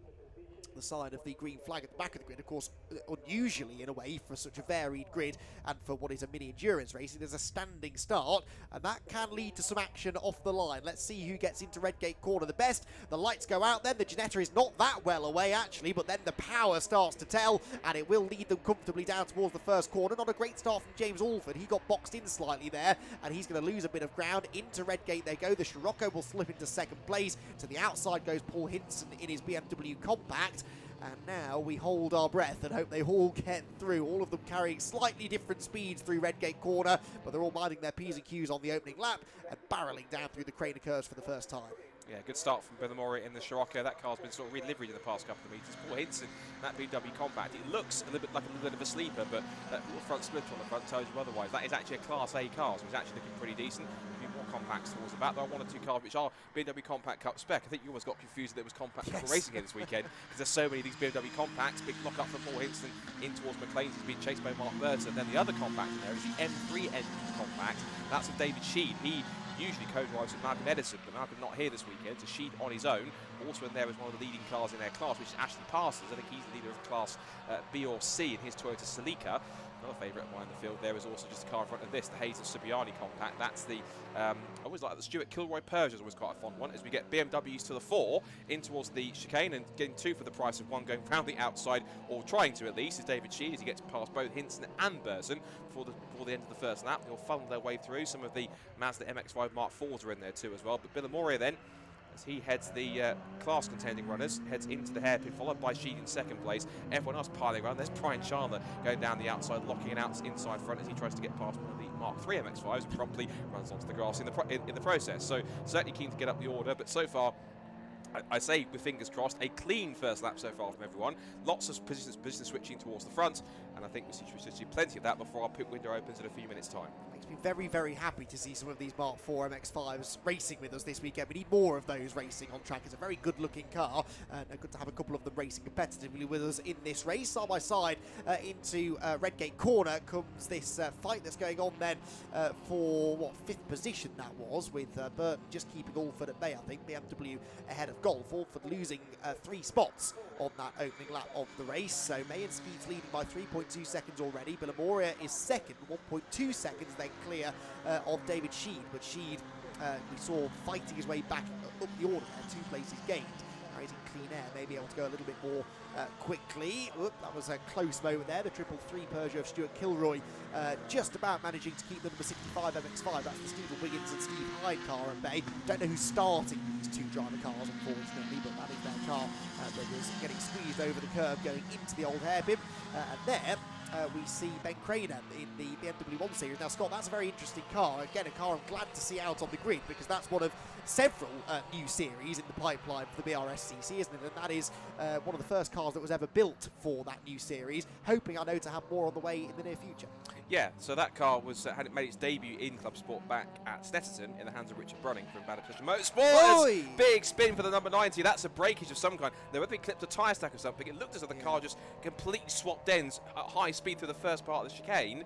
Speaker 2: the sign of the green flag at the back of the grid. Of course, unusually in a way for such a varied grid and for what is a mini endurance racing, there's a standing start, and that can lead to some action off the line. Let's see who gets into Redgate Corner the best. The lights go out then. The Ginetta is not that well away actually, but then the power starts to tell, and it will lead them comfortably down towards the first corner. Not a great start from James Alford. He got boxed in slightly there, and he's going to lose a bit of ground. Into Redgate they go. The Scirocco will slip into second place. To the outside goes Paul Hinson in his BMW Compact. And now we hold our breath and hope they all get through. All of them carrying slightly different speeds through Redgate Corner, but they're all minding their P's and Q's on the opening lap and barrelling down through the Craner curves for the first time.
Speaker 1: Yeah, good start from Bellamore in the Scirocco. That car's been sort of reliveried in the past couple of metres. Paul Hinson, that BMW Compact, it looks a little bit like a little bit of a sleeper, but that little front splitter on the front tells you otherwise. That is actually a Class A car, so it's actually looking pretty decent. A few more compacts towards the back. There are 1 or 2 cars which are BMW Compact Cup spec. I think you almost got confused that it was Compact Cup racing here this weekend, because there's so many of these BMW Compacts. Big lock up from Paul Hinson in towards McLean's. He's been chased by Mark Burton. Then the other compact in there is the M3 engine compact. That's of David Sheed. He usually co-drives with Malcolm Edison, but Malcolm not here this weekend, so Sheed on his own. Also in there is one of the leading cars in their class, which is Ashley Parsons. I think he's the leader of class B or C in his Toyota Celica. Another favourite of mine in the field there is also just a car in front of this, the Hayes and Subiani Compact. That's the, I always like the Stuart Kilroy Peugeot is always quite a fun one, as we get BMWs to the 4 in towards the chicane, and getting 2 for the price of 1 going round the outside, or trying to at least, is David Sheed, as he gets past both Hinson and Burton before the end of the first lap. They'll funnel their way through. Some of the Mazda MX-5 Mark IVs are in there too as well, but Bellamore then, as he heads the class contending runners, heads into the hairpin, followed by Sheed in second place. Everyone else piling around. There's Brian Chandler going down the outside, locking it out inside front as he tries to get past one of the Mark III MX-5s and promptly runs onto the grass in the process. So certainly keen to get up the order, but so far, I say with fingers crossed, a clean first lap so far from everyone. Lots of position switching towards the front, and I think we should see plenty of that before our pit window opens in a few minutes' time.
Speaker 2: Makes me very, very happy to see some of these Mark IV MX-5s racing with us this weekend. We need more of those racing on track. It's a very good-looking car, and good to have a couple of them racing competitively with us in this race. Side by side into Redgate Corner comes this fight that's going on then for, what, 5th position that was, with Burton just keeping Alford at bay, I think. BMW ahead of Golf, Alford losing 3 spots on that opening lap of the race. So May and Skeets leading by 3.2 seconds already. Bellamoria is second, 1.2 seconds then clear of David Sheed. But Sheed, we saw fighting his way back up the order there, 2 places gained. Now he's in clean air, maybe able to go a little bit more quickly. Oop, that was a close moment there. The 333 Peugeot of Stuart Kilroy just about managing to keep the number 65 MX-5. That's the Stephen Wiggins and Steve Hyde car at bay. Don't know who's starting these 2 driver cars, unfortunately, but that is their car that was getting squeezed over the curve going into the old hairpin. And there we see Ben Craner in the BMW 1 Series. Now, Scott, that's a very interesting car. Again, a car I'm glad to see out on the grid, because that's one of several new series in the pipeline for the BRSCC, isn't it? And that is one of the first cars that was ever built for that new series. Hoping, I know, to have more on the way in the near future.
Speaker 1: Yeah, so that car was had it made its debut in Club Sport back at Snetterton in the hands of Richard Brunning from Bad Position Motorsport.
Speaker 2: Oi!
Speaker 1: Big spin for the number 90. That's a breakage of some kind. Whether they clipped a tyre stack or something, it looked as though the car just completely swapped ends at high speed through the first part of the chicane.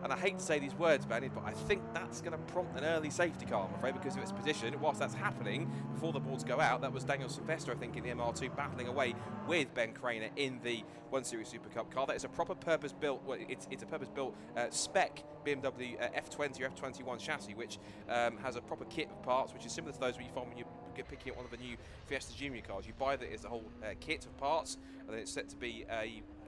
Speaker 1: And I hate to say these words, Benny, but I think that's going to prompt an early safety car, I'm afraid, because of its position. Whilst that's happening, before the boards go out, that was Daniel Sylvester, I think, in the MR2 battling away with Ben Craner in the 1 Series Super Cup car. That is a proper purpose-built, well, it's a purpose-built spec BMW F20 or F21 chassis, which has a proper kit of parts, which is similar to those you find when you get picking up one of the new Fiesta Junior cars. You buy that as a whole kit of parts, and then it's set to be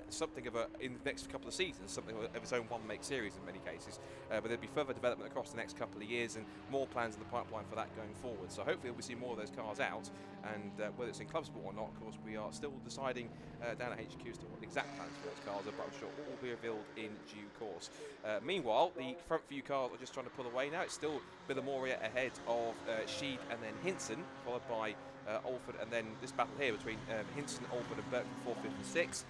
Speaker 1: something of a, in the next couple of seasons, something of its own one-make series in many cases. But there'll be further development across the next couple of years and more plans in the pipeline for that going forward. So hopefully we'll see more of those cars out, and whether it's in Club Sport or not, of course, we are still deciding down at HQ as to what the exact plans for those cars are, but I'm sure all will be revealed in due course. Meanwhile, the front few cars are just trying to pull away now. It's still Villamoria ahead of Sheed and then Hinson, followed by Alford, and then this battle here between Hinson, Alford and Burke from 4th, 5th and 6th.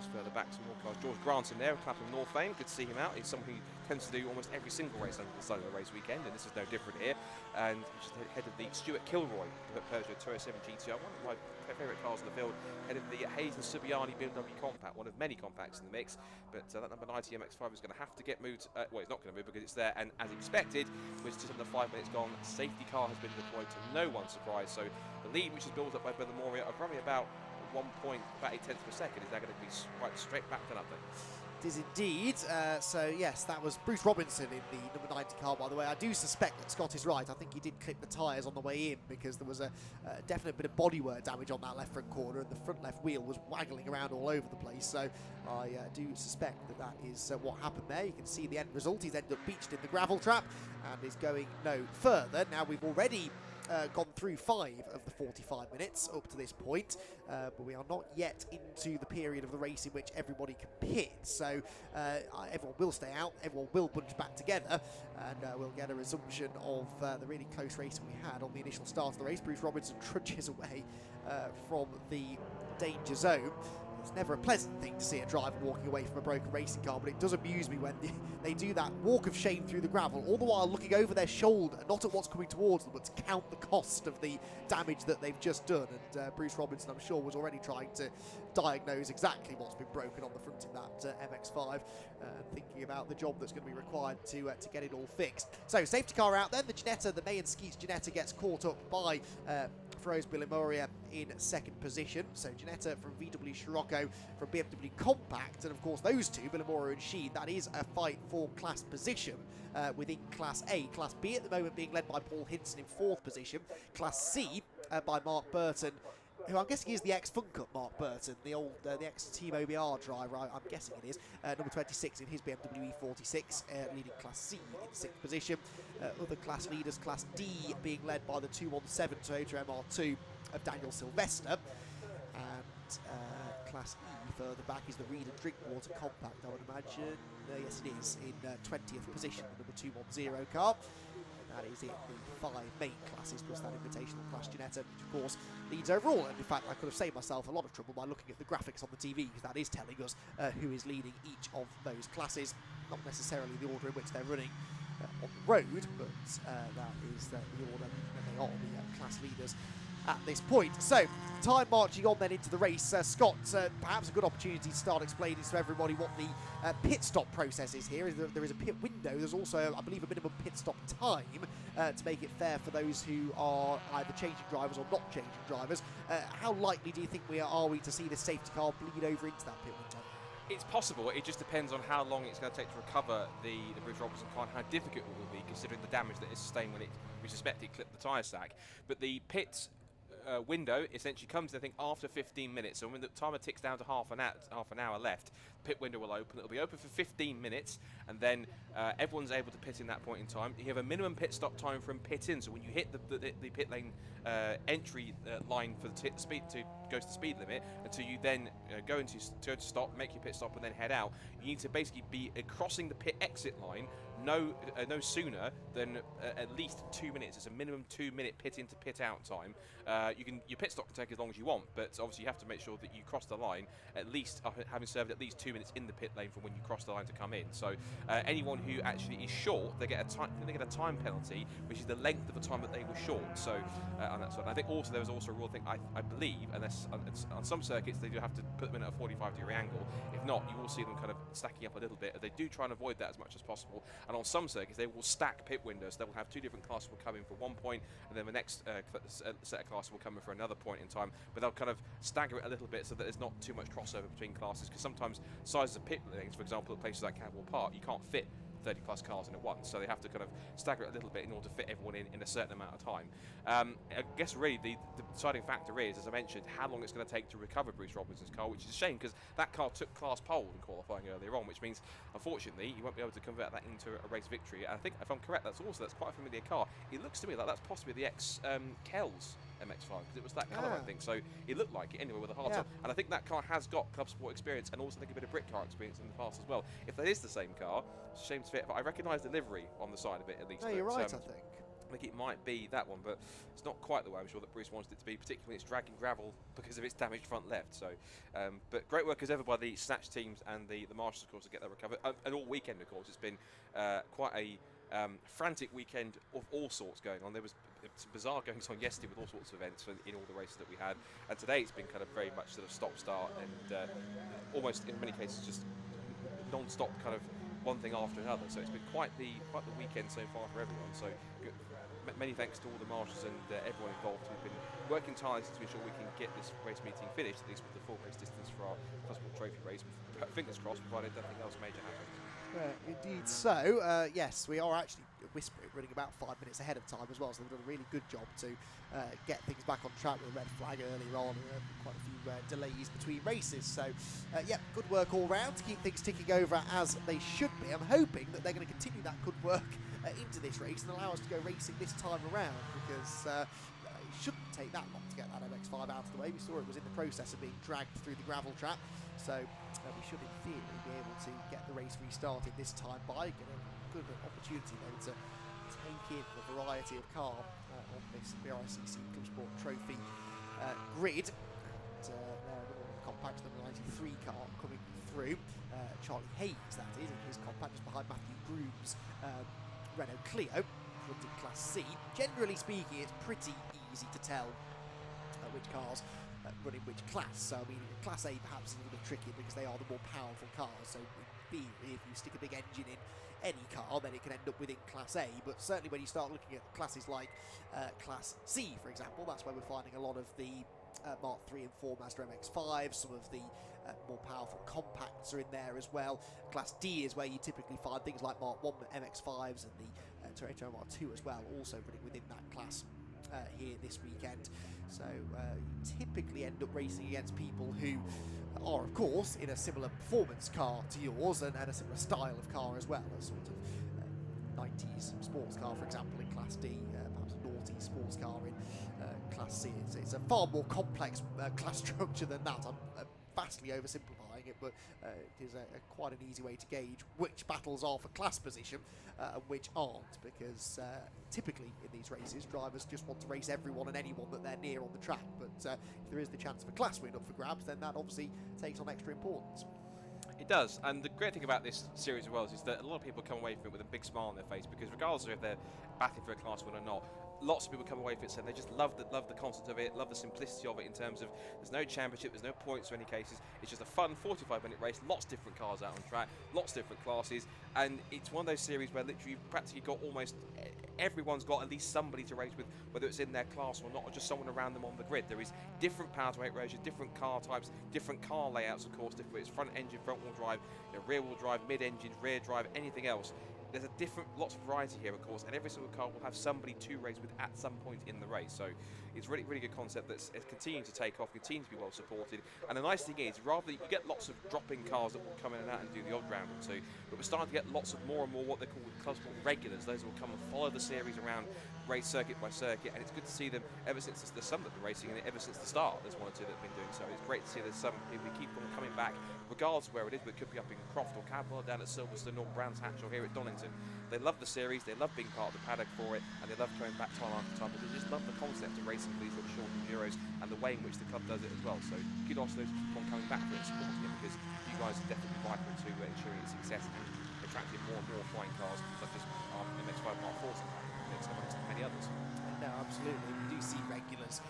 Speaker 1: Just further back, some more cars. George Grant in there, Clapham North fame. Good to see him out. He's someone who tends to do almost every single race under the sun of the race weekend, and this is no different here. And he's just ahead of the Stuart Kilroy Peugeot 207 GTR, one of my favourite cars in the field, ahead of the Hayes and Subiani BMW Compact, one of many compacts in the mix. But that number 90 MX-5 is going to have to get moved. Well, it's not going to move because it's there, and as expected, with just under 5 minutes gone, safety car has been deployed to no one's surprise. So the lead, which is built up by Villamoria, of probably about 1 point, about 8 tenths per second, is now going to be quite straight back to nothing.
Speaker 2: It is indeed. So yes, that was Bruce Robinson in the number 90 car, by the way. I do suspect that Scott is right. I think he did clip the tyres on the way in because there was a definite bit of bodywork damage on that left front corner, and the front left wheel was waggling around all over the place. So I do suspect that that is what happened there. You can see the end result. He's ended up beached in the gravel trap and is going no further. Now we've already gone through 5 of the 45 minutes up to this point, but we are not yet into the period of the race in which everybody can pit. So everyone will stay out, everyone will bunch back together, and we'll get a resumption of the really close race we had on the initial start of the race. Bruce Robinson trudges away from the danger zone. It's never a pleasant thing to see a driver walking away from a broken racing car, but it does amuse me when they do that walk of shame through the gravel, all the while looking over their shoulder, not at what's coming towards them, but to count the cost of the damage that they've just done. And Bruce Robinson, I'm sure, was already trying to diagnose exactly what's been broken on the front of that MX-5, thinking about the job that's going to be required to get it all fixed. So, safety car out then. The Ginetta, the May and Skeets Ginetta gets caught up by Feroz Villamoria in 2nd position. So Ginetta from VW Scirocco from BMW Compact, and of course those two, Villamoria and Sheed, that is a fight for class position within Class A. Class B at the moment being led by Paul Hinson in 4th position. Class C by Mark Burton, who I'm guessing is the ex-Fun Cup Mark Burton, the old, the ex-Team OBR driver, I'm guessing it is. Number 26 in his BMW E46, leading Class C in 6th position. Other class leaders, Class D being led by the 217 Toyota MR2 of Daniel Sylvester. And Class E further back is the Reed and Drinkwater Compact, I would imagine. Yes, it is, in 20th position, the number 210 car. That is it, the 5 main classes plus that invitational class Ginetta, which of course leads overall. And in fact, I could have saved myself a lot of trouble by looking at the graphics on the TV, because that is telling us who is leading each of those classes. Not necessarily the order in which they're running on the road, but that is the order that they are, the class leaders at this point. So, time marching on then into the race. Scott, perhaps a good opportunity to start explaining to everybody what the pit stop process is here. There is a pit window. There's also, I believe, a minimum pit stop time to make it fair for those who are either changing drivers or not changing drivers. How likely do you think are we to see this safety car bleed over into that pit window?
Speaker 1: It's possible. It just depends on how long it's going to take to recover the Bruce Robinson car and how difficult it will be, considering the damage that is sustained when we suspect it clipped the tyre stack. But the pit window essentially comes, I think, after 15 minutes. So when the timer ticks down to half an hour left, the pit window will open. It'll be open for 15 minutes, and then everyone's able to pit in that point in time. You have a minimum pit stop time from pit in. So when you hit the pit lane entry line for the speed to go to the speed limit, until you then go to stop, make your pit stop, and then head out, you need to basically be crossing the pit exit line no sooner than at least 2 minutes. It's a minimum 2-minute pit in to pit out time. Your pit stop can take as long as you want, but obviously you have to make sure that you cross the line at least having served at least 2 minutes in the pit lane from when you cross the line to come in. So anyone who actually is short, they get a time penalty, which is the length of the time that they were short. So on that side, I think also there was also a rule thing I believe, unless on some circuits they do have to put them in at a 45-degree angle. If not, you will see them kind of stacking up a little bit. They do try and avoid that as much as possible. And on some circuits, they will stack pit windows. They will have two different classes will come in for one point, and then the next set of classes will come in for another point in time. But they'll kind of stagger it a little bit so that there's not too much crossover between classes. Because sometimes sizes of pit lanes, for example, at places like Cadwell Park, you can't fit 30 plus cars in at once, so they have to kind of stagger it a little bit in order to fit everyone in a certain amount of time. I guess really the deciding factor is, as I mentioned, how long it's going to take to recover Bruce Robinson's car, which is a shame because that car took class pole in qualifying earlier on, which means unfortunately you won't be able to convert that into a race victory. And I think, if I'm correct, that's quite a familiar car. It looks to me like that's possibly the Kells MX-5, because it was that colour, I think. So it looked like it anyway with a hard top. And I think that car has got club sport experience and also I think a bit of Brit car experience in the past as well. If that is the same car, it's a shame to fit, but I recognise the livery on the side of it at least.
Speaker 2: No, you're right, I think.
Speaker 1: I think it might be that one, but it's not quite the way I'm sure that Bruce wanted it to be, particularly when it's dragging gravel because of its damaged front left. So, but great work as ever by the Snatch teams and the Marshals, of course, to get that recovered. And all weekend, of course, it's been quite a frantic weekend of all sorts going on. There was some bizarre goings on yesterday with all sorts of events in all the races that we had, and today it's been kind of very much sort of stop-start and almost in many cases just non-stop kind of one thing after another. So it's been quite the weekend so far for everyone. So many thanks to all the marshals and everyone involved who've been working tirelessly to ensure we can get this race meeting finished, at least with the full race distance for our Club Trophy race. Fingers crossed, provided nothing else major happens.
Speaker 2: Indeed so. Yes, we are actually running about 5 minutes ahead of time as well, so they've done a really good job to get things back on track with a red flag earlier on, and quite a few delays between races. So, yeah, good work all round to keep things ticking over as they should be. I'm hoping that they're going to continue that good work into this race and allow us to go racing this time around, because it shouldn't take that long to get that MX-5 out of the way. We saw it was in the process of being dragged through the gravel trap, so we should in theory be able to get the race restarted this time by get a good opportunity then to take in the variety of car on this BRSCC Club Sport Trophy grid. And, another compact number 93 car coming through, Charlie Hayes that is, in his compact just behind Matthew Groom's Renault Clio, runs in Class C. Generally speaking, it's pretty easy to tell which cars run in which class. So, I mean, Class A perhaps is a little bit trickier because they are the more powerful cars. So, in theory, if you stick a big engine in any car, then it can end up within Class A. But certainly when you start looking at classes like Class C, for example, that's where we're finding a lot of the Mark 3 and 4 Mazda MX-5, some of the more powerful compacts are in there as well. Class D is where you typically find things like Mark 1 MX-5s and the Toyota Mark 2 as well, also running within that class here this weekend. So you typically end up racing against people who are, of course, in a similar performance car to yours and a similar style of car as well, a sort of 90s sports car, for example, in Class D, perhaps a naughty sports car in Class C. It's a far more complex class structure than that. I'm vastly oversimplifying it, but it is quite an easy way to gauge which battles are for class position and which aren't, because typically in these races drivers just want to race everyone and anyone that they're near on the track, but if there is the chance of a class win up for grabs, then that obviously takes on extra importance.
Speaker 1: It does, and the great thing about this series as well is that a lot of people come away from it with a big smile on their face, because regardless of if they're battling for a class win or not, lots of people come away from it saying they just love the concept of it, love the simplicity of it in terms of there's no championship, there's no points in any cases, it's just a fun 45-minute race, lots of different cars out on track, lots of different classes, and it's one of those series where literally you've practically got almost everyone's got at least somebody to race with, whether it's in their class or not, or just someone around them on the grid. There is different power to weight ratios, different car types, different car layouts, of course, different, it's front engine, front wheel drive, rear wheel drive, mid engine, rear drive, anything else. There's lots of variety here, of course, and every single car will have somebody to race with at some point in the race. So it's really, really good concept that's continuing to take off, continuing to be well supported. And the nice thing is, rather you get lots of drop-in cars that will come in and out and do the odd round or two, but we're starting to get lots of more and more what they call Club Sport regulars. Those will come and follow the series around, race circuit by circuit, and it's good to see them ever since there's some that have been racing in it ever since the start. There's one or two that have been doing so. It's great to see there's some people keep on coming back, regardless of where it is, but it could be up in Croft or Cadwell, down at Silverstone or Brands Hatch or here at Donington. They love the series, they love being part of the paddock for it, and they love coming back time after time, but they just love the concept of racing for these little short Euros and the way in which the club does it as well. So kudos to those who keep on coming back for it and supporting it, because you guys are definitely vital to ensuring its success and attracting more and more flying cars, such as MX-5 Mark 4s, amongst many others.
Speaker 2: No, absolutely. We do see regulars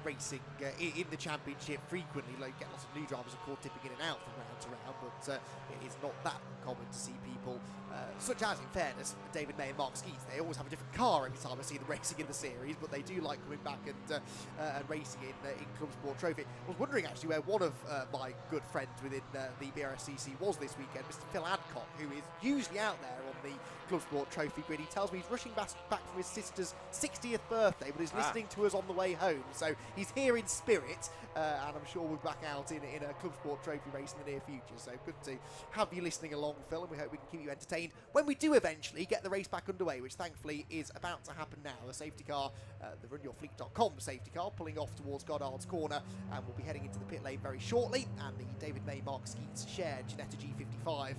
Speaker 2: racing in the championship frequently. Like, get lots of new drivers, of course, dipping in and out from round to round, but it is not that common to see people, such as, in fairness, David May and Mark Skeets. They always have a different car every time I see them racing in the series, but they do like coming back and racing in Club Sport Trophy. I was wondering, actually, where one of my good friends within the BRSCC was this weekend, Mr. Phil Adcock, who is usually out there on the Club Sport Trophy grid. He tells me he's rushing back from his sister's 60th birthday, but he's listening to us on the way home. So he's here in spirit, and I'm sure we'll be back out in a Club Sport Trophy race in the near future. So good to have you listening along, Phil, and we hope we can keep you entertained when we do eventually get the race back underway, which thankfully is about to happen now. The safety car, the runyourfleet.com safety car, pulling off towards Goddard's Corner, and we'll be heading into the pit lane very shortly, and the David May Mark Skeets shared Ginetta G55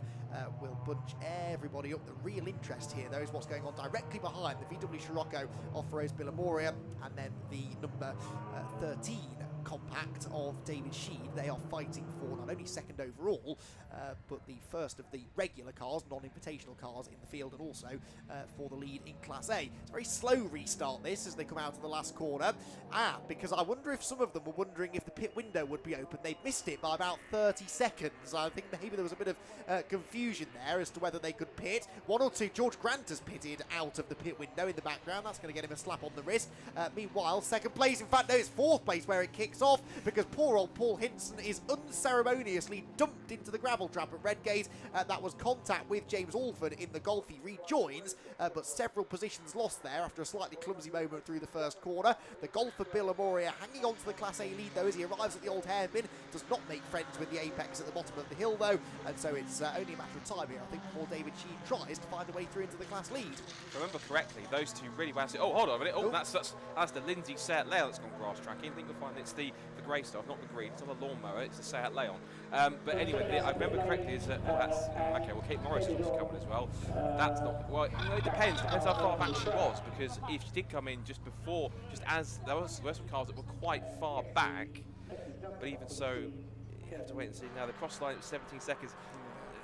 Speaker 2: will bunch everybody up. The real interest here, though, is what's going on directly behind the VW Scirocco off Rose Billamoria, and then the number 13 compact of David Sheed. They are fighting for not only second overall, but the first of the regular cars, non-invitational cars in the field, and also for the lead in Class A. It's a very slow restart this as they come out of the last corner, because I wonder if some of them were wondering if the pit window would be open. They missed it by about 30 seconds. I think maybe there was a bit of confusion there as to whether they could pit. One or two, George Grant has pitted out of the pit window in the background. That's going to get him a slap on the wrist. Meanwhile, second place, in fact, no, it's fourth place where it kicks off, because poor old Paul Hinson is unceremoniously dumped into the gravel trap at Redgate. That was contact with James Alford in the Golf. He rejoins, but several positions lost there after a slightly clumsy moment through the first corner. The Golfer Billamoria hanging on to the Class A lead, though, as he arrives at the old hairpin. Does not make friends with the apex at the bottom of the hill, though, and so it's only a matter of time here, I think, before David Sheed tries to find a way through into the class lead.
Speaker 1: If I remember correctly, those two really wound it. Oh, hold on a minute. Oh, that's the Lindsay Seat Leon that's gone grass tracking. I think you'll find it's the grey stuff, not the green. It's not a lawnmower, it's the Seat Leon. But anyway, I remember correctly is that, that's, okay, well, Kate Morris was coming as well. That's not, well, you know, it depends how far back she was, because if she did come in just before, just as, there were some cars that were quite far back, but even so, you have to wait and see. Now, the cross line was 17 seconds.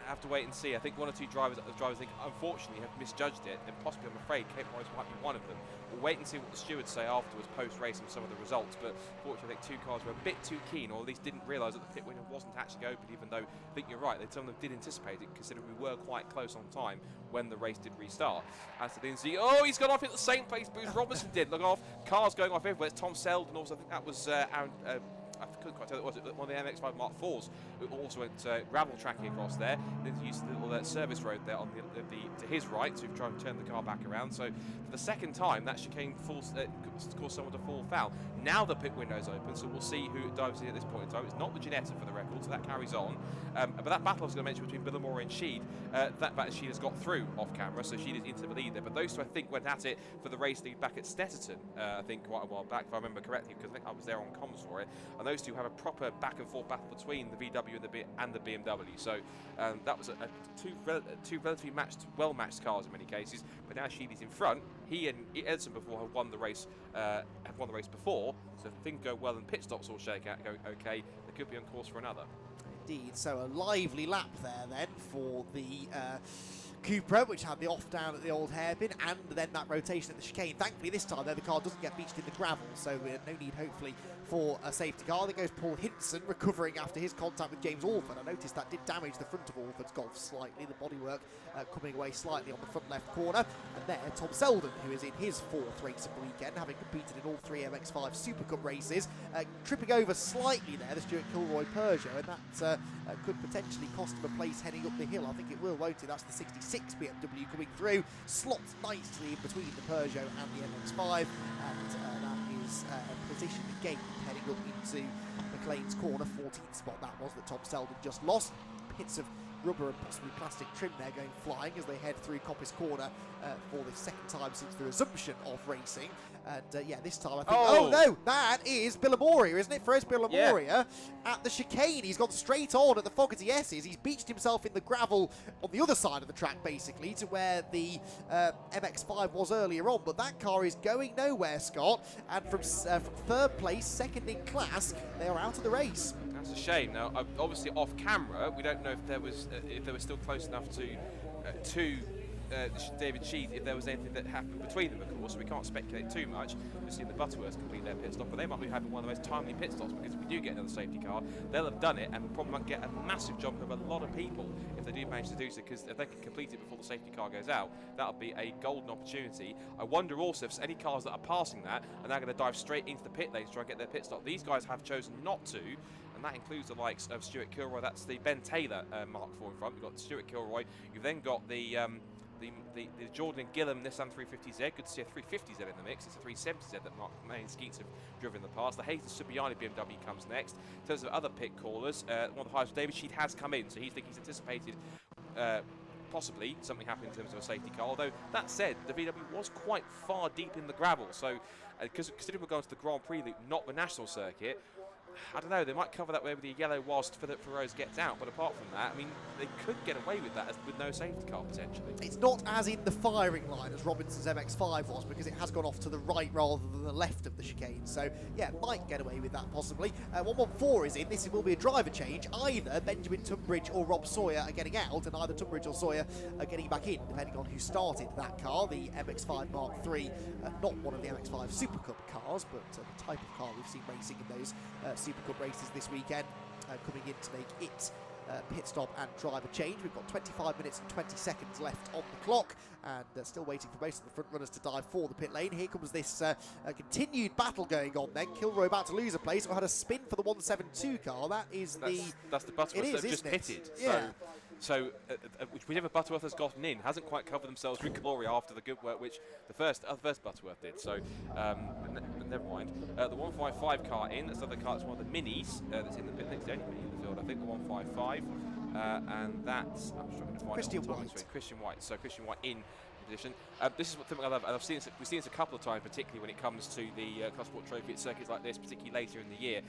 Speaker 1: Have to wait and see. I think one or two drivers think, unfortunately, have misjudged it, and possibly, I'm afraid, Kate Morris might be one of them. We'll wait and see what the stewards say afterwards, post-race, and some of the results. But fortunately, I think two cars were a bit too keen, or at least didn't realise that the pit window wasn't actually open, even though I think you're right, some of them did anticipate it, considering we were quite close on time when the race did restart. As to Lindsay, oh, he's gone off at the same place Bruce Robinson did. Look off, cars going off everywhere. It's Tom Selden, also, I think that was Aaron. I couldn't quite tell, was it one of the MX-5 Mark 4s who also went gravel tracking across there. Then used the little service road there on to his right to try and turn the car back around. So for the second time, that chicane caused someone to fall foul. Now the pit window's open, so we'll see who dives in at this point in time. It's not the Ginetta for the record, so that carries on. But that battle I was going to mention between Billamoria and Sheed, that Sheed has got through off camera, so Sheed is into the lead there. But those two, I think, went at it for the race lead back at Snetterton, I think, quite a while back, if I remember correctly, because I think I was there on comms for it. And those two have a proper back and forth battle between the VW and the BMW. So that was two relatively well matched cars in many cases. But now Sheed is in front. He and Edson before have won the race before. So if things go well and pit stops all shake out, go okay, they could be on course for another.
Speaker 2: Indeed. So a lively lap there then for the Cupra, which had the off down at the old hairpin, and then that rotation at the chicane. Thankfully this time though the car doesn't get beached in the gravel, so no need hopefully for a safety car. There goes Paul Hinson recovering after his contact with James Alford. I noticed that did damage the front of Alford's Golf slightly, the bodywork coming away slightly on the front left corner. And there Tom Selden, who is in his fourth race of the weekend, having competed in all three MX-5 Supercup races, tripping over slightly there the Stuart Kilroy Peugeot, and that could potentially cost him a place heading up the hill. I think it will, won't it? That's the 66 BMW coming through, slots nicely in between the Peugeot and the MX-5, and that is a position again heading up into McLean's corner. 14th spot that was that Tom Selden just lost. Bits of rubber and possibly plastic trim there going flying as they head through Coppice Corner for the second time since the resumption of racing. And yeah, this time I think, oh no, that is Billamoria, isn't it? First Billamoria at the chicane. He's gone straight on at the Fogarty S's. He's beached himself in the gravel on the other side of the track, basically, to where the MX-5 was earlier on. But that car is going nowhere, Scott. And from third place, second in class, they are out of the race.
Speaker 1: That's a shame. Now, obviously off camera, we don't know if there was still close enough to to David Sheed if there was anything that happened between them, of course. So we can't speculate too much. We've seen the Butterworths complete their pit stop, but they might be having one of the most timely pit stops, because if we do get another safety car, they'll have done it and probably might get a massive jump of a lot of people if they do manage to do so, because if they can complete it before the safety car goes out, that'll be a golden opportunity. I wonder also if any cars that are passing that are now going to dive straight into the pit lane to try and get their pit stop. These guys have chosen not to, and that includes the likes of Stuart Kilroy. That's the Ben Taylor Mark IV in front. We've got Stuart Kilroy. You've then got the Jordan and Gillam Nissan 350Z. Good to see a 350Z in the mix. It's a 370Z that Mark May and Skeets have driven in the past. The Hayes Subiani BMW comes next. In terms of other pit callers, one of the highest, David Sheed has come in, so he's anticipated possibly something happening in terms of a safety car. Although, that said, the VW was quite far deep in the gravel, so considering we're going to the Grand Prix loop, not the national circuit, I don't know, they might cover that way with the yellow whilst Rose gets out, but apart from that, I mean, they could get away with that with no safety car, potentially.
Speaker 2: It's not as in the firing line as Robinson's MX-5 was, because it has gone off to the right rather than the left of the chicane, so yeah, might get away with that possibly. 114 is in, this will be a driver change. Either Benjamin Tunbridge or Rob Sawyer are getting out, and either Tunbridge or Sawyer are getting back in, depending on who started that car, the MX-5 Mark III, not one of the MX-5 Supercar cars, but the type of car we've seen racing in those Supercar races this weekend, coming in to make it pit stop and driver change. We've got 25 minutes and 20 seconds left on the clock, and still waiting for most of the front runners to dive for the pit lane. Here comes this continued battle going on then. Kilroy about to lose a place. We had a spin for the 172 car. That's
Speaker 1: the Butterworth that have just pitted.
Speaker 2: Yeah.
Speaker 1: So whichever Butterworth has gotten in hasn't quite covered themselves with glory after the good work which the first Butterworth did. So but never mind. The 155 car in. That's another car. That's one of the minis that's in the pit. I think it's the only mini in the field. I think the 155, and that's I'm struggling to find
Speaker 2: Christian White.
Speaker 1: Christian White. So Christian White in position. This is something I love, and we've seen this a couple of times, particularly when it comes to the Club Sport Trophy at circuits like this, particularly later in the year.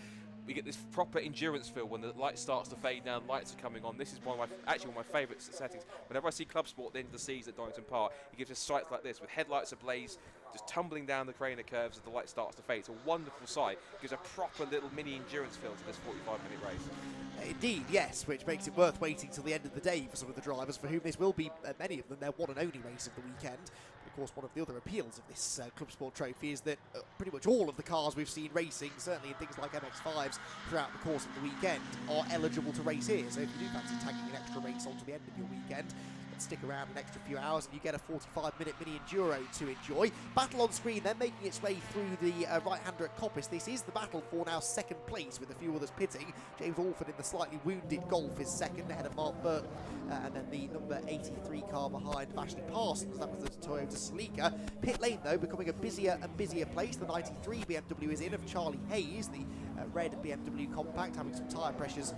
Speaker 1: We get this proper endurance feel when the light starts to fade down, lights are coming on. This is one of my favourite settings. Whenever I see Club Sport at the end of the season at Donington Park, it gives us sights like this with headlights ablaze, just tumbling down the Craner curves as the light starts to fade. It's a wonderful sight. It gives a proper little mini endurance feel to this 45-minute race.
Speaker 2: Indeed, yes, which makes it worth waiting till the end of the day for some of the drivers, for whom this will be, many of them, their one and only race of the weekend. Of course, one of the other appeals of this Club Sport Trophy is that pretty much all of the cars we've seen racing, certainly in things like MX-5s throughout the course of the weekend, are eligible to race here. So if you do fancy tagging an extra race onto the end of your weekend, stick around an extra few hours and you get a 45-minute mini enduro to enjoy. Battle on screen then, making its way through the right-hander at Coppice. This is the battle for now second place, with a few others pitting. James Alford in the slightly wounded Golf is second, ahead of Mark Burton, and then the number 83 car behind Ashley Parsons. That was the Toyota Celica. Pit lane though becoming a busier and busier place. The 93 BMW is in of Charlie Hayes, the red BMW compact, having some tyre pressures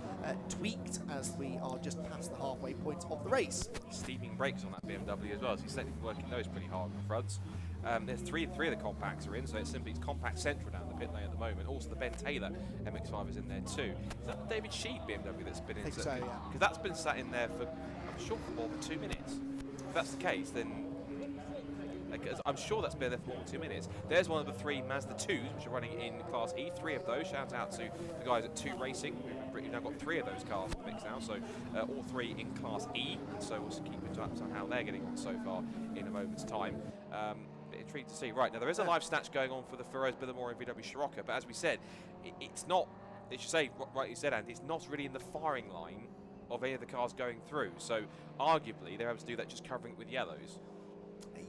Speaker 2: tweaked as we are just past the halfway point of the race.
Speaker 1: Steaming brakes on that BMW as well, so he's certainly working those pretty hard on the fronts. There's three of the compacts are in, so it's compact central down the pit lane at the moment. Also the Ben Taylor MX-5 is in there too. Is that the David Sheed BMW that's been in? I think so, yeah. Because that's been sat in there for, I'm sure, for more than 2 minutes. If that's the case, then I'm sure that's been there for more than 2 minutes. There's one of the 3 Mazda 2s which are running in Class E. 3 of those. Shout out to the guys at 2 Racing. We've now got 3 of those cars in the mix now, so all 3 in Class E. And so we'll keep in touch on how they're getting on so far in a moment's time. Bit intrigued to see. Right, now there is a live snatch going on for the Feroz Billamore and VW Scirocco, but as we said, it's not, as you say, right you said, Andy, it's not really in the firing line of any of the cars going through. So arguably they're able to do that just covering it with yellows.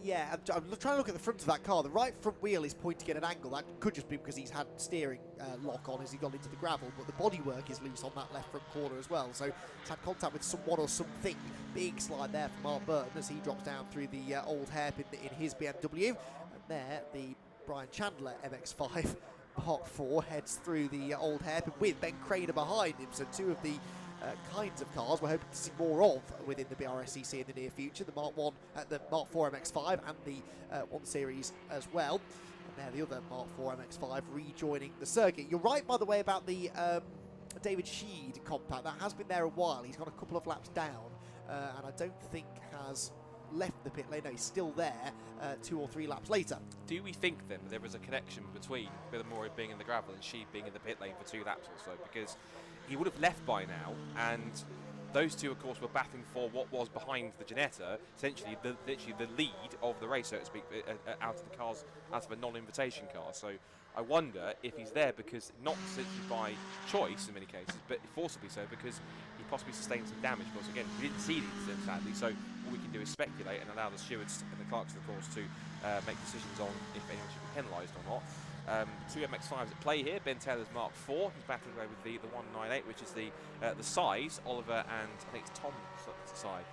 Speaker 2: Yeah, I'm trying to look at the front of that car. The right front wheel is pointing at an angle. That could just be because he's had steering lock on as he got into the gravel, but the bodywork is loose on that left front corner as well. So he's had contact with someone or something. Big slide there from Mark Burton as he drops down through the old hairpin in his BMW. And there, the Brian Chandler MX-5 Mark IV heads through the old hairpin with Ben Craner behind him. So 2 of the kinds of cars we're hoping to see more of within the BRSCC in the near future. The Mark 1, the Mark IV MX-5 and the 1 Series as well. And there the other Mark IV MX-5 rejoining the circuit. You're right, by the way, about the David Sheed compact. That has been there a while. He's got a couple of laps down, and I don't think has left the pit lane. No, he's still there 2 or 3 laps later.
Speaker 1: Do we think then there was a connection between Billamore being in the gravel and Sheed being in the pit lane for 2 laps or so? Because he would have left by now, and Those two, of course, were battling for what was behind the Ginetta, essentially literally the lead of the race, so to speak, out of the cars, out of a non-invitation car. So I wonder if he's there because, not essentially by choice in many cases, but forcibly so because he possibly sustained some damage. Because again, we didn't see the incident sadly, so all we can do is speculate and allow the stewards and the clerks, of course, to make decisions on if anyone should be penalised or not. Two MX-5s at play here. Ben Taylor's Mark IV. He's battling away with the 198, which is the size. Oliver and I think it's Tom side.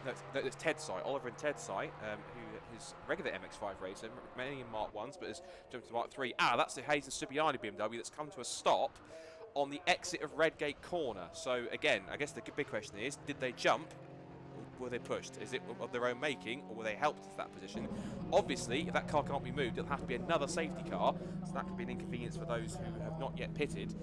Speaker 1: No, it's Ted side. Oliver and Ted side, who is regular MX-5 racer, mainly in Mark 1s, but has jumped to Mark 3. That's the Hayes and Subiani BMW that's come to a stop on the exit of Redgate Corner. So again, I guess the big question is, did they jump? Were they pushed? Is it of their own making, or were they helped to that position? Obviously, if that car can't be moved, it'll have to be another safety car, so that could be an inconvenience for those who have not yet pitted.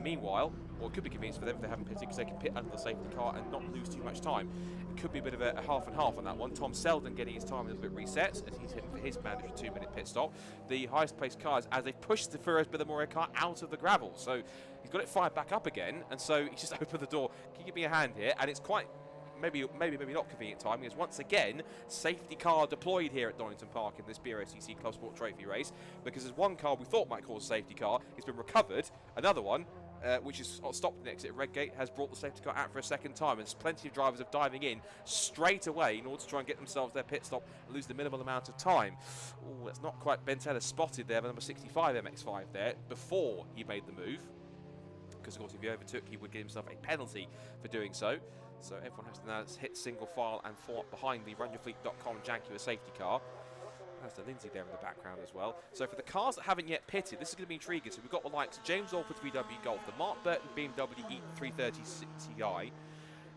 Speaker 1: Meanwhile, or it could be convenience for them if they haven't pitted, because they can pit under the safety car and not lose too much time. It could be a bit of a half and half on that one. Tom Selden getting his time a little bit reset as he's heading for his mandatory 2-minute pit stop. The highest placed cars, as they push the Furres Bilimoria car out of the gravel, so he's got it fired back up again, and so he's just opened the door. Can you give me a hand here? And it's quite maybe not convenient timing, as once again safety car deployed here at Donington Park in this BRSCC Club Sport Trophy race, because there's one car we thought might cause a safety car, it's been recovered. Another one which is stopped at the exit at Redgate has brought the safety car out for a second time, and there's plenty of drivers are diving in straight away in order to try and get themselves their pit stop and lose the minimal amount of time. Oh, that's not quite. Ben Taylor spotted there the number 65 MX-5 there before he made the move, because of course if he overtook he would give himself a penalty for doing so. So everyone has to now hit single file and form up behind the runyourfleet.com Jaguar safety car. That's the Lindsay there in the background as well. So for the cars that haven't yet pitted, this is going to be intriguing. So we've got the likes of James Alford's VW Golf, the Mark Burton BMW E330 Ci,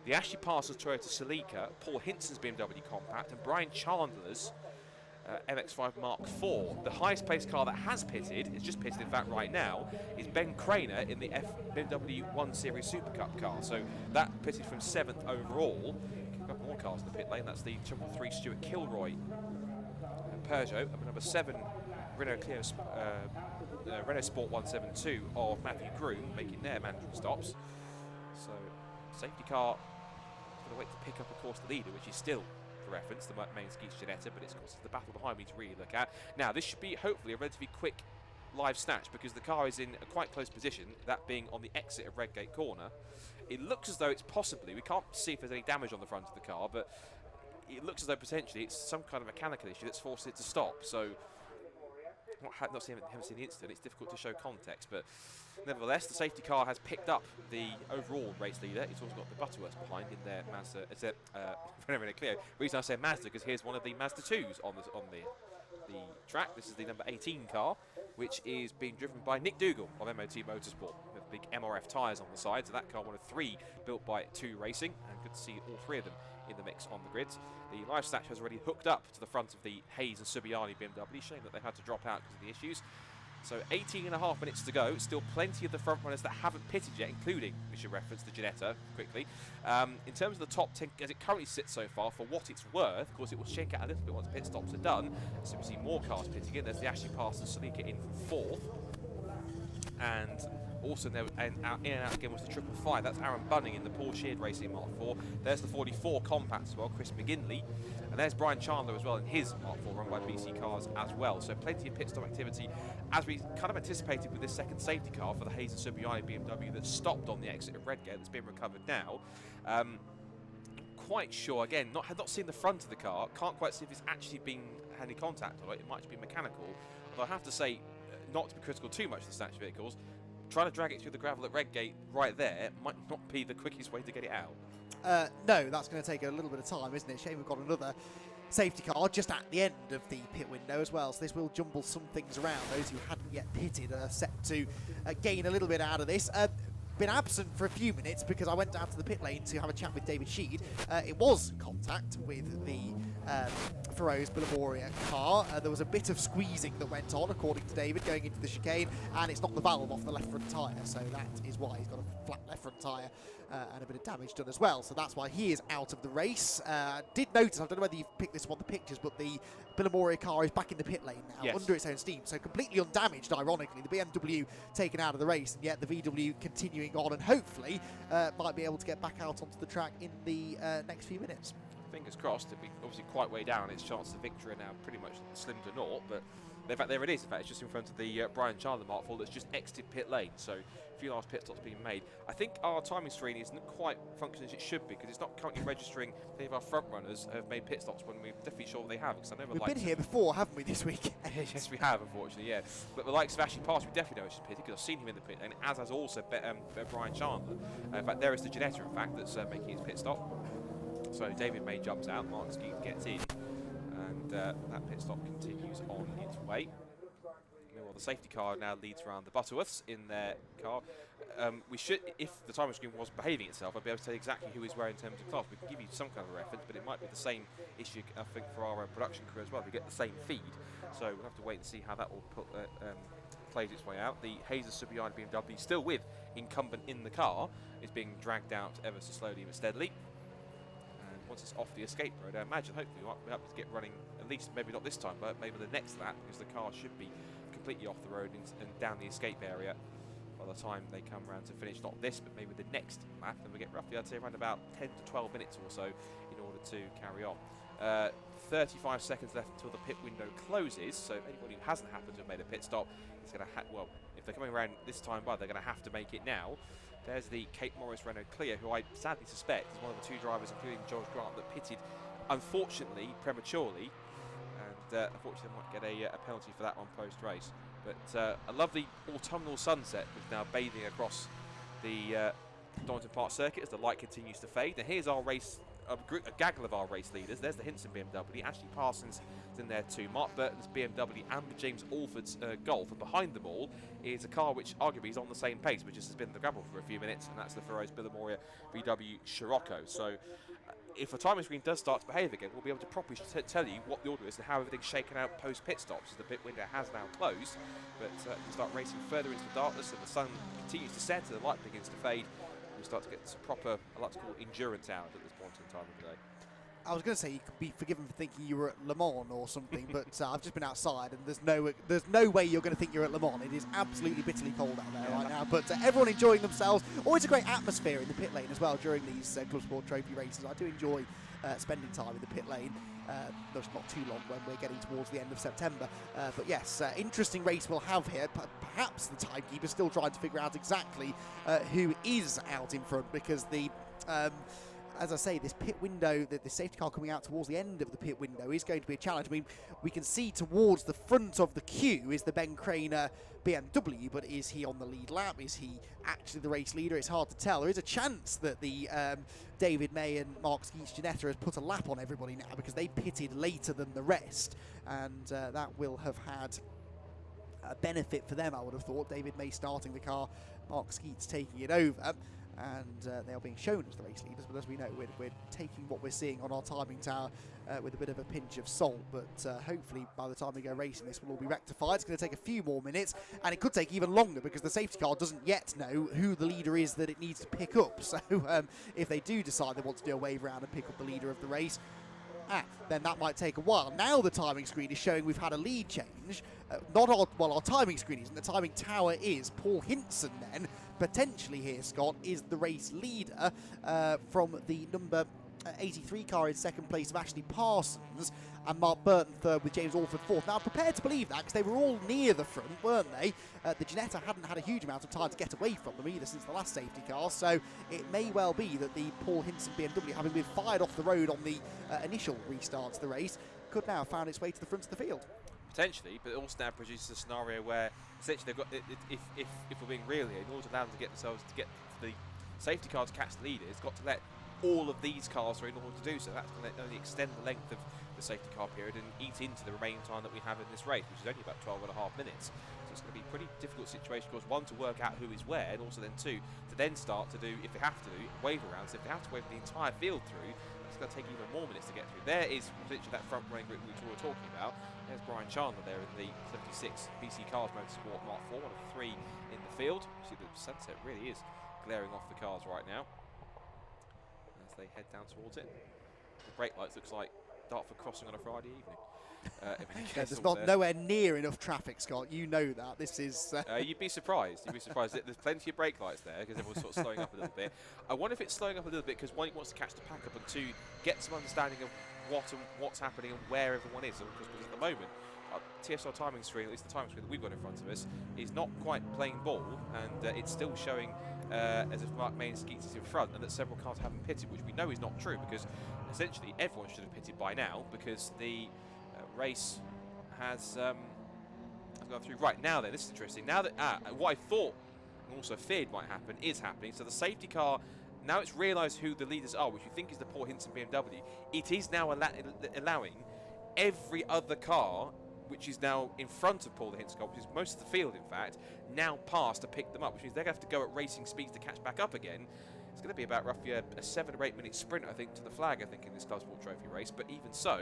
Speaker 1: the Ashley Parsons Toyota Celica, Paul Hinson's BMW Compact, and Brian Chandler's MX-5 Mark IV. The highest placed car that has pitted, it's just pitted in fact right now, is Ben Craner in the BMW 1 Series Supercup car. So that pitted from 7th overall. A couple more cars in the pit lane. That's the 3 Stuart Kilroy Peugeot, and number 7 Renault Sport 172 of Matthew Groom making their mandatory stops. So safety car is going to wait to pick up, of course, the leader, which is still, for reference, the main Skeets Ginetta, but it's, of course, the battle behind me to really look at. Now, this should be hopefully a relatively quick live snatch, because the car is in a quite close position, that being on the exit of Redgate Corner. It looks as though it's possibly, we can't see if there's any damage on the front of the car, but it looks as though potentially it's some kind of mechanical issue that's forced it to stop. So, haven't seen the incident, it's difficult to show context, but nevertheless, the safety car has picked up the overall race leader. It's also got the Butterworths behind in their Mazda. It's very clear. The reason I say Mazda, because here's one of the Mazda 2s on the track. This is the number 18 car, which is being driven by Nick Dougal of MOT Motorsport, with big MRF tyres on the side. So that car, one of 3 built by 2 Racing, and good to see all 3 of them in the mix on the grids. The live snatch has already hooked up to the front of the Hayes and Subiani BMW. Shame that they had to drop out because of the issues. So 18.5 minutes to go. Still plenty of the front runners that haven't pitted yet, including, we should reference the Ginetta quickly. In terms of the top 10, as it currently sits so far, for what it's worth, of course it will shake out a little bit once pit stops are done. So we see more cars pitting in. There's the Ashley Parsons Celica in from 4th. And also there, and in and out again was the 555. That's Aaron Bunning in the Paul Sheard Racing Mark IV. There's the 44 Compact as well, Chris McGinley. And there's Brian Chandler as well in his Mark IV, run by BC Cars as well. So plenty of pit stop activity, as we kind of anticipated with this second safety car for the Hayes and Subiani BMW that stopped on the exit of Redgate, that's been recovered now. Quite sure, again, had not seen the front of the car, can't quite see if it's actually been had any contact on it. It might just be mechanical. Although I have to say, not to be critical too much of the snatch vehicles, trying to drag it through the gravel at Redgate right there might not be the quickest way to get it out.
Speaker 2: No, that's going to take a little bit of time, isn't it? Shame we've got another safety car just at the end of the pit window as well, so this will jumble some things around. Those who hadn't yet pitted are set to gain a little bit out of this. Been absent for a few minutes because I went down to the pit lane to have a chat with David Sheed. It was contact with the Ferro's Billamoria car. There was a bit of squeezing that went on, according to David, going into the chicane, and it's knocked the valve off the left front tyre, so that is why he's got a flat left front tyre and a bit of damage done as well, so that's why he is out of the race. Did notice, I don't know whether you've picked this up on the pictures, but the Billamoria car is back in the pit lane now, under its own steam, so completely undamaged, ironically. The BMW taken out of the race, and yet the VW continuing on, and hopefully might be able to get back out onto the track in the next few minutes.
Speaker 1: Fingers crossed. It'd be obviously quite way down. Its chances of victory are now pretty much slim to naught, but in fact, there it is. In fact, it's just in front of the Brian Chandler Mark IV that's just exited pit lane. So a few last pit stops being made. I think our timing screen isn't quite functioning as it should be, because it's not currently registering if our front runners have made pit stops when we're definitely sure they have. Because I know
Speaker 2: we've been here before, haven't we, this week?
Speaker 1: Yes, we have, unfortunately, yeah. But the likes of Ashley Pass, we definitely know it's pitted, because I've seen him in the pit lane, as has also Brian Chandler. In fact, there is the Ginetta, in fact, that's making his pit stop. So David May jumps out, Mark Skeet gets in, and that pit stop continues on its way. Well, the safety car now leads around the Butterworths in their car. We should, if the timing screen was behaving itself, I'd be able to tell you exactly who is where in terms of class. We can give you some kind of reference, but it might be the same issue, I think, for our production crew as well. We get the same feed, so we'll have to wait and see how that will plays its way out. The Hazer Subiani BMW, still with incumbent in the car, is being dragged out ever so slowly but steadily. Once it's off the escape road, I imagine hopefully we might be able to get running, at least maybe not this time, but maybe the next lap, because the car should be completely off the road and down the escape area by the time they come around to finish, not this, but maybe the next lap, and we get roughly, I'd say, around about 10 to 12 minutes or so in order to carry on. 35 seconds left until the pit window closes, so anybody who hasn't happened to have made a pit stop is going to well, if they're coming around this time by, they're going to have to make it now. There's the Cape Morris Renault Clio, who I sadly suspect is one of the two drivers, including George Grant, that pitted, unfortunately, prematurely. And unfortunately, they might get a penalty for that one post-race. But a lovely autumnal sunset is now bathing across the Donington Park circuit as the light continues to fade. Now here's our race, a gaggle of our race leaders. There's the Hinson BMW, Ashley Parsons is in there too, Mark Burton's BMW and the James Alford's Golf, and behind them all is a car which arguably is on the same pace, which has been in the gravel for a few minutes, and that's the Ferro's Billamoria VW Scirocco. So if a timing screen does start to behave again, we'll be able to properly tell you what the order is and how everything's shaken out post-pit stops, as the pit window has now closed. But we start racing further into the darkness, and the sun continues to set and the light begins to fade. We start to get some proper, I like to call endurance hours at this point in time of the day.
Speaker 2: I was going to say you could be forgiven for thinking you were at Le Mans or something, but I've just been outside and there's no way you're going to think you're at Le Mans. It is absolutely bitterly cold out there right now, but everyone enjoying themselves. Always a great atmosphere in the pit lane as well during these Club Sport Trophy races. I do enjoy spending time in the pit lane. That's not too long when we're getting towards the end of September. But yes, interesting race we'll have here. Perhaps the timekeeper's still trying to figure out exactly who is out in front, because the as I say, this pit window, the safety car coming out towards the end of the pit window is going to be a challenge. I mean, we can see towards the front of the queue is the Ben Craner BMW, but is he on the lead lap? Is he actually the race leader? It's hard to tell. There is a chance that the David May and Mark Skeet's Ginetta has put a lap on everybody now, because they pitted later than the rest, and that will have had a benefit for them, I would have thought. David May starting the car, Mark Skeet's taking it over, and they are being shown as the race leaders, but as we know, we're taking what we're seeing on our timing tower with a bit of a pinch of salt, but hopefully by the time we go racing, this will all be rectified. It's going to take a few more minutes, and it could take even longer, because the safety car doesn't yet know who the leader is that it needs to pick up. So if they do decide they want to do a wave around and pick up the leader of the race, then that might take a while. Now the timing screen is showing we've had a lead change. Our timing screen isn't. The timing tower is. Paul Hinson then, potentially here, Scott, is the race leader from the number 83 car in second place of Ashley Parsons, and Mark Burton third with James Alford fourth. Now, I'm prepared to believe that, because they were all near the front, weren't they? The Ginetta hadn't had a huge amount of time to get away from them either since the last safety car, so it may well be that the Paul Hinson BMW, having been fired off the road on the initial restart to the race, could now have found its way to the front of the field.
Speaker 1: Potentially, but it also now produces a scenario where essentially they've got, if we're being real here, in order to allow them to get the safety car to catch the leader, it's got to let all of these cars through in order to do so. That's going to only extend the length of the safety car period and eat into the remaining time that we have in this race, which is only about 12.5 minutes. So it's going to be a pretty difficult situation, because one, to work out who is where, and also then two, to then start to do, if they have to do, wave arounds. If they have to wave the entire field through, that's it's going to take even more minutes to get through. There is literally that front running group we were talking about. There's Brian Chandler there in the 76 BC Cars Motorsport Mark 4, one of 3 in the field. You see the sunset really is glaring off the cars right now as they head down towards it. The brake lights looks like Dartford crossing on a Friday evening.
Speaker 2: There's nowhere near enough traffic, Scott. You know that. This is...
Speaker 1: you'd be surprised. You'd be surprised. There's plenty of brake lights there because everyone's sort of slowing up a little bit. I wonder if it's slowing up a little bit because one, it wants to catch the pack up, and two, get some understanding of what's happening and where everyone is. Because at the moment, TSR timing screen, at least the timing screen that we've got in front of us, is not quite playing ball, and it's still showing as if Mark Main Skeets is in front and that several cars haven't pitted, which we know is not true because essentially everyone should have pitted by now because the race has gone through. Right, now then, this is interesting. Now that what I thought and also feared might happen is happening. So the safety car, now it's realised who the leaders are, which you think is the Paul Hinson BMW. It is now allowing every other car, which is now in front of Paul Hinson car, which is most of the field in fact, now past to pick them up, which means they're going to have to go at racing speeds to catch back up again. It's going to be about roughly a 7 or 8 minute sprint, I think, to the flag, I think, in this Club Sport Trophy race. But even so,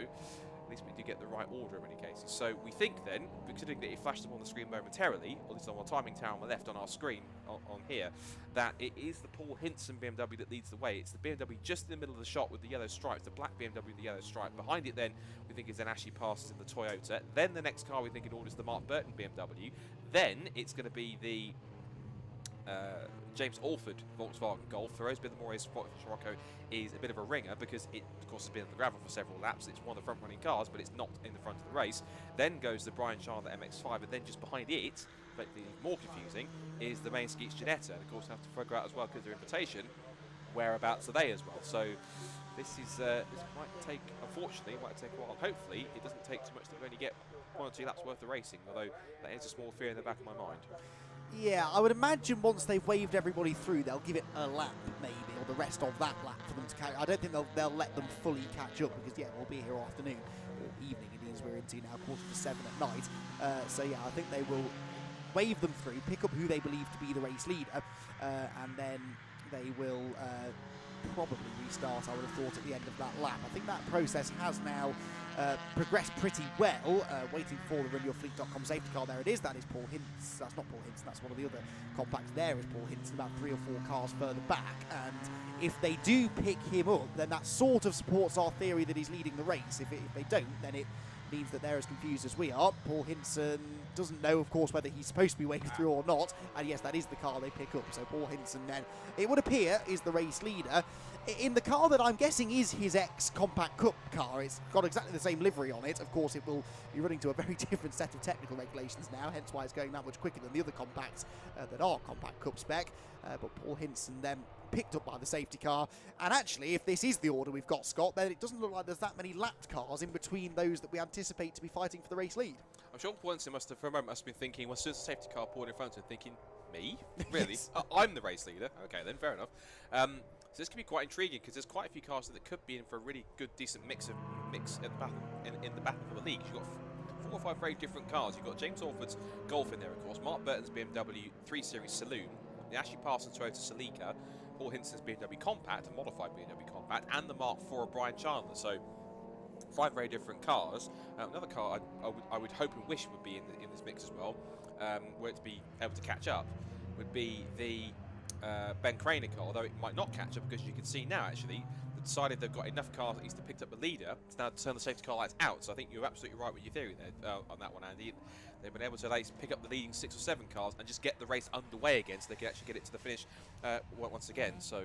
Speaker 1: at least we do get the right order in many cases. So we think then, considering that it flashed up on the screen momentarily, or at least on our timing tower on the left on our screen on here, that it is the Paul Hinson BMW that leads the way. It's the BMW just in the middle of the shot with the yellow stripes, the black BMW with the yellow stripe. Behind it then, we think is then Ashley Parsons in the Toyota. Then the next car we think in order is the Mark Burton BMW. Then it's going to be the James Alford Volkswagen Golf. Feroz Bithamore's Scirocco is a bit of a ringer because it, of course, has been on the gravel for several laps. It's one of the front-running cars, but it's not in the front of the race. Then goes the Brian Chandler MX-5, and then just behind it, but more confusing, is the main Skeets Ginetta. And of course, have to figure out as well, because of their invitation, whereabouts are they as well. So this is this might take, unfortunately, might take a while. Hopefully, it doesn't take too much to only get 1 or 2 laps worth of racing, although that is a small fear in the back of my mind.
Speaker 2: Yeah, I would imagine once they've waved everybody through, they'll give it a lap, maybe, or the rest of that lap for them to catch. I don't think they'll let them fully catch up because, yeah, we'll be here all afternoon, or evening it is, we're into now, 6:45 at night. So, yeah, I think they will wave them through, pick up who they believe to be the race leader, and then they will probably restart, I would have thought, at the end of that lap. I think that process has now progressed pretty well. Waiting for the RunYourFleet.com safety car. There it is. That is Paul Hinson. That's not Paul Hinson. That's one of the other compacts. There is Paul Hinson, about 3 or 4 cars further back. And if they do pick him up, then that sort of supports our theory that he's leading the race. If they don't, then it means that they're as confused as we are. Paul Hinson doesn't know, of course, whether he's supposed to be waved through or not. And yes, that is the car they pick up. So Paul Hinson then, it would appear, is the race leader in the car that I'm guessing is his ex-Compact Cup car. It's got exactly the same livery on it. Of course, it will be running to a very different set of technical regulations now, hence why it's going that much quicker than the other compacts that are Compact Cup spec. But Paul Hinson then picked up by the safety car. And actually, if this is the order we've got, Scott, then it doesn't look like there's that many lapped cars in between those that we anticipate to be fighting for the race lead. I'm sure Paul Hinson must have, for a moment, must have been thinking, well, as soon as the safety car pulled in front of him, thinking, me? Really? Yes.
Speaker 1: I'm the race leader? Okay, then, fair enough. So this could be quite intriguing because there's quite a few cars that could be in for a really good, decent mix at the battle, in the battle for the league. You've got 4 or 5 very different cars. You've got James Alford's Golf in there, of course, Mark Burton's BMW 3 Series Saloon, the Ashley Parsons Toyota Celica, Paul Hinson's BMW Compact, a modified BMW Compact, and the Mark IV of Brian Chandler. So 5 very different cars. Another car I would hope and wish would be in this mix as well, were it to be able to catch up, would be the Ben Craner car, although it might not catch up because you can see now actually they've decided they've got enough cars at least to pick up the leader to now turn the safety car lights out. So I think you're absolutely right with your theory there on that one, Andy. They've been able to at least pick up the leading 6 or 7 cars and just get the race underway again so they can actually get it to the finish once again. So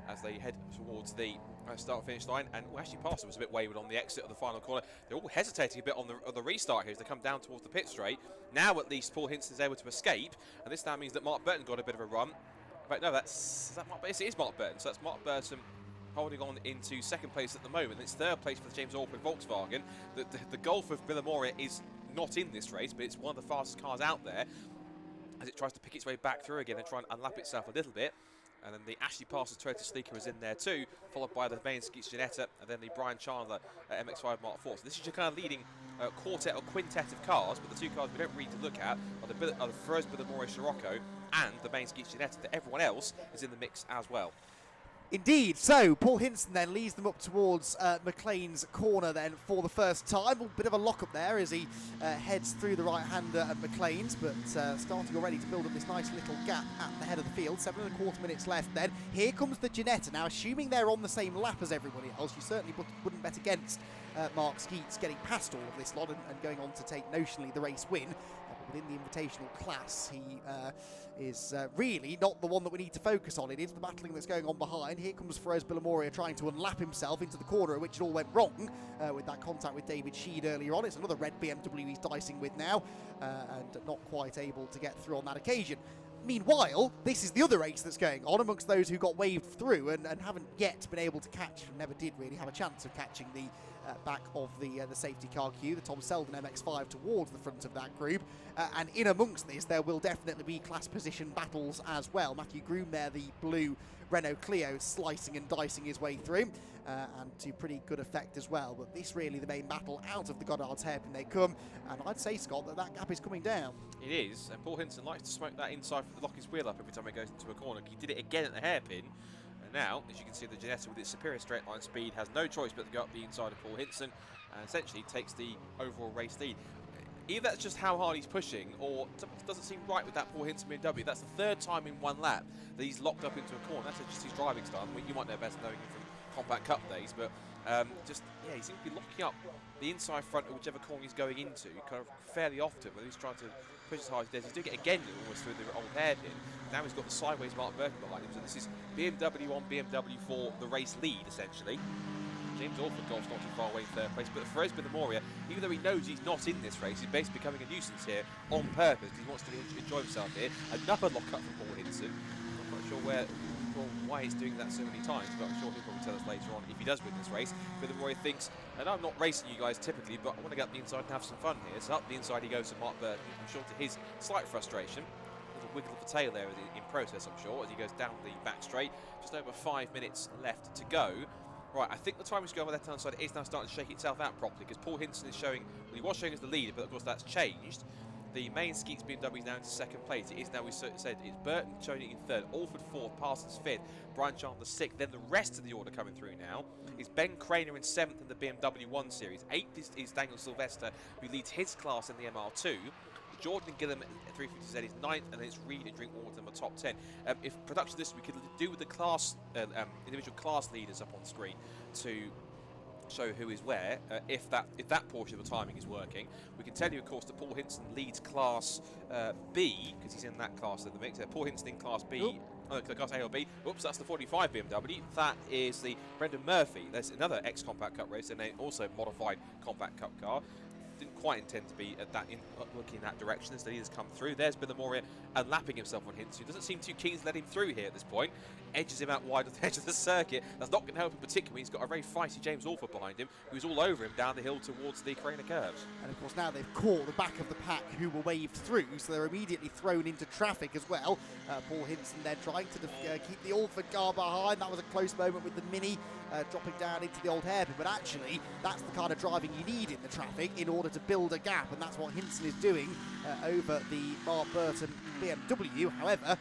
Speaker 1: as they head towards the start finish line, and Ashley Parsons was a bit wayward on the exit of the final corner. They're all hesitating a bit on the restart here as they come down towards the pit straight. Now at least Paul Hinson's able to escape, and this now means that Mark Burton got a bit of a run. But no, it is Mark Burton. So that's Mark Burton holding on into 2nd place at the moment. It's 3rd place for the James Alford Volkswagen. The Golf of Billamore is not in this race, but it's one of the fastest cars out there as it tries to pick its way back through again and try and unlap itself a little bit. And then the Ashley Parsons Toyota Celica is in there too, followed by the main Skeets Ginetta and then the Brian Chandler MX-5 Mark IV. So this is your kind of leading quartet or quintet of cars, but the 2 cars we don't really need to look at are the Feroz Bithamoore Scirocco and the main Skeets Ginetta. Everyone else is in the mix as well.
Speaker 2: Indeed. So Paul Hinson then leads them up towards McLean's corner then for the first time. A bit of a lock-up there as he heads through the right-hander at McLean's, but starting already to build up this nice little gap at the head of the field. 7.25 minutes left then. Here comes the Ginetta. Now, assuming they're on the same lap as everybody else, you certainly wouldn't bet against Mark Skeets getting past all of this lot and going on to take notionally the race win. But within the invitational class, he is really not the one that we need to focus on. It is the battling that's going on behind. Here comes Ferez Billamoria trying to unlap himself into the corner, which it all went wrong with that contact with David Sheed earlier on. It's another red BMW he's dicing with now, and not quite able to get through on that occasion. Meanwhile, this is the other race that's going on amongst those who got waved through and haven't yet been able to catch, never did really have a chance of catching the back of the safety car queue, the Tom Selden MX-5 towards the front of that group. And in amongst this, there will definitely be class position battles as well. Matthew Groom there, the blue Renault Clio, slicing and dicing his way through, and to pretty good effect as well. But this really the main battle. Out of the Goddard's hairpin they come, and I'd say, Scott, that gap is coming down.
Speaker 1: It is, and Paul Hinson likes to smoke that inside for the lock his wheel up every time he goes into a corner. He did it again at the hairpin. Now, as you can see, the Ginetta with its superior straight line speed has no choice but to go up the inside of Paul Hinson and essentially takes the overall race lead. Either that's just how hard he's pushing, or something doesn't seem right with that Paul Hinson BMW. That's the third time in one lap that he's locked up into a corner. That's just his driving style. I mean, you might know best knowing him from Compact Cup days, but he seems to be locking up the inside front of whichever corner he's going into kind of fairly often, when he's trying to push as hard as he does. He's doing it again almost through the old hairpin. Now he's got the sideways Mark Burton behind him, so this is BMW 1, BMW 4, the race lead, essentially. James Orford Golf's not too far away in third place, but Ferez Billamoria, even though he knows he's not in this race, he's basically becoming a nuisance here on purpose because he wants to enjoy himself here. Another lock-up from Paul Hinson. I'm not sure why he's doing that so many times, but I'm sure he'll probably tell us later on if he does win this race. Billamoria thinks, and I'm not racing you guys typically, but I want to get up the inside and have some fun here. So up the inside he goes to Mark Burton. I'm sure to his slight frustration. Wiggle of the tail there in process, I'm sure, as he goes down the back straight. Just over 5 minutes left to go. Right, I think the time he's going on the left-hand side is now starting to shake itself out properly, because Paul Hinson is showing, well, he was showing as the leader, but of course that's changed. The main Skeets BMW is now into second place. It is now, we said, it's Burton showing it in third, Alford fourth, Parsons fifth, Brian Chandler sixth. Then the rest of the order coming through now is Ben Craner in seventh in the BMW 1 Series. Eighth is Daniel Sylvester, who leads his class in the MR2. Jordan Gillam at 350Z is 9th, and then it's Reed and Drinkwater in the top 10. If production this, we could do with the class, individual class leaders up on screen to show who is where, if that portion of the timing is working. We can tell you, of course, that Paul Hinson leads Class B, because he's in that class in the mix. Paul Hinson in Class B. Class A or B. Oops, that's the 45 BMW. That is the Brendan Murphy. There's another ex-Compact Cup race, and then also modified Compact Cup car. Didn't quite intend to be at that looking in that direction as the leaders come through. There's Billamoria and lapping himself on Hinson, who doesn't seem too keen to let him through here at this point. Edges him out wide at the edge of the circuit. That's not going to help him particularly. He's got a very feisty James Orford behind him, who's all over him down the hill towards the Craner curves.
Speaker 2: And of course now they've caught the back of the pack who were waved through, so they're immediately thrown into traffic as well. Paul Hinson there trying to keep the Orford car behind. That was a close moment with the Mini dropping down into the old hairpin, but actually that's the kind of driving you need in the traffic in order to build a gap, and that's what Hinson is doing over the Mark Burton BMW. However,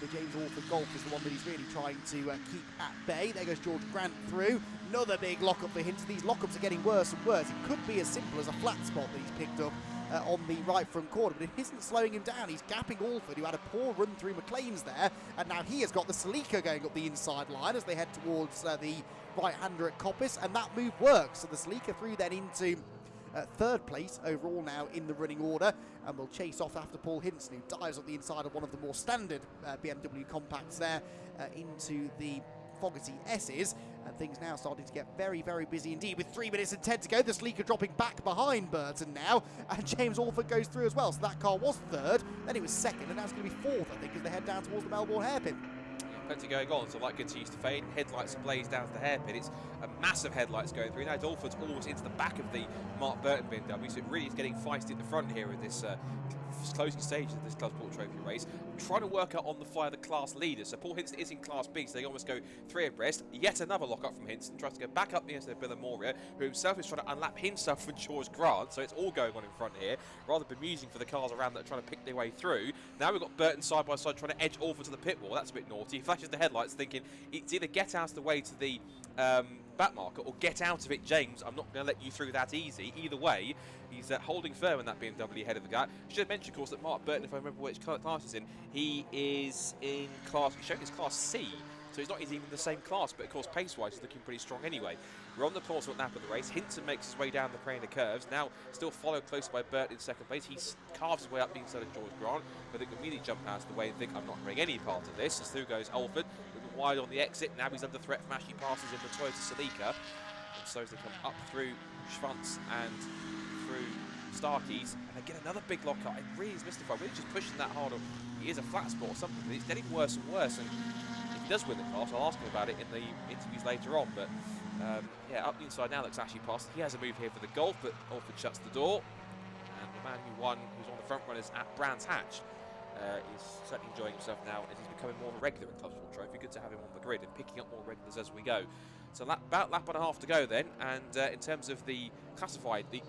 Speaker 2: the James Orford Golf is the one that he's really trying to keep at bay. There goes George Grant through. Another big lock-up for Hinson. These lock-ups are getting worse and worse. It could be as simple as a flat spot that he's picked up on the right front corner, but it isn't slowing him down. He's gapping Alford, who had a poor run through McLean's there, and now he has got the Celica going up the inside line as they head towards the right-hander at Coppice, and that move works. So the Celica through then into third place overall now in the running order, and will chase off after Paul Hinson, who dives up the inside of one of the more standard BMW compacts there into the Fogarty S's, and things now starting to get very, very busy indeed with 3 minutes and 10 to go. The Celica dropping back behind Burton now, and James Orford goes through as well. So that car was third, then it was second, and now it's going to be fourth, I think, as they head down towards the Melbourne hairpin.
Speaker 1: Plenty going on, so light continues to fade. Headlights ablaze down to the hairpin. It's a massive headlights going through. Now Alford's almost into the back of the Mark Burton BMW, so it really is getting feisty at the front here in this closing stages of this Club Sport Trophy race, trying to work out on the fly the class leaders. So Paul Hinson is in Class B, so they almost go 3 abreast. Yet another lock-up from Hinson, tries to go back up against Billamoria, who himself is trying to unlap himself from George Grant, so it's all going on in front here. Rather bemusing for the cars around that are trying to pick their way through. Now we've got Burton side by side trying to edge Alford to the pit wall. That's a bit naughty. He flashes the headlights thinking it's either get out of the way to the back marker or get out of it, James. I'm not going to let you through that easy. Either way, he's holding firm in that BMW ahead of the guy. Should mention, of course, that Mark Burton, if I remember which class he's in, he is in class, he's showing his Class C, so he's not even the same class, but of course pace-wise he's looking pretty strong anyway. We're on the penultimate lap of the race. Hinton makes his way down the crane of curves, now still followed close by Burton in second place. He carves his way up the inside of George Grant, but they can immediately jump out of the way and think, I'm not having any part of this. As through goes Alford, looking wide on the exit. Now he's under threat from Ashley Parsons in the Toyota Celica, and so as they come up through Schwantz and through Starkeys, and they get another big lock-up. It really is mystified. Really just pushing that hard. He is a flat spot or something. It's getting worse and worse, and if he does win the class, I'll ask him about it in the interviews later on. But yeah, up the inside now looks actually past. He has a move here for the Golf, but Alford shuts the door. And the man who won, who's on the front runners at Brands Hatch, is certainly enjoying himself now as he's becoming more of a regular in Club Sport Trophy. Good to have him on the grid and picking up more regulars as we go. So about lap and a half to go then, and in terms of the classified, the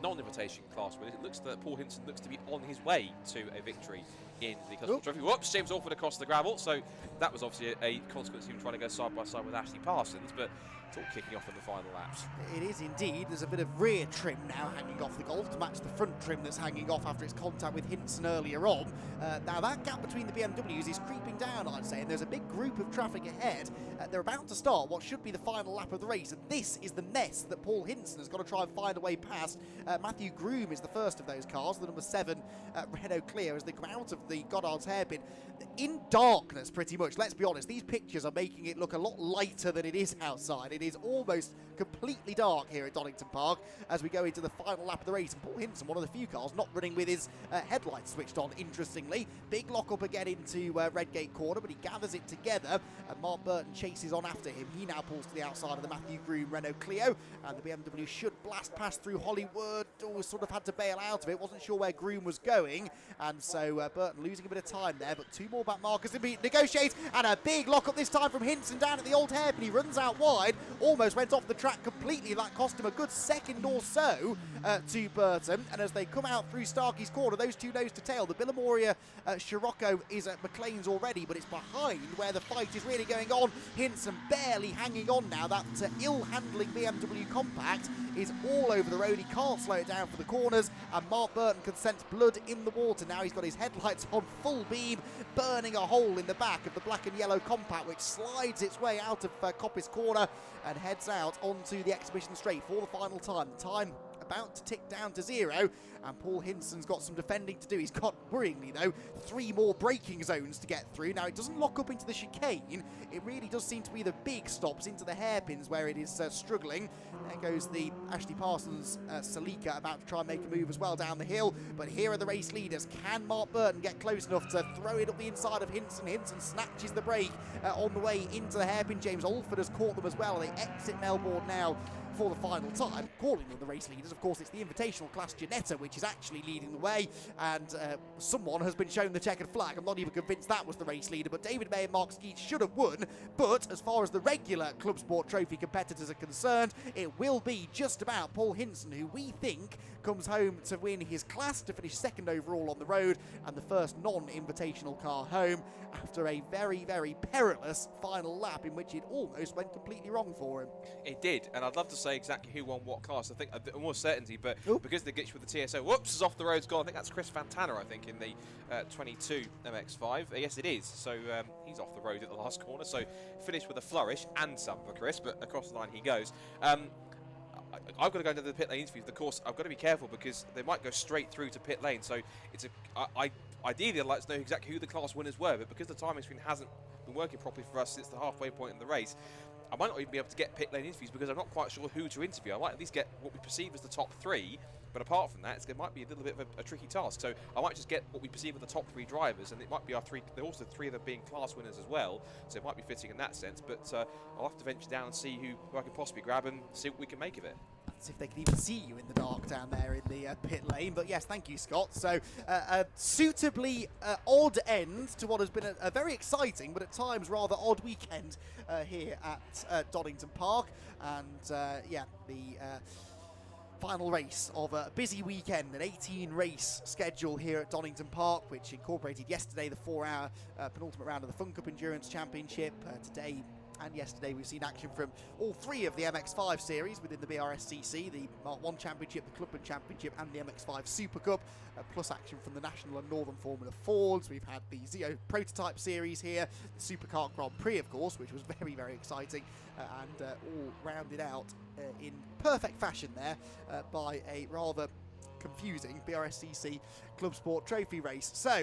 Speaker 1: non-invitation class, it looks that Paul Hinson looks to be on his way to a victory in the Club Sport Trophy. Whoops, James Alford across the gravel, so that was obviously a consequence of him trying to go side by side with Ashley Parsons, but it's all kicking off in the final laps.
Speaker 2: It is indeed. There's a bit of rear trim now hanging off the Golf to match the front trim that's hanging off after its contact with Hinson earlier on. Now that gap between the BMWs is creeping down, I'd say, and there's a big group of traffic ahead. They're about to start what should be the final lap of the race, and this is the mess that Paul Hinson has got to try and find a way past. Matthew Groom is the first of those cars, the number 7 Renault Clio, as they come out of the Goddard's hairpin in darkness pretty much. Let's be honest, these pictures are making it look a lot lighter than it is outside. It is almost completely dark here at Donington Park as we go into the final lap of the race, and Paul Hinson, one of the few cars not running with his headlights switched on, interestingly. Big lock up again into Redgate corner, but he gathers it together, and Mark Burton chases on after him. He now pulls to the outside of the Matthew Groom Renault Clio, and the BMW should blast past through Hollywood. Sort of had to bail out of it, wasn't sure where Groom was going, and so Burton losing a bit of time there, but 2 more back markers to be negotiate, and a big lock up this time from Hinson down at the old hairpin. He runs out wide, almost went off the track completely. That cost him a good second or so to Burton, and as they come out through Starkey's corner, those two nose to tail. The Billamoria Scirocco is at McLean's already, but it's behind where the fight is really going on. Hinson barely hanging on now. That ill-handling BMW compact is all over the road. He can't slow it down for the corners, and Mark Burton can sense blood in the water now. He's got his headlights on full beam, burning a hole in the back of the black and yellow compact, which slides its way out of Coppice corner and heads out onto the exhibition straight for the final time. Time about to tick down to 0, and Paul Hinson's got some defending to do. He's got, worryingly though, 3 more braking zones to get through. Now, it doesn't lock up into the chicane. It really does seem to be the big stops into the hairpins where it is struggling. There goes the Ashley Parsons Celica, about to try and make a move as well down the hill. But here are the race leaders. Can Mark Burton get close enough to throw it up the inside of Hinson? Hinson snatches the brake on the way into the hairpin. James Alford has caught them as well. They exit Melbourne now for the final time. Calling them the race leaders, of course, it's the Invitational class Ginetta, which is actually leading the way, and someone has been shown the checkered flag. I'm not even convinced that was the race leader, but David May and Mark Skeets should have won. But as far as the regular Club Sport Trophy competitors are concerned, it will be just about Paul Hinson, who we think comes home to win his class, to finish 2nd overall on the road, and the first non-invitational car home after a very, very perilous final lap in which it almost went completely wrong for him.
Speaker 1: It did, and I'd love to say exactly who won what class. I think more certainty, but because the glitch with the TSO, whoops, is off the road's gone. I think that's Chris Fantana, I think, in the 22 MX-5. Yes, it is. So he's off the road at the last corner. So finished with a flourish and some for Chris, but across the line he goes. I've got to go into the pit lane interview. Of course, I've got to be careful because they might go straight through to pit lane. So it's ideally, I'd like to know exactly who the class winners were, but because the timing screen hasn't been working properly for us since the halfway point in the race, I might not even be able to get pit lane interviews because I'm not quite sure who to interview. I might at least get what we perceive as the top 3, but apart from that, it might be a little bit of a tricky task. So I might just get what we perceive as the top 3 drivers, and it might be our 3. There are also 3 of them being class winners as well, so it might be fitting in that sense. But I'll have to venture down and see who I can possibly grab and see what we can make of it.
Speaker 2: as if they can even see you in the dark down there in the pit lane. But yes, thank you, Scott. So a suitably odd end to what has been a very exciting but at times rather odd weekend here at Donington Park. And yeah, the final race of a busy weekend, an 18-race schedule here at Donington Park, which incorporated yesterday the 4-hour penultimate round of the Fun Cup Endurance Championship. Today and yesterday we've seen action from all three of the MX-5 series within the BRSCC, the Mark 1 Championship, the Clubman Championship and the MX-5 Super Cup, plus action from the National and Northern Formula Fords. We've had the Zio Prototype Series here, the Supercar Grand Prix, of course, which was very, very exciting, and all rounded out in perfect fashion there by a rather confusing BRSCC Club Sport Trophy race. So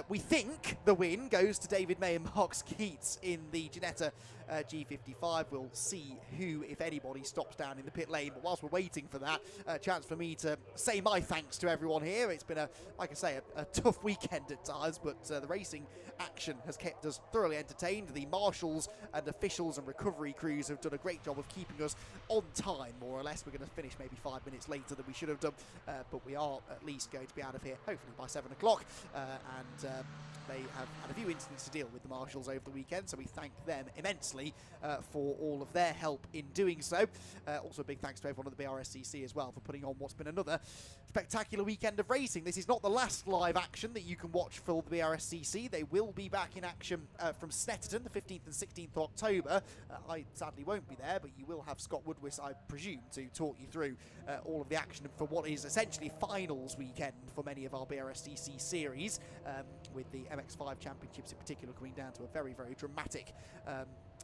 Speaker 2: we think the win goes to David May and Mark Skeets in the Ginetta G55. We'll see who, if anybody, stops down in the pit lane. But whilst we're waiting for that, a chance for me to say my thanks to everyone here. It's been, like I say, a tough weekend at times, but the racing action has kept us thoroughly entertained. The marshals and officials and recovery crews have done a great job of keeping us on time, more or less. We're going to finish maybe 5 minutes later than we should have done, but we are at least going to be out of here hopefully by 7 o'clock, and they have had a few incidents to deal with, the marshals, over the weekend, so we thank them immensely for all of their help in doing so. Also a big thanks to everyone at the BRSCC as well for putting on what's been another spectacular weekend of racing. This is not the last live action that you can watch for the BRSCC. They will be back in action from Snetterton the 15th and 16th of October. I sadly won't be there, but you will have Scott Woodwis, I presume, to talk you through all of the action for what is essentially finals weekend for many of our BRSCC series, with the MX-5 championships in particular coming down to a very, very dramatic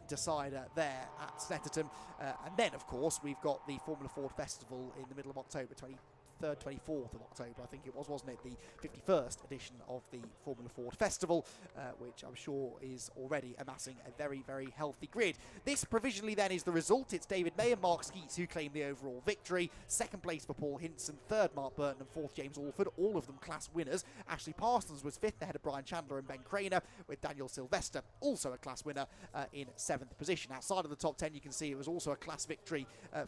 Speaker 2: decider there at Snetterton. And then, of course, we've got the Formula Ford Festival in the middle of October, 23rd, 24th of October, I think it was, wasn't it? The 51st edition of the Formula Ford Festival, which I'm sure is already amassing a very, very healthy grid. This provisionally then is the result. It's David May and Mark Skeets who claim the overall victory. Second place for Paul Hinson, third Mark Burton, and fourth James Alford, all of them class winners. Ashley Parsons was fifth ahead of Brian Chandler and Ben Craner, with Daniel Sylvester also a class winner in seventh position. Outside of the top 10, you can see it was also a class victory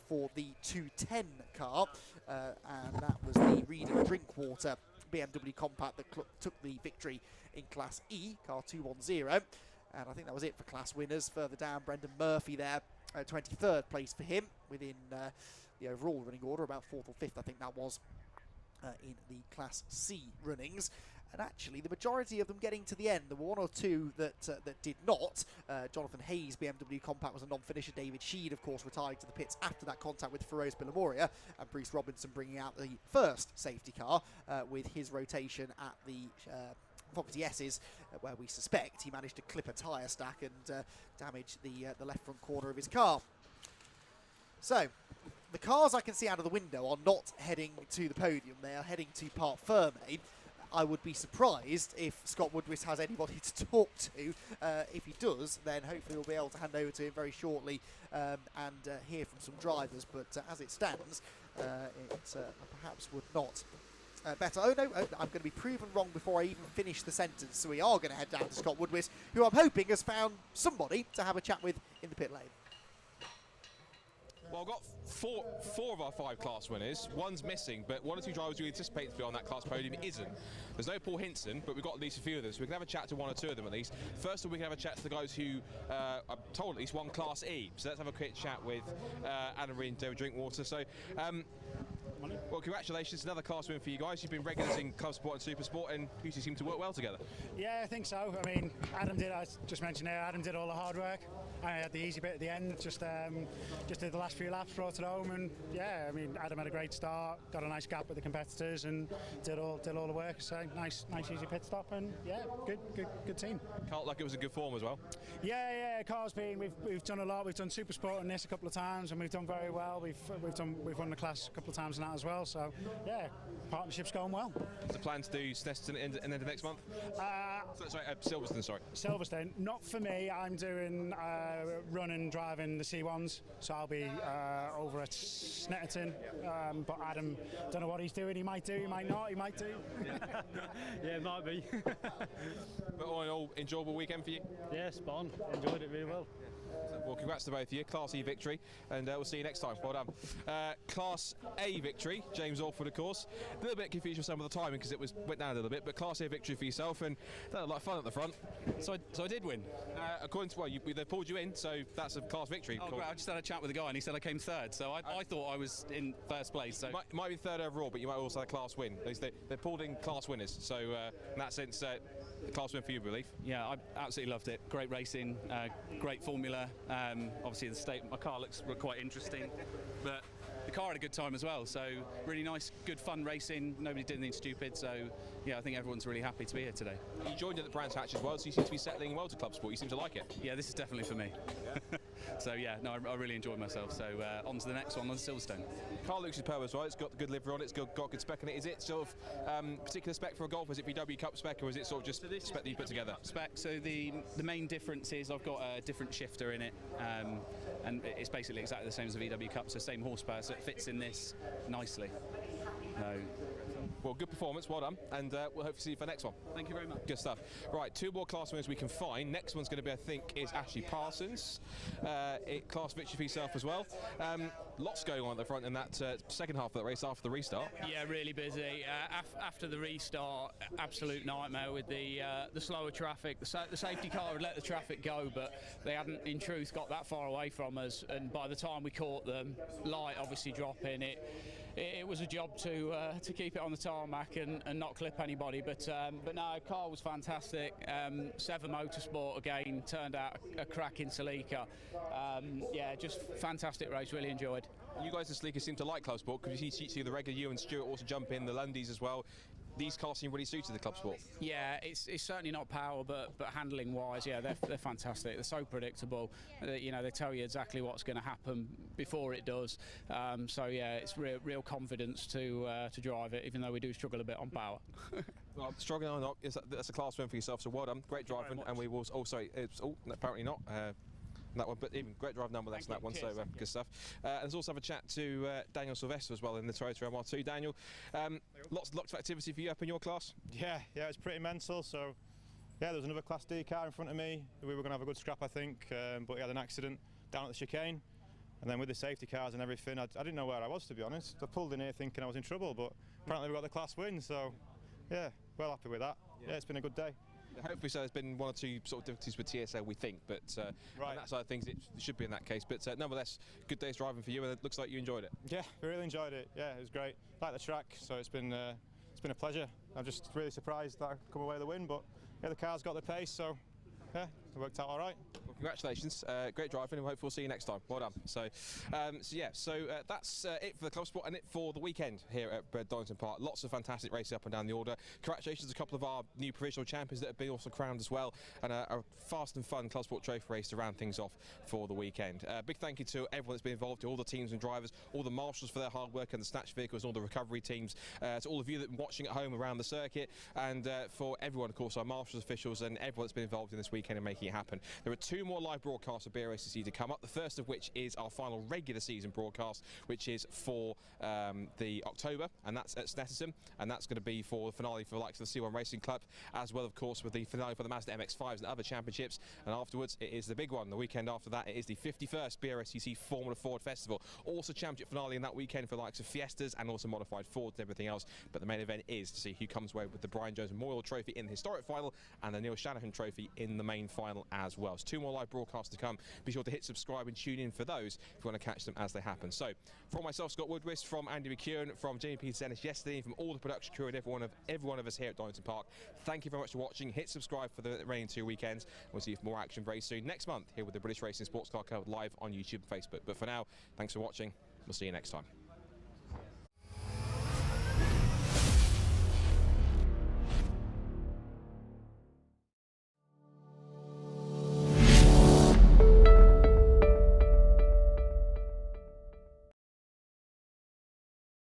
Speaker 2: for the 210 car, and that was the Reading Drinkwater BMW Compact that took the victory in Class E, car 210. And I think that was it for class winners. Further down, Brendan Murphy there, 23rd place for him within the overall running order, about 4th or 5th, I think that was, in the Class C runnings. And actually, the majority of them getting to the end. There were one or two that did not. Jonathan Hayes' BMW Compact was a non-finisher. David Sheed, of course, retired to the pits after that contact with Feroz Billamoria. And Bruce Robinson bringing out the first safety car with his rotation at the Fogarty S's, where we suspect he managed to clip a tyre stack and damage the left front corner of his car. So, the cars I can see out of the window are not heading to the podium. They are heading to Parc Ferme. I would be surprised if Scott Woodwis has anybody to talk to. If he does, then hopefully we'll be able to hand over to him very shortly and hear from some drivers. But as it stands, it perhaps would not better. Oh no, I'm going to be proven wrong before I even finish the sentence. So we are going to head down to Scott Woodwis, who I'm hoping has found somebody to have a chat with in the pit lane.
Speaker 1: Well, I've got four of our 5 class winners. One's missing, but 1 or 2 drivers we anticipate to be on that class podium isn't. There's no Paul Hinson, but we've got at least a few of them, so we can have a chat to 1 or 2 of them at least. First of all, we can have a chat to the guys who, I'm told at least, won Class E. So let's have a quick chat with Adam Reed and David Drinkwater. So, well, congratulations, another class win for you guys. You've been regulars in Club Sport and Super Sport, and you two seem to work well together.
Speaker 13: Yeah, I think so. I mean, Adam did, I just mentioned there, Adam did all the hard work. I had the easy bit at the end, just did the last few laps, brought it home, and yeah, I mean, Adam had a great start, got a nice gap with the competitors, and did all the work. So nice easy pit stop, and yeah, good team.
Speaker 1: Felt like it was a good form as well.
Speaker 13: Yeah, car's been. We've done a lot. We've done Super Sport in this a couple of times, and we've done very well. We've won the class a couple of times in that as well. So yeah, partnership's going well.
Speaker 1: Is the plan to do Snetterton in the end of next month? Silverstone, sorry.
Speaker 13: Silverstone, not for me. I'm doing running, driving the C1s, so I'll be over at Snetterton. But Adam, don't know what he's doing. He might do, he might not, he might do.
Speaker 17: Yeah, it might be.
Speaker 1: But all in all, enjoyable weekend for you?
Speaker 17: Yeah, spot on. Enjoyed it really well.
Speaker 1: Well, congrats to both of you. Class E victory, and we'll see you next time. Well done. Class A victory, James Orford, of course. A little bit confused with some of the timing because it went down a little bit, but Class A victory for yourself, and that was a lot of fun at the front.
Speaker 14: So I did win.
Speaker 1: According to they pulled you in, so that's a class victory.
Speaker 14: Oh, great. I just had a chat with the guy, and he said I came third. So I thought I was in first place. So
Speaker 1: might be third overall, but you might also have a class win. They pulled in class winners, so in that sense, the class win for you, I believe.
Speaker 14: Yeah, I absolutely loved it. Great racing, great formula. Obviously, the state my car looks quite interesting, but the car had a good time as well. So really nice, good fun racing. Nobody did anything stupid. So yeah, I think everyone's really happy to be here today.
Speaker 1: You joined at the Brands Hatch as well, so you seem to be settling well to club sport. You seem to like it.
Speaker 14: Yeah, this is definitely for me. Yeah. So yeah, no, I really enjoyed myself. So on to the next one on Silverstone.
Speaker 1: Car looks superb as well. It's got the good livery on it. It's got good spec in it. Is it sort of particular spec for a Golf? Is it VW Cup spec, or is it sort of just spec that you put together?
Speaker 14: Spec. So the main difference is I've got a different shifter in it, and it's basically exactly the same as the VW Cup. So same horsepower, so it fits in this nicely.
Speaker 1: Well, good performance, well done, and we'll hopefully see you for the next one.
Speaker 14: Thank you very much.
Speaker 1: Good stuff. Right, 2 more class winners we can find. Next one's going to be, I think, is Ashley Parsons. Class victory for yourself as well. Lots going on at the front in that second half of that race after the restart.
Speaker 16: Yeah, really busy. After the restart, absolute nightmare with the slower traffic. The safety car had let the traffic go, but they hadn't, in truth, got that far away from us. And by the time we caught them, light obviously dropping, it was a job to keep it on the tarmac and not clip anybody. But no, car was fantastic. Seven Motorsport again turned out a cracking Celica. Yeah, just fantastic race. Really enjoyed.
Speaker 1: You guys in Celica seem to like club sport because you see the regular you and Stuart also jump in, the Lundies as well. These cars seem really suited to the club sport.
Speaker 16: Yeah, it's certainly not power, but handling wise, yeah, they're fantastic. They're so predictable. You know, they tell you exactly what's going to happen before it does. So yeah, it's real confidence to drive it, even though we do struggle a bit on power.
Speaker 1: Well, struggling or not, that's a class win for yourself. So well done, great driving, and we will also. Apparently not. That one, but even great drive nonetheless in that one, so good stuff. And let's also have a chat to Daniel Sylvester as well in the Toyota MR2. Daniel, lots of activity for you up in your class?
Speaker 18: Yeah, it's pretty mental. So yeah, there was another Class D car in front of me. We were going to have a good scrap, I think, but he had an accident down at the chicane. And then with the safety cars and everything, I didn't know where I was, to be honest. I pulled in here thinking I was in trouble, but apparently we got the class win, so yeah, well happy with that. Yeah, it's been a good day.
Speaker 1: Hopefully so. There's been one or two sort of difficulties with TSL, we think, but on that side of things, it should be in that case. But nonetheless, good day's driving for you, and it looks like you enjoyed it.
Speaker 18: Yeah, we really enjoyed it. Yeah, it was great. Like the track, so it's been a pleasure. I'm just really surprised that I come away with the win, but yeah, the car's got the pace, so yeah, it worked out all right.
Speaker 1: Well, congratulations, great driving, and hopefully we'll see you next time. Well done. So that's it for the club sport and it for the weekend here at Donington Park. Lots of fantastic races up and down the order. Congratulations to a couple of our new provisional champions that have been also crowned as well, and a fast and fun club sport trophy race to round things off for the weekend. Big thank you to everyone that's been involved, to all the teams and drivers, all the marshals for their hard work, and the snatch vehicles and all the recovery teams, to all of you that have been watching at home around the circuit, and for everyone, of course, our marshals, officials, and everyone that's been involved in this weekend and making it happen. There are 2 more live broadcasts of BRSCC to come up, the first of which is our final regular season broadcast, which is for the October, and that's at Snetterton, and that's going to be for the finale for the likes of the C1 Racing Club, as well, of course, with the finale for the Mazda MX-5s and other championships. And afterwards, it is the big one. The weekend after that, it is the 51st BRSCC Formula Ford Festival. Also championship finale in that weekend for the likes of Fiestas and also modified Fords and everything else. But the main event is to see who comes away with the Brian Jones Memorial Trophy in the historic final and the Neil Shanahan Trophy in the main final as well. So 2 more live broadcasts to come. Be sure to hit subscribe and tune in for those if you want to catch them as they happen. So from myself, Scott Woodwist, from Andy McKeown, from Jamie Peter-Dennis yesterday, from all the production crew and every one of us here at Donington Park, thank you very much for watching. Hit subscribe for the remaining 2 weekends. We'll see you for more action very soon next month here with the British Racing Sports Car Club live on YouTube and Facebook. But for now, thanks for watching. We'll see you next time.